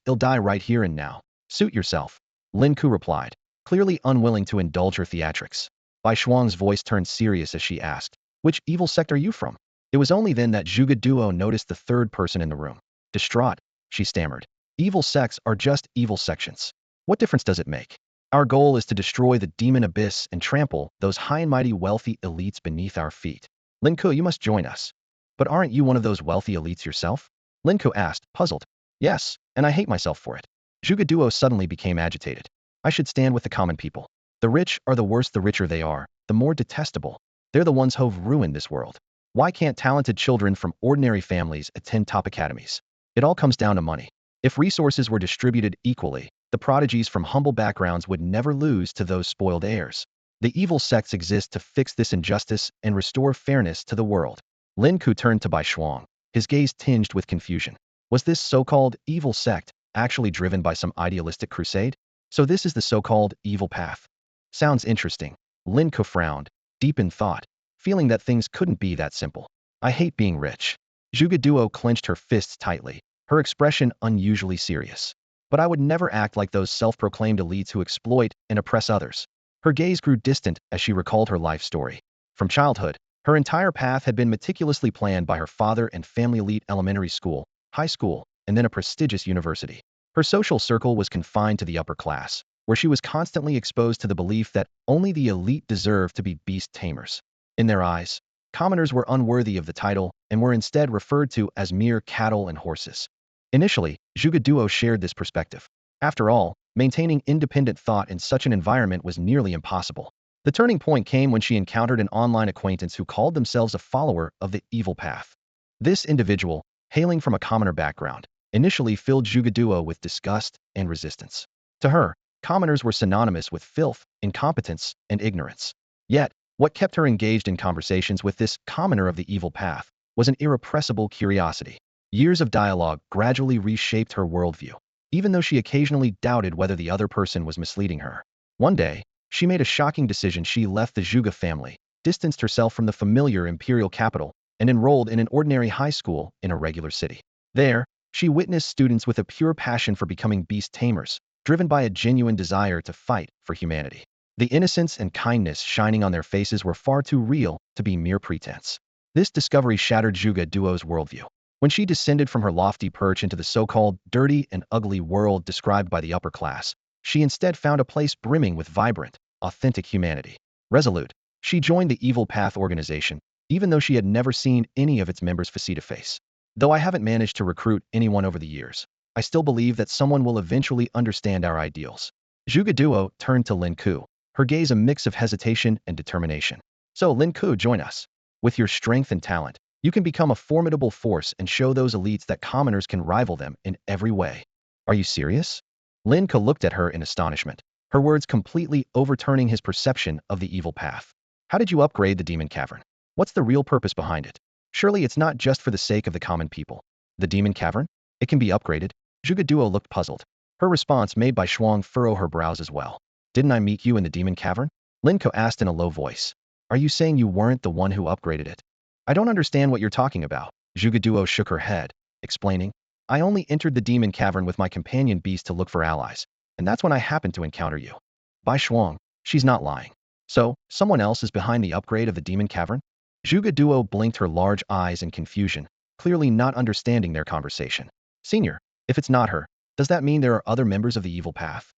you'll die right here and now. Suit yourself. Lin Ke replied, clearly unwilling to indulge her theatrics. Bai Shuang's voice turned serious as she asked, which evil sect are you from? It was only then that Zhuge Duo noticed the third person in the room. Distraught, she stammered. Evil sects are just evil sections. What difference does it make? Our goal is to destroy the demon abyss and trample those high and mighty wealthy elites beneath our feet. Lin Ke, you must join us. But aren't you one of those wealthy elites yourself? Lin Ke asked, puzzled. Yes, and I hate myself for it. Zhuge Duo suddenly became agitated. I should stand with the common people. The rich are the worse. The richer they are, the more detestable. They're the ones who've ruined this world. Why can't talented children from ordinary families attend top academies? It all comes down to money. If resources were distributed equally, the prodigies from humble backgrounds would never lose to those spoiled heirs. The evil sects exist to fix this injustice and restore fairness to the world. Lin Ke turned to Bai Shuang, his gaze tinged with confusion. Was this so-called evil sect actually driven by some idealistic crusade? So this is the so-called evil path. Sounds interesting. Lin Ke frowned, deep in thought, feeling that things couldn't be that simple. I hate being rich. Zhuge Duo clenched her fists tightly, her expression unusually serious. But I would never act like those self-proclaimed elites who exploit and oppress others. Her gaze grew distant as she recalled her life story. From childhood, her entire path had been meticulously planned by her father and family. Elite elementary school, high school, and then a prestigious university. Her social circle was confined to the upper class, where she was constantly exposed to the belief that only the elite deserved to be beast tamers. In their eyes, commoners were unworthy of the title and were instead referred to as mere cattle and horses. Initially, Zhuge Duo shared this perspective. After all, maintaining independent thought in such an environment was nearly impossible. The turning point came when she encountered an online acquaintance who called themselves a follower of the evil path. This individual, hailing from a commoner background, initially filled Zhuge Duo with disgust and resistance. To her, commoners were synonymous with filth, incompetence, and ignorance. Yet, what kept her engaged in conversations with this commoner of the evil path was an irrepressible curiosity. Years of dialogue gradually reshaped her worldview, even though she occasionally doubted whether the other person was misleading her. One day, she made a shocking decision. She left the Zhuge family, distanced herself from the familiar imperial capital, and enrolled in an ordinary high school in a regular city. There, she witnessed students with a pure passion for becoming beast tamers, driven by a genuine desire to fight for humanity. The innocence and kindness shining on their faces were far too real to be mere pretense. This discovery shattered Zhuge Duo's worldview. When she descended from her lofty perch into the so-called dirty and ugly world described by the upper class, she instead found a place brimming with vibrant, authentic humanity. Resolute, she joined the Evil Path organization, even though she had never seen any of its members face to face. Though I haven't managed to recruit anyone over the years, I still believe that someone will eventually understand our ideals. Zhuge Duo turned to Lin Ke, her gaze a mix of hesitation and determination. So Lin Ke, join us. With your strength and talent, you can become a formidable force and show those elites that commoners can rival them in every way. Are you serious? Lin Ke looked at her in astonishment, her words completely overturning his perception of the evil path. How did you upgrade the demon cavern? What's the real purpose behind it? Surely it's not just for the sake of the common people. The demon cavern? It can be upgraded. Zhuge Duo looked puzzled. Her response made Bai Shuang furrow her brows as well. Didn't I meet you in the demon cavern? Lin Ke asked in a low voice. Are you saying you weren't the one who upgraded it? I don't understand what you're talking about. Zhuge Duo shook her head, explaining, I only entered the demon cavern with my companion beast to look for allies, and that's when I happened to encounter you. Bai Shuang, she's not lying. So, someone else is behind the upgrade of the demon cavern? Zhuge Duo blinked her large eyes in confusion, clearly not understanding their conversation. Senior, if it's not her, does that mean there are other members of the evil path?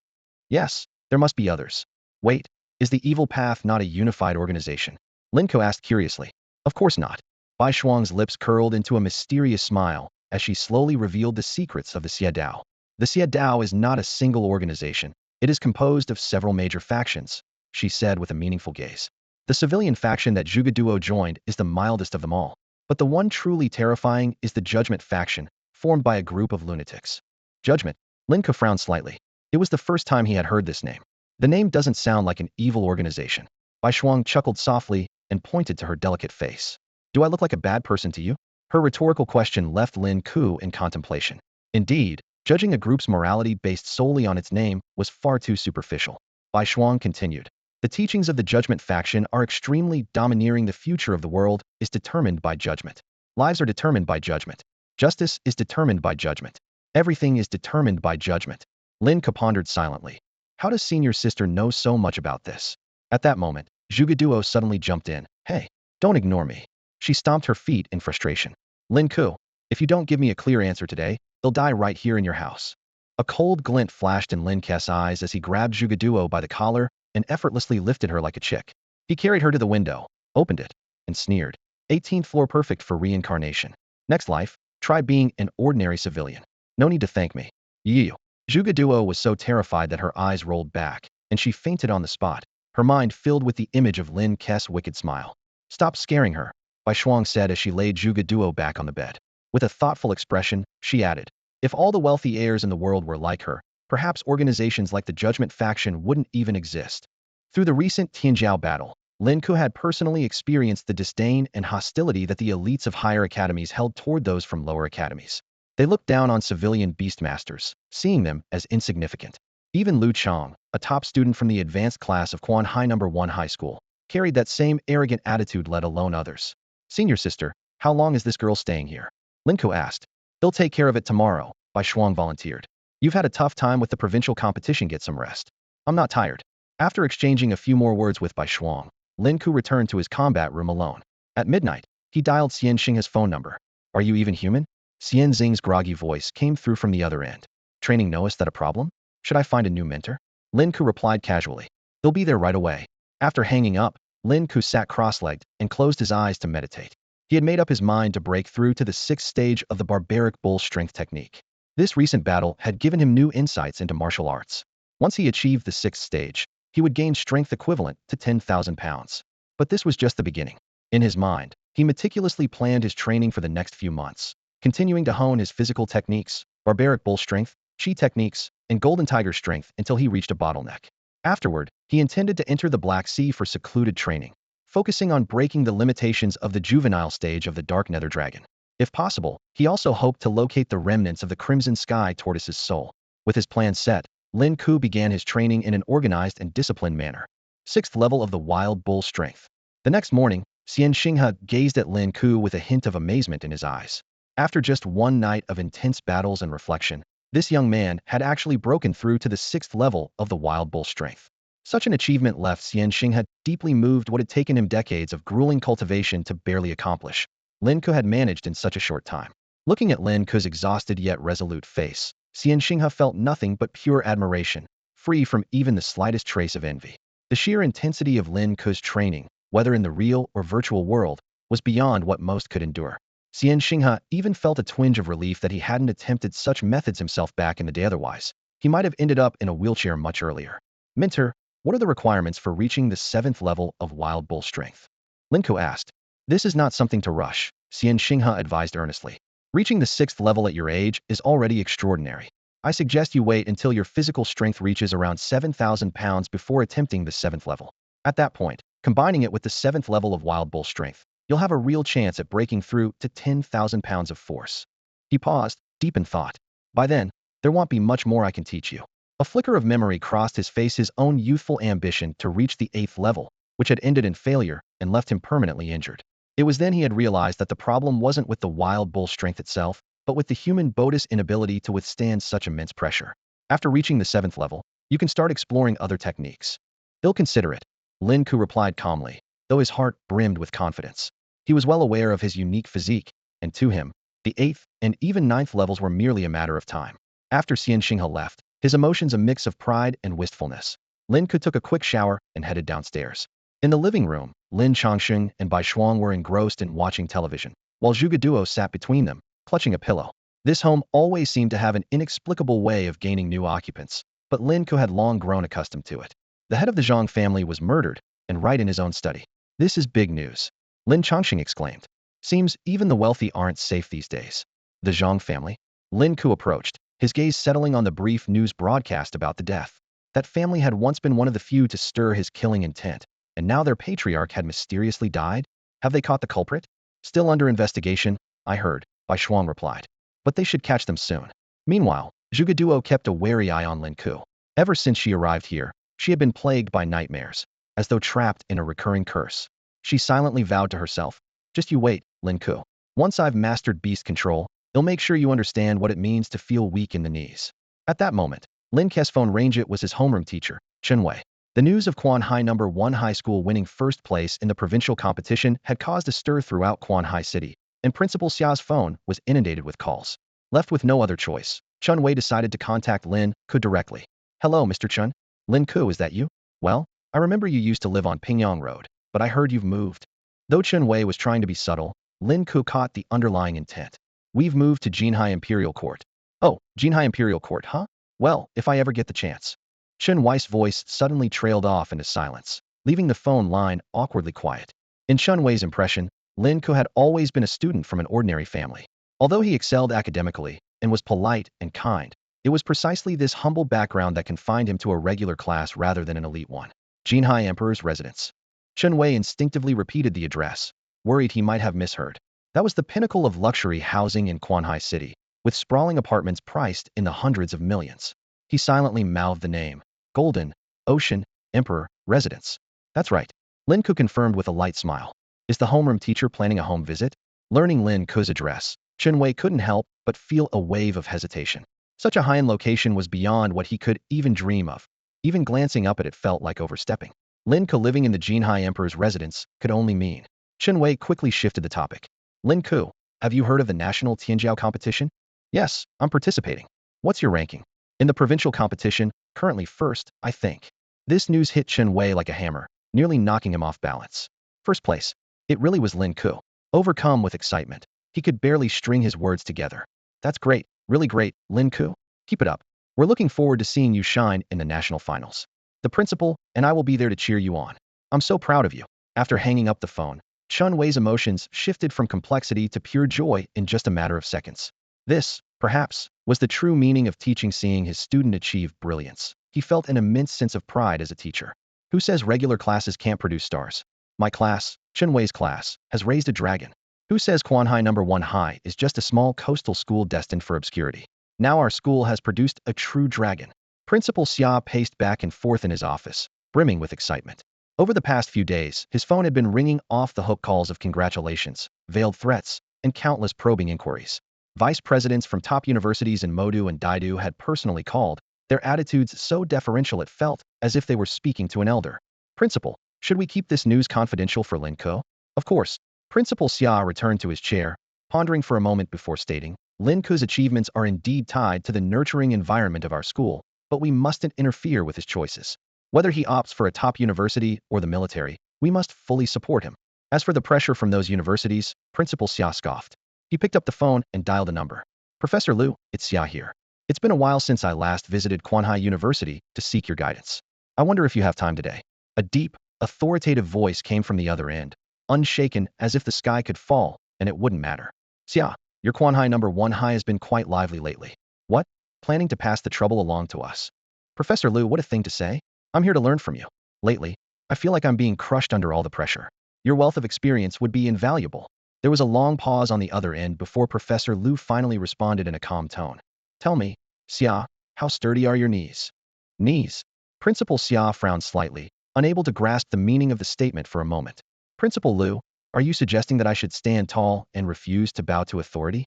Yes, there must be others. Wait, is the evil path not a unified organization? Lin Ke asked curiously. Of course not. Bai Shuang's lips curled into a mysterious smile as she slowly revealed the secrets of the Xie Dao. The Xie Dao is not a single organization. It is composed of several major factions, she said with a meaningful gaze. The civilian faction that Zhuge Duo joined is the mildest of them all. But the one truly terrifying is the Judgment faction, formed by a group of lunatics. Judgment? Lin Ke frowned slightly. It was the first time he had heard this name. The name doesn't sound like an evil organization. Bai Shuang chuckled softly and pointed to her delicate face. Do I look like a bad person to you? Her rhetorical question left Lin Ke in contemplation. Indeed, judging a group's morality based solely on its name was far too superficial. Bai Shuang continued. The teachings of the Judgment faction are extremely domineering. The future of the world is determined by judgment. Lives are determined by judgment. Justice is determined by judgment. Everything is determined by judgment. Lin Ke pondered silently. How does senior sister know so much about this? At that moment, Zhuge Duo suddenly jumped in. Hey, don't ignore me. She stomped her feet in frustration. Lin Ke, if you don't give me a clear answer today, they'll die right here in your house. A cold glint flashed in Lin Ke's eyes as he grabbed Zhuge Duo by the collar and effortlessly lifted her like a chick. He carried her to the window, opened it, and sneered. 18th floor perfect for reincarnation. Next life, try being an ordinary civilian. No need to thank me. You. Zhuge Duo was so terrified that her eyes rolled back, and she fainted on the spot, her mind filled with the image of Lin Ke's wicked smile. Stop scaring her, Bai Shuang said as she laid Zhuge Duo back on the bed. With a thoughtful expression, she added, if all the wealthy heirs in the world were like her, perhaps organizations like the Judgment faction wouldn't even exist. Through the recent Tianjiao battle, Lin Ke had personally experienced the disdain and hostility that the elites of higher academies held toward those from lower academies. They looked down on civilian beastmasters, seeing them as insignificant. Even Lu Chang, a top student from the advanced class of Quan Hai No. 1 High School, carried that same arrogant attitude, let alone others. Senior sister, how long is this girl staying here? Lin Ke asked. They'll take care of it tomorrow, Bai Shuang volunteered. You've had a tough time with the provincial competition, get some rest. I'm not tired. After exchanging a few more words with Bai Shuang, Lin Ke returned to his combat room alone. At midnight, he dialed Xian Xingha's phone number. Are you even human? Xian Xing's groggy voice came through from the other end. Training Noah's that a problem? Should I find a new mentor? Lin Ke replied casually. They'll be there right away. After hanging up, Lin Ke sat cross-legged and closed his eyes to meditate. He had made up his mind to break through to the 6th stage of the barbaric bull strength technique. This recent battle had given him new insights into martial arts. Once he achieved the 6th stage, he would gain strength equivalent to 10,000 pounds. But this was just the beginning. In his mind, he meticulously planned his training for the next few months, continuing to hone his physical techniques, barbaric bull strength, chi techniques, and golden tiger strength until he reached a bottleneck. Afterward, he intended to enter the Black Sea for secluded training, focusing on breaking the limitations of the juvenile stage of the Dark Nether Dragon. If possible, he also hoped to locate the remnants of the Crimson Sky Tortoise's soul. With his plan set, Lin Ke began his training in an organized and disciplined manner. 6th level of the Wild Bull Strength. The next morning, Xian Xinghe gazed at Lin Ke with a hint of amazement in his eyes. After just one night of intense battles and reflection, this young man had actually broken through to the 6th level of the Wild Bull Strength. Such an achievement left Xian Xinghe deeply moved. What had taken him decades of grueling cultivation to barely accomplish, Lin Ke had managed in such a short time. Looking at Lin Ke's exhausted yet resolute face, Xian Xinghe felt nothing but pure admiration, free from even the slightest trace of envy. The sheer intensity of Lin Ke's training, whether in the real or virtual world, was beyond what most could endure. Xian Xinghe even felt a twinge of relief that he hadn't attempted such methods himself back in the day. Otherwise, he might have ended up in a wheelchair much earlier. Mentor, what are the requirements for reaching the 7th level of Wild Bull Strength? Lin Ke asked. This is not something to rush, Xian Xinghe advised earnestly. Reaching the 6th level at your age is already extraordinary. I suggest you wait until your physical strength reaches around 7,000 pounds before attempting the 7th level. At that point, combining it with the 7th level of Wild Bull Strength, you'll have a real chance at breaking through to 10,000 pounds of force. He paused, deep in thought. By then, there won't be much more I can teach you. A flicker of memory crossed his face. His own youthful ambition to reach the 8th level, which had ended in failure and left him permanently injured. It was then he had realized that the problem wasn't with the wild bull strength itself, but with the human boda's inability to withstand such immense pressure. After reaching the 7th level, you can start exploring other techniques. They'll consider it, Lin Ke replied calmly, though his heart brimmed with confidence. He was well aware of his unique physique, and to him, the 8th and even 9th levels were merely a matter of time. After Xian Xinghe left, his emotions a mix of pride and wistfulness, Lin Ke took a quick shower and headed downstairs. In the living room, Lin Changsheng and Bai Shuang were engrossed in watching television, while Zhuge Duo sat between them, clutching a pillow. This home always seemed to have an inexplicable way of gaining new occupants, but Lin Ke had long grown accustomed to it. The head of the Zhang family was murdered, and right in his own study. This is big news, Lin Changsheng exclaimed. Seems even the wealthy aren't safe these days. The Zhang family? Lin Ke approached, his gaze settling on the brief news broadcast about the death. That family had once been one of the few to stir his killing intent, and now their patriarch had mysteriously died? Have they caught the culprit? Still under investigation, I heard, Bai Shuang replied. But they should catch them soon. Meanwhile, Zhuge Duo kept a wary eye on Lin Ke. Ever since she arrived here, she had been plagued by nightmares, as though trapped in a recurring curse. She silently vowed to herself, just you wait, Lin Ke. Once I've mastered beast control, I'll make sure you understand what it means to feel weak in the knees. At that moment, Lin Ke's phone rang. It was his homeroom teacher, Chen Wei. The news of Quanhai No. 1 High School winning first place in the provincial competition had caused a stir throughout Quanhai City, and Principal Xia's phone was inundated with calls. Left with no other choice, Chen Wei decided to contact Lin Ke directly. Hello, Mr. Chen. Lin Ke, is that you? Well, I remember you used to live on Pingyang Road, but I heard you've moved. Though Chen Wei was trying to be subtle, Lin Ke caught the underlying intent. We've moved to Jinhai Imperial Court. Oh, Jinhai Imperial Court, huh? Well, if I ever get the chance. Chen Wei's voice suddenly trailed off into silence, leaving the phone line awkwardly quiet. In Chen Wei's impression, Lin Ke had always been a student from an ordinary family. Although he excelled academically and was polite and kind, it was precisely this humble background that confined him to a regular class rather than an elite one. Jinhai Emperor's residence. Chen Wei instinctively repeated the address, worried he might have misheard. That was the pinnacle of luxury housing in Quanhai City, with sprawling apartments priced in the hundreds of millions. He silently mouthed the name. Golden, Ocean, Emperor, Residence. That's right. Lin Ke confirmed with a light smile. Is the homeroom teacher planning a home visit? Learning Lin Ke's address, Chen Wei couldn't help but feel a wave of hesitation. Such a high-end location was beyond what he could even dream of. Even glancing up at it felt like overstepping. Lin Ke living in the Jinhai Emperor's residence could only mean. Chen Wei quickly shifted the topic. Lin Ke, have you heard of the national Tianjiao competition? Yes, I'm participating. What's your ranking? In the provincial competition, currently first, I think. This news hit Chen Wei like a hammer, nearly knocking him off balance. First place. It really was Lin Ke. Overcome with excitement, he could barely string his words together. That's great, really great, Lin Ke. Keep it up. We're looking forward to seeing you shine in the national finals. The principal and I will be there to cheer you on. I'm so proud of you. After hanging up the phone, Chen Wei's emotions shifted from complexity to pure joy in just a matter of seconds. This, perhaps, was the true meaning of teaching, seeing his student achieve brilliance. He felt an immense sense of pride as a teacher. Who says regular classes can't produce stars? My class, Chen Wei's class, has raised a dragon. Who says Quanhai No. 1 High is just a small coastal school destined for obscurity? Now our school has produced a true dragon. Principal Xia paced back and forth in his office, brimming with excitement. Over the past few days, his phone had been ringing off the hook calls of congratulations, veiled threats, and countless probing inquiries. Vice presidents from top universities in Modu and Daidu had personally called, their attitudes so deferential it felt as if they were speaking to an elder. Principal, should we keep this news confidential for Lin Ke? Of course. Principal Xia returned to his chair, pondering for a moment before stating, Lin Ke's achievements are indeed tied to the nurturing environment of our school, but we mustn't interfere with his choices. Whether he opts for a top university or the military, we must fully support him. As for the pressure from those universities, Principal Xia scoffed. He picked up the phone and dialed a number. Professor Liu, it's Xia here. It's been a while since I last visited Quanhai University to seek your guidance. I wonder if you have time today. A deep, authoritative voice came from the other end, unshaken as if the sky could fall, and it wouldn't matter. Xia, your Quanhai No. 1 High has been quite lively lately. What? Planning to pass the trouble along to us? Professor Liu, what a thing to say. I'm here to learn from you. Lately, I feel like I'm being crushed under all the pressure. Your wealth of experience would be invaluable. There was a long pause on the other end before Professor Liu finally responded in a calm tone. Tell me, Xia, how sturdy are your knees? Knees? Principal Xia frowned slightly, unable to grasp the meaning of the statement for a moment. Principal Liu, are you suggesting that I should stand tall and refuse to bow to authority?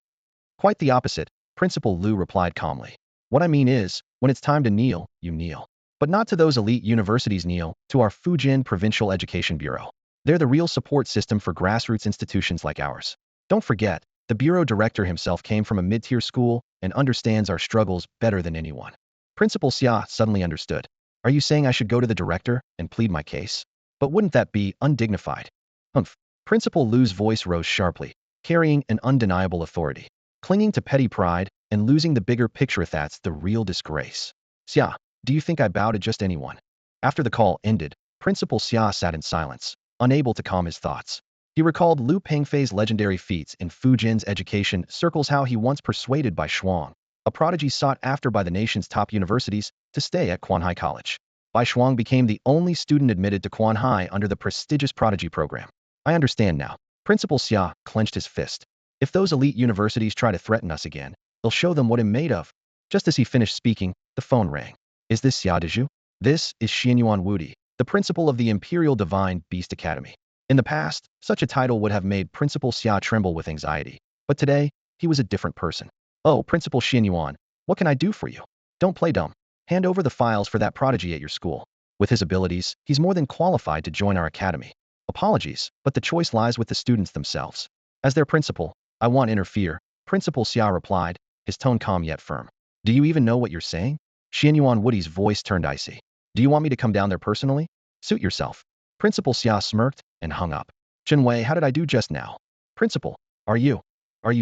Quite the opposite, Principal Liu replied calmly. What I mean is, when it's time to kneel, you kneel. But not to those elite universities kneel, to our Fujian Provincial Education Bureau. They're the real support system for grassroots institutions like ours. Don't forget, the bureau director himself came from a mid-tier school and understands our struggles better than anyone. Principal Xia suddenly understood. Are you saying I should go to the director and plead my case? But wouldn't that be undignified? Humph. Principal Liu's voice rose sharply, carrying an undeniable authority. Clinging to petty pride and losing the bigger picture, that's the real disgrace. Xia, do you think I bow to just anyone? After the call ended, Principal Xia sat in silence, unable to calm his thoughts. He recalled Liu Pengfei's legendary feats in Fujian's education circles, how he once persuaded Bai Shuang, a prodigy sought after by the nation's top universities, to stay at Quanhai College. Bai Shuang became the only student admitted to Quanhai under the prestigious prodigy program. I understand now. Principal Xia clenched his fist. If those elite universities try to threaten us again, they'll show them what I'm made of. Just as he finished speaking, the phone rang. Is this Xia Dezhu? This is Xianyuan Wudi, the principal of the Imperial Divine Beast Academy. In the past, such a title would have made Principal Xia tremble with anxiety. But today, he was a different person. Oh, Principal Xianyuan, what can I do for you? Don't play dumb. Hand over the files for that prodigy at your school. With his abilities, he's more than qualified to join our academy. Apologies, but the choice lies with the students themselves. As their principal, I won't interfere, Principal Xia replied, his tone calm yet firm. Do you even know what you're saying? Xianyuan Woody's voice turned icy. Do you want me to come down there personally? Suit yourself. Principal Xia smirked and hung up. Chenwei, how did I do just now? Principal, are you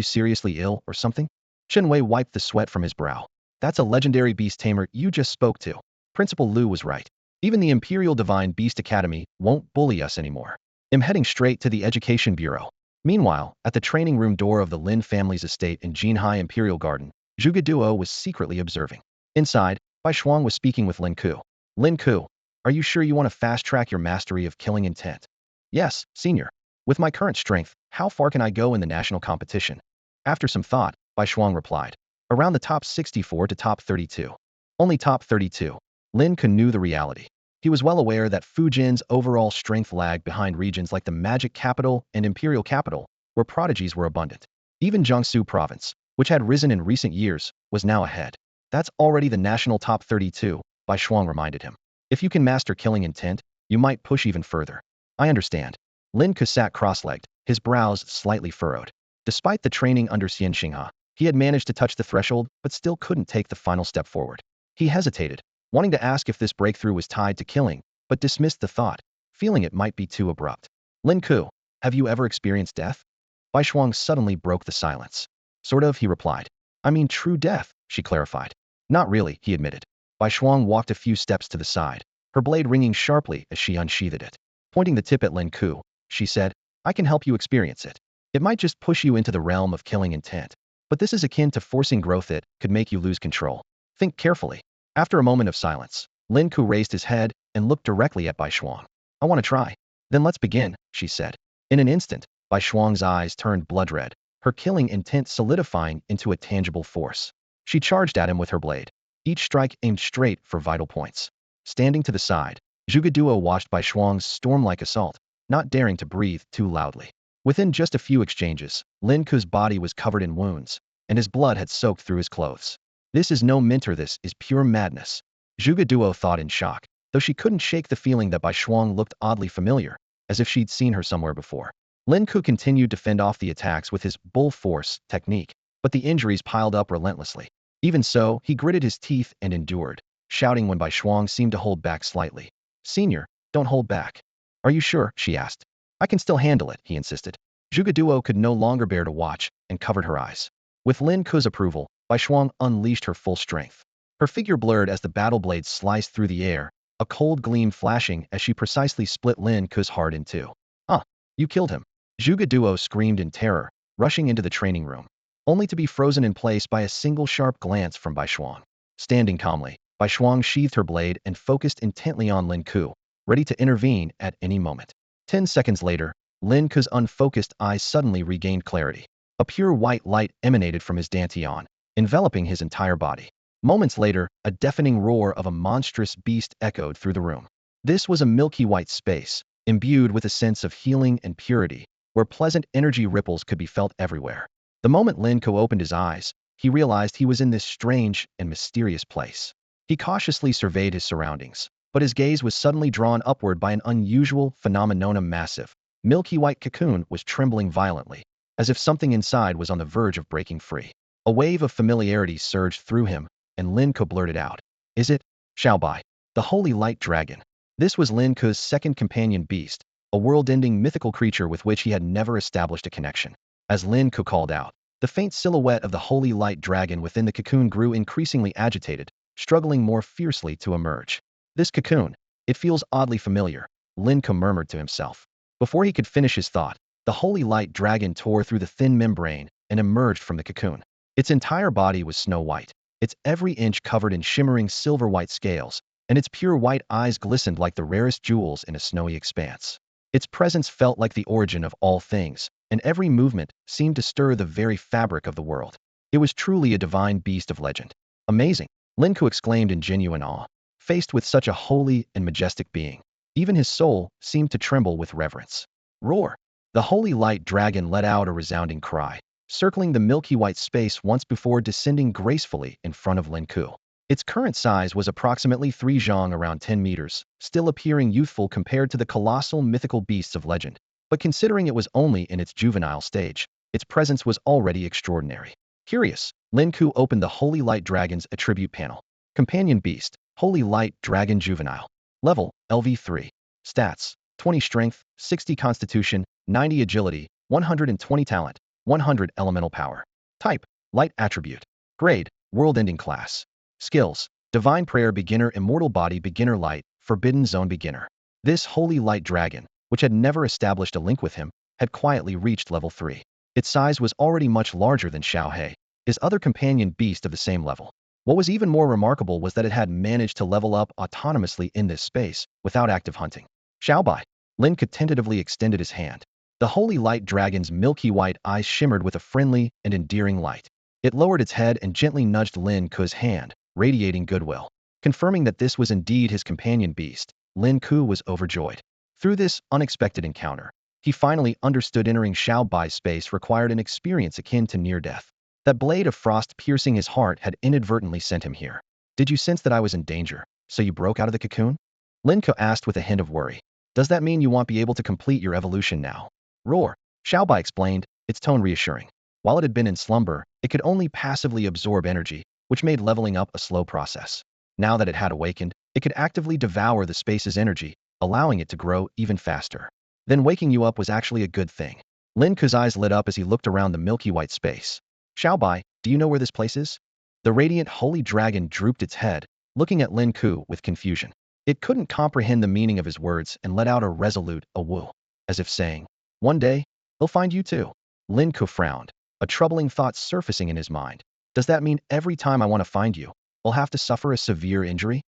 seriously ill or something? Chenwei wiped the sweat from his brow. That's a legendary beast tamer you just spoke to. Principal Liu was right. Even the Imperial Divine Beast Academy won't bully us anymore. I'm heading straight to the Education Bureau. Meanwhile, at the training room door of the Lin family's estate in Jinhai Imperial Garden, Zhuge Duo was secretly observing. Inside, Bai Shuang was speaking with Lin Ke. Lin Ke, are you sure you want to fast-track your mastery of killing intent? Yes, senior. With my current strength, how far can I go in the national competition? After some thought, Bai Shuang replied. Around the top 64 to top 32. Only top 32. Lin Ke knew the reality. He was well aware that Fujian's overall strength lagged behind regions like the Magic Capital and Imperial Capital, where prodigies were abundant. Even Jiangsu Province, which had risen in recent years, was now ahead. That's already the national top 32, Bai Shuang reminded him. If you can master killing intent, you might push even further. I understand. Lin Ke sat cross-legged, his brows slightly furrowed. Despite the training under Xian Xinghe, he had managed to touch the threshold but still couldn't take the final step forward. He hesitated, wanting to ask if this breakthrough was tied to killing, but dismissed the thought, feeling it might be too abrupt. Lin Ke, have you ever experienced death? Bai Shuang suddenly broke the silence. Sort of, he replied. I mean true death, she clarified. Not really, he admitted. Bai Shuang walked a few steps to the side, her blade ringing sharply as she unsheathed it. Pointing the tip at Lin Ke, she said, I can help you experience it. It might just push you into the realm of killing intent. But this is akin to forcing growth. It could make you lose control. Think carefully. After a moment of silence, Lin Ke raised his head and looked directly at Bai Shuang. I want to try. Then let's begin, she said. In an instant, Bai Shuang's eyes turned blood red, her killing intent solidifying into a tangible force. She charged at him with her blade, each strike aimed straight for vital points. Standing to the side, Zhuge Duo watched Bai Shuang's storm-like assault, not daring to breathe too loudly. Within just a few exchanges, Lin Ke's body was covered in wounds, and his blood had soaked through his clothes. This is no mentor, this is pure madness. Zhuge Duo thought in shock, though she couldn't shake the feeling that Bai Shuang looked oddly familiar, as if she'd seen her somewhere before. Lin Ke continued to fend off the attacks with his bull force technique, but the injuries piled up relentlessly. Even so, he gritted his teeth and endured, shouting when Bai Shuang seemed to hold back slightly. Senior, don't hold back. Are you sure? She asked. I can still handle it, he insisted. Zhuge Duo could no longer bear to watch and covered her eyes. With Lin Ke's approval, Bai Shuang unleashed her full strength. Her figure blurred as the battle blade sliced through the air, a cold gleam flashing as she precisely split Lin Ke's heart in two. Ah, you killed him. Zhuge Duo screamed in terror, rushing into the training room, only to be frozen in place by a single sharp glance from Bai Shuang. Standing calmly, Bai Shuang sheathed her blade and focused intently on Lin Ke, ready to intervene at any moment. 10 seconds later, Lin Ke's unfocused eyes suddenly regained clarity. A pure white light emanated from his dantian, enveloping his entire body. Moments later, a deafening roar of a monstrous beast echoed through the room. This was a milky white space, imbued with a sense of healing and purity, where pleasant energy ripples could be felt everywhere. The moment Lin Ke opened his eyes, he realized he was in this strange and mysterious place. He cautiously surveyed his surroundings, but his gaze was suddenly drawn upward by an unusual phenomenon. A massive, milky white cocoon was trembling violently, as if something inside was on the verge of breaking free. A wave of familiarity surged through him, and Lin Ke blurted out, "Is it Xiaobai, the holy light dragon?" This was Lin Ke's second companion beast, a world-ending mythical creature with which he had never established a connection. As Lin Ke called out, the faint silhouette of the holy light dragon within the cocoon grew increasingly agitated, struggling more fiercely to emerge. This cocoon, it feels oddly familiar, Lin Ke murmured to himself. Before he could finish his thought, the holy light dragon tore through the thin membrane and emerged from the cocoon. Its entire body was snow white, its every inch covered in shimmering silver-white scales, and its pure white eyes glistened like the rarest jewels in a snowy expanse. Its presence felt like the origin of all things, and every movement seemed to stir the very fabric of the world. It was truly a divine beast of legend. Amazing, Lin Ke exclaimed in genuine awe. Faced with such a holy and majestic being, even his soul seemed to tremble with reverence. Roar! The holy light dragon let out a resounding cry, circling the milky white space once before descending gracefully in front of Lin Ke. Its current size was approximately 3 zhang, around 10 meters, still appearing youthful compared to the colossal mythical beasts of legend. But considering it was only in its juvenile stage, its presence was already extraordinary. Curious, Lin Ke opened the Holy Light Dragon's attribute panel. Companion Beast, Holy Light Dragon Juvenile. Level, LV3. Stats, 20 Strength, 60 Constitution, 90 Agility, 120 Talent, 100 Elemental Power. Type, Light Attribute. Grade, World-Ending Class. Skills, Divine Prayer Beginner, Immortal Body Beginner, Light, Forbidden Zone Beginner. This Holy Light Dragon, which had never established a link with him, had quietly reached level 3. Its size was already much larger than Xiao He, his other companion beast of the same level. What was even more remarkable was that it had managed to level up autonomously in this space, without active hunting. Xiaobai. Lin Ke tentatively extended his hand. The holy light dragon's milky white eyes shimmered with a friendly and endearing light. It lowered its head and gently nudged Lin Ke's hand, radiating goodwill. Confirming that this was indeed his companion beast, Lin Ke was overjoyed. Through this unexpected encounter, he finally understood entering Xiaobai's space required an experience akin to near death. That blade of frost piercing his heart had inadvertently sent him here. "Did you sense that I was in danger, so you broke out of the cocoon?" Lin Ke asked with a hint of worry. "Does that mean you won't be able to complete your evolution now?" "Roar," Xiaobai explained, its tone reassuring. While it had been in slumber, it could only passively absorb energy, which made leveling up a slow process. Now that it had awakened, it could actively devour the space's energy, allowing it to grow even faster. Then waking you up was actually a good thing. Lin Ke's eyes lit up as he looked around the milky white space. "Xiaobai, do you know where this place is?" The radiant holy dragon drooped its head, looking at Lin Ke with confusion. It couldn't comprehend the meaning of his words and let out a resolute "awoo," as if saying, "One day, he'll find you too." Lin Ke frowned, a troubling thought surfacing in his mind. Does that mean every time I want to find you, I'll have to suffer a severe injury?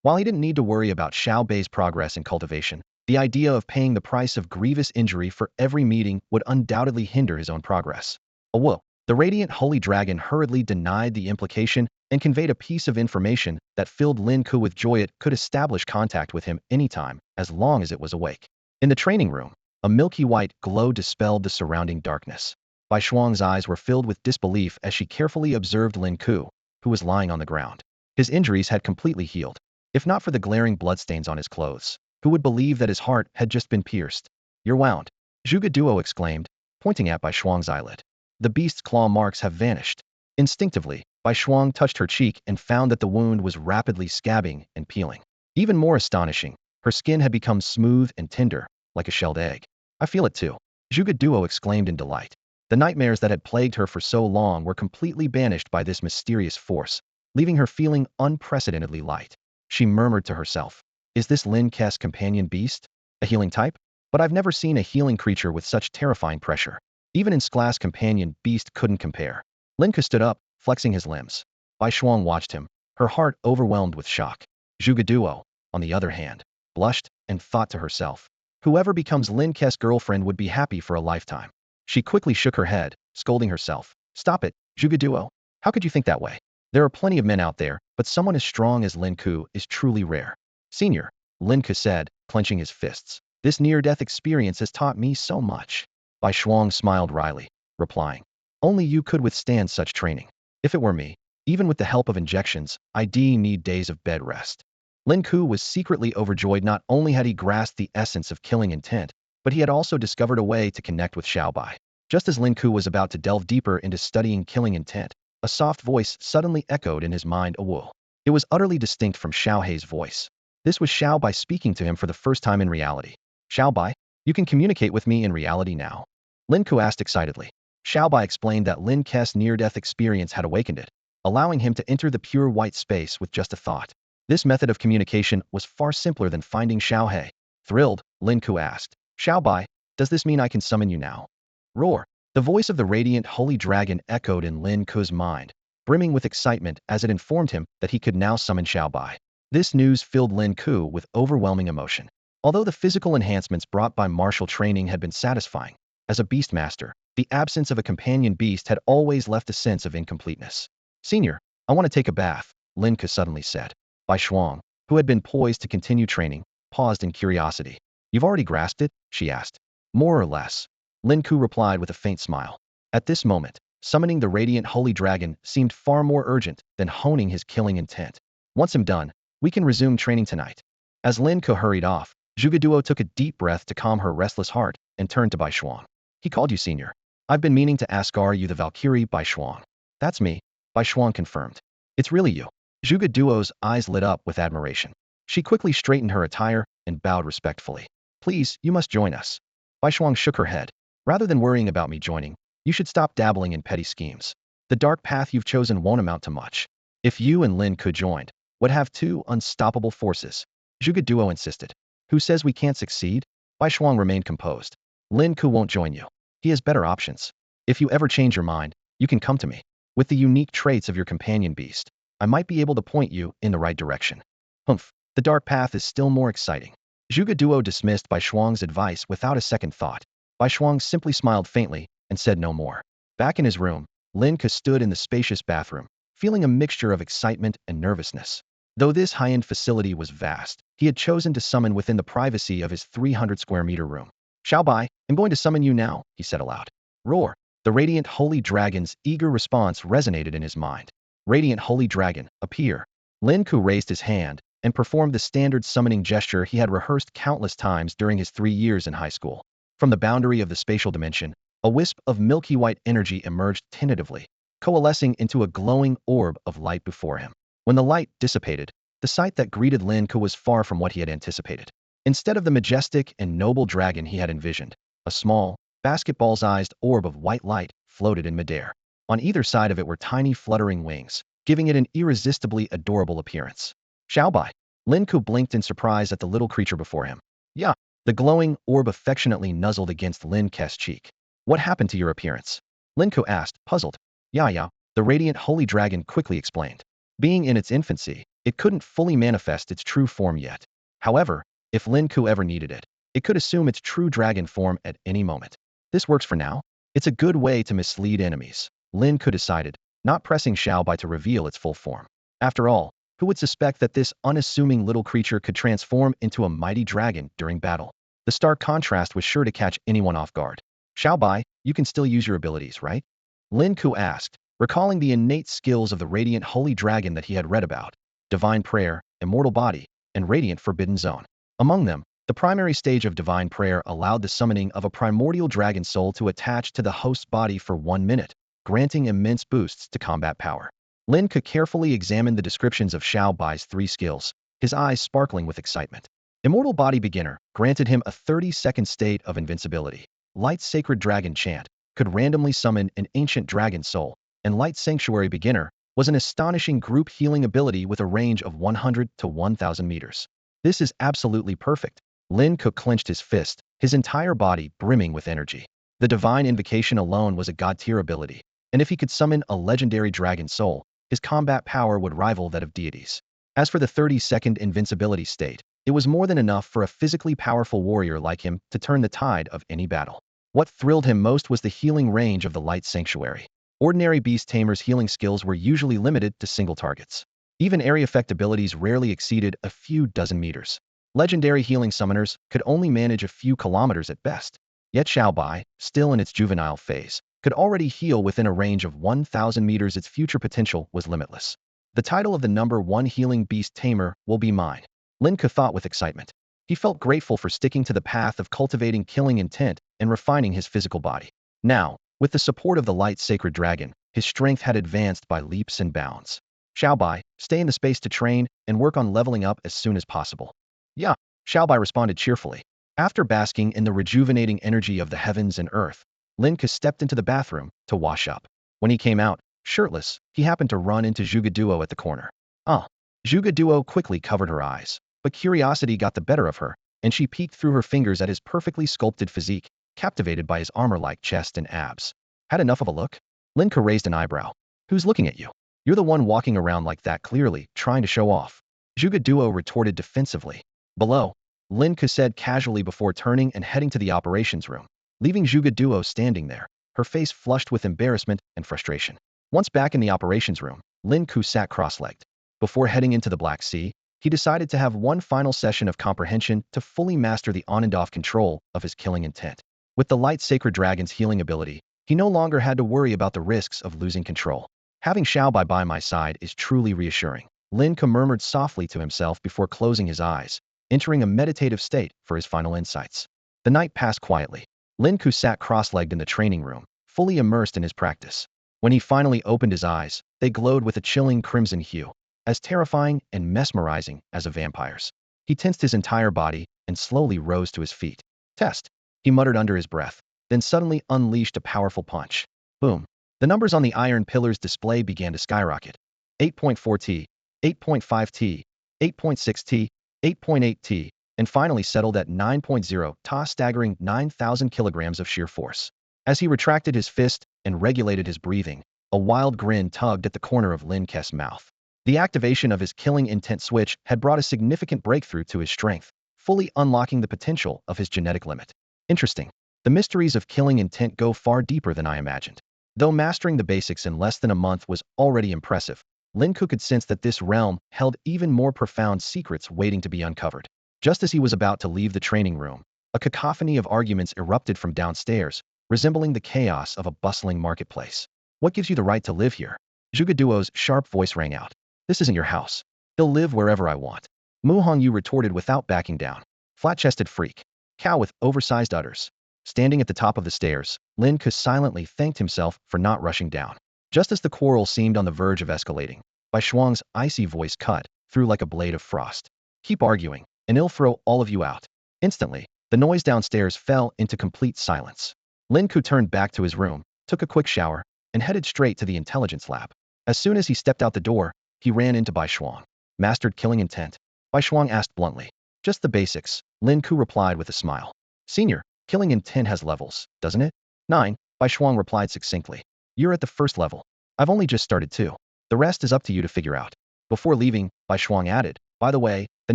While he didn't need to worry about Xiao Bei's progress in cultivation, the idea of paying the price of grievous injury for every meeting would undoubtedly hinder his own progress. "Awoo." The radiant holy dragon hurriedly denied the implication and conveyed a piece of information that filled Lin Ke with joy. It could establish contact with him anytime, as long as it was awake. In the training room, a milky white glow dispelled the surrounding darkness. Bai Shuang's eyes were filled with disbelief as she carefully observed Lin Ke, who was lying on the ground. His injuries had completely healed. If not for the glaring bloodstains on his clothes, who would believe that his heart had just been pierced? "You're wound," Zhuge Duo exclaimed, pointing at Bai Shuang's eyelid. "The beast's claw marks have vanished." Instinctively, Bai Shuang touched her cheek and found that the wound was rapidly scabbing and peeling. Even more astonishing, her skin had become smooth and tender, like a shelled egg. "I feel it too," Zhuge Duo exclaimed in delight. The nightmares that had plagued her for so long were completely banished by this mysterious force, leaving her feeling unprecedentedly light. She murmured to herself, "Is this Lin Ke's companion beast? A healing type? But I've never seen a healing creature with such terrifying pressure. Even in class companion beast couldn't compare." Lin Ke stood up, flexing his limbs. Bai Shuang watched him, her heart overwhelmed with shock. Zhuge Duo, on the other hand, blushed and thought to herself, "Whoever becomes Lin Ke's girlfriend would be happy for a lifetime." She quickly shook her head, scolding herself. "Stop it, Zhuge Duo. How could you think that way? There are plenty of men out there, but someone as strong as Lin Ke is truly rare." "Senior," Lin Ke said, clenching his fists. This near-death experience has taught me so much. Bai Shuang smiled wryly, replying, only you could withstand such training. If it were me, even with the help of injections, I'd need days of bed rest. Lin Ke was secretly overjoyed. Not only had he grasped the essence of killing intent, but he had also discovered a way to connect with Xiao Bai. Just as Lin Ke was about to delve deeper into studying killing intent, a soft voice suddenly echoed in his mind. Whoa. It was utterly distinct from Xiao Hei's voice. This was Xiao Bai speaking to him for the first time in reality. Xiao Bai, you can communicate with me in reality now. Lin Ke asked excitedly. Xiao Bai explained that Lin Ke's near-death experience had awakened it, allowing him to enter the pure white space with just a thought. This method of communication was far simpler than finding Xiao Hei. Thrilled, Lin Ke asked, Xiao Bai, does this mean I can summon you now? Roar. The voice of the radiant holy dragon echoed in Lin Ke's mind, brimming with excitement as it informed him that he could now summon Xiao Bai. This news filled Lin Ke with overwhelming emotion. Although the physical enhancements brought by martial training had been satisfying, as a beastmaster, the absence of a companion beast had always left a sense of incompleteness. Senior, I want to take a bath, Lin Ke suddenly said. Bai Shuang, who had been poised to continue training, paused in curiosity. You've already grasped it? She asked. More or less. Lin Ke replied with a faint smile. At this moment, summoning the radiant holy dragon seemed far more urgent than honing his killing intent. Once I'm done, we can resume training tonight. As Lin Ke hurried off, Zhuge Duo took a deep breath to calm her restless heart and turned to Bai Shuang. He called you senior. I've been meaning to ask, are you the Valkyrie? Bai Shuang. That's me, Bai Shuang confirmed. It's really you. Zhuge Duo's eyes lit up with admiration. She quickly straightened her attire and bowed respectfully. Please, you must join us. Bai Shuang shook her head. Rather than worrying about me joining, you should stop dabbling in petty schemes. The dark path you've chosen won't amount to much. If you and Lin Ke joined, would have two unstoppable forces. Zhuge Duo insisted. Who says we can't succeed? Bai Shuang remained composed. Lin Ke won't join you. He has better options. If you ever change your mind, you can come to me. With the unique traits of your companion beast, I might be able to point you in the right direction. Humph, the dark path is still more exciting. Zhuge Duo dismissed Bai Shuang's advice without a second thought. Bai Shuang simply smiled faintly and said no more. Back in his room, Lin Ke stood in the spacious bathroom, feeling a mixture of excitement and nervousness. Though this high-end facility was vast, he had chosen to summon within the privacy of his 300-square-meter room. Xiao Bai, I'm going to summon you now, he said aloud. Roar. The radiant holy dragon's eager response resonated in his mind. Radiant holy dragon, appear. Lin Ke raised his hand and performed the standard summoning gesture he had rehearsed countless times during his 3 years in high school. From the boundary of the spatial dimension, a wisp of milky white energy emerged tentatively, coalescing into a glowing orb of light before him. When the light dissipated, the sight that greeted Lin Ke was far from what he had anticipated. Instead of the majestic and noble dragon he had envisioned, a small, basketball-sized orb of white light floated in midair. On either side of it were tiny fluttering wings, giving it an irresistibly adorable appearance. Xiao Bai. Lin Ke blinked in surprise at the little creature before him. Yeah. The glowing orb affectionately nuzzled against Lin Ke's cheek. What happened to your appearance? Lin Ke asked, puzzled. Yeah. The radiant holy dragon quickly explained. Being in its infancy, it couldn't fully manifest its true form yet. However, if Lin Ke ever needed it, it could assume its true dragon form at any moment. This works for now. It's a good way to mislead enemies, Lin Ke decided, not pressing Xiao Bai to reveal its full form. After all, who would suspect that this unassuming little creature could transform into a mighty dragon during battle? The stark contrast was sure to catch anyone off guard. Xiao Bai, you can still use your abilities, right? Lin Ke asked, recalling the innate skills of the radiant holy dragon that he had read about: divine prayer, immortal body, and radiant forbidden zone. Among them, the primary stage of divine prayer allowed the summoning of a primordial dragon soul to attach to the host's body for 1 minute, granting immense boosts to combat power. Lin Ke carefully examined the descriptions of Xiao Bai's 3 skills, his eyes sparkling with excitement. Immortal Body Beginner granted him a 30-second state of invincibility. Light Sacred Dragon Chant could randomly summon an ancient dragon soul, and Light Sanctuary Beginner was an astonishing group healing ability with a range of 100 to 1,000 meters. This is absolutely perfect. Lin Ke clenched his fist, his entire body brimming with energy. The Divine Invocation alone was a god-tier ability, and if he could summon a legendary dragon soul, his combat power would rival that of deities. As for the 30-second invincibility state, it was more than enough for a physically powerful warrior like him to turn the tide of any battle. What thrilled him most was the healing range of the Light Sanctuary. Ordinary beast tamers' healing skills were usually limited to single targets. Even area effect abilities rarely exceeded a few dozen meters. Legendary healing summoners could only manage a few kilometers at best. Yet Xiaobai, still in its juvenile phase, could already heal within a range of 1,000 meters. Its future potential was limitless. The title of the #1 healing beast tamer will be mine. Lin Ke thought with excitement. He felt grateful for sticking to the path of cultivating killing intent and refining his physical body. Now, with the support of the light sacred dragon, his strength had advanced by leaps and bounds. Xiaobai, stay in the space to train and work on leveling up as soon as possible. Yeah, Xiaobai responded cheerfully. After basking in the rejuvenating energy of the heavens and earth, Lin Ke stepped into the bathroom to wash up. When he came out, shirtless, he happened to run into Zhuge Duo at the corner. Ah! Zhuge Duo quickly covered her eyes, but curiosity got the better of her, and she peeked through her fingers at his perfectly sculpted physique, captivated by his armor-like chest and abs. Had enough of a look? Lin Ke raised an eyebrow. Who's looking at you? You're the one walking around like that, clearly trying to show off. Zhuge Duo retorted defensively. Below, Lin Ke said casually before turning and heading to the operations room, leaving Zhuge Duo standing there, her face flushed with embarrassment and frustration. Once back in the operations room, Lin Ke sat cross-legged. Before heading into the Black Sea, he decided to have one final session of comprehension to fully master the on and off control of his killing intent. With the light sacred dragon's healing ability, he no longer had to worry about the risks of losing control. Having Xiaobai by my side is truly reassuring. Lin Ke murmured softly to himself before closing his eyes, entering a meditative state for his final insights. The night passed quietly. Lin Ke sat cross-legged in the training room, fully immersed in his practice. When he finally opened his eyes, they glowed with a chilling crimson hue, as terrifying and mesmerizing as a vampire's. He tensed his entire body and slowly rose to his feet. Test, he muttered under his breath, then suddenly unleashed a powerful punch. Boom. The numbers on the iron pillar's display began to skyrocket. 8.4T, 8.5T, 8.6T, 8.8T, and finally settled at 9.0 Ta, staggering 9,000 kilograms of sheer force. As he retracted his fist and regulated his breathing, a wild grin tugged at the corner of Lin Ke's mouth. The activation of his killing intent switch had brought a significant breakthrough to his strength, fully unlocking the potential of his genetic limit. Interesting. The mysteries of killing intent go far deeper than I imagined. Though mastering the basics in less than a month was already impressive, Lin Ke could sense that this realm held even more profound secrets waiting to be uncovered. Just as he was about to leave the training room, a cacophony of arguments erupted from downstairs, resembling the chaos of a bustling marketplace. What gives you the right to live here? Zhuge Duo's sharp voice rang out. This isn't your house. He'll live wherever I want. Mu Hongyu retorted without backing down. Flat-chested freak. Cow with oversized udders. Standing at the top of the stairs, Lin Ke silently thanked himself for not rushing down. Just as the quarrel seemed on the verge of escalating, Bai Shuang's icy voice cut through like a blade of frost. Keep arguing, and I'll throw all of you out. Instantly, the noise downstairs fell into complete silence. Lin Ke turned back to his room, took a quick shower, and headed straight to the intelligence lab. As soon as he stepped out the door, he ran into Bai Shuang. Mastered killing intent? Bai Shuang asked bluntly. Just the basics, Lin Ke replied with a smile. Senior, killing intent has levels, doesn't it? 9, Bai Shuang replied succinctly. You're at the first level. I've only just started too. The rest is up to you to figure out. Before leaving, Bai Shuang added, by the way, the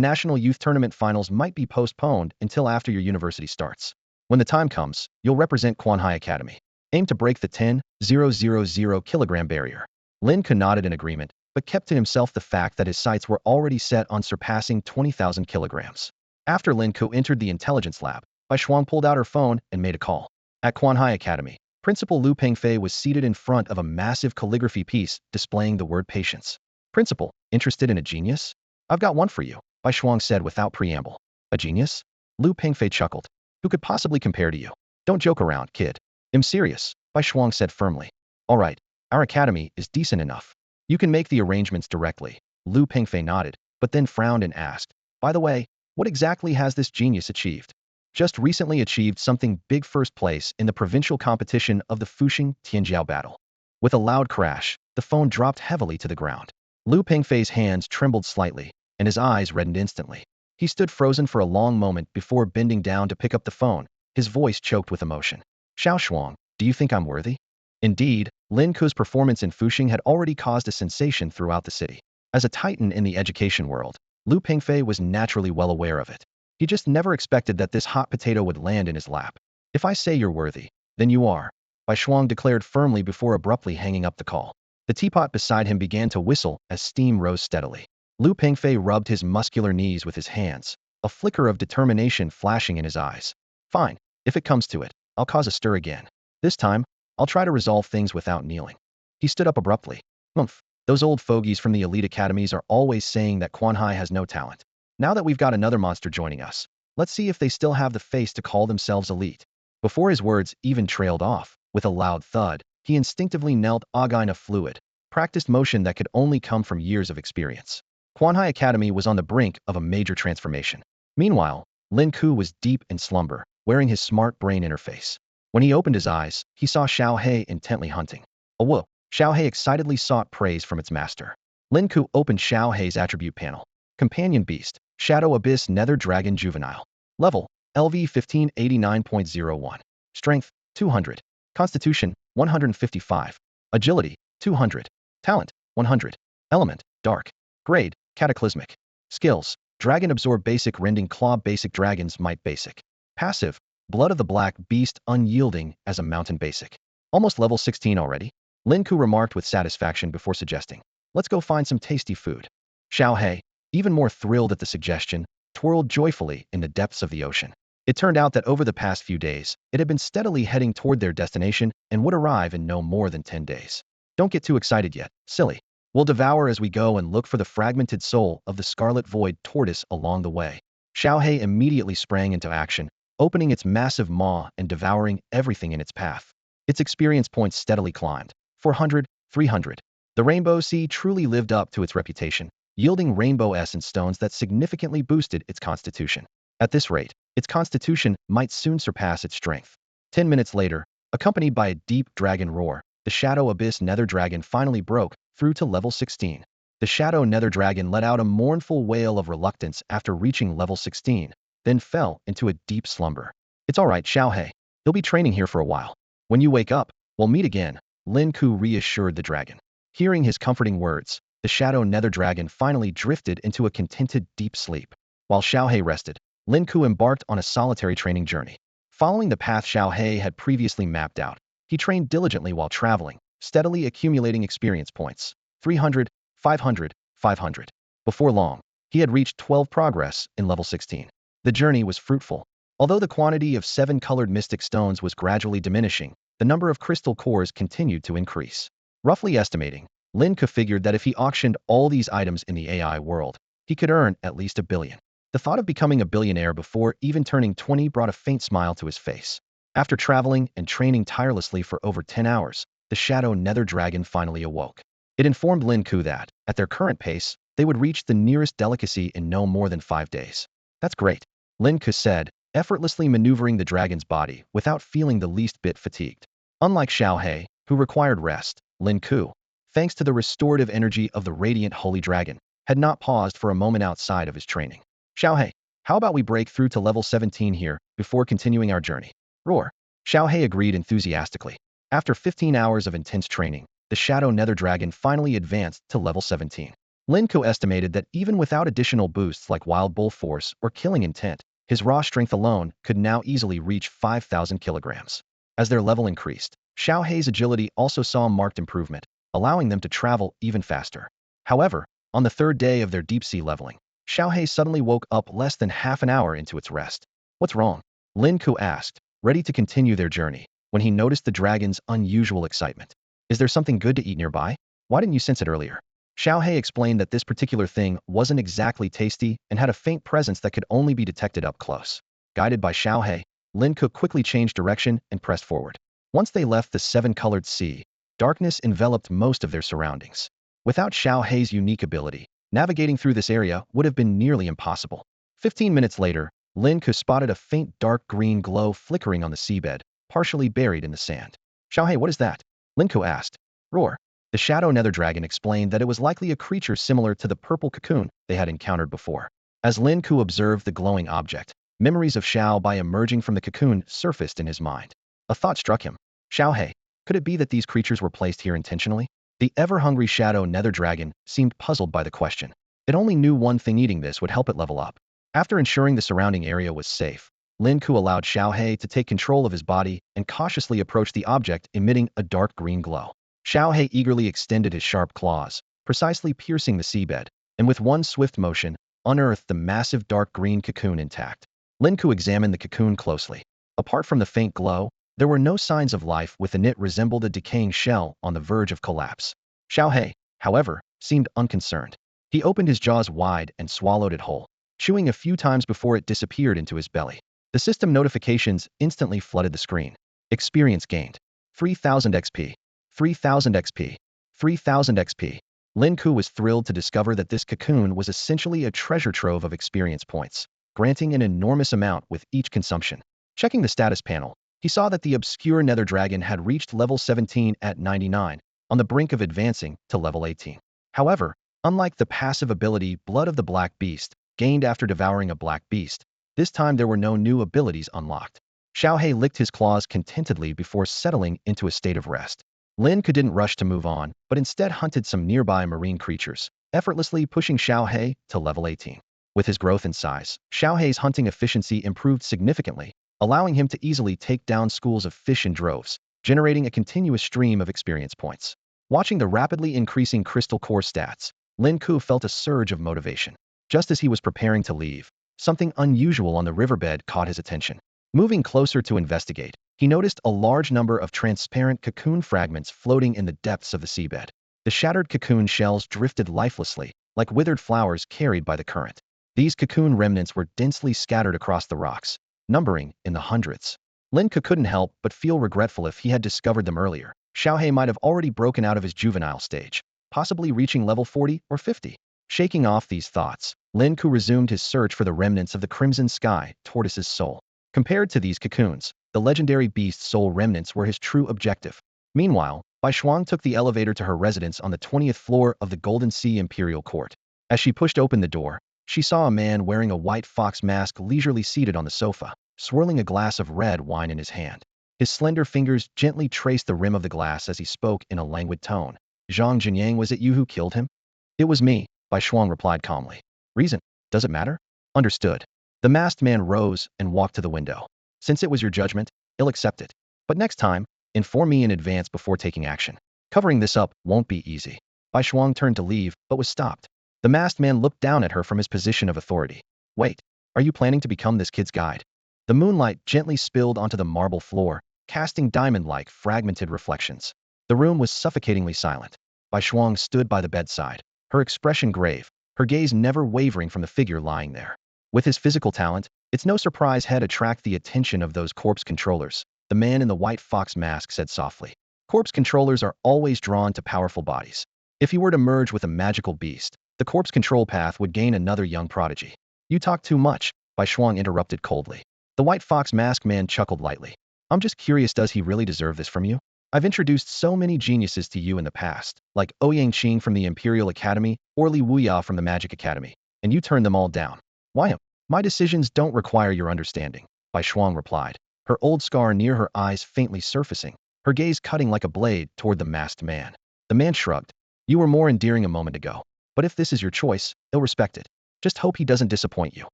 National Youth Tournament finals might be postponed until after your university starts. When the time comes, you'll represent Quanhai Academy. Aim to break the 10,000 kilogram barrier. Lin Ke nodded in agreement, but kept to himself the fact that his sights were already set on surpassing 20,000 kilograms. After Lin Ke entered the intelligence lab, Bai Shuang pulled out her phone and made a call. At Quanhai Academy, Principal Lu Pengfei was seated in front of a massive calligraphy piece displaying the word patience. Principal, interested in a genius? I've got one for you, Bai Shuang said without preamble. A genius? Lu Pengfei chuckled. Who could possibly compare to you? Don't joke around, kid. I'm serious, Bai Shuang said firmly. All right, our academy is decent enough. You can make the arrangements directly. Lu Pengfei nodded, but then frowned and asked, by the way, what exactly has this genius achieved? Just recently achieved something big, first place in the provincial competition of the Fuxing Tianjiao battle. With a loud crash, the phone dropped heavily to the ground. Lu Pengfei's hands trembled slightly, and his eyes reddened instantly. He stood frozen for a long moment before bending down to pick up the phone, his voice choked with emotion. Xiao Shuang, do you think I'm worthy? Indeed, Lin Ke's performance in Fuxing had already caused a sensation throughout the city. As a titan in the education world, Lu Pengfei was naturally well aware of it. He just never expected that this hot potato would land in his lap. If I say you're worthy, then you are, Bai Shuang declared firmly before abruptly hanging up the call. The teapot beside him began to whistle as steam rose steadily. Lu Pengfei rubbed his muscular knees with his hands, a flicker of determination flashing in his eyes. Fine, if it comes to it, I'll cause a stir again. This time, I'll try to resolve things without kneeling. He stood up abruptly. Humph, those old fogies from the elite academies are always saying that Quan Hai has no talent. Now that we've got another monster joining us, let's see if they still have the face to call themselves elite. Before his words even trailed off, with a loud thud, he instinctively knelt again a fluid, practiced motion that could only come from years of experience. Quan Hai Academy was on the brink of a major transformation. Meanwhile, Lin Ke was deep in slumber, wearing his smart brain interface. When he opened his eyes, he saw Xiao He intently hunting. Whoa! Xiao He excitedly sought praise from its master. Lin Ke opened Xiao He's attribute panel. Companion Beast, Shadow Abyss Nether Dragon Juvenile. Level, LV 1589.01. Strength, 200. Constitution, 155. Agility, 200. Talent, 100. Element, Dark. Grade, Cataclysmic. Skills, Dragon Absorb Basic Rending Claw Basic Dragon's Might Basic. Passive, Blood of the Black Beast Unyielding as a Mountain Basic. Almost level 16 already? Lin Ke remarked with satisfaction before suggesting, let's go find some tasty food. Xiao He, even more thrilled at the suggestion, twirled joyfully in the depths of the ocean. It turned out that over the past few days, it had been steadily heading toward their destination and would arrive in no more than 10 days. Don't get too excited yet, silly. We'll devour as we go and look for the fragmented soul of the Scarlet Void tortoise along the way. Xiao He immediately sprang into action, opening its massive maw and devouring everything in its path. Its experience points steadily climbed. 400, 300. The Rainbow Sea truly lived up to its reputation, yielding rainbow essence stones that significantly boosted its constitution. At this rate, its constitution might soon surpass its strength. 10 minutes later, accompanied by a deep dragon roar, the Shadow Abyss Nether Dragon finally broke through to level 16. The Shadow Nether Dragon let out a mournful wail of reluctance after reaching level 16, then fell into a deep slumber. It's all right, Xiao He. You'll be training here for a while. When you wake up, we'll meet again, Lin Ke reassured the dragon. Hearing his comforting words, the Shadow Nether Dragon finally drifted into a contented deep sleep. While Xiao He rested, Lin Ke embarked on a solitary training journey. Following the path Xiao He had previously mapped out, he trained diligently while traveling, steadily accumulating experience points. 300, 500, 500. Before long, he had reached 12 progress in level 16. The journey was fruitful. Although the quantity of 7-colored mystic stones was gradually diminishing, the number of crystal cores continued to increase. Roughly estimating, Lin Ke figured that if he auctioned all these items in the AI world, he could earn at least 1 billion. The thought of becoming a billionaire before even turning 20 brought a faint smile to his face. After traveling and training tirelessly for over 10 hours, the Shadow Nether Dragon finally awoke. It informed Lin Ke that, at their current pace, they would reach the nearest delicacy in no more than 5 days. That's great, Lin Ke said, effortlessly maneuvering the dragon's body without feeling the least bit fatigued. Unlike Xiao He, who required rest, Lin Ke, thanks to the restorative energy of the radiant holy dragon, had not paused for a moment outside of his training. Xiao He, how about we break through to level 17 here before continuing our journey? Roar. Xiao He agreed enthusiastically. After 15 hours of intense training, the Shadow Nether Dragon finally advanced to level 17. Lin Ke estimated that even without additional boosts like Wild Bull Force or Killing Intent, his raw strength alone could now easily reach 5,000 kilograms. As their level increased, Xiao He's agility also saw a marked improvement, allowing them to travel even faster. However, on the 3rd day of their deep-sea leveling, Xiao He suddenly woke up less than half an hour into its rest. What's wrong? Lin Ke asked, ready to continue their journey, when he noticed the dragon's unusual excitement. Is there something good to eat nearby? Why didn't you sense it earlier? Xiao He explained that this particular thing wasn't exactly tasty and had a faint presence that could only be detected up close. Guided by Xiao He, Lin Ke quickly changed direction and pressed forward. Once they left the 7-colored sea, darkness enveloped most of their surroundings. Without Xiao He's unique ability, navigating through this area would have been nearly impossible. 15 minutes later, Lin Ke spotted a faint dark green glow flickering on the seabed, partially buried in the sand. Xiao He, what is that? Lin Ke asked. Roar. The Shadow Nether Dragon explained that it was likely a creature similar to the purple cocoon they had encountered before. As Lin Ke observed the glowing object, memories of Xiao Bai emerging from the cocoon surfaced in his mind. A thought struck him. Xiao He, could it be that these creatures were placed here intentionally? The ever-hungry Shadow Nether Dragon seemed puzzled by the question. It only knew one thing: eating this would help it level up. After ensuring the surrounding area was safe, Lin Ke allowed Xiao He to take control of his body and cautiously approached the object emitting a dark green glow. Xiao He eagerly extended his sharp claws, precisely piercing the seabed, and with one swift motion, unearthed the massive dark green cocoon intact. Lin Ke examined the cocoon closely. Apart from the faint glow, there were no signs of life within it resembled a decaying shell on the verge of collapse. Xiaohei, however, seemed unconcerned. He opened his jaws wide and swallowed it whole, chewing a few times before it disappeared into his belly. The system notifications instantly flooded the screen. Experience gained. 3000 XP. 3000 XP. 3000 XP. Lin Ke was thrilled to discover that this cocoon was essentially a treasure trove of experience points, granting an enormous amount with each consumption. Checking the status panel, he saw that the obscure nether dragon had reached level 17 at 99, on the brink of advancing to level 18. However, unlike the passive ability Blood of the Black Beast, gained after devouring a black beast, this time there were no new abilities unlocked. Xiaohei licked his claws contentedly before settling into a state of rest. Lin Ke didn't rush to move on, but instead hunted some nearby marine creatures, effortlessly pushing Xiaohei to level 18. With his growth in size, Xiaohei's hunting efficiency improved significantly, allowing him to easily take down schools of fish in droves, generating a continuous stream of experience points. Watching the rapidly increasing crystal core stats, Lin Ke felt a surge of motivation. Just as he was preparing to leave, something unusual on the riverbed caught his attention. Moving closer to investigate, he noticed a large number of transparent cocoon fragments floating in the depths of the seabed. The shattered cocoon shells drifted lifelessly, like withered flowers carried by the current. These cocoon remnants were densely scattered across the rocks, numbering in the hundreds. Lin Ke couldn't help but feel regretful if he had discovered them earlier. Xiaohei might have already broken out of his juvenile stage, possibly reaching level 40 or 50. Shaking off these thoughts, Lin Ke resumed his search for the remnants of the Crimson Sky Tortoise's soul. Compared to these cocoons, the legendary beast's soul remnants were his true objective. Meanwhile, Bai Shuang took the elevator to her residence on the 20th floor of the Golden Sea Imperial Court. As she pushed open the door, she saw a man wearing a white fox mask leisurely seated on the sofa, swirling a glass of red wine in his hand. His slender fingers gently traced the rim of the glass as he spoke in a languid tone. Zhang Jinyang, was it you who killed him? It was me, Bai Shuang replied calmly. Reason? Does it matter? Understood. The masked man rose and walked to the window. Since it was your judgment, I'll accept it. But next time, inform me in advance before taking action. Covering this up won't be easy. Bai Shuang turned to leave, but was stopped. The masked man looked down at her from his position of authority. Wait, are you planning to become this kid's guide? The moonlight gently spilled onto the marble floor, casting diamond-like fragmented reflections. The room was suffocatingly silent. Bai Shuang stood by the bedside, her expression grave, her gaze never wavering from the figure lying there. With his physical talent, it's no surprise he'd attract the attention of those corpse controllers, the man in the white fox mask said softly. Corpse controllers are always drawn to powerful bodies. If he were to merge with a magical beast, the corpse control path would gain another young prodigy. You talk too much, Bai Shuang interrupted coldly. The white fox mask man chuckled lightly. I'm just curious, does he really deserve this from you? I've introduced so many geniuses to you in the past, like Ouyang Qing from the Imperial Academy or Li Wuya from the Magic Academy, and you turned them all down. Why? My decisions don't require your understanding, Bai Shuang replied, her old scar near her eyes faintly surfacing, her gaze cutting like a blade toward the masked man. The man shrugged. You were more endearing a moment ago, but if this is your choice, I'll respect it. Just hope he doesn't disappoint you.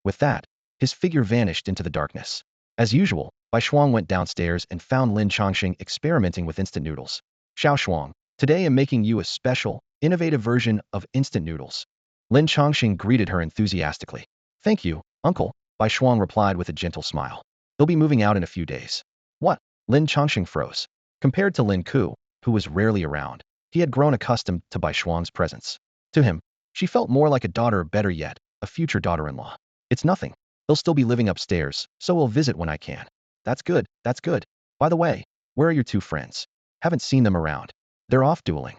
With that, his figure vanished into the darkness. As usual, Bai Shuang went downstairs and found Lin Chongqing experimenting with instant noodles. Xiao Shuang, today I'm making you a special, innovative version of instant noodles. Lin Chongqing greeted her enthusiastically. Thank you, uncle, Bai Shuang replied with a gentle smile. He'll be moving out in a few days. What? Lin Chongqing froze. Compared to Lin Ke, who was rarely around, he had grown accustomed to Bai Shuang's presence. To him, she felt more like a daughter, better yet, a future daughter-in-law. It's nothing. He'll still be living upstairs, so we'll visit when I can. That's good, that's good. By the way, where are your two friends? Haven't seen them around. They're off dueling.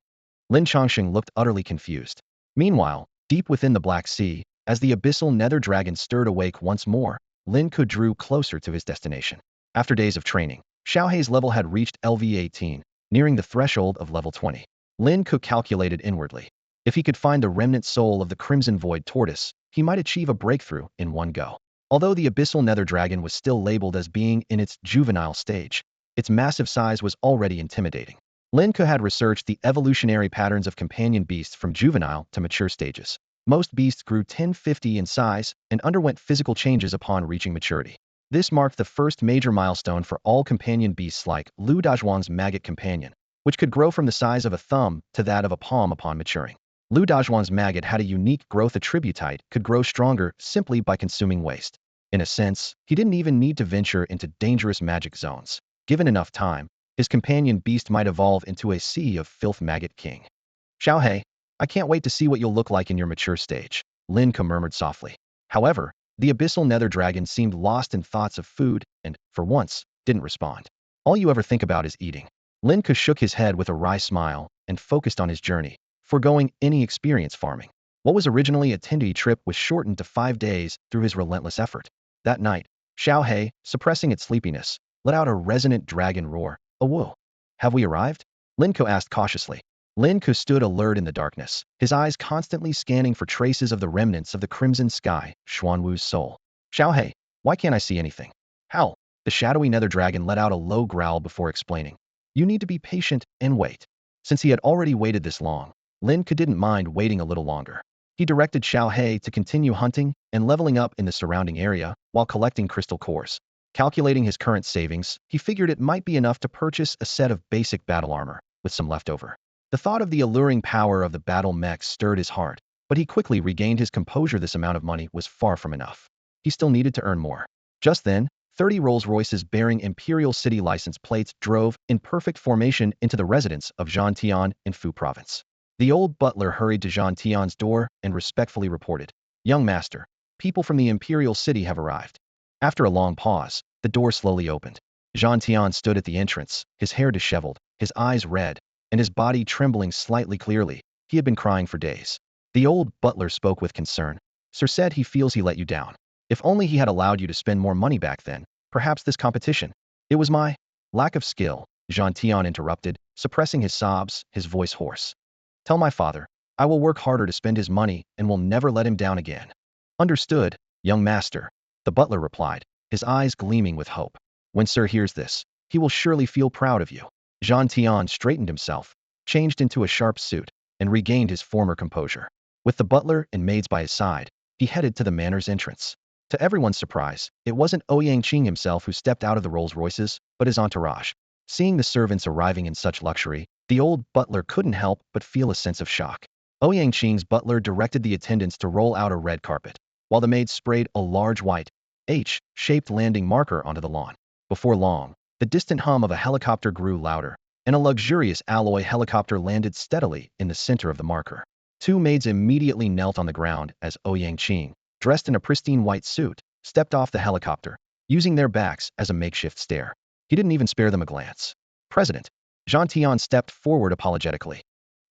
Lin Chongqing looked utterly confused. Meanwhile, deep within the Black Sea, as the abyssal nether dragon stirred awake once more, Lin Ke drew closer to his destination. After days of training, Xiaohei's level had reached LV18, nearing the threshold of level 20. Lin Ke calculated inwardly. If he could find the remnant soul of the Crimson Void Tortoise, he might achieve a breakthrough in one go. Although the abyssal nether dragon was still labeled as being in its juvenile stage, its massive size was already intimidating. Lin Ke had researched the evolutionary patterns of companion beasts from juvenile to mature stages. Most beasts grew 10-50 in size and underwent physical changes upon reaching maturity. This marked the first major milestone for all companion beasts like Lu Dazhuang's maggot companion, which could grow from the size of a thumb to that of a palm upon maturing. Lu Dazhuan's maggot had a unique growth attributite, could grow stronger simply by consuming waste. In a sense, he didn't even need to venture into dangerous magic zones. Given enough time, his companion beast might evolve into a sea of filth maggot king. Xiaohei, I can't wait to see what you'll look like in your mature stage, Lin Ke murmured softly. However, the abyssal nether dragon seemed lost in thoughts of food and, for once, didn't respond. All you ever think about is eating. Lin Ke shook his head with a wry smile and focused on his journey, foregoing any experience farming. What was originally a 10-day trip was shortened to 5 days through his relentless effort. That night, Xiaohei, suppressing its sleepiness, let out a resonant dragon roar. A whoa. Have we arrived? Lin Ke asked cautiously. Lin Ke stood alert in the darkness, his eyes constantly scanning for traces of the remnants of the crimson sky, Xuanwu's soul. Xiaohei, why can't I see anything? How? The shadowy nether dragon let out a low growl before explaining. You need to be patient and wait. Since he had already waited this long, Lin Ke didn't mind waiting a little longer. He directed Xiaohei to continue hunting and leveling up in the surrounding area while collecting crystal cores. Calculating his current savings, he figured it might be enough to purchase a set of basic battle armor, with some leftover. The thought of the alluring power of the battle mech stirred his heart, but he quickly regained his composure. This amount of money was far from enough. He still needed to earn more. Just then, 30 Rolls-Royces bearing Imperial City license plates drove in perfect formation into the residence of Zhang Tian in Fu Province. The old butler hurried to Zhang Tian's door and respectfully reported, "Young master, people from the Imperial City have arrived." After a long pause, the door slowly opened. Zhang Tian stood at the entrance, his hair disheveled, his eyes red, and his body trembling slightly. Clearly, he had been crying for days. The old butler spoke with concern. Sir said he feels he let you down. If only he had allowed you to spend more money back then, perhaps this competition. It was my lack of skill, Zhang Tian interrupted, suppressing his sobs, his voice hoarse. Tell my father, I will work harder to spend his money and will never let him down again. Understood, young master, the butler replied, his eyes gleaming with hope. When Sir hears this, he will surely feel proud of you. Zhang Tian straightened himself, changed into a sharp suit, and regained his former composure. With the butler and maids by his side, he headed to the manor's entrance. To everyone's surprise, it wasn't Ouyang Qing himself who stepped out of the Rolls-Royces, but his entourage. Seeing the servants arriving in such luxury, the old butler couldn't help but feel a sense of shock. Ouyang Qing's butler directed the attendants to roll out a red carpet, while the maids sprayed a large white, H-shaped landing marker onto the lawn. Before long, the distant hum of a helicopter grew louder, and a luxurious alloy helicopter landed steadily in the center of the marker. Two maids immediately knelt on the ground as Ouyang Qing, dressed in a pristine white suit, stepped off the helicopter, using their backs as a makeshift stair. He didn't even spare them a glance. President, Zhang Tian stepped forward apologetically.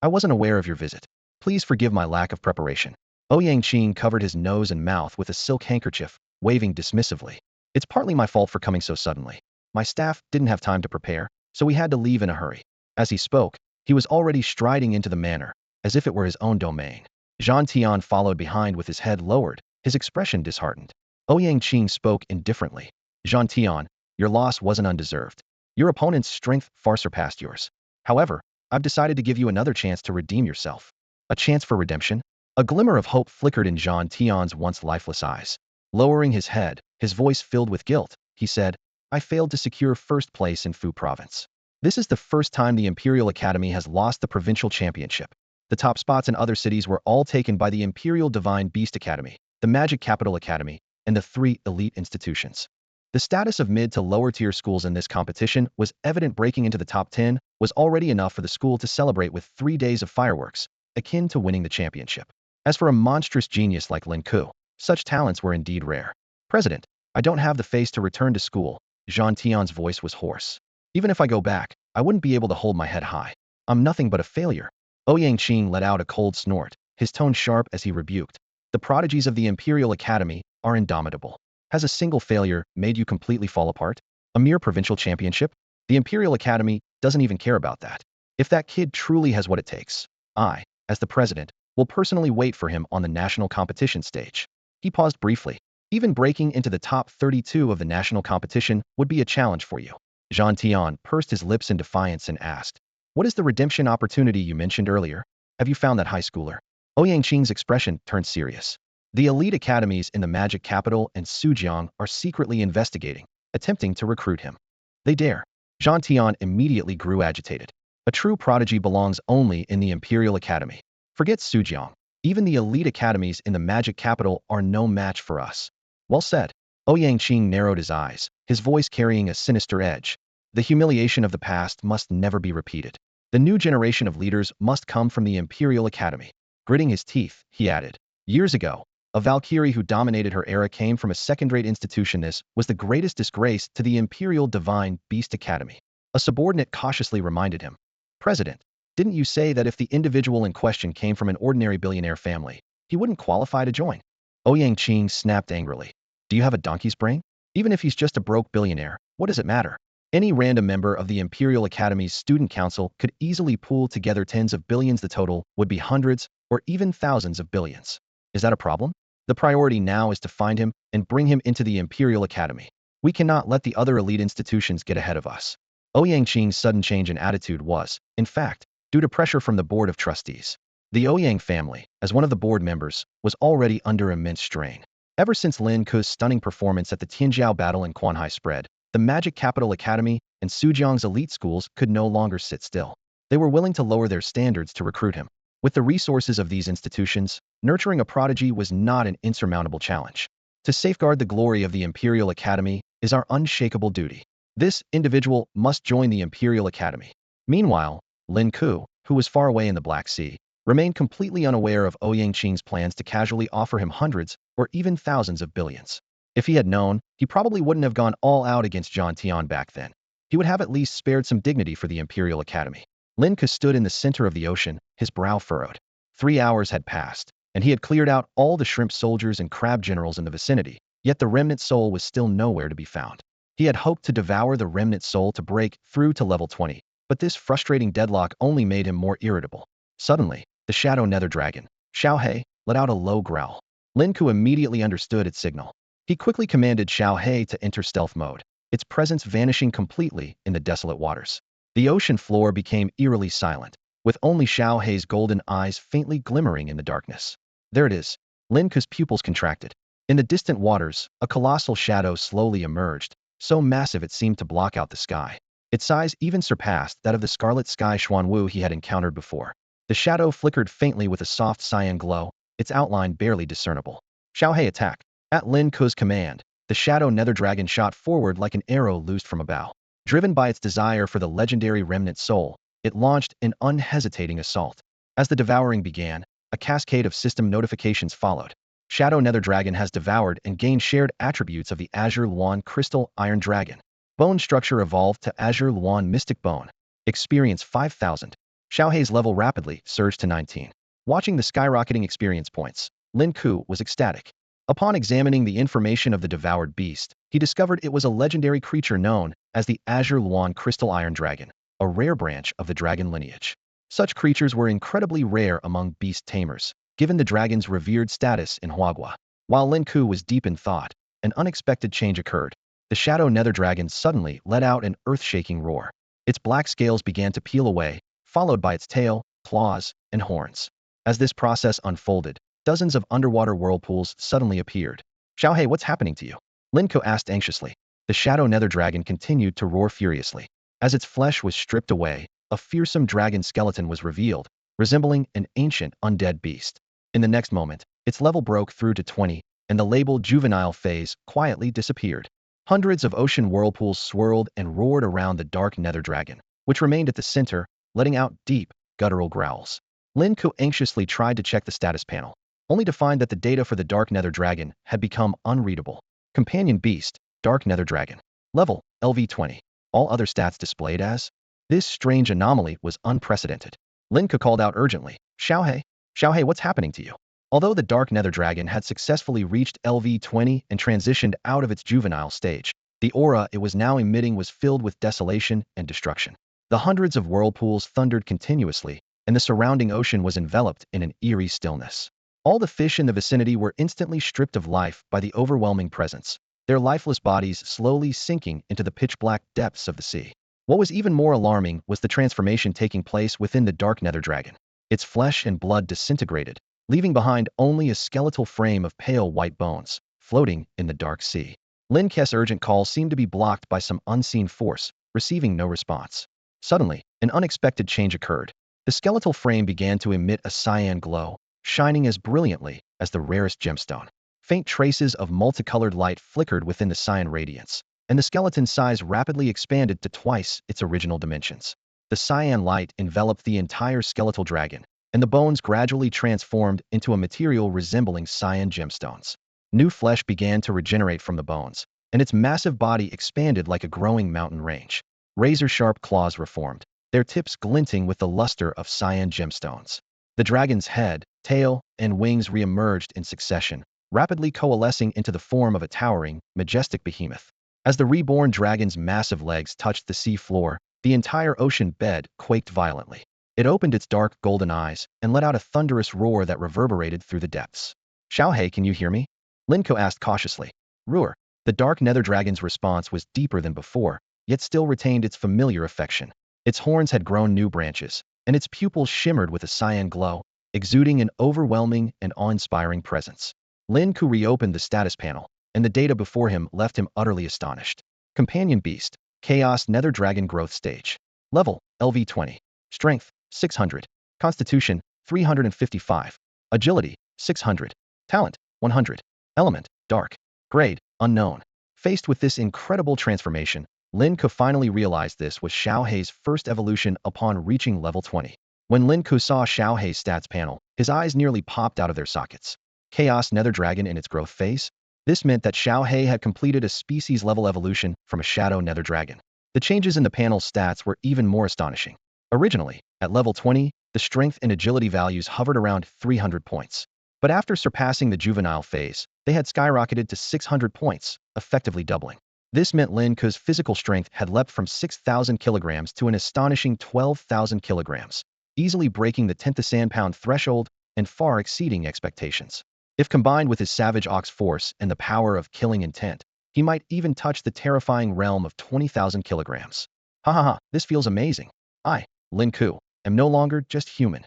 I wasn't aware of your visit. Please forgive my lack of preparation. Ouyang Qing covered his nose and mouth with a silk handkerchief, waving dismissively. It's partly my fault for coming so suddenly. My staff didn't have time to prepare, so we had to leave in a hurry. As he spoke, he was already striding into the manor, as if it were his own domain. Zhang Tian followed behind with his head lowered, his expression disheartened. Ouyang Qing spoke indifferently. Zhang Tian, your loss wasn't undeserved. Your opponent's strength far surpassed yours. However, I've decided to give you another chance to redeem yourself. A chance for redemption? A glimmer of hope flickered in Zhang Tian's once lifeless eyes. Lowering his head, his voice filled with guilt, he said, I failed to secure first place in Fu Province. This is the first time the Imperial Academy has lost the provincial championship. The top spots in other cities were all taken by the Imperial Divine Beast Academy, the Magic Capital Academy, and the 3 elite institutions. The status of mid to lower tier schools in this competition was evident. Breaking into the top 10 was already enough for the school to celebrate with 3 days of fireworks, akin to winning the championship. As for a monstrous genius like Lin Ke, such talents were indeed rare. President, I don't have the face to return to school. Zhang Tian's voice was hoarse. Even if I go back, I wouldn't be able to hold my head high. I'm nothing but a failure. Ouyang Qing let out a cold snort, his tone sharp as he rebuked. The prodigies of the Imperial Academy are indomitable. Has a single failure made you completely fall apart? A mere provincial championship? The Imperial Academy doesn't even care about that. If that kid truly has what it takes, I, as the president, will personally wait for him on the national competition stage. He paused briefly. Even breaking into the top 32 of the national competition would be a challenge for you. Zhang Tian pursed his lips in defiance and asked, what is the redemption opportunity you mentioned earlier? Have you found that high schooler? Ouyang Qing's expression turned serious. The elite academies in the Magic Capital and Sujiang are secretly investigating, attempting to recruit him. They dare. Zhang Tian immediately grew agitated. A true prodigy belongs only in the Imperial Academy. Forget Sujiang. Even the elite academies in the magic capital are no match for us. Well said. Ouyang Qing narrowed his eyes, his voice carrying a sinister edge. The humiliation of the past must never be repeated. The new generation of leaders must come from the Imperial Academy. Gritting his teeth, he added, years ago, a Valkyrie who dominated her era came from a second-rate institution. This was the greatest disgrace to the Imperial Divine Beast Academy. A subordinate cautiously reminded him. President, didn't you say that if the individual in question came from an ordinary billionaire family, he wouldn't qualify to join? Ouyang Qing snapped angrily. Do you have a donkey's brain? Even if he's just a broke billionaire, what does it matter? Any random member of the Imperial Academy's student council could easily pool together tens of billions. The total would be hundreds or even thousands of billions. Is that a problem? The priority now is to find him and bring him into the Imperial Academy. We cannot let the other elite institutions get ahead of us. Ouyang Qing's sudden change in attitude was, in fact, due to pressure from the Board of Trustees. The Ouyang family, as one of the board members, was already under immense strain. Ever since Lin Ke's stunning performance at the Tianjiao battle in Quanhai spread, the Magic Capital Academy and Sujiang's elite schools could no longer sit still. They were willing to lower their standards to recruit him. With the resources of these institutions, nurturing a prodigy was not an insurmountable challenge. To safeguard the glory of the Imperial Academy is our unshakable duty. This individual must join the Imperial Academy. Meanwhile, Lin Ke, who was far away in the Black Sea, remained completely unaware of Ouyang Qing's plans to casually offer him hundreds or even thousands of billions. If he had known, he probably wouldn't have gone all out against Zhang Tian back then. He would have at least spared some dignity for the Imperial Academy. Lin Ke stood in the center of the ocean, his brow furrowed. 3 hours had passed, and he had cleared out all the shrimp soldiers and crab generals in the vicinity, yet the remnant soul was still nowhere to be found. He had hoped to devour the remnant soul to break through to level 20, but this frustrating deadlock only made him more irritable. Suddenly, the shadow nether dragon, Xiaohe, let out a low growl. Lin Ke immediately understood its signal. He quickly commanded Xiaohe to enter stealth mode, its presence vanishing completely in the desolate waters. The ocean floor became eerily silent, with only Xiaohe's golden eyes faintly glimmering in the darkness. There it is. Lin Ke's pupils contracted. In the distant waters, a colossal shadow slowly emerged, so massive it seemed to block out the sky. Its size even surpassed that of the scarlet sky Xuanwu he had encountered before. The shadow flickered faintly with a soft cyan glow, its outline barely discernible. Xiaohe attack. At Lin Ke's command, the shadow nether dragon shot forward like an arrow loosed from a bow. Driven by its desire for the legendary remnant soul, it launched an unhesitating assault. As the devouring began, a cascade of system notifications followed. Shadow Nether Dragon has devoured and gained shared attributes of the Azure Luan Crystal Iron Dragon. Bone structure evolved to Azure Luan Mystic Bone. Experience 5,000. Xiaohe's level rapidly surged to 19. Watching the skyrocketing experience points, Lin Ke was ecstatic. Upon examining the information of the devoured beast, he discovered it was a legendary creature known as the Azure Luan Crystal Iron Dragon, a rare branch of the dragon lineage. Such creatures were incredibly rare among beast tamers, given the dragon's revered status in Huagua. While Lin Ke was deep in thought, an unexpected change occurred. The shadow nether dragon suddenly let out an earth-shaking roar. Its black scales began to peel away, followed by its tail, claws, and horns. As this process unfolded, dozens of underwater whirlpools suddenly appeared. Xiaohe, what's happening to you? Lin Ke asked anxiously. The shadow nether dragon continued to roar furiously. As its flesh was stripped away, a fearsome dragon skeleton was revealed, resembling an ancient undead beast. In the next moment, its level broke through to 20, and the labeled juvenile phase quietly disappeared. Hundreds of ocean whirlpools swirled and roared around the dark nether dragon, which remained at the center, letting out deep, guttural growls. Lin Ke anxiously tried to check the status panel, only to find that the data for the dark nether dragon had become unreadable. Companion beast, dark nether dragon. Level, LV20. All other stats displayed as. This strange anomaly was unprecedented. Lin Ke called out urgently, Xiaohe, Xiaohe, what's happening to you? Although the dark nether dragon had successfully reached LV20 and transitioned out of its juvenile stage, the aura it was now emitting was filled with desolation and destruction. The hundreds of whirlpools thundered continuously, and the surrounding ocean was enveloped in an eerie stillness. All the fish in the vicinity were instantly stripped of life by the overwhelming presence, their lifeless bodies slowly sinking into the pitch-black depths of the sea. What was even more alarming was the transformation taking place within the dark nether dragon. Its flesh and blood disintegrated, leaving behind only a skeletal frame of pale white bones, floating in the dark sea. Lin Ke's urgent call seemed to be blocked by some unseen force, receiving no response. Suddenly, an unexpected change occurred. The skeletal frame began to emit a cyan glow, shining as brilliantly as the rarest gemstone. Faint traces of multicolored light flickered within the cyan radiance, and the skeleton's size rapidly expanded to twice its original dimensions. The cyan light enveloped the entire skeletal dragon, and the bones gradually transformed into a material resembling cyan gemstones. New flesh began to regenerate from the bones, and its massive body expanded like a growing mountain range. Razor-sharp claws reformed, their tips glinting with the luster of cyan gemstones. The dragon's head, tail, and wings re-emerged in succession, rapidly coalescing into the form of a towering, majestic behemoth. As the reborn dragon's massive legs touched the sea floor, the entire ocean bed quaked violently. It opened its dark golden eyes and let out a thunderous roar that reverberated through the depths. Xiaohei, can you hear me? Lin Ke asked cautiously. Roar. The dark nether dragon's response was deeper than before, yet still retained its familiar affection. Its horns had grown new branches, and its pupils shimmered with a cyan glow, exuding an overwhelming and awe-inspiring presence. Lin Ke reopened the status panel, and the data before him left him utterly astonished. Companion Beast, Chaos Nether Dragon Growth Stage. Level, LV20. Strength, 600. Constitution, 355. Agility, 600. Talent, 100. Element, Dark. Grade, Unknown. Faced with this incredible transformation, Lin Ke finally realized this was Xiaohei's first evolution upon reaching level 20. When Lin Ke saw Xiaohei's stats panel, his eyes nearly popped out of their sockets. Chaos Nether Dragon in its growth phase? This meant that Xiaohei had completed a species-level evolution from a Shadow Nether Dragon. The changes in the panel's stats were even more astonishing. Originally, at level 20, the strength and agility values hovered around 300 points. But after surpassing the juvenile phase, they had skyrocketed to 600 points, effectively doubling. This meant Lin Ke's physical strength had leapt from 6,000 kilograms to an astonishing 12,000 kilograms, easily breaking the 10,000-pound threshold and far exceeding expectations. If combined with his savage ox force and the power of killing intent, he might even touch the terrifying realm of 20,000 kilograms. Ha ha ha, this feels amazing. I, Lin Ke, am no longer just human.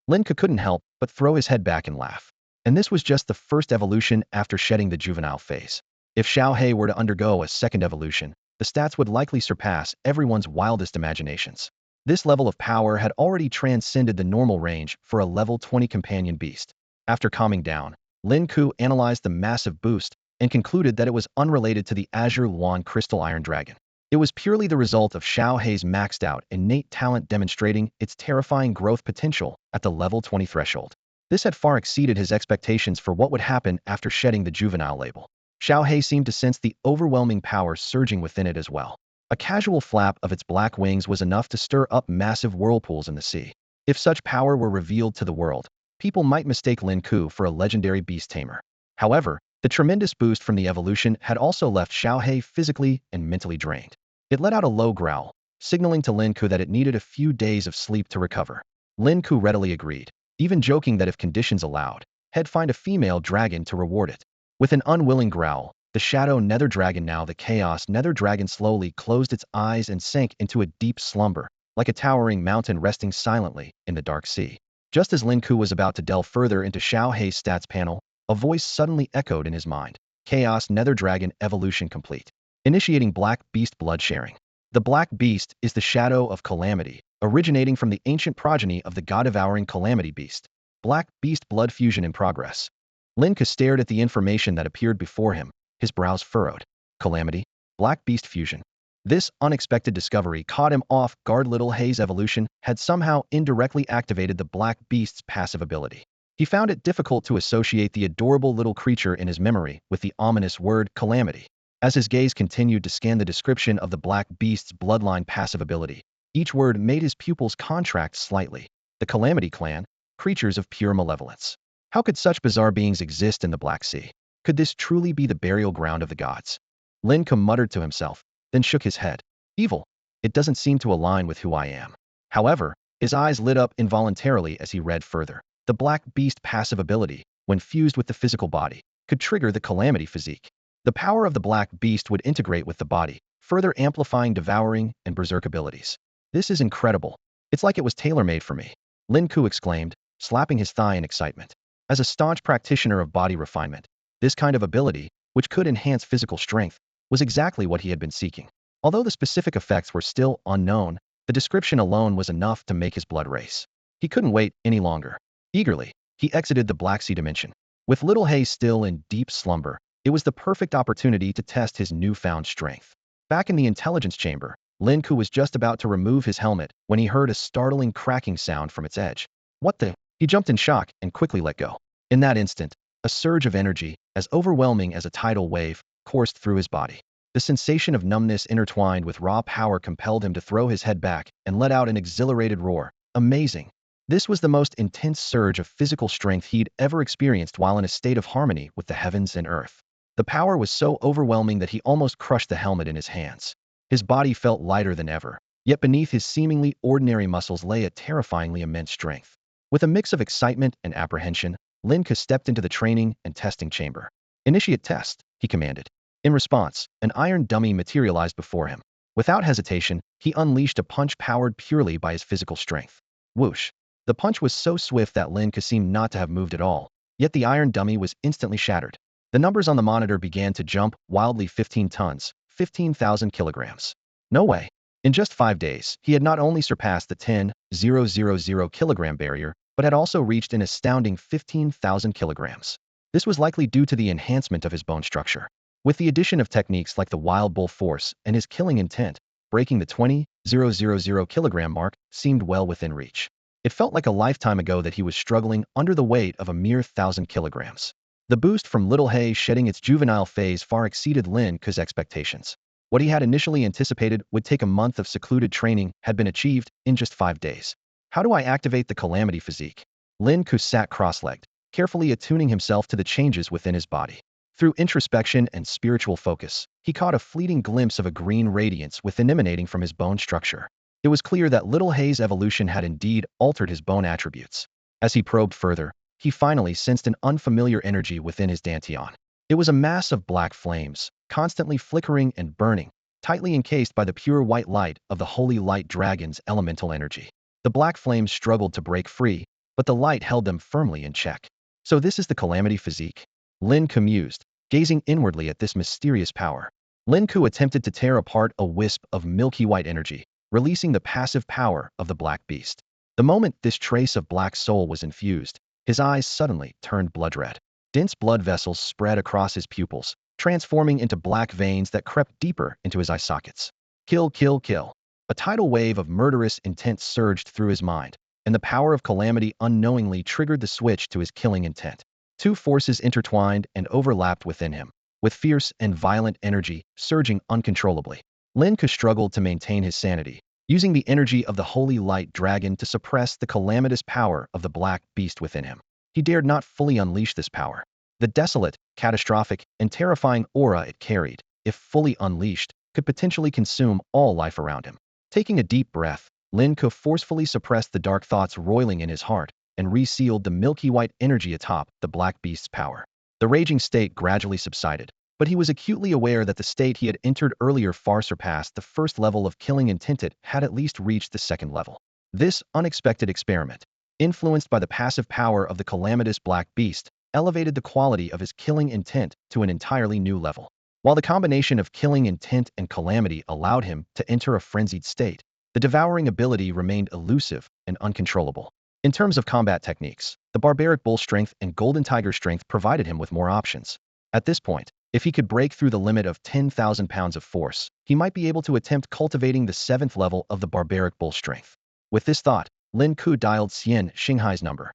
Lin Ke couldn't help but throw his head back and laugh. And this was just the first evolution after shedding the juvenile phase. If Xiaohei were to undergo a second evolution, the stats would likely surpass everyone's wildest imaginations. This level of power had already transcended the normal range for a level 20 companion beast. After calming down, Lin Ke analyzed the massive boost and concluded that it was unrelated to the Azure Luan Crystal Iron Dragon. It was purely the result of Xiaohei's maxed-out innate talent demonstrating its terrifying growth potential at the level 20 threshold. This had far exceeded his expectations for what would happen after shedding the juvenile label. Xiaohei seemed to sense the overwhelming power surging within it as well. A casual flap of its black wings was enough to stir up massive whirlpools in the sea. If such power were revealed to the world, people might mistake Lin Ke for a legendary beast tamer. However, the tremendous boost from the evolution had also left Xiaohei physically and mentally drained. It let out a low growl, signaling to Lin Ke that it needed a few days of sleep to recover. Lin Ke readily agreed, even joking that if conditions allowed, he'd find a female dragon to reward it. With an unwilling growl, the Shadow Nether Dragon, now the Chaos Nether Dragon, slowly closed its eyes and sank into a deep slumber, like a towering mountain resting silently in the dark sea. Just as Lin Ke was about to delve further into Xiaohei's stats panel, a voice suddenly echoed in his mind. Chaos Nether Dragon evolution complete. Initiating Black Beast blood sharing. The Black Beast is the shadow of Calamity, originating from the ancient progeny of the god-devouring Calamity Beast. Black Beast blood fusion in progress. Lin Ke stared at the information that appeared before him, his brows furrowed. Calamity? Black Beast fusion. This unexpected discovery caught him off guard. Little Hay's evolution had somehow indirectly activated the Black Beast's passive ability. He found it difficult to associate the adorable little creature in his memory with the ominous word Calamity. As his gaze continued to scan the description of the Black Beast's bloodline passive ability, each word made his pupils contract slightly. The Calamity clan, creatures of pure malevolence. How could such bizarre beings exist in the Black Sea? Could this truly be the burial ground of the gods? Lin Ke muttered to himself, then shook his head. Evil. It doesn't seem to align with who I am. However, his eyes lit up involuntarily as he read further. The Black Beast passive ability, when fused with the physical body, could trigger the Calamity physique. The power of the Black Beast would integrate with the body, further amplifying devouring and berserk abilities. This is incredible. It's like it was tailor-made for me. Lin Ke exclaimed, slapping his thigh in excitement. As a staunch practitioner of body refinement, this kind of ability, which could enhance physical strength, was exactly what he had been seeking. Although the specific effects were still unknown, the description alone was enough to make his blood race. He couldn't wait any longer. Eagerly, he exited the Black Sea dimension. With little Hay still in deep slumber, it was the perfect opportunity to test his newfound strength. Back in the intelligence chamber, Lin Ke was just about to remove his helmet when he heard a startling cracking sound from its edge. What the? He jumped in shock and quickly let go. In that instant, a surge of energy, as overwhelming as a tidal wave, coursed through his body. The sensation of numbness intertwined with raw power compelled him to throw his head back and let out an exhilarated roar. Amazing! This was the most intense surge of physical strength he'd ever experienced while in a state of harmony with the heavens and earth. The power was so overwhelming that he almost crushed the helmet in his hands. His body felt lighter than ever, yet beneath his seemingly ordinary muscles lay a terrifyingly immense strength. With a mix of excitement and apprehension, Lin Ke stepped into the training and testing chamber. "Initiate test," he commanded. In response, an iron dummy materialized before him. Without hesitation, he unleashed a punch powered purely by his physical strength. Whoosh! The punch was so swift that Lin Ke seemed not to have moved at all, yet the iron dummy was instantly shattered. The numbers on the monitor began to jump wildly: 15 tons, 15,000 kilograms. No way. In just 5 days, he had not only surpassed the 10,000 kilogram barrier, but had also reached an astounding 15,000 kilograms. This was likely due to the enhancement of his bone structure. With the addition of techniques like the wild bull force and his killing intent, breaking the 20,000 kilogram mark seemed well within reach. It felt like a lifetime ago that he was struggling under the weight of a mere 1,000 kilograms. The boost from Little Hay shedding its juvenile phase far exceeded Lin Ke's expectations. What he had initially anticipated would take a month of secluded training had been achieved in just 5 days. How do I activate the Calamity physique? Lin Ke sat cross-legged, carefully attuning himself to the changes within his body. Through introspection and spiritual focus, he caught a fleeting glimpse of a green radiance emanating from his bone structure. It was clear that Little Hay's evolution had indeed altered his bone attributes. As he probed further, he finally sensed an unfamiliar energy within his dantian. It was a mass of black flames, constantly flickering and burning, tightly encased by the pure white light of the Holy Light Dragon's elemental energy. The black flames struggled to break free, but the light held them firmly in check. So this is the Calamity physique? Lin Ke mused, gazing inwardly at this mysterious power. Lin Ke attempted to tear apart a wisp of milky white energy, releasing the passive power of the black beast. The moment this trace of black soul was infused, his eyes suddenly turned blood red. Dense blood vessels spread across his pupils, transforming into black veins that crept deeper into his eye sockets. Kill, kill, kill. A tidal wave of murderous intent surged through his mind, and the power of Calamity unknowingly triggered the switch to his killing intent. Two forces intertwined and overlapped within him, with fierce and violent energy surging uncontrollably. Lin Ke struggled to maintain his sanity, using the energy of the Holy Light Dragon to suppress the calamitous power of the black beast within him. He dared not fully unleash this power. The desolate, catastrophic, and terrifying aura it carried, if fully unleashed, could potentially consume all life around him. Taking a deep breath, Lin Ke forcefully suppressed the dark thoughts roiling in his heart and resealed the milky white energy atop the black beast's power. The raging state gradually subsided, but he was acutely aware that the state he had entered earlier far surpassed the first level of killing intent. It had at least reached the second level. This unexpected experiment, influenced by the passive power of the calamitous black beast, elevated the quality of his killing intent to an entirely new level. While the combination of killing intent and calamity allowed him to enter a frenzied state, the devouring ability remained elusive and uncontrollable. In terms of combat techniques, the barbaric bull strength and golden tiger strength provided him with more options. At this point, if he could break through the limit of 10,000 pounds of force, he might be able to attempt cultivating the 7th level of the barbaric bull strength. With this thought, Lin Ke dialed Xian Xinghai's number.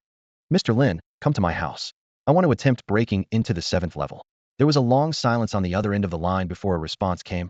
"Mr. Lin, come to my house. I want to attempt breaking into the 7th level." There was a long silence on the other end of the line before a response came.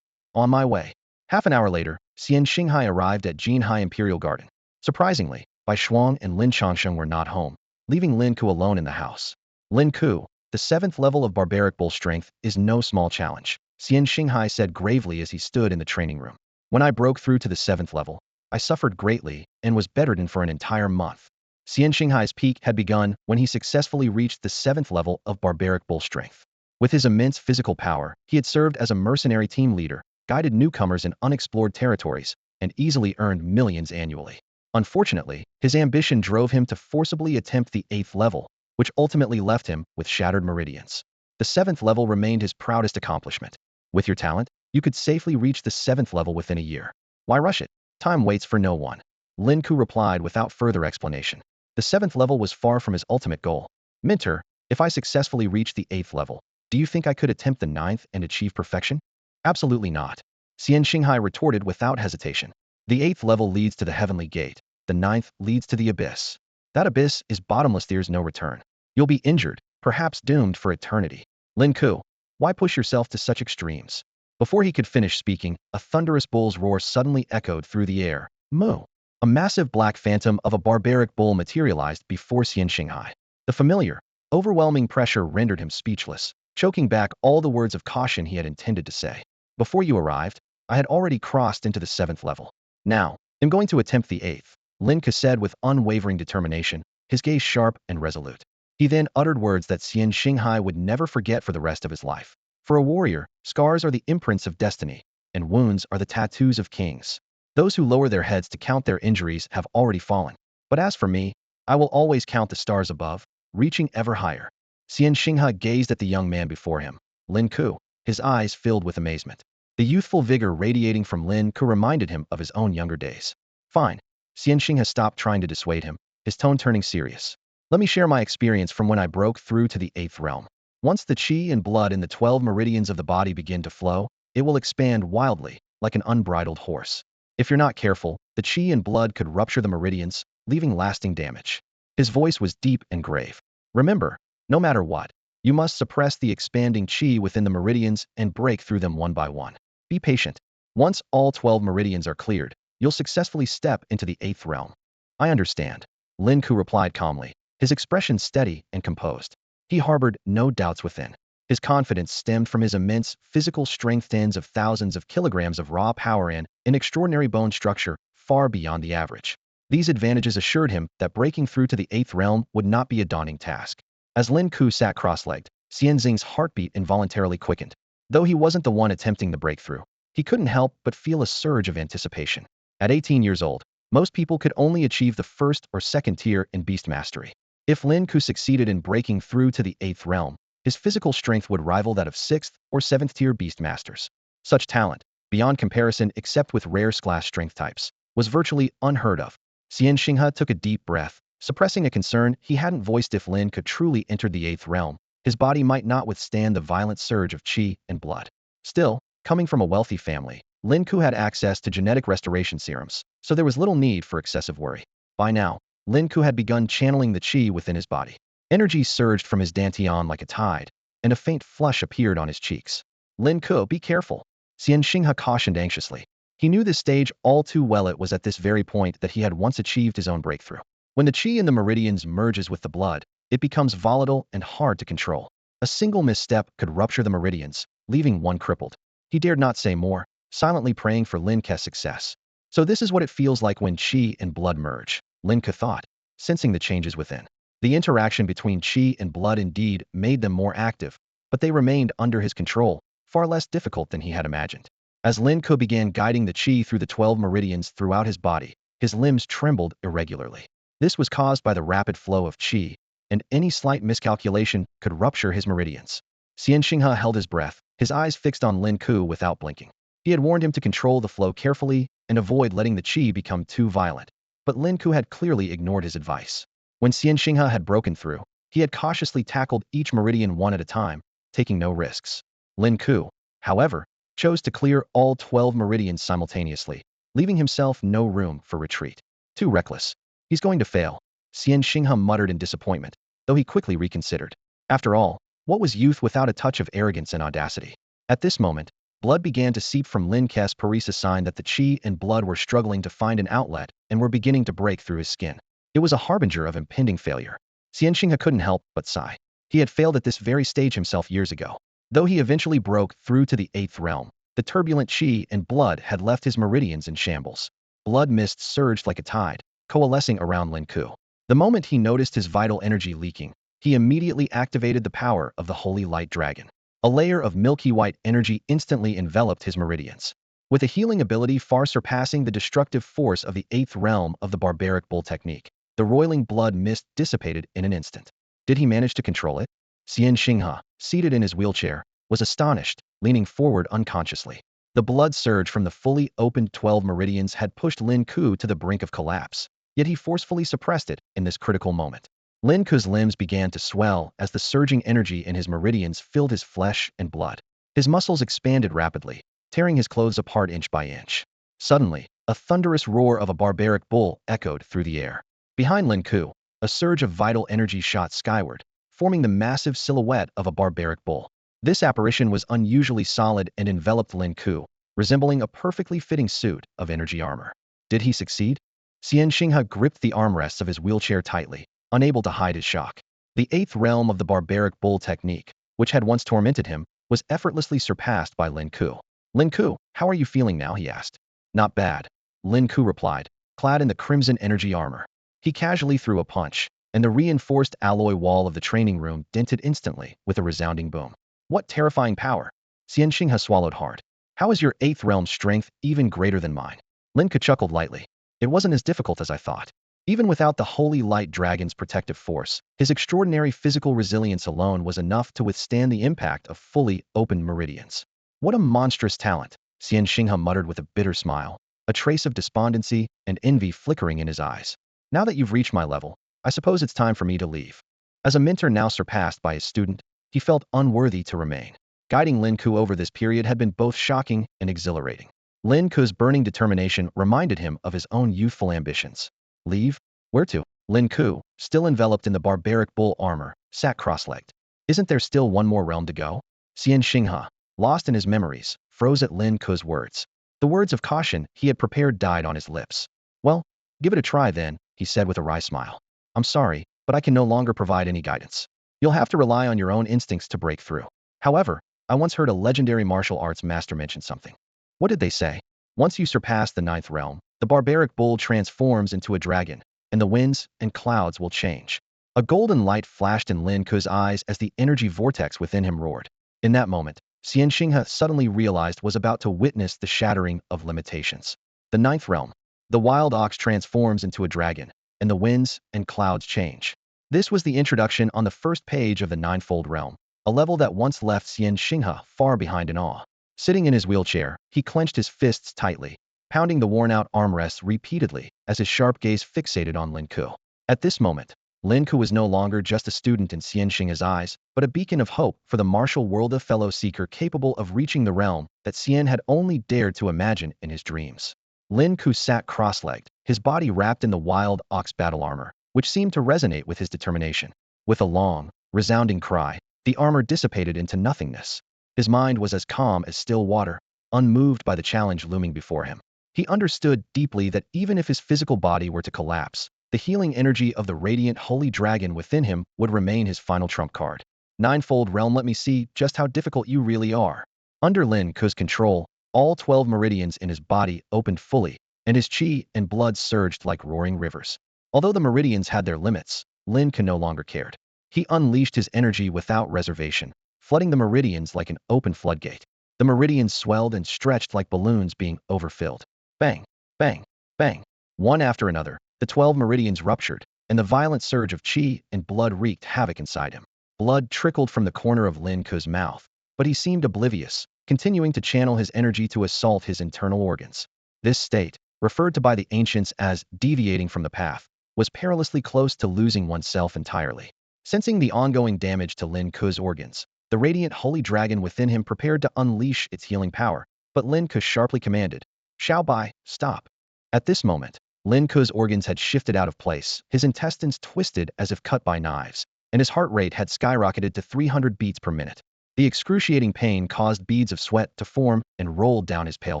"On my way." Half an hour later, Xian Xinghai arrived at Jinhai Imperial Garden. Surprisingly, Bai Shuang and Lin Changsheng were not home, leaving Lin Ke alone in the house. "Lin Ke, the 7th level of barbaric bull strength is no small challenge," Xian Xinghai said gravely as he stood in the training room. "When I broke through to the 7th level, I suffered greatly and was bedridden for an entire month." Xian Xinghai's peak had begun when he successfully reached the 7th level of barbaric bull strength. With his immense physical power, he had served as a mercenary team leader, guided newcomers in unexplored territories, and easily earned millions annually. Unfortunately, his ambition drove him to forcibly attempt the 8th level, which ultimately left him with shattered meridians. The 7th level remained his proudest accomplishment. With your talent, you could safely reach the 7th level within a year. Why rush it? Time waits for no one. Lin Ke replied without further explanation. The 7th level was far from his ultimate goal. Mentor, if I successfully reach the 8th level, do you think I could attempt the 9th and achieve perfection? Absolutely not. Xian Xinghai retorted without hesitation. The 8th level leads to the heavenly gate. The 9th leads to the abyss. That abyss is bottomless, there's no return. You'll be injured, perhaps doomed for eternity. Lin Ke, why push yourself to such extremes? Before he could finish speaking, a thunderous bull's roar suddenly echoed through the air. Moo! A massive black phantom of a barbaric bull materialized before Xian Xinghai. The familiar, overwhelming pressure rendered him speechless, choking back all the words of caution he had intended to say. Before you arrived, I had already crossed into the 7th level. Now, I'm going to attempt the 8th, Lin Ke said with unwavering determination, his gaze sharp and resolute. He then uttered words that Xian Xinghai would never forget for the rest of his life. For a warrior, scars are the imprints of destiny, and wounds are the tattoos of kings. Those who lower their heads to count their injuries have already fallen. But as for me, I will always count the stars above, reaching ever higher. Xian Xinghai gazed at the young man before him, Lin Ke, his eyes filled with amazement. The youthful vigor radiating from Lin Ke reminded him of his own younger days. Fine. Xian Xinghai stopped trying to dissuade him, his tone turning serious. Let me share my experience from when I broke through to the 8th realm. Once the qi and blood in the 12 meridians of the body begin to flow, it will expand wildly, like an unbridled horse. If you're not careful, the qi and blood could rupture the meridians, leaving lasting damage. His voice was deep and grave. Remember, no matter what, you must suppress the expanding qi within the meridians and break through them one by one. Be patient. Once all 12 meridians are cleared, you'll successfully step into the 8th realm. I understand. Lin Ke replied calmly, his expression steady and composed. He harbored no doubts within. His confidence stemmed from his immense physical strength, tens of thousands of kilograms of raw power and an extraordinary bone structure far beyond the average. These advantages assured him that breaking through to the 8th realm would not be a daunting task. As Lin Ke sat cross-legged, Xianzing's heartbeat involuntarily quickened. Though he wasn't the one attempting the breakthrough, he couldn't help but feel a surge of anticipation. At 18 years old, most people could only achieve the 1st or 2nd tier in beast mastery. If Lin Ke succeeded in breaking through to the 8th realm, his physical strength would rival that of 6th or 7th tier beast masters. Such talent, beyond comparison except with rare class strength types, was virtually unheard of. Xian Xinghai took a deep breath, suppressing a concern he hadn't voiced. If Lin Ke truly entered the 8th realm, his body might not withstand the violent surge of qi and blood. Still, coming from a wealthy family, Lin Ke had access to genetic restoration serums, so there was little need for excessive worry. By now, Lin Ke had begun channeling the qi within his body. Energy surged from his dantian like a tide, and a faint flush appeared on his cheeks. Lin Ke, be careful, Xian Xinghai cautioned anxiously. He knew this stage all too well. It was at this very point that he had once achieved his own breakthrough. When the qi in the meridians merges with the blood, it becomes volatile and hard to control. A single misstep could rupture the meridians, leaving one crippled. He dared not say more, silently praying for Lin Ke's success. So this is what it feels like when qi and blood merge, Lin Ke thought, sensing the changes within. The interaction between qi and blood indeed made them more active, but they remained under his control, far less difficult than he had imagined. As Lin Ke began guiding the qi through the 12 meridians throughout his body, his limbs trembled irregularly. This was caused by the rapid flow of qi, and any slight miscalculation could rupture his meridians. Xian Xinghai held his breath, his eyes fixed on Lin Ke without blinking. He had warned him to control the flow carefully and avoid letting the qi become too violent, but Lin Ke had clearly ignored his advice. When Xian Xinghai had broken through, he had cautiously tackled each meridian one at a time, taking no risks. Lin Ke, however, chose to clear all 12 meridians simultaneously, leaving himself no room for retreat. Too reckless. He's going to fail, Xian Xinghai muttered in disappointment, though he quickly reconsidered. After all, what was youth without a touch of arrogance and audacity? At this moment, blood began to seep from Lin Ke's paresis, a sign that the qi and blood were struggling to find an outlet and were beginning to break through his skin. It was a harbinger of impending failure. Xian Xinghai couldn't help but sigh. He had failed at this very stage himself years ago. Though he eventually broke through to the 8th realm, the turbulent qi and blood had left his meridians in shambles. Blood mist surged like a tide, coalescing around Lin Ke. The moment he noticed his vital energy leaking, he immediately activated the power of the Holy Light Dragon. A layer of milky white energy instantly enveloped his meridians. With a healing ability far surpassing the destructive force of the 8th realm of the barbaric bull technique, the roiling blood mist dissipated in an instant. Did he manage to control it? Xian Xinghai, seated in his wheelchair, was astonished, leaning forward unconsciously. The blood surge from the fully opened 12 meridians had pushed Lin Ke to the brink of collapse, yet he forcefully suppressed it in this critical moment. Lin Ke's limbs began to swell as the surging energy in his meridians filled his flesh and blood. His muscles expanded rapidly, tearing his clothes apart inch by inch. Suddenly, a thunderous roar of a barbaric bull echoed through the air. Behind Lin Ke, a surge of vital energy shot skyward, forming the massive silhouette of a barbaric bull. This apparition was unusually solid and enveloped Lin Ke, resembling a perfectly fitting suit of energy armor. Did he succeed? Xian Xinghe gripped the armrests of his wheelchair tightly, unable to hide his shock. The eighth realm of the barbaric bull technique, which had once tormented him, was effortlessly surpassed by Lin Ke. Lin Ke, how are you feeling now? He asked. Not bad, Lin Ke replied, clad in the crimson energy armor. He casually threw a punch, and the reinforced alloy wall of the training room dented instantly with a resounding boom. What terrifying power! Xian Xinghe swallowed hard. How is your eighth realm strength even greater than mine? Lin Ke chuckled lightly. It wasn't as difficult as I thought. Even without the Holy Light Dragon's protective force, his extraordinary physical resilience alone was enough to withstand the impact of fully opened meridians. What a monstrous talent, Xian Xinghe muttered with a bitter smile, a trace of despondency and envy flickering in his eyes. Now that you've reached my level, I suppose it's time for me to leave. As a mentor now surpassed by his student, he felt unworthy to remain. Guiding Lin Ke over this period had been both shocking and exhilarating. Lin Ke's burning determination reminded him of his own youthful ambitions. Leave? Where to? Lin Ke, still enveloped in the barbaric bull armor, sat cross-legged. Isn't there still one more realm to go? Xian Xinghe, lost in his memories, froze at Lin Ke's words. The words of caution he had prepared died on his lips. Well, give it a try then, he said with a wry smile. I'm sorry, but I can no longer provide any guidance. You'll have to rely on your own instincts to break through. However, I once heard a legendary martial arts master mention something. What did they say? Once you surpass the ninth realm, the barbaric bull transforms into a dragon, and the winds and clouds will change. A golden light flashed in Lin Ke's eyes as the energy vortex within him roared. In that moment, Xian Xinghe suddenly realized was about to witness the shattering of limitations. The ninth realm. The wild ox transforms into a dragon, and the winds and clouds change. This was the introduction on the first page of the ninefold realm, a level that once left Xian Xinghe far behind in awe. Sitting in his wheelchair, he clenched his fists tightly, pounding the worn-out armrests repeatedly as his sharp gaze fixated on Lin Ke. At this moment, Lin Ke was no longer just a student in Xian Xinghe's eyes, but a beacon of hope for the martial world, a fellow seeker capable of reaching the realm that Xian had only dared to imagine in his dreams. Lin Ke sat cross-legged, his body wrapped in the wild ox battle armor, which seemed to resonate with his determination. With a long, resounding cry, the armor dissipated into nothingness. His mind was as calm as still water, unmoved by the challenge looming before him. He understood deeply that even if his physical body were to collapse, the healing energy of the radiant holy dragon within him would remain his final trump card. Ninefold realm, let me see just how difficult you really are. Under Lin Ke's control, all 12 meridians in his body opened fully, and his chi and blood surged like roaring rivers. Although the meridians had their limits, Lin Ke no longer cared. He unleashed his energy without reservation, flooding the meridians like an open floodgate. The meridians swelled and stretched like balloons being overfilled. Bang, bang, bang. One after another, the 12 meridians ruptured, and the violent surge of chi and blood wreaked havoc inside him. Blood trickled from the corner of Lin Ke's mouth, but he seemed oblivious, continuing to channel his energy to assault his internal organs. This state, referred to by the ancients as deviating from the path, was perilously close to losing oneself entirely. Sensing the ongoing damage to Lin Ke's organs, the radiant holy dragon within him prepared to unleash its healing power, but Lin Ke sharply commanded, "Xiao Bai, stop." At this moment, Lin Ke's organs had shifted out of place, his intestines twisted as if cut by knives, and his heart rate had skyrocketed to 300 beats per minute. The excruciating pain caused beads of sweat to form and rolled down his pale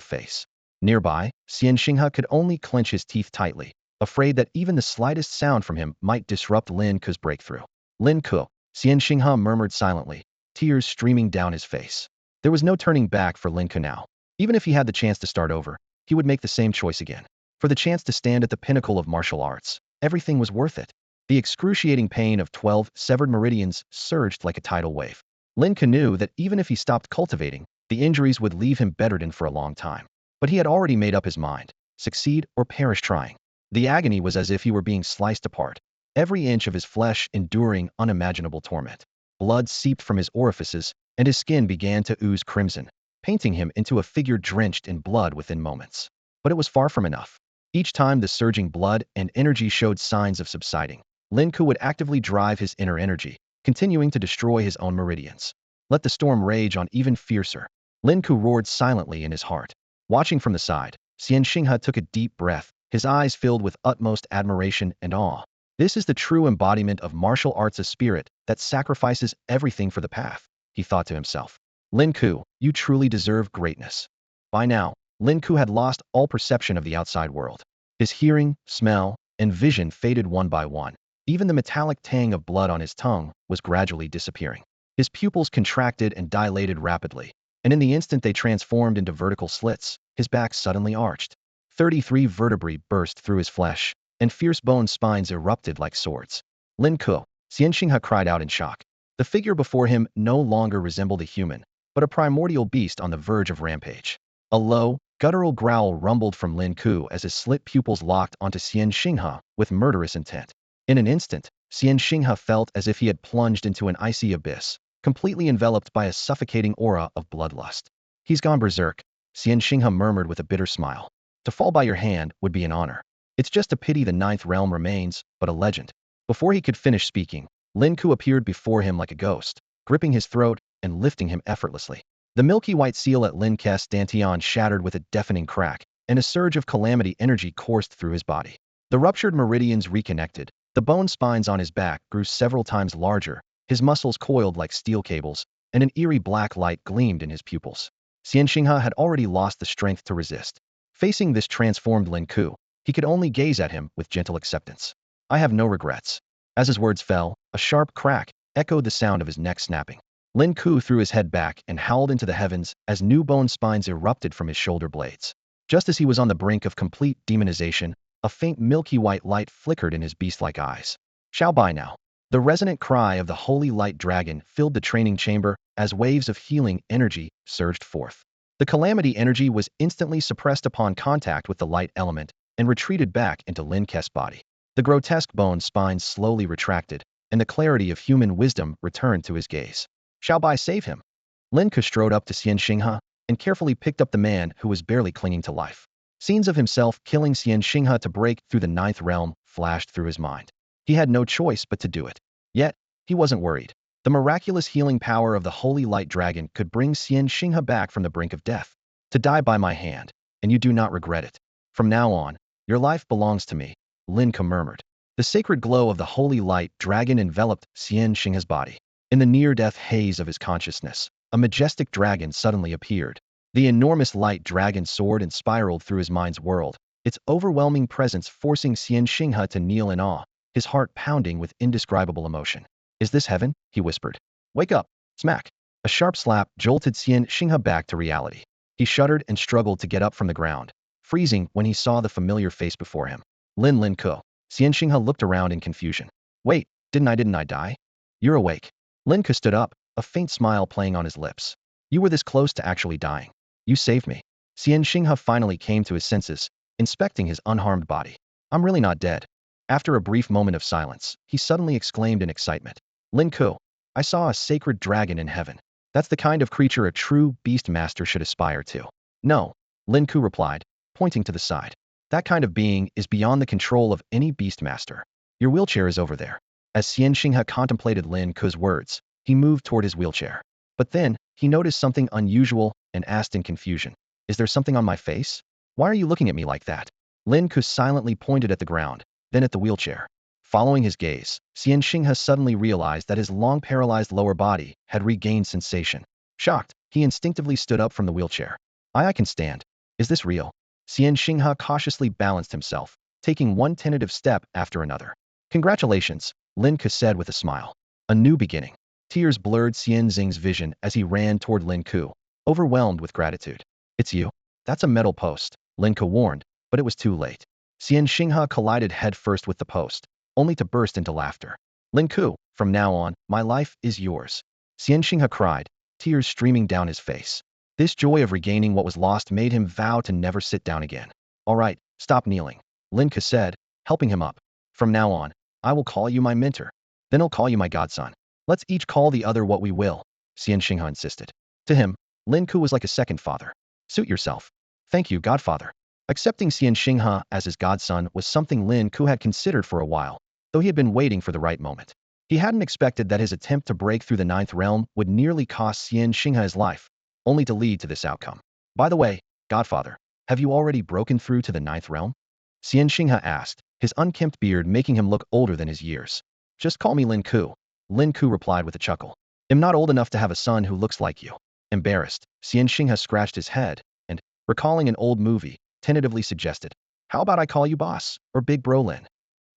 face. Nearby, Xian Xinghe could only clench his teeth tightly, afraid that even the slightest sound from him might disrupt Lin Ke's breakthrough. Lin Ke, Xian Xinghe murmured silently, tears streaming down his face. There was no turning back for Lin Ke now. Even if he had the chance to start over, he would make the same choice again. For the chance to stand at the pinnacle of martial arts, everything was worth it. The excruciating pain of 12 severed meridians surged like a tidal wave. Lin Ke knew that even if he stopped cultivating, the injuries would leave him bedridden for a long time. But he had already made up his mind, succeed or perish trying. The agony was as if he were being sliced apart, every inch of his flesh enduring unimaginable torment. Blood seeped from his orifices, and his skin began to ooze crimson. painting him into a figure drenched in blood within moments. But it was far from enough. Each time the surging blood and energy showed signs of subsiding, Lin Ke would actively drive his inner energy, continuing to destroy his own meridians. Let the storm rage on even fiercer. Lin Ke roared silently in his heart. Watching from the side, Xian Xinghe took a deep breath, his eyes filled with utmost admiration and awe. This is the true embodiment of martial arts, a spirit that sacrifices everything for the path, he thought to himself. Lin Ke, you truly deserve greatness. By now, Lin Ke had lost all perception of the outside world. His hearing, smell, and vision faded one by one. Even the metallic tang of blood on his tongue was gradually disappearing. His pupils contracted and dilated rapidly, and in the instant they transformed into vertical slits, his back suddenly arched. 33 vertebrae burst through his flesh, and fierce bone spines erupted like swords. Lin Ke, Xian Xinghe cried out in shock. The figure before him no longer resembled a human, but a primordial beast on the verge of rampage. A low, guttural growl rumbled from Lin Ke as his slit pupils locked onto Xian Xinghe with murderous intent. In an instant, Xian Xinghe felt as if he had plunged into an icy abyss, completely enveloped by a suffocating aura of bloodlust. He's gone berserk, Xian Xinghe murmured with a bitter smile. To fall by your hand would be an honor. It's just a pity the ninth realm remains but a legend. Before he could finish speaking, Lin Ke appeared before him like a ghost, gripping his throat and lifting him effortlessly. The milky white seal at Lin Ke's dantian shattered with a deafening crack, and a surge of calamity energy coursed through his body. The ruptured meridians reconnected, the bone spines on his back grew several times larger, his muscles coiled like steel cables, and an eerie black light gleamed in his pupils. Xian Xinghe had already lost the strength to resist. Facing this transformed Lin Ke, he could only gaze at him with gentle acceptance. I have no regrets. As his words fell, a sharp crack echoed the sound of his neck snapping. Lin Ke threw his head back and howled into the heavens as new bone spines erupted from his shoulder blades. Just as he was on the brink of complete demonization, a faint milky white light flickered in his beast-like eyes. Shall by now. The resonant cry of the holy light dragon filled the training chamber as waves of healing energy surged forth. The calamity energy was instantly suppressed upon contact with the light element and retreated back into Lin Ke's body. The grotesque bone spines slowly retracted, and the clarity of human wisdom returned to his gaze. Shall I save him? Lin Ke strode up to Xian Xinghe and carefully picked up the man who was barely clinging to life. Scenes of himself killing Xian Xinghe to break through the ninth realm flashed through his mind. He had no choice but to do it. Yet, he wasn't worried. The miraculous healing power of the holy light dragon could bring Xian Xinghe back from the brink of death. To die by my hand, and you do not regret it. From now on, your life belongs to me, Lin Ke murmured. The sacred glow of the holy light dragon enveloped Xian Xinghe's body. In the near-death haze of his consciousness, a majestic dragon suddenly appeared. The enormous light dragon soared and spiraled through his mind's world, its overwhelming presence forcing Xian Xinghe to kneel in awe, his heart pounding with indescribable emotion. Is this heaven? He whispered. Wake up! Smack! A sharp slap jolted Xian Xinghe back to reality. He shuddered and struggled to get up from the ground, freezing when he saw the familiar face before him. Lin Ke. Xian Xinghe looked around in confusion. Wait, didn't I die? You're awake. Lin Ke stood up, a faint smile playing on his lips. You were this close to actually dying. You saved me. Xian Xinghe finally came to his senses, inspecting his unharmed body. I'm really not dead. After a brief moment of silence, he suddenly exclaimed in excitement. Lin Ke, I saw a sacred dragon in heaven. That's the kind of creature a true beast master should aspire to. No, Lin Ke replied, pointing to the side. That kind of being is beyond the control of any beast master. Your wheelchair is over there. As Xian Xinghe contemplated Lin Ke's words, he moved toward his wheelchair. But then, he noticed something unusual and asked in confusion. Is there something on my face? Why are you looking at me like that? Lin Ke silently pointed at the ground, then at the wheelchair. Following his gaze, Xian Xinghe suddenly realized that his long-paralyzed lower body had regained sensation. Shocked, he instinctively stood up from the wheelchair. I can stand. Is this real? Xian Xinghe cautiously balanced himself, taking one tentative step after another. Congratulations, Lin Ke said with a smile. A new beginning. Tears blurred Xian Xing's vision as he ran toward Lin Ke, overwhelmed with gratitude. It's you. That's a metal post, Lin Ke warned, but it was too late. Xian Xinghe collided headfirst with the post, only to burst into laughter. Lin Ke, from now on, my life is yours. Xian Xinghe cried, tears streaming down his face. This joy of regaining what was lost made him vow to never sit down again. All right, stop kneeling, Lin Ke said, helping him up. From now on, I will call you my mentor. Then I'll call you my godson. Let's each call the other what we will, Xian Xinghe insisted. To him, Lin Ke was like a second father. Suit yourself. Thank you, godfather. Accepting Xian Xinghe as his godson was something Lin Ke had considered for a while, though he had been waiting for the right moment. He hadn't expected that his attempt to break through the ninth realm would nearly cost Xian Xinghe his life, only to lead to this outcome. By the way, godfather, have you already broken through to the ninth realm? Xian Xinghe asked, his unkempt beard making him look older than his years. Just call me Lin Ke. Lin Ke replied with a chuckle. I'm not old enough to have a son who looks like you. Embarrassed, Xian Xinghe scratched his head and, recalling an old movie, tentatively suggested, how about I call you boss, or big bro Lin?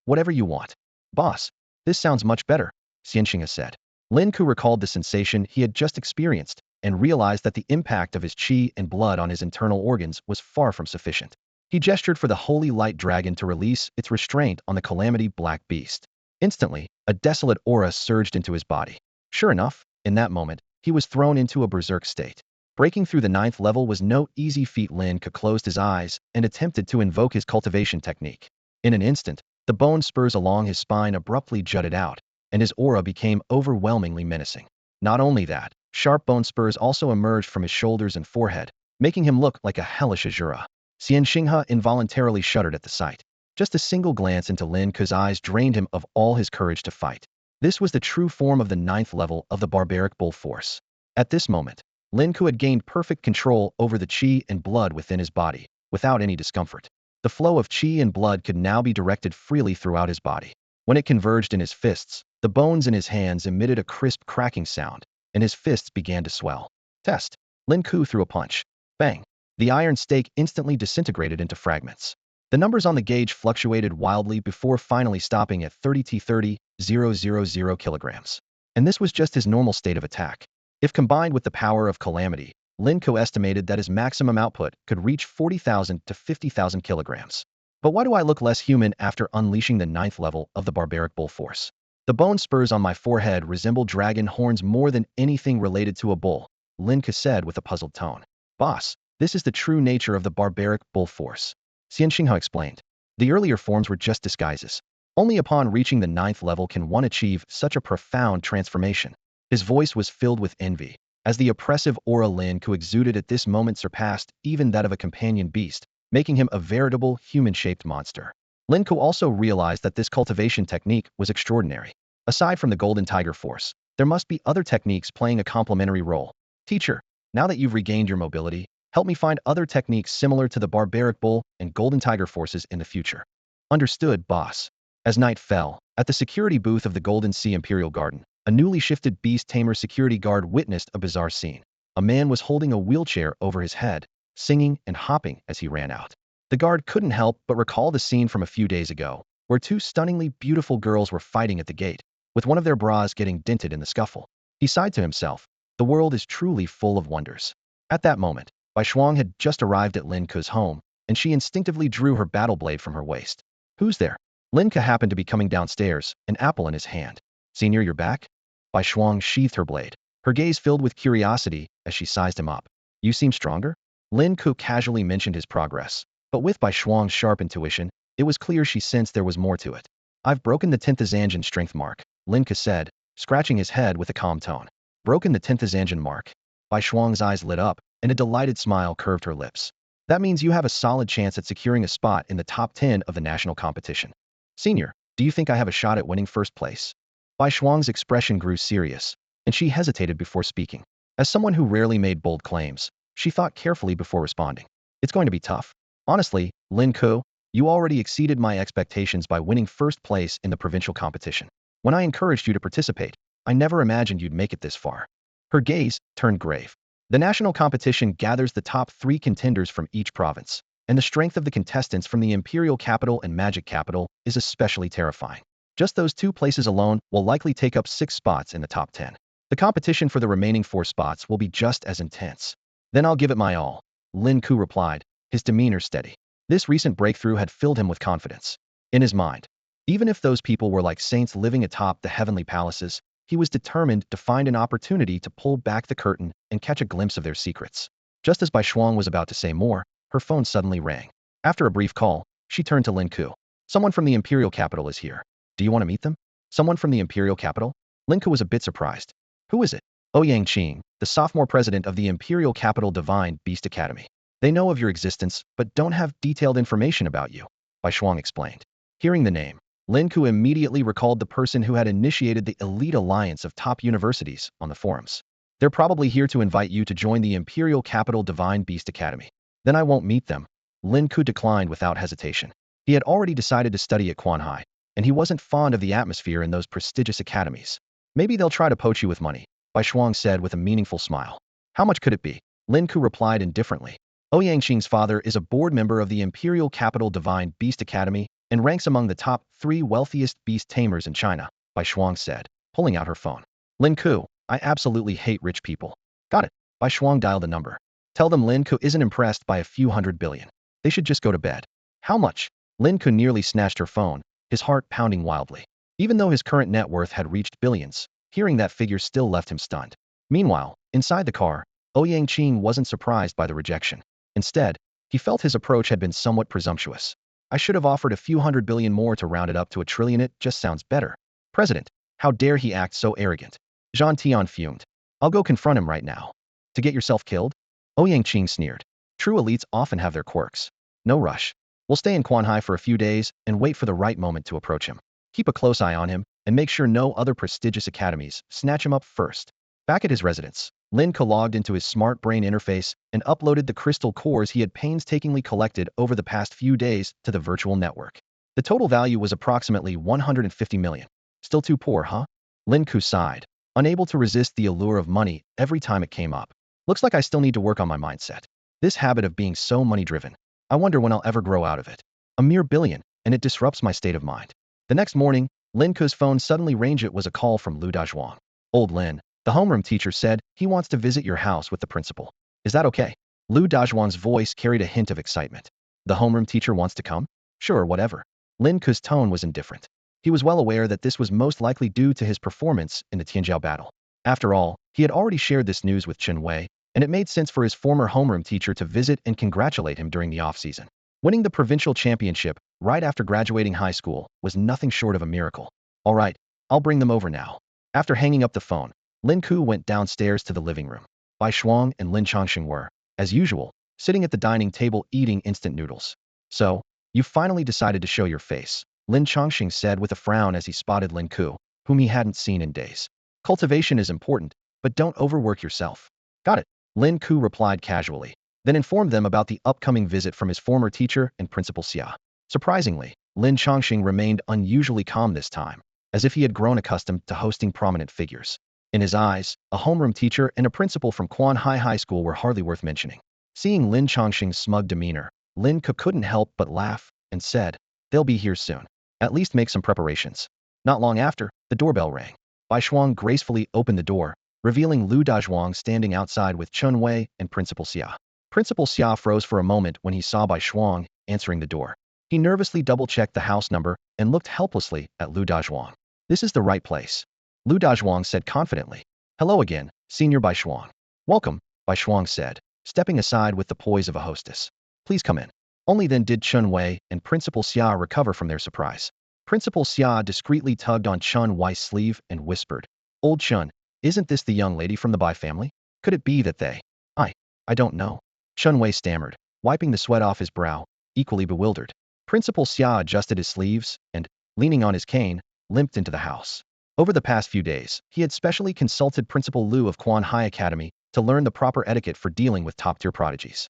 Whatever you want. Boss, this sounds much better, Xian Xinghe said. Lin Ke recalled the sensation he had just experienced and realized that the impact of his qi and blood on his internal organs was far from sufficient. He gestured for the holy light dragon to release its restraint on the calamity black beast. Instantly, a desolate aura surged into his body. Sure enough, in that moment, he was thrown into a berserk state. Breaking through the ninth level was no easy feat. Lin Ke closed his eyes and attempted to invoke his cultivation technique. In an instant, the bone spurs along his spine abruptly jutted out, and his aura became overwhelmingly menacing. Not only that, sharp bone spurs also emerged from his shoulders and forehead, making him look like a hellish Azura. Xian Xinghe involuntarily shuddered at the sight. Just a single glance into Lin Ke's eyes drained him of all his courage to fight. This was the true form of the ninth level of the barbaric bull force. At this moment, Lin Ke had gained perfect control over the qi and blood within his body, without any discomfort. The flow of qi and blood could now be directed freely throughout his body. When it converged in his fists, the bones in his hands emitted a crisp cracking sound, and his fists began to swell. Test. Lin Ke threw a punch. Bang. The iron stake instantly disintegrated into fragments. The numbers on the gauge fluctuated wildly before finally stopping at 30,000 kilograms. And this was just his normal state of attack. If combined with the power of calamity, Lin Ke estimated that his maximum output could reach 40,000 to 50,000 kilograms. But why do I look less human after unleashing the ninth level of the barbaric bull force? The bone spurs on my forehead resemble dragon horns more than anything related to a bull, Lin Ke said with a puzzled tone. Boss, this is the true nature of the barbaric bull force. Xian Xinghe explained. The earlier forms were just disguises. Only upon reaching the ninth level can one achieve such a profound transformation. His voice was filled with envy, as the oppressive aura Lin Ke exuded at this moment surpassed even that of a companion beast, making him a veritable human-shaped monster. Lin Ke also realized that this cultivation technique was extraordinary. Aside from the Golden Tiger Force, there must be other techniques playing a complementary role. Teacher, now that you've regained your mobility, help me find other techniques similar to the barbaric bull and Golden Tiger forces in the future. Understood, boss. As night fell, at the security booth of the Golden Sea Imperial Garden, a newly shifted beast tamer security guard witnessed a bizarre scene. A man was holding a wheelchair over his head, singing and hopping as he ran out. The guard couldn't help but recall the scene from a few days ago, where two stunningly beautiful girls were fighting at the gate, with one of their bras getting dented in the scuffle. He sighed to himself, the world is truly full of wonders. At that moment, Bai Shuang had just arrived at Lin Ke's home, and she instinctively drew her battle blade from her waist. Who's there? Lin Ke happened to be coming downstairs, an apple in his hand. Senior, you're back? Bai Shuang sheathed her blade, her gaze filled with curiosity as she sized him up. You seem stronger? Lin Ke casually mentioned his progress, but with Bai Shuang's sharp intuition, it was clear she sensed there was more to it. I've broken the 10th Azanjan strength mark, Lin Ke said, scratching his head with a calm tone. Broken the 10th Azanjan mark. Bai Shuang's eyes lit up, and a delighted smile curved her lips. That means you have a solid chance at securing a spot in the top 10 of the national competition. Senior, do you think I have a shot at winning first place? Bai Shuang's expression grew serious, and she hesitated before speaking. As someone who rarely made bold claims, she thought carefully before responding. It's going to be tough. Honestly, Lin Ke, you already exceeded my expectations by winning first place in the provincial competition. When I encouraged you to participate, I never imagined you'd make it this far. Her gaze turned grave. The national competition gathers the top 3 contenders from each province, and the strength of the contestants from the Imperial Capital and Magic Capital is especially terrifying. Just those 2 places alone will likely take up 6 spots in the top 10. The competition for the remaining 4 spots will be just as intense. Then I'll give it my all, Lin Ke replied, his demeanor steady. This recent breakthrough had filled him with confidence. In his mind, even if those people were like saints living atop the heavenly palaces, he was determined to find an opportunity to pull back the curtain and catch a glimpse of their secrets. Just as Bai Shuang was about to say more, her phone suddenly rang. After a brief call, she turned to Lin Ke. Someone from the Imperial Capital is here. Do you want to meet them? Someone from the Imperial Capital? Lin Ke was a bit surprised. Who is it? Qing, the sophomore president of the Imperial Capital Divine Beast Academy. They know of your existence, but don't have detailed information about you, Bai Shuang explained. Hearing the name, Lin Ke immediately recalled the person who had initiated the elite alliance of top universities on the forums. They're probably here to invite you to join the Imperial Capital Divine Beast Academy. Then I won't meet them. Lin Ke declined without hesitation. He had already decided to study at Quan Hai, and he wasn't fond of the atmosphere in those prestigious academies. Maybe they'll try to poach you with money, Bai Shuang said with a meaningful smile. How much could it be? Lin Ke replied indifferently. Qing's father is a board member of the Imperial Capital Divine Beast Academy and ranks among the top 3 wealthiest beast tamers in China, Bai Shuang said, pulling out her phone. Lin Ke, I absolutely hate rich people. Got it. Bai Shuang dialed a number. Tell them Lin Ke isn't impressed by a few hundred billion. They should just go to bed. How much? Lin Ke nearly snatched her phone, his heart pounding wildly. Even though his current net worth had reached billions, hearing that figure still left him stunned. Meanwhile, inside the car, Qing wasn't surprised by the rejection. Instead, he felt his approach had been somewhat presumptuous. I should have offered a few hundred billion more to round it up to a trillion. It just sounds better. President, how dare he act so arrogant? Zhang Tian fumed. I'll go confront him right now. To get yourself killed? Qing sneered. True elites often have their quirks. No rush. We'll stay in Quan Hai for a few days and wait for the right moment to approach him. Keep a close eye on him and make sure no other prestigious academies snatch him up first. Back at his residence, Lin Ke logged into his smart brain interface and uploaded the crystal cores he had painstakingly collected over the past few days to the virtual network. The total value was approximately 150 million. Still too poor, huh? Lin Ke sighed, unable to resist the allure of money every time it came up. Looks like I still need to work on my mindset. This habit of being so money-driven. I wonder when I'll ever grow out of it. A mere billion, and it disrupts my state of mind. The next morning, Lin Ke's phone suddenly rang. It was a call from Lu Dazhuang. Old Lin, the homeroom teacher said he wants to visit your house with the principal. Is that okay? Lu Dazhuang's voice carried a hint of excitement. The homeroom teacher wants to come? Sure, whatever. Lin Ke's tone was indifferent. He was well aware that this was most likely due to his performance in the Tianjiao battle. After all, he had already shared this news with Chen Wei, and it made sense for his former homeroom teacher to visit and congratulate him during the off-season. Winning the provincial championship right after graduating high school was nothing short of a miracle. All right, I'll bring them over now. After hanging up the phone, Lin Ke went downstairs to the living room. Bai Shuang and Lin Chongqing were, as usual, sitting at the dining table eating instant noodles. So, you finally decided to show your face, Lin Chongqing said with a frown as he spotted Lin Ke, whom he hadn't seen in days. Cultivation is important, but don't overwork yourself. Got it, Lin Ke replied casually, then informed them about the upcoming visit from his former teacher and Principal Xia. Surprisingly, Lin Chongqing remained unusually calm this time, as if he had grown accustomed to hosting prominent figures. In his eyes, a homeroom teacher and a principal from Quan Hai High School were hardly worth mentioning. Seeing Lin Chongqing's smug demeanor, Lin Ke couldn't help but laugh and said, they'll be here soon. At least make some preparations. Not long after, the doorbell rang. Bai Shuang gracefully opened the door, revealing Lu Dazhuang standing outside with Chen Wei and Principal Xia. Principal Xia froze for a moment when he saw Bai Shuang answering the door. He nervously double-checked the house number and looked helplessly at Lu Dazhuang. This is the right place, Lu Dazhuang said confidently. Hello again, Senior Bai Shuang. Welcome, Bai Shuang said, stepping aside with the poise of a hostess. Please come in. Only then did Chen Wei and Principal Xia recover from their surprise. Principal Xia discreetly tugged on Chen Wei's sleeve and whispered, Old Chen, isn't this the young lady from the Bai family? Could it be that they… I don't know. Chen Wei stammered, wiping the sweat off his brow, equally bewildered. Principal Xia adjusted his sleeves and, leaning on his cane, limped into the house. Over the past few days, he had specially consulted Principal Lu of Quan Hai Academy to learn the proper etiquette for dealing with top-tier prodigies.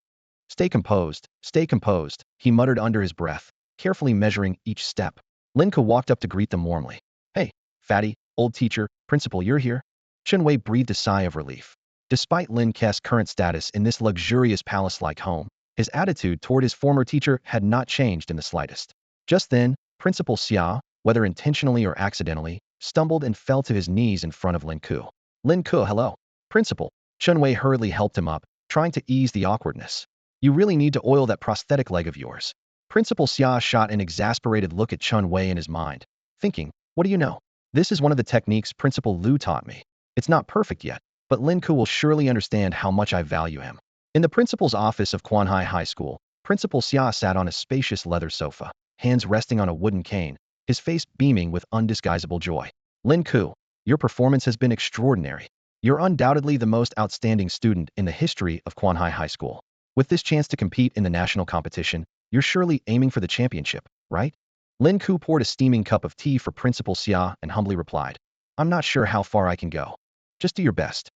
Stay composed, he muttered under his breath, carefully measuring each step. Lin Ke walked up to greet them warmly. Hey, fatty, old teacher, principal, you're here? Chen Wei breathed a sigh of relief. Despite Lin Ke's current status in this luxurious palace-like home, his attitude toward his former teacher had not changed in the slightest. Just then, Principal Xia, whether intentionally or accidentally, stumbled and fell to his knees in front of Lin Ke. Lin Ke, hello. Principal. Chen Wei hurriedly helped him up, trying to ease the awkwardness. You really need to oil that prosthetic leg of yours. Principal Xia shot an exasperated look at Chen Wei in his mind, thinking, what do you know? This is one of the techniques Principal Lu taught me. It's not perfect yet, but Lin Ke will surely understand how much I value him. In the principal's office of Quan Hai High School, Principal Xia sat on a spacious leather sofa, hands resting on a wooden cane, his face beaming with undisguisable joy. Lin Ke, your performance has been extraordinary. You're undoubtedly the most outstanding student in the history of Quanhai High School. With this chance to compete in the national competition, you're surely aiming for the championship, right? Lin Ke poured a steaming cup of tea for Principal Xia and humbly replied, I'm not sure how far I can go. Just do your best.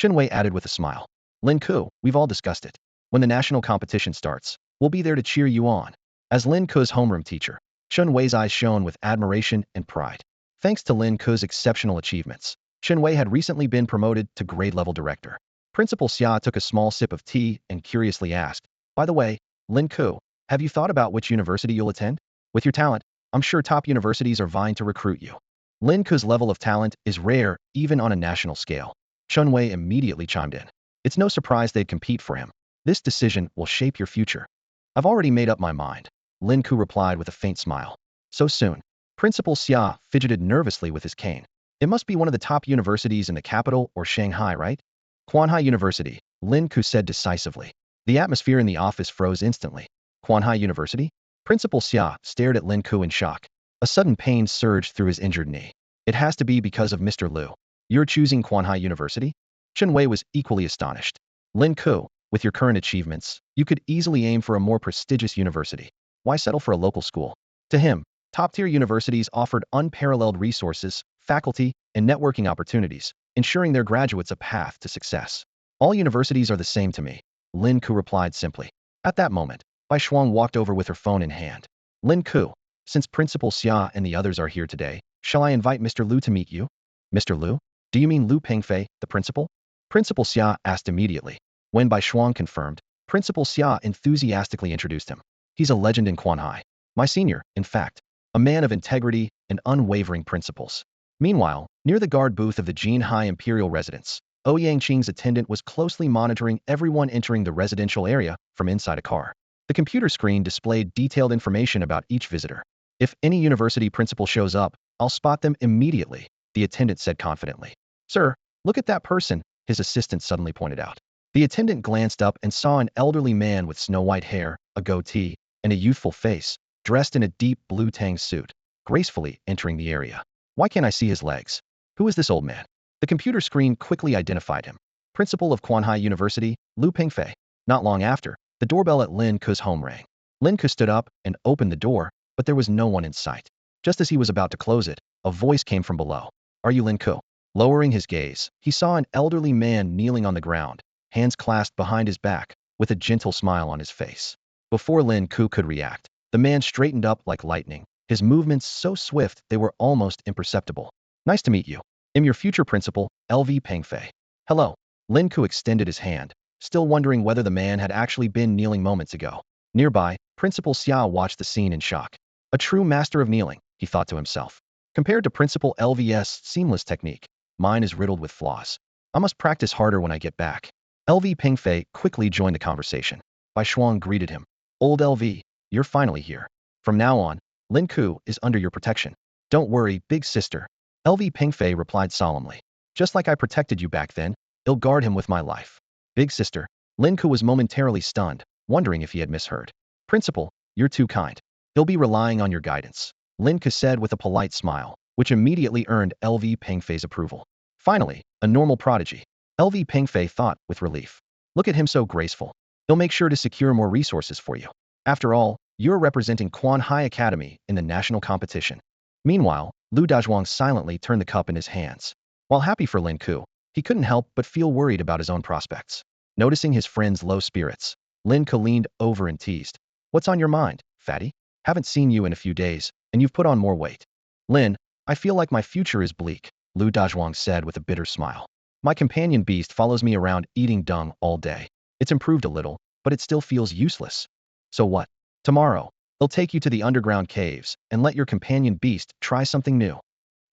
Wei added with a smile. Lin Ke, we've all discussed it. When the national competition starts, we'll be there to cheer you on. As Lin Ke's homeroom teacher, Wei's eyes shone with admiration and pride. Thanks to Lin Ke's exceptional achievements, Wei had recently been promoted to grade-level director. Principal Xia took a small sip of tea and curiously asked, by the way, Lin Ke, have you thought about which university you'll attend? With your talent, I'm sure top universities are vying to recruit you. Lin Ke's level of talent is rare even on a national scale. Wei immediately chimed in. It's no surprise they'd compete for him. This decision will shape your future. I've already made up my mind, Lin Ke replied with a faint smile. So soon? Principal Xia fidgeted nervously with his cane. It must be one of the top universities in the capital or Shanghai, right? Quanhai University, Lin Ke said decisively. The atmosphere in the office froze instantly. Quanhai University? Principal Xia stared at Lin Ke in shock. A sudden pain surged through his injured knee. It has to be because of Mr. Liu. You're choosing Quanhai University? Wei was equally astonished. Lin Ke, with your current achievements, you could easily aim for a more prestigious university. Why settle for a local school? To him, top-tier universities offered unparalleled resources, faculty, and networking opportunities, ensuring their graduates a path to success. All universities are the same to me, Lin Ke replied simply. At that moment, Bai Shuang walked over with her phone in hand. Lin Ke, since Principal Xia and the others are here today, shall I invite Mr. Liu to meet you? Mr. Liu? Do you mean Liu Pengfei, the principal? Principal Xia asked immediately. When Bai Shuang confirmed, Principal Xia enthusiastically introduced him. He's a legend in Quanhai. My senior, in fact. A man of integrity and unwavering principles. Meanwhile, near the guard booth of the Jinhai Imperial Residence, Ouyang Qing's attendant was closely monitoring everyone entering the residential area from inside a car. The computer screen displayed detailed information about each visitor. If any university principal shows up, I'll spot them immediately, the attendant said confidently. Sir, look at that person, his assistant suddenly pointed out. The attendant glanced up and saw an elderly man with snow-white hair, a goatee, and a youthful face, dressed in a deep blue tang suit, gracefully entering the area. Why can't I see his legs? Who is this old man? The computer screen quickly identified him. Principal of Quanhai University, Liu Pengfei. Not long after, the doorbell at Lin Ke's home rang. Lin Ke stood up and opened the door, but there was no one in sight. Just as he was about to close it, a voice came from below. Are you Lin Ke? Lowering his gaze, he saw an elderly man kneeling on the ground, hands clasped behind his back, with a gentle smile on his face. Before Lin Ke could react, the man straightened up like lightning, his movements so swift they were almost imperceptible. Nice to meet you. I'm your future principal, LV Pengfei. Hello. Lin Ke extended his hand, still wondering whether the man had actually been kneeling moments ago. Nearby, Principal Xia watched the scene in shock. A true master of kneeling, he thought to himself. Compared to Principal LV's seamless technique, mine is riddled with flaws. I must practice harder when I get back. LV Pengfei quickly joined the conversation. Bai Shuang greeted him. Old LV, you're finally here. From now on, Lin Ke is under your protection. Don't worry, big sister. LV Pengfei replied solemnly. Just like I protected you back then, I'll guard him with my life. Big sister. Lin Ke was momentarily stunned, wondering if he had misheard. Principal, you're too kind. He'll be relying on your guidance, Lin Ke said with a polite smile, which immediately earned LV Pengfei's approval. Finally, a normal prodigy. LV Pengfei thought with relief. Look at him so graceful. He'll make sure to secure more resources for you. After all, you're representing Quanhai Academy in the national competition. Meanwhile, Lu Dazhuang silently turned the cup in his hands. While happy for Lin Ke, he couldn't help but feel worried about his own prospects. Noticing his friend's low spirits, Lin Ke leaned over and teased. What's on your mind, fatty? Haven't seen you in a few days, and you've put on more weight. Lin, I feel like my future is bleak, Lu Dazhuang said with a bitter smile. My companion beast follows me around eating dung all day. It's improved a little, but it still feels useless. So what? Tomorrow, they'll take you to the underground caves and let your companion beast try something new.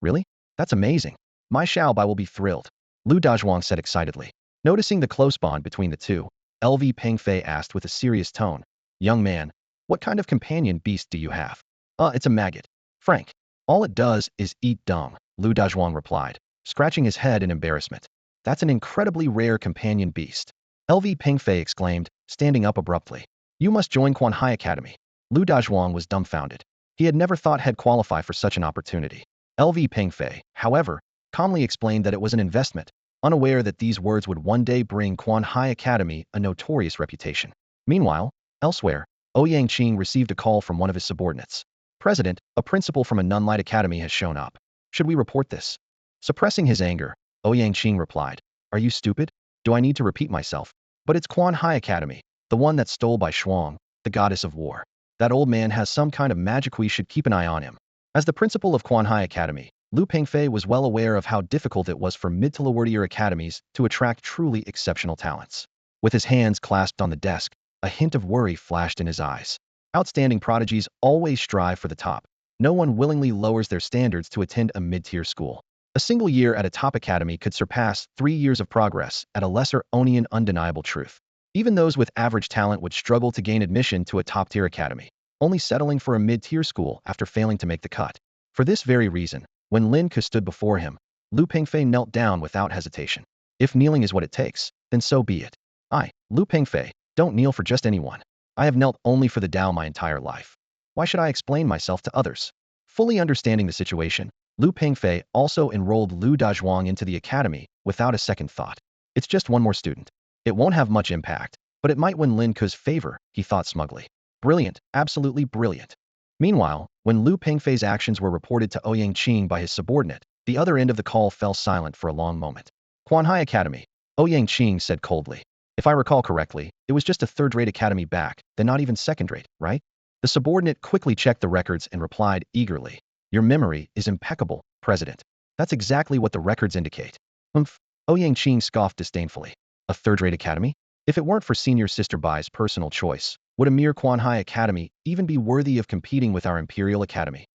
Really? That's amazing. My Xiaobai will be thrilled, Lu Dazhuang said excitedly. Noticing the close bond between the two, LV Pengfei asked with a serious tone. Young man, what kind of companion beast do you have? It's a maggot. Frank. All it does is eat dung, Lu Dazhuang replied, scratching his head in embarrassment. That's an incredibly rare companion beast. LV Pengfei exclaimed, standing up abruptly. You must join Quanhai Academy. Lu Dazhuang was dumbfounded. He had never thought he'd qualify for such an opportunity. LV Pengfei, however, calmly explained that it was an investment, unaware that these words would one day bring Quan High Academy a notorious reputation. Meanwhile, elsewhere, Ouyang Qing received a call from one of his subordinates. President, a principal from a Nunlight Academy has shown up. Should we report this? Suppressing his anger, Ouyang Qing replied, Are you stupid? Do I need to repeat myself? But it's Quan High Academy, the one that's stole by Shuang, the goddess of war. That old man has some kind of magic. We should keep an eye on him. As the principal of Quan High Academy, Lu Pengfei was well aware of how difficult it was for mid to lower-tier academies to attract truly exceptional talents. With his hands clasped on the desk, a hint of worry flashed in his eyes. Outstanding prodigies always strive for the top. No one willingly lowers their standards to attend a mid-tier school. A single year at a top academy could surpass 3 years of progress at a lesser Onian undeniable truth. Even those with average talent would struggle to gain admission to a top-tier academy, only settling for a mid-tier school after failing to make the cut. For this very reason, when Lin Ke stood before him, Lu Pengfei knelt down without hesitation. If kneeling is what it takes, then so be it. I, Lu Pengfei, don't kneel for just anyone. I have knelt only for the Tao my entire life. Why should I explain myself to others? Fully understanding the situation, Lu Pengfei also enrolled Lu Dazhuang into the academy without a second thought. It's just one more student. It won't have much impact, but it might win Lin Ke's favor, he thought smugly. Brilliant, absolutely brilliant. Meanwhile, when Lu Pengfei's actions were reported to Ouyang Qing by his subordinate, the other end of the call fell silent for a long moment. Quan High Academy, Ouyang Qing said coldly. If I recall correctly, it was just a third-rate academy back, then not even second-rate, right? The subordinate quickly checked the records and replied eagerly. Your memory is impeccable, President. That's exactly what the records indicate. Ouyang Qing scoffed disdainfully. A third-rate academy? If it weren't for Senior Sister Bai's personal choice, would a mere Quan High Academy even be worthy of competing with our Imperial Academy?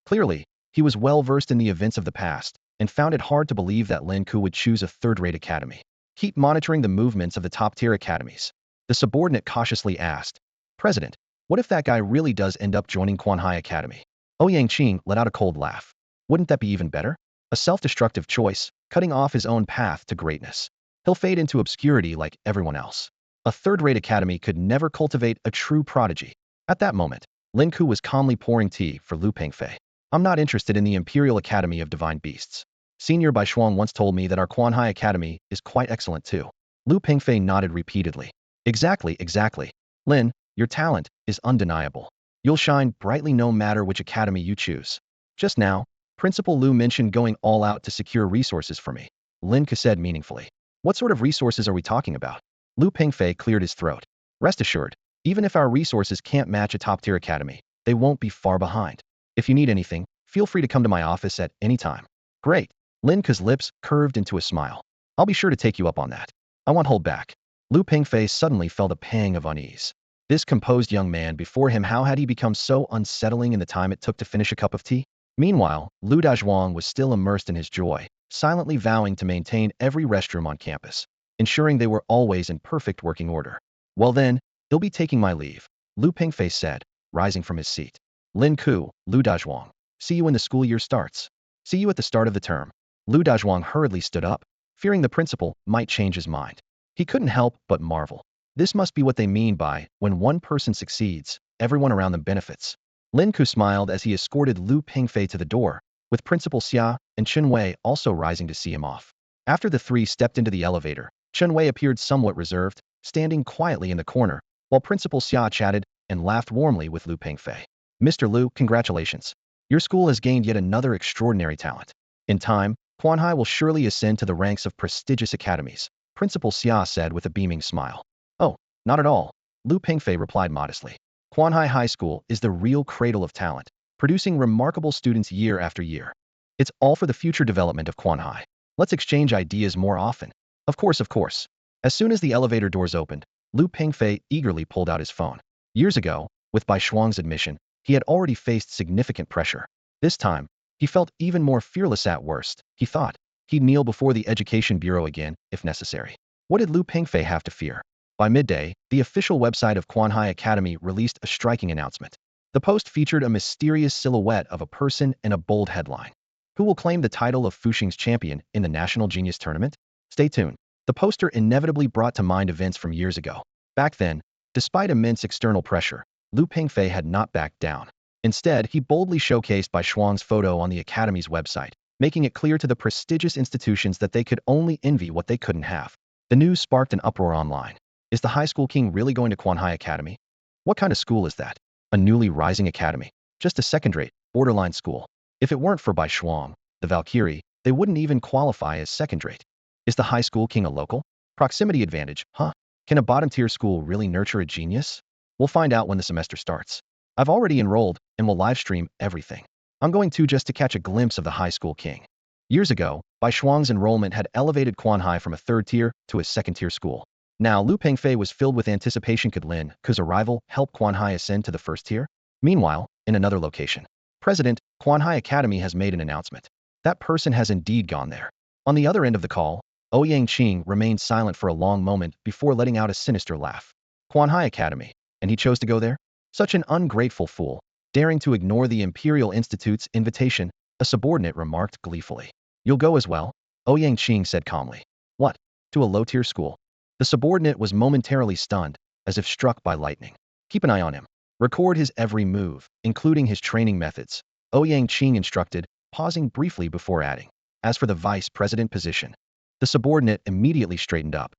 Clearly, he was well versed in the events of the past, and found it hard to believe that Lin Ke would choose a third-rate academy. Keep monitoring the movements of the top-tier academies. The subordinate cautiously asked, President, what if that guy really does end up joining Quan High Academy? Ouyang Qing let out a cold laugh. Wouldn't that be even better? A self-destructive choice, cutting off his own path to greatness. He'll fade into obscurity like everyone else. A third-rate academy could never cultivate a true prodigy. At that moment, Lin Ke was calmly pouring tea for Lu Pengfei. I'm not interested in the Imperial Academy of Divine Beasts. Senior Bai Shuang once told me that our Quan High Academy is quite excellent too. Lu Pengfei nodded repeatedly. Exactly, exactly. Lin, your talent is undeniable. You'll shine brightly no matter which academy you choose. Just now, Principal Lu mentioned going all out to secure resources for me. Lin Ke said meaningfully. What sort of resources are we talking about? Lu Pengfei cleared his throat. Rest assured, even if our resources can't match a top-tier academy, they won't be far behind. If you need anything, feel free to come to my office at any time. Great. Lin Ke's lips curved into a smile. I'll be sure to take you up on that. I won't hold back. Lu Pengfei suddenly felt a pang of unease. This composed young man before him, how had he become so unsettling in the time it took to finish a cup of tea? Meanwhile, Lu Dazhuang was still immersed in his joy, silently vowing to maintain every restroom on campus, ensuring they were always in perfect working order. Well then, he'll be taking my leave, Lu Pengfei said, rising from his seat. Lin Ke, Lu Dazhuang. See you when the school year starts. See you at the start of the term. Lu Dazhuang hurriedly stood up, fearing the principal might change his mind. He couldn't help but marvel. This must be what they mean by, when one person succeeds, everyone around them benefits. Lin Ke smiled as he escorted Lu Pengfei to the door, with Principal Xia and Chen Wei also rising to see him off. After the three stepped into the elevator, Chen Wei appeared somewhat reserved, standing quietly in the corner, while Principal Xia chatted and laughed warmly with Lu Pengfei. Mr. Lu, congratulations. Your school has gained yet another extraordinary talent. In time, Quan Hai will surely ascend to the ranks of prestigious academies, Principal Xia said with a beaming smile. Oh, not at all, Lu Pengfei replied modestly. Quan Hai High School is the real cradle of talent, producing remarkable students year after year. It's all for the future development of Quan Hai. Let's exchange ideas more often. Of course, of course. As soon as the elevator doors opened, Lu Pengfei eagerly pulled out his phone. Years ago, with Bai Shuang's admission, he had already faced significant pressure. This time, he felt even more fearless. At worst, he thought, he'd kneel before the Education Bureau again, if necessary. What did Lu Pengfei have to fear? By midday, the official website of Quan Hai Academy released a striking announcement. The post featured a mysterious silhouette of a person and a bold headline. Who will claim the title of Fuxing's champion in the National Genius Tournament? Stay tuned. The poster inevitably brought to mind events from years ago. Back then, despite immense external pressure, Lu Pengfei had not backed down. Instead, he boldly showcased Bai Shuang's photo on the Academy's website, making it clear to the prestigious institutions that they could only envy what they couldn't have. The news sparked an uproar online. Is the high school king really going to Quan High Academy? What kind of school is that? A newly rising academy? Just a second-rate, borderline school. If it weren't for Bai Shuang, the Valkyrie, they wouldn't even qualify as second-rate. Is the high school king a local? Proximity advantage, huh? Can a bottom-tier school really nurture a genius? We'll find out when the semester starts. I've already enrolled and will live stream everything. I'm going to just to catch a glimpse of the high school king. Years ago, Bai Shuang's enrollment had elevated Quan High from a third-tier to a second-tier school. Now, Lu Pengfei was filled with anticipation. Could Lin Ke's arrival help Quan High ascend to the first tier? Meanwhile, in another location, President, Quan High Academy has made an announcement. That person has indeed gone there. On the other end of the call, Ouyang Qing remained silent for a long moment before letting out a sinister laugh. Quan High Academy, and he chose to go there? Such an ungrateful fool, daring to ignore the Imperial Institute's invitation, a subordinate remarked gleefully. You'll go as well? Ouyang Qing said calmly. What? To a low-tier school? The subordinate was momentarily stunned, as if struck by lightning. Keep an eye on him. Record his every move, including his training methods, Ouyang Qing instructed, pausing briefly before adding. As for the vice president position, the subordinate immediately straightened up.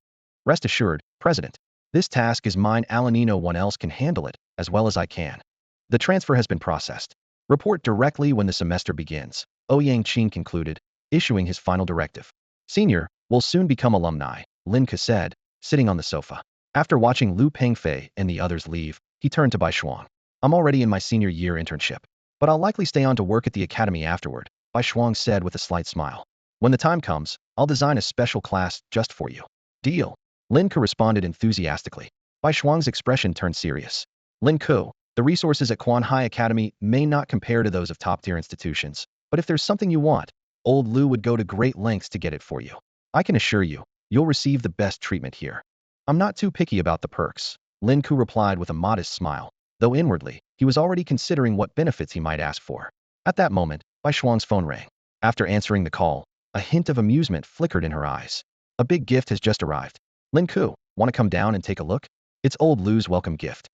Rest assured, President, this task is mine. No one else can handle it, as well as I can. The transfer has been processed. Report directly when the semester begins, Ouyang Qing concluded, issuing his final directive. Senior, will soon become alumni, Lin Ke said, sitting on the sofa. After watching Lu Pengfei and the others leave, he turned to Bai Shuang. I'm already in my senior year internship, but I'll likely stay on to work at the academy afterward, Bai Shuang said with a slight smile. When the time comes, I'll design a special class just for you. Deal. Lin Ke responded enthusiastically. Bai Shuang's expression turned serious. Lin Ke, the resources at Quan High Academy may not compare to those of top-tier institutions, but if there's something you want, old Lu would go to great lengths to get it for you. I can assure you, you'll receive the best treatment here. I'm not too picky about the perks, Lin Ke replied with a modest smile, though inwardly, he was already considering what benefits he might ask for. At that moment, Bai Shuang's phone rang. After answering the call, a hint of amusement flickered in her eyes. A big gift has just arrived. Lin Ke, want to come down and take a look? It's old Lu's welcome gift.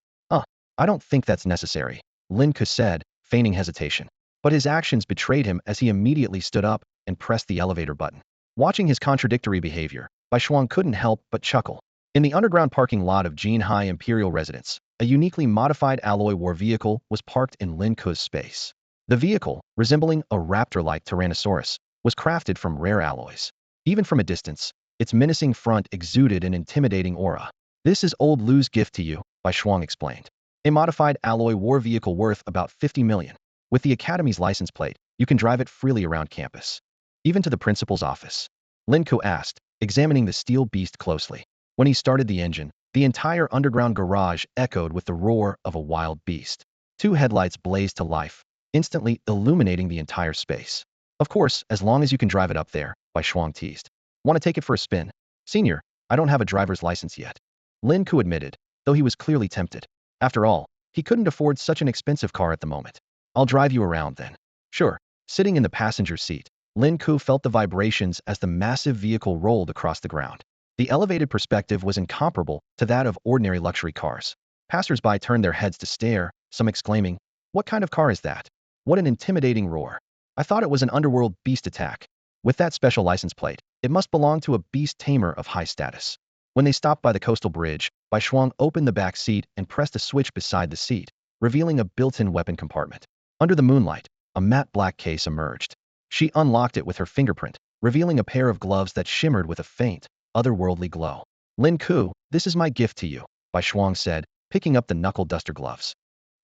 I don't think that's necessary, Lin Ke said, feigning hesitation. But his actions betrayed him as he immediately stood up and pressed the elevator button. Watching his contradictory behavior, Bai Shuang couldn't help but chuckle. In the underground parking lot of Jin High Imperial Residence, a uniquely modified alloy war vehicle was parked in Lin Ke's space. The vehicle, resembling a raptor-like Tyrannosaurus, was crafted from rare alloys. Even from a distance, its menacing front exuded an intimidating aura. This is old Lu's gift to you, Bai Shuang explained. A modified alloy war vehicle worth about 50 million. With the Academy's license plate, you can drive it freely around campus. Even to the principal's office. Lin Ke asked, examining the steel beast closely. When he started the engine, the entire underground garage echoed with the roar of a wild beast. Two headlights blazed to life, instantly illuminating the entire space. Of course, as long as you can drive it up there, Bai Shuang teased. Want to take it for a spin? Senior, I don't have a driver's license yet. Lin Ke admitted, though he was clearly tempted. After all, he couldn't afford such an expensive car at the moment. I'll drive you around then. Sure. Sitting in the passenger seat, Lin Ke felt the vibrations as the massive vehicle rolled across the ground. The elevated perspective was incomparable to that of ordinary luxury cars. Passers-by turned their heads to stare, some exclaiming, "What kind of car is that? What an intimidating roar. I thought it was an underworld beast attack. With that special license plate, it must belong to a beast tamer of high status." When they stopped by the coastal bridge, Bai Shuang opened the back seat and pressed a switch beside the seat, revealing a built-in weapon compartment. Under the moonlight, a matte black case emerged. She unlocked it with her fingerprint, revealing a pair of gloves that shimmered with a faint, otherworldly glow. Lin Ke, this is my gift to you, Bai Shuang said, picking up the knuckle duster gloves.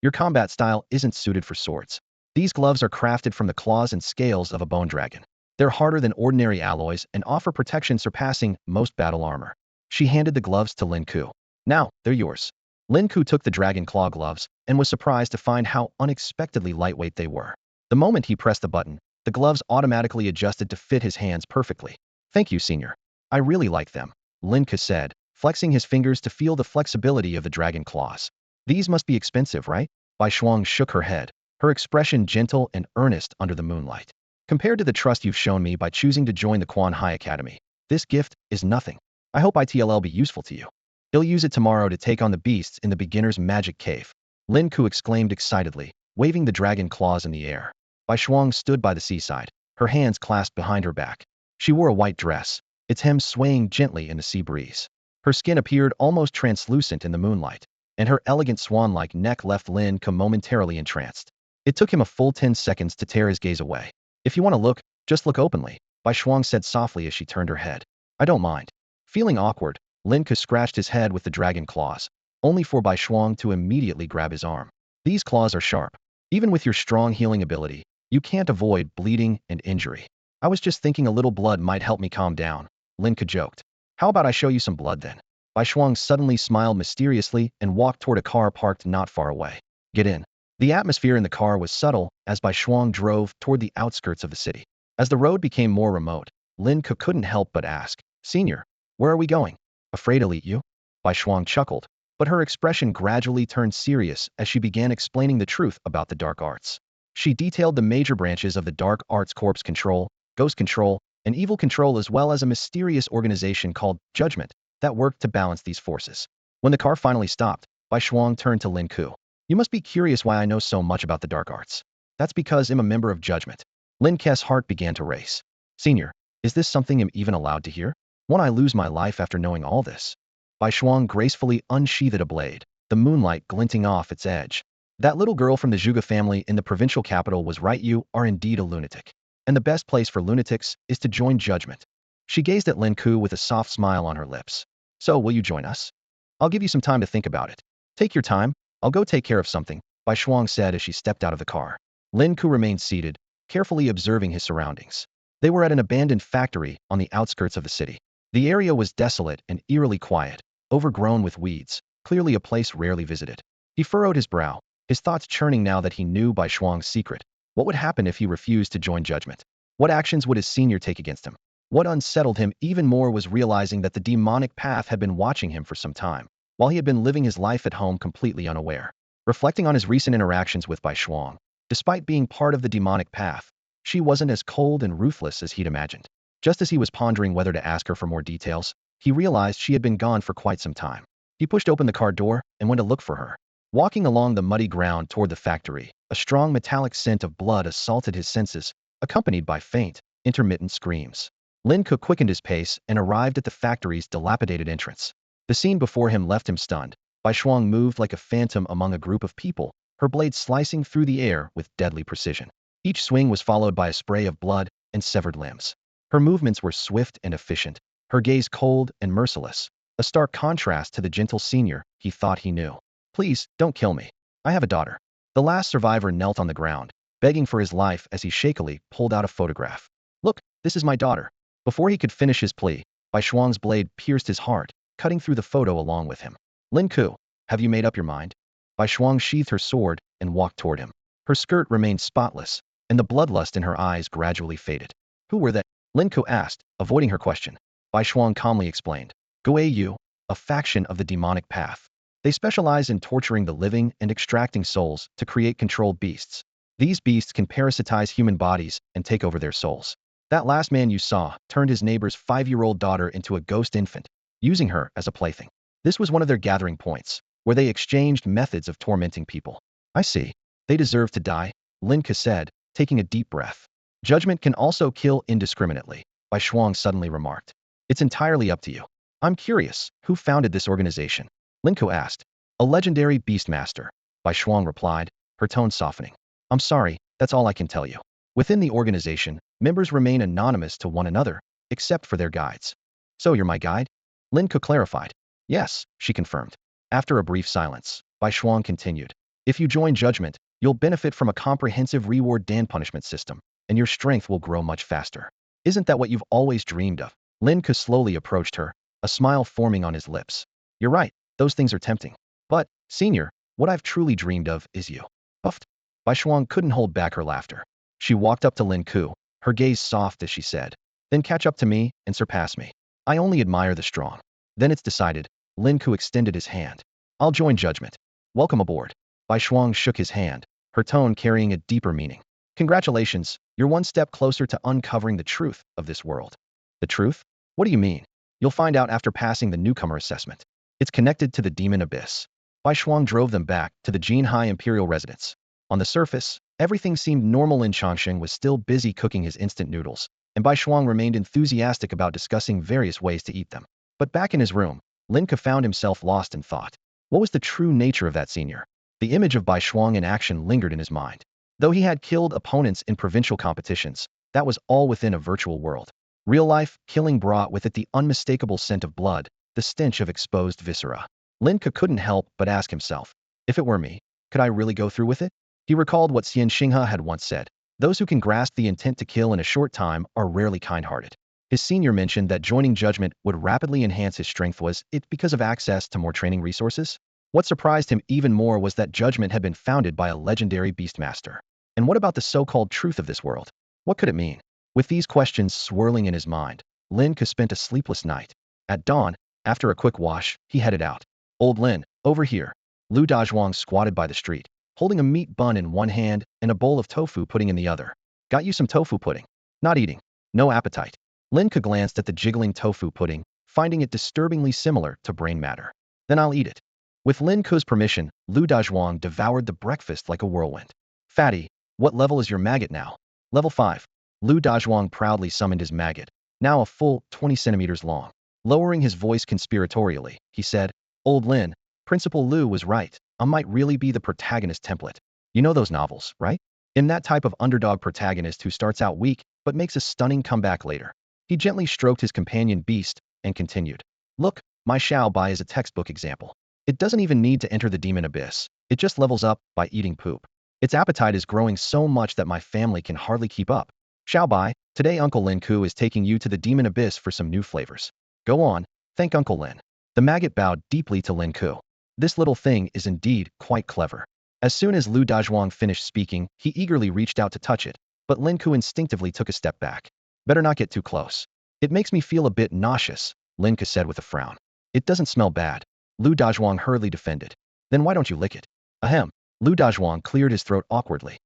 Your combat style isn't suited for swords. These gloves are crafted from the claws and scales of a bone dragon. They're harder than ordinary alloys and offer protection surpassing most battle armor. She handed the gloves to Lin Ke. Now, they're yours. Lin Ke took the dragon claw gloves and was surprised to find how unexpectedly lightweight they were. The moment he pressed the button, the gloves automatically adjusted to fit his hands perfectly. Thank you, Senior. I really like them, Lin Ke said, flexing his fingers to feel the flexibility of the dragon claws. These must be expensive, right? Bai Shuang shook her head, her expression gentle and earnest under the moonlight. Compared to the trust you've shown me by choosing to join the Quan High Academy, this gift is nothing. I hope it'll be useful to you. He'll use it tomorrow to take on the beasts in the beginner's magic cave. Lin Ke exclaimed excitedly, waving the dragon claws in the air. Bai Shuang stood by the seaside, her hands clasped behind her back. She wore a white dress, its hem swaying gently in the sea breeze. Her skin appeared almost translucent in the moonlight, and her elegant swan-like neck left Lin Ke momentarily entranced. It took him a full 10 seconds to tear his gaze away. "If you want to look, just look openly," Bai Shuang said softly as she turned her head. "I don't mind." Feeling awkward, Lin Ke scratched his head with the dragon claws, only for Bai Shuang to immediately grab his arm. "These claws are sharp. Even with your strong healing ability, you can't avoid bleeding and injury. I was just thinking a little blood might help me calm down," Lin Ke joked. "How about I show you some blood then?" Bai Shuang suddenly smiled mysteriously and walked toward a car parked not far away. "Get in." The atmosphere in the car was subtle as Bai Shuang drove toward the outskirts of the city. As the road became more remote, Lin Ke couldn't help but ask, "Senior, where are we going?" "Afraid I'll eat you?" Bai Shuang chuckled, but her expression gradually turned serious as she began explaining the truth about the dark arts. She detailed the major branches of the dark arts: corpse control, ghost control, and evil control, as well as a mysterious organization called Judgment that worked to balance these forces. When the car finally stopped, Bai Shuang turned to Lin Ke. "You must be curious why I know so much about the dark arts." "That's because I'm a member of Judgment." Lin Ke's heart began to race. "Senior, is this something I'm even allowed to hear? Won't I lose my life after knowing all this?" Bai Shuang gracefully unsheathed a blade, the moonlight glinting off its edge. "That little girl from the Zhuge family in the provincial capital was right. You are indeed a lunatic. And the best place for lunatics is to join Judgment." She gazed at Lin Ke with a soft smile on her lips. "So, will you join us?" "I'll give you some time to think about it." "Take your time. I'll go take care of something," Bai Shuang said as she stepped out of the car. Lin Ke remained seated, carefully observing his surroundings. They were at an abandoned factory on the outskirts of the city. The area was desolate and eerily quiet, overgrown with weeds, clearly a place rarely visited. He furrowed his brow, his thoughts churning now that he knew Bai Shuang's secret. What would happen if he refused to join Judgment? What actions would his senior take against him? What unsettled him even more was realizing that the demonic path had been watching him for some time, while he had been living his life at home completely unaware. Reflecting on his recent interactions with Bai Shuang, despite being part of the demonic path, she wasn't as cold and ruthless as he'd imagined. Just as he was pondering whether to ask her for more details, he realized she had been gone for quite some time. He pushed open the car door and went to look for her. Walking along the muddy ground toward the factory, a strong metallic scent of blood assaulted his senses, accompanied by faint, intermittent screams. Lin Ke quickened his pace and arrived at the factory's dilapidated entrance. The scene before him left him stunned. Bai Shuang moved like a phantom among a group of people, her blade slicing through the air with deadly precision. Each swing was followed by a spray of blood and severed limbs. Her movements were swift and efficient, her gaze cold and merciless, a stark contrast to the gentle senior he thought he knew. "Please, don't kill me. I have a daughter." The last survivor knelt on the ground, begging for his life as he shakily pulled out a photograph. "Look, this is my daughter." Before he could finish his plea, Bai Shuang's blade pierced his heart, cutting through the photo along with him. "Lin Ke, have you made up your mind?" Bai Shuang sheathed her sword and walked toward him. Her skirt remained spotless, and the bloodlust in her eyes gradually faded. "Who were they?" Lin Ke asked, avoiding her question. Bai Shuang calmly explained. "Guayu, a faction of the demonic path. They specialize in torturing the living and extracting souls to create controlled beasts. These beasts can parasitize human bodies and take over their souls. That last man you saw turned his neighbor's 5-year-old daughter into a ghost infant, using her as a plaything. This was one of their gathering points, where they exchanged methods of tormenting people." "I see. They deserve to die," Lin Ke said, taking a deep breath. "Judgment can also kill indiscriminately," Bai Shuang suddenly remarked. "It's entirely up to you." "I'm curious, who founded this organization?" Lin Ke asked. "A legendary beastmaster," Bai Shuang replied, her tone softening. "I'm sorry, that's all I can tell you. Within the organization, members remain anonymous to one another, except for their guides." "So you're my guide?" Lin Ke clarified. "Yes," she confirmed. After a brief silence, Bai Shuang continued. "If you join Judgment, you'll benefit from a comprehensive reward dan punishment system, and your strength will grow much faster. Isn't that what you've always dreamed of?" Lin Ke slowly approached her, a smile forming on his lips. "You're right, those things are tempting. But, senior, what I've truly dreamed of is you." Puffed. Bai Shuang couldn't hold back her laughter. She walked up to Lin Ke, her gaze soft as she said, "Then catch up to me and surpass me. I only admire the strong." "Then it's decided." Lin Ke extended his hand. "I'll join Judgment. Welcome aboard." Bai Shuang shook his hand, her tone carrying a deeper meaning. "Congratulations, you're one step closer to uncovering the truth of this world." "The truth? What do you mean?" "You'll find out after passing the newcomer assessment. It's connected to the demon abyss." Bai Shuang drove them back to the Jinhai Imperial residence. On the surface, Everything seemed normal. In Changsheng was still busy cooking his instant noodles, and Bai Shuang remained enthusiastic about discussing various ways to eat them. But back in his room, Lin Ke found himself lost in thought. What was the true nature of that senior? The image of Bai Shuang in action lingered in his mind. Though he had killed opponents in provincial competitions, that was all within a virtual world. Real life, killing brought with it the unmistakable scent of blood, the stench of exposed viscera. Lin Ke couldn't help but ask himself, if it were me, could I really go through with it? He recalled what Xian Xinghe had once said, those who can grasp the intent to kill in a short time are rarely kind-hearted. His senior mentioned that joining judgment would rapidly enhance his strength. Was it because of access to more training resources? What surprised him even more was that judgment had been founded by a legendary beastmaster. And what about the so-called truth of this world? What could it mean? With these questions swirling in his mind, Lin Ke spent a sleepless night. At dawn, after a quick wash, he headed out. Old Lin, over here. Lu Dazhuang squatted by the street, holding a meat bun in one hand and a bowl of tofu pudding in the other. Got you some tofu pudding? Not eating. No appetite. Lin Ke glanced at the jiggling tofu pudding, finding it disturbingly similar to brain matter. Then I'll eat it. With Lin Ke's permission, Lu Dazhuang devoured the breakfast like a whirlwind. Fatty, what level is your maggot now? Level 5. Lu Dazhuang proudly summoned his maggot, now a full 20 centimeters long. Lowering his voice conspiratorially, he said, Old Lin, Principal Lu was right. I might really be the protagonist template. You know those novels, right? In that type of underdog protagonist who starts out weak, but makes a stunning comeback later. He gently stroked his companion beast and continued. Look, my Xiao Bai is a textbook example. It doesn't even need to enter the demon abyss. It just levels up by eating poop. Its appetite is growing so much that my family can hardly keep up. Xiao Bai, today Uncle Lin Ke is taking you to the demon abyss for some new flavors. Go on, thank Uncle Lin. The maggot bowed deeply to Lin Ke. This little thing is indeed quite clever. As soon as Lu Dazhuang finished speaking, he eagerly reached out to touch it, but Lin Ke instinctively took a step back. Better not get too close. It makes me feel a bit nauseous, Lin Ke said with a frown. It doesn't smell bad. Lu Dazhuang hurriedly defended. Then why don't you lick it? Ahem. Lu Dazhuang cleared his throat awkwardly.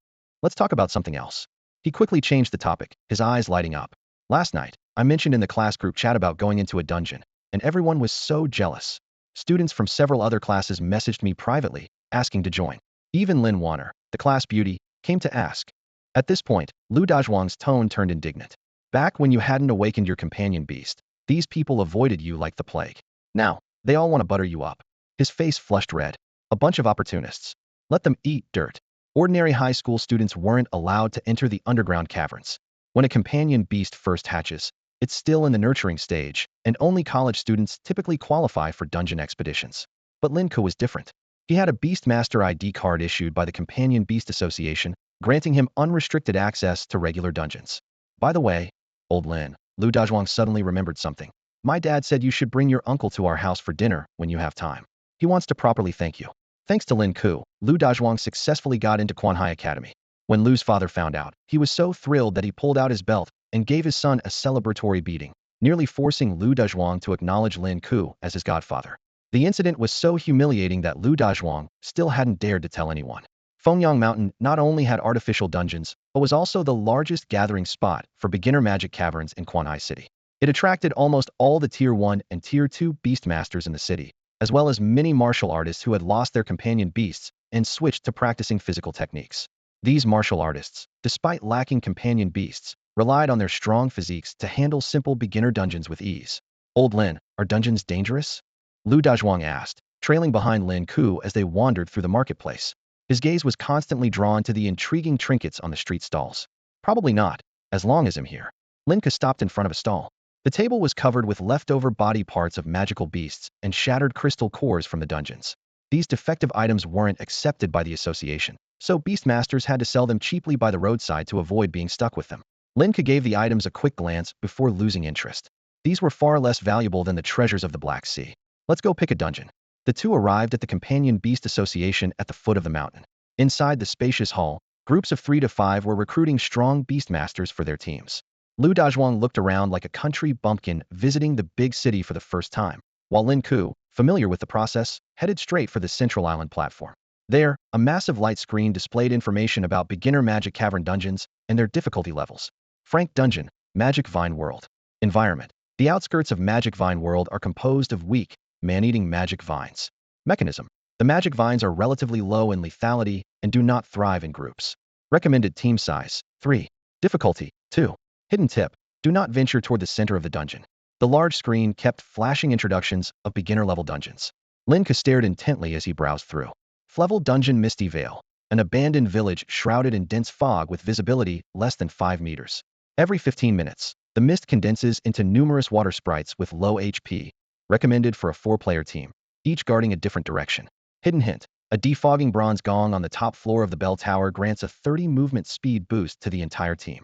Let's talk about something else. He quickly changed the topic, his eyes lighting up. Last night, I mentioned in the class group chat about going into a dungeon, and everyone was so jealous. Students from several other classes messaged me privately, asking to join. Even Lin Wanner, the class beauty, came to ask. At this point, Lu Dazhuang's tone turned indignant. Back when you hadn't awakened your companion beast, these people avoided you like the plague. Now, they all want to butter you up. His face flushed red. A bunch of opportunists. Let them eat dirt. Ordinary high school students weren't allowed to enter the underground caverns. When a companion beast first hatches, it's still in the nurturing stage, and only college students typically qualify for dungeon expeditions. But Lin Ke was different. He had a Beastmaster ID card issued by the Companion Beast Association, granting him unrestricted access to regular dungeons. By the way, Old Lin, Lu Dazhuang suddenly remembered something. My dad said you should bring your uncle to our house for dinner when you have time. He wants to properly thank you. Thanks to Lin Ke, Lu Dazhuang successfully got into Quanhai Academy. When Lu's father found out, he was so thrilled that he pulled out his belt and gave his son a celebratory beating, nearly forcing Lu Dazhuang to acknowledge Lin Ke as his godfather. The incident was so humiliating that Lu Dazhuang still hadn't dared to tell anyone. Fengyang Mountain not only had artificial dungeons, but was also the largest gathering spot for beginner magic caverns in Quanhai City. It attracted almost all the Tier 1 and Tier 2 beastmasters in the city, as well as many martial artists who had lost their companion beasts and switched to practicing physical techniques. These martial artists, despite lacking companion beasts, relied on their strong physiques to handle simple beginner dungeons with ease. Old Lin, are dungeons dangerous? Lu Dazhuang asked, trailing behind Lin Ke as they wandered through the marketplace. His gaze was constantly drawn to the intriguing trinkets on the street stalls. Probably not, as long as I'm here. Lin Ke stopped in front of a stall. The table was covered with leftover body parts of magical beasts and shattered crystal cores from the dungeons. These defective items weren't accepted by the association, so beastmasters had to sell them cheaply by the roadside to avoid being stuck with them. Lin Ke gave the items a quick glance before losing interest. These were far less valuable than the treasures of the Black Sea. Let's go pick a dungeon. The two arrived at the Companion Beast Association at the foot of the mountain. Inside the spacious hall, groups of 3 to 5 were recruiting strong beastmasters for their teams. Lu Dazhuang looked around like a country bumpkin visiting the big city for the first time, while Lin Ke, familiar with the process, headed straight for the central island platform. There, a massive light screen displayed information about beginner magic cavern dungeons and their difficulty levels. Frank Dungeon, Magic Vine World. Environment. The outskirts of Magic Vine World are composed of weak, man-eating magic vines. Mechanism. The magic vines are relatively low in lethality and do not thrive in groups. Recommended team size, 3. Difficulty, 2. Hidden tip, do not venture toward the center of the dungeon. The large screen kept flashing introductions of beginner-level dungeons. Lin Ke stared intently as he browsed through. Flevel Dungeon Misty Vale, an abandoned village shrouded in dense fog with visibility less than 5 meters. Every 15 minutes, the mist condenses into numerous water sprites with low HP, recommended for a 4-player team, each guarding a different direction. Hidden hint, a defogging bronze gong on the top floor of the bell tower grants a 30 movement speed boost to the entire team.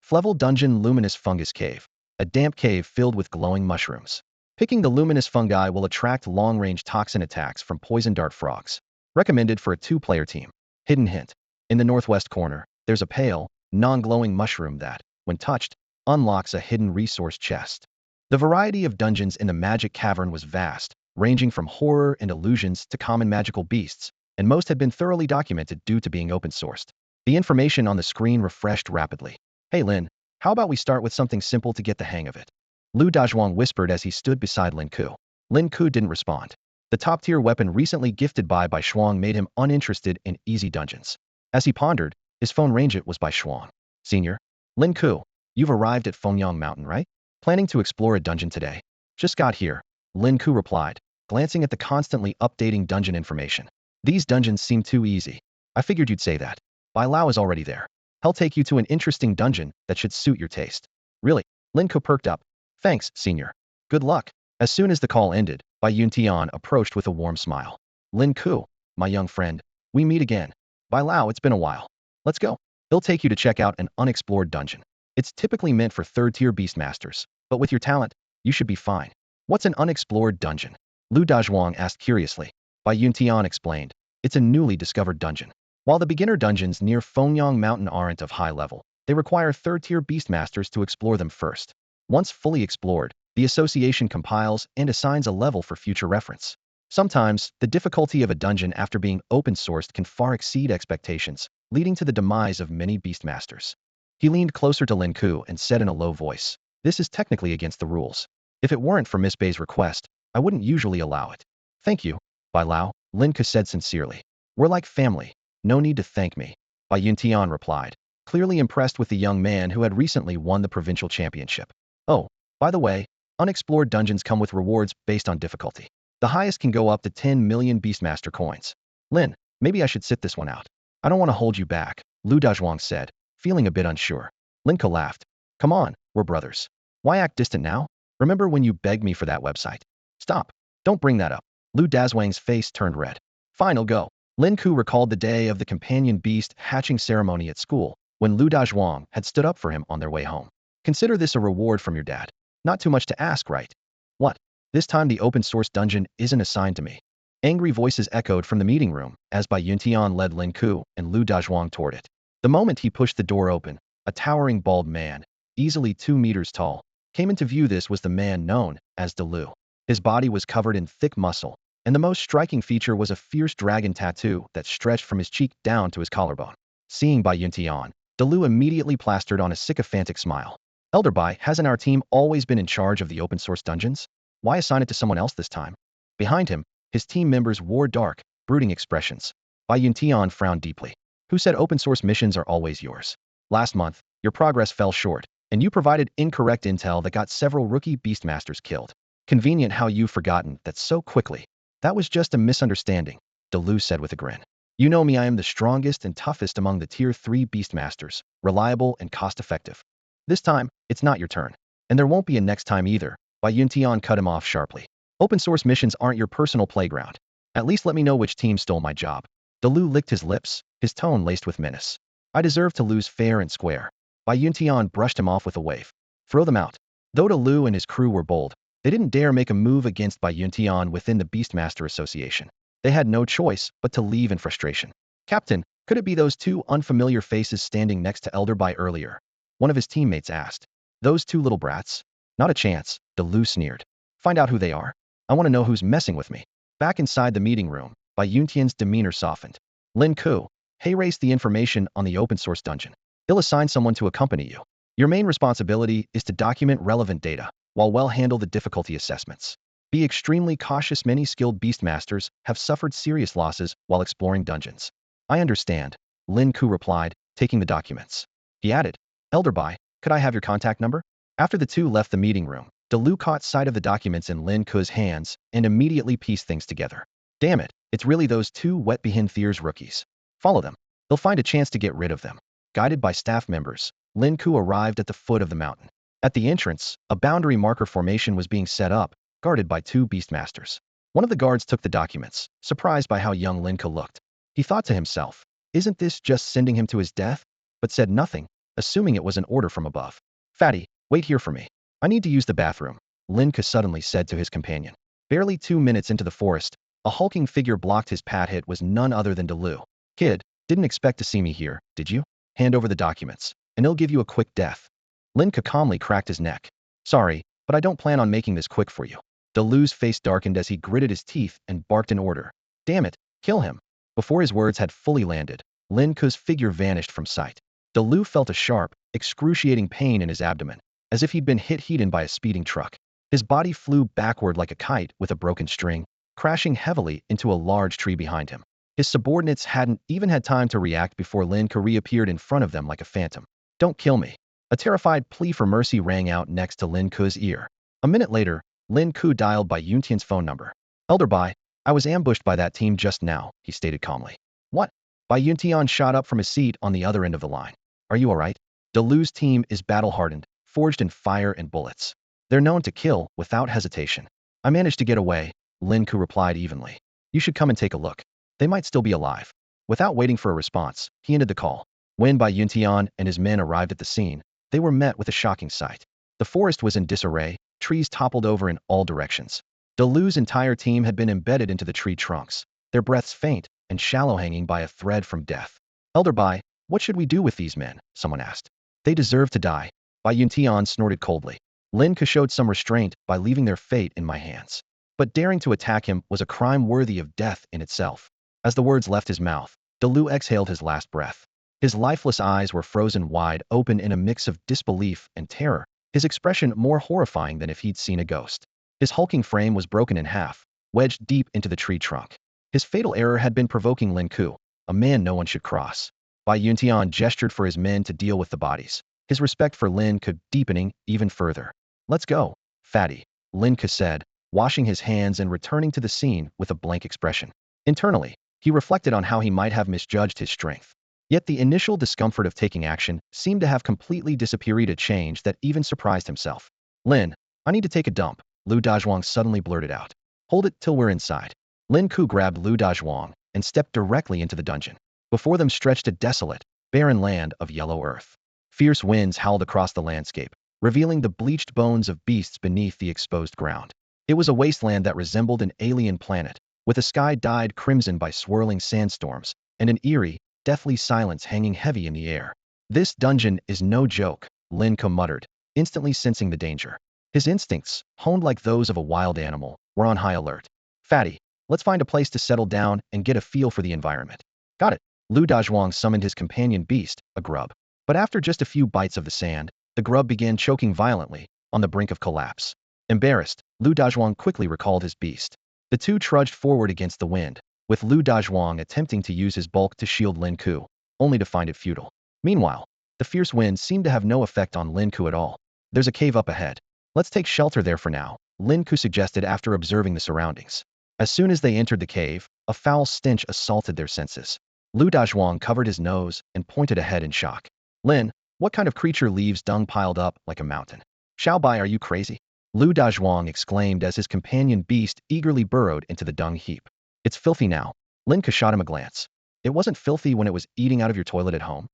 Flevel Dungeon Luminous Fungus Cave, a damp cave filled with glowing mushrooms. Picking the luminous fungi will attract long-range toxin attacks from poison dart frogs. Recommended for a 2-player team. Hidden hint, in the northwest corner, there's a pale, non-glowing mushroom that, when touched, unlocks a hidden resource chest. The variety of dungeons in the magic cavern was vast, ranging from horror and illusions to common magical beasts, and most had been thoroughly documented due to being open-sourced. The information on the screen refreshed rapidly. Hey Lin, how about we start with something simple to get the hang of it? Lu Dazhuang whispered as he stood beside Lin Ke. Lin Ke didn't respond. The top-tier weapon recently gifted by Shuang made him uninterested in easy dungeons. As he pondered, his phone rang. It was Shuang. Senior, Lin Ke, you've arrived at Fengyang Mountain, right? Planning to explore a dungeon today? Just got here, Lin Ke replied, glancing at the constantly updating dungeon information. These dungeons seem too easy. I figured you'd say that. Bai Lao is already there. He'll take you to an interesting dungeon that should suit your taste. Really? Lin Ke perked up. Thanks, senior. Good luck. As soon as the call ended, Bai Yuntian approached with a warm smile. Lin Ke, my young friend, we meet again. Bai Lao, it's been a while. Let's go. He'll take you to check out an unexplored dungeon. It's typically meant for 3rd-tier beastmasters, but with your talent, you should be fine. What's an unexplored dungeon? Lu Dazhuang asked curiously. Bai Yuntian explained. It's a newly discovered dungeon. While the beginner dungeons near Fengyang Mountain aren't of high level, they require 3rd-tier beastmasters to explore them first. Once fully explored, the association compiles and assigns a level for future reference. Sometimes, the difficulty of a dungeon after being open-sourced can far exceed expectations, leading to the demise of many beastmasters. He leaned closer to Lin Ke and said in a low voice, this is technically against the rules. If it weren't for Miss Bei's request, I wouldn't usually allow it. Thank you, Bai Lao, Lin Ke said sincerely. We're like family. No need to thank me, Bai Yuntian replied, clearly impressed with the young man who had recently won the provincial championship. Oh, by the way, unexplored dungeons come with rewards based on difficulty. The highest can go up to 10 million Beastmaster coins. Lin, maybe I should sit this one out. I don't want to hold you back, Lu Dazhuang said, feeling a bit unsure. Lin Ke laughed. Come on, we're brothers. Why act distant now? Remember when you begged me for that website? Stop. Don't bring that up. Lu Dazhuang's face turned red. Fine, I'll go. Lin Ke recalled the day of the companion beast hatching ceremony at school, when Lu Dazhuang had stood up for him on their way home. Consider this a reward from your dad. Not too much to ask, right? What? This time the open-source dungeon isn't assigned to me. Angry voices echoed from the meeting room as Bai Yuntian led Lin Ke and Lu Dazhuang toward it. The moment he pushed the door open, a towering bald man, easily 2 meters tall, came into view. This was the man known as De Lu. His body was covered in thick muscle, and the most striking feature was a fierce dragon tattoo that stretched from his cheek down to his collarbone. Seeing Bai Yuntian, De Lu immediately plastered on a sycophantic smile. Elder Bai, hasn't our team always been in charge of the open-source dungeons? Why assign it to someone else this time? Behind him, his team members wore dark, brooding expressions. Bai Yuntian frowned deeply. Who said open-source missions are always yours? Last month, your progress fell short, and you provided incorrect intel that got several rookie beastmasters killed. Convenient how you've forgotten that so quickly. That was just a misunderstanding, De Lu said with a grin. You know me, I am the strongest and toughest among the Tier 3 beastmasters, reliable and cost-effective. This time, it's not your turn. And there won't be a next time either, Bai Yuntian cut him off sharply. Open-source missions aren't your personal playground. At least let me know which team stole my job. De Lu licked his lips, his tone laced with menace. I deserve to lose fair and square. Bai Yuntian brushed him off with a wave. Throw them out. Though De Lu and his crew were bold, they didn't dare make a move against Bai Yuntian within the Beastmaster Association. They had no choice but to leave in frustration. Captain, could it be those 2 unfamiliar faces standing next to Elder Bai earlier? One of his teammates asked. Those 2 little brats? Not a chance, De Lu sneered. Find out who they are. I want to know who's messing with me. Back inside the meeting room, Bai Yuntian's demeanor softened. Lin Ke, hey, race the information on the open-source dungeon. He'll assign someone to accompany you. Your main responsibility is to document relevant data, while well handle the difficulty assessments. Be extremely cautious. Many skilled beastmasters have suffered serious losses while exploring dungeons. I understand, Lin Ke replied, taking the documents. He added, Elderby, could I have your contact number? After the two left the meeting room, Delu caught sight of the documents in Lin Ke's hands and immediately pieced things together. Damn it, it's really those two wet behind Thier's rookies. Follow them. They'll find a chance to get rid of them. Guided by staff members, Lin Ke arrived at the foot of the mountain. At the entrance, a boundary marker formation was being set up, guarded by two beastmasters. One of the guards took the documents, surprised by how young Lin Ke looked. He thought to himself, isn't this just sending him to his death? But said nothing, assuming it was an order from above. Fatty, wait here for me. I need to use the bathroom, Lin Ke suddenly said to his companion. Barely 2 minutes into the forest, a hulking figure blocked his path. It was none other than Delu. Kid, didn't expect to see me here, did you? Hand over the documents, and it'll give you a quick death. Lin Ke calmly cracked his neck. Sorry, but I don't plan on making this quick for you. Delu's face darkened as he gritted his teeth and barked an order. Damn it, kill him. Before his words had fully landed, Lin Ke's figure vanished from sight. Delu felt a sharp, excruciating pain in his abdomen, as if he'd been hit by a speeding truck. His body flew backward like a kite with a broken string, crashing heavily into a large tree behind him. His subordinates hadn't even had time to react before Lin Ke reappeared in front of them like a phantom. Don't kill me. A terrified plea for mercy rang out next to Lin Ke's ear. A minute later, Lin Ke dialed Bai Yuntian's phone number. Elder Bai, I was ambushed by that team just now, he stated calmly. What? Bai Yuntian shot up from his seat on the other end of the line. Are you alright? Delu's team is battle-hardened, forged in fire and bullets. They're known to kill without hesitation. I managed to get away, Lin Ke replied evenly. You should come and take a look. They might still be alive. Without waiting for a response, he ended the call. When Bai Yuntian and his men arrived at the scene, they were met with a shocking sight. The forest was in disarray, trees toppled over in all directions. Delu's entire team had been embedded into the tree trunks, their breaths faint and shallow, hanging by a thread from death. Elder Bai, what should we do with these men? Someone asked. They deserve to die. Bai Yuntian snorted coldly. Lin Ke showed some restraint by leaving their fate in my hands. But daring to attack him was a crime worthy of death in itself. As the words left his mouth, Delu exhaled his last breath. His lifeless eyes were frozen wide open in a mix of disbelief and terror, his expression more horrifying than if he'd seen a ghost. His hulking frame was broken in half, wedged deep into the tree trunk. His fatal error had been provoking Lin Ke, a man no one should cross. Bai Yuntian gestured for his men to deal with the bodies, his respect for Lin Ke deepening even further. Let's go, fatty, Lin Ke said, washing his hands and returning to the scene with a blank expression. Internally, he reflected on how he might have misjudged his strength. Yet the initial discomfort of taking action seemed to have completely disappeared, a change that even surprised himself. Lin, I need to take a dump, Lu Dazhuang suddenly blurted out. Hold it till we're inside. Lin Ke grabbed Lu Dazhuang and stepped directly into the dungeon. Before them stretched a desolate, barren land of yellow earth. Fierce winds howled across the landscape, revealing the bleached bones of beasts beneath the exposed ground. It was a wasteland that resembled an alien planet, with a sky dyed crimson by swirling sandstorms, and an eerie, deathly silence hanging heavy in the air. This dungeon is no joke, Lin Ke muttered, instantly sensing the danger. His instincts, honed like those of a wild animal, were on high alert. Fatty, let's find a place to settle down and get a feel for the environment. Got it. Lu Dazhuang summoned his companion beast, a grub. But after just a few bites of the sand, the grub began choking violently, on the brink of collapse. Embarrassed, Lu Dazhuang quickly recalled his beast. The two trudged forward against the wind, with Lu Dazhuang attempting to use his bulk to shield Lin Ke, only to find it futile. Meanwhile, the fierce wind seemed to have no effect on Lin Ke at all. There's a cave up ahead. Let's take shelter there for now, Lin Ke suggested after observing the surroundings. As soon as they entered the cave, a foul stench assaulted their senses. Lu Dazhuang covered his nose and pointed ahead in shock. Lin, what kind of creature leaves dung piled up like a mountain? Xiao Bai, are you crazy? Lu Dazhuang exclaimed as his companion beast eagerly burrowed into the dung heap. It's filthy now. Lin Ke shot him a glance. It wasn't filthy when it was eating out of your toilet at home.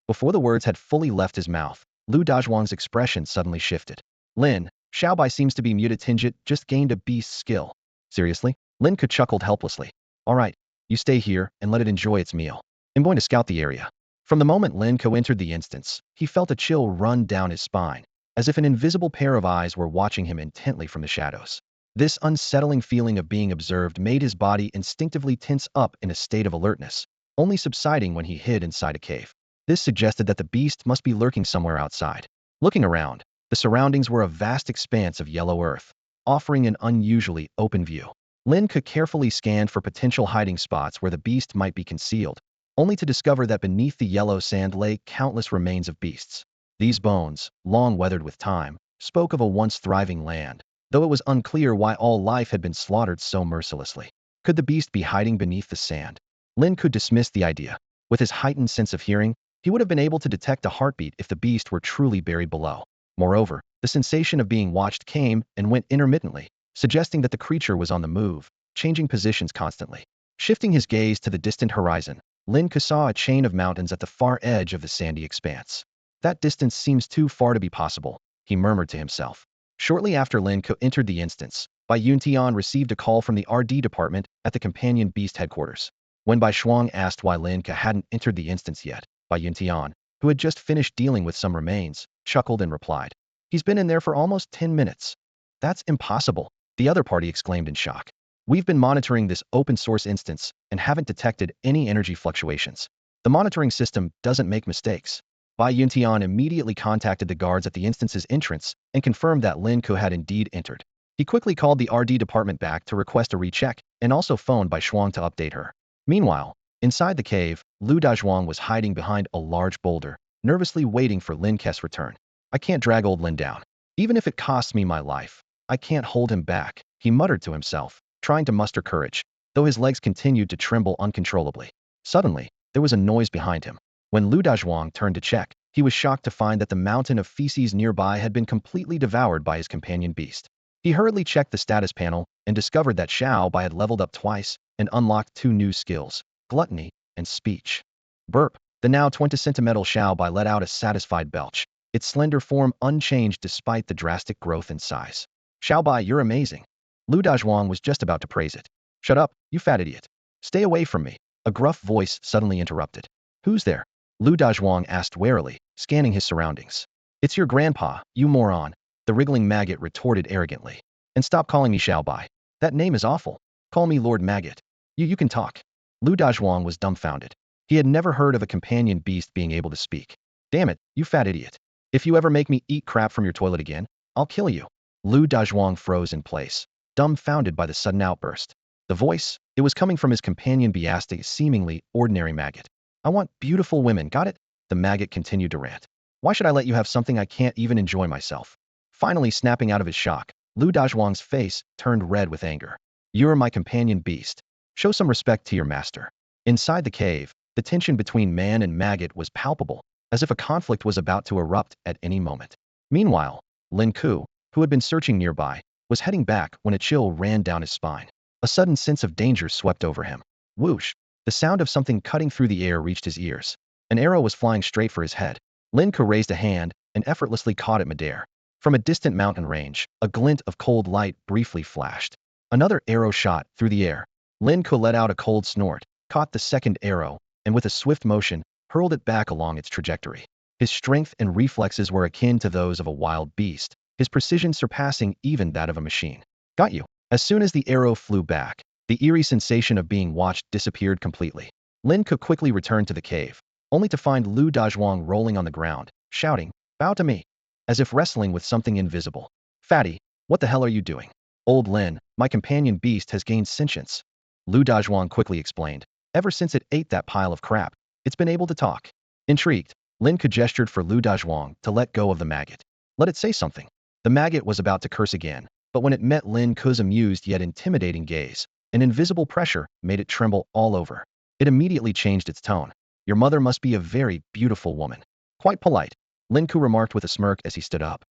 Before the words had fully left his mouth, Lu Dazhuang's expression suddenly shifted. Lin, Xiao Bai seems to be mutatingit, just gained a beast's skill. Seriously? Lin Ke chuckled helplessly. Alright, you stay here and let it enjoy its meal. I'm going to scout the area. From the moment Lin Ke entered the instance, he felt a chill run down his spine, as if an invisible pair of eyes were watching him intently from the shadows. This unsettling feeling of being observed made his body instinctively tense up in a state of alertness, only subsiding when he hid inside a cave. This suggested that the beast must be lurking somewhere outside. Looking around, the surroundings were a vast expanse of yellow earth, offering an unusually open view. Lin Ke carefully scanned for potential hiding spots where the beast might be concealed, only to discover that beneath the yellow sand lay countless remains of beasts. These bones, long weathered with time, spoke of a once thriving land, though it was unclear why all life had been slaughtered so mercilessly. Could the beast be hiding beneath the sand? Lin could dismiss the idea. With his heightened sense of hearing, he would have been able to detect a heartbeat if the beast were truly buried below. Moreover, the sensation of being watched came and went intermittently, suggesting that the creature was on the move, changing positions constantly. Shifting his gaze to the distant horizon, Lin Ke saw a chain of mountains at the far edge of the sandy expanse. That distance seems too far to be possible, he murmured to himself. Shortly after Lin Ke entered the instance, Bai Yuntian received a call from the RD department at the companion beast headquarters. When Bai Shuang asked why Lin Ke hadn't entered the instance yet, Bai Yuntian, who had just finished dealing with some remains, chuckled and replied, "He's been in there for almost 10 minutes. That's impossible," the other party exclaimed in shock. "We've been monitoring this open-source instance and haven't detected any energy fluctuations. The monitoring system doesn't make mistakes." Bai Yuntian immediately contacted the guards at the instance's entrance and confirmed that Lin Ke had indeed entered. He quickly called the RD department back to request a recheck and also phoned Bai Shuang to update her. Meanwhile, inside the cave, Lu Dazhuang was hiding behind a large boulder, nervously waiting for Lin Ke's return. "I can't drag old Lin down. Even if it costs me my life, I can't hold him back," he muttered to himself, trying to muster courage, though his legs continued to tremble uncontrollably. Suddenly, there was a noise behind him. When Lu Dazhuang turned to check, he was shocked to find that the mountain of feces nearby had been completely devoured by his companion beast. He hurriedly checked the status panel and discovered that Xiao Bai had leveled up twice and unlocked 2 new skills, gluttony and speech. Burp. The now 20-centimetal Xiao Bai let out a satisfied belch, its slender form unchanged despite the drastic growth in size. "Xiao Bai, you're amazing." Lu Dazhuang was just about to praise it. "Shut up, you fat idiot. Stay away from me," a gruff voice suddenly interrupted. "Who's there?" Lu Dazhuang asked warily, scanning his surroundings. "It's your grandpa, you moron," the wriggling maggot retorted arrogantly. "And stop calling me Xiao Bai. That name is awful. Call me Lord Maggot. You can talk." Lu Dazhuang was dumbfounded. He had never heard of a companion beast being able to speak. "Damn it, you fat idiot. If you ever make me eat crap from your toilet again, I'll kill you." Lu Dazhuang froze in place, dumbfounded by the sudden outburst. The voice, it was coming from his companion beast, a seemingly ordinary maggot. "I want beautiful women, got it?" The maggot continued to rant. "Why should I let you have something I can't even enjoy myself?" Finally snapping out of his shock, Lu Dazhuang's face turned red with anger. "You're my companion beast. Show some respect to your master." Inside the cave, the tension between man and maggot was palpable, as if a conflict was about to erupt at any moment. Meanwhile, Lin Ke, who had been searching nearby, was heading back when a chill ran down his spine. A sudden sense of danger swept over him. Whoosh! The sound of something cutting through the air reached his ears. An arrow was flying straight for his head. Lin Ke raised a hand and effortlessly caught it midair. From a distant mountain range, a glint of cold light briefly flashed. Another arrow shot through the air. Lin Ke let out a cold snort, caught the second arrow, and with a swift motion, hurled it back along its trajectory. His strength and reflexes were akin to those of a wild beast, his precision surpassing even that of a machine. "Got you." As soon as the arrow flew back, the eerie sensation of being watched disappeared completely. Lin Ke quickly returned to the cave, only to find Lu Dazhuang rolling on the ground, shouting, "Bow to me," as if wrestling with something invisible. "Fatty, what the hell are you doing?" "Old Lin, my companion beast has gained sentience," Lu Dazhuang quickly explained. "Ever since it ate that pile of crap, it's been able to talk." Intrigued, Lin Ke gestured for Lu Dazhuang to let go of the maggot. "Let it say something." The maggot was about to curse again, but when it met Lin Ke's amused yet intimidating gaze, an invisible pressure made it tremble all over. It immediately changed its tone. "Your mother must be a very beautiful woman." "Quite polite," Lin Ke remarked with a smirk as he stood up.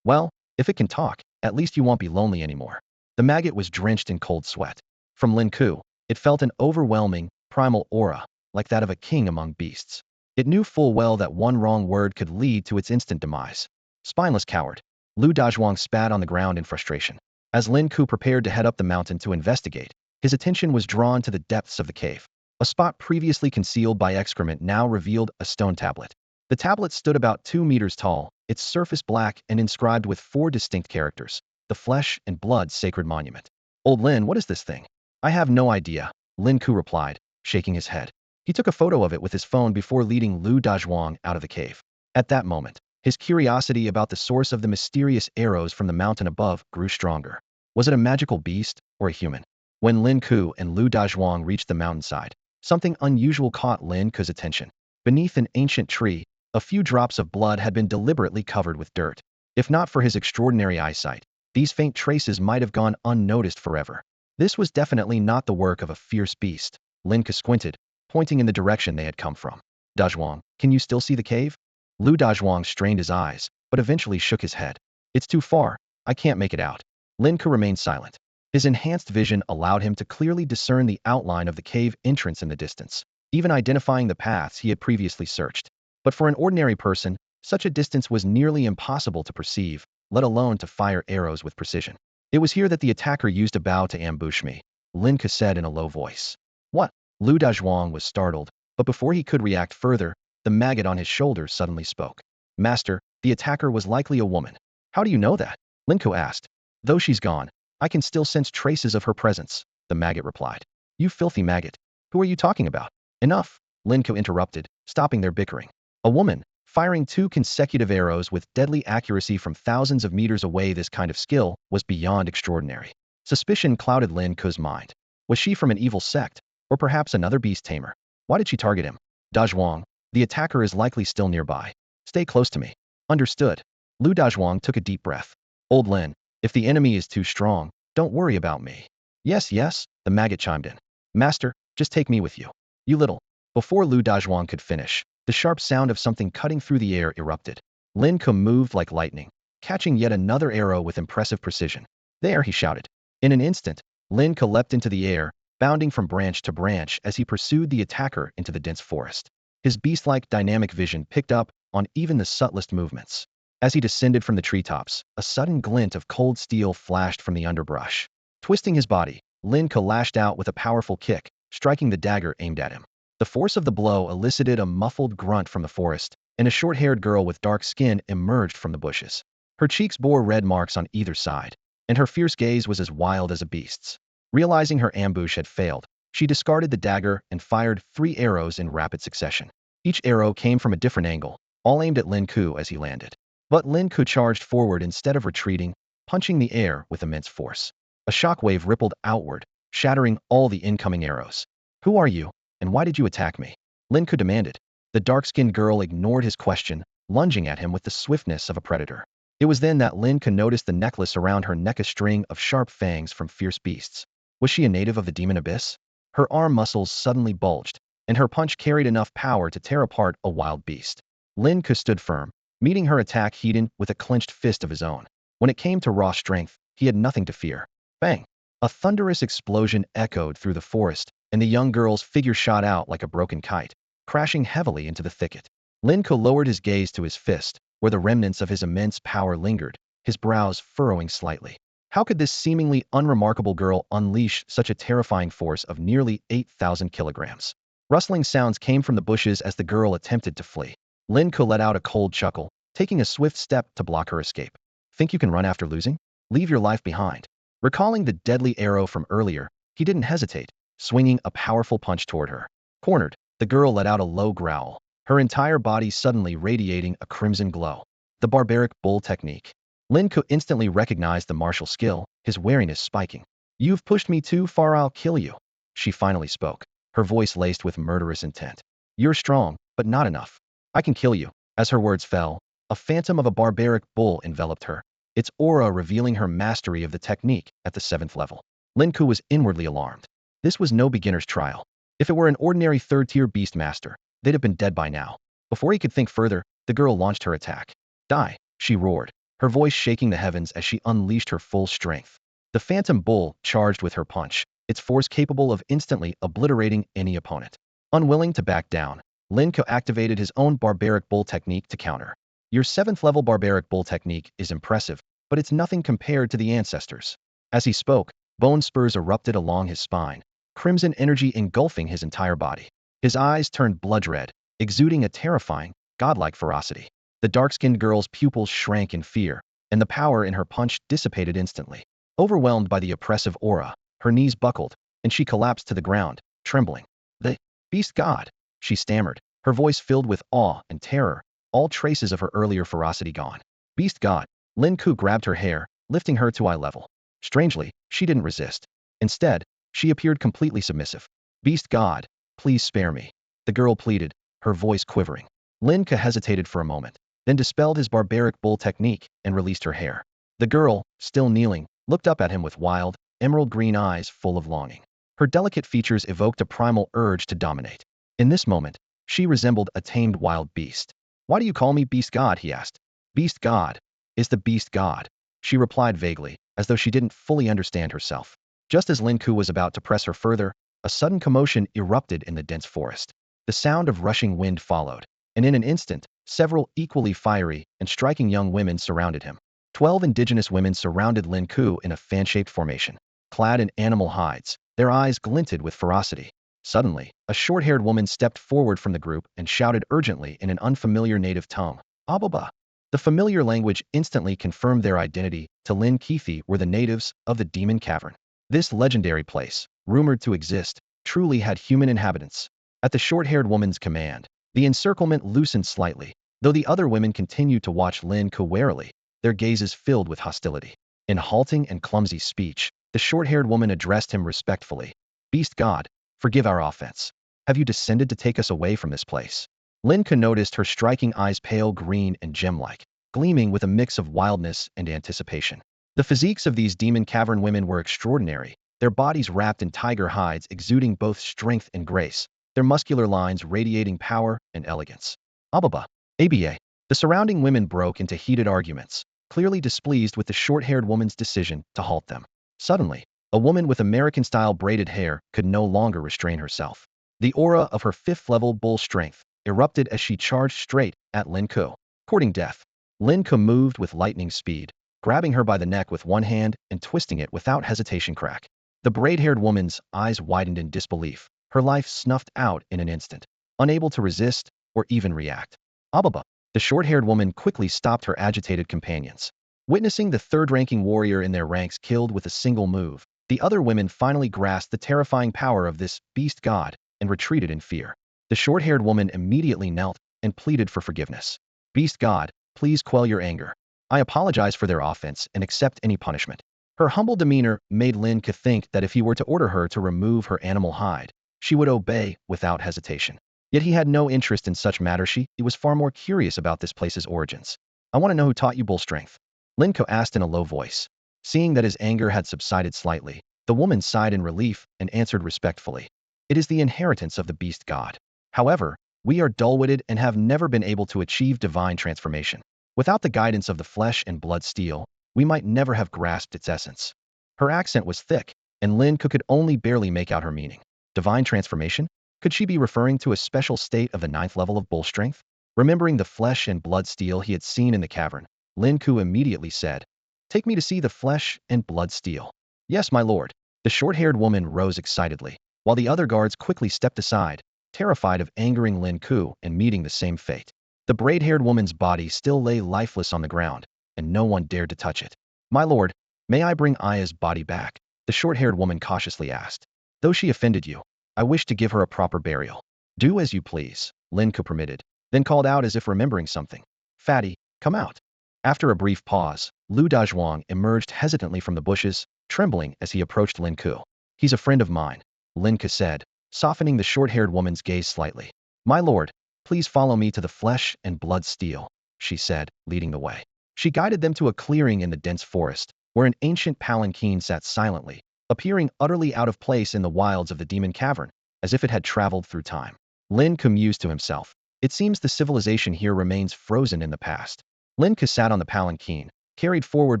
"Well, if it can talk, at least you won't be lonely anymore." The maggot was drenched in cold sweat. From Lin Ke, it felt an overwhelming, primal aura, like that of a king among beasts. It knew full well that one wrong word could lead to its instant demise. "Spineless coward." Lu Dazhuang spat on the ground in frustration. As Lin Ke prepared to head up the mountain to investigate, his attention was drawn to the depths of the cave. A spot previously concealed by excrement now revealed a stone tablet. The tablet stood about 2 meters tall, its surface black and inscribed with 4 distinct characters: "The Flesh and Blood Sacred Monument." "Old Lin, what is this thing?" "I have no idea," Lin Ke replied, shaking his head. He took a photo of it with his phone before leading Lu Dazhuang out of the cave. At that moment, his curiosity about the source of the mysterious arrows from the mountain above grew stronger. Was it a magical beast or a human? When Lin Ke and Lu Dazhuang reached the mountainside, Something unusual caught Lin Ke's attention. Beneath an ancient tree, a few drops of blood had been deliberately covered with dirt. If not for his extraordinary eyesight, these faint traces might have gone unnoticed forever. This was definitely not the work of a fierce beast. Lin Ke squinted, pointing in the direction they had come from. Dazhuang, can you still see the cave? Lu Dazhuang strained his eyes, but eventually shook his head. It's too far. I can't make it out. Lin Ke remained silent. His enhanced vision allowed him to clearly discern the outline of the cave entrance in the distance, even identifying the paths he had previously searched. But for an ordinary person, such a distance was nearly impossible to perceive, let alone to fire arrows with precision. It was here that the attacker used a bow to ambush me, Lin Ke said in a low voice. What? Lu Dazhuang was startled, but before he could react further, the maggot on his shoulder suddenly spoke. Master, the attacker was likely a woman. How do you know that? Lin Ke asked. Though she's gone, I can still sense traces of her presence, the maggot replied. You filthy maggot. Who are you talking about? Enough, Lin Ke interrupted, stopping their bickering. A woman, firing 2 consecutive arrows with deadly accuracy from thousands of meters away. This kind of skill was beyond extraordinary. Suspicion clouded Lin Ke's mind. Was she from an evil sect, or perhaps another beast tamer? Why did she target him? Dazhuang, the attacker is likely still nearby. Stay close to me. Understood. Lu Dazhuang took a deep breath. Old Lin, if the enemy is too strong, don't worry about me. Yes, yes, the maggot chimed in. Master, just take me with you. You little. Before Lu Dazhuang could finish, the sharp sound of something cutting through the air erupted. Lin Ke moved like lightning, catching yet another arrow with impressive precision. There, he shouted. In an instant, Lin Ke leapt into the air, bounding from branch to branch as he pursued the attacker into the dense forest. His beast-like dynamic vision picked up on even the subtlest movements. As he descended from the treetops, a sudden glint of cold steel flashed from the underbrush. Twisting his body, Lin Ke lashed out with a powerful kick, striking the dagger aimed at him. The force of the blow elicited a muffled grunt from the forest, and a short-haired girl with dark skin emerged from the bushes. Her cheeks bore red marks on either side, and her fierce gaze was as wild as a beast's. Realizing her ambush had failed, she discarded the dagger and fired 3 arrows in rapid succession. Each arrow came from a different angle, all aimed at Lin Ke as he landed. But Lin Ke charged forward instead of retreating, punching the air with immense force. A shockwave rippled outward, shattering all the incoming arrows. Who are you, and why did you attack me? Lin Ke demanded. The dark-skinned girl ignored his question, lunging at him with the swiftness of a predator. It was then that Lin Ke noticed the necklace around her neck, a string of sharp fangs from fierce beasts. Was she a native of the demon abyss? Her arm muscles suddenly bulged, and her punch carried enough power to tear apart a wild beast. Lin Ke stood firm, meeting her attack head-on with a clenched fist of his own. When it came to raw strength, he had nothing to fear. Bang! A thunderous explosion echoed through the forest, and the young girl's figure shot out like a broken kite, crashing heavily into the thicket. Lin Ke lowered his gaze to his fist, where the remnants of his immense power lingered, his brows furrowing slightly. How could this seemingly unremarkable girl unleash such a terrifying force of nearly 8,000 kilograms? Rustling sounds came from the bushes as the girl attempted to flee. Lin Ke let out a cold chuckle, taking a swift step to block her escape. Think you can run after losing? Leave your life behind. Recalling the deadly arrow from earlier, he didn't hesitate, swinging a powerful punch toward her. Cornered, the girl let out a low growl, her entire body suddenly radiating a crimson glow. The barbaric bull technique. Lin Ke instantly recognized the martial skill, his wariness spiking. You've pushed me too far, I'll kill you. She finally spoke, her voice laced with murderous intent. You're strong, but not enough. I can kill you. As her words fell, a phantom of a barbaric bull enveloped her, its aura revealing her mastery of the technique at the 7th level. Lin Ke was inwardly alarmed. This was no beginner's trial. If it were an ordinary 3rd-tier beast master, they'd have been dead by now. Before he could think further, the girl launched her attack. Die, she roared, her voice shaking the heavens as she unleashed her full strength. The phantom bull charged with her punch, its force capable of instantly obliterating any opponent. Unwilling to back down, Lin Ke activated his own barbaric bull technique to counter. Your 7th-level barbaric bull technique is impressive, but it's nothing compared to the ancestors. As he spoke, bone spurs erupted along his spine, crimson energy engulfing his entire body. His eyes turned blood red, exuding a terrifying, godlike ferocity. The dark-skinned girl's pupils shrank in fear, and the power in her punch dissipated instantly. Overwhelmed by the oppressive aura, her knees buckled, and she collapsed to the ground, trembling. The beast god, she stammered, her voice filled with awe and terror, all traces of her earlier ferocity gone. Beast god. Lin Ke grabbed her hair, lifting her to eye level. Strangely, she didn't resist. Instead, she appeared completely submissive. Beast god. Please spare me. The girl pleaded, her voice quivering. Lin Ke hesitated for a moment, then dispelled his barbaric bull technique and released her hair. The girl, still kneeling, looked up at him with wild, emerald green eyes full of longing. Her delicate features evoked a primal urge to dominate. In this moment, she resembled a tamed wild beast. Why do you call me Beast God? He asked. Beast God is the Beast God, she replied vaguely, as though she didn't fully understand herself. Just as Lin Ke was about to press her further, a sudden commotion erupted in the dense forest. The sound of rushing wind followed, and in an instant, several equally fiery and striking young women surrounded him. 12 indigenous women surrounded Lin Ke in a fan-shaped formation. Clad in animal hides, their eyes glinted with ferocity. Suddenly, a short-haired woman stepped forward from the group and shouted urgently in an unfamiliar native tongue, Ababa. The familiar language instantly confirmed their identity. To Lin Ke were the natives of the Demon Cavern. This legendary place, rumored to exist, truly had human inhabitants. At the short-haired woman's command, the encirclement loosened slightly, though the other women continued to watch Lin Ke warily, their gazes filled with hostility. In halting and clumsy speech, the short-haired woman addressed him respectfully. Beast God, forgive our offense. Have you descended to take us away from this place? Lin Ke noticed her striking eyes pale green and gem-like, gleaming with a mix of wildness and anticipation. The physiques of these demon cavern women were extraordinary, their bodies wrapped in tiger hides exuding both strength and grace, their muscular lines radiating power and elegance. Ababa. ABA. The surrounding women broke into heated arguments, clearly displeased with the short-haired woman's decision to halt them. Suddenly, a woman with American-style braided hair could no longer restrain herself. The aura of her fifth-level bull strength erupted as she charged straight at Lin Ke. Courting death, Lin Ke moved with lightning speed, grabbing her by the neck with one hand and twisting it without hesitation. Crack. The braid-haired woman's eyes widened in disbelief, her life snuffed out in an instant, unable to resist or even react. Ababa. The short-haired woman quickly stopped her agitated companions. Witnessing the third-ranking warrior in their ranks killed with a single move, the other women finally grasped the terrifying power of this beast god and retreated in fear. The short-haired woman immediately knelt and pleaded for forgiveness. Beast God, please quell your anger. I apologize for their offense and accept any punishment. Her humble demeanor made Lin Ke think that if he were to order her to remove her animal hide, she would obey without hesitation. Yet he had no interest in such matters. She was far more curious about this place's origins. I want to know who taught you bull strength. Lin Ke asked in a low voice. Seeing that his anger had subsided slightly, the woman sighed in relief and answered respectfully. It is the inheritance of the beast god. However, we are dull-witted and have never been able to achieve divine transformation. Without the guidance of the flesh and blood steel, we might never have grasped its essence. Her accent was thick, and Lin Ke could only barely make out her meaning. Divine transformation? Could she be referring to a special state of the 9th level of bull strength? Remembering the flesh and blood steel he had seen in the cavern, Lin Ke immediately said, Take me to see the flesh and blood steel. Yes, my lord. The short-haired woman rose excitedly, while the other guards quickly stepped aside, terrified of angering Lin Ke and meeting the same fate. The braid-haired woman's body still lay lifeless on the ground, and no one dared to touch it. My lord, may I bring Aya's body back? The short-haired woman cautiously asked. Though she offended you, I wish to give her a proper burial. Do as you please, Lin Ke permitted, then called out as if remembering something. Fatty, come out. After a brief pause, Lu Dazhuang emerged hesitantly from the bushes, trembling as he approached Lin Ke. He's a friend of mine, Lin Ke said, softening the short-haired woman's gaze slightly. My lord, please follow me to the flesh and blood steel, she said, leading the way. She guided them to a clearing in the dense forest, where an ancient palanquin sat silently, appearing utterly out of place in the wilds of the demon cavern, as if it had traveled through time. Lin Ke mused to himself. It seems the civilization here remains frozen in the past. Lin Ke sat on the palanquin, carried forward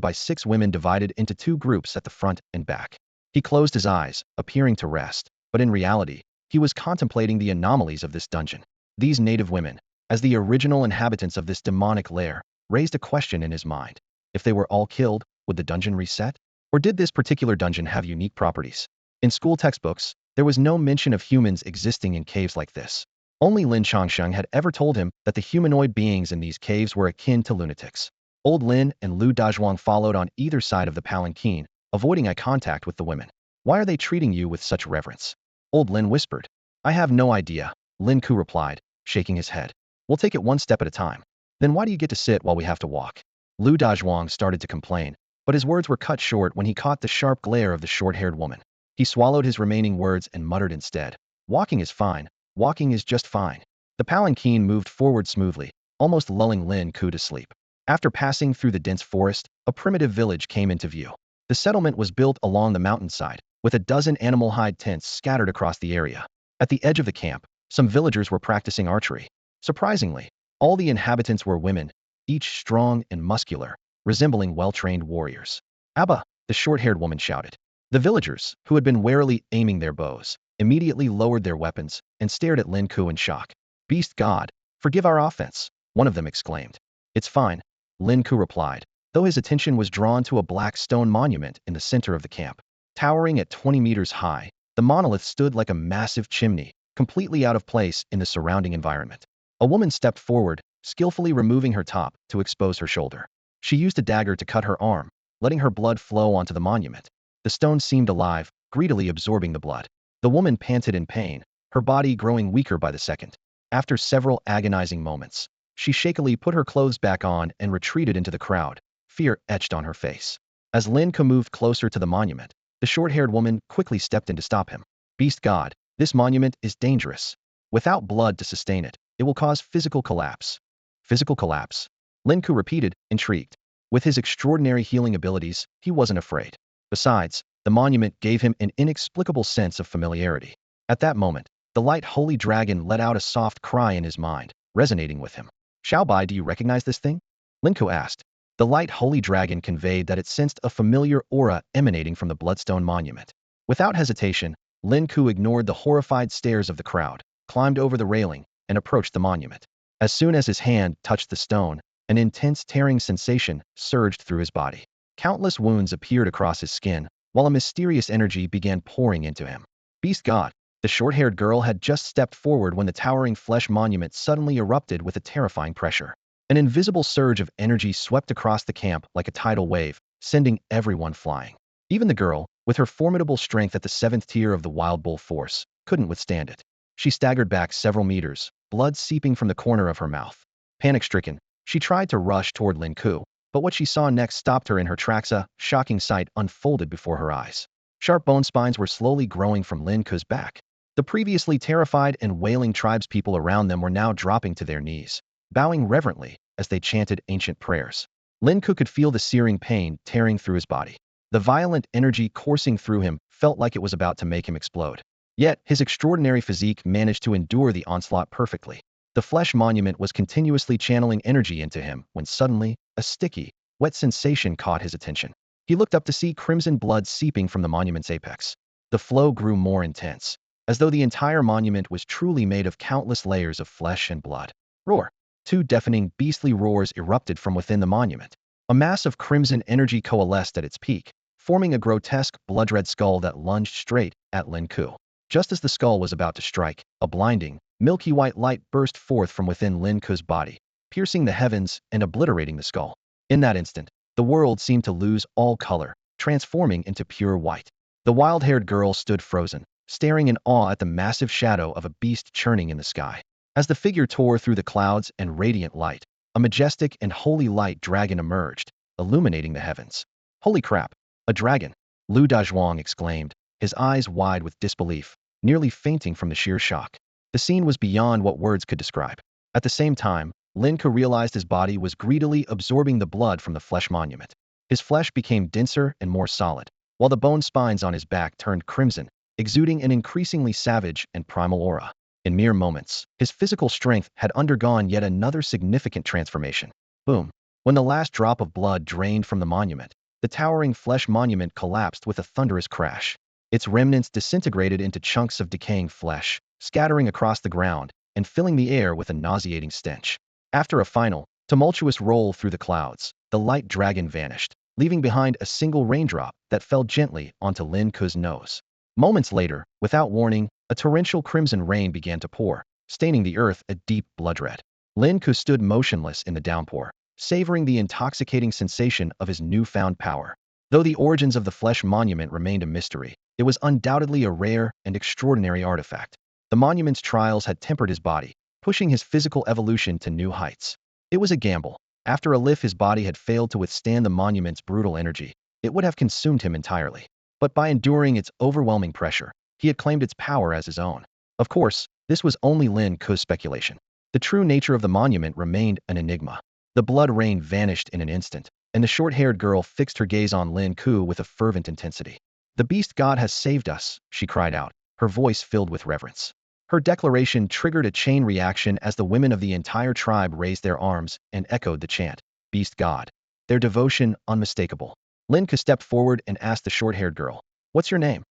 by 6 women divided into 2 groups at the front and back. He closed his eyes, appearing to rest, but in reality, he was contemplating the anomalies of this dungeon. These native women, as the original inhabitants of this demonic lair, raised a question in his mind. If they were all killed, would the dungeon reset? Or did this particular dungeon have unique properties? In school textbooks, there was no mention of humans existing in caves like this. Only Lin Changsheng had ever told him that the humanoid beings in these caves were akin to lunatics. Old Lin and Lu Dazhuang followed on either side of the palanquin, avoiding eye contact with the women. Why are they treating you with such reverence? Old Lin whispered. I have no idea, Lin Ke replied, shaking his head. We'll take it one step at a time. Then why do you get to sit while we have to walk? Lu Dazhuang started to complain, but his words were cut short when he caught the sharp glare of the short-haired woman. He swallowed his remaining words and muttered instead. Walking is fine. Walking is just fine. The palanquin moved forward smoothly, almost lulling Lin Ke to sleep. After passing through the dense forest, a primitive village came into view. The settlement was built along the mountainside, with a dozen animal hide tents scattered across the area. At the edge of the camp, some villagers were practicing archery. Surprisingly, all the inhabitants were women, each strong and muscular, resembling well-trained warriors. Abba, the short-haired woman shouted. The villagers, who had been warily aiming their bows, immediately lowered their weapons and stared at Lin Ke in shock. Beast God, forgive our offense, one of them exclaimed. It's fine, Lin Ke replied, though his attention was drawn to a black stone monument in the center of the camp. Towering at 20 meters high, the monolith stood like a massive chimney, completely out of place in the surrounding environment. A woman stepped forward, skillfully removing her top to expose her shoulder. She used a dagger to cut her arm, letting her blood flow onto the monument. The stone seemed alive, greedily absorbing the blood. The woman panted in pain, her body growing weaker by the second. After several agonizing moments, she shakily put her clothes back on and retreated into the crowd, fear etched on her face. As Lin Ke moved closer to the monument, the short-haired woman quickly stepped in to stop him. Beast God, this monument is dangerous. Without blood to sustain it, it will cause physical collapse. Physical collapse? Lin Ke repeated, intrigued. With his extraordinary healing abilities, he wasn't afraid. Besides, the monument gave him an inexplicable sense of familiarity. At that moment, the light holy dragon let out a soft cry in his mind, resonating with him. Xiaobai, do you recognize this thing? Lin Ke asked. The light holy dragon conveyed that it sensed a familiar aura emanating from the bloodstone monument. Without hesitation, Lin Ke ignored the horrified stares of the crowd, climbed over the railing, and approached the monument. As soon as his hand touched the stone, an intense tearing sensation surged through his body. Countless wounds appeared across his skin, while a mysterious energy began pouring into him. Beast God, the short-haired girl had just stepped forward when the towering flesh monument suddenly erupted with a terrifying pressure. An invisible surge of energy swept across the camp like a tidal wave, sending everyone flying. Even the girl, with her formidable strength at the 7th tier of the Wild Bull Force, couldn't withstand it. She staggered back several meters, blood seeping from the corner of her mouth. Panic-stricken, she tried to rush toward Lin Ke, but what she saw next stopped her in her tracks. A shocking sight unfolded before her eyes. Sharp bone spines were slowly growing from Lin Ke's back. The previously terrified and wailing tribespeople around them were now dropping to their knees, bowing reverently as they chanted ancient prayers. Lin Ke could feel the searing pain tearing through his body. The violent energy coursing through him felt like it was about to make him explode. Yet, his extraordinary physique managed to endure the onslaught perfectly. The flesh monument was continuously channeling energy into him when suddenly, a sticky, wet sensation caught his attention. He looked up to see crimson blood seeping from the monument's apex. The flow grew more intense, as though the entire monument was truly made of countless layers of flesh and blood. Roar! Two deafening, beastly roars erupted from within the monument. A mass of crimson energy coalesced at its peak, forming a grotesque, blood-red skull that lunged straight at Lin Ke. Just as the skull was about to strike, a blinding, milky white light burst forth from within Lin Ke's body, piercing the heavens and obliterating the skull. In that instant, the world seemed to lose all color, transforming into pure white. The wild-haired girl stood frozen, staring in awe at the massive shadow of a beast churning in the sky. As the figure tore through the clouds and radiant light, a majestic and holy light dragon emerged, illuminating the heavens. Holy crap! A dragon! Lu Dazhuang exclaimed, his eyes wide with disbelief, nearly fainting from the sheer shock. The scene was beyond what words could describe. At the same time, Lin Ke realized his body was greedily absorbing the blood from the flesh monument. His flesh became denser and more solid, while the bone spines on his back turned crimson, exuding an increasingly savage and primal aura. In mere moments, his physical strength had undergone yet another significant transformation. Boom! When the last drop of blood drained from the monument, the towering flesh monument collapsed with a thunderous crash. Its remnants disintegrated into chunks of decaying flesh, scattering across the ground and filling the air with a nauseating stench. After a final, tumultuous roll through the clouds, the light dragon vanished, leaving behind a single raindrop that fell gently onto Lin Ke's nose. Moments later, without warning, a torrential crimson rain began to pour, staining the earth a deep blood red. Lin Ke stood motionless in the downpour, savoring the intoxicating sensation of his newfound power. Though the origins of the flesh monument remained a mystery, it was undoubtedly a rare and extraordinary artifact. The monument's trials had tempered his body, pushing his physical evolution to new heights. It was a gamble. After a lift his body had failed to withstand the monument's brutal energy, it would have consumed him entirely. But by enduring its overwhelming pressure, he had claimed its power as his own. Of course, this was only Lin Ke's speculation. The true nature of the monument remained an enigma. The blood rain vanished in an instant, and the short-haired girl fixed her gaze on Lin Ke with a fervent intensity. "The beast god has saved us," she cried out, her voice filled with reverence. Her declaration triggered a chain reaction as the women of the entire tribe raised their arms and echoed the chant, "Beast god." Their devotion unmistakable. Lin Ke stepped forward and asked the short-haired girl, "What's your name?"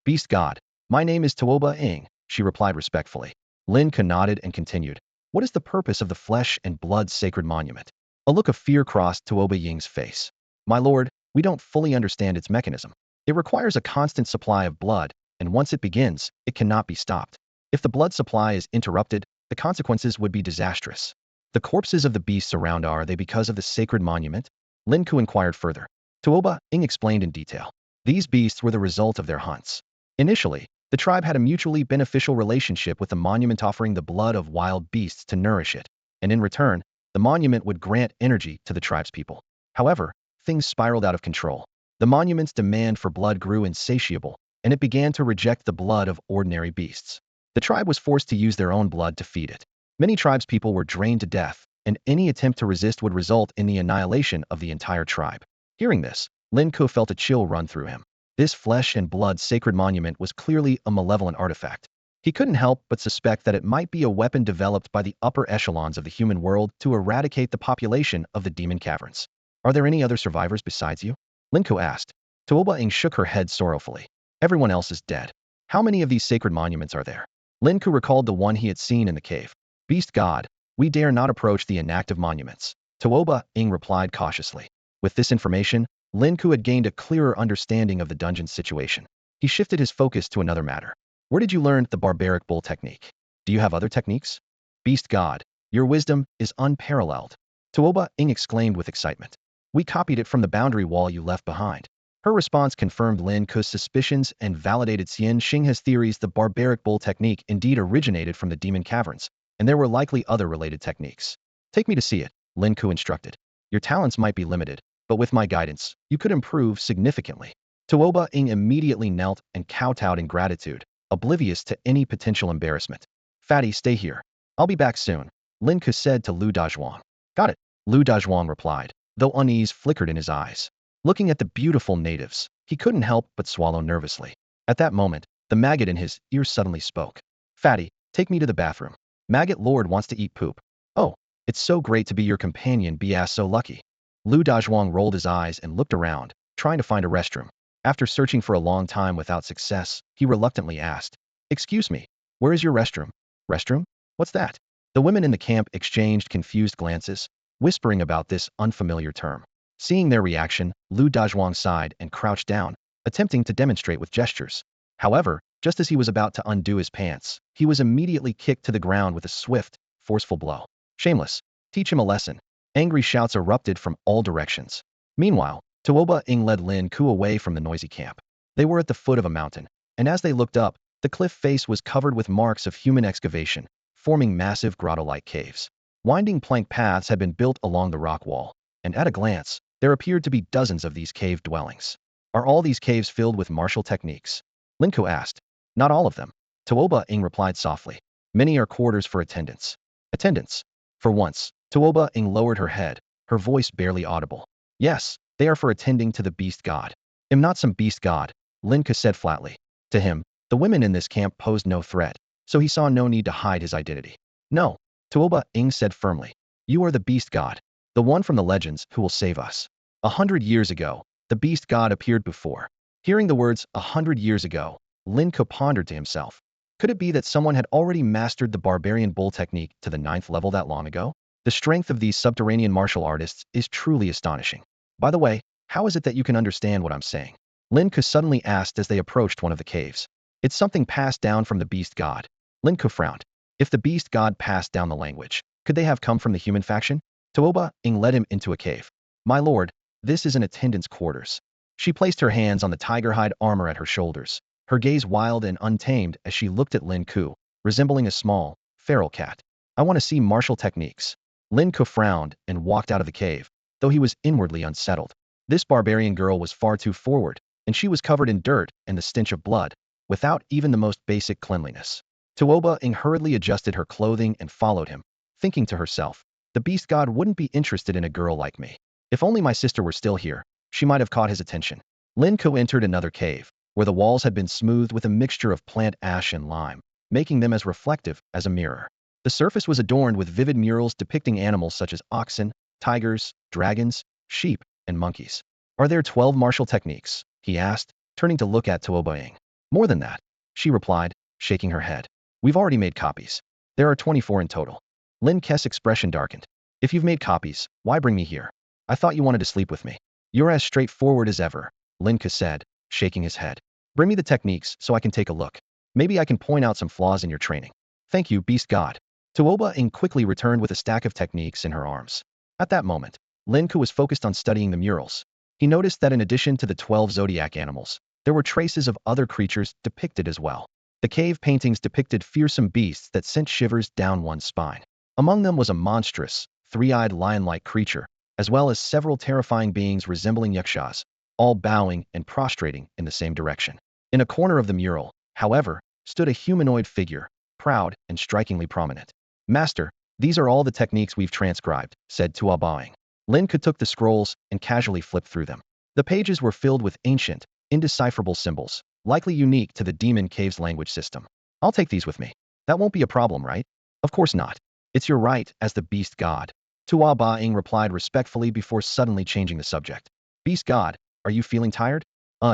"Beast god. My name is Tuoba Ing," she replied respectfully. Lin Ke nodded and continued, "What is the purpose of the flesh and blood sacred monument?" A look of fear crossed Tuoba Ying's face. "My lord, we don't fully understand its mechanism. It requires a constant supply of blood, and once it begins, it cannot be stopped. If the blood supply is interrupted, the consequences would be disastrous." "The corpses of the beasts around, are they because of the sacred monument?" Lin Ke inquired further. Tuoba Ing explained in detail. These beasts were the result of their hunts. Initially, the tribe had a mutually beneficial relationship with the monument, offering the blood of wild beasts to nourish it, and in return, the monument would grant energy to the tribe's people. However, things spiraled out of control. The monument's demand for blood grew insatiable, and it began to reject the blood of ordinary beasts. The tribe was forced to use their own blood to feed it. Many tribespeople were drained to death, and any attempt to resist would result in the annihilation of the entire tribe. Hearing this, Lin Ke felt a chill run through him. This flesh and blood sacred monument was clearly a malevolent artifact. He couldn't help but suspect that it might be a weapon developed by the upper echelons of the human world to eradicate the population of the demon caverns. "Are there any other survivors besides you?" Lin Ke asked. Tuoba Ing shook her head sorrowfully. "Everyone else is dead." "How many of these sacred monuments are there?" Lin Ke recalled the one he had seen in the cave. "Beast god, we dare not approach the inactive monuments," Tuoba Ing replied cautiously. With this information, Lin Ke had gained a clearer understanding of the dungeon's situation. He shifted his focus to another matter. "Where did you learn the barbaric bull technique? Do you have other techniques?" "Beast god, your wisdom is unparalleled," Tuoba Ing exclaimed with excitement. "We copied it from the boundary wall you left behind." Her response confirmed Lin Ke's suspicions and validated Xian Xinghe's theories. The barbaric bull technique indeed originated from the demon caverns, and there were likely other related techniques. "Take me to see it," Lin Ke instructed. "Your talents might be limited, but with my guidance, you could improve significantly." Tuoba Ing immediately knelt and kowtowed in gratitude, oblivious to any potential embarrassment. "Fatty, stay here. I'll be back soon," Lin Ke said to Lu Dazhuang. "Got it," Lu Dazhuang replied, though unease flickered in his eyes. Looking at the beautiful natives, he couldn't help but swallow nervously. At that moment, the maggot in his ear suddenly spoke. "Fatty, take me to the bathroom. Maggot Lord wants to eat poop." "Oh, it's so great to be your companion, be so lucky." Lu Dazhuang rolled his eyes and looked around, trying to find a restroom. After searching for a long time without success, he reluctantly asked, "Excuse me, where is your restroom?" "Restroom? What's that?" The women in the camp exchanged confused glances, whispering about this unfamiliar term. Seeing their reaction, Lu Dazhuang sighed and crouched down, attempting to demonstrate with gestures. However, just as he was about to undo his pants, he was immediately kicked to the ground with a swift, forceful blow. "Shameless! Teach him a lesson." Angry shouts erupted from all directions. Meanwhile, Tuoba Ing led Lin Ke away from the noisy camp. They were at the foot of a mountain, and as they looked up, the cliff face was covered with marks of human excavation, forming massive grotto-like caves. Winding plank paths had been built along the rock wall, and at a glance, there appeared to be dozens of these cave dwellings. "Are all these caves filled with martial techniques?" Lin Ke asked. "Not all of them," Tuoba Ing replied softly. "Many are quarters for attendants." "Attendants?" For once, Tuoba Ing lowered her head, her voice barely audible. "Yes, they are for attending to the beast god." "I'm not some beast god," Lin Ke said flatly. To him, the women in this camp posed no threat, so he saw no need to hide his identity. "No," Tuoba Ing said firmly. "You are the beast god, the one from the legends who will save us." 100 years ago, the beast god appeared before. Hearing the words 100 years ago, Lin Ke pondered to himself. Could it be that someone had already mastered the barbarian bull technique to the 9th level that long ago? The strength of these subterranean martial artists is truly astonishing. By the way, how is it that you can understand what I'm saying? Lin Ke suddenly asked as they approached one of the caves. "It's something passed down from the beast god." Lin Ke frowned. If the beast god passed down the language, could they have come from the human faction? Tuoba Ing led him into a cave. "My lord, this is an attendant's quarters." She placed her hands on the tiger-hide armor at her shoulders, her gaze wild and untamed as she looked at Lin Ke, resembling a small, feral cat. "I want to see martial techniques." Lin Ke frowned and walked out of the cave, though he was inwardly unsettled. This barbarian girl was far too forward, and she was covered in dirt and the stench of blood, without even the most basic cleanliness. Tuoba Ing hurriedly adjusted her clothing and followed him, thinking to herself, the beast god wouldn't be interested in a girl like me. If only my sister were still here, she might have caught his attention. Lin Ke entered another cave, where the walls had been smoothed with a mixture of plant ash and lime, making them as reflective as a mirror. The surface was adorned with vivid murals depicting animals such as oxen, tigers, dragons, sheep, and monkeys. Are there 12 martial techniques? He asked, turning to look at Tuoba Ing. More than that, she replied, shaking her head. We've already made copies. There are 24 in total. Lin Ke's expression darkened. If you've made copies, why bring me here? I thought you wanted to sleep with me. You're as straightforward as ever, Lin Ke said, shaking his head. Bring me the techniques so I can take a look. Maybe I can point out some flaws in your training. Thank you, beast god. Tuoba Ing quickly returned with a stack of techniques in her arms. At that moment, Lin Ke was focused on studying the murals. He noticed that in addition to the 12 zodiac animals, there were traces of other creatures depicted as well. The cave paintings depicted fearsome beasts that sent shivers down one's spine. Among them was a monstrous, three-eyed lion-like creature, as well as several terrifying beings resembling yakshas, all bowing and prostrating in the same direction. In a corner of the mural, however, stood a humanoid figure, proud and strikingly prominent. Master, these are all the techniques we've transcribed, said Tuoba Ing. Lin Ke took the scrolls and casually flipped through them. The pages were filled with ancient, indecipherable symbols, likely unique to the Demon Cave's language system. I'll take these with me. That won't be a problem, right? Of course not. It's your right as the beast god. Tuoba Ing replied respectfully before suddenly changing the subject. Beast god, are you feeling tired?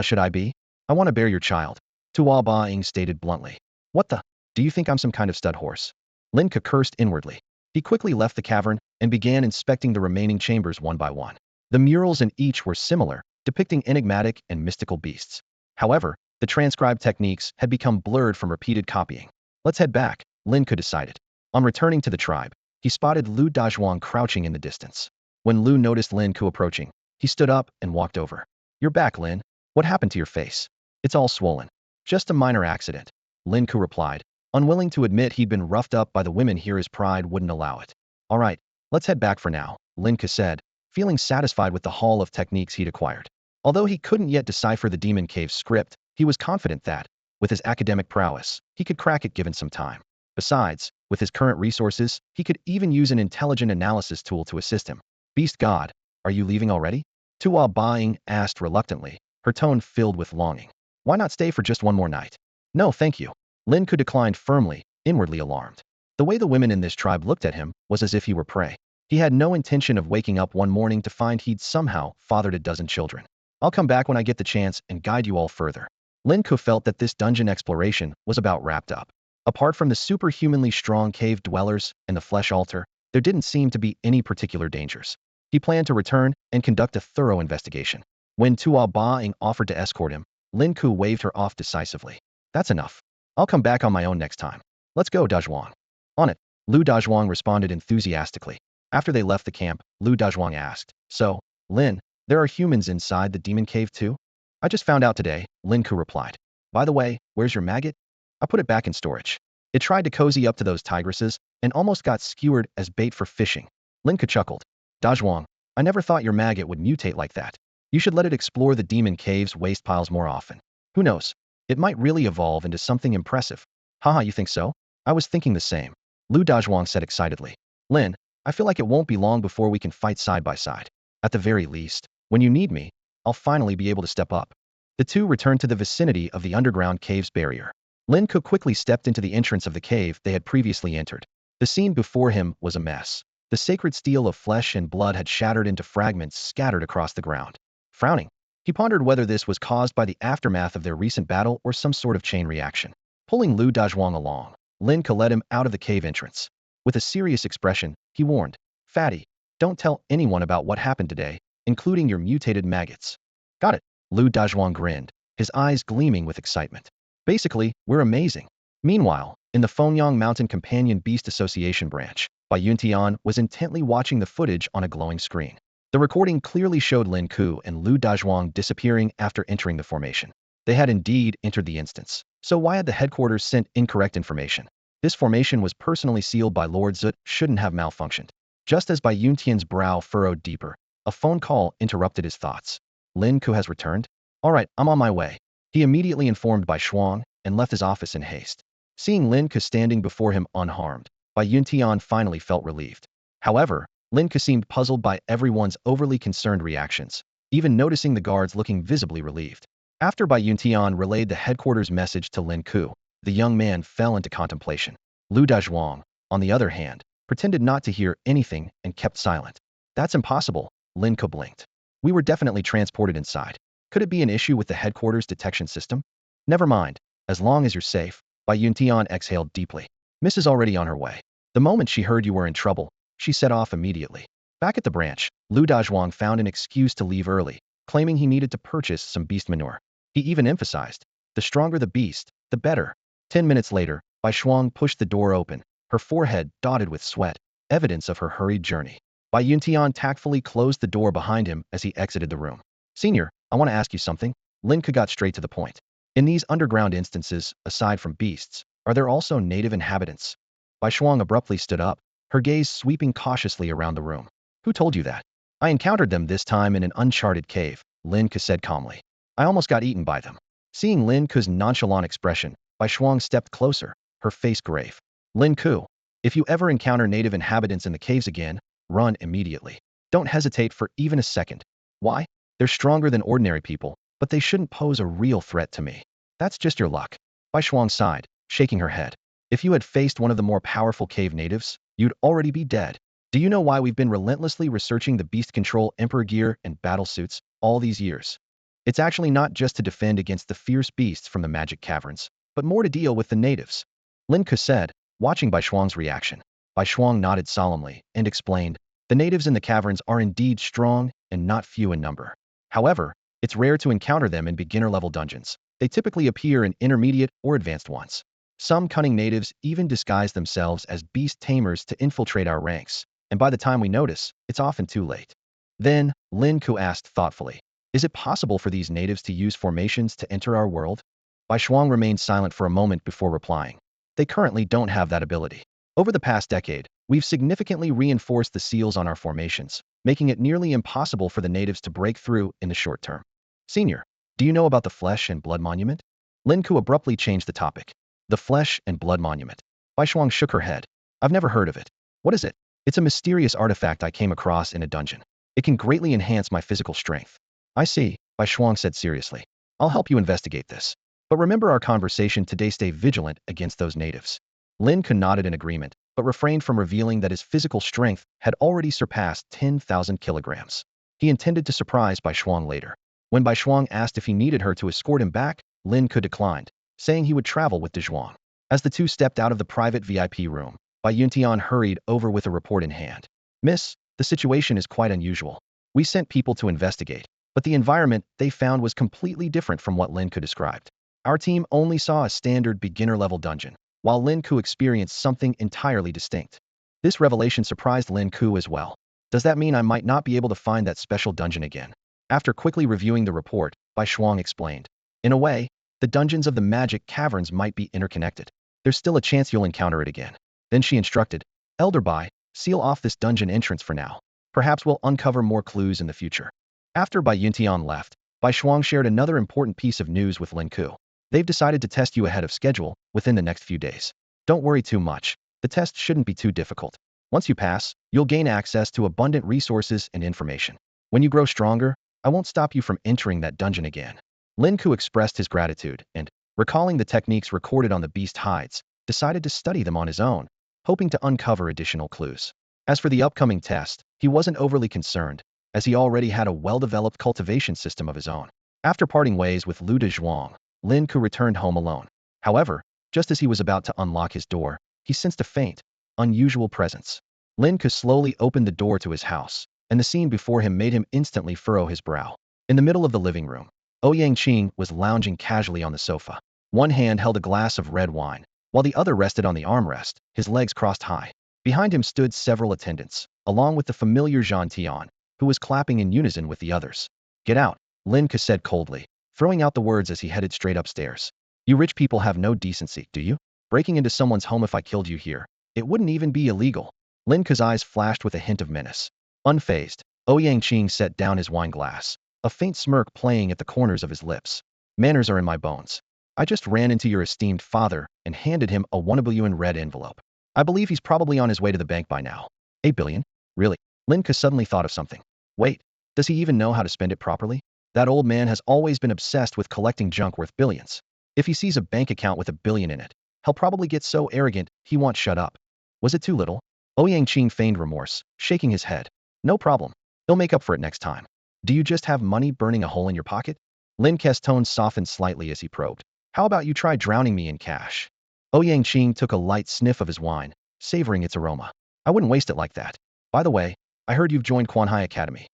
Should I be? I want to bear your child. Tuoba Ing stated bluntly. What the? Do you think I'm some kind of stud horse? Lin Ke cursed inwardly. He quickly left the cavern and began inspecting the remaining chambers one by one. The murals in each were similar, depicting enigmatic and mystical beasts. However, the transcribed techniques had become blurred from repeated copying. Let's head back, Lin Ke decided. On returning to the tribe, he spotted Lu Dazhuang crouching in the distance. When Lu noticed Lin Ke approaching, he stood up and walked over. You're back, Lin. What happened to your face? It's all swollen. Just a minor accident, Lin Ke replied, unwilling to admit he'd been roughed up by the women here. His pride wouldn't allow it. All right, let's head back for now, Lin Ke said, feeling satisfied with the haul of techniques he'd acquired. Although he couldn't yet decipher the Demon Cave's script, he was confident that, with his academic prowess, he could crack it given some time. Besides, with his current resources, he could even use an intelligent analysis tool to assist him. Beast god, are you leaving already? Tuoba Ing asked reluctantly, her tone filled with longing. Why not stay for just one more night? No, thank you. Lin Ke declined firmly, inwardly alarmed. The way the women in this tribe looked at him was as if he were prey. He had no intention of waking up one morning to find he'd somehow fathered a dozen children. I'll come back when I get the chance and guide you all further. Lin Ke felt that this dungeon exploration was about wrapped up. Apart from the superhumanly strong cave dwellers and the flesh altar, there didn't seem to be any particular dangers. He planned to return and conduct a thorough investigation. When Tuoba Ing offered to escort him, Lin Ke waved her off decisively. That's enough. I'll come back on my own next time. Let's go, Dazhuang. On it, Lu Dazhuang responded enthusiastically. After they left the camp, Lu Dazhuang asked, So, Lin, there are humans inside the demon cave too? I just found out today, Lin Ke replied. By the way, where's your maggot? I put it back in storage. It tried to cozy up to those tigresses and almost got skewered as bait for fishing. Lin Ke chuckled. Dazhuang, I never thought your maggot would mutate like that. You should let it explore the demon cave's waste piles more often. Who knows? It might really evolve into something impressive. Haha, you think so? I was thinking the same. Lu Dazhuang said excitedly. Lin, I feel like it won't be long before we can fight side by side. At the very least, when you need me, I'll finally be able to step up. The two returned to the vicinity of the underground cave's barrier. Lin Ke quickly stepped into the entrance of the cave they had previously entered. The scene before him was a mess. The sacred steel of flesh and blood had shattered into fragments scattered across the ground. Frowning, he pondered whether this was caused by the aftermath of their recent battle or some sort of chain reaction. Pulling Lu Dazhuang along, Lin Ke led him out of the cave entrance. With a serious expression, he warned, Fatty, don't tell anyone about what happened today, including your mutated maggots. Got it, Lu Dazhuang grinned, his eyes gleaming with excitement. Basically, we're amazing. Meanwhile, in the Fengyang Mountain Companion Beast Association branch, Bai Yuntian was intently watching the footage on a glowing screen. The recording clearly showed Lin Ke and Lu Dazhuang disappearing after entering the formation. They had indeed entered the instance. So why had the headquarters sent incorrect information? This formation was personally sealed by Lord Zut, shouldn't have malfunctioned. Just as Bai Yuntian's brow furrowed deeper, a phone call interrupted his thoughts. Lin Ke has returned? All right, I'm on my way. He immediately informed Bai Shuang and left his office in haste. Seeing Lin Ke standing before him unharmed, Bai Yuntian finally felt relieved. However, Lin Ke seemed puzzled by everyone's overly concerned reactions, even noticing the guards looking visibly relieved. After Bai Yuntian relayed the headquarters message to Lin Ke, the young man fell into contemplation. Lu Dazhuang, on the other hand, pretended not to hear anything and kept silent. That's impossible, Lin Ke blinked. We were definitely transported inside. Could it be an issue with the headquarters detection system? Never mind, as long as you're safe. Bai Yuntian exhaled deeply. Miss is already on her way. The moment she heard you were in trouble, she set off immediately. Back at the branch, Lu Dazhuang found an excuse to leave early, claiming he needed to purchase some beast manure. He even emphasized, the stronger the beast, the better. 10 minutes later, Bai Shuang pushed the door open, her forehead dotted with sweat, evidence of her hurried journey. Bai Yuntian tactfully closed the door behind him as he exited the room. Senior, I want to ask you something. Lin Ke got straight to the point. In these underground instances, aside from beasts, are there also native inhabitants? Bai Shuang abruptly stood up, her gaze sweeping cautiously around the room. Who told you that? I encountered them this time in an uncharted cave, Lin Ke said calmly. I almost got eaten by them. Seeing Lin Ke's nonchalant expression, Bai Shuang stepped closer, her face grave. Lin Ke, if you ever encounter native inhabitants in the caves again, run immediately. Don't hesitate for even a second. Why? They're stronger than ordinary people, but they shouldn't pose a real threat to me. That's just your luck. Bai Shuang sighed, shaking her head. If you had faced one of the more powerful cave natives, you'd already be dead. Do you know why we've been relentlessly researching the beast control emperor gear and battle suits all these years? It's actually not just to defend against the fierce beasts from the magic caverns, but more to deal with the natives. Lin Ke said, watching Bai Shuang's reaction. Bai Shuang nodded solemnly and explained, the natives in the caverns are indeed strong and not few in number. However, it's rare to encounter them in beginner-level dungeons. They typically appear in intermediate or advanced ones. Some cunning natives even disguise themselves as beast tamers to infiltrate our ranks, and by the time we notice, it's often too late. Then, Lin Ke asked thoughtfully, is it possible for these natives to use formations to enter our world? Bai Shuang remained silent for a moment before replying. They currently don't have that ability. Over the past decade, we've significantly reinforced the seals on our formations, making it nearly impossible for the natives to break through in the short term. Senior, do you know about the Flesh and Blood Monument? Lin Ke abruptly changed the topic. The Flesh and Blood Monument. Bai Shuang shook her head. I've never heard of it. What is it? It's a mysterious artifact I came across in a dungeon. It can greatly enhance my physical strength. I see, Bai Shuang said seriously. I'll help you investigate this. But remember our conversation today, stay vigilant against those natives. Lin Ke nodded in agreement, but refrained from revealing that his physical strength had already surpassed 10,000 kilograms. He intended to surprise Bai Shuang later. When Bai Shuang asked if he needed her to escort him back, Lin Ke declined, saying he would travel with Dezhuang. As the two stepped out of the private VIP room, Bai Yuntian hurried over with a report in hand. Miss, the situation is quite unusual. We sent people to investigate, but the environment they found was completely different from what Lin Ke described. Our team only saw a standard beginner-level dungeon, while Lin Ke experienced something entirely distinct. This revelation surprised Lin Ke as well. Does that mean I might not be able to find that special dungeon again? After quickly reviewing the report, Bai Shuang explained. In a way, the dungeons of the magic caverns might be interconnected. There's still a chance you'll encounter it again. Then she instructed, Elder Bai, seal off this dungeon entrance for now. Perhaps we'll uncover more clues in the future. After Bai Yuntian left, Bai Shuang shared another important piece of news with Lin Ke. They've decided to test you ahead of schedule within the next few days. Don't worry too much. The test shouldn't be too difficult. Once you pass, you'll gain access to abundant resources and information. When you grow stronger, I won't stop you from entering that dungeon again. Lin Ke expressed his gratitude and, recalling the techniques recorded on the beast hides, decided to study them on his own, hoping to uncover additional clues. As for the upcoming test, he wasn't overly concerned, as he already had a well-developed cultivation system of his own. After parting ways with Lu Dezhuang, Lin Ke returned home alone. However, just as he was about to unlock his door, he sensed a faint, unusual presence. Lin Ke slowly opened the door to his house, and the scene before him made him instantly furrow his brow. In the middle of the living room, Ouyang Qing was lounging casually on the sofa. One hand held a glass of red wine, while the other rested on the armrest, his legs crossed high. Behind him stood several attendants, along with the familiar Zhan Tian, who was clapping in unison with the others. Get out, Lin Ke said coldly, throwing out the words as he headed straight upstairs. You rich people have no decency, do you? Breaking into someone's home if I killed you here. It wouldn't even be illegal. Lin Ke's eyes flashed with a hint of menace. Unfazed, Ouyang Qing set down his wine glass, a faint smirk playing at the corners of his lips. Manners are in my bones. I just ran into your esteemed father and handed him a 1 billion red envelope. I believe he's probably on his way to the bank by now. 8 billion? Really? Lin Ke suddenly thought of something. Wait, does he even know how to spend it properly? That old man has always been obsessed with collecting junk worth billions. If he sees a bank account with 1 billion in it, he'll probably get so arrogant he won't shut up. Was it too little? Yang feigned remorse, shaking his head. No problem. He'll make up for it next time. Do you just have money burning a hole in your pocket? Lin Ke's tone softened slightly as he probed. How about you try drowning me in cash? Yang took a light sniff of his wine, savoring its aroma. I wouldn't waste it like that. By the way, I heard you've joined Quanhai Academy.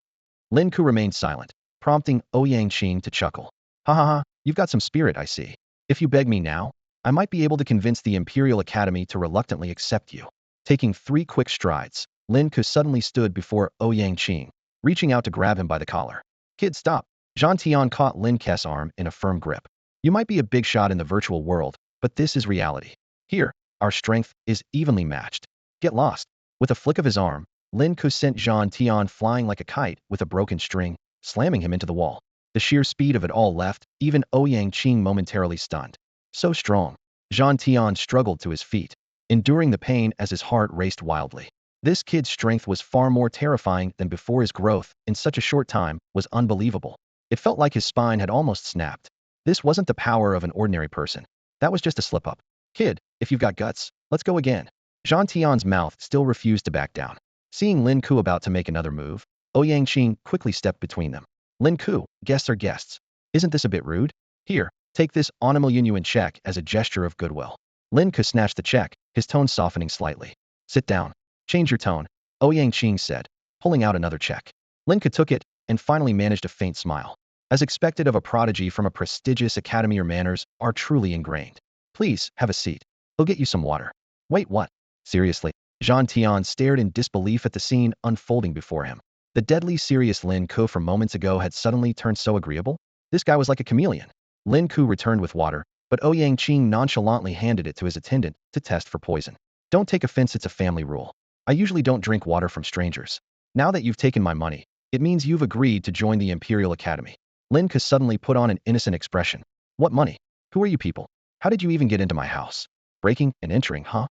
Lin Ke remained silent, prompting Yang to chuckle. Ha ha ha, you've got some spirit, I see. If you beg me now, I might be able to convince the Imperial Academy to reluctantly accept you. Taking 3 quick strides, Lin Ke suddenly stood before Yang, reaching out to grab him by the collar. Kid, stop. Zhang Tian caught Lin Ke's arm in a firm grip. You might be a big shot in the virtual world, but this is reality. Here, our strength is evenly matched. Get lost. With a flick of his arm, Lin Ke sent Zhang Tian flying like a kite with a broken string, slamming him into the wall. The sheer speed of it all left even Yang momentarily stunned. So strong. Zhang Tian struggled to his feet, enduring the pain as his heart raced wildly. This kid's strength was far more terrifying than before. His growth, in such a short time, was unbelievable. It felt like his spine had almost snapped. This wasn't the power of an ordinary person. That was just a slip-up. Kid, if you've got guts, let's go again. Zhang Tian's mouth still refused to back down. Seeing Lin Ke about to make another move, Yang quickly stepped between them. Lin Ke, guests are guests. Isn't this a bit rude? Here, take this $1 check as a gesture of goodwill. Lin Ke snatched the check, his tone softening slightly. Sit down. Change your tone, Yang said, pulling out another check. Lin Ke took it and finally managed a faint smile. As expected of a prodigy from a prestigious academy, your manners are truly ingrained. Please, have a seat. He'll get you some water. Wait, what? Seriously? Zhang Tian stared in disbelief at the scene unfolding before him. The deadly serious Lin Ke from moments ago had suddenly turned so agreeable? This guy was like a chameleon. Lin Ke returned with water, but Yang nonchalantly handed it to his attendant to test for poison. Don't take offense, it's a family rule. I usually don't drink water from strangers. Now that you've taken my money, it means you've agreed to join the Imperial Academy. Lin Ke suddenly put on an innocent expression. What money? Who are you people? How did you even get into my house? Breaking and entering, huh?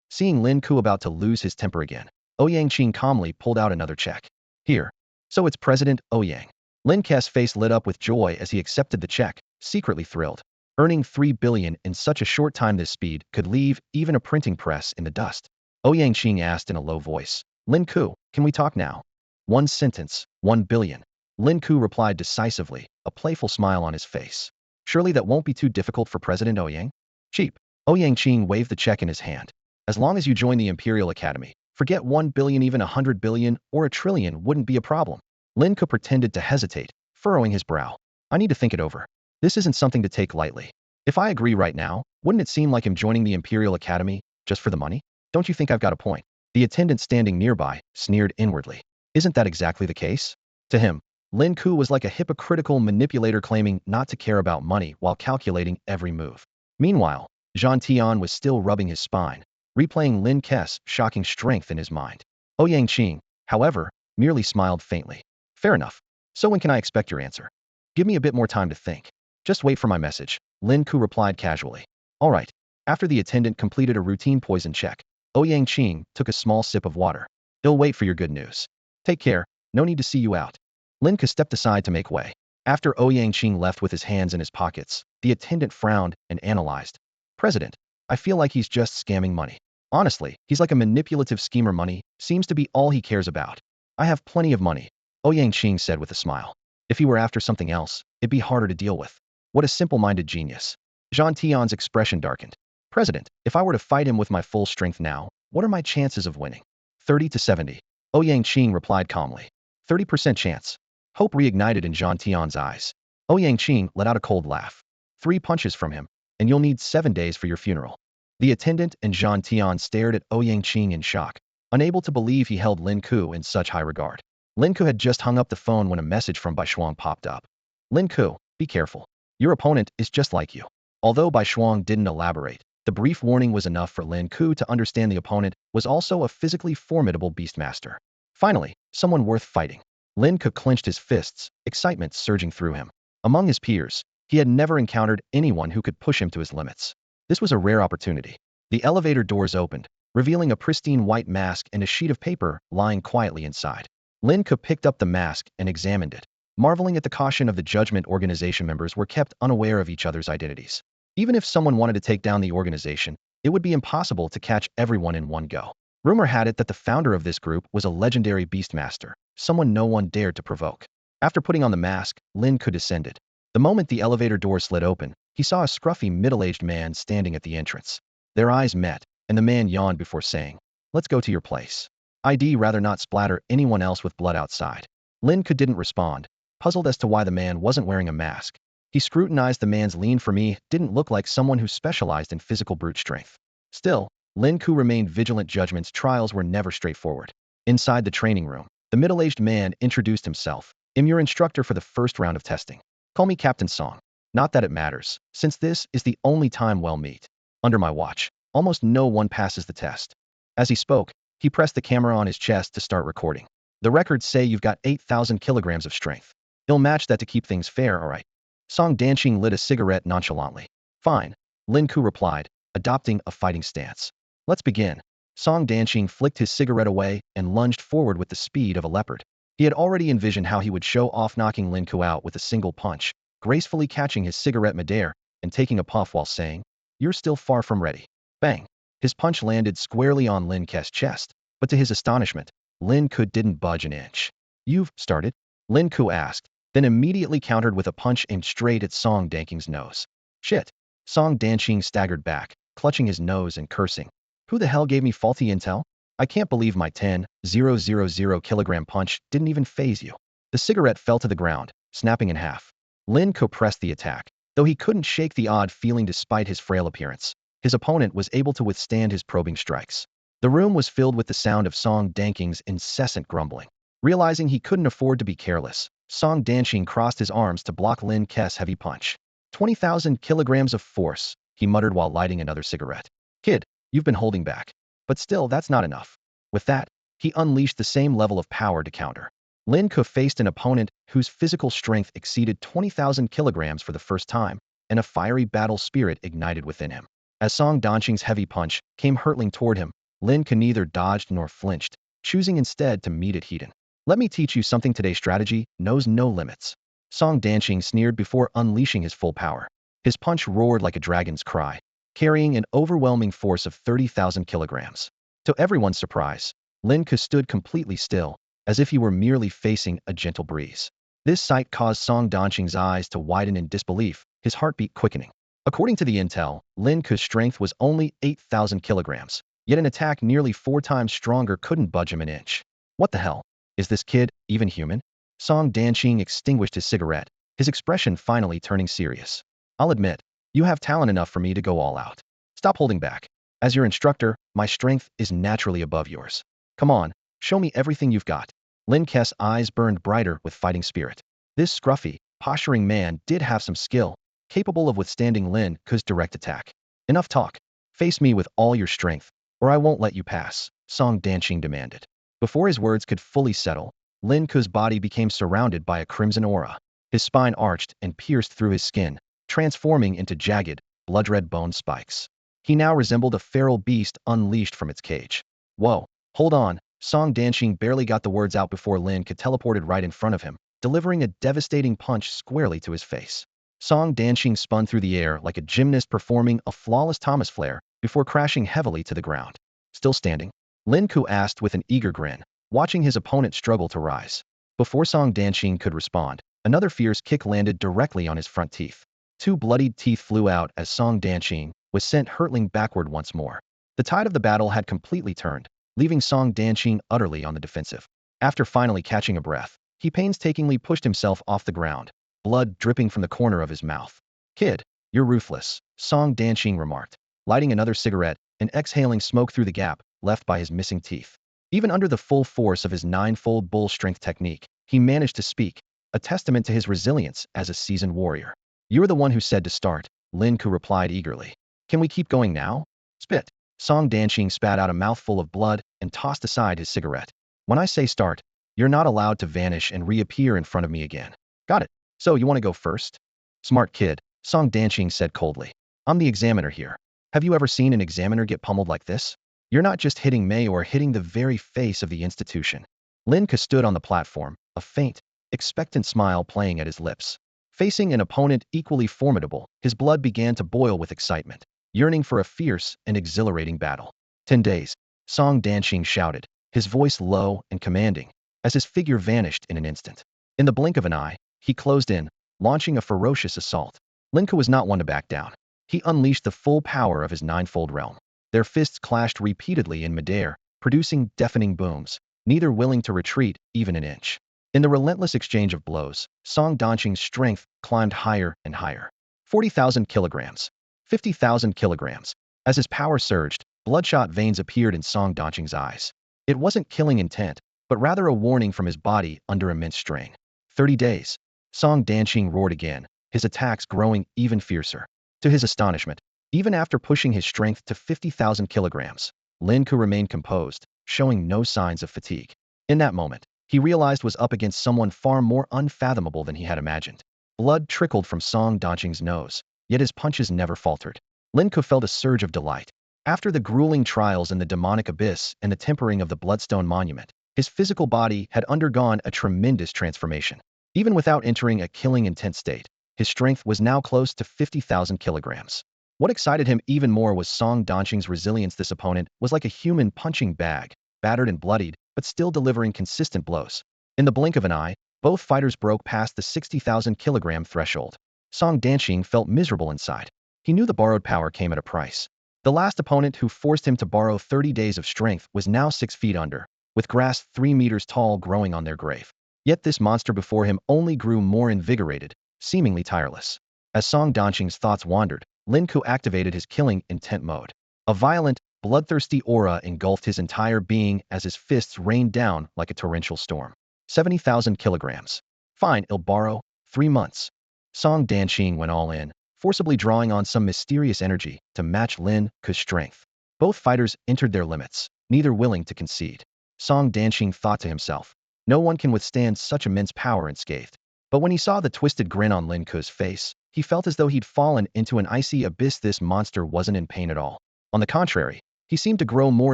Seeing Lin Ke about to lose his temper again, Yang calmly pulled out another check. Here. So it's President Yang. Lin Ke's face lit up with joy as he accepted the check, secretly thrilled. Earning 3 billion in such a short time, this speed could leave even a printing press in the dust. Yang asked in a low voice. Lin Ke, can we talk now? One sentence, 1 billion. Lin Ke replied decisively, a playful smile on his face. Surely that won't be too difficult for President Yang? Cheap. Yang waved the check in his hand. As long as you join the Imperial Academy, forget 1 billion, even 100 billion or a trillion wouldn't be a problem. Lin Ke pretended to hesitate, furrowing his brow. I need to think it over. This isn't something to take lightly. If I agree right now, wouldn't it seem like I'm joining the Imperial Academy just for the money? Don't you think I've got a point? The attendant standing nearby sneered inwardly. Isn't that exactly the case? To him, Lin Ke was like a hypocritical manipulator claiming not to care about money while calculating every move. Meanwhile, Zhang Tian was still rubbing his spine, replaying Lin Ke's shocking strength in his mind. Yang, however, merely smiled faintly. Fair enough. So when can I expect your answer? Give me a bit more time to think. Just wait for my message, Lin Ke replied casually. All right. After the attendant completed a routine poison check, Yang took a small sip of water. I'll wait for your good news. Take care, no need to see you out. Lin Ke stepped aside to make way. After Yang left with his hands in his pockets, the attendant frowned and analyzed. President, I feel like he's just scamming money. Honestly, he's like a manipulative schemer. Money seems to be all he cares about. I have plenty of money, Yang said with a smile. If he were after something else, it'd be harder to deal with. What a simple-minded genius. Zhang Tian's expression darkened. President, if I were to fight him with my full strength now, what are my chances of winning? 30 to 70. Yang replied calmly. 30% chance. Hope reignited in Zhang Tian's eyes. Yang let out a cold laugh. 3 punches from him, and you'll need 7 days for your funeral. The attendant and Zhang Tian stared at Yang in shock, unable to believe he held Lin Ke in such high regard. Lin Ke had just hung up the phone when a message from Bai Shuang popped up. Lin Ke, be careful. Your opponent is just like you. Although Bai Shuang didn't elaborate, the brief warning was enough for Lin Ke to understand the opponent was also a physically formidable beastmaster. Finally, someone worth fighting. Lin Ke clenched his fists, excitement surging through him. Among his peers, He had never encountered anyone who could push him to his limits. This was a rare opportunity. The elevator doors opened, revealing a pristine white mask and a sheet of paper lying quietly inside. Lin Ke picked up the mask and examined it, marveling at the caution of the Judgment Organization members were kept unaware of each other's identities. Even if someone wanted to take down the organization, it would be impossible to catch everyone in one go. Rumor had it that the founder of this group was a legendary beastmaster, someone no one dared to provoke. After putting on the mask, Lin Ke descended. The moment the elevator door slid open, he saw a scruffy middle-aged man standing at the entrance. Their eyes met, and the man yawned before saying, "Let's go to your place. I'd rather not splatter anyone else with blood outside." Lin Ke didn't respond, puzzled as to why the man wasn't wearing a mask. He scrutinized the man's lean for me, didn't look like someone who specialized in physical brute strength. Still, Lin Ke remained vigilant. Judgment's trials were never straightforward. Inside the training room, the middle-aged man introduced himself. "I'm your instructor for the first round of testing. Call me Captain Song. Not that it matters, since this is the only time we'll meet. Under my watch, almost no one passes the test." As he spoke, he pressed the camera on his chest to start recording. "The records say you've got 8,000 kilograms of strength. He'll match that to keep things fair, all right?" Song Danqing lit a cigarette nonchalantly. "Fine," Lin Ke replied, adopting a fighting stance. "Let's begin." Song Danqing flicked his cigarette away and lunged forward with the speed of a leopard. He had already envisioned how he would show off, knocking Lin Ke out with a single punch, gracefully catching his cigarette midair and taking a puff while saying, "You're still far from ready." Bang! His punch landed squarely on Lin Ke's chest, but to his astonishment, Lin Ke didn't budge an inch. "You've started?" Lin Ke asked, then immediately countered with a punch aimed straight at Song Danqing's nose. "Shit!" Song Danqing staggered back, clutching his nose and cursing. "Who the hell gave me faulty intel? I can't believe my 10,000 kilogram punch didn't even faze you." The cigarette fell to the ground, snapping in half. Lin Ke pressed the attack. Though he couldn't shake the odd feeling despite his frail appearance, his opponent was able to withstand his probing strikes. The room was filled with the sound of Song Danqing's incessant grumbling. Realizing he couldn't afford to be careless, Song Danqing crossed his arms to block Lin Ke's heavy punch. 20,000 kilograms of force, he muttered while lighting another cigarette. "Kid, you've been holding back. But still, that's not enough." With that, he unleashed the same level of power to counter. Lin Ke faced an opponent whose physical strength exceeded 20,000 kilograms for the first time, and a fiery battle spirit ignited within him. As Song Danqing's heavy punch came hurtling toward him, Lin Ke neither dodged nor flinched, choosing instead to meet it head-on. "Let me teach you something today. Strategy knows no limits." Song Danqing sneered before unleashing his full power. His punch roared like a dragon's cry, carrying an overwhelming force of 30,000 kilograms. To everyone's surprise, Lin Ke stood completely still, as if he were merely facing a gentle breeze. This sight caused Song Danqing's eyes to widen in disbelief, his heartbeat quickening. According to the intel, Lin Ke's strength was only 8,000 kilograms, yet an attack nearly 4 times stronger couldn't budge him an inch. What the hell? Is this kid even human? Song Danqing extinguished his cigarette, his expression finally turning serious. "I'll admit, you have talent enough for me to go all out. Stop holding back. As your instructor, my strength is naturally above yours. Come on, show me everything you've got." Lin Ke's eyes burned brighter with fighting spirit. This scruffy, posturing man did have some skill, capable of withstanding Lin Ke's direct attack. "Enough talk. Face me with all your strength, or I won't let you pass," Song Danqing demanded. Before his words could fully settle, Lin Ke's body became surrounded by a crimson aura. His spine arched and pierced through his skin, transforming into jagged, blood-red bone spikes. He now resembled a feral beast unleashed from its cage. "Whoa, hold on." Song Danqing barely got the words out before Lin Ke teleported right in front of him, delivering a devastating punch squarely to his face. Song Danqing spun through the air like a gymnast performing a flawless Thomas flare before crashing heavily to the ground. "Still standing?" Lin Ke asked with an eager grin, watching his opponent struggle to rise. Before Song Danqing could respond, another fierce kick landed directly on his front teeth. 2 bloodied teeth flew out as Song Danqing was sent hurtling backward once more. The tide of the battle had completely turned, leaving Song Danqing utterly on the defensive. After finally catching a breath, he painstakingly pushed himself off the ground, blood dripping from the corner of his mouth. "Kid, you're ruthless," Song Danqing remarked, lighting another cigarette and exhaling smoke through the gap left by his missing teeth. Even under the full force of his 9-fold bull strength technique, he managed to speak, a testament to his resilience as a seasoned warrior. "You're the one who said to start," Lin Ke replied eagerly. "Can we keep going now?" "Spit." Song Danqing spat out a mouthful of blood and tossed aside his cigarette. "When I say start, you're not allowed to vanish and reappear in front of me again. Got it? So you want to go first?" Smart kid, Song Danqing said coldly. I'm the examiner here. Have you ever seen an examiner get pummeled like this? You're not just hitting May or hitting the very face of the institution. Lin Ke stood on the platform, a faint, expectant smile playing at his lips. Facing an opponent equally formidable, his blood began to boil with excitement, yearning for a fierce and exhilarating battle. 10 days, Song Danqing shouted, his voice low and commanding, as his figure vanished in an instant. In the blink of an eye, he closed in, launching a ferocious assault. Lin Ke was not one to back down. He unleashed the full power of his ninefold realm. Their fists clashed repeatedly in midair, producing deafening booms, neither willing to retreat even an inch. In the relentless exchange of blows, Song Danqing's strength climbed higher and higher. 40,000 kilograms. 50,000 kilograms. As his power surged, bloodshot veins appeared in Song Danqing's eyes. It wasn't killing intent, but rather a warning from his body under immense strain. 30 days. Song Danqing roared again, his attacks growing even fiercer. To his astonishment, even after pushing his strength to 50,000 kilograms, Lin Ke remained composed, showing no signs of fatigue. In that moment, he realized was up against someone far more unfathomable than he had imagined. Blood trickled from Song Danqing's nose, yet his punches never faltered. Lin Ke felt a surge of delight. After the grueling trials in the demonic abyss and the tempering of the bloodstone monument, his physical body had undergone a tremendous transformation. Even without entering a killing intense state, his strength was now close to 50,000 kilograms. What excited him even more was Song Danqing's resilience. This opponent was like a human punching bag, battered and bloodied, but still delivering consistent blows. In the blink of an eye, both fighters broke past the 60,000 kilogram threshold. Song Danqing felt miserable inside. He knew the borrowed power came at a price. The last opponent who forced him to borrow 30 days of strength was now 6 feet under, with grass 3 meters tall growing on their grave. Yet this monster before him only grew more invigorated, seemingly tireless. As Song Danqing's thoughts wandered, Lin Ke activated his killing intent mode. A violent, bloodthirsty aura engulfed his entire being as his fists rained down like a torrential storm. 70,000 kilograms. Fine, I'll borrow. 3 months. Song Danqing went all in, forcibly drawing on some mysterious energy to match Lin Ke's strength. Both fighters entered their limits, neither willing to concede. Song Danqing thought to himself, no one can withstand such immense power unscathed. But when he saw the twisted grin on Lin Ke's face, he felt as though he'd fallen into an icy abyss. This monster wasn't in pain at all. On the contrary, he seemed to grow more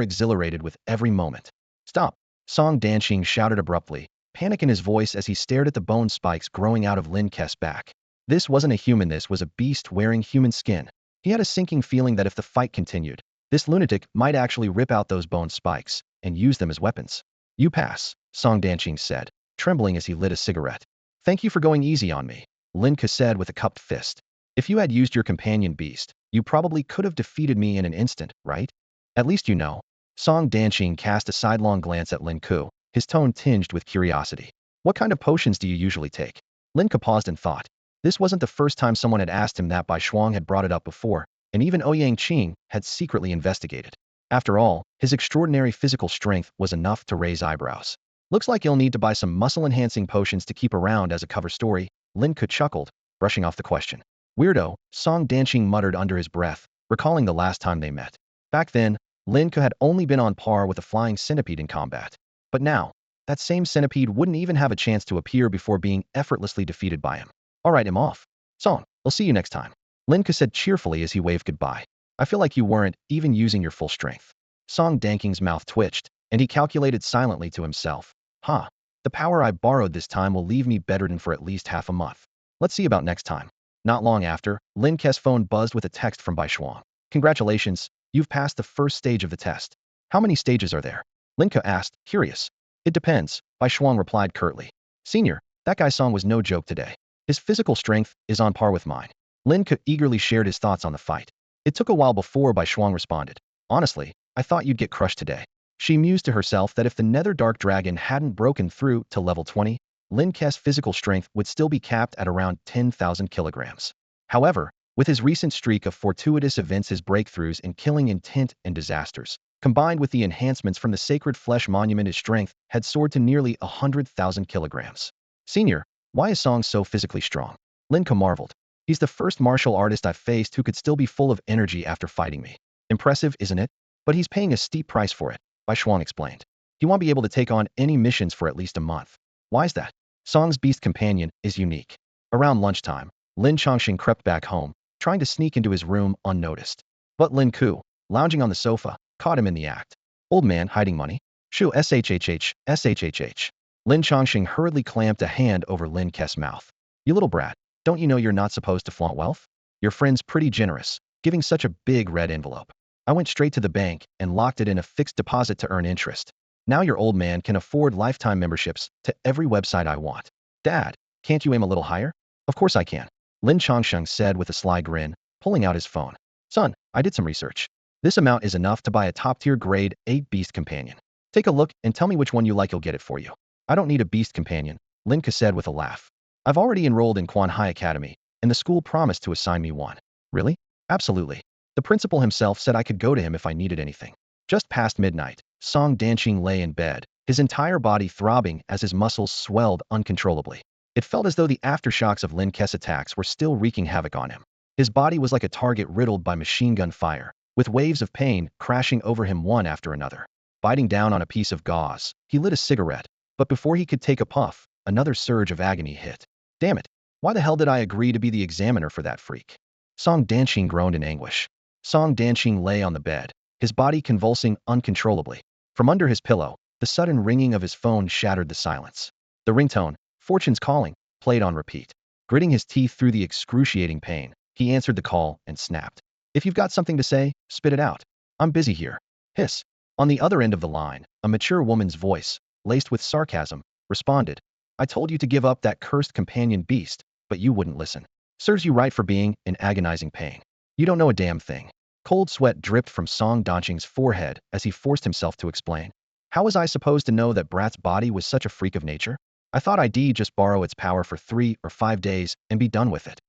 exhilarated with every moment. Stop! Song Danqing shouted abruptly, panic in his voice as he stared at the bone spikes growing out of Lin Ke's back. This wasn't a human, this was a beast wearing human skin. He had a sinking feeling that if the fight continued, this lunatic might actually rip out those bone spikes and use them as weapons. You pass, Song Danqing said, trembling as he lit a cigarette. Thank you for going easy on me, Lin Ke said with a cupped fist. If you had used your companion beast, you probably could have defeated me in an instant, right? At least you know. Song Danqing cast a sidelong glance at Lin Ke, his tone tinged with curiosity. What kind of potions do you usually take? Lin Ke paused and thought. This wasn't the first time someone had asked him that. Bai Shuang had brought it up before, and even Ouyang Qing had secretly investigated. After all, his extraordinary physical strength was enough to raise eyebrows. Looks like you'll need to buy some muscle-enhancing potions to keep around as a cover story, Lin Ke chuckled, brushing off the question. Weirdo, Song Danqing muttered under his breath, recalling the last time they met. Back then, Lin Ke had only been on par with a flying centipede in combat. But now, that same centipede wouldn't even have a chance to appear before being effortlessly defeated by him. All right, I'm off. Song, I'll see you next time, Lin Ke said cheerfully as he waved goodbye. I feel like you weren't even using your full strength. Song Danqing's mouth twitched, and he calculated silently to himself. Huh. The power I borrowed this time will leave me bedridden for at least half a month. Let's see about next time. Not long after, Lin Ke's phone buzzed with a text from Bai Shuang. Congratulations, you've passed the first stage of the test. How many stages are there? Lin Ke asked, curious. It depends, Bai Shuang replied curtly. Senior, that guy Song was no joke today. His physical strength is on par with mine. Lin Ke eagerly shared his thoughts on the fight. It took a while before Bai Shuang responded. Honestly, I thought you'd get crushed today. She mused to herself that if the Nether Dark Dragon hadn't broken through to level 20, Lin Ke's physical strength would still be capped at around 10,000 kilograms. However, with his recent streak of fortuitous events, his breakthroughs in killing intent and disasters, combined with the enhancements from the Sacred Flesh Monument, his strength had soared to nearly 100,000 kilograms. Senior, why is Song so physically strong? Lin Ke marveled. He's the first martial artist I've faced who could still be full of energy after fighting me. Impressive, isn't it? But he's paying a steep price for it, Bai Shuang explained. He won't be able to take on any missions for at least a month. Why is that? Song's beast companion is unique. Around lunchtime, Lin Chongqing crept back home, trying to sneak into his room unnoticed. But Lin Ke, lounging on the sofa, caught him in the act. Old man hiding money? Shoo shhh. Lin Chongqing hurriedly clamped a hand over Lin Ke's mouth. You little brat, don't you know you're not supposed to flaunt wealth? Your friend's pretty generous, giving such a big red envelope. I went straight to the bank and locked it in a fixed deposit to earn interest. Now your old man can afford lifetime memberships to every website I want. Dad, can't you aim a little higher? Of course I can. Lin Chongsheng said with a sly grin, pulling out his phone. Son, I did some research. This amount is enough to buy a top-tier grade 8 beast companion. Take a look and tell me which one you like, you'll get it for you. I don't need a beast companion, Lin Ke said with a laugh. I've already enrolled in Quan Hai Academy, and the school promised to assign me one. Really? Absolutely. The principal himself said I could go to him if I needed anything. Just past midnight, Song Danqing lay in bed, his entire body throbbing as his muscles swelled uncontrollably. It felt as though the aftershocks of Lin Ke's attacks were still wreaking havoc on him. His body was like a target riddled by machine gun fire, with waves of pain crashing over him one after another. Biting down on a piece of gauze, he lit a cigarette, but before he could take a puff, another surge of agony hit. Damn it! Why the hell did I agree to be the examiner for that freak? Song Danqing groaned in anguish. Song Danqing lay on the bed, his body convulsing uncontrollably. From under his pillow, the sudden ringing of his phone shattered the silence. The ringtone, Fortune's Calling, played on repeat. Gritting his teeth through the excruciating pain, he answered the call and snapped. If you've got something to say, spit it out. I'm busy here. Hiss. On the other end of the line, a mature woman's voice, laced with sarcasm, responded. I told you to give up that cursed companion beast, but you wouldn't listen. Serves you right for being in agonizing pain. You don't know a damn thing. Cold sweat dripped from Song Danqing's forehead as he forced himself to explain. How was I supposed to know that Brat's body was such a freak of nature? I thought I'd just borrow its power for 3 or 5 days and be done with it.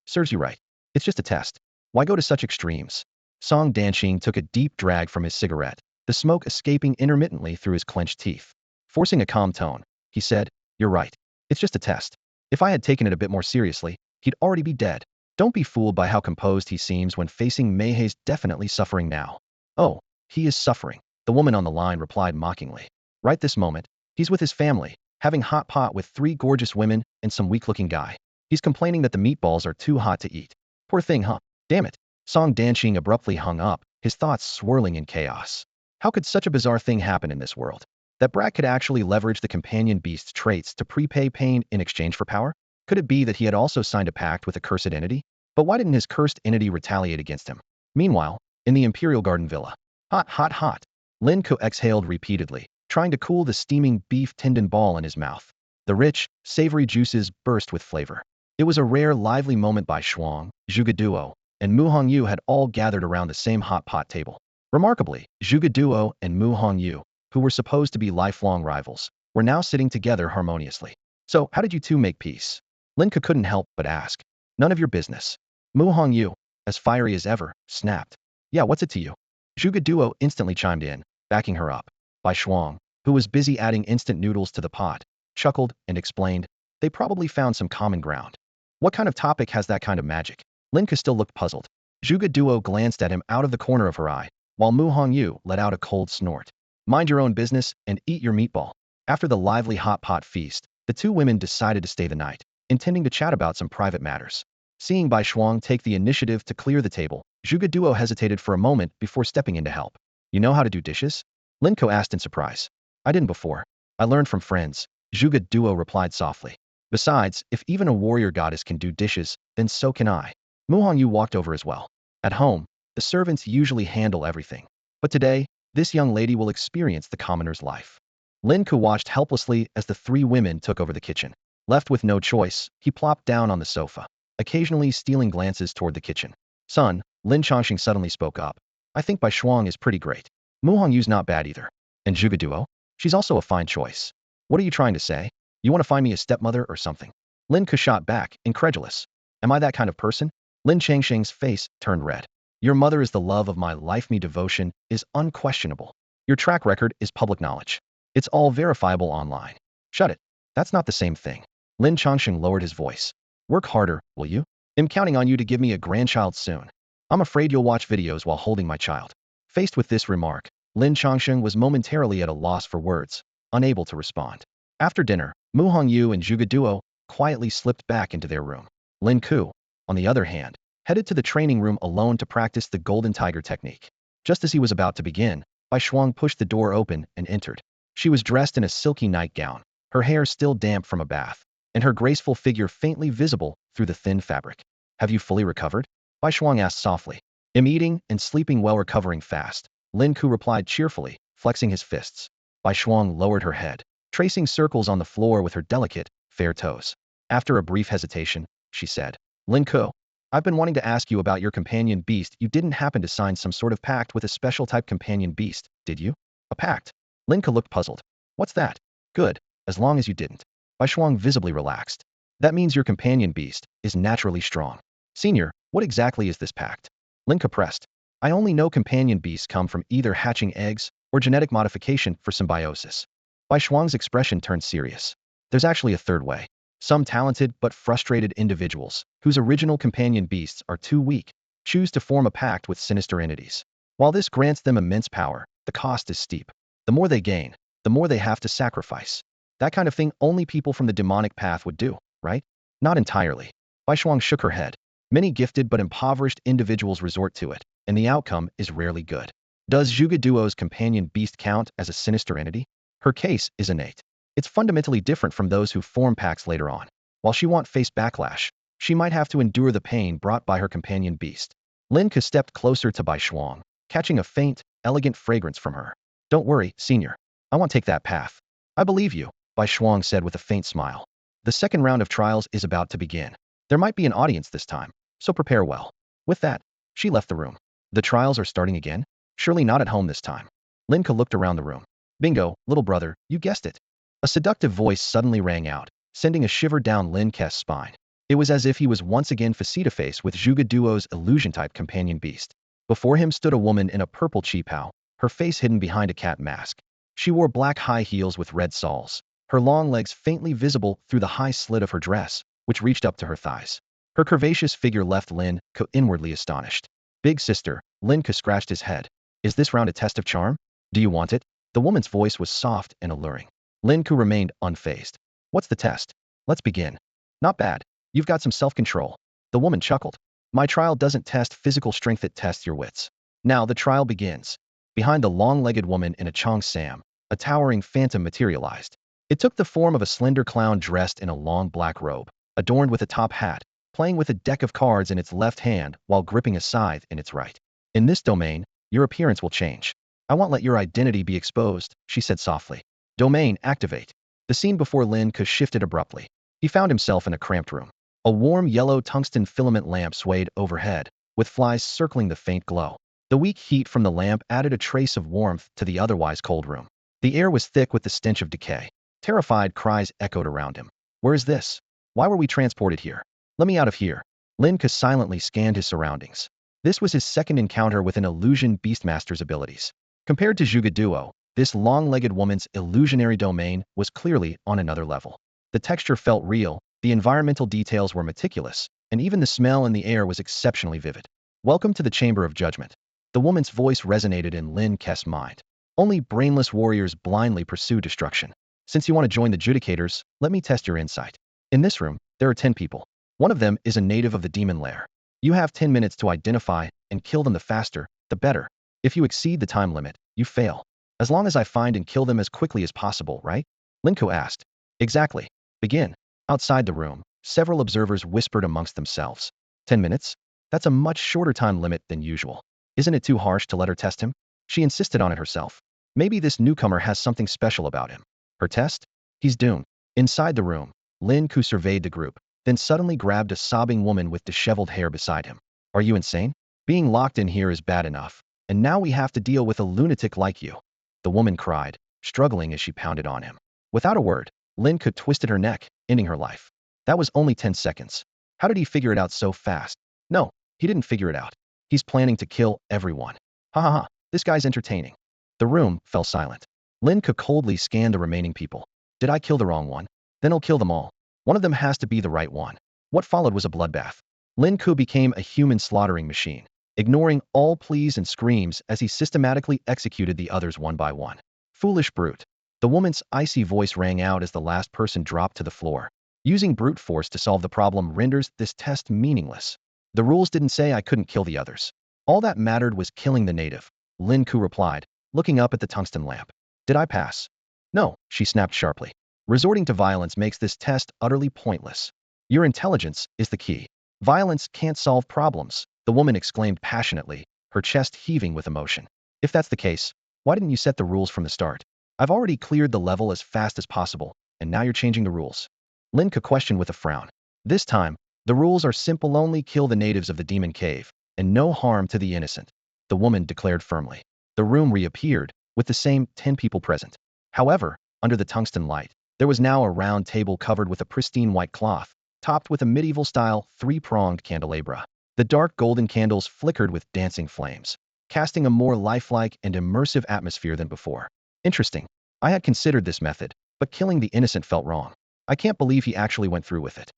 Serves you right. It's just a test. Why go to such extremes? Song Danqing took a deep drag from his cigarette, the smoke escaping intermittently through his clenched teeth. Forcing a calm tone, he said, You're right. It's just a test. If I had taken it a bit more seriously, he'd already be dead. Don't be fooled by how composed he seems when facing Meihe's definitely suffering now. Oh, he is suffering, the woman on the line replied mockingly. Right this moment, he's with his family, having hot pot with 3 gorgeous women and some weak-looking guy. He's complaining that the meatballs are too hot to eat. Poor thing, huh? Damn it. Song Danqing abruptly hung up, his thoughts swirling in chaos. How could such a bizarre thing happen in this world? That Brat could actually leverage the companion beast's traits to prepay pain in exchange for power? Could it be that he had also signed a pact with a cursed entity? But why didn't his cursed entity retaliate against him? Meanwhile, in the Imperial Garden Villa. Hot, hot, hot. Lin Ke exhaled repeatedly, trying to cool the steaming beef tendon ball in his mouth. The rich, savory juices burst with flavor. It was a rare, lively moment. Bai Shuang, Zhuge Duo, and Mu Hongyu had all gathered around the same hot pot table. Remarkably, Zhuge Duo and Mu Hongyu, who were supposed to be lifelong rivals, were now sitting together harmoniously. So, how did you two make peace? Lin Ke couldn't help but ask. None of your business. Mu Hongyu, as fiery as ever, snapped. Yeah, what's it to you? Zhuge Duo instantly chimed in, backing her up. Bai Shuang, who was busy adding instant noodles to the pot, chuckled and explained, they probably found some common ground. What kind of topic has that kind of magic? Lin Ke still looked puzzled. Zhuge Duo glanced at him out of the corner of her eye, while Mu Hongyu let out a cold snort. Mind your own business and eat your meatball. After the lively hot pot feast, the 2 women decided to stay the night, intending to chat about some private matters. Seeing Bai Shuang take the initiative to clear the table, Zhuge Duo hesitated for a moment before stepping in to help. You know how to do dishes? Lin Ke asked in surprise. I didn't before. I learned from friends, Zhuge Duo replied softly. Besides, if even a warrior goddess can do dishes, then so can I. Mu Hongyu walked over as well. At home, the servants usually handle everything. But today, this young lady will experience the commoner's life. Lin Ke watched helplessly as the 3 women took over the kitchen. Left with no choice, he plopped down on the sofa, occasionally stealing glances toward the kitchen. Son, Lin Chongqing suddenly spoke up. I think Bai Shuang is pretty great. Mu Hongyu's not bad either. And Zhuge Duo? She's also a fine choice. What are you trying to say? You want to find me a stepmother or something? Lin Ke shot back, incredulous. Am I that kind of person? Lin Chongqing's face turned red. Your mother is the love of my life. Me devotion is unquestionable. Your track record is public knowledge. It's all verifiable online. Shut it. That's not the same thing. Lin Chongqing lowered his voice. Work harder, will you? I'm counting on you to give me a grandchild soon. I'm afraid you'll watch videos while holding my child. Faced with this remark, Lin Chongqing was momentarily at a loss for words, unable to respond. After dinner, Mu Hongyu and Zhuge Duo quietly slipped back into their room. Lin Ke, on the other hand, headed to the training room alone to practice the Golden Tiger technique. Just as he was about to begin, Bai Shuang pushed the door open and entered. She was dressed in a silky nightgown, her hair still damp from a bath, and her graceful figure faintly visible through the thin fabric. Have you fully recovered? Bai Shuang asked softly. I'm eating and sleeping well, recovering fast, Lin Ke replied cheerfully, flexing his fists. Bai Shuang lowered her head, tracing circles on the floor with her delicate, fair toes. After a brief hesitation, she said, Lin Ke, I've been wanting to ask you about your companion beast. You didn't happen to sign some sort of pact with a special type companion beast, did you? A pact? Lin Ke looked puzzled. What's that? Good, as long as you didn't. Bai Shuang visibly relaxed. That means your companion beast is naturally strong. Senior, what exactly is this pact? Lin Ke pressed. I only know companion beasts come from either hatching eggs or genetic modification for symbiosis. Bai Shuang's expression turned serious. There's actually a third way. Some talented but frustrated individuals, whose original companion beasts are too weak, choose to form a pact with sinister entities. While this grants them immense power, the cost is steep. The more they gain, the more they have to sacrifice. That kind of thing only people from the demonic path would do, right? Not entirely. Bai Shuang shook her head. Many gifted but impoverished individuals resort to it, and the outcome is rarely good. Does Zhuge Duo's companion beast count as a sinister entity? Her case is innate. It's fundamentally different from those who form pacts later on. While she won't face backlash, she might have to endure the pain brought by her companion beast. Lin Ke stepped closer to Bai Shuang, catching a faint, elegant fragrance from her. Don't worry, senior. I won't take that path. I believe you, Bai Shuang said with a faint smile. The second round of trials is about to begin. There might be an audience this time, so prepare well. With that, she left the room. The trials are starting again? Surely not at home this time. Lin Ke looked around the room. Bingo, little brother, you guessed it. A seductive voice suddenly rang out, sending a shiver down Lin Ke's spine. It was as if he was once again face-to-face with Zhuge Duo's illusion-type companion beast. Before him stood a woman in a purple qipao, her face hidden behind a cat mask. She wore black high heels with red soles, her long legs faintly visible through the high slit of her dress, which reached up to her thighs. Her curvaceous figure left Lin Ke inwardly astonished. Big sister, Lin Ke scratched his head. Is this round a test of charm? Do you want it? The woman's voice was soft and alluring. Lin Ke remained unfazed. What's the test? Let's begin. Not bad. You've got some self-control. The woman chuckled. My trial doesn't test physical strength, it tests your wits. Now the trial begins. Behind the long-legged woman in a cheongsam, a towering phantom materialized. It took the form of a slender clown dressed in a long black robe, adorned with a top hat, playing with a deck of cards in its left hand while gripping a scythe in its right. In this domain, your appearance will change. I won't let your identity be exposed, she said softly. Domain activate. The scene before Lin Ke shifted abruptly. He found himself in a cramped room. A warm yellow tungsten filament lamp swayed overhead, with flies circling the faint glow. The weak heat from the lamp added a trace of warmth to the otherwise cold room. The air was thick with the stench of decay. Terrified cries echoed around him. Where is this? Why were we transported here? Let me out of here. Lin Ke silently scanned his surroundings. This was his second encounter with an illusion beastmaster's abilities. Compared to Zhuge Duo, this long-legged woman's illusionary domain was clearly on another level. The texture felt real, the environmental details were meticulous, and even the smell in the air was exceptionally vivid. Welcome to the Chamber of Judgment. The woman's voice resonated in Lin Ke's mind. Only brainless warriors blindly pursue destruction. Since you want to join the Judicators, let me test your insight. In this room, there are 10 people. One of them is a native of the demon lair. You have 10 minutes to identify and kill them. The faster, the better. If you exceed the time limit, you fail. As long as I find and kill them as quickly as possible, right? Lin Ke asked. Exactly. Begin. Outside the room, several observers whispered amongst themselves. 10 minutes? That's a much shorter time limit than usual. Isn't it too harsh to let her test him? She insisted on it herself. Maybe this newcomer has something special about him. Her test? He's doomed. Inside the room, Lin Ke surveyed the group, then suddenly grabbed a sobbing woman with disheveled hair beside him. Are you insane? Being locked in here is bad enough, and now we have to deal with a lunatic like you. The woman cried, struggling as she pounded on him. Without a word, Lin Ke twisted her neck, ending her life. That was only 10 seconds. How did he figure it out so fast? No, he didn't figure it out. He's planning to kill everyone. Ha ha ha, this guy's entertaining. The room fell silent. Lin Ke coldly scanned the remaining people. Did I kill the wrong one? Then I'll kill them all. One of them has to be the right one. What followed was a bloodbath. Lin Ke became a human slaughtering machine, ignoring all pleas and screams as he systematically executed the others one by one. Foolish brute. The woman's icy voice rang out as the last person dropped to the floor. Using brute force to solve the problem renders this test meaningless. The rules didn't say I couldn't kill the others. All that mattered was killing the native, Lin Ke replied, looking up at the tungsten lamp. Did I pass? No, she snapped sharply. Resorting to violence makes this test utterly pointless. Your intelligence is the key. Violence can't solve problems, the woman exclaimed passionately, her chest heaving with emotion. If that's the case, why didn't you set the rules from the start? I've already cleared the level as fast as possible, and now you're changing the rules. Lin Ke questioned with a frown. This time, the rules are simple: only kill the natives of the demon cave, and no harm to the innocent, the woman declared firmly. The room reappeared, with the same 10 people present. However, under the tungsten light, there was now a round table covered with a pristine white cloth, topped with a medieval-style three-pronged candelabra. The dark golden candles flickered with dancing flames, casting a more lifelike and immersive atmosphere than before. Interesting. I had considered this method, but killing the innocent felt wrong. I can't believe he actually went through with it.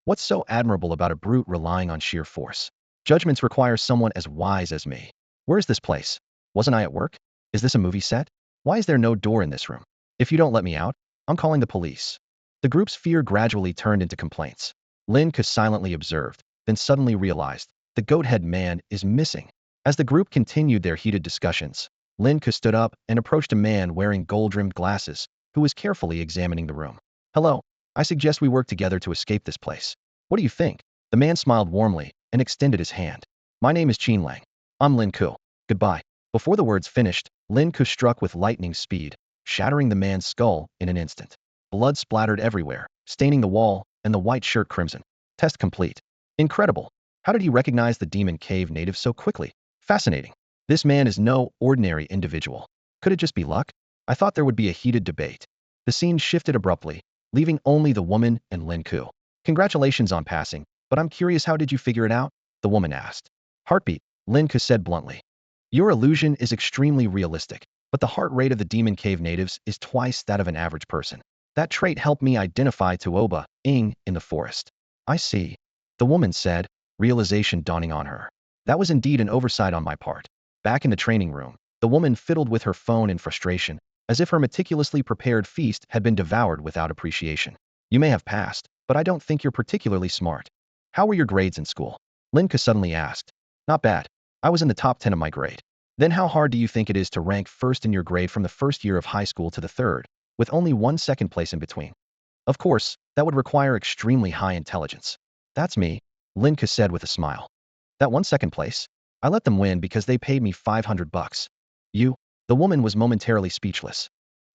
What's so admirable about a brute relying on sheer force? Judgments require someone as wise as me. Where is this place? Wasn't I at work? Is this a movie set? Why is there no door in this room? If you don't let me out, I'm calling the police. The group's fear gradually turned into complaints. Lin Ke silently observed, then suddenly realized, the goat-head man is missing. As the group continued their heated discussions, Lin Ke stood up and approached a man wearing gold-rimmed glasses, who was carefully examining the room. Hello, I suggest we work together to escape this place. What do you think? The man smiled warmly and extended his hand. My name is Qin Lang. I'm Lin Ke. Goodbye. Before the words finished, Lin Ke struck with lightning speed, shattering the man's skull in an instant. Blood splattered everywhere, staining the wall and the white shirt crimson. Test complete. Incredible. How did he recognize the demon cave native so quickly? Fascinating. This man is no ordinary individual. Could it just be luck? I thought there would be a heated debate. The scene shifted abruptly, leaving only the woman and Lin Ke. Congratulations on passing, but I'm curious, how did you figure it out? The woman asked. Heartbeat, Lin Ke said bluntly. Your illusion is extremely realistic, but the heart rate of the demon cave natives is twice that of an average person. That trait helped me identify Tuoba Ing in the forest. I see. The woman said, realization dawning on her. That was indeed an oversight on my part. Back in the training room, the woman fiddled with her phone in frustration, as if her meticulously prepared feast had been devoured without appreciation. You may have passed, but I don't think you're particularly smart. How were your grades in school? Lin Ke suddenly asked. Not bad. I was in the top 10 of my grade. Then how hard do you think it is to rank first in your grade from the first year of high school to the third, with only one second place in between? Of course, that would require extremely high intelligence. That's me, Lin Ke said with a smile. That one second place? I let them win because they paid me $500. You? The woman was momentarily speechless.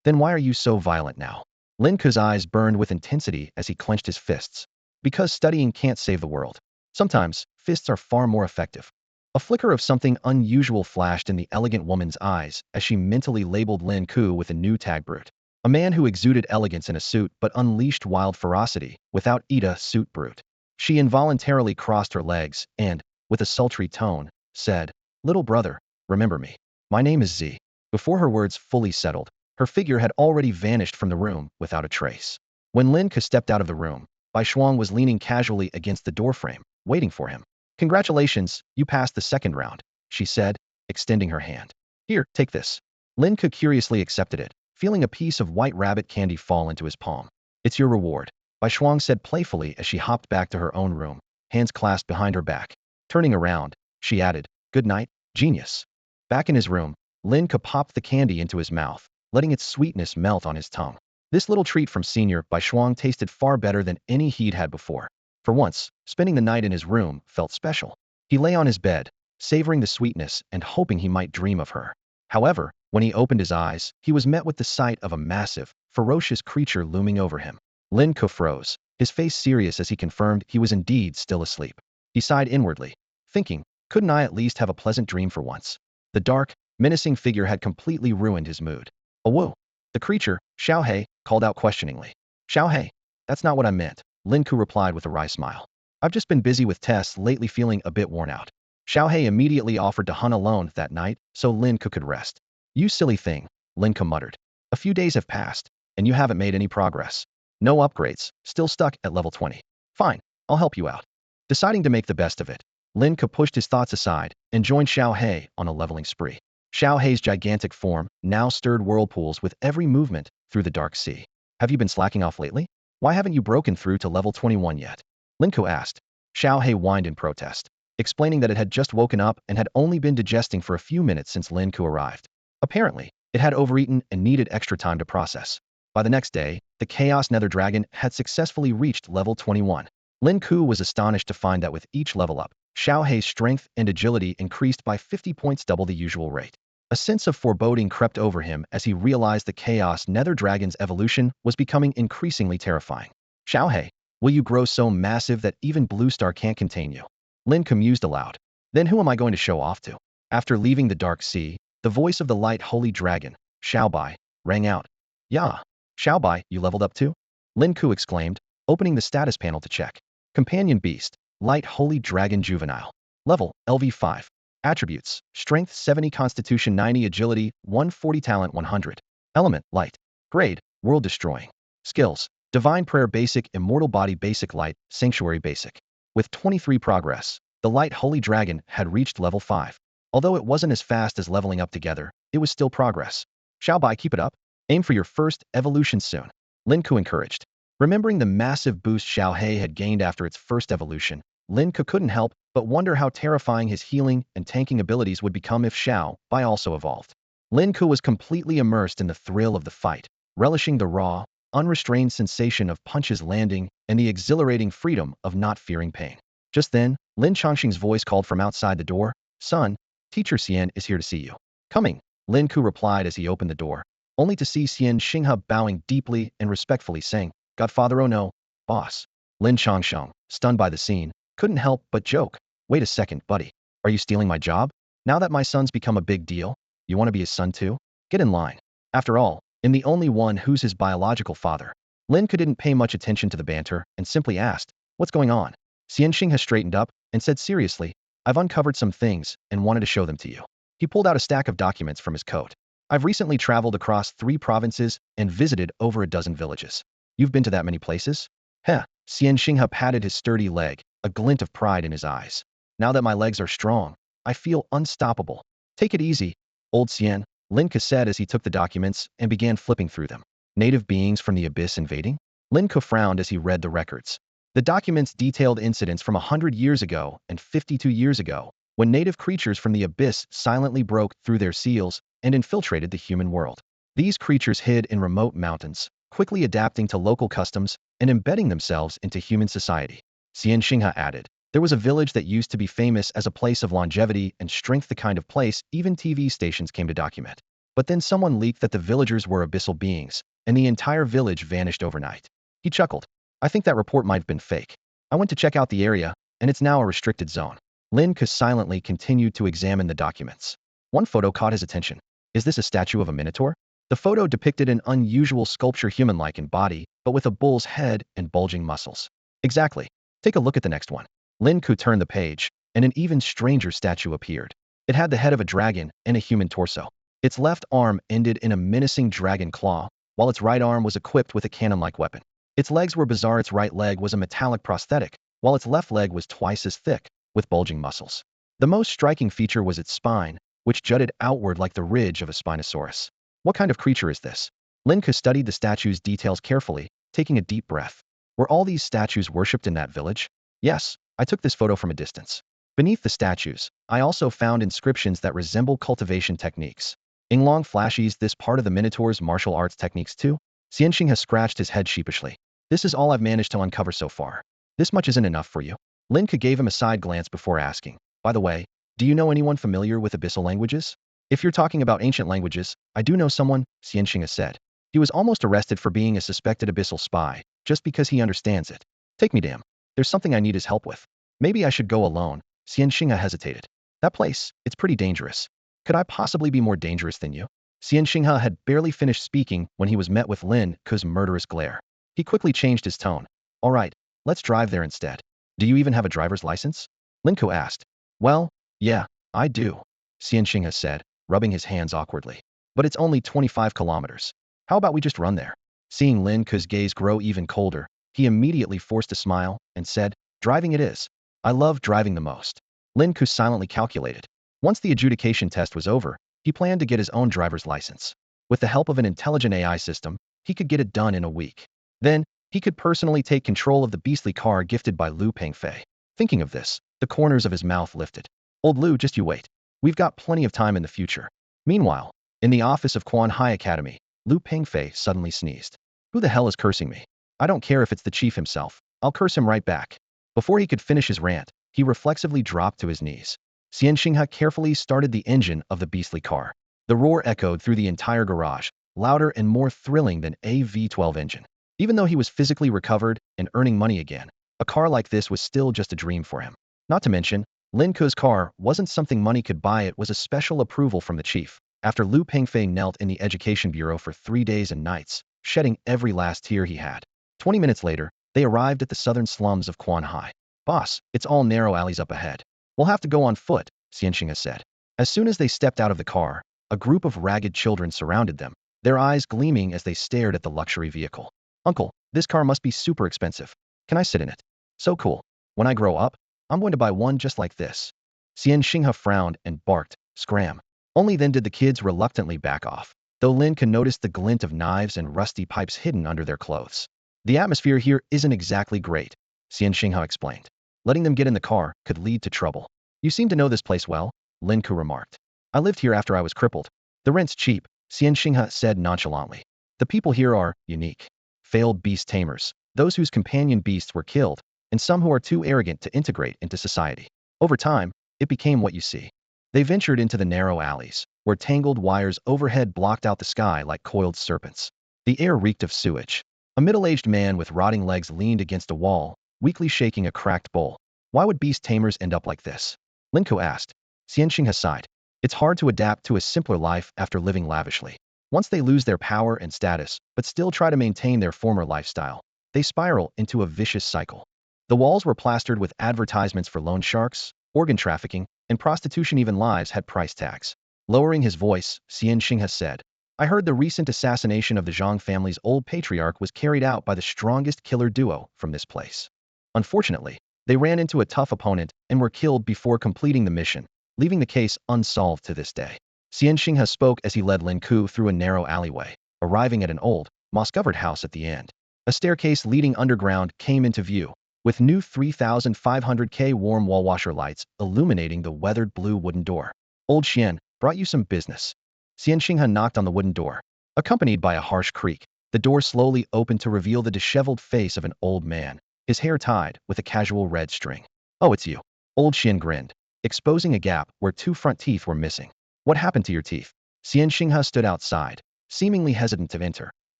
Then why are you so violent now? Lin Ke's eyes burned with intensity as he clenched his fists. Because studying can't save the world. Sometimes, fists are far more effective. A flicker of something unusual flashed in the elegant woman's eyes as she mentally labeled Lin Ke with a new tag brute. A man who exuded elegance in a suit but unleashed wild ferocity without Ida suit brute. She involuntarily crossed her legs and, with a sultry tone, said, Little brother, remember me. My name is Z. Before her words fully settled, her figure had already vanished from the room without a trace. When Lin Ke stepped out of the room, Bai Shuang was leaning casually against the doorframe, waiting for him. Congratulations, you passed the second round, she said, extending her hand. Here, take this. Lin Ke curiously accepted it, feeling a piece of white rabbit candy fall into his palm. It's your reward, Bai Shuang said playfully as she hopped back to her own room, hands clasped behind her back. Turning around, she added, Good night, genius. Back in his room, Lin Ke popped the candy into his mouth, letting its sweetness melt on his tongue. This little treat from Senior Bai Shuang tasted far better than any he'd had before. For once, spending the night in his room felt special. He lay on his bed, savoring the sweetness and hoping he might dream of her. However, when he opened his eyes, he was met with the sight of a massive, ferocious creature looming over him. Lin Ke froze, his face serious as he confirmed he was indeed still asleep. He sighed inwardly, thinking, couldn't I at least have a pleasant dream for once? The dark, menacing figure had completely ruined his mood. Whoa! The creature, Xiao He, called out questioningly. Xiao He, that's not what I meant, Lin Ke replied with a wry smile. I've just been busy with tests lately, feeling a bit worn out. Xiao He immediately offered to hunt alone that night so Lin Ke could rest. You silly thing, Lin Ke muttered. A few days have passed, and you haven't made any progress. No upgrades, still stuck at level 20. Fine, I'll help you out. Deciding to make the best of it, Lin Ke pushed his thoughts aside and joined Xiao He on a leveling spree. Xiao He's gigantic form now stirred whirlpools with every movement through the dark sea. Have you been slacking off lately? Why haven't you broken through to level 21 yet? Lin Ke asked. Xiao He whined in protest, explaining that it had just woken up and had only been digesting for a few minutes since Lin Ke arrived. Apparently, it had overeaten and needed extra time to process. By the next day, the Chaos Nether Dragon had successfully reached level 21. Lin Ke was astonished to find that with each level up, Xiao Hei's strength and agility increased by 50 points, double the usual rate. A sense of foreboding crept over him as he realized the Chaos Nether Dragon's evolution was becoming increasingly terrifying. Xiao Hei, will you grow so massive that even Blue Star can't contain you? Lin Ke mused aloud. Then who am I going to show off to? After leaving the Dark Sea, the voice of the Light Holy Dragon, Xiaobai, rang out. Yeah, Xiaobai, you leveled up too? Lin Ke exclaimed, opening the status panel to check. Companion Beast, Light Holy Dragon Juvenile. Level, LV5. Attributes, Strength 70, Constitution 90, Agility 140, Talent 100. Element, Light. Grade, World Destroying. Skills, Divine Prayer Basic, Immortal Body Basic, Light, Sanctuary Basic. With 23 progress, the Light Holy Dragon had reached level 5. Although it wasn't as fast as leveling up together, it was still progress. Xiaobai, keep it up. Aim for your first evolution soon. Lin Ke encouraged. Remembering the massive boost Xiao Hei had gained after its first evolution, Lin Ke couldn't help but wonder how terrifying his healing and tanking abilities would become if Xiao Bai also evolved. Lin Ke was completely immersed in the thrill of the fight, relishing the raw, unrestrained sensation of punches landing and the exhilarating freedom of not fearing pain. Just then, Lin Chongqing's voice called from outside the door, Son, Teacher Xian is here to see you. Coming, Lin Ke replied as he opened the door, only to see Xian Xinghe bowing deeply and respectfully saying, Godfather, oh no, boss. Lin Chongqing, stunned by the scene, couldn't help but joke. Wait a second, buddy. Are you stealing my job? Now that my son's become a big deal, you want to be his son too? Get in line. After all, I'm the only one who's his biological father. Lin Ke didn't pay much attention to the banter and simply asked, what's going on? Xian Xinghe straightened up and said seriously, I've uncovered some things and wanted to show them to you. He pulled out a stack of documents from his coat. I've recently traveled across 3 provinces and visited over a dozen villages. You've been to that many places? Heh, Xian Xinghe patted his sturdy leg, a glint of pride in his eyes. Now that my legs are strong, I feel unstoppable. Take it easy, old Xian, Lin Ke said as he took the documents and began flipping through them. Native beings from the abyss invading? Lin Ke frowned as he read the records. The documents detailed incidents from 100 years ago and 52 years ago, when native creatures from the abyss silently broke through their seals and infiltrated the human world. These creatures hid in remote mountains, quickly adapting to local customs and embedding themselves into human society. Xian Xinghe added, there was a village that used to be famous as a place of longevity and strength, the kind of place even TV stations came to document. But then someone leaked that the villagers were abyssal beings, and the entire village vanished overnight. He chuckled. I think that report might have been fake. I went to check out the area, and it's now a restricted zone. Lin Ke silently continued to examine the documents. One photo caught his attention. Is this a statue of a minotaur? The photo depicted an unusual sculpture, human-like in body, but with a bull's head and bulging muscles. Exactly. Take a look at the next one. Lin Ke turned the page, and an even stranger statue appeared. It had the head of a dragon and a human torso. Its left arm ended in a menacing dragon claw, while its right arm was equipped with a cannon-like weapon. Its legs were bizarre. Its right leg was a metallic prosthetic, while its left leg was twice as thick, with bulging muscles. The most striking feature was its spine, which jutted outward like the ridge of a Spinosaurus. What kind of creature is this? Lin Ke studied the statue's details carefully, taking a deep breath. Were all these statues worshipped in that village? Yes, I took this photo from a distance. Beneath the statues, I also found inscriptions that resemble cultivation techniques. In long flashes, this part of the Minotaur's martial arts techniques too? Xian Xinghe scratched his head sheepishly. This is all I've managed to uncover so far. This much isn't enough for you. Lin Ke gave him a side glance before asking, by the way, do you know anyone familiar with abyssal languages? If you're talking about ancient languages, I do know someone, Xian Xinghe said. He was almost arrested for being a suspected abyssal spy, just because he understands it. Take me to him. There's something I need his help with. Maybe I should go alone. Xian Xinghe hesitated. That place, it's pretty dangerous. Could I possibly be more dangerous than you? Xian Xinghe had barely finished speaking when he was met with Lin Ke's murderous glare. He quickly changed his tone. All right, let's drive there instead. Do you even have a driver's license? Lin Ke asked. Well, yeah, I do, Xian Xinghe said, rubbing his hands awkwardly. But it's only 25 kilometers. How about we just run there? Seeing Lin Ke's gaze grow even colder, he immediately forced a smile and said, driving it is. I love driving the most. Lin Ke silently calculated. Once the adjudication test was over, he planned to get his own driver's license. With the help of an intelligent AI system, he could get it done in a week. Then, He could personally take control of the beastly car gifted by Lu Pengfei. Thinking of this, the corners of his mouth lifted. Old Lu, just you wait. We've got plenty of time in the future. Meanwhile, in the office of Quan High Academy, Lu Pengfei suddenly sneezed. Who the hell is cursing me? I don't care if it's the chief himself. I'll curse him right back. Before he could finish his rant, he reflexively dropped to his knees. Xian Xinghe carefully started the engine of the beastly car. The roar echoed through the entire garage, louder and more thrilling than a V12 engine. Even though he was physically recovered and earning money again, a car like this was still just a dream for him. Not to mention, Lin Ke's car wasn't something money could buy, it was a special approval from the chief. After Lu Pengfei knelt in the education bureau for 3 days and nights, shedding every last tear he had. 20 minutes later, they arrived at the southern slums of Quan Hai. Boss, it's all narrow alleys up ahead. We'll have to go on foot, Xian Xinghe said. As soon as they stepped out of the car, a group of ragged children surrounded them, their eyes gleaming as they stared at the luxury vehicle. Uncle, this car must be super expensive. Can I sit in it? So cool. When I grow up, I'm going to buy one just like this. Xian Xinghe frowned and barked, scram. Only then did the kids reluctantly back off, though Lin Ke noticed the glint of knives and rusty pipes hidden under their clothes. The atmosphere here isn't exactly great, Xian Xinghe explained. Letting them get in the car could lead to trouble. You seem to know this place well, Lin Ke remarked. I lived here after I was crippled. The rent's cheap, Xian Xinghe said nonchalantly. The people here are unique. Failed beast tamers, those whose companion beasts were killed, and some who are too arrogant to integrate into society. Over time, it became what you see. They ventured into the narrow alleys, where tangled wires overhead blocked out the sky like coiled serpents. The air reeked of sewage. A middle-aged man with rotting legs leaned against a wall, weakly shaking a cracked bowl. Why would beast tamers end up like this? Lin Ke asked. Xian Xinghe sighed. It's hard to adapt to a simpler life after living lavishly. Once they lose their power and status, but still try to maintain their former lifestyle, they spiral into a vicious cycle. The walls were plastered with advertisements for loan sharks, organ trafficking, and prostitution. Even lives had price tags. Lowering his voice, Xian Xinghe said, I heard the recent assassination of the Zhang family's old patriarch was carried out by the strongest killer duo from this place. Unfortunately, they ran into a tough opponent and were killed before completing the mission, leaving the case unsolved to this day. Xian Xinghe spoke as he led Lin Ke through a narrow alleyway, arriving at an old, moss-covered house at the end. A staircase leading underground came into view, with new 3,500K warm wall washer lights illuminating the weathered blue wooden door. Old Xian, brought you some business. Xian Xinghe knocked on the wooden door. Accompanied by a harsh creak, the door slowly opened to reveal the disheveled face of an old man, his hair tied with a casual red string. Oh, it's you. Old Xian grinned, exposing a gap where 2 front teeth were missing. What happened to your teeth? Xian Xinghe stood outside, seemingly hesitant to enter,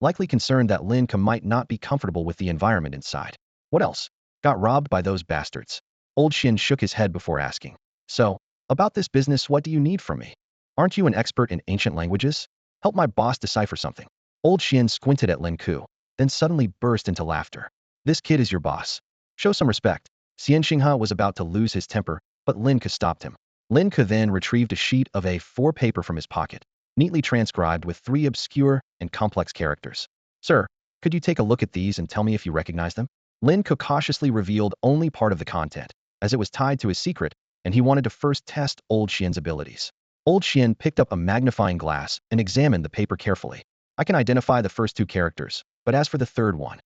likely concerned that Lin Ke might not be comfortable with the environment inside. What else? Got robbed by those bastards. Old Xian shook his head before asking. So, about this business, what do you need from me? Aren't you an expert in ancient languages? Help my boss decipher something. Old Xian squinted at Lin Ke, then suddenly burst into laughter. This kid is your boss. Show some respect. Xian Xinghe was about to lose his temper, but Lin Ke stopped him. Lin Ke then retrieved a sheet of A4 paper from his pocket, neatly transcribed with 3 obscure and complex characters. Sir, could you take a look at these and tell me if you recognize them? Lin Ke cautiously revealed only part of the content, as it was tied to his secret, and he wanted to first test Old Xian's abilities. Old Xian picked up a magnifying glass and examined the paper carefully. I can identify the first 2 characters, but as for the third one.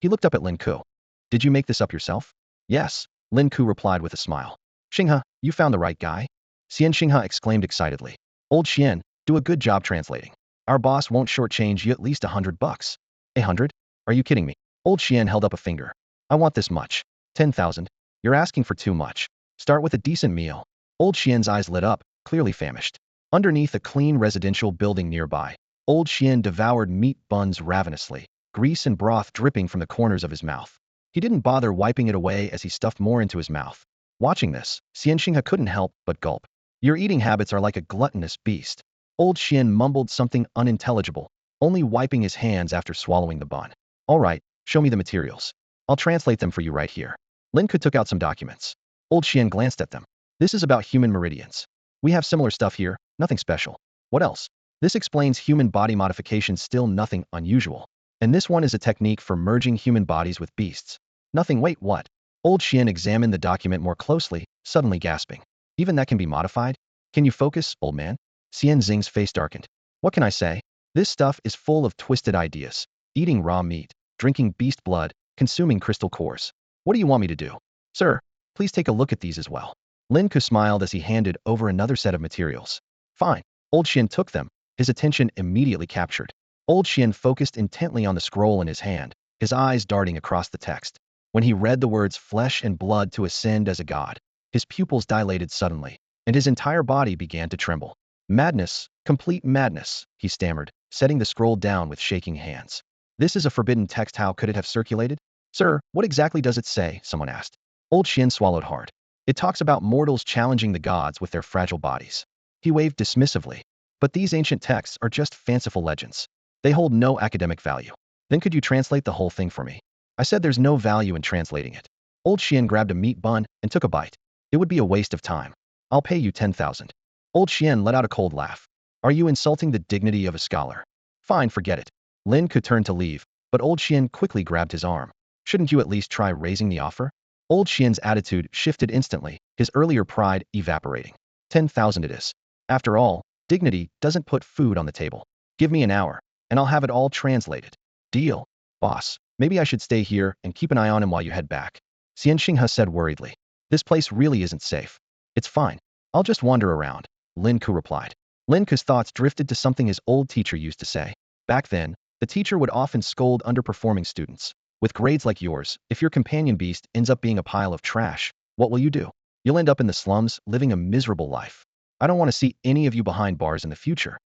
He looked up at Lin Ke. Did you make this up yourself? Yes, Lin Ke replied with a smile. Xinghe, you found the right guy? Xian Xinghe exclaimed excitedly. Old Xian, do a good job translating. Our boss won't shortchange you at least $100. 100? Are you kidding me? Old Xian held up a finger. I want this much. 10,000. You're asking for too much. Start with a decent meal. Old Xian's eyes lit up, clearly famished. Underneath a clean residential building nearby, Old Xian devoured meat buns ravenously, grease and broth dripping from the corners of his mouth. He didn't bother wiping it away as he stuffed more into his mouth. Watching this, Xian Xinghe couldn't help but gulp. Your eating habits are like a gluttonous beast. Old Xian mumbled something unintelligible, only wiping his hands after swallowing the bun. All right, show me the materials. I'll translate them for you right here. Lin Ke took out some documents. Old Xian glanced at them. This is about human meridians. We have similar stuff here, nothing special. What else? This explains human body modification, still nothing unusual. And this one is a technique for merging human bodies with beasts. Nothing. Wait, what? Old Xian examined the document more closely, suddenly gasping. Even that can be modified? Can you focus, old man? Xian Xing's face darkened. What can I say? This stuff is full of twisted ideas. Eating raw meat, drinking beast blood, consuming crystal cores. What do you want me to do? Sir, please take a look at these as well. Lin Ke smiled as he handed over another set of materials. Fine. Old Xian took them, his attention immediately captured. Old Xian focused intently on the scroll in his hand, his eyes darting across the text. When he read the words flesh and blood to ascend as a god, his pupils dilated suddenly, and his entire body began to tremble. Madness, complete madness, he stammered, setting the scroll down with shaking hands. This is a forbidden text. How could it have circulated? Sir, what exactly does it say? Someone asked. Old Xian swallowed hard. It talks about mortals challenging the gods with their fragile bodies. He waved dismissively. But these ancient texts are just fanciful legends. They hold no academic value. Then could you translate the whole thing for me? I said there's no value in translating it. Old Xian grabbed a meat bun and took a bite. It would be a waste of time. I'll pay you 10,000. Old Xian let out a cold laugh. Are you insulting the dignity of a scholar? Fine, forget it. Lin could turn to leave, but Old Xian quickly grabbed his arm. Shouldn't you at least try raising the offer? Old Xian's attitude shifted instantly, his earlier pride evaporating. 10,000 it is. After all, dignity doesn't put food on the table. Give me an hour, and I'll have it all translated. Deal. Boss, maybe I should stay here and keep an eye on him while you head back. Xian Xinghe said worriedly. This place really isn't safe. It's fine. I'll just wander around, Lin Ke replied. Lin Ke's thoughts drifted to something his old teacher used to say. Back then, the teacher would often scold underperforming students. With grades like yours, if your companion beast ends up being a pile of trash, what will you do? You'll end up in the slums, living a miserable life. I don't want to see any of you behind bars in the future.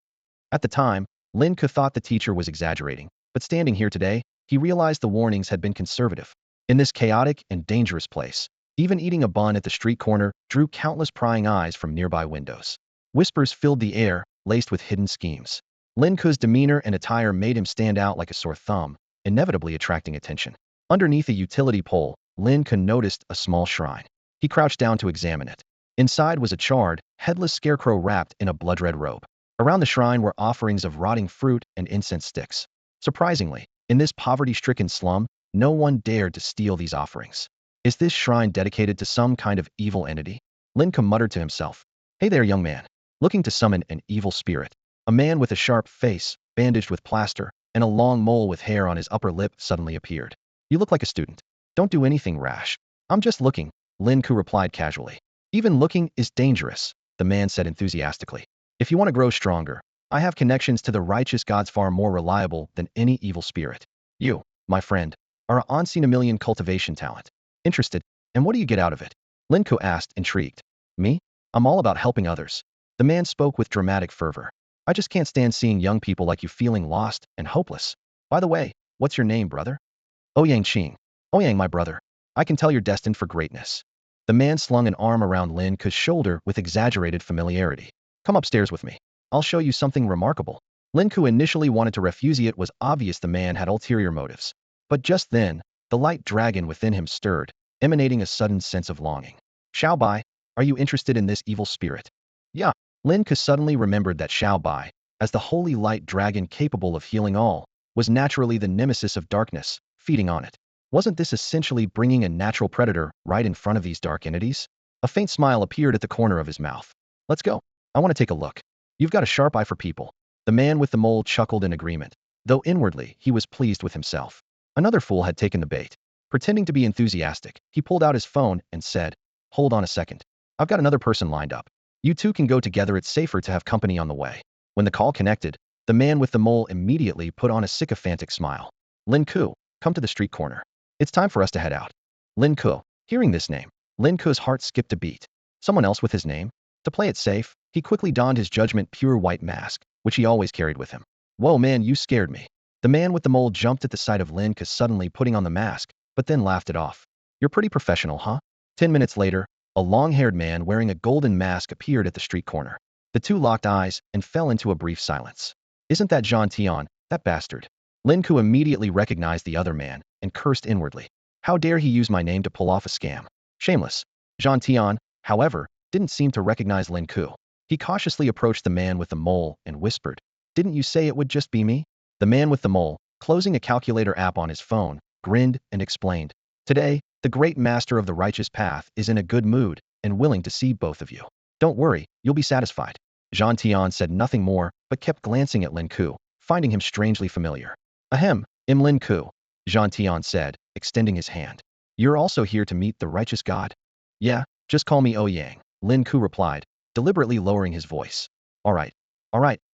At the time, Lin Ke thought the teacher was exaggerating, but standing here today, he realized the warnings had been conservative. In this chaotic and dangerous place, even eating a bun at the street corner drew countless prying eyes from nearby windows. Whispers filled the air, laced with hidden schemes. Lin Ke's demeanor and attire made him stand out like a sore thumb, inevitably attracting attention. Underneath a utility pole, Lin Ke noticed a small shrine. He crouched down to examine it. Inside was a charred, headless scarecrow wrapped in a blood-red robe. Around the shrine were offerings of rotting fruit and incense sticks. Surprisingly, in this poverty-stricken slum, no one dared to steal these offerings. Is this shrine dedicated to some kind of evil entity? Lin Ke muttered to himself. Hey there, young man. Looking to summon an evil spirit. A man with a sharp face, bandaged with plaster, and a long mole with hair on his upper lip suddenly appeared. You look like a student. Don't do anything rash. I'm just looking, Lin Ke replied casually. Even looking is dangerous, the man said enthusiastically. If you want to grow stronger, I have connections to the righteous gods far more reliable than any evil spirit. You, my friend, are an unseen million cultivation talent. Interested? And what do you get out of it? Lin Ke asked, intrigued. Me? I'm all about helping others. The man spoke with dramatic fervor. I just can't stand seeing young people like you feeling lost and hopeless. By the way, what's your name, brother? Ouyang Qing. Ouyang, my brother. I can tell you're destined for greatness. The man slung an arm around Lin Ke's shoulder with exaggerated familiarity. Come upstairs with me. I'll show you something remarkable. Lin Ke initially wanted to refuse. It was obvious the man had ulterior motives. But just then, the light dragon within him stirred, emanating a sudden sense of longing. Xiao Bai, are you interested in this evil spirit? Yeah. Lin Ke suddenly remembered that Xiao Bai, as the holy light dragon capable of healing all, was naturally the nemesis of darkness, feeding on it. Wasn't this essentially bringing a natural predator right in front of these dark entities? A faint smile appeared at the corner of his mouth. Let's go. I want to take a look. You've got a sharp eye for people. The man with the mole chuckled in agreement, though inwardly he was pleased with himself. Another fool had taken the bait. Pretending to be enthusiastic, he pulled out his phone and said, Hold on a second. I've got another person lined up. You two can go together. It's safer to have company on the way. When the call connected, the man with the mole immediately put on a sycophantic smile. Lin Ke, come to the street corner. It's time for us to head out. Lin Ke. Hearing this name, Lin Ke's heart skipped a beat. Someone else with his name? To play it safe, he quickly donned his judgment pure white mask, which he always carried with him. Whoa man, you scared me. The man with the mole jumped at the sight of Lin Ke suddenly putting on the mask, but then laughed it off. You're pretty professional, huh? 10 minutes later, a long-haired man wearing a golden mask appeared at the street corner. The two locked eyes and fell into a brief silence. Isn't that Zhang Tian, that bastard? Lin Ke immediately recognized the other man and cursed inwardly. How dare he use my name to pull off a scam? Shameless. Zhang Tian, however, didn't seem to recognize Lin Ke. He cautiously approached the man with the mole and whispered, Didn't you say it would just be me? The man with the mole, closing a calculator app on his phone, grinned and explained, Today, the great master of the righteous path is in a good mood and willing to see both of you. Don't worry, you'll be satisfied. Zhang Tian said nothing more, but kept glancing at Lin Ke, finding him strangely familiar. Ahem, Lin Ke. Jean Tian said, extending his hand. You're also here to meet the righteous god? Yeah, just call me Ouyang, Lin Ke replied, deliberately lowering his voice. All right,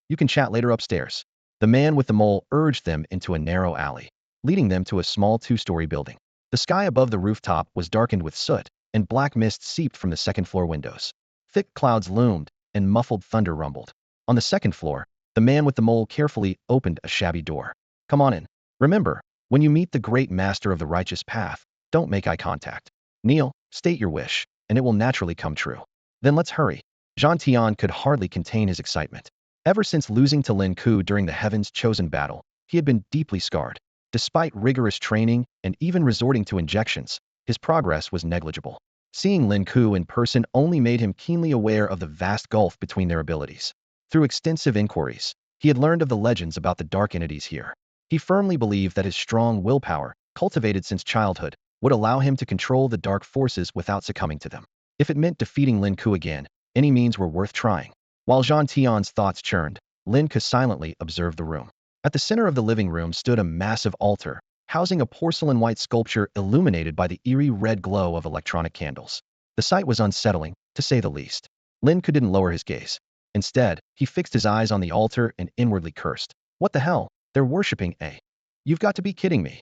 you can chat later upstairs. The man with the mole urged them into a narrow alley, leading them to a small two-story building. The sky above the rooftop was darkened with soot, and black mist seeped from the second-floor windows. Thick clouds loomed, and muffled thunder rumbled. On the second floor, the man with the mole carefully opened a shabby door. Come on in. Remember, when you meet the great master of the righteous path, don't make eye contact. Kneel, state your wish, and it will naturally come true. Then let's hurry. Jean Tian could hardly contain his excitement. Ever since losing to Lin Ke during the Heaven's Chosen battle, he had been deeply scarred. Despite rigorous training and even resorting to injections, his progress was negligible. Seeing Lin Ke in person only made him keenly aware of the vast gulf between their abilities. Through extensive inquiries, he had learned of the legends about the dark entities here. He firmly believed that his strong willpower, cultivated since childhood, would allow him to control the dark forces without succumbing to them. If it meant defeating Lin Ke again, any means were worth trying. While Jean Tian's thoughts churned, Lin Ke silently observed the room. At the center of the living room stood a massive altar, housing a porcelain-white sculpture illuminated by the eerie red glow of electronic candles. The sight was unsettling, to say the least. Lin Ke didn't lower his gaze. Instead, he fixed his eyes on the altar and inwardly cursed. What the hell? They're worshipping a. You've got to be kidding me.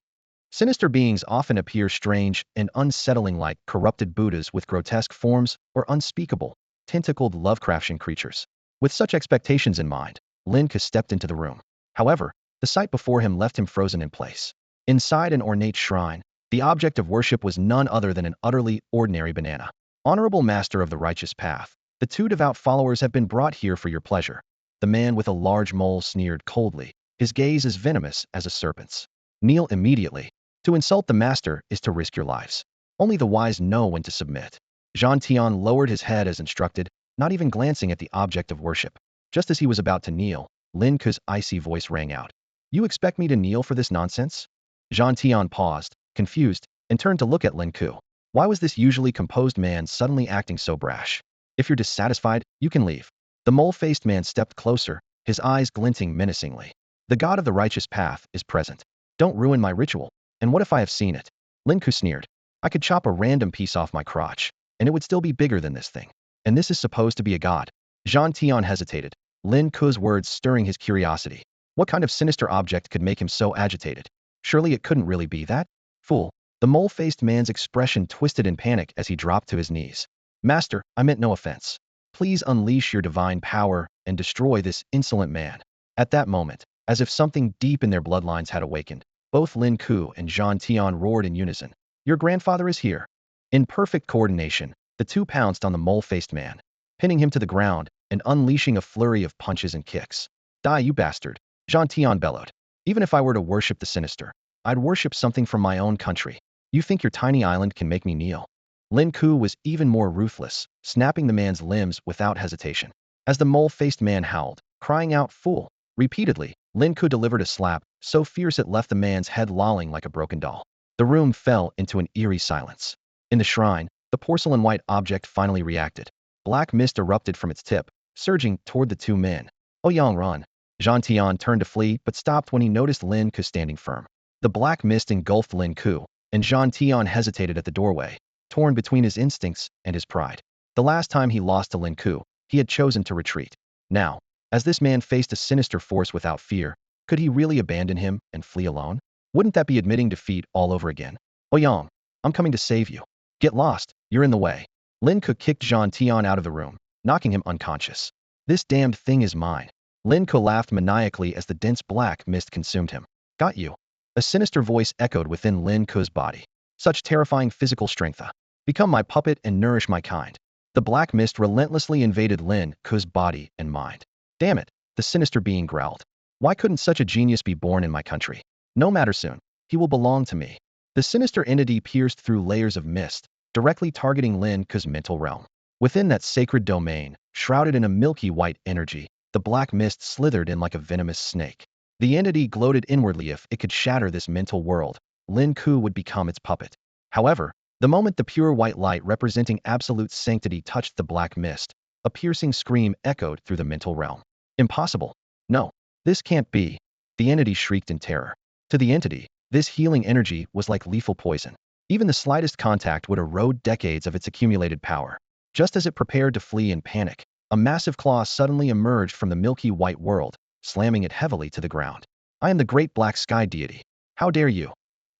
Sinister beings often appear strange and unsettling like corrupted Buddhas with grotesque forms or unspeakable, tentacled Lovecraftian creatures. With such expectations in mind, Lin Ke stepped into the room. However, the sight before him left him frozen in place. Inside an ornate shrine, the object of worship was none other than an utterly ordinary banana. Honorable master of the righteous path, the two devout followers have been brought here for your pleasure. The man with a large mole sneered coldly, his gaze as venomous as a serpent's. Kneel immediately. To insult the master is to risk your lives. Only the wise know when to submit. Jean Tian lowered his head as instructed, not even glancing at the object of worship. Just as he was about to kneel, Lin Ke's icy voice rang out. You expect me to kneel for this nonsense? Jean Tian paused, confused, and turned to look at Lin Ke. Why was this usually composed man suddenly acting so brash? If you're dissatisfied, you can leave. The mole-faced man stepped closer, his eyes glinting menacingly. The god of the righteous path is present. Don't ruin my ritual. And what if I have seen it? Lin Ke sneered. I could chop a random piece off my crotch, and it would still be bigger than this thing. And this is supposed to be a god. Jean Tian hesitated, Lin Ke's words stirring his curiosity. What kind of sinister object could make him so agitated? Surely it couldn't really be that? Fool. The mole-faced man's expression twisted in panic as he dropped to his knees. Master, I meant no offense. Please unleash your divine power and destroy this insolent man. At that moment, as if something deep in their bloodlines had awakened, both Lin Ke and Jean Tian roared in unison. Your grandfather is here. In perfect coordination, the two pounced on the mole-faced man, pinning him to the ground and unleashing a flurry of punches and kicks. Die, you bastard, Jean Tian bellowed. Even if I were to worship the sinister, I'd worship something from my own country. You think your tiny island can make me kneel? Lin Ke was even more ruthless, snapping the man's limbs without hesitation. As the mole-faced man howled, crying out, fool, repeatedly, Lin Ke delivered a slap so fierce it left the man's head lolling like a broken doll. The room fell into an eerie silence. In the shrine, the porcelain-white object finally reacted. Black mist erupted from its tip, surging toward the two men. Ouyang, run. Jean Tian turned to flee but stopped when he noticed Lin Ke standing firm. The black mist engulfed Lin Ke, and Jean Tian hesitated at the doorway, torn between his instincts and his pride. The last time he lost to Lin Ke, he had chosen to retreat. Now, as this man faced a sinister force without fear, could he really abandon him and flee alone? Wouldn't that be admitting defeat all over again? Ouyang, I'm coming to save you. Get lost, you're in the way. Lin Ke kicked Jean Tian out of the room, knocking him unconscious. This damned thing is mine. Lin Ke laughed maniacally as the dense black mist consumed him. Got you. A sinister voice echoed within Lin Ke's body. Such terrifying physical strength. Become my puppet and nourish my kind. The black mist relentlessly invaded Lin Ke's body and mind. Damn it, the sinister being growled. Why couldn't such a genius be born in my country? No matter soon. He will belong to me. The sinister entity pierced through layers of mist, directly targeting Lin Ke's mental realm. Within that sacred domain, shrouded in a milky white energy, the black mist slithered in like a venomous snake. The entity gloated inwardly if it could shatter this mental world, Lin Ke would become its puppet. However, the moment the pure white light representing absolute sanctity touched the black mist, a piercing scream echoed through the mental realm. Impossible. No, this can't be. The entity shrieked in terror. To the entity, This healing energy was like lethal poison. Even the slightest contact would erode decades of its accumulated power. Just as it prepared to flee in panic, a massive claw suddenly emerged from the milky white world, slamming it heavily to the ground. I am the great black sky deity. How dare you?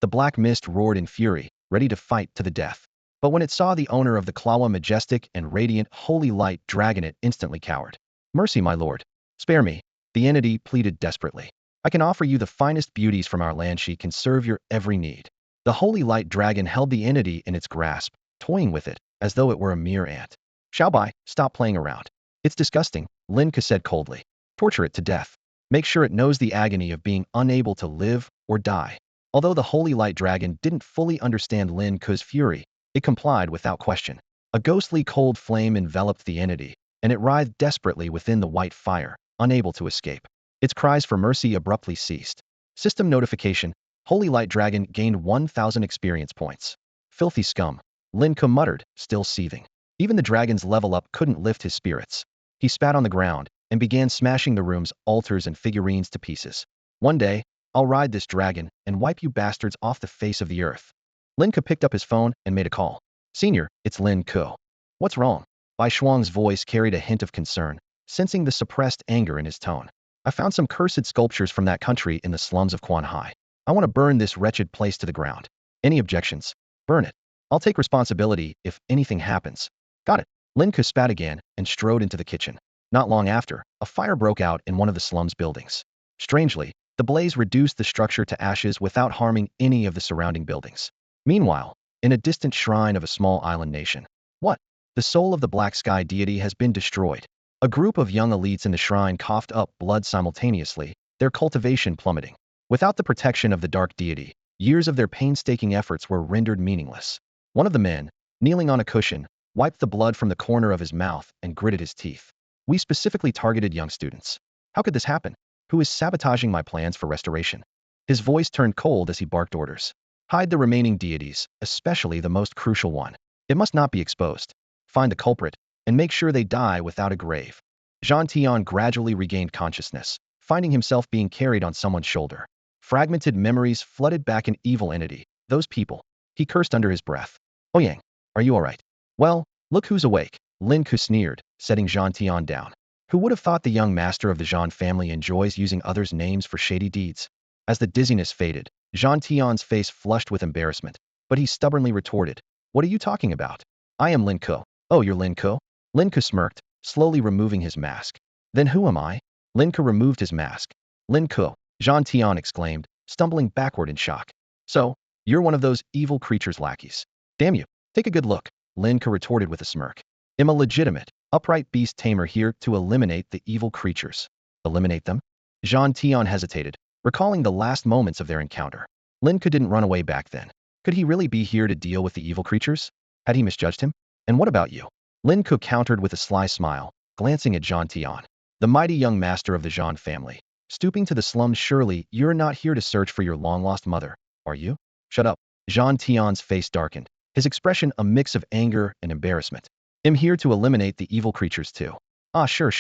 The black mist roared in fury, ready to fight to the death. But when it saw the owner of the claw, majestic and radiant holy light dragon, it instantly cowered. Mercy, my lord. Spare me. The entity pleaded desperately. I can offer you the finest beauties from our land. She can serve your every need. The holy light dragon held the entity in its grasp, toying with it, as though it were a mere ant. Xiaobai, stop playing around. It's disgusting, Lin Ke said coldly. Torture it to death. Make sure it knows the agony of being unable to live or die. Although the holy light dragon didn't fully understand Lin Ke's fury, it complied without question. A ghostly cold flame enveloped the entity, and it writhed desperately within the white fire, unable to escape. Its cries for mercy abruptly ceased. System notification: Holy Light Dragon gained 1,000 experience points. Filthy scum, Lin Ke muttered, still seething. Even the dragon's level up couldn't lift his spirits. He spat on the ground and began smashing the room's altars and figurines to pieces. One day, I'll ride this dragon and wipe you bastards off the face of the earth. Lin Ke picked up his phone and made a call. Senior, it's Lin Ke. What's wrong? Bai Shuang's voice carried a hint of concern, sensing the suppressed anger in his tone. I found some cursed sculptures from that country in the slums of Quanhai. I want to burn this wretched place to the ground. Any objections? Burn it. I'll take responsibility if anything happens. Got it. Lin Ke spat again and strode into the kitchen. Not long after, a fire broke out in one of the slums buildings. Strangely, the blaze reduced the structure to ashes without harming any of the surrounding buildings. Meanwhile, in a distant shrine of a small island nation, what? The soul of the black sky deity has been destroyed. A group of young elites in the shrine coughed up blood simultaneously, their cultivation plummeting. Without the protection of the dark deity, years of their painstaking efforts were rendered meaningless. One of the men, kneeling on a cushion, wiped the blood from the corner of his mouth and gritted his teeth. We specifically targeted young students. How could this happen? Who is sabotaging my plans for restoration? His voice turned cold as he barked orders. Hide the remaining deities, especially the most crucial one. It must not be exposed. Find the culprit, and make sure they die without a grave. Zhang Tian gradually regained consciousness, finding himself being carried on someone's shoulder. Fragmented memories flooded back an evil entity. Those people. He cursed under his breath. Oh Yang, are you alright? Well, look who's awake, Lin Ke sneered, setting Zhang Tian down. Who would have thought the young master of the Zhang family enjoys using others' names for shady deeds? As the dizziness faded, Zhang Tian's face flushed with embarrassment, but he stubbornly retorted. What are you talking about? I am Lin Ke. Oh, you're Lin Ke? Lin Ke smirked, slowly removing his mask. Then who am I? Lin Ke removed his mask. Lin Ke, Zhang Tian exclaimed, stumbling backward in shock. So, you're one of those evil creatures' lackeys. Damn you. Take a good look, Lin Ke retorted with a smirk. I'm a legitimate, upright beast tamer here to eliminate the evil creatures. Eliminate them? Zhang Tian hesitated, recalling the last moments of their encounter. Lin Ke didn't run away back then. Could he really be here to deal with the evil creatures? Had he misjudged him? And what about you? Lin Ke countered with a sly smile, glancing at Zhang Tian, the mighty young master of the Zhang family. Stooping to the slums, surely you're not here to search for your long-lost mother, are you? Shut up. Zhang Tian's face darkened, his expression a mix of anger and embarrassment. I'm here to eliminate the evil creatures too. Ah, sure.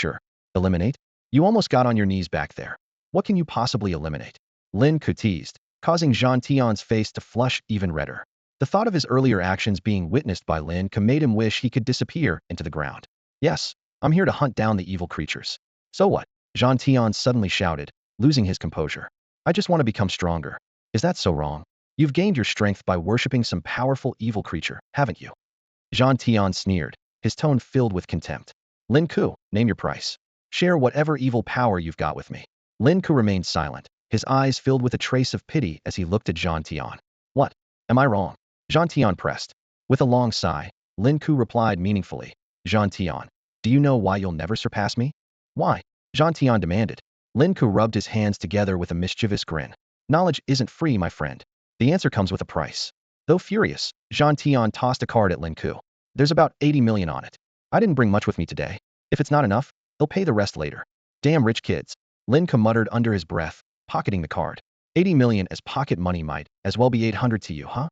Eliminate? You almost got on your knees back there. What can you possibly eliminate? Lin Ke teased, causing Zhang Tian's face to flush even redder. The thought of his earlier actions being witnessed by Lin Ke made him wish he could disappear into the ground. Yes, I'm here to hunt down the evil creatures. So what? Zhang Tian suddenly shouted, losing his composure. I just want to become stronger. Is that so wrong? You've gained your strength by worshipping some powerful evil creature, haven't you? Zhang Tian sneered, his tone filled with contempt. Lin Ke, name your price. Share whatever evil power you've got with me. Lin Ke remained silent, his eyes filled with a trace of pity as he looked at Zhang Tian. What? Am I wrong? Zhang Tian pressed. With a long sigh, Lin Ke replied meaningfully. Zhang Tian, do you know why you'll never surpass me? Why? Zhang Tian demanded. Lin Ke rubbed his hands together with a mischievous grin. Knowledge isn't free, my friend. The answer comes with a price. Though furious, Zhang Tian tossed a card at Lin Ke. There's about 80 million on it. I didn't bring much with me today. If it's not enough, they'll pay the rest later. Damn rich kids. Lin Ke muttered under his breath, pocketing the card. 80 million as pocket money might as well be 800 to you, huh?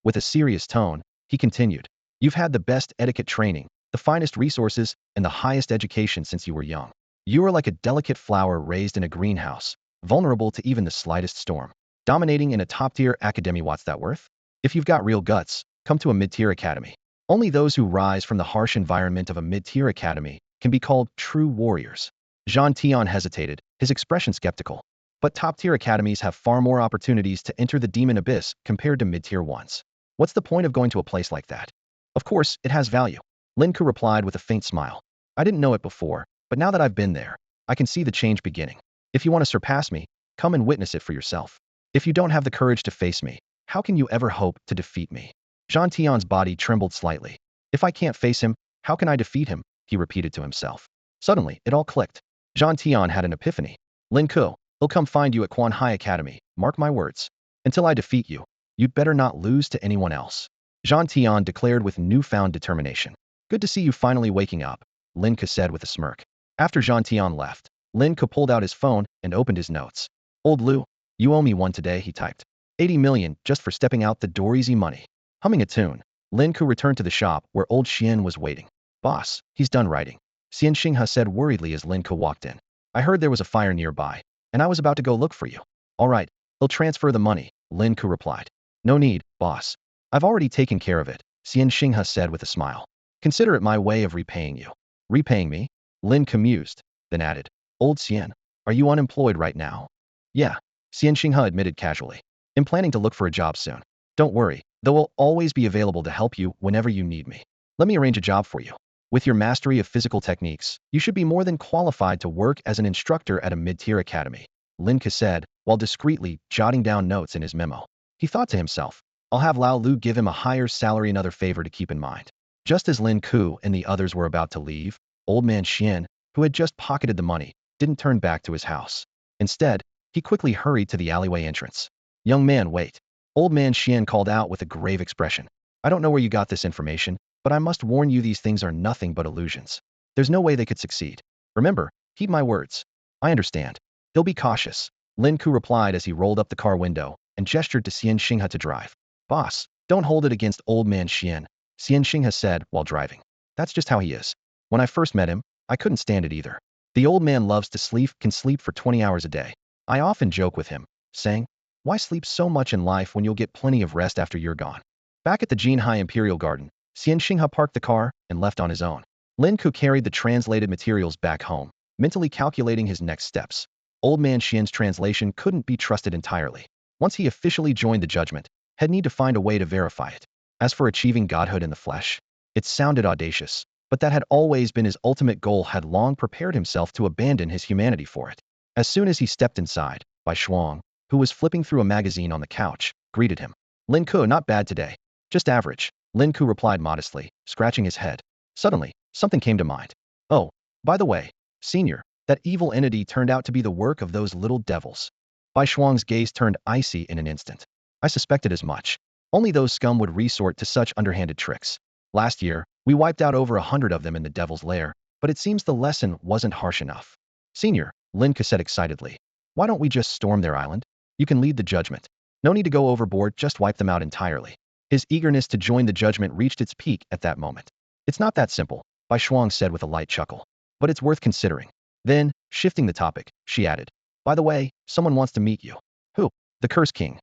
With a serious tone, he continued. You've had the best etiquette training, the finest resources, and the highest education since you were young. You are like a delicate flower raised in a greenhouse, vulnerable to even the slightest storm. Dominating in a top-tier academy, what's that worth? If you've got real guts, come to a mid-tier academy. Only those who rise from the harsh environment of a mid-tier academy can be called true warriors. Jean Tion hesitated, his expression skeptical. But top-tier academies have far more opportunities to enter the demon abyss compared to mid-tier ones. What's the point of going to a place like that? Of course, it has value. Lin Ke replied with a faint smile. I didn't know it before, but now that I've been there, I can see the change beginning. If you want to surpass me, come and witness it for yourself. If you don't have the courage to face me, how can you ever hope to defeat me? Jean Tion's body trembled slightly. If I can't face him, how can I defeat him? He repeated to himself. Suddenly, it all clicked. Jean Tion had an epiphany. Lin Ke, he'll come find you at Quan Hai Academy, mark my words. Until I defeat you, you'd better not lose to anyone else. Jean Tion declared with newfound determination. Good to see you finally waking up, Lin Ke said with a smirk. After Jean Tion left, Lin Ke pulled out his phone and opened his notes. Old Lu, you owe me one today, he typed. 80 million just for stepping out the door, easy money. Humming a tune, Lin Ke returned to the shop where old Xian was waiting. Boss, he's done writing. Xian Xinghe said worriedly as Lin Ke walked in. I heard there was a fire nearby, and I was about to go look for you. All right, he'll transfer the money, Lin Ke replied. No need, boss. I've already taken care of it, Xian Xinghe said with a smile. Consider it my way of repaying you. Repaying me? Lin Ke mused, then added. Old Xian, are you unemployed right now? Yeah, Xian Xinghe admitted casually. I'm planning to look for a job soon. Don't worry, though I'll always be available to help you whenever you need me. Let me arrange a job for you. With your mastery of physical techniques, you should be more than qualified to work as an instructor at a mid-tier academy, Lin Ke said, while discreetly jotting down notes in his memo. He thought to himself, I'll have Lao Lu give him a higher salary. Another favor to keep in mind. Just as Lin Ke and the others were about to leave, old man Xian, who had just pocketed the money, didn't turn back to his house. Instead, he quickly hurried to the alleyway entrance. Young man, wait. Old man Xian called out with a grave expression. I don't know where you got this information, but I must warn you, these things are nothing but illusions. There's no way they could succeed. Remember, heed my words. I understand. He'll be cautious, Lin Ke replied as he rolled up the car window and gestured to Xian Xinghe to drive. Boss, don't hold it against old man Xian, Xian Xinghe said while driving. That's just how he is. When I first met him, I couldn't stand it either. The old man loves to sleep, can sleep for 20 hours a day. I often joke with him, saying, why sleep so much in life when you'll get plenty of rest after you're gone? Back at the Jinhai Imperial Garden, Xian Xinghe parked the car and left on his own. Lin Ke carried the translated materials back home, mentally calculating his next steps. Old man Xian's translation couldn't be trusted entirely. Once he officially joined the judgment, he'd need to find a way to verify it. As for achieving godhood in the flesh, it sounded audacious, but that had always been his ultimate goal. Had long prepared himself to abandon his humanity for it. As soon as he stepped inside, Bai Shuang, who was flipping through a magazine on the couch, greeted him. Lin Ke, not bad today. Just average, Lin Ke replied modestly, scratching his head. Suddenly, something came to mind. Oh, by the way, senior, that evil entity turned out to be the work of those little devils. Bai Shuang's gaze turned icy in an instant. I suspected as much. Only those scum would resort to such underhanded tricks. Last year, we wiped out over 100 of them in the devil's lair, but it seems the lesson wasn't harsh enough. Senior, Lin Ke said excitedly. Why don't we just storm their island? You can lead the judgment. No need to go overboard, just wipe them out entirely. His eagerness to join the judgment reached its peak at that moment. It's not that simple, Bai Shuang said with a light chuckle. But it's worth considering. Then, shifting the topic, she added. By the way, someone wants to meet you. Who? The Curse King.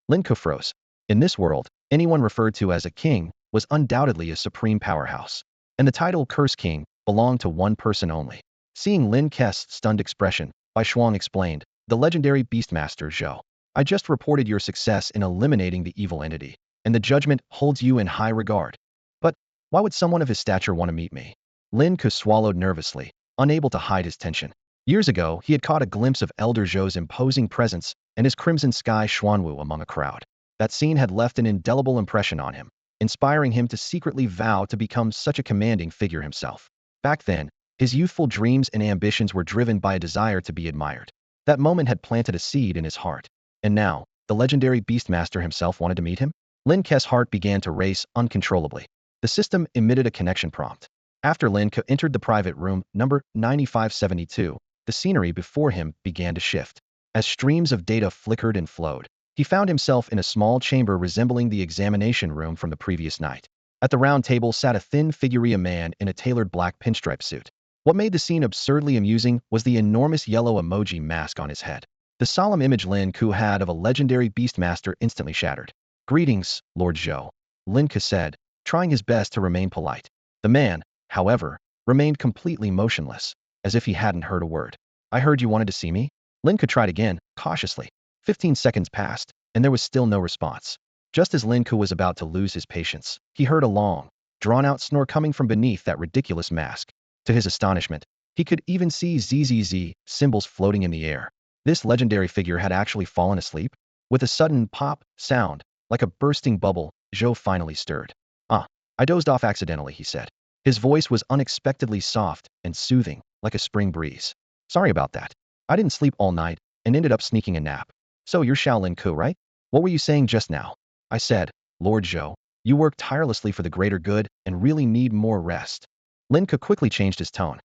Lin Ke froze. In this world, anyone referred to as a king was undoubtedly a supreme powerhouse. And the title Curse King belonged to one person only. Seeing Lin Ke's stunned expression, Bai Shuang explained, the legendary Beastmaster Zhou. I just reported your success in eliminating the evil entity, and the judgment holds you in high regard. But why would someone of his stature want to meet me? Lin Ke swallowed nervously, unable to hide his tension. Years ago, he had caught a glimpse of Elder Zhou's imposing presence and his crimson sky Xuanwu among a crowd. That scene had left an indelible impression on him, inspiring him to secretly vow to become such a commanding figure himself. Back then, his youthful dreams and ambitions were driven by a desire to be admired. That moment had planted a seed in his heart. And now, the legendary Beastmaster himself wanted to meet him? Lin Ke's heart began to race uncontrollably. The system emitted a connection prompt. After Lin Ke entered the private room, number 9572, the scenery before him began to shift. As streams of data flickered and flowed, he found himself in a small chamber resembling the examination room from the previous night. At the round table sat a thin figure, a man in a tailored black pinstripe suit. What made the scene absurdly amusing was the enormous yellow emoji mask on his head. The solemn image Lin Ke had of a legendary beastmaster instantly shattered. "Greetings, Lord Zhou," Lin Ke said, trying his best to remain polite. The man, however, remained completely motionless, as if he hadn't heard a word. "I heard you wanted to see me?" Lin Ke tried again, cautiously. 15 seconds passed, and there was still no response. Just as Lin Ke was about to lose his patience, he heard a long, drawn-out snore coming from beneath that ridiculous mask. To his astonishment, he could even see ZZZ symbols floating in the air. This legendary figure had actually fallen asleep. With a sudden pop sound, like a bursting bubble, Zhou finally stirred. "Ah, I dozed off accidentally," he said. His voice was unexpectedly soft and soothing, like a spring breeze. "Sorry about that. I didn't sleep all night and ended up sneaking a nap." "So you're Shaolin Ku, right? What were you saying just now?" I said, "Lord Zhou, you work tirelessly for the greater good and really need more rest." Lin Ke quickly changed his tone.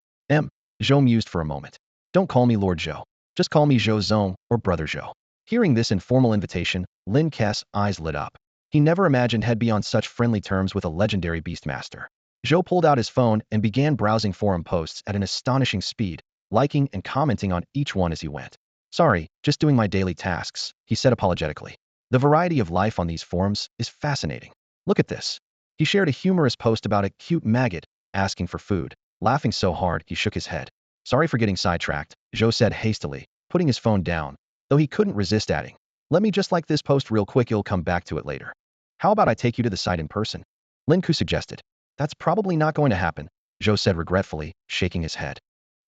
Zhou mused for a moment. "Don't call me Lord Zhou. Just call me Zhou Zong or Brother Zhou." Hearing this informal invitation, Lin Ke's eyes lit up. He never imagined he'd be on such friendly terms with a legendary beastmaster. Zhou pulled out his phone and began browsing forum posts at an astonishing speed, liking and commenting on each one as he went. "Sorry, just doing my daily tasks," he said apologetically. "The variety of life on these forums is fascinating. Look at this." He shared a humorous post about a cute maggot asking for food, laughing so hard he shook his head. "Sorry for getting sidetracked," Zhou said hastily, putting his phone down, though he couldn't resist adding, "Let me just like this post real quick, you'll come back to it later." "How about I take you to the site in person?" Lin Ke suggested. "That's probably not going to happen," Zhou said regretfully, shaking his head.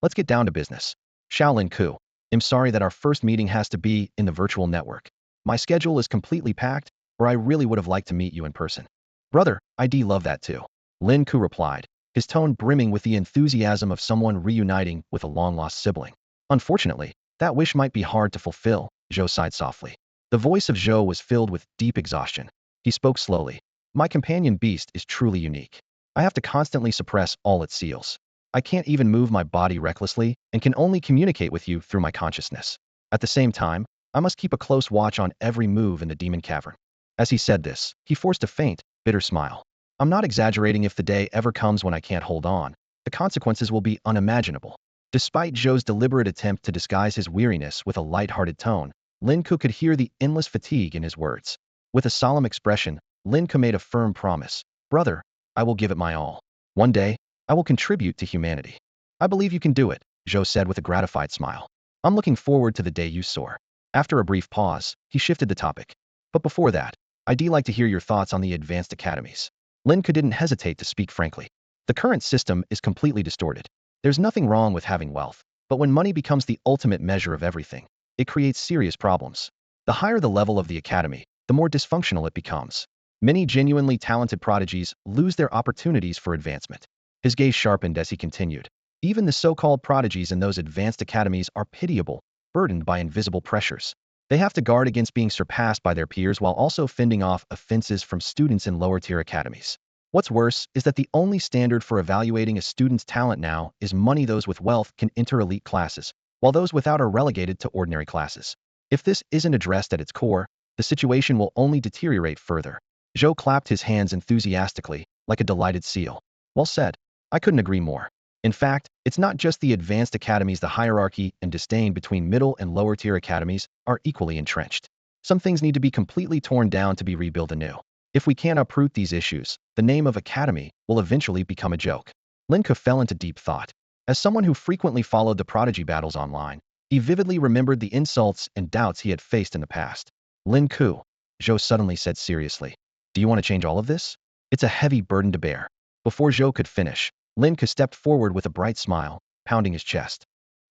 "Let's get down to business. Shaolin Ku, I'm sorry that our first meeting has to be in the virtual network. My schedule is completely packed, or I really would have liked to meet you in person." "Brother, I'd love that too," Lin Ke replied, his tone brimming with the enthusiasm of someone reuniting with a long-lost sibling. "Unfortunately, that wish might be hard to fulfill," Zhou sighed softly. The voice of Zhou was filled with deep exhaustion. He spoke slowly. "My companion beast is truly unique. I have to constantly suppress all its seals. I can't even move my body recklessly and can only communicate with you through my consciousness. At the same time, I must keep a close watch on every move in the demon cavern." As he said this, he forced a faint, bitter smile. "I'm not exaggerating. If the day ever comes when I can't hold on, the consequences will be unimaginable." Despite Zhou's deliberate attempt to disguise his weariness with a light-hearted tone, Lin Ke could hear the endless fatigue in his words. With a solemn expression, Lin Ke made a firm promise. "Brother, I will give it my all. One day, I will contribute to humanity." "I believe you can do it," Zhou said with a gratified smile. "I'm looking forward to the day you soar." After a brief pause, he shifted the topic. "But before that, I'd like to hear your thoughts on the advanced academies." Lin Ke didn't hesitate to speak frankly. "The current system is completely distorted. There's nothing wrong with having wealth, but when money becomes the ultimate measure of everything, it creates serious problems. The higher the level of the academy, the more dysfunctional it becomes. Many genuinely talented prodigies lose their opportunities for advancement." His gaze sharpened as he continued. "Even the so-called prodigies in those advanced academies are pitiable, burdened by invisible pressures. They have to guard against being surpassed by their peers while also fending off offenses from students in lower-tier academies. What's worse is that the only standard for evaluating a student's talent now is money. Those with wealth can enter elite classes, while those without are relegated to ordinary classes. If this isn't addressed at its core, the situation will only deteriorate further." Zhou clapped his hands enthusiastically, like a delighted seal. "Well said. I couldn't agree more. In fact, it's not just the advanced academies. The hierarchy and disdain between middle and lower-tier academies are equally entrenched. Some things need to be completely torn down to be rebuilt anew. If we can't uproot these issues, the name of academy will eventually become a joke." Lin Ke fell into deep thought. As someone who frequently followed the prodigy battles online, he vividly remembered the insults and doubts he had faced in the past. "Lin Ke," Zhou suddenly said seriously, "do you want to change all of this? It's a heavy burden to bear." Before Zhou could finish, Lin Ke stepped forward with a bright smile, pounding his chest.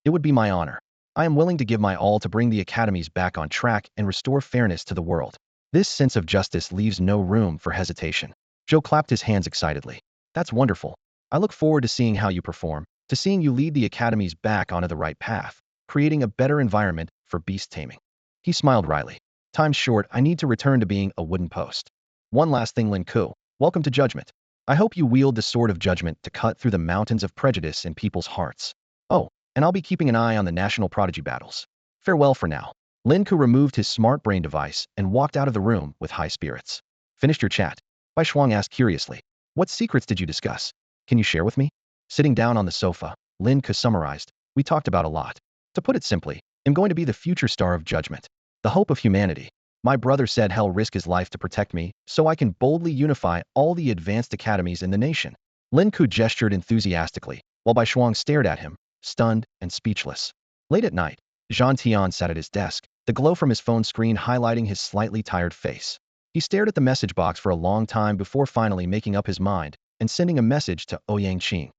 "It would be my honor. I am willing to give my all to bring the academies back on track and restore fairness to the world. This sense of justice leaves no room for hesitation." Zhou clapped his hands excitedly. "That's wonderful. I look forward to seeing how you perform, to seeing you lead the academies back onto the right path, creating a better environment for beast taming." He smiled wryly. "Time's short. I need to return to being a wooden post. One last thing, Lin Ke. Welcome to Judgment. I hope you wield the sword of judgment to cut through the mountains of prejudice in people's hearts. Oh, and I'll be keeping an eye on the national prodigy battles. Farewell for now." Lin Ke removed his smart brain device and walked out of the room with high spirits. "Finished your chat?" Bai Shuang asked curiously. "What secrets did you discuss? Can you share with me?" Sitting down on the sofa, Lin Ke summarized. "We talked about a lot. To put it simply, am going to be the future star of judgment, the hope of humanity. My brother said he'll risk his life to protect me so I can boldly unify all the advanced academies in the nation. Lin Ke gestured enthusiastically, while Bai Shuang stared at him, stunned and speechless. Late at night, Zhang Tian sat at his desk, the glow from his phone screen highlighting his slightly tired face. He stared at the message box for a long time before finally making up his mind and sending a message to Ouyang Qing.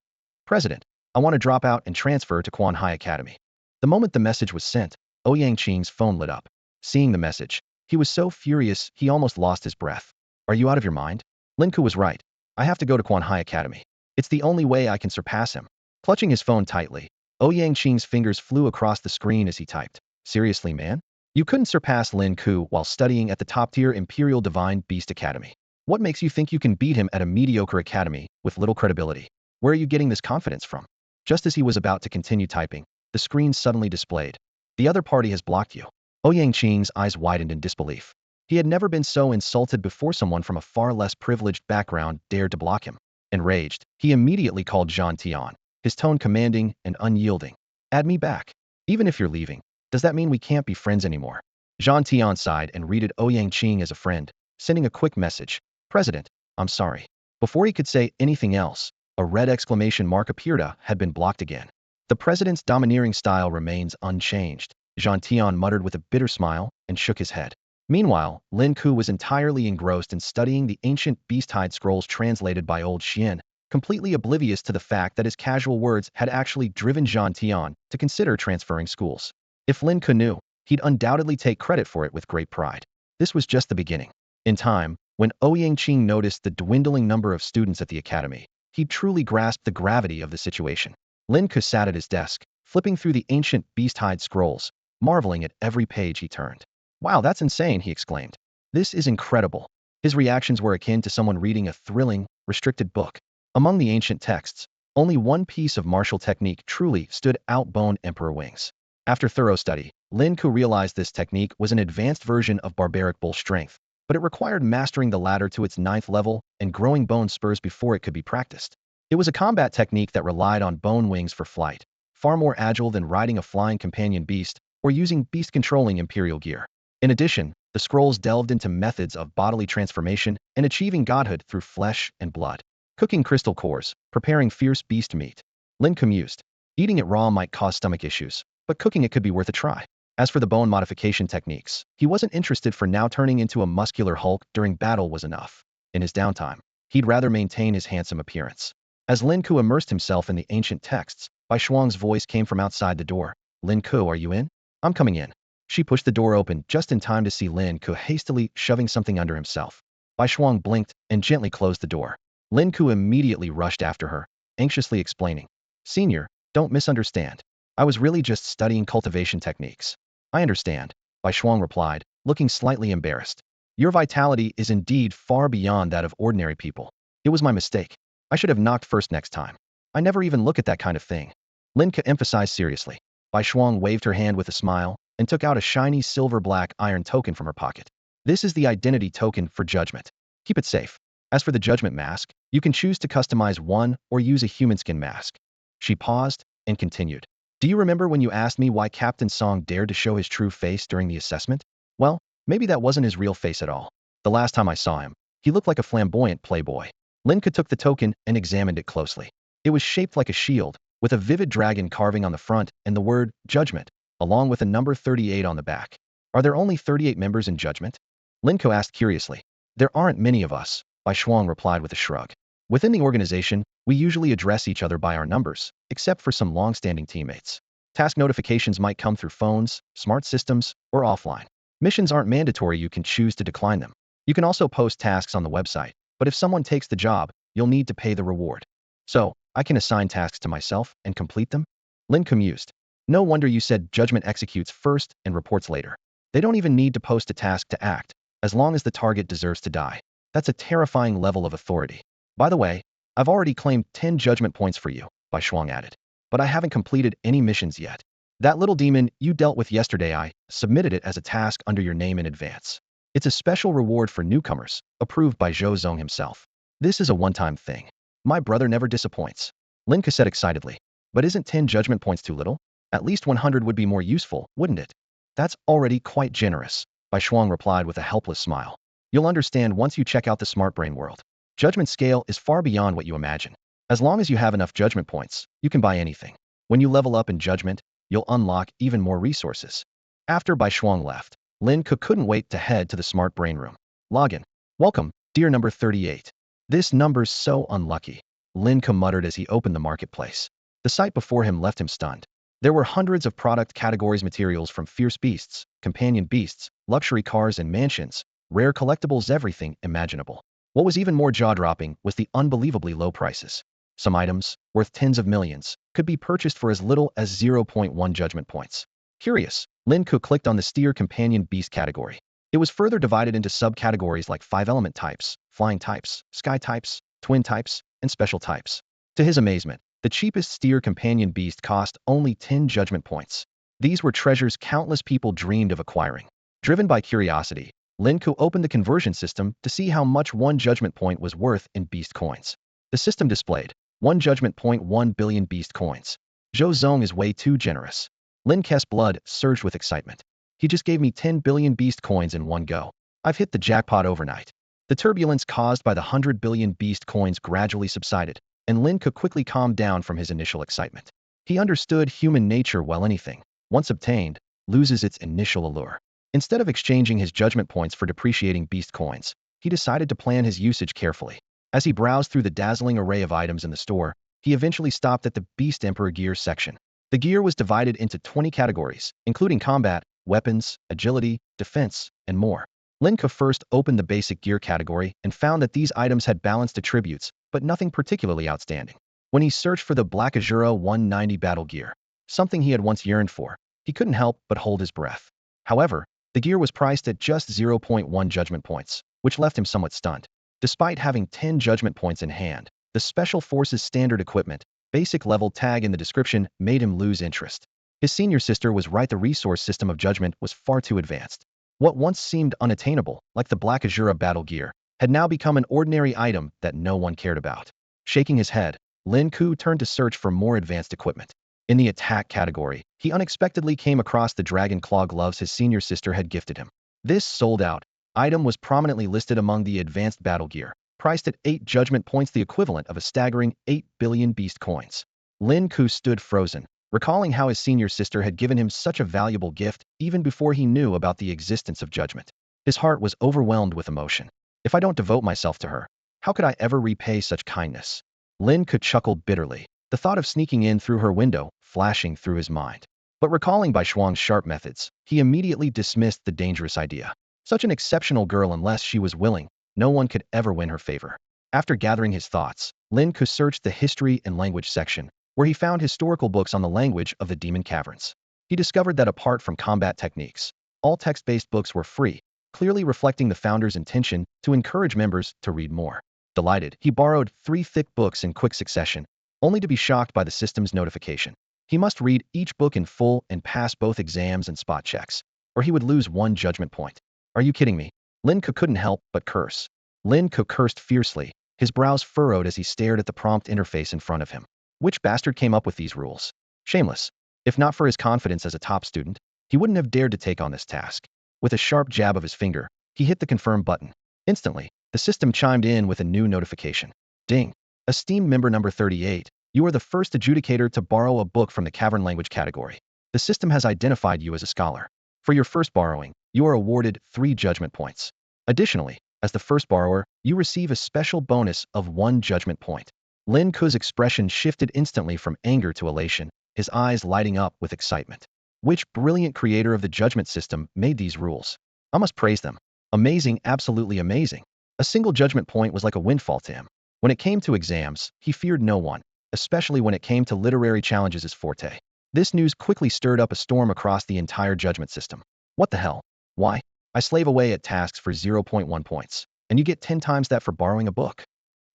President, I want to drop out and transfer to Quan Hai Academy. The moment the message was sent, Ouyang Qing's phone lit up. Seeing the message, he was so furious he almost lost his breath. Are you out of your mind? Lin Ke was right. I have to go to Quan Hai Academy. It's the only way I can surpass him. Clutching his phone tightly, Ouyang Qing's fingers flew across the screen as he typed. Seriously, man? You couldn't surpass Lin Ke while studying at the top-tier Imperial Divine Beast Academy. What makes you think you can beat him at a mediocre academy with little credibility? Where are you getting this confidence from? Just as he was about to continue typing, the screen suddenly displayed. The other party has blocked you. Ouyang Qing's eyes widened in disbelief. He had never been so insulted before someone from a far less privileged background dared to block him. Enraged, he immediately called Zhang Tian, his tone commanding and unyielding. Add me back. Even if you're leaving, does that mean we can't be friends anymore? Zhang Tian sighed and greeted Ouyang Qing as a friend, sending a quick message. President, I'm sorry. Before he could say anything else, a red exclamation mark appeared. Had been blocked again. The president's domineering style remains unchanged, Zhang Tian muttered with a bitter smile and shook his head. Meanwhile, Lin Ke was entirely engrossed in studying the ancient beast-hide scrolls translated by old Xian, completely oblivious to the fact that his casual words had actually driven Zhang Tian to consider transferring schools. If Lin Ke knew, he'd undoubtedly take credit for it with great pride. This was just the beginning. In time, when Ouyang Qing noticed the dwindling number of students at the academy, he truly grasped the gravity of the situation. Lin Ke sat at his desk, flipping through the ancient beast-hide scrolls, marveling at every page he turned. Wow, that's insane, he exclaimed. This is incredible. His reactions were akin to someone reading a thrilling, restricted book. Among the ancient texts, only one piece of martial technique truly stood out: bone emperor wings. After thorough study, Lin Ke realized this technique was an advanced version of barbaric bull strength, but it required mastering the latter to its 9th level and growing bone spurs before it could be practiced. It was a combat technique that relied on bone wings for flight, far more agile than riding a flying companion beast or using beast-controlling imperial gear. In addition, the scrolls delved into methods of bodily transformation and achieving godhood through flesh and blood. Cooking crystal cores, preparing fierce beast meat. Lin Ke mused. Eating it raw might cause stomach issues, but cooking it could be worth a try. As for the bone modification techniques, he wasn't interested, for now turning into a muscular Hulk during battle was enough. In his downtime, he'd rather maintain his handsome appearance. As Lin Ke immersed himself in the ancient texts, Bai Shuang's voice came from outside the door. Lin Ke, are you in? I'm coming in. She pushed the door open just in time to see Lin Ke hastily shoving something under himself. Bai Shuang blinked and gently closed the door. Lin Ke immediately rushed after her, anxiously explaining. Senior, don't misunderstand. I was really just studying cultivation techniques. I understand, Bai Shuang replied, looking slightly embarrassed. Your vitality is indeed far beyond that of ordinary people. It was my mistake. I should have knocked first next time. I never even look at that kind of thing. Lin Ke emphasized seriously. Bai Shuang waved her hand with a smile and took out a shiny silver-black iron token from her pocket. This is the identity token for judgment. Keep it safe. As for the judgment mask, you can choose to customize one or use a human skin mask. She paused and continued. Do you remember when you asked me why Captain Song dared to show his true face during the assessment? Well, maybe that wasn't his real face at all. The last time I saw him, he looked like a flamboyant playboy. Lin Ke took the token and examined it closely. It was shaped like a shield, with a vivid dragon carving on the front and the word judgment, along with a number 38 on the back. Are there only 38 members in judgment? Lin Ke asked curiously. There aren't many of us, Bai Shuang replied with a shrug. Within the organization, we usually address each other by our numbers, except for some long-standing teammates. Task notifications might come through phones, smart systems, or offline. Missions aren't mandatory, you can choose to decline them. You can also post tasks on the website, but if someone takes the job, you'll need to pay the reward. So, I can assign tasks to myself and complete them? Lin Ke mused. No wonder you said judgment executes first and reports later. They don't even need to post a task to act, as long as the target deserves to die. That's a terrifying level of authority. By the way, I've already claimed 10 judgment points for you, Bai Shuang added. But I haven't completed any missions yet. That little demon you dealt with yesterday, I submitted it as a task under your name in advance. It's a special reward for newcomers, approved by Zhou Zong himself. This is a one-time thing. My brother never disappoints. Lin Ke said excitedly. But isn't 10 judgment points too little? At least 100 would be more useful, wouldn't it? That's already quite generous, Bai Shuang replied with a helpless smile. You'll understand once you check out the smart brain world. Judgment scale is far beyond what you imagine. As long as you have enough judgment points, you can buy anything. When you level up in judgment, you'll unlock even more resources. After Bai Shuang left, Lin Ke couldn't wait to head to the smart brain room. Login. Welcome, dear number 38. This number's so unlucky, Lin Ke muttered as he opened the marketplace. The sight before him left him stunned. There were hundreds of product categories materials from fierce beasts, companion beasts, luxury cars and mansions, rare collectibles, everything imaginable. What was even more jaw-dropping was the unbelievably low prices. Some items, worth tens of millions, could be purchased for as little as zero point 0.1 judgment points. Curious, Lin Ke clicked on the steer companion beast category. It was further divided into subcategories like 5-element types, flying types, sky types, twin types, and special types. To his amazement, the cheapest steer companion beast cost only 10 judgment points. These were treasures countless people dreamed of acquiring. Driven by curiosity, Lin Ke opened the conversion system to see how much 1 judgment point was worth in beast coins. The system displayed 1 judgment point 1 billion beast coins. Zhou Zong is way too generous. Lin Ke's blood surged with excitement. He just gave me 10 billion beast coins in one go. I've hit the jackpot overnight. The turbulence caused by the 100 billion beast coins gradually subsided, and Lin Ke quickly calmed down from his initial excitement. He understood human nature well. Anything, once obtained, loses its initial allure. Instead of exchanging his judgment points for depreciating beast coins, he decided to plan his usage carefully. As he browsed through the dazzling array of items in the store, he eventually stopped at the Beast Emperor gear section. The gear was divided into 20 categories, including combat, weapons, agility, defense, and more. Lin Ke first opened the basic gear category and found that these items had balanced attributes, but nothing particularly outstanding. When he searched for the Black Azura 190 battle gear, something he had once yearned for, he couldn't help but hold his breath. However, the gear was priced at just 0.1 judgment points, which left him somewhat stunned. Despite having 10 judgment points in hand, the Special Forces standard equipment, basic level tag in the description made him lose interest. His senior sister was right, the resource system of judgment was far too advanced. What once seemed unattainable, like the Black Azura battle gear, had now become an ordinary item that no one cared about. Shaking his head, Lin Ke turned to search for more advanced equipment. In the attack category, he unexpectedly came across the dragon claw gloves his senior sister had gifted him. This sold-out item was prominently listed among the advanced battle gear, priced at 8 judgment points, the equivalent of a staggering 8 billion beast coins. Lin Ke stood frozen, recalling how his senior sister had given him such a valuable gift even before he knew about the existence of judgment. His heart was overwhelmed with emotion. If I don't devote myself to her, how could I ever repay such kindness? Lin Ke chuckled bitterly, the thought of sneaking in through her window flashing through his mind. But recalling Bai Shuang's sharp methods, he immediately dismissed the dangerous idea. Such an exceptional girl, unless she was willing, no one could ever win her favor. After gathering his thoughts, Lin Ke searched the history and language section, where he found historical books on the language of the demon caverns. He discovered that apart from combat techniques, all text-based books were free, clearly reflecting the founder's intention to encourage members to read more. Delighted, he borrowed 3 thick books in quick succession, only to be shocked by the system's notification. He must read each book in full and pass both exams and spot checks, or he would lose 1 judgment point. Are you kidding me? Lin Ke couldn't help but curse. Lin Ke cursed fiercely, his brows furrowed as he stared at the prompt interface in front of him. Which bastard came up with these rules? Shameless. If not for his confidence as a top student, he wouldn't have dared to take on this task. With a sharp jab of his finger, he hit the confirm button. Instantly, the system chimed in with a new notification. Ding. Esteemed member number 38, you are the first adjudicator to borrow a book from the cavern language category. The system has identified you as a scholar. For your first borrowing, you are awarded 3 judgment points. Additionally, as the first borrower, you receive a special bonus of 1 judgment point. Lin Ke's expression shifted instantly from anger to elation, his eyes lighting up with excitement. Which brilliant creator of the judgment system made these rules? I must praise them. Amazing, absolutely amazing. A single judgment point was like a windfall to him. When it came to exams, he feared no one, especially when it came to literary challenges, his forte. This news quickly stirred up a storm across the entire judgment system. What the hell? Why? I slave away at tasks for 0.1 points, and you get 10 times that for borrowing a book.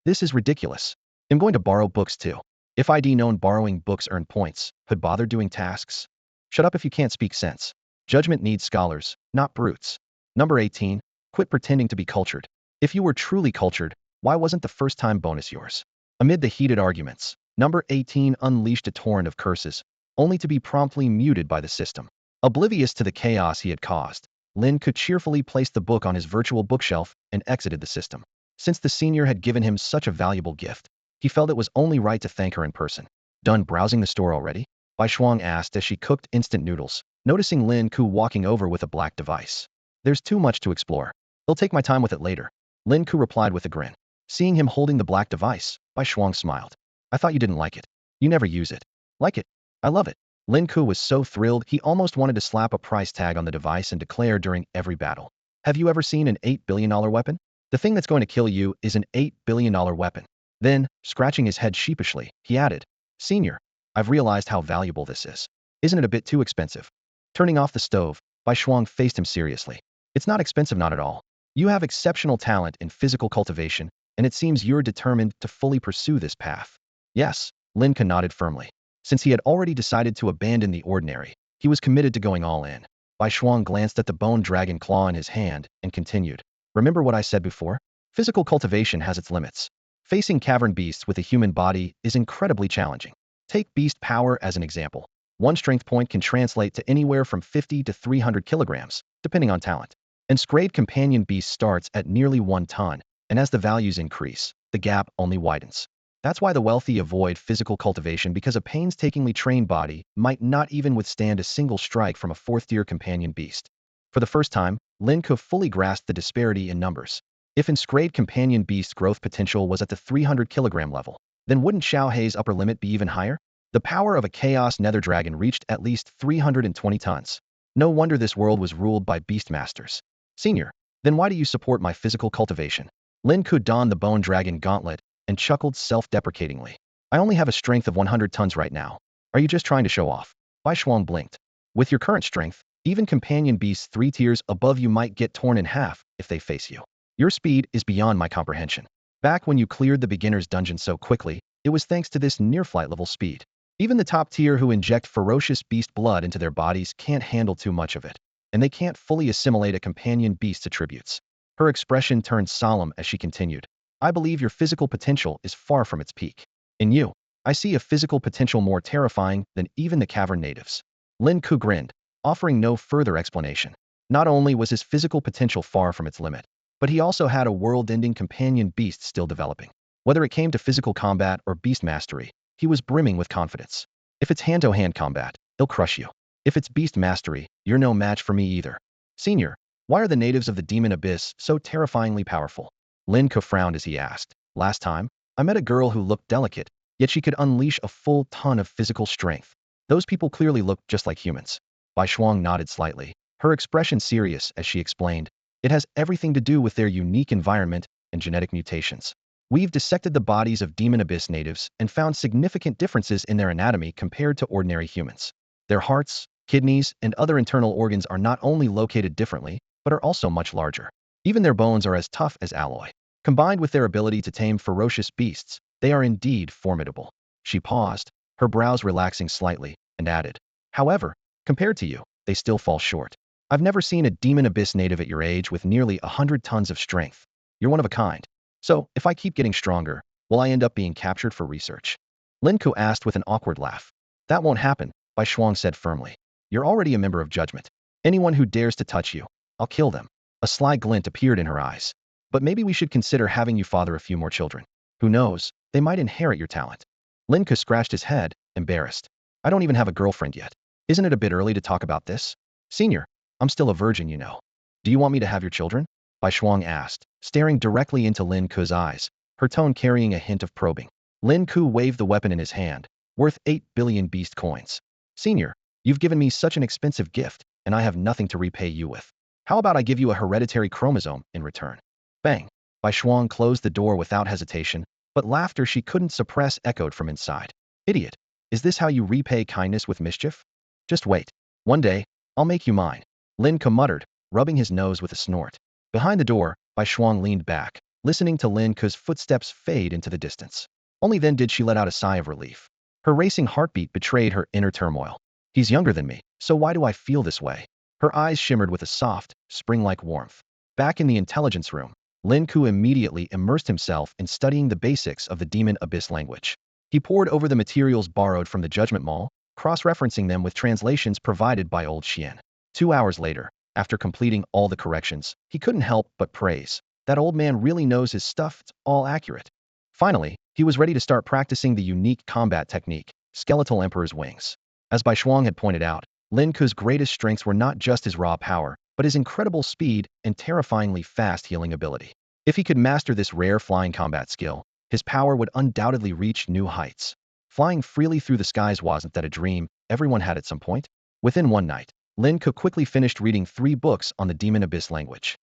This is ridiculous. I'm going to borrow books too. If I'd known borrowing books earned points, who'd bother doing tasks? Shut up if you can't speak sense. Judgment needs scholars, not brutes. Number 18, quit pretending to be cultured. If you were truly cultured, why wasn't the first time bonus yours? Amid the heated arguments, number 18 unleashed a torrent of curses. only to be promptly muted by the system. Oblivious to the chaos he had caused, Lin could cheerfully place the book on his virtual bookshelf and exited the system. Since the senior had given him such a valuable gift, he felt it was only right to thank her in person. Done browsing the store already? Bai Shuang asked as she cooked instant noodles, noticing Lin Ke walking over with a black device. There's too much to explore. I'll take my time with it later. Lin Ke replied with a grin. Seeing him holding the black device, Bai Shuang smiled. I thought you didn't like it. You never use it. Like it? I love it. Lin Ke was so thrilled he almost wanted to slap a price tag on the device and declare during every battle. Have you ever seen an $8 billion weapon? The thing that's going to kill you is an $8 billion weapon. Then, scratching his head sheepishly, he added, Senior, I've realized how valuable this is. Isn't it a bit too expensive? Turning off the stove, Bai Shuang faced him seriously. It's not expensive, not at all. You have exceptional talent in physical cultivation, and it seems you're determined to fully pursue this path. Yes, Lin Ke nodded firmly. Since he had already decided to abandon the ordinary, he was committed to going all in. Bai Shuang glanced at the bone dragon claw in his hand and continued. Remember what I said before? Physical cultivation has its limits. Facing cavern beasts with a human body is incredibly challenging. Take beast power as an example. One strength point can translate to anywhere from 50 to 300 kilograms, depending on talent. And Scrayed companion beast starts at nearly 1 ton, and as the values increase, the gap only widens. That's why the wealthy avoid physical cultivation, because a painstakingly trained body might not even withstand a single strike from a 4th-tier companion beast. For the first time, Lin Ke fully grasped the disparity in numbers. If Inscrayed companion beast's growth potential was at the 300 kilogram level, then wouldn't Xiao Hei's upper limit be even higher? The power of a chaos nether dragon reached at least 320 tons. No wonder this world was ruled by beastmasters. Senior, then why do you support my physical cultivation? Lin Ke donned the bone dragon gauntlet and chuckled self-deprecatingly. I only have a strength of 100 tons right now. Are you just trying to show off? Bai Shuang blinked. With your current strength, even companion beasts 3 tiers above you might get torn in half if they face you. Your speed is beyond my comprehension. Back when you cleared the beginner's dungeon so quickly, it was thanks to this near-flight level speed. Even the top tier who inject ferocious beast blood into their bodies can't handle too much of it, and they can't fully assimilate a companion beast's attributes. Her expression turned solemn as she continued. I believe your physical potential is far from its peak. In you, I see a physical potential more terrifying than even the cavern natives. Lin Ke grinned, offering no further explanation. Not only was his physical potential far from its limit, but he also had a world-ending companion beast still developing. Whether it came to physical combat or beast mastery, he was brimming with confidence. If it's hand-to-hand combat, he'll crush you. If it's beast mastery, you're no match for me either. Senior, why are the natives of the demon abyss so terrifyingly powerful? Lin Ke frowned as he asked. Last time, I met a girl who looked delicate, yet she could unleash a full ton of physical strength. Those people clearly looked just like humans. Bai Shuang nodded slightly, her expression serious as she explained. It has everything to do with their unique environment and genetic mutations. We've dissected the bodies of demon abyss natives and found significant differences in their anatomy compared to ordinary humans. Their hearts, kidneys, and other internal organs are not only located differently, but are also much larger. Even their bones are as tough as alloy. Combined with their ability to tame ferocious beasts, they are indeed formidable. She paused, her brows relaxing slightly, and added, however, compared to you, they still fall short. I've never seen a demon abyss native at your age with nearly 100 tons of strength. You're one of a kind. So, if I keep getting stronger, will I end up being captured for research? Lin Ke asked with an awkward laugh. That won't happen, Bai Shuang said firmly. You're already a member of Judgment. Anyone who dares to touch you, I'll kill them. A sly glint appeared in her eyes. But maybe we should consider having you father a few more children. Who knows, they might inherit your talent. Lin Ke scratched his head, embarrassed. I don't even have a girlfriend yet. Isn't it a bit early to talk about this? Senior, I'm still a virgin, you know. Do you want me to have your children? Bai Shuang asked, staring directly into Lin Ke's eyes, her tone carrying a hint of probing. Lin Ke waved the weapon in his hand, worth 8 billion beast coins. Senior, you've given me such an expensive gift, and I have nothing to repay you with. How about I give you a hereditary chromosome in return? Bang! Bai Shuang closed the door without hesitation, but laughter she couldn't suppress echoed from inside. Idiot! Is this how you repay kindness with mischief? Just wait. One day, I'll make you mine. Lin Ke muttered, rubbing his nose with a snort. Behind the door, Bai Shuang leaned back, listening to Lin Ke's footsteps fade into the distance. Only then did she let out a sigh of relief. Her racing heartbeat betrayed her inner turmoil. He's younger than me, so why do I feel this way? Her eyes shimmered with a soft, spring-like warmth. Back in the intelligence room, Lin Ke immediately immersed himself in studying the basics of the demon abyss language. He pored over the materials borrowed from the Judgment Mall, cross-referencing them with translations provided by old Xian. 2 hours later, after completing all the corrections, he couldn't help but praise. That old man really knows his stuff, it's all accurate. Finally, he was ready to start practicing the unique combat technique, Skeletal Emperor's Wings. As Bai Shuang had pointed out, Lin Ke's greatest strengths were not just his raw power, but his incredible speed and terrifyingly fast healing ability. If he could master this rare flying combat skill, his power would undoubtedly reach new heights. Flying freely through the skies wasn't that a dream everyone had at some point? Within one night, Lin Ke quickly finished reading 3 books on the Demon Abyss language.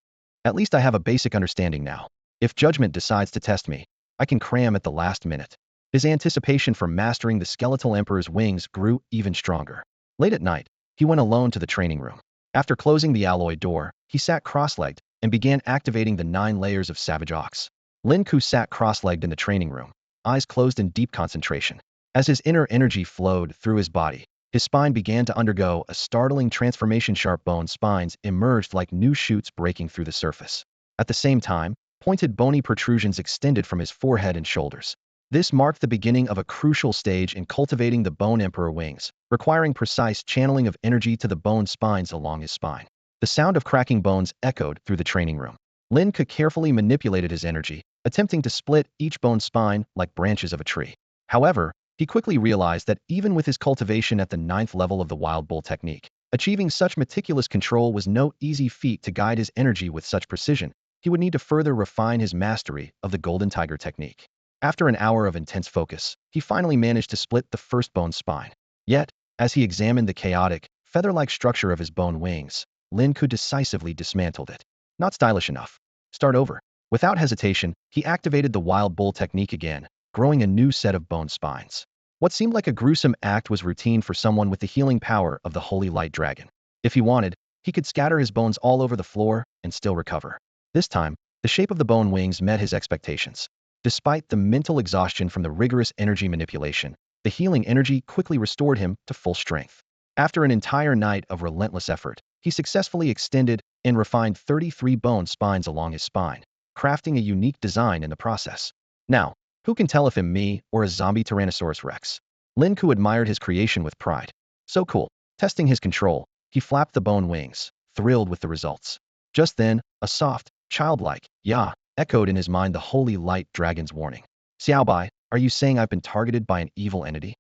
At least I have a basic understanding now. If judgment decides to test me, I can cram at the last minute. His anticipation for mastering the Skeletal Emperor's wings grew even stronger. Late at night, he went alone to the training room. After closing the alloy door, he sat cross-legged and began activating the 9 layers of Savage Ox. Lin Ke sat cross-legged in the training room, eyes closed in deep concentration. As his inner energy flowed through his body, his spine began to undergo a startling transformation. Sharp bone spines emerged like new shoots breaking through the surface. At the same time, pointed bony protrusions extended from his forehead and shoulders. This marked the beginning of a crucial stage in cultivating the Bone Emperor wings, requiring precise channeling of energy to the bone spines along his spine. The sound of cracking bones echoed through the training room. Lin Ke carefully manipulated his energy, attempting to split each bone spine like branches of a tree. However, he quickly realized that even with his cultivation at the 9th level of the Wild Bull technique, achieving such meticulous control was no easy feat. To guide his energy with such precision, he would need to further refine his mastery of the Golden Tiger technique. After an hour of intense focus, he finally managed to split the first bone spine. Yet, as he examined the chaotic, feather-like structure of his bone wings, Lin Ke decisively dismantled it. Not stylish enough. Start over. Without hesitation, he activated the Wild Bull technique again, growing a new set of bone spines. What seemed like a gruesome act was routine for someone with the healing power of the Holy Light Dragon. If he wanted, he could scatter his bones all over the floor and still recover. This time, the shape of the bone wings met his expectations. Despite the mental exhaustion from the rigorous energy manipulation, the healing energy quickly restored him to full strength. After an entire night of relentless effort, he successfully extended and refined 33 bone spines along his spine, crafting a unique design in the process. Now, who can tell if him me or a zombie Tyrannosaurus Rex? Lin Ke admired his creation with pride. So cool. Testing his control, he flapped the bone wings, thrilled with the results. Just then, a soft, childlike, "Yeah," echoed in his mind the Holy Light Dragon's warning. "Xiaobai, are you saying I've been targeted by an evil entity?"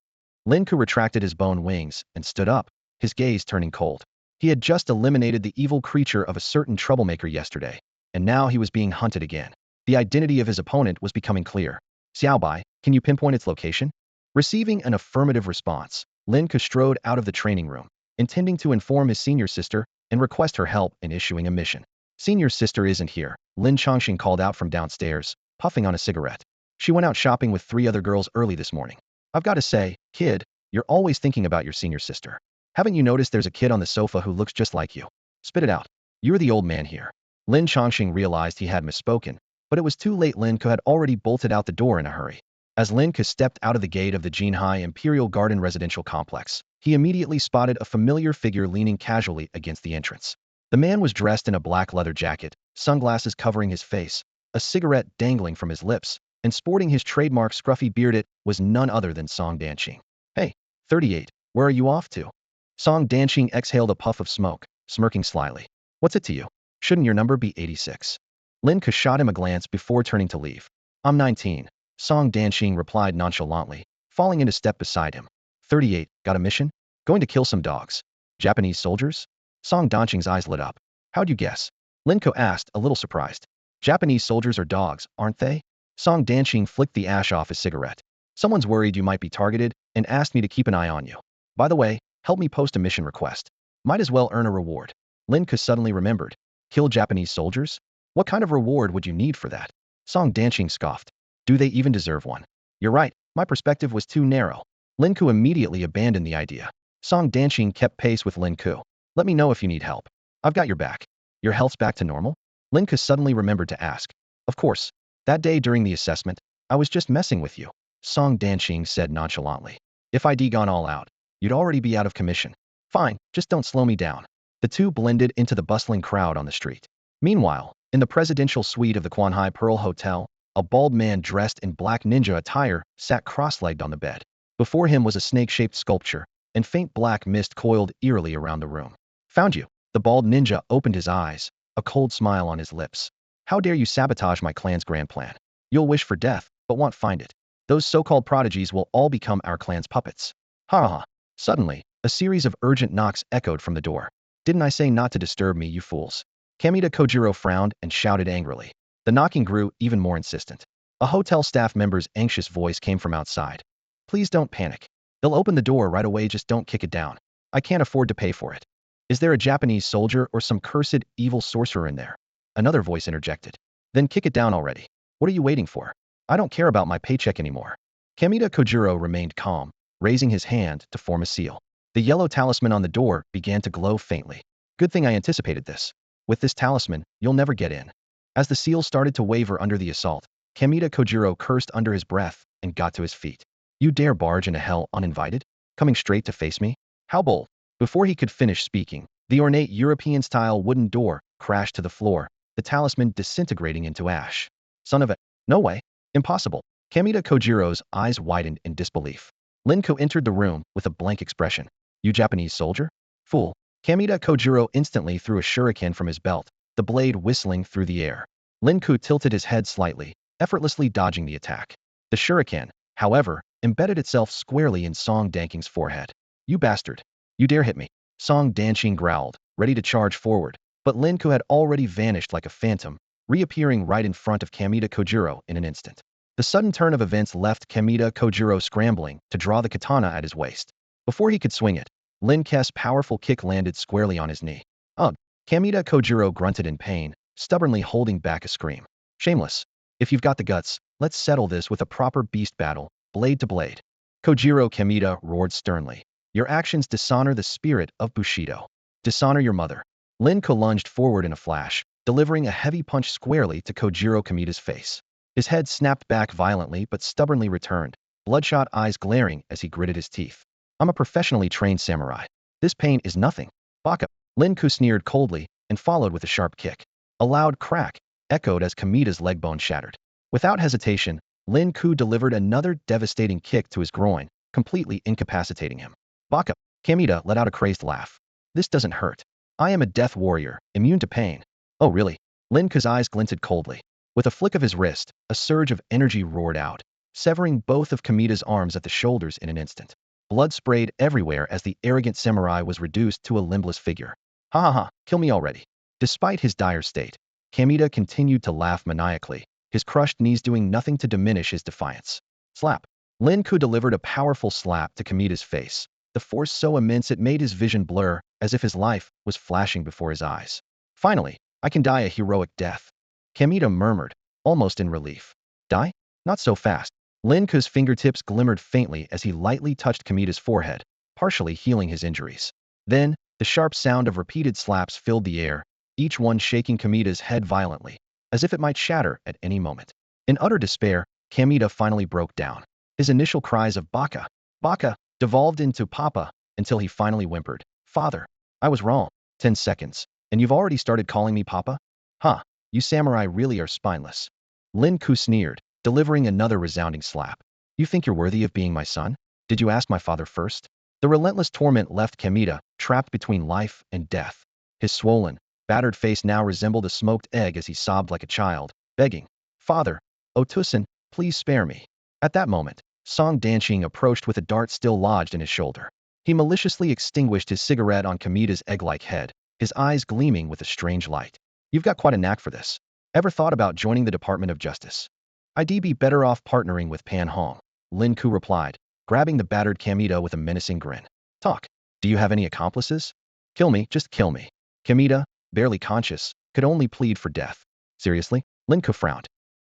Lin Ke retracted his bone wings and stood up, his gaze turning cold. He had just eliminated the evil creature of a certain troublemaker yesterday, and now he was being hunted again. The identity of his opponent was becoming clear. "Xiaobai, can you pinpoint its location?" Receiving an affirmative response, Lin Ke strode out of the training room, intending to inform his senior sister and request her help in issuing a mission. "Senior sister isn't here," Lin Chongqing called out from downstairs, puffing on a cigarette. "She went out shopping with 3 other girls early this morning. I've got to say, kid, you're always thinking about your senior sister. Haven't you noticed there's a kid on the sofa who looks just like you? Spit it out. You're the old man here." Lin Chongqing realized he had misspoken, but it was too late. Lin Ke had already bolted out the door in a hurry. As Lin Ke stepped out of the gate of the Jinhai Imperial Garden residential complex, he immediately spotted a familiar figure leaning casually against the entrance. The man was dressed in a black leather jacket, sunglasses covering his face, a cigarette dangling from his lips, and sporting his trademark scruffy beard. It was none other than Song Danqing. "Hey, 38, where are you off to?" Song Danqing exhaled a puff of smoke, smirking slyly. "What's it to you? Shouldn't your number be 86? Lin Ke shot him a glance before turning to leave. "I'm 19, Song Danqing replied nonchalantly, falling into step beside him. 38, got a mission? Going to kill some dogs. Japanese soldiers?" Song Danqing's eyes lit up. "How'd you guess?" Lin Ke asked, a little surprised. "Japanese soldiers are dogs, aren't they?" Song Danqing flicked the ash off his cigarette. "Someone's worried you might be targeted and asked me to keep an eye on you. By the way, help me post a mission request. Might as well earn a reward." Lin Ke suddenly remembered. Kill Japanese soldiers? What kind of reward would you need for that? Song Danqing scoffed. Do they even deserve one? You're right, my perspective was too narrow. Lin Ke immediately abandoned the idea. Song Danqing kept pace with Lin Ke. "Let me know if you need help. I've got your back." "Your health's back to normal?" Lin Ke suddenly remembered to ask. "Of course. That day during the assessment, I was just messing with you," Song Danqing said nonchalantly. "If I'd gone all out, you'd already be out of commission. Fine, just don't slow me down." The two blended into the bustling crowd on the street. Meanwhile, in the presidential suite of the Quanhai Pearl Hotel, a bald man dressed in black ninja attire sat cross-legged on the bed. Before him was a snake-shaped sculpture, and faint black mist coiled eerily around the room. Found you. The bald ninja opened his eyes, a cold smile on his lips. How dare you sabotage my clan's grand plan? You'll wish for death, but won't find it. Those so-called prodigies will all become our clan's puppets. Ha ha ha. Suddenly, a series of urgent knocks echoed from the door. Didn't I say not to disturb me, you fools? Kamita Kojiro frowned and shouted angrily. The knocking grew even more insistent. A hotel staff member's anxious voice came from outside. Please don't panic. They'll open the door right away, just don't kick it down. I can't afford to pay for it. Is there a Japanese soldier or some cursed evil sorcerer in there? Another voice interjected. Then kick it down already. What are you waiting for? I don't care about my paycheck anymore. Kamita Kojiro remained calm, raising his hand to form a seal. The yellow talisman on the door began to glow faintly. Good thing I anticipated this. With this talisman, you'll never get in. As the seal started to waver under the assault, Kamita Kojiro cursed under his breath and got to his feet. You dare barge into hell uninvited? Coming straight to face me? How bold! Before he could finish speaking, the ornate European-style wooden door crashed to the floor, the talisman disintegrating into ash. Son of a... No way. Impossible. Kamita Kojiro's eyes widened in disbelief. Lin Ke entered the room with a blank expression. You Japanese soldier? Fool. Kamita Kojiro instantly threw a shuriken from his belt, the blade whistling through the air. Lin Ke tilted his head slightly, effortlessly dodging the attack. The shuriken, however, embedded itself squarely in Song Danking's forehead. You bastard. You dare hit me. Song Danqing growled, ready to charge forward, but Lin Ke had already vanished like a phantom, reappearing right in front of Kamita Kojiro in an instant. The sudden turn of events left Kamita Kojiro scrambling to draw the katana at his waist. Before he could swing it, Lin Ke's powerful kick landed squarely on his knee. Ugh! Kamita Kojiro grunted in pain, stubbornly holding back a scream. Shameless. If you've got the guts, let's settle this with a proper beast battle, blade to blade. Kojiro Kamita roared sternly. Your actions dishonor the spirit of Bushido. Dishonor your mother. Lin Ke lunged forward in a flash, delivering a heavy punch squarely to Kojiro Kamita's face. His head snapped back violently but stubbornly returned, bloodshot eyes glaring as he gritted his teeth. I'm a professionally trained samurai. This pain is nothing. Baka. Lin Ke sneered coldly and followed with a sharp kick. A loud crack echoed as Kamita's leg bone shattered. Without hesitation, Lin Ke delivered another devastating kick to his groin, completely incapacitating him. Baka. Kamita let out a crazed laugh. This doesn't hurt. I am a death warrior, immune to pain. Oh really? Lin Ke's eyes glinted coldly. With a flick of his wrist, a surge of energy roared out, severing both of Kamita's arms at the shoulders in an instant. Blood sprayed everywhere as the arrogant samurai was reduced to a limbless figure. Ha ha ha, kill me already. Despite his dire state, Kamita continued to laugh maniacally, his crushed knees doing nothing to diminish his defiance. Slap. Lin Ke delivered a powerful slap to Kamita's face, the force so immense it made his vision blur, as if his life was flashing before his eyes. Finally, I can die a heroic death. Kamita murmured, almost in relief. Die? Not so fast. Lin Ke's fingertips glimmered faintly as he lightly touched Kamita's forehead, partially healing his injuries. Then, the sharp sound of repeated slaps filled the air, each one shaking Kamita's head violently, as if it might shatter at any moment. In utter despair, Kamita finally broke down. His initial cries of Baka, Baka, devolved into Papa, until he finally whimpered, Father, I was wrong. 10 seconds, and you've already started calling me Papa? Huh, you samurai really are spineless. Lin Ke sneered, delivering another resounding slap. You think you're worthy of being my son? Did you ask my father first? The relentless torment left Kamita trapped between life and death. His swollen, battered face now resembled a smoked egg as he sobbed like a child, begging, Father, Otusan, please spare me. At that moment, Song Danqing approached with a dart still lodged in his shoulder. He maliciously extinguished his cigarette on Kamita's egg-like head, his eyes gleaming with a strange light. You've got quite a knack for this. Ever thought about joining the Department of Justice? I'd be better off partnering with Pan Hong, Lin Ke replied, grabbing the battered Kamita with a menacing grin. Talk. Do you have any accomplices? Kill me, just kill me. Kamita, barely conscious, could only plead for death. Seriously? Lin Ke frowned.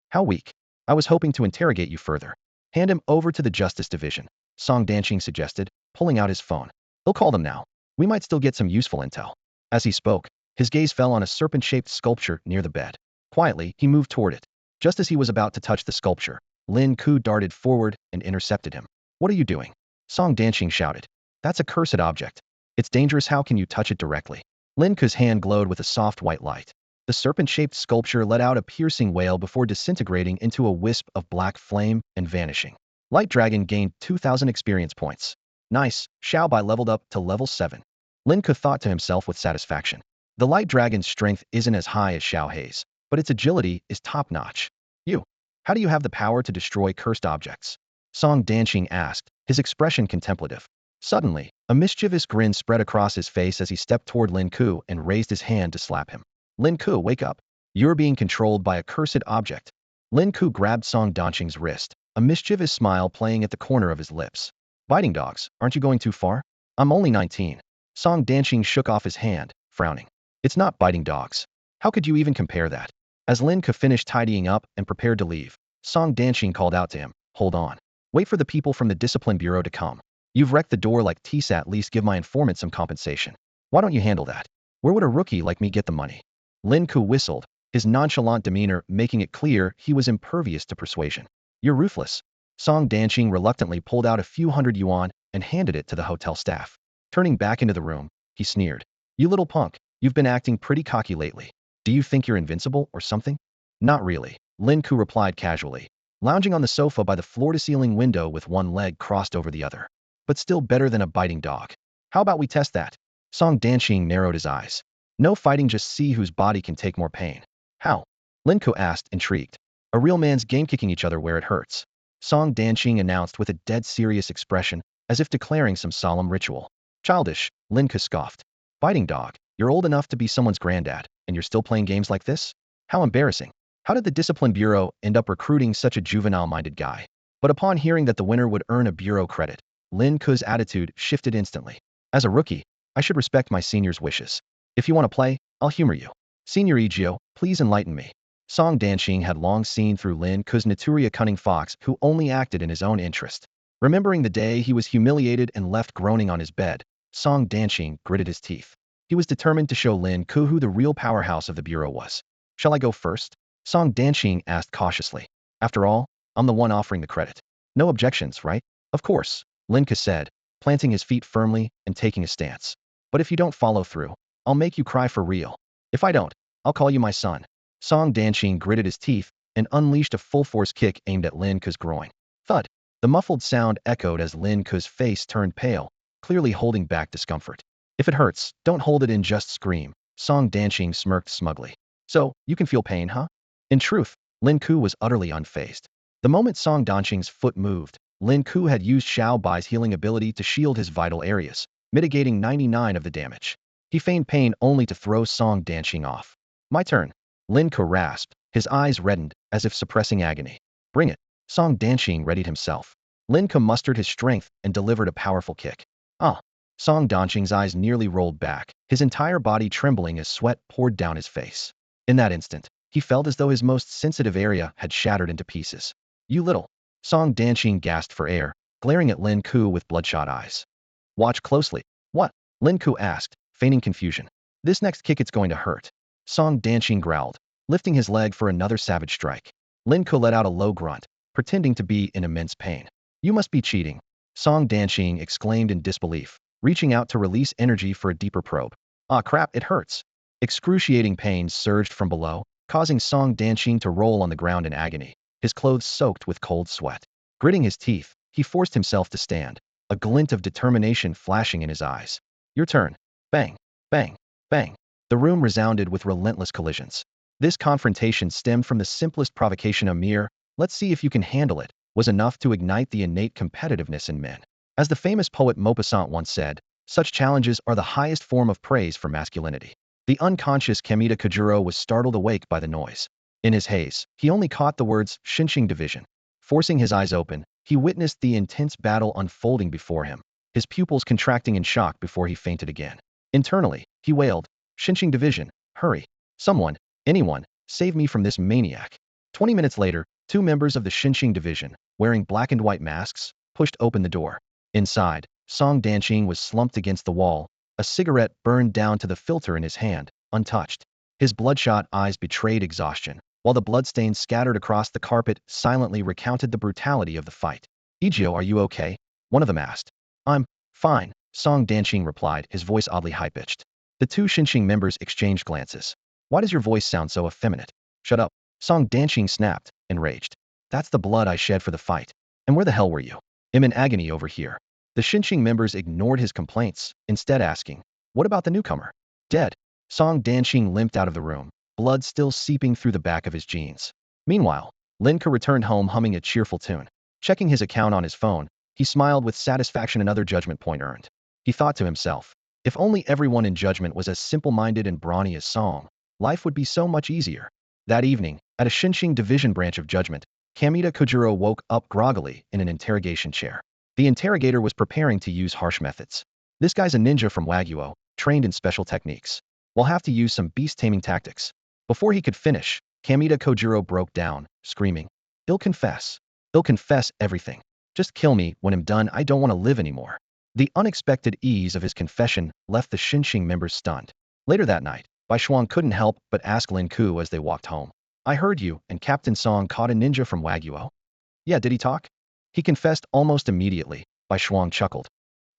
How weak. I was hoping to interrogate you further. Hand him over to the Justice Division, Song Danqing suggested, pulling out his phone. They'll call them now. We might still get some useful intel. As he spoke, his gaze fell on a serpent-shaped sculpture near the bed. Quietly, he moved toward it. Just as he was about to touch the sculpture, Lin Ke darted forward and intercepted him. What are you doing? Song Danqing shouted. That's a cursed object. It's dangerous. How can you touch it directly? Lin Ke's hand glowed with a soft white light. The serpent-shaped sculpture let out a piercing wail before disintegrating into a wisp of black flame and vanishing. Light Dragon gained 2,000 experience points. Nice, Xiao Bai leveled up to level 7. Lin Ke thought to himself with satisfaction. The light dragon's strength isn't as high as Xiao Hei's, but its agility is top-notch. You, how do you have the power to destroy cursed objects? Song Danqing asked, his expression contemplative. Suddenly, a mischievous grin spread across his face as he stepped toward Lin Ke and raised his hand to slap him. Lin Ke, wake up. You're being controlled by a cursed object. Lin Ke grabbed Song Danqing's wrist, a mischievous smile playing at the corner of his lips. Biting dogs, aren't you going too far? I'm only 19. Song Danqing shook off his hand, frowning. It's not biting dogs. How could you even compare that? As Lin Ke finished tidying up and prepared to leave, Song Danqing called out to him, hold on. Wait for the people from the Discipline Bureau to come. You've wrecked the door like Tisa, at least give my informant some compensation. Why don't you handle that? Where would a rookie like me get the money? Lin Ke whistled, his nonchalant demeanor making it clear he was impervious to persuasion. You're ruthless. Song Danqing reluctantly pulled out a few hundred yuan and handed it to the hotel staff. Turning back into the room, he sneered. You little punk, you've been acting pretty cocky lately. Do you think you're invincible or something? Not really, Lin Ke replied casually, lounging on the sofa by the floor-to-ceiling window with one leg crossed over the other. But still better than a biting dog. How about we test that? Song Danqing narrowed his eyes. No fighting, just see whose body can take more pain. How? Lin Ke asked, intrigued. A real man's game, kicking each other where it hurts. Song Danqing announced with a dead serious expression, as if declaring some solemn ritual. Childish, Lin Ke scoffed. Biting dog, you're old enough to be someone's granddad, and you're still playing games like this? How embarrassing. How did the Discipline Bureau end up recruiting such a juvenile-minded guy? But upon hearing that the winner would earn a bureau credit, Lin Ke's attitude shifted instantly. As a rookie, I should respect my senior's wishes. If you want to play, I'll humor you. Senior Egio, please enlighten me. Song Danqing had long seen through Lin Ke's notorious cunning fox who only acted in his own interest. Remembering the day he was humiliated and left groaning on his bed, Song Danqing gritted his teeth. He was determined to show Lin Ke who the real powerhouse of the bureau was. Shall I go first? Song Danqing asked cautiously. After all, I'm the one offering the credit. No objections, right? Of course, Lin Ke said, planting his feet firmly and taking a stance. But if you don't follow through, I'll make you cry for real. If I don't, I'll call you my son. Song Danqing gritted his teeth and unleashed a full-force kick aimed at Lin Ke's groin. Thud. The muffled sound echoed as Lin Ke's face turned pale, clearly holding back discomfort. If it hurts, don't hold it in, just scream. Song Danqing smirked smugly. So, you can feel pain, huh? In truth, Lin Ke was utterly unfazed. The moment Song Danqing's foot moved, Lin Ke had used Xiao Bai's healing ability to shield his vital areas, mitigating 99 of the damage. He feigned pain only to throw Song Danqing off. My turn. Lin Ke rasped, his eyes reddened, as if suppressing agony. Bring it. Song Danqing readied himself. Lin Ke mustered his strength and delivered a powerful kick. Ah! Song Danqing's eyes nearly rolled back, his entire body trembling as sweat poured down his face. In that instant, he felt as though his most sensitive area had shattered into pieces. You little! Song Danqing gasped for air, glaring at Lin Ke with bloodshot eyes. Watch closely. What? Lin Ke asked, feigning confusion. This next kick, it's going to hurt. Song Danqing growled, lifting his leg for another savage strike. Lin Ke let out a low grunt, pretending to be in immense pain. You must be cheating. Song Danqing exclaimed in disbelief, reaching out to release energy for a deeper probe. Ah crap, it hurts. Excruciating pain surged from below, causing Song Danqing to roll on the ground in agony, his clothes soaked with cold sweat. Gritting his teeth, he forced himself to stand, a glint of determination flashing in his eyes. Your turn. Bang, bang, bang. The room resounded with relentless collisions. This confrontation stemmed from the simplest provocation. A mere, let's see if you can handle it, was enough to ignite the innate competitiveness in men. As the famous poet Maupassant once said, such challenges are the highest form of praise for masculinity. The unconscious Kamita Kajuro was startled awake by the noise. In his haze, he only caught the words Shinshing Division. Forcing his eyes open, he witnessed the intense battle unfolding before him, his pupils contracting in shock before he fainted again. Internally, he wailed, Shinshing Division, hurry. Someone, anyone, save me from this maniac. 20 minutes later, two members of the Shinshing Division, wearing black and white masks, pushed open the door. Inside, Song Danqing was slumped against the wall, a cigarette burned down to the filter in his hand, untouched. His bloodshot eyes betrayed exhaustion, while the bloodstains scattered across the carpet silently recounted the brutality of the fight. Egio, are you okay? One of them asked. I'm fine, Song Danqing replied, his voice oddly high-pitched. The two Shinshing members exchanged glances. Why does your voice sound so effeminate? Shut up, Song Danqing snapped, enraged. That's the blood I shed for the fight. And where the hell were you? I'm in agony over here. The Xinqing members ignored his complaints, instead asking, "What about the newcomer?" "Dead." Song Danqing limped out of the room, blood still seeping through the back of his jeans. Meanwhile, Lin Ke returned home humming a cheerful tune. Checking his account on his phone, he smiled with satisfaction, another judgment point earned. He thought to himself, if only everyone in judgment was as simple-minded and brawny as Song, life would be so much easier. That evening, at a Xinqing division branch of judgment, Kamita Kojiro woke up groggily in an interrogation chair. The interrogator was preparing to use harsh methods. This guy's a ninja from Wagyu, trained in special techniques. We'll have to use some beast-taming tactics. Before he could finish, Kamita Kojiro broke down, screaming, "He'll confess. He'll confess everything. Just kill me. When I'm done, I don't want to live anymore." The unexpected ease of his confession left the Xinqing members stunned. Later that night, Bai Shuang couldn't help but ask Lin Ke as they walked home. "I heard you and Captain Song caught a ninja from Wagyu." "Yeah, did he talk?" "He confessed almost immediately," Bai Shuang chuckled.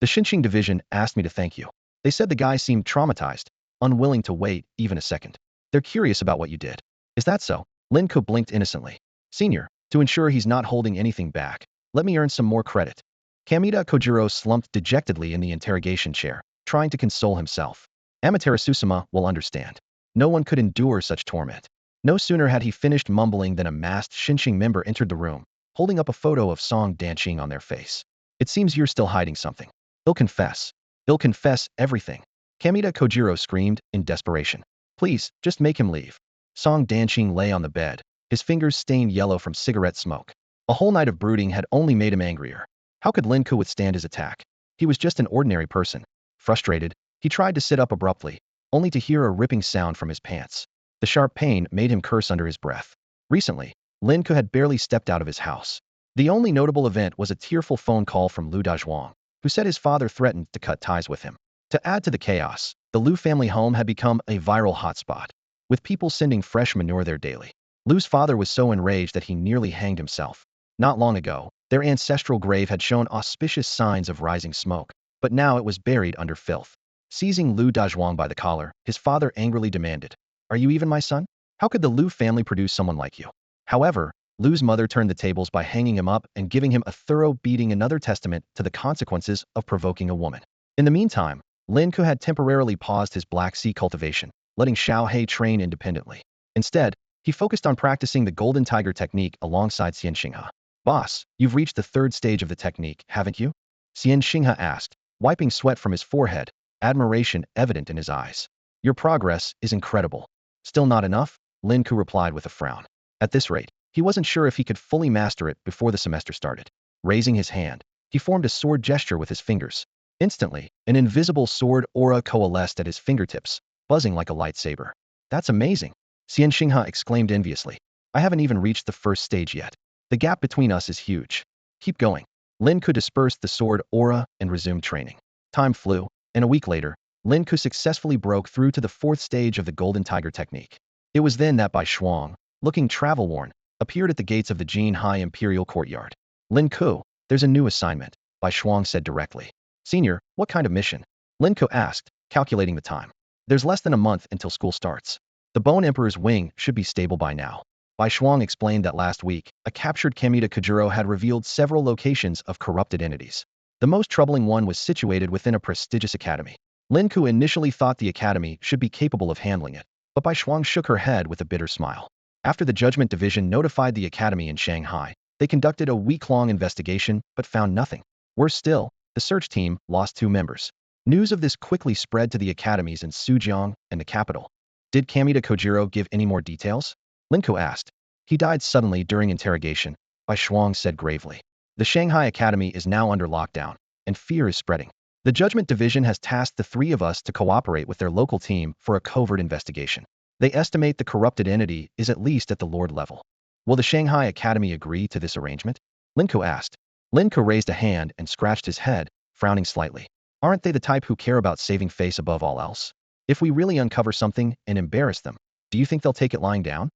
"The Xinqing division asked me to thank you. They said the guy seemed traumatized, unwilling to wait even a second. They're curious about what you did." "Is that so?" Lin Ke blinked innocently. "Senior, to ensure he's not holding anything back, let me earn some more credit." Kamita Kojiro slumped dejectedly in the interrogation chair, trying to console himself. Amaterasu-sama will understand. No one could endure such torment. No sooner had he finished mumbling than a masked Xinqing member entered the room, holding up a photo of Song Danqing on their face. "It seems you're still hiding something. He'll confess. He'll confess everything." Kamita Kojiro screamed in desperation. "Please, just make him leave." Song Danqing lay on the bed, his fingers stained yellow from cigarette smoke. A whole night of brooding had only made him angrier. How could Lin Ke withstand his attack? He was just an ordinary person. Frustrated, he tried to sit up abruptly, only to hear a ripping sound from his pants. The sharp pain made him curse under his breath. Recently, Lin Ke had barely stepped out of his house. The only notable event was a tearful phone call from Lu Dazhuang, who said his father threatened to cut ties with him. To add to the chaos, the Lu family home had become a viral hotspot, with people sending fresh manure there daily. Lu's father was so enraged that he nearly hanged himself. Not long ago, their ancestral grave had shown auspicious signs of rising smoke, but now it was buried under filth. Seizing Lu Dazhuang by the collar, his father angrily demanded, "Are you even my son? How could the Lu family produce someone like you?" However, Lu's mother turned the tables by hanging him up and giving him a thorough beating, another testament to the consequences of provoking a woman. In the meantime, Lin Ke had temporarily paused his Black Sea cultivation, letting Xiao He train independently. Instead, he focused on practicing the Golden Tiger technique alongside Xian Xinghe. "Boss, you've reached the third stage of the technique, haven't you?" Xian Xinghe asked, wiping sweat from his forehead, admiration evident in his eyes. "Your progress is incredible." "Still not enough?" Lin Ke replied with a frown. At this rate, he wasn't sure if he could fully master it before the semester started. Raising his hand, he formed a sword gesture with his fingers. Instantly, an invisible sword aura coalesced at his fingertips, buzzing like a lightsaber. "That's amazing!" Xian Xinghe exclaimed enviously. "I haven't even reached the first stage yet. The gap between us is huge." "Keep going." Lin Ke dispersed the sword aura and resumed training. Time flew, and a week later, Lin Ke successfully broke through to the fourth stage of the Golden Tiger technique. It was then that Bai Shuang, looking travel-worn, appeared at the gates of the Jin High Imperial Courtyard. "Lin Ke, there's a new assignment," Bai Shuang said directly. "Senior, what kind of mission?" Lin Ke asked, calculating the time. "There's less than a month until school starts. The Bone Emperor's wing should be stable by now." Bai Shuang explained that last week, a captured Kamita Kojiro had revealed several locations of corrupted entities. The most troubling one was situated within a prestigious academy. Lin Ke initially thought the academy should be capable of handling it, but Bai Shuang shook her head with a bitter smile. After the Judgment Division notified the academy in Shanghai, they conducted a week-long investigation but found nothing. Worse still, the search team lost 2 members. News of this quickly spread to the academies in Sujiang and the capital. "Did Kamita Kojiro give any more details?" Lin Ke asked. "He died suddenly during interrogation," Bai Shuang said gravely. "The Shanghai Academy is now under lockdown, and fear is spreading. The Judgment Division has tasked the 3 of us to cooperate with their local team for a covert investigation. They estimate the corrupted entity is at least at the Lord level. Will the Shanghai Academy agree to this arrangement?" Lin Ke asked. Lin Ke raised a hand and scratched his head, frowning slightly. "Aren't they the type who care about saving face above all else? If we really uncover something and embarrass them, do you think they'll take it lying down?"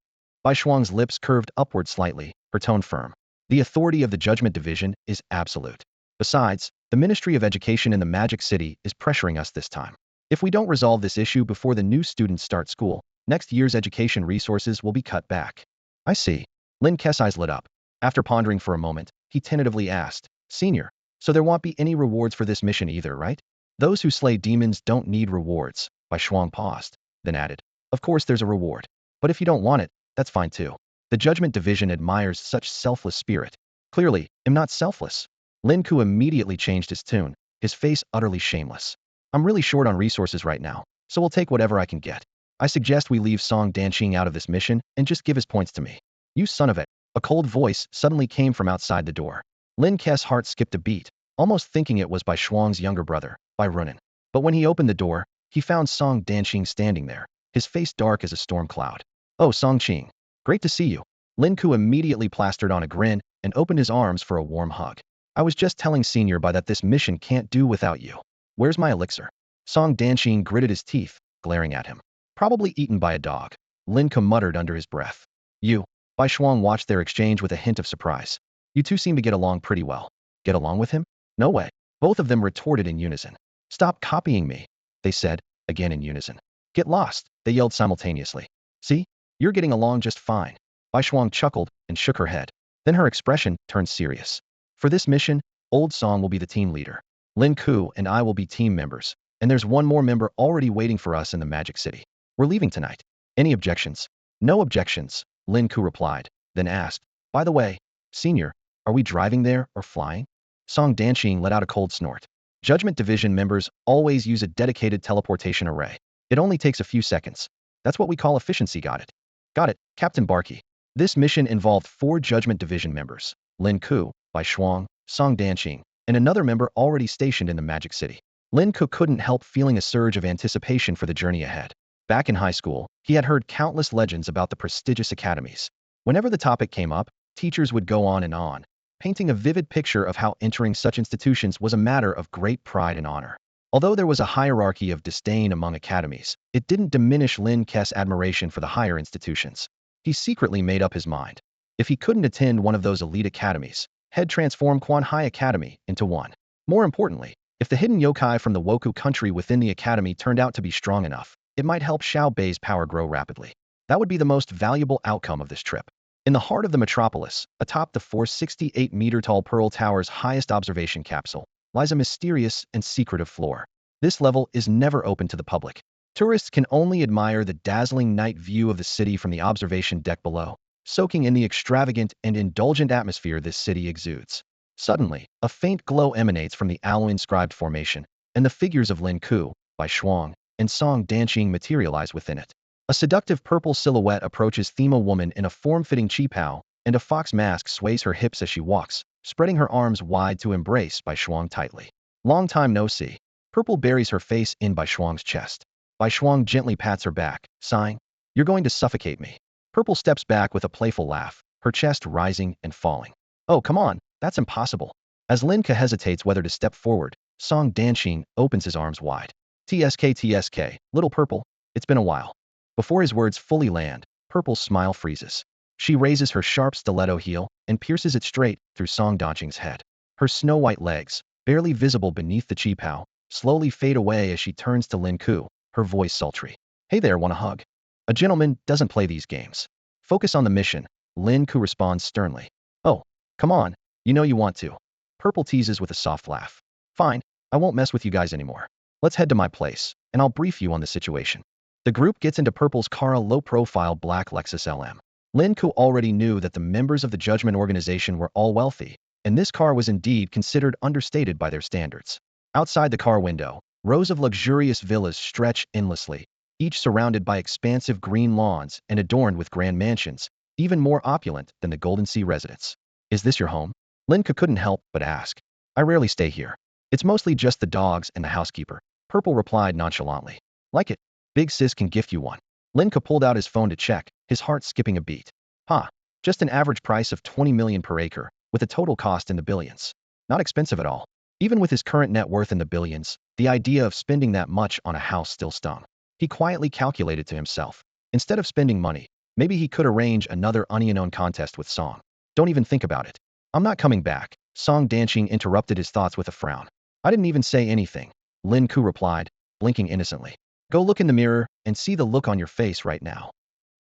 Bai Shuang's lips curved upward slightly, her tone firm. "The authority of the Judgment Division is absolute. Besides, the Ministry of Education in the Magic City is pressuring us this time. If we don't resolve this issue before the new students start school, next year's education resources will be cut back." "I see." Lin Ke's eyes lit up. After pondering for a moment, he tentatively asked, "Senior, So there won't be any rewards for this mission either, right? Those who slay demons don't need rewards. Bai Shuang paused, then added, of course there's a reward. But if you don't want it, that's fine too. The Judgment Division admires such selfless spirit. Clearly, I'm not selfless. Lin Ke immediately changed his tune, his face utterly shameless. I'm really short on resources right now, so we'll take whatever I can get. I suggest we leave Song Danqing out of this mission and just give his points to me. You son of a... A cold voice suddenly came from outside the door. Lin Ke's heart skipped a beat, almost thinking it was Bai Shuang's younger brother, Bai Runan. But when he opened the door, he found Song Danqing standing there, his face dark as a storm cloud. Oh, Song Qing. Great to see you. Lin Ke immediately plastered on a grin and opened his arms for a warm hug. I was just telling Senior Bai that this mission can't do without you. Where's my elixir? Song Danqing gritted his teeth, glaring at him. Probably eaten by a dog. Lin Ke muttered under his breath. You. Bai Shuang watched their exchange with a hint of surprise. You two seem to get along pretty well. Get along with him? No way. Both of them retorted in unison. Stop copying me, they said, again in unison. Get lost, they yelled simultaneously. See? You're getting along just fine. Bai Shuang chuckled and shook her head. Then her expression turned serious. For this mission, Old Song will be the team leader. Lin Ke and I will be team members. And there's one more member already waiting for us in the Magic City. We're leaving tonight. Any objections? No objections, Lin Ke replied, then asked, by the way, Senior, are we driving there or flying? Song Danqing let out a cold snort. Judgment Division members always use a dedicated teleportation array. It only takes a few seconds. That's what we call efficiency, got it? Got it, Captain Barkey. This mission involved 4 Judgment Division members, Lin Ke, Bai Shuang, Song Danqing, and another member already stationed in the Magic City. Lin Ke couldn't help feeling a surge of anticipation for the journey ahead. Back in high school, he had heard countless legends about the prestigious academies. Whenever the topic came up, teachers would go on, painting a vivid picture of how entering such institutions was a matter of great pride and honor. Although there was a hierarchy of disdain among academies, it didn't diminish Lin Ke's admiration for the higher institutions. He secretly made up his mind. If he couldn't attend one of those elite academies, he'd transform Quan Hai Academy into one. More importantly, if the hidden yokai from the Woku country within the academy turned out to be strong enough, it might help Xiao Bei's power grow rapidly. That would be the most valuable outcome of this trip. In the heart of the metropolis, atop the 468-meter-tall Pearl Tower's highest observation capsule, lies a mysterious and secretive floor. This level is never open to the public. Tourists can only admire the dazzling night view of the city from the observation deck below, soaking in the extravagant and indulgent atmosphere this city exudes. Suddenly, a faint glow emanates from the aloe-inscribed formation, and the figures of Lin Ke, Bai Shuang, and Song Danqing materialize within it. A seductive purple silhouette approaches Thema woman in a form-fitting qipao, and a fox mask sways her hips as she walks, spreading her arms wide to embrace Bai Shuang tightly. Long time no see. Purple buries her face in Bai Shuang's chest. Bai Shuang gently pats her back, sighing, you're going to suffocate me. Purple steps back with a playful laugh, her chest rising and falling. Oh, come on, that's impossible. As Lin Ke hesitates whether to step forward, Song Danqing opens his arms wide. TSK, little Purple, it's been a while. Before his words fully land, Purple's smile freezes. She raises her sharp stiletto heel and pierces it straight through Song Danqing's head. Her snow-white legs, barely visible beneath the qipao, slowly fade away as she turns to Lin Ke, her voice sultry. Hey there, want a hug? A gentleman doesn't play these games. Focus on the mission, Lin Ke responds sternly. Oh, come on, you know you want to. Purple teases with a soft laugh. Fine, I won't mess with you guys anymore. Let's head to my place, and I'll brief you on the situation. The group gets into Purple's Cara low-profile black Lexus LM. Lin Ke already knew that the members of the Judgment Organization were all wealthy, and this car was indeed considered understated by their standards. Outside the car window, rows of luxurious villas stretch endlessly, each surrounded by expansive green lawns and adorned with grand mansions, even more opulent than the Golden Sea residence. Is this your home? Lin Ke couldn't help but ask. I rarely stay here. It's mostly just the dogs and the housekeeper, Purple replied nonchalantly. Like it? Big Sis can gift you one. Lin Ke pulled out his phone to check, his heart skipping a beat. Just an average price of 20 million per acre, with a total cost in the billions. Not expensive at all. Even with his current net worth in the billions, the idea of spending that much on a house still stung. He quietly calculated to himself. Instead of spending money, maybe he could arrange another onion contest with Song. Don't even think about it. I'm not coming back, Song Danqing interrupted his thoughts with a frown. I didn't even say anything, Lin Ke replied, blinking innocently. Go look in the mirror and see the look on your face right now.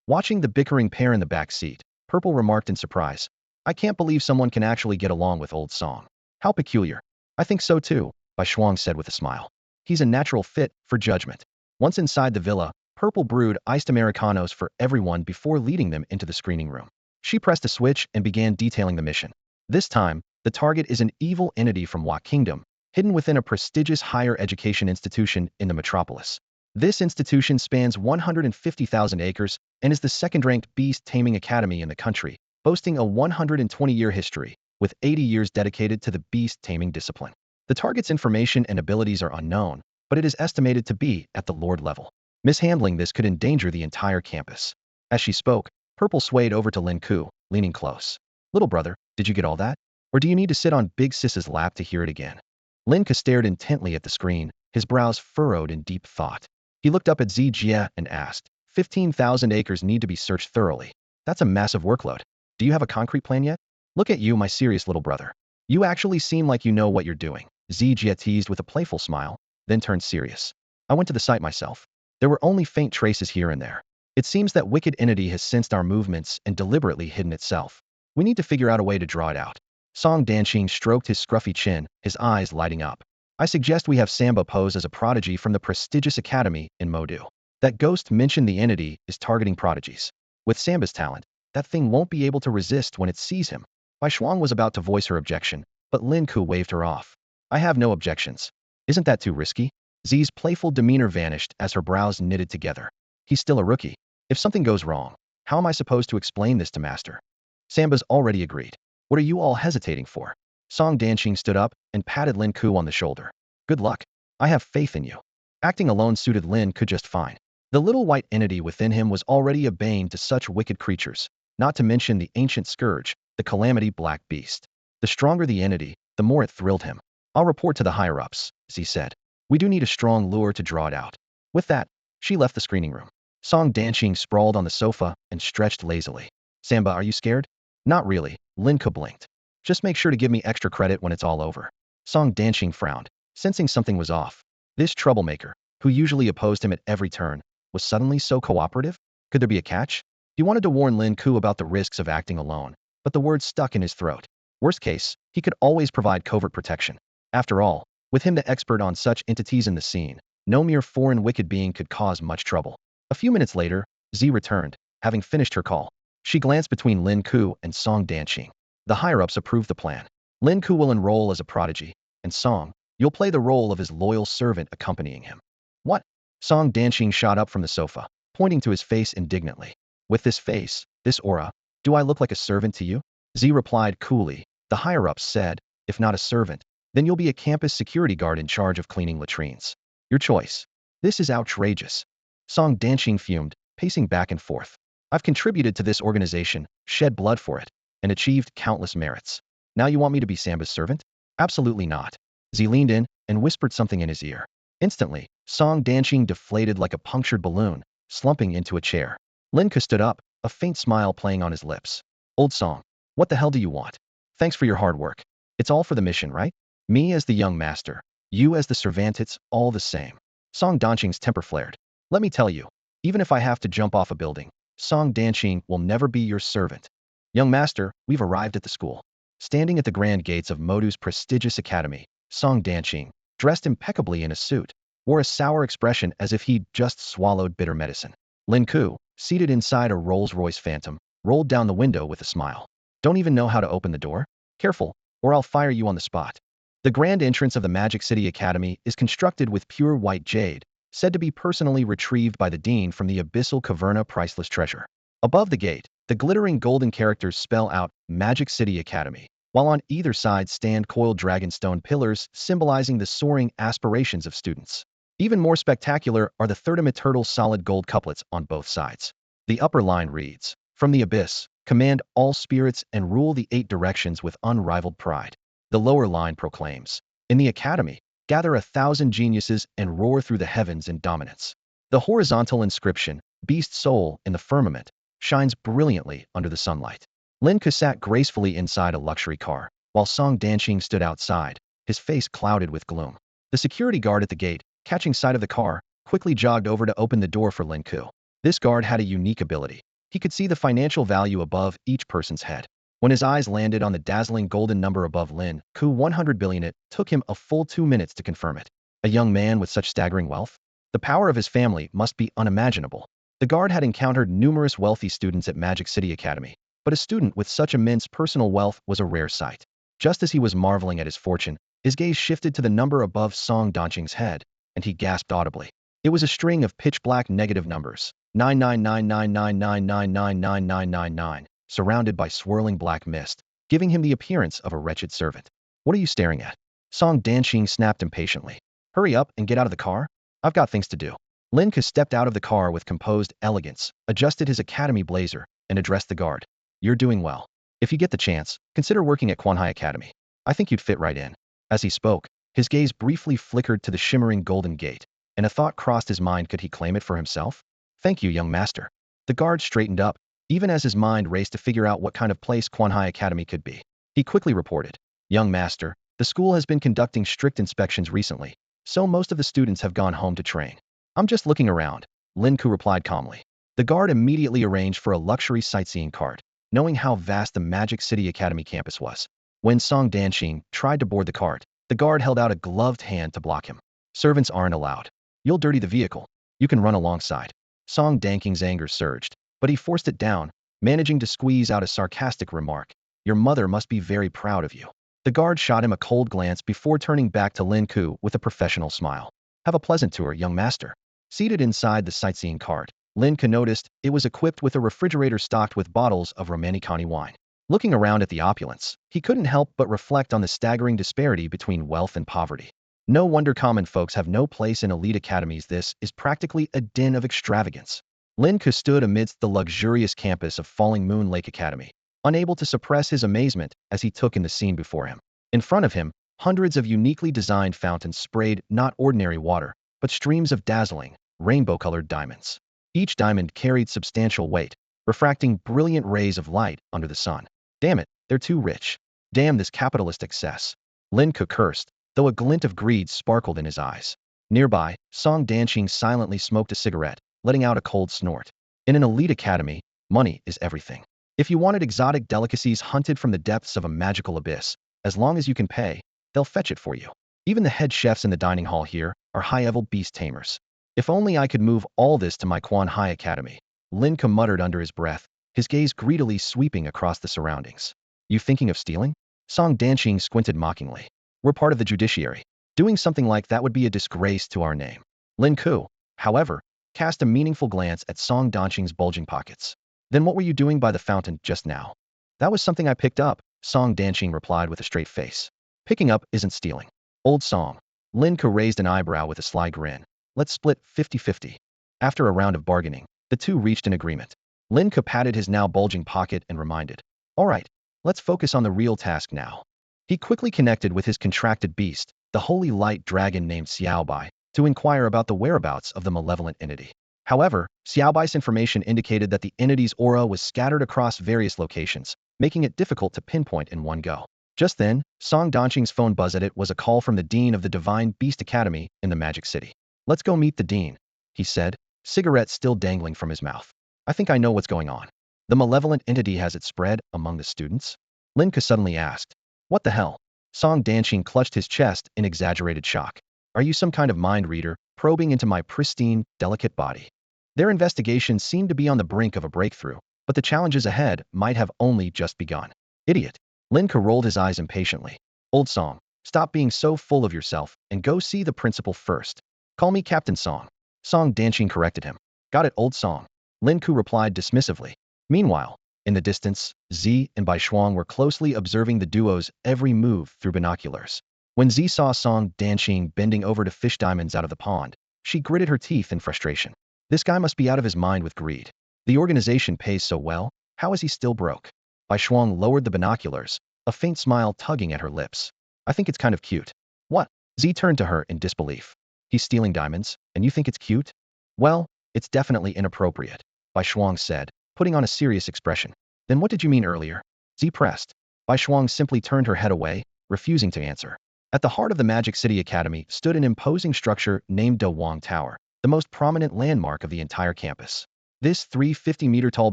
Watching the bickering pair in the back seat, Purple remarked in surprise. I can't believe someone can actually get along with Old Song. How peculiar. I think so too, Bai Shuang said with a smile. He's a natural fit for judgment. Once inside the villa, Purple brewed iced Americanos for everyone before leading them into the screening room. She pressed a switch and began detailing the mission. This time, the target is an evil entity from Wa Kingdom, hidden within a prestigious higher education institution in the metropolis. This institution spans 150,000 acres and is the second-ranked beast taming academy in the country, boasting a 120-year history, with 80 years dedicated to the beast taming discipline. The target's information and abilities are unknown, but it is estimated to be at the Lord level. Mishandling this could endanger the entire campus. As she spoke, Purple swayed over to Lin Ke, leaning close. Little brother, did you get all that? Or do you need to sit on Big Sis's lap to hear it again? Lin Ke stared intently at the screen, his brows furrowed in deep thought. He looked up at Zijie and asked, 15,000 acres need to be searched thoroughly. That's a massive workload. Do you have a concrete plan yet? Look at you, my serious little brother. You actually seem like you know what you're doing. Zijie teased with a playful smile, then turned serious. I went to the site myself. There were only faint traces here and there. It seems that wicked entity has sensed our movements and deliberately hidden itself. We need to figure out a way to draw it out. Song Danqing stroked his scruffy chin, his eyes lighting up. I suggest we have Samba pose as a prodigy from the prestigious academy in Modu. That ghost mentioned the entity is targeting prodigies. With Samba's talent, that thing won't be able to resist when it sees him. Bai Shuang was about to voice her objection, but Lin Ke waved her off. I have no objections. Isn't that too risky? Zi's playful demeanor vanished as her brows knitted together. He's still a rookie. If something goes wrong, how am I supposed to explain this to Master? Samba's already agreed. What are you all hesitating for? Song Danqing stood up and patted Lin Ke on the shoulder. Good luck. I have faith in you. Acting alone suited Lin Ke just fine. The little white entity within him was already a bane to such wicked creatures, not to mention the ancient scourge, the calamity black beast. The stronger the entity, the more it thrilled him. I'll report to the higher-ups, Zi said. We do need a strong lure to draw it out. With that, she left the screening room. Song Danqing sprawled on the sofa and stretched lazily. Samba, are you scared? Not really, Lin Ke blinked. Just make sure to give me extra credit when it's all over. Song Danqing frowned, sensing something was off. This troublemaker, who usually opposed him at every turn, was suddenly so cooperative? Could there be a catch? He wanted to warn Lin Ke about the risks of acting alone, but the words stuck in his throat. Worst case, he could always provide covert protection. After all, with him the expert on such entities in the scene, no mere foreign wicked being could cause much trouble. A few minutes later, Zi returned, having finished her call. She glanced between Lin Ke and Song Danqing. The higher-ups approved the plan. Lin Ke will enroll as a prodigy, and Song, you'll play the role of his loyal servant accompanying him. What? Song Danqing shot up from the sofa, pointing to his face indignantly. With this face, this aura, do I look like a servant to you? Zi replied coolly. The higher-ups said, if not a servant, then you'll be a campus security guard in charge of cleaning latrines. Your choice. This is outrageous. Song Danqing fumed, pacing back and forth. I've contributed to this organization, shed blood for it, and achieved countless merits. Now you want me to be Samba's servant? Absolutely not. Zi leaned in and whispered something in his ear. Instantly, Song Danqing deflated like a punctured balloon, slumping into a chair. Lin Ke stood up, a faint smile playing on his lips. Old Song, what the hell do you want? Thanks for your hard work. It's all for the mission, right? Me as the young master, you as the servant, it's all the same. Song Danqing's temper flared. Let me tell you, even if I have to jump off a building, Song Danqing will never be your servant. Young master, we've arrived at the school. Standing at the grand gates of Modu's prestigious academy, Song Danqing, dressed impeccably in a suit, wore a sour expression as if he'd just swallowed bitter medicine. Lin Ke, seated inside a Rolls-Royce Phantom, rolled down the window with a smile. Don't even know how to open the door? Careful, or I'll fire you on the spot. The grand entrance of the Magic City Academy is constructed with pure white jade, said to be personally retrieved by the dean from the abyssal caverna priceless treasure. Above the gate, the glittering golden characters spell out Magic City Academy, while on either side stand coiled dragonstone pillars symbolizing the soaring aspirations of students. Even more spectacular are the third-turtle solid gold couplets on both sides. The upper line reads, from the abyss, command all spirits and rule the 8 directions with unrivaled pride. The lower line proclaims, in the academy, gather 1,000 geniuses and roar through the heavens in dominance. The horizontal inscription, beast soul in the firmament, shines brilliantly under the sunlight. Lin Ke sat gracefully inside a luxury car, while Song Danqing stood outside, his face clouded with gloom. The security guard at the gate, catching sight of the car, quickly jogged over to open the door for Lin Ke. This guard had a unique ability. He could see the financial value above each person's head. When his eyes landed on the dazzling golden number above Lin Ke 100 billion, it took him a full 2 minutes to confirm it. A young man with such staggering wealth? The power of his family must be unimaginable. The guard had encountered numerous wealthy students at Magic City Academy, but a student with such immense personal wealth was a rare sight. Just as he was marveling at his fortune, his gaze shifted to the number above Song Donqing's head, and he gasped audibly. It was a string of pitch-black negative numbers, 99999999999, surrounded by swirling black mist, giving him the appearance of a wretched servant. What are you staring at? Song Donqing snapped impatiently. Hurry up and get out of the car. I've got things to do. Lin Ke stepped out of the car with composed elegance, adjusted his academy blazer, and addressed the guard. You're doing well. If you get the chance, consider working at Quanhai Academy. I think you'd fit right in. As he spoke, his gaze briefly flickered to the shimmering golden gate, and a thought crossed his mind. Could he claim it for himself? Thank you, young master. The guard straightened up, even as his mind raced to figure out what kind of place Quanhai Academy could be. He quickly reported, Young master, the school has been conducting strict inspections recently, so most of the students have gone home to train. I'm just looking around, Lin Ke replied calmly. The guard immediately arranged for a luxury sightseeing cart, knowing how vast the Magic City Academy campus was. When Song Donqing tried to board the cart, the guard held out a gloved hand to block him. Servants aren't allowed. You'll dirty the vehicle. You can run alongside. Song Donqing's anger surged, but he forced it down, managing to squeeze out a sarcastic remark. Your mother must be very proud of you. The guard shot him a cold glance before turning back to Lin Ke with a professional smile. Have a pleasant tour, young master. Seated inside the sightseeing cart, Lin Ke noticed it was equipped with a refrigerator stocked with bottles of Romanicani wine. Looking around at the opulence, he couldn't help but reflect on the staggering disparity between wealth and poverty. No wonder common folks have no place in elite academies. This is practically a den of extravagance. Lin Ke stood amidst the luxurious campus of Falling Moon Lake Academy, unable to suppress his amazement as he took in the scene before him. In front of him, hundreds of uniquely designed fountains sprayed not ordinary water, but streams of dazzling, rainbow-colored diamonds. Each diamond carried substantial weight, refracting brilliant rays of light under the sun. Damn it, they're too rich. Damn this capitalist excess. Lin Ke cursed, though a glint of greed sparkled in his eyes. Nearby, Song Donqing silently smoked a cigarette, letting out a cold snort. In an elite academy, money is everything. If you wanted exotic delicacies hunted from the depths of a magical abyss, as long as you can pay, they'll fetch it for you. Even the head chefs in the dining hall here are high-level beast tamers. If only I could move all this to my Quanhai Academy, Lin Ke muttered under his breath, his gaze greedily sweeping across the surroundings. You thinking of stealing? Song Donqing squinted mockingly. We're part of the judiciary. Doing something like that would be a disgrace to our name. Lin Ke, however, cast a meaningful glance at Song Donqing's bulging pockets. Then what were you doing by the fountain just now? That was something I picked up, Song Donqing replied with a straight face. Picking up isn't stealing. Old Song. Lin Ke raised an eyebrow with a sly grin. Let's split 50-50. After a round of bargaining, the two reached an agreement. Lin Ke patted his now bulging pocket and reminded, all right, let's focus on the real task now. He quickly connected with his contracted beast, the holy light dragon named Xiaobai, to inquire about the whereabouts of the malevolent entity. However, Xiaobai's information indicated that the entity's aura was scattered across various locations, making it difficult to pinpoint in one go. Just then, Song Donqing's phone buzzed. It was a call from the Dean of the Divine Beast Academy in the Magic City. Let's go meet the Dean, he said, cigarette still dangling from his mouth. I think I know what's going on. The malevolent entity has it spread among the students? Lin Ke suddenly asked. What the hell? Song Donqing clutched his chest in exaggerated shock. Are you some kind of mind reader, probing into my pristine, delicate body? Their investigation seemed to be on the brink of a breakthrough, but the challenges ahead might have only just begun. Idiot. Lin Ke rolled his eyes impatiently. Old Song, stop being so full of yourself and go see the principal first. Call me Captain Song. Song Donqing corrected him. Got it, Old Song. Lin Ke replied dismissively. Meanwhile, in the distance, Z and Bai Shuang were closely observing the duo's every move through binoculars. When Z saw Song Donqing bending over to fish diamonds out of the pond, she gritted her teeth in frustration. This guy must be out of his mind with greed. The organization pays so well, how is he still broke? Bai Shuang lowered the binoculars, a faint smile tugging at her lips. I think it's kind of cute. What? Z turned to her in disbelief. He's stealing diamonds, and you think it's cute? Well, it's definitely inappropriate, Bai Shuang said, putting on a serious expression. Then what did you mean earlier? Z pressed. Bai Shuang simply turned her head away, refusing to answer. At the heart of the Magic City Academy stood an imposing structure named De Wang Tower, the most prominent landmark of the entire campus. This 350-meter-tall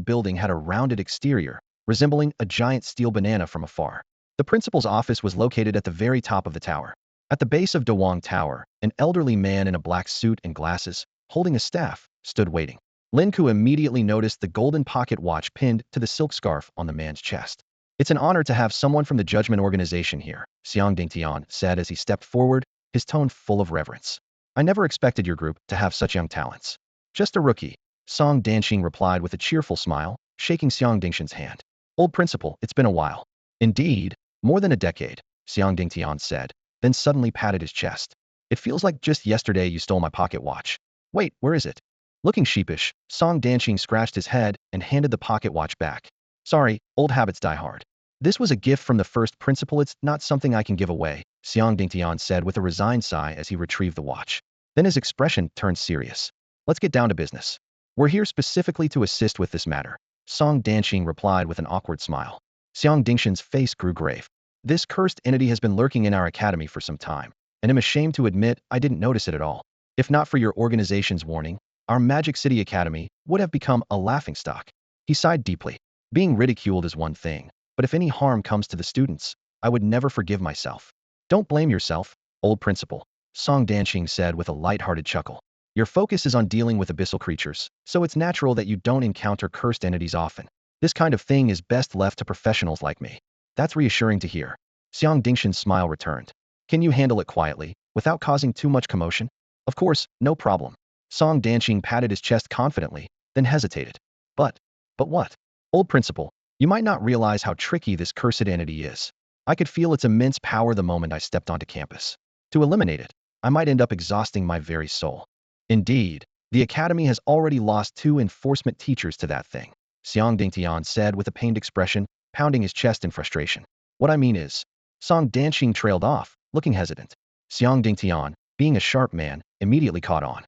building had a rounded exterior, resembling a giant steel banana from afar. The principal's office was located at the very top of the tower. At the base of Dawang Tower, an elderly man in a black suit and glasses, holding a staff, stood waiting. Lin Ke immediately noticed the golden pocket watch pinned to the silk scarf on the man's chest. It's an honor to have someone from the Judgment Organization here, Xiang Dingtian said as he stepped forward, his tone full of reverence. I never expected your group to have such young talents. Just a rookie, Song Danqing replied with a cheerful smile, shaking Xiang Dingtian's hand. Old principal, it's been a while. Indeed, more than a decade, Xiang Dingtian said, then suddenly patted his chest. It feels like just yesterday you stole my pocket watch. Wait, where is it? Looking sheepish, Song Danqing scratched his head and handed the pocket watch back. Sorry, old habits die hard. This was a gift from the first principal. It's not something I can give away, Xiang Dingtian said with a resigned sigh as he retrieved the watch. Then his expression turned serious. Let's get down to business. We're here specifically to assist with this matter, Song Danqing replied with an awkward smile. Xiang Dingtian's face grew grave. This cursed entity has been lurking in our academy for some time, and I'm ashamed to admit I didn't notice it at all. If not for your organization's warning, our Magic City Academy would have become a laughingstock. He sighed deeply. Being ridiculed is one thing, but if any harm comes to the students, I would never forgive myself. Don't blame yourself, old principal, Song Danqing said with a light-hearted chuckle. Your focus is on dealing with abyssal creatures, so it's natural that you don't encounter cursed entities often. This kind of thing is best left to professionals like me. That's reassuring to hear. Xiang Dingtian's smile returned. Can you handle it quietly, without causing too much commotion? Of course, no problem. Song Danqing patted his chest confidently, then hesitated. But what? Old principal, you might not realize how tricky this cursed entity is. I could feel its immense power the moment I stepped onto campus. To eliminate it, I might end up exhausting my very soul. Indeed, the academy has already lost 2 enforcement teachers to that thing, Xiang Dingtian said with a pained expression, pounding his chest in frustration. What I mean is, Song Danqing trailed off, looking hesitant. Xiang Dingtian, being a sharp man, immediately caught on.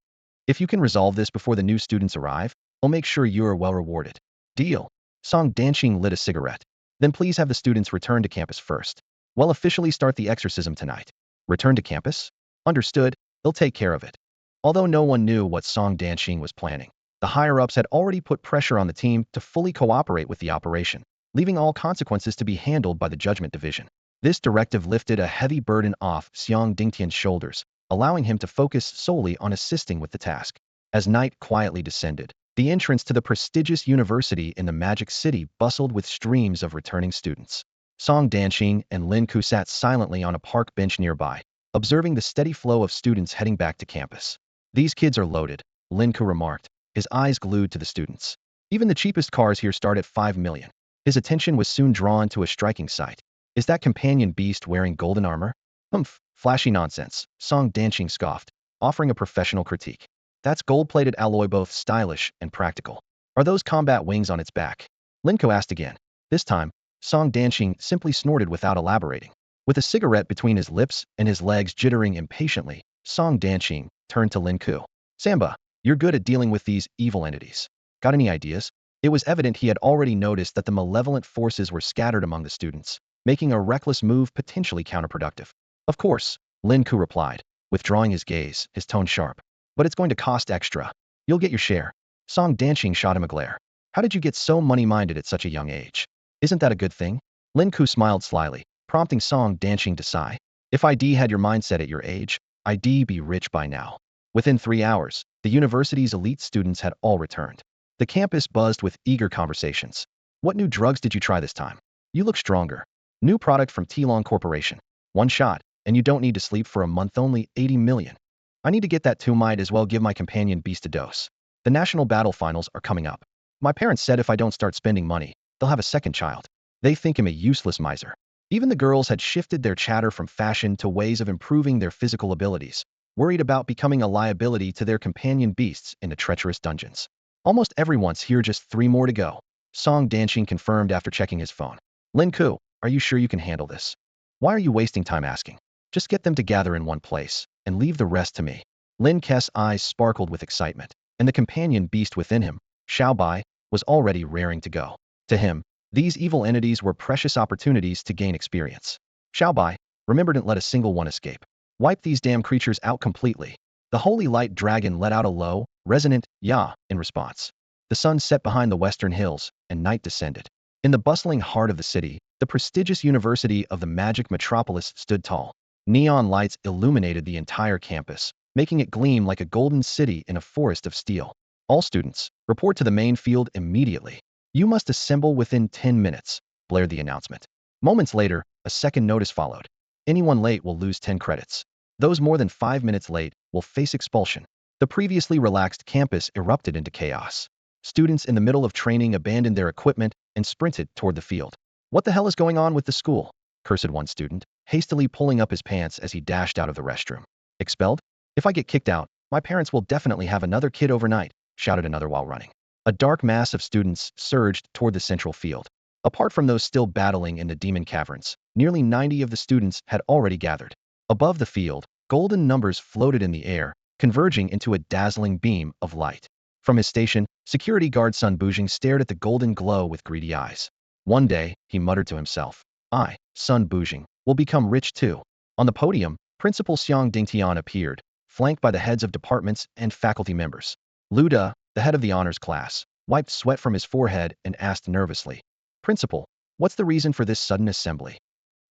If you can resolve this before the new students arrive, I'll make sure you are well rewarded. Deal. Song Danqing lit a cigarette. Then please have the students return to campus first. We'll officially start the exorcism tonight. Return to campus? Understood, they'll take care of it. Although no one knew what Song Danqing was planning, the higher-ups had already put pressure on the team to fully cooperate with the operation, leaving all consequences to be handled by the Judgment Division. This directive lifted a heavy burden off Xiang Dingtian's shoulders, allowing him to focus solely on assisting with the task. As night quietly descended, the entrance to the prestigious university in the Magic City bustled with streams of returning students. Song Danqing and Lin Ke sat silently on a park bench nearby, observing the steady flow of students heading back to campus. These kids are loaded, Lin Ke remarked, his eyes glued to the students. Even the cheapest cars here start at 5 million. His attention was soon drawn to a striking sight. Is that companion beast wearing golden armor? Humph, flashy nonsense, Song Danqing scoffed, offering a professional critique. That's gold-plated alloy, both stylish and practical. Are those combat wings on its back? Lin Ke asked again. This time, Song Danqing simply snorted without elaborating. With a cigarette between his lips and his legs jittering impatiently, Song Danqing turned to Lin Ke. Samba, you're good at dealing with these evil entities. Got any ideas? It was evident he had already noticed that the malevolent forces were scattered among the students, making a reckless move potentially counterproductive. Of course, Lin Ke replied, withdrawing his gaze, his tone sharp. But it's going to cost extra. You'll get your share. Song Danqing shot him a glare. How did you get so money-minded at such a young age? Isn't that a good thing? Lin Ke smiled slyly, prompting Song Danqing to sigh. If I'd had your mindset at your age, I'd be rich by now. Within 3 hours, the university's elite students had all returned. The campus buzzed with eager conversations. What new drugs did you try this time? You look stronger. New product from T-Long Corporation. One shot, and you don't need to sleep for a month, only 80 million. I need to get that too. Might as well give my companion beast a dose. The national battle finals are coming up. My parents said if I don't start spending money, they'll have a second child. They think him a useless miser. Even the girls had shifted their chatter from fashion to ways of improving their physical abilities, worried about becoming a liability to their companion beasts in the treacherous dungeons. Almost everyone's here, just 3 more to go, Song Danqing confirmed after checking his phone. Lin Ke, are you sure you can handle this? Why are you wasting time asking? Just get them to gather in one place, and leave the rest to me. Lin Ke's eyes sparkled with excitement, and the companion beast within him, Xiaobai, was already raring to go. To him, these evil entities were precious opportunities to gain experience. Xiaobai, remember, didn't let a single one escape. Wipe these damn creatures out completely. The holy light dragon let out a low, resonant "ya" in response. The sun set behind the western hills, and night descended. In the bustling heart of the city, the prestigious University of the Magic Metropolis stood tall. Neon lights illuminated the entire campus, making it gleam like a golden city in a forest of steel. All students, report to the main field immediately. You must assemble within 10 minutes, blared the announcement. Moments later, a second notice followed. Anyone late will lose 10 credits. Those more than 5 minutes late will face expulsion. The previously relaxed campus erupted into chaos. Students in the middle of training abandoned their equipment and sprinted toward the field. What the hell is going on with the school? Cursed one student, hastily pulling up his pants as he dashed out of the restroom. Expelled? If I get kicked out, my parents will definitely have another kid overnight, shouted another while running. A dark mass of students surged toward the central field. Apart from those still battling in the demon caverns, nearly 90 of the students had already gathered. Above the field, golden numbers floated in the air, converging into a dazzling beam of light. From his station, security guard Sun Bujing stared at the golden glow with greedy eyes. One day, he muttered to himself, I, Sun Bujing, will become rich too. On the podium, Principal Xiang Dingtian appeared, flanked by the heads of departments and faculty members. Lu De, the head of the honors class, wiped sweat from his forehead and asked nervously, Principal, what's the reason for this sudden assembly?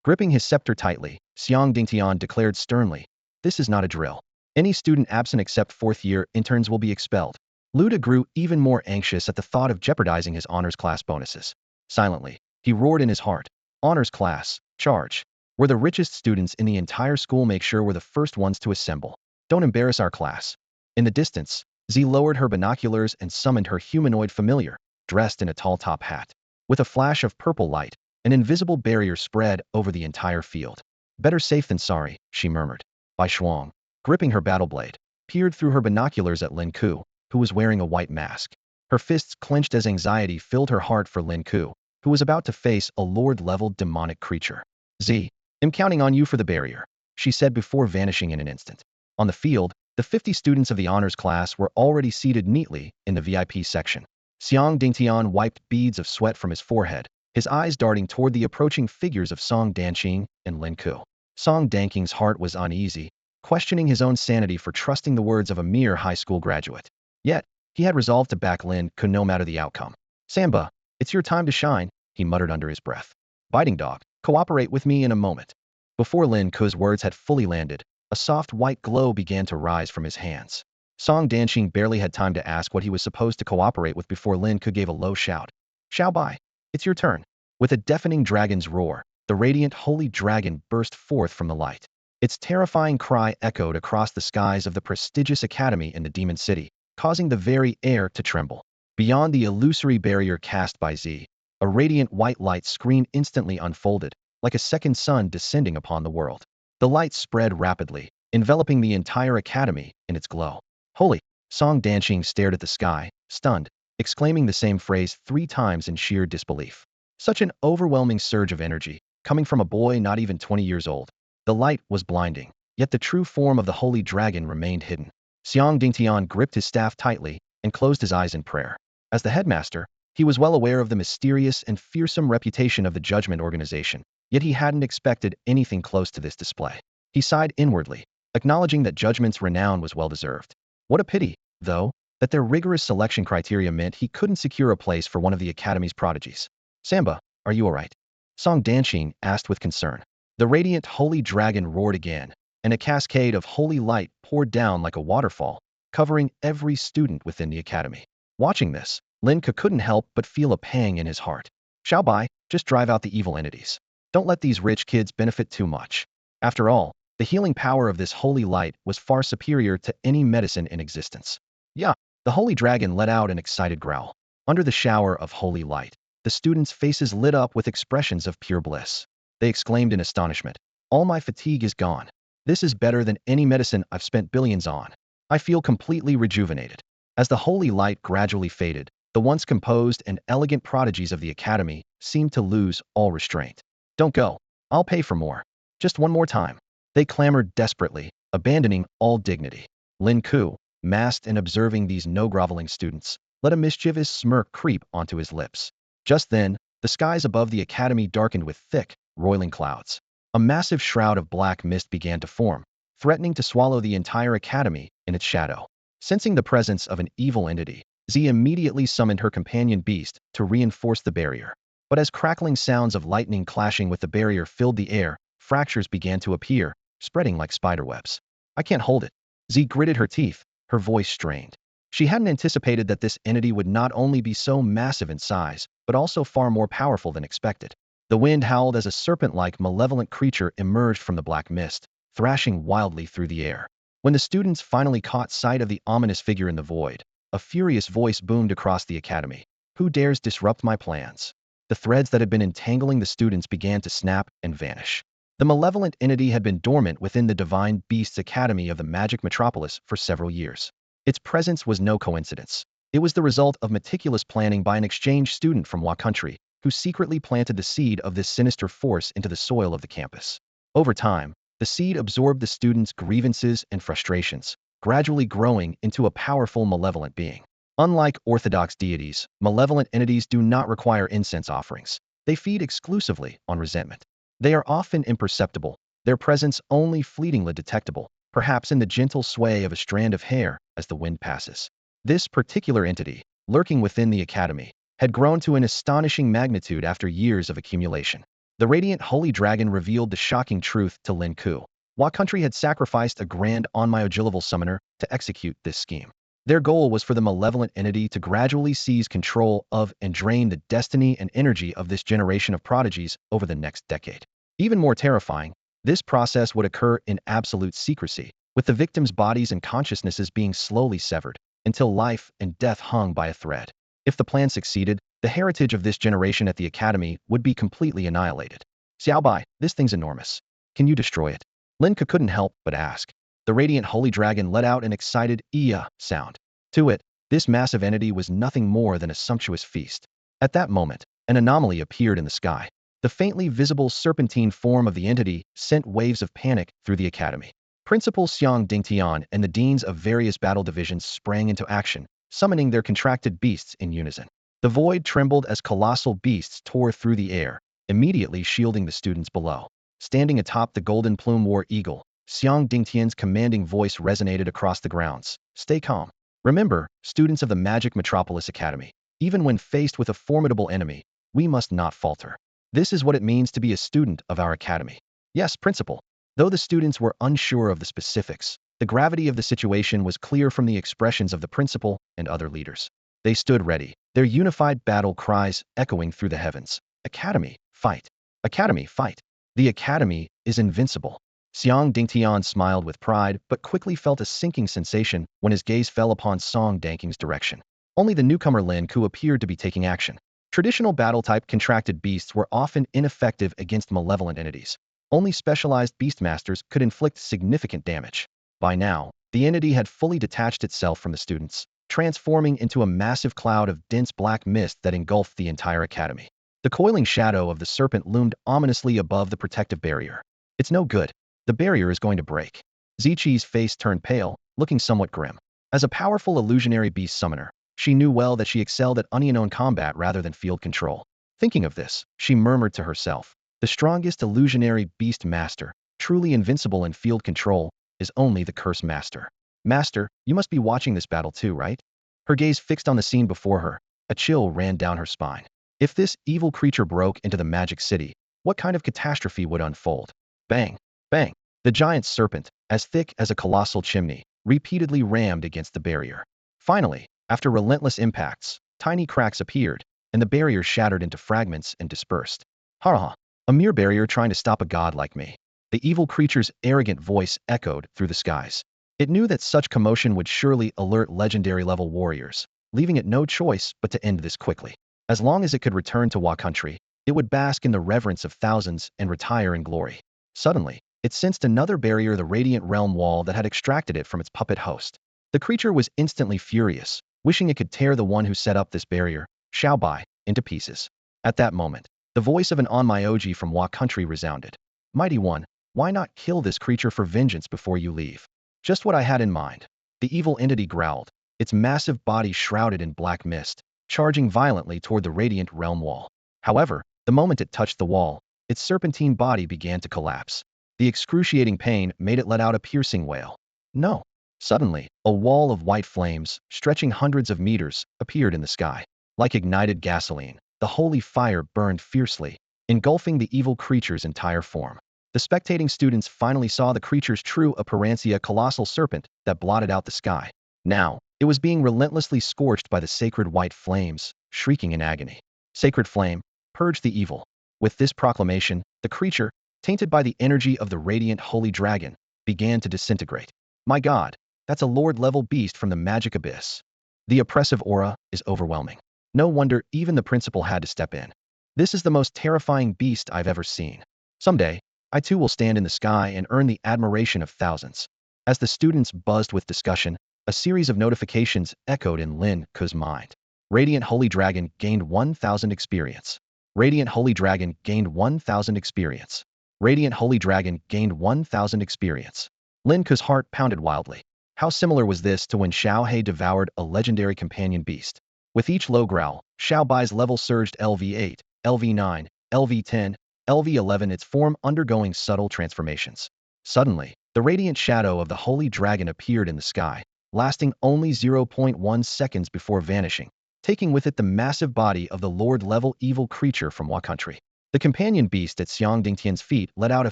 Gripping his scepter tightly, Xiang Dingtian declared sternly, this is not a drill. Any student absent except fourth-year interns will be expelled. Lu De grew even more anxious at the thought of jeopardizing his honors class bonuses. Silently, he roared in his heart, honors class, charge. We're the richest students in the entire school, make sure we're the first ones to assemble. Don't embarrass our class. In the distance, Z lowered her binoculars and summoned her humanoid familiar, dressed in a tall top hat. With a flash of purple light, an invisible barrier spread over the entire field. Better safe than sorry, she murmured. Bai Shuang, gripping her battle blade, peered through her binoculars at Lin Ke, who was wearing a white mask. Her fists clenched as anxiety filled her heart for Lin Ke, who was about to face a lord-level demonic creature. Z, I'm counting on you for the barrier, she said before vanishing in an instant. On the field, the 50 students of the honors class were already seated neatly in the VIP section. Xiang Dingtian wiped beads of sweat from his forehead, his eyes darting toward the approaching figures of Song Danqing and Lin Ke. Song Danqing's heart was uneasy, questioning his own sanity for trusting the words of a mere high school graduate. Yet, he had resolved to back Lin Ke no matter the outcome. Samba, it's your time to shine, he muttered under his breath. Biting dog, cooperate with me in a moment. Before Lin Ke's words had fully landed, a soft white glow began to rise from his hands. Song Danqing barely had time to ask what he was supposed to cooperate with before Lin Ke gave a low shout. Xiao Bai, it's your turn. With a deafening dragon's roar, the radiant holy dragon burst forth from the light. Its terrifying cry echoed across the skies of the prestigious academy in the demon city, causing the very air to tremble. Beyond the illusory barrier cast by Z, a radiant white light screen instantly unfolded, like a second sun descending upon the world. The light spread rapidly, enveloping the entire academy in its glow. Holy! Song Danqing stared at the sky, stunned, exclaiming the same phrase 3 times in sheer disbelief. Such an overwhelming surge of energy, coming from a boy not even 20 years old. The light was blinding, yet the true form of the holy dragon remained hidden. Xiang Dingtian gripped his staff tightly and closed his eyes in prayer. As the headmaster, he was well aware of the mysterious and fearsome reputation of the Judgment Organization, yet he hadn't expected anything close to this display. He sighed inwardly, acknowledging that Judgment's renown was well-deserved. What a pity, though, that their rigorous selection criteria meant he couldn't secure a place for one of the Academy's prodigies. Samba, are you alright? Song Danqing asked with concern. The radiant holy dragon roared again, and a cascade of holy light poured down like a waterfall, covering every student within the Academy. Watching this, Lin Ke couldn't help but feel a pang in his heart. Xiao Bai, just drive out the evil entities. Don't let these rich kids benefit too much. After all, the healing power of this holy light was far superior to any medicine in existence. Yeah, the holy dragon let out an excited growl. Under the shower of holy light, the students' faces lit up with expressions of pure bliss. They exclaimed in astonishment, all my fatigue is gone. This is better than any medicine I've spent billions on. I feel completely rejuvenated. As the holy light gradually faded, the once composed and elegant prodigies of the Academy seemed to lose all restraint. Don't go. I'll pay for more. Just one more time. They clamored desperately, abandoning all dignity. Lin Ke, masked and observing these no-groveling students, let a mischievous smirk creep onto his lips. Just then, the skies above the Academy darkened with thick, roiling clouds. A massive shroud of black mist began to form, threatening to swallow the entire Academy in its shadow. Sensing the presence of an evil entity, Z immediately summoned her companion beast to reinforce the barrier. But as crackling sounds of lightning clashing with the barrier filled the air, fractures began to appear, spreading like spiderwebs. I can't hold it. Z gritted her teeth, her voice strained. She hadn't anticipated that this entity would not only be so massive in size, but also far more powerful than expected. The wind howled as a serpent-like malevolent creature emerged from the black mist, thrashing wildly through the air. When the students finally caught sight of the ominous figure in the void, a furious voice boomed across the academy. Who dares disrupt my plans? The threads that had been entangling the students began to snap and vanish. The malevolent entity had been dormant within the Divine Beasts Academy of the Magic Metropolis for several years. Its presence was no coincidence. It was the result of meticulous planning by an exchange student from Wa Country, who secretly planted the seed of this sinister force into the soil of the campus. Over time, the seed absorbed the students' grievances and frustrations, gradually growing into a powerful malevolent being. Unlike orthodox deities, malevolent entities do not require incense offerings. They feed exclusively on resentment. They are often imperceptible, their presence only fleetingly detectable, perhaps in the gentle sway of a strand of hair as the wind passes. This particular entity, lurking within the academy, had grown to an astonishing magnitude after years of accumulation. The radiant holy dragon revealed the shocking truth to Lin Ke. Wa Country had sacrificed a grand unmyogileval summoner to execute this scheme. Their goal was for the malevolent entity to gradually seize control of and drain the destiny and energy of this generation of prodigies over the next decade. Even more terrifying, this process would occur in absolute secrecy, with the victims' bodies and consciousnesses being slowly severed, until life and death hung by a thread. If the plan succeeded, the heritage of this generation at the academy would be completely annihilated. Xiaobai, this thing's enormous. Can you destroy it? Lin Ke couldn't help but ask. The radiant holy dragon let out an excited "iya" sound. To it, this massive entity was nothing more than a sumptuous feast. At that moment, an anomaly appeared in the sky. The faintly visible serpentine form of the entity sent waves of panic through the academy. Principal Xiang Dingtian and the deans of various battle divisions sprang into action, summoning their contracted beasts in unison. The void trembled as colossal beasts tore through the air, immediately shielding the students below. Standing atop the golden plume war eagle, Xiang Dingtian's commanding voice resonated across the grounds. Stay calm. Remember, students of the Magic Metropolis Academy, even when faced with a formidable enemy, we must not falter. This is what it means to be a student of our academy. Yes, Principal. Though the students were unsure of the specifics, the gravity of the situation was clear from the expressions of the principal and other leaders. They stood ready, their unified battle cries echoing through the heavens. Academy, fight. Academy, fight. The academy is invincible. Xiang Dingtian smiled with pride, but quickly felt a sinking sensation when his gaze fell upon Song Danking's direction. Only the newcomer Lin Ke appeared to be taking action. Traditional battle-type contracted beasts were often ineffective against malevolent entities. Only specialized beastmasters could inflict significant damage. By now, the entity had fully detached itself from the students, transforming into a massive cloud of dense black mist that engulfed the entire academy. The coiling shadow of the serpent loomed ominously above the protective barrier. It's no good. The barrier is going to break. Ziqi's face turned pale, looking somewhat grim. As a powerful illusionary beast summoner, she knew well that she excelled at unknown combat rather than field control. Thinking of this, she murmured to herself, the strongest illusionary beast master, truly invincible in field control, is only the curse master. Master, you must be watching this battle too, right? Her gaze fixed on the scene before her. A chill ran down her spine. If this evil creature broke into the magic city, what kind of catastrophe would unfold? Bang! Bang! The giant serpent, as thick as a colossal chimney, repeatedly rammed against the barrier. Finally, after relentless impacts, tiny cracks appeared, and the barrier shattered into fragments and dispersed. Ha! A mere barrier trying to stop a god like me. The evil creature's arrogant voice echoed through the skies. It knew that such commotion would surely alert legendary-level warriors, leaving it no choice but to end this quickly. As long as it could return to Wa Country, it would bask in the reverence of thousands and retire in glory. Suddenly, it sensed another barrier, the radiant realm wall that had extracted it from its puppet host. The creature was instantly furious, wishing it could tear the one who set up this barrier, Xiaobai, into pieces. At that moment, the voice of an Onmyoji from Wa Country resounded. Mighty One, why not kill this creature for vengeance before you leave? Just what I had in mind. The evil entity growled, its massive body shrouded in black mist, charging violently toward the radiant realm wall. However, the moment it touched the wall, its serpentine body began to collapse. The excruciating pain made it let out a piercing wail. No. Suddenly, a wall of white flames, stretching hundreds of meters, appeared in the sky. Like ignited gasoline, the holy fire burned fiercely, engulfing the evil creature's entire form. The spectating students finally saw the creature's true appearance, a colossal serpent that blotted out the sky. Now, it was being relentlessly scorched by the sacred white flames, shrieking in agony. Sacred flame, purge the evil. With this proclamation, the creature, tainted by the energy of the radiant holy dragon, began to disintegrate. My God, that's a Lord-level beast from the magic abyss. The oppressive aura is overwhelming. No wonder even the principal had to step in. This is the most terrifying beast I've ever seen. Someday, I too will stand in the sky and earn the admiration of thousands. As the students buzzed with discussion, a series of notifications echoed in Lin Ke's mind. Radiant Holy Dragon gained 1,000 experience. Radiant Holy Dragon gained 1,000 experience. Radiant Holy Dragon gained 1,000 experience. Lin Ke's heart pounded wildly. How similar was this to when Xiao He devoured a legendary companion beast? With each low growl, Xiao Bai's level surged LV8, LV9, LV10, LV11, its form undergoing subtle transformations. Suddenly, the radiant shadow of the holy dragon appeared in the sky, lasting only 0.1 seconds before vanishing, taking with it the massive body of the Lord-level evil creature from Wa country. The companion beast at Xiang Dingtian's feet let out a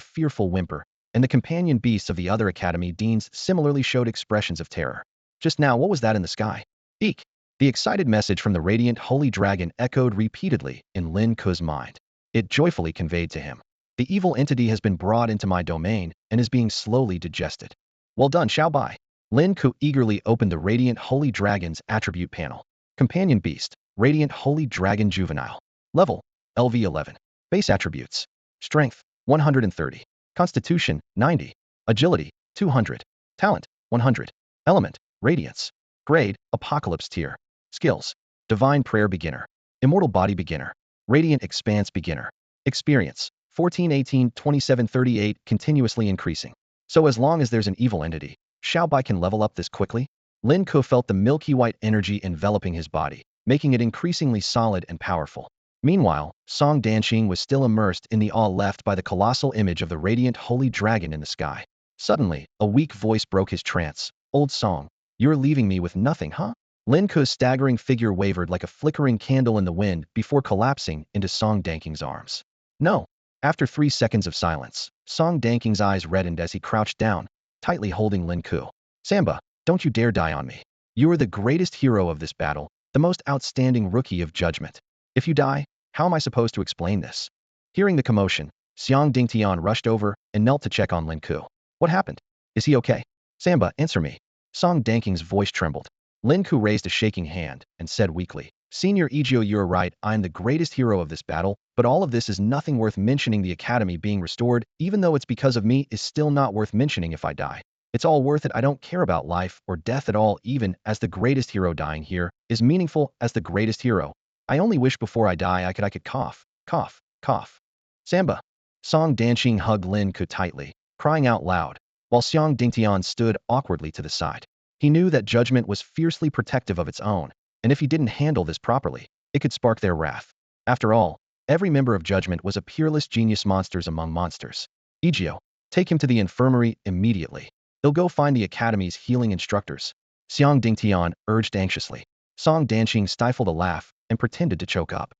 fearful whimper, and the companion beasts of the other academy deans similarly showed expressions of terror. Just now, what was that in the sky? Eek! The excited message from the radiant holy dragon echoed repeatedly in Lin Ke's mind. It joyfully conveyed to him. The evil entity has been brought into my domain and is being slowly digested. Well done, Xiao Bai. Lin Ke eagerly opened the radiant holy dragon's attribute panel. Companion beast, radiant holy dragon juvenile. Level, LV11. Base attributes. Strength, 130. Constitution, 90. Agility, 200. Talent, 100. Element, radiance. Grade, apocalypse tier. Skills, divine prayer beginner. Immortal body beginner. Radiant expanse beginner. Experience, 14, 18, 27, 38, continuously increasing. So as long as there's an evil entity, Xiao Bai can level up this quickly? Lin Ke felt the milky white energy enveloping his body, making it increasingly solid and powerful. Meanwhile, Song Danqing was still immersed in the awe left by the colossal image of the radiant holy dragon in the sky. Suddenly, a weak voice broke his trance. Old Song, you're leaving me with nothing, huh? Lin Ke's staggering figure wavered like a flickering candle in the wind before collapsing into Song Danqing's arms. No. After 3 seconds of silence, Song Danqing's eyes reddened as he crouched down, tightly holding Lin Ke. Samba, don't you dare die on me. You are the greatest hero of this battle, the most outstanding rookie of judgment. If you die, how am I supposed to explain this? Hearing the commotion, Xiang Dingtian rushed over and knelt to check on Lin Ke. What happened? Is he okay? Samba, answer me. Song Danqing's voice trembled. Lin Ke raised a shaking hand and said weakly, Senior Egio, you're right, I'm the greatest hero of this battle, but all of this is nothing worth mentioning. The academy being restored, even though it's because of me, is still not worth mentioning if I die. It's all worth it. I don't care about life or death at all, even as the greatest hero. Dying here is meaningful as the greatest hero. I only wish before I die I could cough, cough, cough. Samba. Song Danqing hugged Lin Ke tightly, crying out loud, while Xiang Dingtian stood awkwardly to the side. He knew that judgment was fiercely protective of its own, and if he didn't handle this properly, it could spark their wrath. After all, every member of Judgment was a peerless genius, monsters among monsters. Egio, take him to the infirmary immediately. He'll go find the academy's healing instructors. Xiang Dingtian urged anxiously. Song Danqing stifled a laugh and pretended to choke up.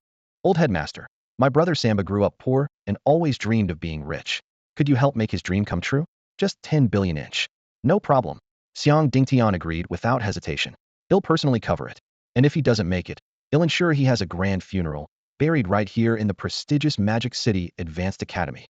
Old headmaster, my brother Samba grew up poor and always dreamed of being rich. Could you help make his dream come true? Just 10 billion inch. No problem. Xiang Dingtian agreed without hesitation. He'll personally cover it. And if he doesn't make it, he'll ensure he has a grand funeral, buried right here in the prestigious Magic City Advanced Academy.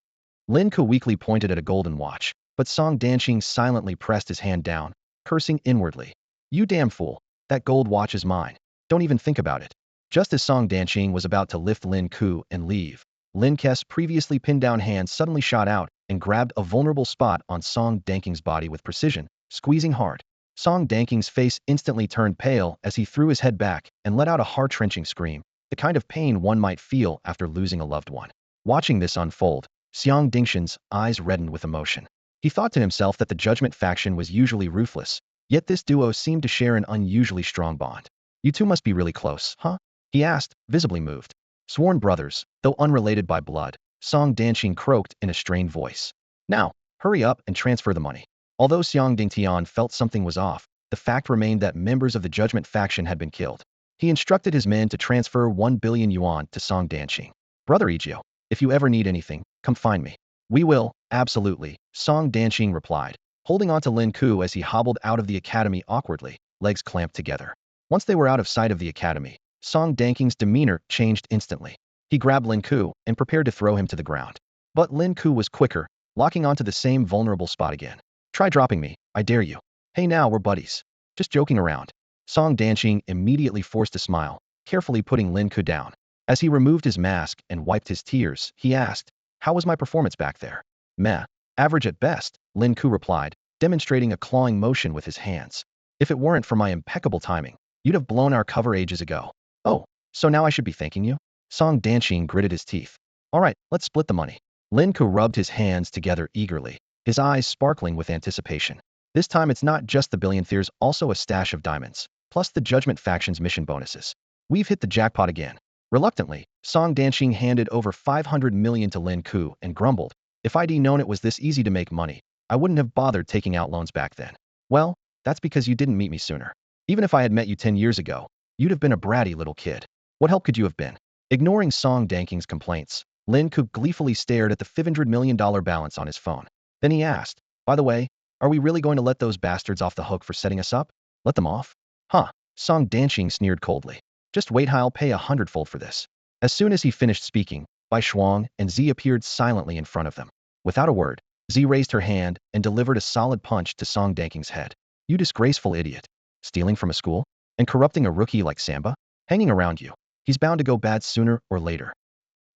Lin Ke weakly pointed at a golden watch, but Song Danqing silently pressed his hand down, cursing inwardly. You damn fool, that gold watch is mine. Don't even think about it. Just as Song Danqing was about to lift Lin Ke and leave, Lin Ke's previously pinned down hand suddenly shot out and grabbed a vulnerable spot on Song Danqing's body with precision, squeezing hard. Song Danqing's face instantly turned pale as he threw his head back and let out a heart-wrenching scream, the kind of pain one might feel after losing a loved one. Watching this unfold, Xiang Dingtian's eyes reddened with emotion. He thought to himself that the Judgment faction was usually ruthless, yet this duo seemed to share an unusually strong bond. You two must be really close, huh? He asked, visibly moved. Sworn brothers, though unrelated by blood, Song Danqing croaked in a strained voice. Now, hurry up and transfer the money. Although Xiang Dingtian felt something was off, the fact remained that members of the Judgment faction had been killed. He instructed his men to transfer 1 billion yuan to Song Danqing. Brother Egio, if you ever need anything, come find me. We will, absolutely, Song Danqing replied, holding on to Lin Ke as he hobbled out of the academy awkwardly, legs clamped together. Once they were out of sight of the academy, Song Danqing's demeanor changed instantly. He grabbed Lin Ke and prepared to throw him to the ground. But Lin Ke was quicker, locking onto the same vulnerable spot again. Try dropping me, I dare you. Hey now, we're buddies. Just joking around. Song Danqing immediately forced a smile, carefully putting Lin Ke down. As he removed his mask and wiped his tears, he asked, how was my performance back there? Meh. Average at best, Lin Ke replied, demonstrating a clawing motion with his hands. If it weren't for my impeccable timing, you'd have blown our cover ages ago. Oh, so now I should be thanking you? Song Danqing gritted his teeth. All right, let's split the money. Lin Ke rubbed his hands together eagerly, his eyes sparkling with anticipation. This time it's not just the billion, there's also a stash of diamonds, plus the Judgment Faction's mission bonuses. We've hit the jackpot again. Reluctantly, Song Danqing handed over 500 million to Lin Ke and grumbled, if I'd known it was this easy to make money, I wouldn't have bothered taking out loans back then. Well, that's because you didn't meet me sooner. Even if I had met you 10 years ago, you'd have been a bratty little kid. What help could you have been? Ignoring Song Danqing's complaints, Lin Ke gleefully stared at the $500 million balance on his phone. Then he asked, by the way, are we really going to let those bastards off the hook for setting us up? Let them off? Huh. Song Danqing sneered coldly. Just wait, I'll pay 100-fold for this. As soon as he finished speaking, Bai Shuang and Zi appeared silently in front of them. Without a word, Zi raised her hand and delivered a solid punch to Song Danqing's head. You disgraceful idiot. Stealing from a school? And corrupting a rookie like Samba? Hanging around you. He's bound to go bad sooner or later.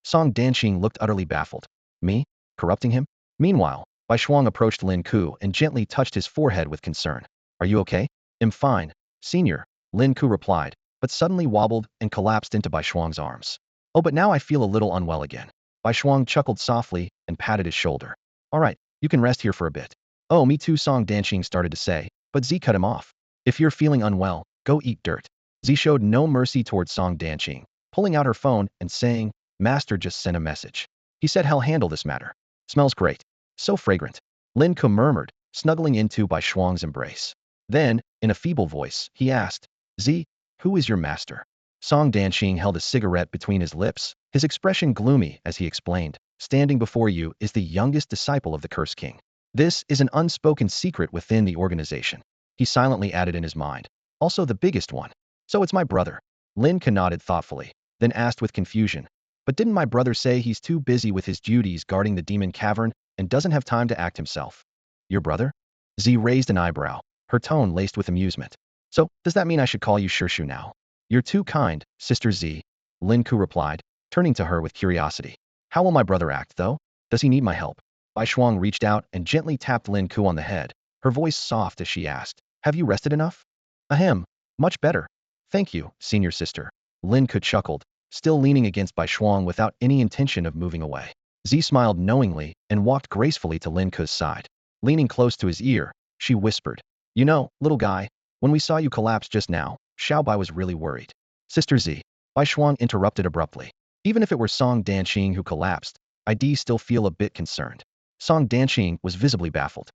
Song Danqing looked utterly baffled. Me? Corrupting him? Meanwhile, Bai Shuang approached Lin Ke and gently touched his forehead with concern. Are you okay? I'm fine, senior, Lin Ke replied, but suddenly wobbled and collapsed into Bai Shuang's arms. Oh, but now I feel a little unwell again. Bai Shuang chuckled softly and patted his shoulder. All right, you can rest here for a bit. Oh, me too, Song Danqing started to say, but Zi cut him off. If you're feeling unwell, go eat dirt. Zi showed no mercy towards Song Danqing, pulling out her phone and saying, Master just sent a message. He said he'll handle this matter. Smells great. So fragrant. Lin Ke murmured, snuggling into Bai Shuang's embrace. Then, in a feeble voice, he asked, Zi, who is your master? Song Danqing held a cigarette between his lips, his expression gloomy as he explained, standing before you is the youngest disciple of the Curse King. This is an unspoken secret within the organization. He silently added in his mind, also the biggest one. So it's my brother. Lin Ke nodded thoughtfully, then asked with confusion, but didn't my brother say he's too busy with his duties guarding the demon cavern and doesn't have time to act himself? Your brother? Zi raised an eyebrow, her tone laced with amusement. So, does that mean I should call you Shirshu now? You're too kind, Sister Zi, Lin Ke replied, turning to her with curiosity. How will my brother act, though? Does he need my help? Bai Shuang reached out and gently tapped Lin Ke on the head, her voice soft as she asked, have you rested enough? Ahem, much better. Thank you, senior sister. Lin Ke chuckled, still leaning against Bai Shuang without any intention of moving away. Zi smiled knowingly and walked gracefully to Lin Ke's side. Leaning close to his ear, she whispered, you know, little guy, when we saw you collapse just now, Xiaobai was really worried. Sister Zi, Bai Shuang interrupted abruptly. Even if it were Song Danqing who collapsed, I'd still feel a bit concerned. Song Danqing was visibly baffled.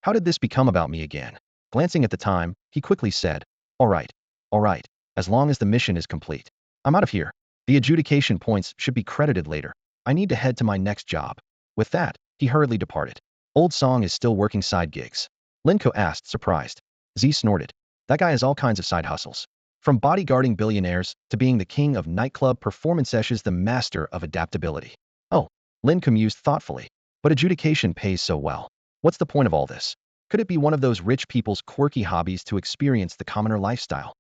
How did this become about me again? Glancing at the time, he quickly said, all right, as long as the mission is complete. I'm out of here. The adjudication points should be credited later. I need to head to my next job. With that, he hurriedly departed. Old Song is still working side gigs. Lin Ke asked, surprised. Zi snorted. That guy has all kinds of side hustles. From bodyguarding billionaires to being the king of nightclub performance sessions, the master of adaptability. Oh, Lin Ke mused thoughtfully. But adjudication pays so well. What's the point of all this? Could it be one of those rich people's quirky hobbies to experience the commoner lifestyle?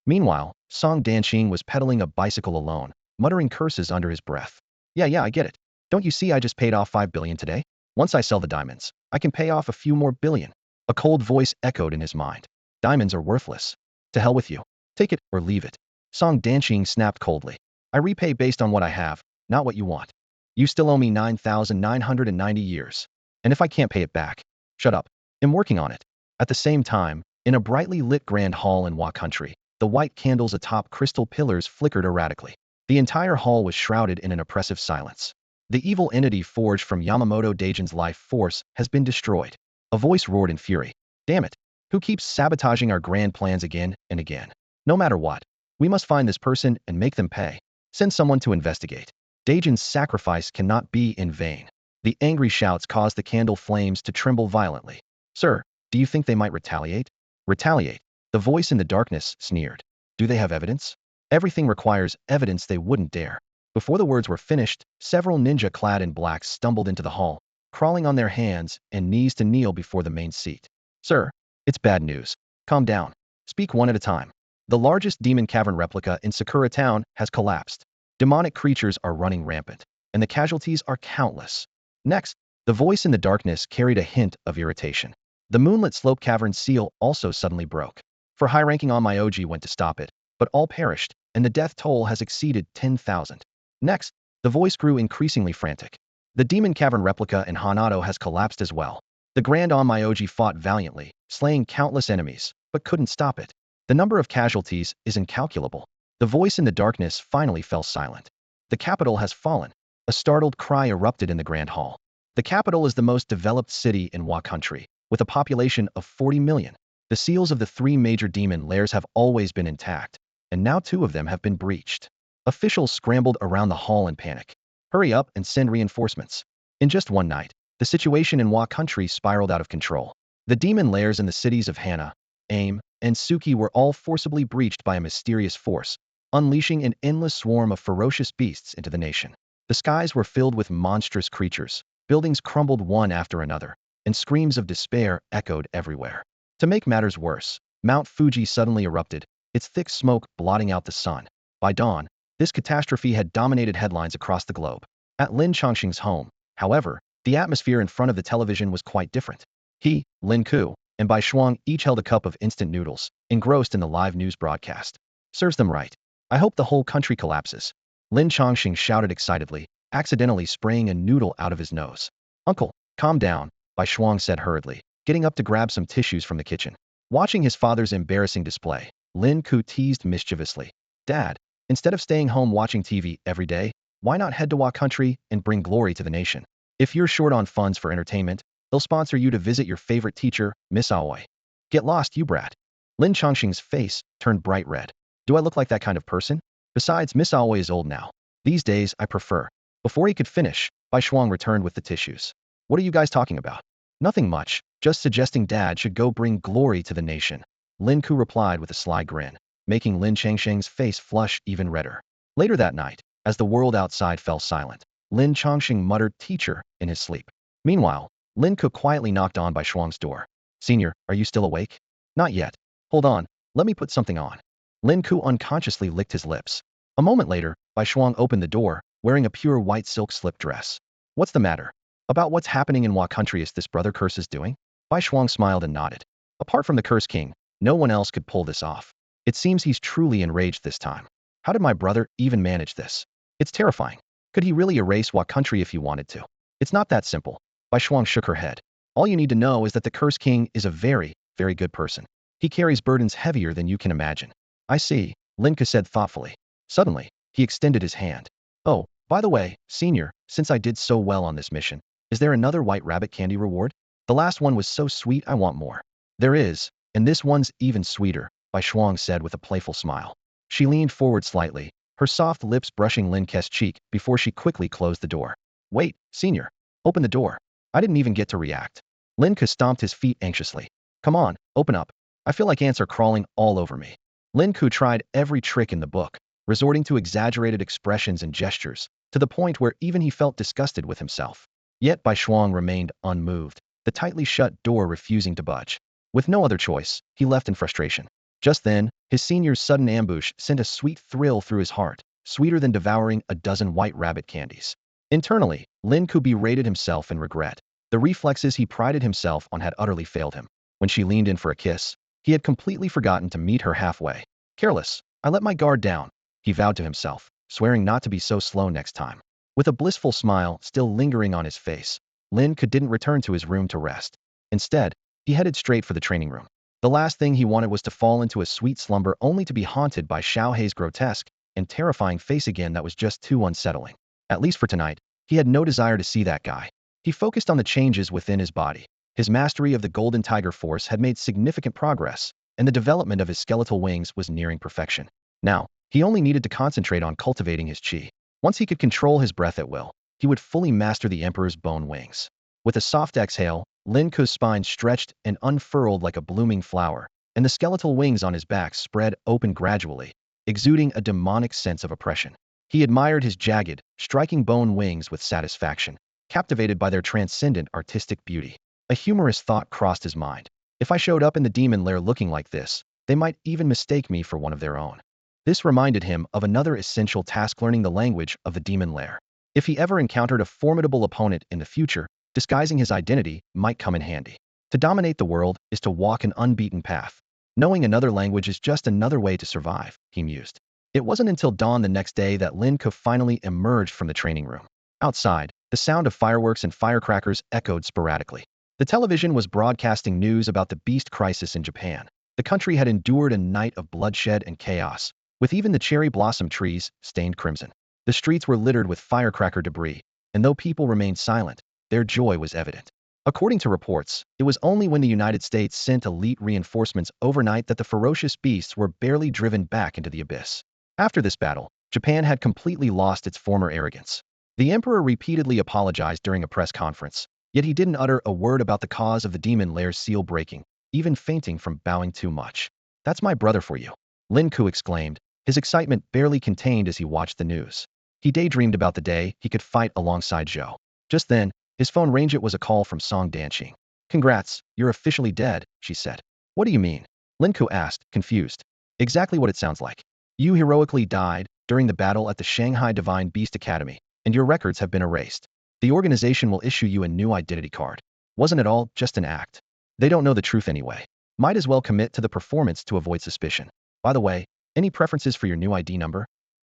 Meanwhile, Song Danqing was pedaling a bicycle alone, muttering curses under his breath. Yeah, I get it. Don't you see I just paid off 5 billion today? Once I sell the diamonds, I can pay off a few more billion. A cold voice echoed in his mind. Diamonds are worthless. To hell with you. Take it or leave it. Song Danqing snapped coldly. I repay based on what I have, not what you want. You still owe me 9,990 years. And if I can't pay it back, shut up. I'm working on it. At the same time, in a brightly lit grand hall in Wa country, the white candles atop crystal pillars flickered erratically. The entire hall was shrouded in an oppressive silence. The evil entity forged from Yamamoto Daijin's life force has been destroyed. A voice roared in fury. Damn it. Who keeps sabotaging our grand plans again and again? No matter what, We must find this person and make them pay. Send someone to investigate. Daejin's sacrifice cannot be in vain. The angry shouts caused the candle flames to tremble violently. Sir, do you think they might retaliate? Retaliate. The voice in the darkness sneered. Do they have evidence? Everything requires evidence. They wouldn't dare. Before the words were finished, several ninja clad in black stumbled into the hall, crawling on their hands and knees to kneel before the main seat. Sir, it's bad news. Calm down. Speak one at a time. The largest demon cavern replica in Sakura Town has collapsed. Demonic creatures are running rampant, and the casualties are countless. Next, the voice in the darkness carried a hint of irritation. The moonlit slope cavern seal also suddenly broke. For high-ranking Onmyoji went to stop it, but all perished, and the death toll has exceeded 10,000. Next, the voice grew increasingly frantic. The demon cavern replica in Hanato has collapsed as well. The Grand Onmyoji fought valiantly, slaying countless enemies, but couldn't stop it. The number of casualties is incalculable. The voice in the darkness finally fell silent. The capital has fallen. A startled cry erupted in the Grand Hall. The capital is the most developed city in Wa country, with a population of 40 million. The seals of the 3 major demon lairs have always been intact, and now 2 of them have been breached. Officials scrambled around the hall in panic. Hurry up and send reinforcements. In just one night, the situation in Wa country spiraled out of control. The demon lairs in the cities of Hana, Aim, and Suki were all forcibly breached by a mysterious force, unleashing an endless swarm of ferocious beasts into the nation. The skies were filled with monstrous creatures, buildings crumbled one after another, and screams of despair echoed everywhere. To make matters worse, Mount Fuji suddenly erupted, its thick smoke blotting out the sun. By dawn, this catastrophe had dominated headlines across the globe. At Lin Chongqing's home, however, the atmosphere in front of the television was quite different. He, Lin Ke, and Bai Shuang each held a cup of instant noodles, engrossed in the live news broadcast. Serves them right. I hope the whole country collapses. Lin Chongqing shouted excitedly, accidentally spraying a noodle out of his nose. Uncle, calm down, Bai Shuang said hurriedly, getting up to grab some tissues from the kitchen. Watching his father's embarrassing display, Lin Ke teased mischievously. Dad, instead of staying home watching TV every day, why not head to Wa country and bring glory to the nation? If you're short on funds for entertainment, they'll sponsor you to visit your favorite teacher, Miss Aoi. Get lost, you brat. Lin Chongqing's face turned bright red. Do I look like that kind of person? Besides, Miss Aoi is old now. These days, I prefer. Before he could finish, Bai Shuang returned with the tissues. What are you guys talking about? Nothing much, just suggesting Dad should go bring glory to the nation. Lin Ke replied with a sly grin, making Lin Chongqing's face flush even redder. Later that night, as the world outside fell silent, Lin Chongqing muttered teacher in his sleep. Meanwhile, Lin Ke quietly knocked on Bai Shuang's door. Senior, are you still awake? Not yet. Hold on, let me put something on. Lin Ke unconsciously licked his lips. A moment later, Bai Shuang opened the door, wearing a pure white silk slip dress. What's the matter? About what's happening in Wa country is this brother curse is doing? Bai Shuang smiled and nodded. Apart from the Curse King, no one else could pull this off. It seems he's truly enraged this time. How did my brother even manage this? It's terrifying. Could he really erase Wa country if he wanted to? It's not that simple. Bai Shuang shook her head. All you need to know is that the Curse King is a very, very good person. He carries burdens heavier than you can imagine. I see, Lin Ke said thoughtfully. Suddenly, he extended his hand. Oh, by the way, Senior, since I did so well on this mission, is there another white rabbit candy reward? The last one was so sweet I want more. There is, and this one's even sweeter, Bai Shuang said with a playful smile. She leaned forward slightly, her soft lips brushing Lin Ke's cheek before she quickly closed the door. Wait, Senior. Open the door. I didn't even get to react. Lin Ke stomped his feet anxiously. Come on, open up. I feel like ants are crawling all over me. Lin Ke tried every trick in the book, resorting to exaggerated expressions and gestures, to the point where even he felt disgusted with himself. Yet Bai Shuang remained unmoved, the tightly shut door refusing to budge. With no other choice, he left in frustration. Just then, his senior's sudden ambush sent a sweet thrill through his heart, sweeter than devouring a dozen white rabbit candies. Internally, Lin Ke berated himself in regret. The reflexes he prided himself on had utterly failed him. When she leaned in for a kiss, he had completely forgotten to meet her halfway. Careless, I let my guard down, he vowed to himself, swearing not to be so slow next time. With a blissful smile still lingering on his face, Lin Ke didn't return to his room to rest. Instead, he headed straight for the training room. The last thing he wanted was to fall into a sweet slumber only to be haunted by Xiao Hei's grotesque and terrifying face again. That was just too unsettling. At least for tonight, he had no desire to see that guy. He focused on the changes within his body. His mastery of the Golden Tiger Force had made significant progress, and the development of his skeletal wings was nearing perfection. Now, he only needed to concentrate on cultivating his chi. Once he could control his breath at will, he would fully master the Emperor's bone wings. With a soft exhale, Lin Ke's spine stretched and unfurled like a blooming flower, and the skeletal wings on his back spread open gradually, exuding a demonic sense of oppression. He admired his jagged, striking bone wings with satisfaction, captivated by their transcendent artistic beauty. A humorous thought crossed his mind. If I showed up in the demon lair looking like this, they might even mistake me for one of their own. This reminded him of another essential task: learning the language of the demon lair. If he ever encountered a formidable opponent in the future, disguising his identity might come in handy. To dominate the world is to walk an unbeaten path. Knowing another language is just another way to survive, he mused. It wasn't until dawn the next day that Lin Ke finally emerged from the training room. Outside, the sound of fireworks and firecrackers echoed sporadically. The television was broadcasting news about the beast crisis in Japan. The country had endured a night of bloodshed and chaos, with even the cherry blossom trees stained crimson. The streets were littered with firecracker debris, and though people remained silent, their joy was evident. According to reports, it was only when the United States sent elite reinforcements overnight that the ferocious beasts were barely driven back into the abyss. After this battle, Japan had completely lost its former arrogance. The emperor repeatedly apologized during a press conference, yet he didn't utter a word about the cause of the demon lair's seal breaking, even fainting from bowing too much. "That's my brother for you," Lin Ke exclaimed, his excitement barely contained as he watched the news. He daydreamed about the day he could fight alongside Zhou. Just then, his phone rang. It was a call from Song Danqing. "Congrats, you're officially dead," she said. "What do you mean?" Lin Ke asked, confused. "Exactly what it sounds like. You heroically died during the battle at the Shanghai Divine Beast Academy, and your records have been erased. The organization will issue you a new identity card. Wasn't it all just an act? They don't know the truth anyway. Might as well commit to the performance to avoid suspicion. By the way, any preferences for your new ID number?"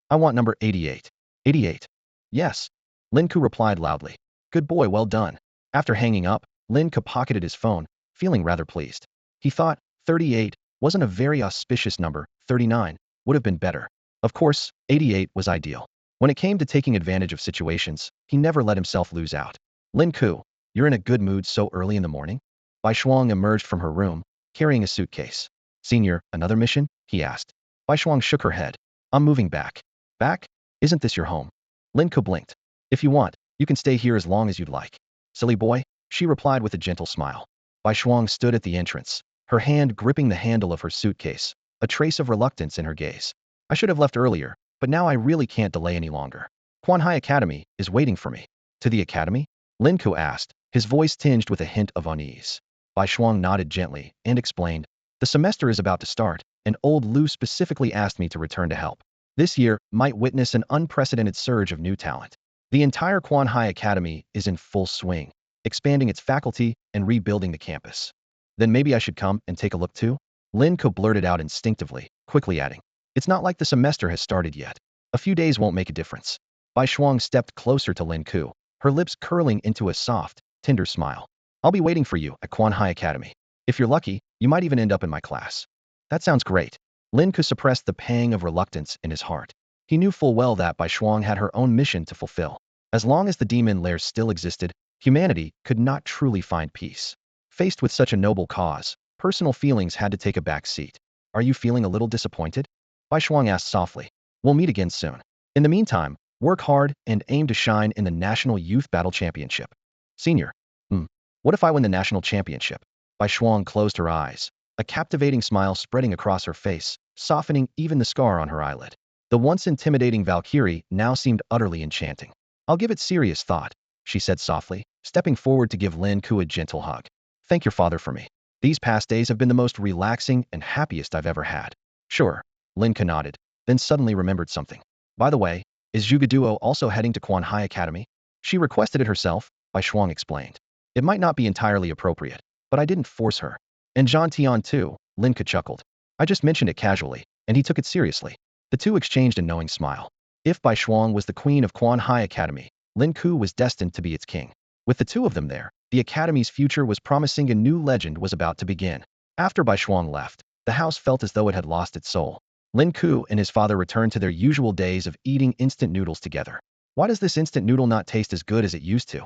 "I want number 88. 88. Yes," Lin Ke replied loudly. "Good boy, well done." After hanging up, Lin Ke pocketed his phone, feeling rather pleased. He thought 38 wasn't a very auspicious number. 39 would have been better. Of course, 88 was ideal. When it came to taking advantage of situations, he never let himself lose out. "Lin Ke, you're in a good mood so early in the morning?" Bai Shuang emerged from her room, carrying a suitcase. "Senior, another mission?" he asked. Bai Shuang shook her head. "I'm moving back." "Back? Isn't this your home?" Lin Ke blinked. "If you want, you can stay here as long as you'd like." "Silly boy," she replied with a gentle smile. Bai Shuang stood at the entrance, her hand gripping the handle of her suitcase, a trace of reluctance in her gaze. "I should have left earlier, but now I really can't delay any longer. Quanhai Academy is waiting for me." "To the academy?" Lin Ke asked, his voice tinged with a hint of unease. Bai Shuang nodded gently and explained, "The semester is about to start, and old Lu specifically asked me to return to help. This year might witness an unprecedented surge of new talent. The entire Quanhai Academy is in full swing, expanding its faculty and rebuilding the campus. Then maybe I should come and take a look too?" Lin Ke blurted out instinctively, quickly adding, "It's not like the semester has started yet. A few days won't make a difference." Bai Shuang stepped closer to Lin Ke, her lips curling into a soft, tender smile. "I'll be waiting for you at Quanhai Academy. If you're lucky, you might even end up in my class." "That sounds great." Lin Ke suppressed the pang of reluctance in his heart. He knew full well that Bai Shuang had her own mission to fulfill. As long as the demon lair still existed, humanity could not truly find peace. Faced with such a noble cause, personal feelings had to take a back seat. "Are you feeling a little disappointed?" Bai Shuang asked softly. "We'll meet again soon. In the meantime, work hard and aim to shine in the National Youth Battle Championship." "Senior. What if I win the National Championship?" Bai Shuang closed her eyes, a captivating smile spreading across her face, softening even the scar on her eyelid. The once intimidating Valkyrie now seemed utterly enchanting. "I'll give it serious thought," she said softly, stepping forward to give Lin Ke a gentle hug. "Thank your father for me. These past days have been the most relaxing and happiest I've ever had." "Sure," Lin Ke nodded, then suddenly remembered something. "By the way, is Zhuge also heading to Quanhai Academy?" "She requested it herself," Bai Shuang explained. "It might not be entirely appropriate, but I didn't force her." "And Zhang Tian too," Lin Ke chuckled. "I just mentioned it casually, and he took it seriously." The two exchanged a knowing smile. If Bai Shuang was the queen of Quanhai Academy, Lin Ke was destined to be its king. With the two of them there, the academy's future was promising. A new legend was about to begin. After Bai Shuang left, the house felt as though it had lost its soul. Lin Ke and his father returned to their usual days of eating instant noodles together. "Why does this instant noodle not taste as good as it used to?"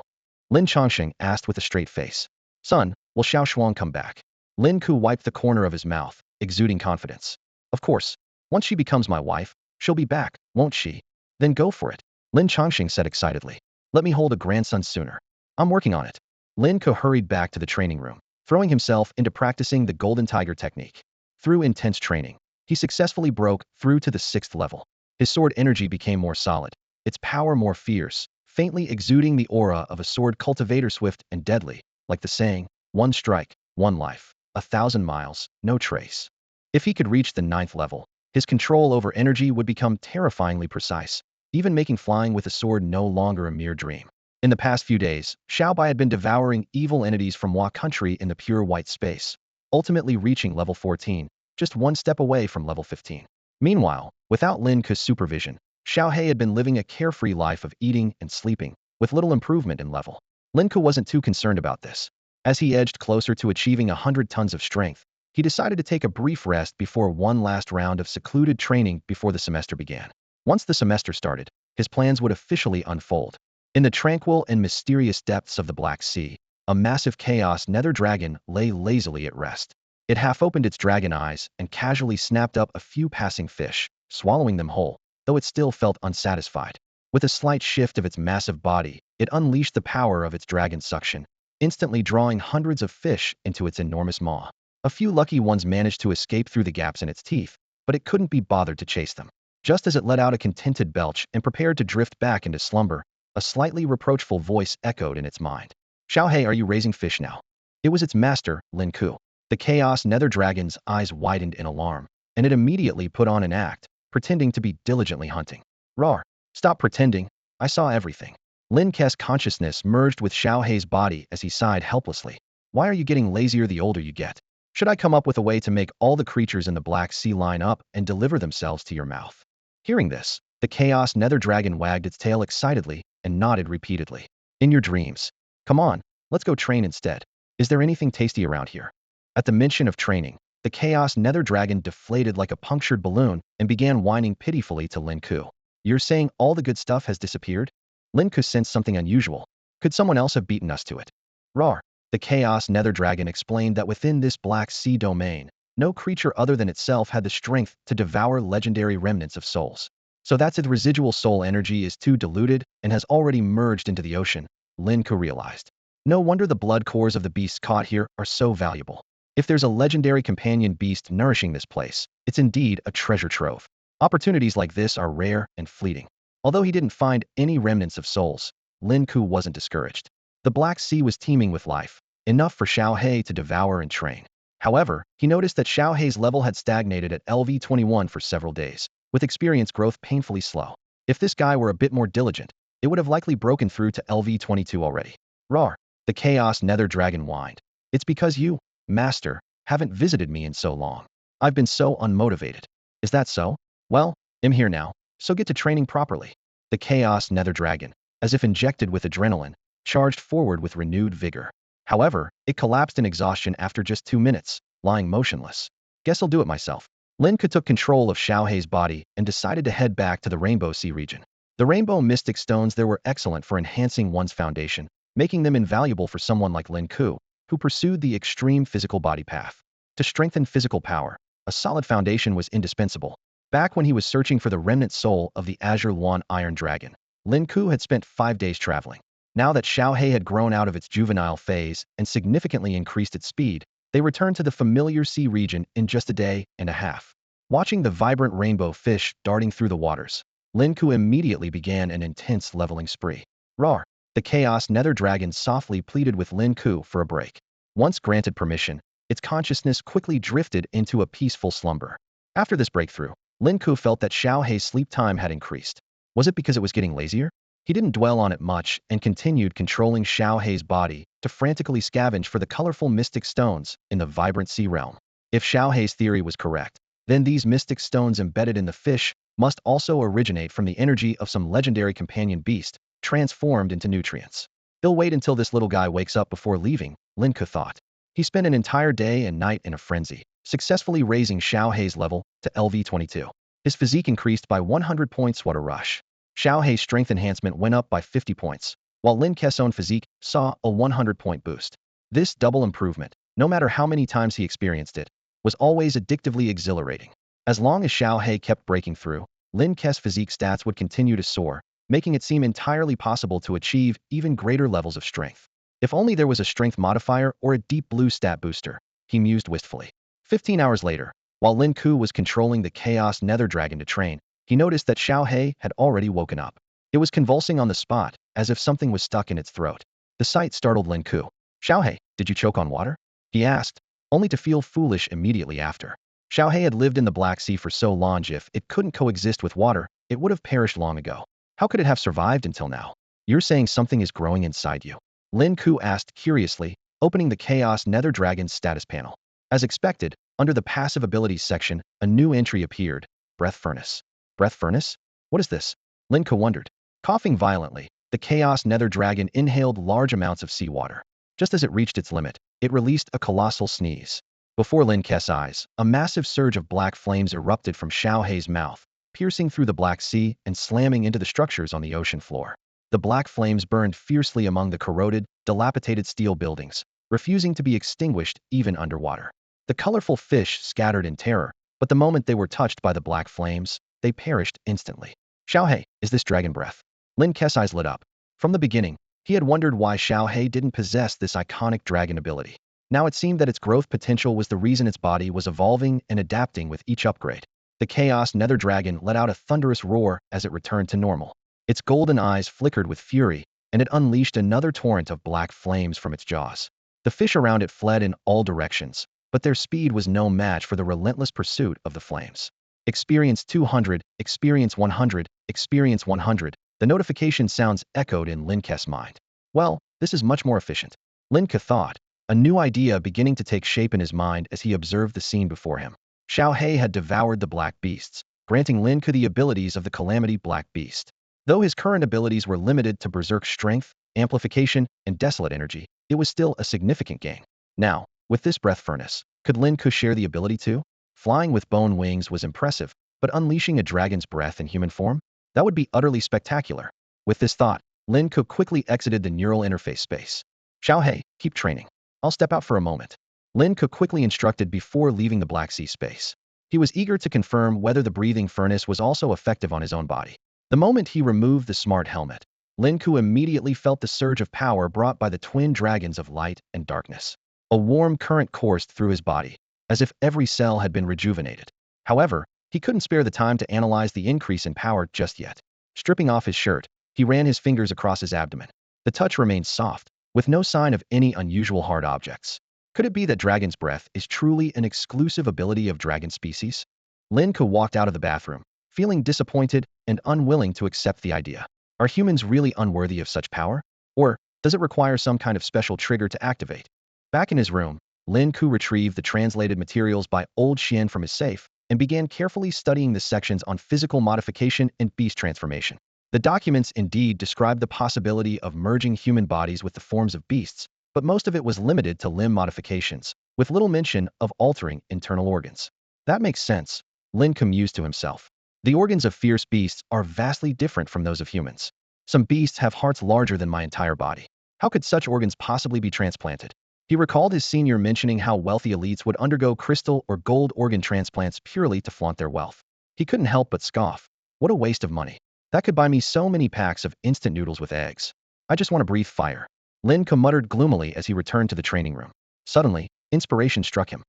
Lin Chongqing asked with a straight face. "Son, will Xiao Shuang come back?" Lin Ke wiped the corner of his mouth, exuding confidence. "Of course. Once she becomes my wife, she'll be back, won't she? Then go for it. Lin Changxing said excitedly. Let me hold a grandson sooner. I'm working on it. Lin Ke hurried back to the training room, throwing himself into practicing the Golden Tiger technique. Through intense training, he successfully broke through to the 6th level. His sword energy became more solid, its power more fierce, faintly exuding the aura of a sword cultivator, swift and deadly, like the saying, one strike, one life, 1,000 miles, no trace. If he could reach the 9th level, his control over energy would become terrifyingly precise, even making flying with a sword no longer a mere dream. In the past few days, Xiaobai had been devouring evil entities from Wa country in the pure white space, ultimately reaching level 14, just one step away from level 15. Meanwhile, without Lin Ke's supervision, Xiaohei had been living a carefree life of eating and sleeping, with little improvement in level. Lin Ke wasn't too concerned about this. As he edged closer to achieving 100 tons of strength, he decided to take a brief rest before one last round of secluded training before the semester began. Once the semester started, his plans would officially unfold. In the tranquil and mysterious depths of the Black Sea, a massive chaos nether dragon lay lazily at rest. It half opened its dragon eyes and casually snapped up a few passing fish, swallowing them whole, though it still felt unsatisfied. With a slight shift of its massive body, it unleashed the power of its dragon suction, instantly drawing hundreds of fish into its enormous maw. A few lucky ones managed to escape through the gaps in its teeth, but it couldn't be bothered to chase them. Just as it let out a contented belch and prepared to drift back into slumber, a slightly reproachful voice echoed in its mind. Xiaohei, are you raising fish now? It was its master, Lin Ke. The chaos nether dragon's eyes widened in alarm, and it immediately put on an act, pretending to be diligently hunting. Rawr! Stop pretending, I saw everything. Lin Ke's consciousness merged with Xiaohei's body as he sighed helplessly. Why are you getting lazier the older you get? Should I come up with a way to make all the creatures in the Black Sea line up and deliver themselves to your mouth? Hearing this, the chaos nether dragon wagged its tail excitedly and nodded repeatedly. In your dreams. Come on, let's go train instead. Is there anything tasty around here? At the mention of training, the chaos nether dragon deflated like a punctured balloon and began whining pitifully to Lin Ke. You're saying all the good stuff has disappeared? Lin Ke sensed something unusual. Could someone else have beaten us to it? Rawr! The chaos nether dragon explained that within this Black Sea domain, no creature other than itself had the strength to devour legendary remnants of souls. So that's if the residual soul energy is too diluted and has already merged into the ocean, Lin Ke realized. No wonder the blood cores of the beasts caught here are so valuable. If there's a legendary companion beast nourishing this place, it's indeed a treasure trove. Opportunities like this are rare and fleeting. Although he didn't find any remnants of souls, Lin Ke wasn't discouraged. The Black Sea was teeming with life, enough for Xiaohei to devour and train. However, he noticed that Xiaohei's level had stagnated at LV21 for several days, with experience growth painfully slow. If this guy were a bit more diligent, it would have likely broken through to LV22 already. Rawr! The chaos nether dragon whined. It's because you, master, haven't visited me in so long. I've been so unmotivated. Is that so? Well, I'm here now, so get to training properly. The chaos nether dragon, as if injected with adrenaline, charged forward with renewed vigor. However, it collapsed in exhaustion after just 2 minutes, lying motionless. Guess I'll do it myself. Lin Ke took control of Xiaohei's body and decided to head back to the Rainbow Sea region. The rainbow mystic stones there were excellent for enhancing one's foundation, making them invaluable for someone like Lin Ke, who pursued the extreme physical body path. To strengthen physical power, a solid foundation was indispensable. Back when he was searching for the remnant soul of the Azure Luan Iron Dragon, Lin Ke had spent 5 days traveling. Now that Xiaohei had grown out of its juvenile phase and significantly increased its speed, they returned to the familiar sea region in just a day and a half. Watching the vibrant rainbow fish darting through the waters, Lin Ke immediately began an intense leveling spree. Rawr! The chaos nether dragon softly pleaded with Lin Ke for a break. Once granted permission, its consciousness quickly drifted into a peaceful slumber. After this breakthrough, Lin Ke felt that Xiaohei's sleep time had increased. Was it because it was getting lazier? He didn't dwell on it much and continued controlling Xiaohei's body to frantically scavenge for the colorful mystic stones in the vibrant sea realm. If Xiaohei's theory was correct, then these mystic stones embedded in the fish must also originate from the energy of some legendary companion beast, transformed into nutrients. He'll wait until this little guy wakes up before leaving, Lin Ke thought. He spent an entire day and night in a frenzy, successfully raising Xiaohei's level to LV22. His physique increased by 100 points. What a rush. Xiaohei's strength enhancement went up by 50 points, while Lin Ke's own physique saw a 100-point boost. This double improvement, no matter how many times he experienced it, was always addictively exhilarating. As long as Xiao He kept breaking through, Lin Ke's physique stats would continue to soar, making it seem entirely possible to achieve even greater levels of strength. If only there was a strength modifier or a deep blue stat booster, he mused wistfully. 15 hours later, while Lin Ke was controlling the Chaos Nether Dragon to train, he noticed that Xiao He had already woken up. It was convulsing on the spot, as if something was stuck in its throat. The sight startled Lin Ke. Xiao He, did you choke on water? He asked, only to feel foolish immediately after. Xiao He had lived in the Black Sea for so long, if it couldn't coexist with water, it would have perished long ago. How could it have survived until now? You're saying something is growing inside you? Lin Ke asked curiously, opening the Chaos Nether Dragon's status panel. As expected, under the passive abilities section, a new entry appeared, Breath Furnace. Breath Furnace? What is this? Lin Ke wondered. Coughing violently, the Chaos Nether Dragon inhaled large amounts of seawater. Just as it reached its limit, it released a colossal sneeze. Before Lin Ke's eyes, a massive surge of black flames erupted from Xiao He's mouth, piercing through the Black Sea and slamming into the structures on the ocean floor. The black flames burned fiercely among the corroded, dilapidated steel buildings, refusing to be extinguished even underwater. The colorful fish scattered in terror, but the moment they were touched by the black flames, they perished instantly. Xiao He, is this dragon breath? Lin Ke's eyes lit up. From the beginning, he had wondered why Xiao He didn't possess this iconic dragon ability. Now it seemed that its growth potential was the reason its body was evolving and adapting with each upgrade. The Chaos Nether Dragon let out a thunderous roar as it returned to normal. Its golden eyes flickered with fury, and it unleashed another torrent of black flames from its jaws. The fish around it fled in all directions, but their speed was no match for the relentless pursuit of the flames. Experience 200, experience 100, experience 100. The notification sounds echoed in Lin Ke's mind. Well, this is much more efficient. Lin Ke thought, a new idea beginning to take shape in his mind as he observed the scene before him. Xiao He had devoured the black beasts, granting Lin Ke the abilities of the Calamity Black Beast. Though his current abilities were limited to berserk strength, amplification, and desolate energy, it was still a significant gain. Now, with this breath furnace, could Lin Ke share the ability too? Flying with bone wings was impressive, but unleashing a dragon's breath in human form? That would be utterly spectacular. With this thought, Lin Ke quickly exited the neural interface space. Xiao He, keep training. I'll step out for a moment. Lin Ke quickly instructed before leaving the Black Sea space. He was eager to confirm whether the breathing furnace was also effective on his own body. The moment he removed the smart helmet, Lin Ke immediately felt the surge of power brought by the twin dragons of light and darkness. A warm current coursed through his body, as if every cell had been rejuvenated. However, he couldn't spare the time to analyze the increase in power just yet. Stripping off his shirt, he ran his fingers across his abdomen. The touch remained soft, with no sign of any unusual hard objects. Could it be that dragon's breath is truly an exclusive ability of dragon species? Lin Ke walked out of the bathroom, feeling disappointed and unwilling to accept the idea. Are humans really unworthy of such power? Or does it require some kind of special trigger to activate? Back in his room, Lin Ke retrieved the translated materials by Old Xian from his safe and began carefully studying the sections on physical modification and beast transformation. The documents indeed described the possibility of merging human bodies with the forms of beasts, but most of it was limited to limb modifications, with little mention of altering internal organs. That makes sense, Lin Ke mused to himself. The organs of fierce beasts are vastly different from those of humans. Some beasts have hearts larger than my entire body. How could such organs possibly be transplanted? He recalled his senior mentioning how wealthy elites would undergo crystal or gold organ transplants purely to flaunt their wealth. He couldn't help but scoff. What a waste of money. That could buy me so many packs of instant noodles with eggs. I just want to breathe fire. Lin Ke muttered gloomily as he returned to the training room. Suddenly, inspiration struck him.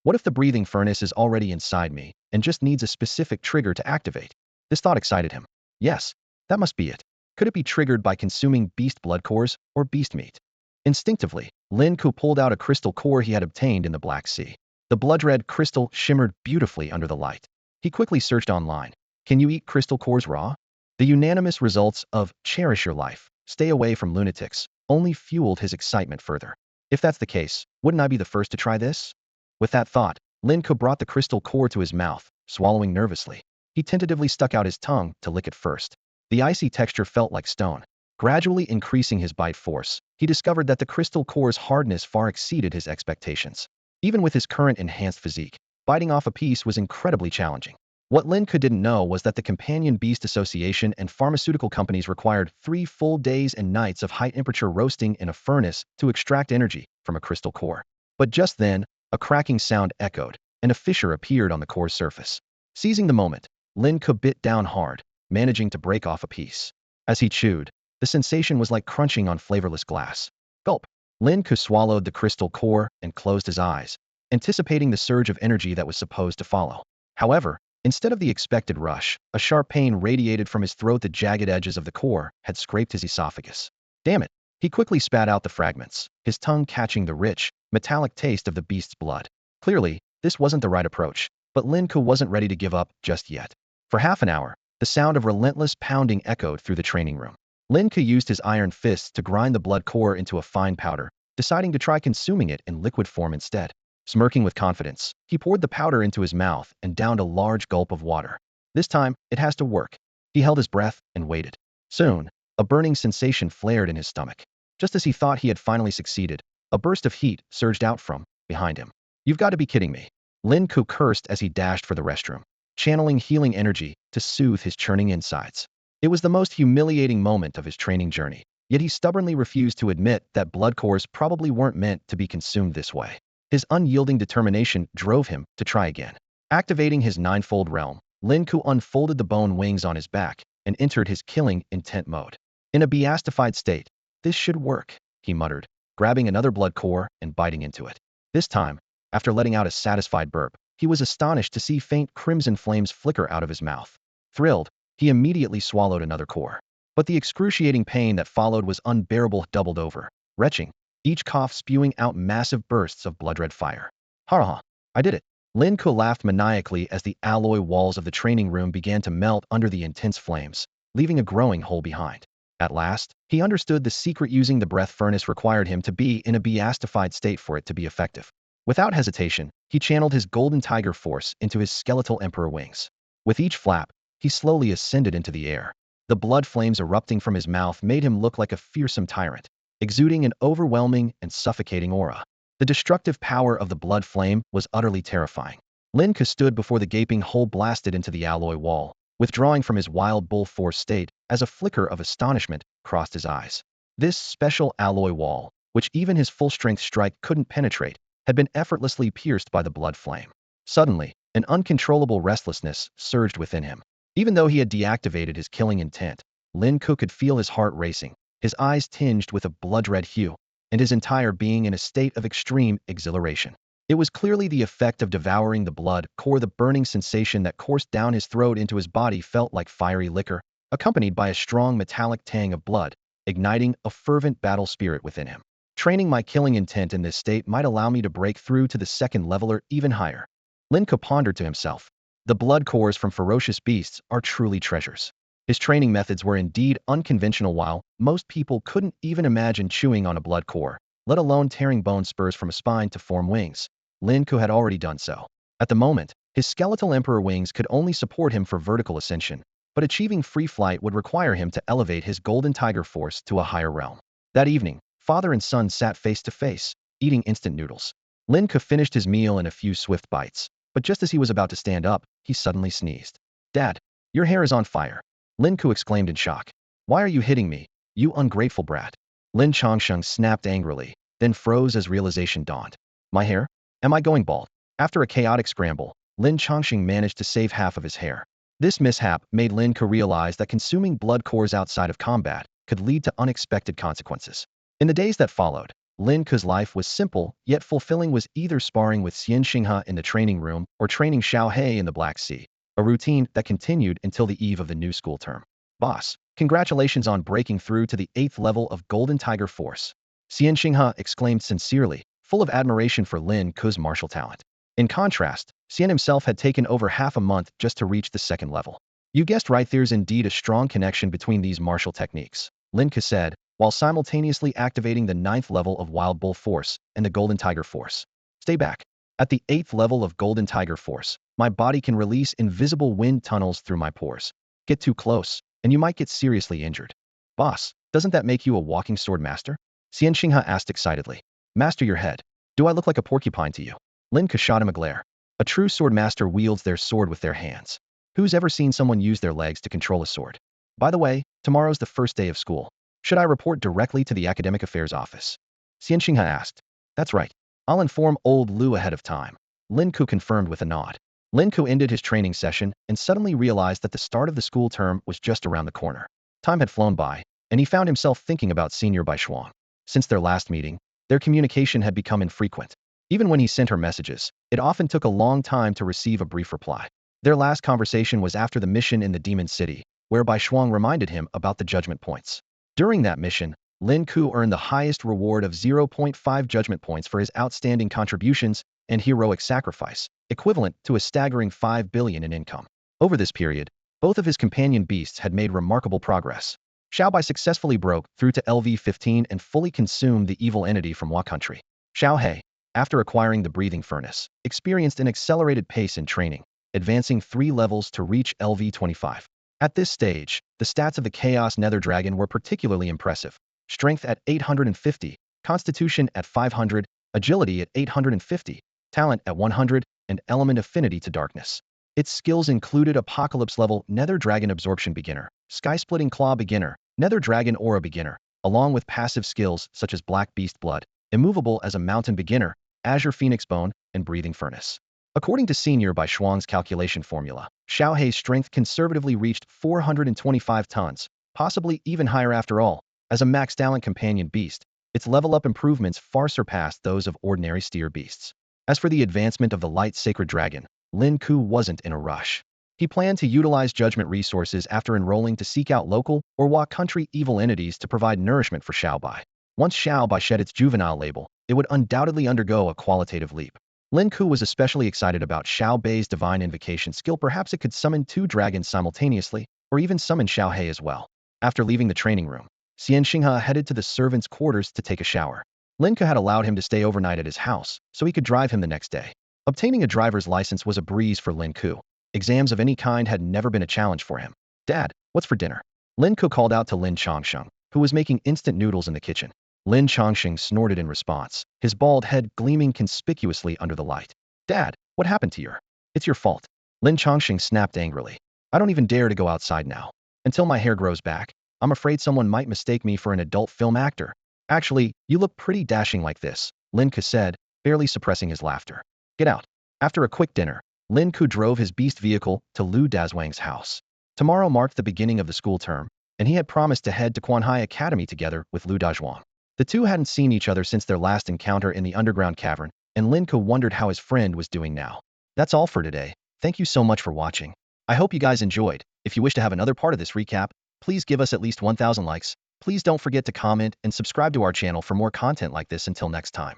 What if the breathing furnace is already inside me and just needs a specific trigger to activate? This thought excited him. Yes, that must be it. Could it be triggered by consuming beast blood cores or beast meat? Instinctively, Lin Ke pulled out a crystal core he had obtained in the Black Sea. The blood-red crystal shimmered beautifully under the light. He quickly searched online. Can you eat crystal cores raw? The unanimous results of "Cherish your life, stay away from lunatics" only fueled his excitement further. If that's the case, wouldn't I be the first to try this? With that thought, Lin Ke brought the crystal core to his mouth, swallowing nervously. He tentatively stuck out his tongue to lick it first. The icy texture felt like stone. Gradually increasing his bite force, he discovered that the crystal core's hardness far exceeded his expectations. Even with his current enhanced physique, biting off a piece was incredibly challenging. What Lin Ke didn't know was that the Companion Beast Association and pharmaceutical companies required 3 full days and nights of high-temperature roasting in a furnace to extract energy from a crystal core. But just then, a cracking sound echoed, and a fissure appeared on the core's surface. Seizing the moment, Lin Ke bit down hard, managing to break off a piece. As he chewed, the sensation was like crunching on flavorless glass. Gulp. Lin Ke swallowed the crystal core and closed his eyes, anticipating the surge of energy that was supposed to follow. However, instead of the expected rush, a sharp pain radiated from his throat. The jagged edges of the core had scraped his esophagus. Damn it! He quickly spat out the fragments, his tongue catching the rich, metallic taste of the beast's blood. Clearly, this wasn't the right approach, but Lin Ke wasn't ready to give up just yet. For half an hour, the sound of relentless pounding echoed through the training room. Lin Ke used his iron fists to grind the blood core into a fine powder, deciding to try consuming it in liquid form instead. Smirking with confidence, he poured the powder into his mouth and downed a large gulp of water. This time, it has to work. He held his breath and waited. Soon, a burning sensation flared in his stomach. Just as he thought he had finally succeeded, a burst of heat surged out from behind him. You've got to be kidding me. Lin Ke cursed as he dashed for the restroom, channeling healing energy to soothe his churning insides. It was the most humiliating moment of his training journey, yet he stubbornly refused to admit that blood cores probably weren't meant to be consumed this way. His unyielding determination drove him to try again. Activating his ninefold realm, Lin Ke unfolded the bone wings on his back and entered his killing intent mode. In a beastified state, this should work, he muttered, grabbing another blood core and biting into it. This time, after letting out a satisfied burp, he was astonished to see faint crimson flames flicker out of his mouth. Thrilled, he immediately swallowed another core. But the excruciating pain that followed was unbearable. Doubled over, retching, each cough spewing out massive bursts of blood-red fire. Ha ha, I did it. Lin Ke laughed maniacally as the alloy walls of the training room began to melt under the intense flames, leaving a growing hole behind. At last, he understood the secret. Using the breath furnace required him to be in a beastified state for it to be effective. Without hesitation, he channeled his golden tiger force into his skeletal emperor wings. With each flap, he slowly ascended into the air. The blood flames erupting from his mouth made him look like a fearsome tyrant, exuding an overwhelming and suffocating aura. The destructive power of the blood flame was utterly terrifying. Lin Ke stood before the gaping hole blasted into the alloy wall, withdrawing from his wild bull force state as a flicker of astonishment crossed his eyes. This special alloy wall, which even his full-strength strike couldn't penetrate, had been effortlessly pierced by the blood flame. Suddenly, an uncontrollable restlessness surged within him. Even though he had deactivated his killing intent, Lin Ke could feel his heart racing, his eyes tinged with a blood-red hue, and his entire being in a state of extreme exhilaration. It was clearly the effect of devouring the blood core. The burning sensation that coursed down his throat into his body felt like fiery liquor, accompanied by a strong metallic tang of blood, igniting a fervent battle spirit within him. Training my killing intent in this state might allow me to break through to the second level or even higher. Lin Ke pondered to himself. The blood cores from ferocious beasts are truly treasures. His training methods were indeed unconventional. While most people couldn't even imagine chewing on a blood core, let alone tearing bone spurs from a spine to form wings, Lin Ke had already done so. At the moment, his skeletal emperor wings could only support him for vertical ascension, but achieving free flight would require him to elevate his golden tiger force to a higher realm. That evening, father and son sat face to face, eating instant noodles. Lin Ke finished his meal in a few swift bites, but just as he was about to stand up, he suddenly sneezed. Dad, your hair is on fire. Lin Ke exclaimed in shock. Why are you hitting me, you ungrateful brat? Lin Chongsheng snapped angrily, then froze as realization dawned. My hair? Am I going bald? After a chaotic scramble, Lin Chongsheng managed to save half of his hair. This mishap made Lin Ke realize that consuming blood cores outside of combat could lead to unexpected consequences. In the days that followed, Lin Ke's life was simple yet fulfilling, was either sparring with Xian Xinghe in the training room or training Xiao He in the Black Sea, a routine that continued until the eve of the new school term. Boss, congratulations on breaking through to the 8th level of Golden Tiger Force. Xian Xinghe exclaimed sincerely, full of admiration for Lin Ke's martial talent. In contrast, Xian himself had taken over half a month just to reach the 2nd level. You guessed right, there's indeed a strong connection between these martial techniques, Lin Ke said, while simultaneously activating the 9th level of Wild Bull Force and the Golden Tiger Force. Stay back. At the 8th level of Golden Tiger Force, my body can release invisible wind tunnels through my pores. Get too close, and you might get seriously injured. Boss, doesn't that make you a walking sword master? Xian Xinghe asked excitedly. Master your head. Do I look like a porcupine to you? Lin Ke shot him a glare. A true sword master wields their sword with their hands. Who's ever seen someone use their legs to control a sword? By the way, tomorrow's the first day of school. Should I report directly to the Academic Affairs Office? Xian Xinghe asked. That's right. I'll inform old Lu ahead of time. Lin Ke confirmed with a nod. Lin Ke ended his training session and suddenly realized that the start of the school term was just around the corner. Time had flown by, and he found himself thinking about Senior Bai Shuang. Since their last meeting, their communication had become infrequent. Even when he sent her messages, it often took a long time to receive a brief reply. Their last conversation was after the mission in the Demon City, where Bai Shuang reminded him about the judgment points. During that mission, Lin Ke earned the highest reward of 0.5 judgment points for his outstanding contributions and heroic sacrifice, equivalent to a staggering 5 billion in income. Over this period, both of his companion beasts had made remarkable progress. Xiaobai successfully broke through to LV-15 and fully consumed the evil entity from Hua country. Xiaohei, after acquiring the breathing furnace, experienced an accelerated pace in training, advancing 3 levels to reach LV-25. At this stage, the stats of the Chaos Nether Dragon were particularly impressive. Strength at 850, Constitution at 500, Agility at 850, Talent at 100, and Element Affinity to Darkness. Its skills included Apocalypse Level Nether Dragon Absorption Beginner, Sky Splitting Claw Beginner, Nether Dragon Aura Beginner, along with passive skills such as Black Beast Blood, Immovable as a Mountain Beginner, Azure Phoenix Bone, and Breathing Furnace. According to Senior Bai Shuang's calculation formula, Xiaohei's strength conservatively reached 425 tons, possibly even higher after all. As a max talent companion beast, its level-up improvements far surpassed those of ordinary steer beasts. As for the advancement of the light sacred dragon, Lin Ke wasn't in a rush. He planned to utilize judgment resources after enrolling to seek out local or Hua country evil entities to provide nourishment for Xiaobai. Once Xiaobai shed its juvenile label, it would undoubtedly undergo a qualitative leap. Lin Ke was especially excited about Xiaobai's divine invocation skill. Perhaps it could summon 2 dragons simultaneously, or even summon Xiaohei as well. After leaving the training room, Xian Xinghe headed to the servants' quarters to take a shower. Lin Ke had allowed him to stay overnight at his house, so he could drive him the next day. Obtaining a driver's license was a breeze for Lin Ke. Exams of any kind had never been a challenge for him. "Dad, what's for dinner?" Lin Ke called out to Lin Chongsheng, who was making instant noodles in the kitchen. Lin Chongsheng snorted in response, his bald head gleaming conspicuously under the light. "Dad, what happened to your—" "It's your fault." Lin Chongsheng snapped angrily. "I don't even dare to go outside now. Until my hair grows back, I'm afraid someone might mistake me for an adult film actor." "Actually, you look pretty dashing like this," Lin Ke said, barely suppressing his laughter. "Get out." After a quick dinner, Lin Ke drove his beast vehicle to Lu Dazwang's house. Tomorrow marked the beginning of the school term, and he had promised to head to Quanhai Academy together with Lu Dazhuang. The two hadn't seen each other since their last encounter in the underground cavern, and Lin Ke wondered how his friend was doing now. That's all for today. Thank you so much for watching. I hope you guys enjoyed. If you wish to have another part of this recap, please give us at least 1,000 likes. Please don't forget to comment and subscribe to our channel for more content like this. Until next time.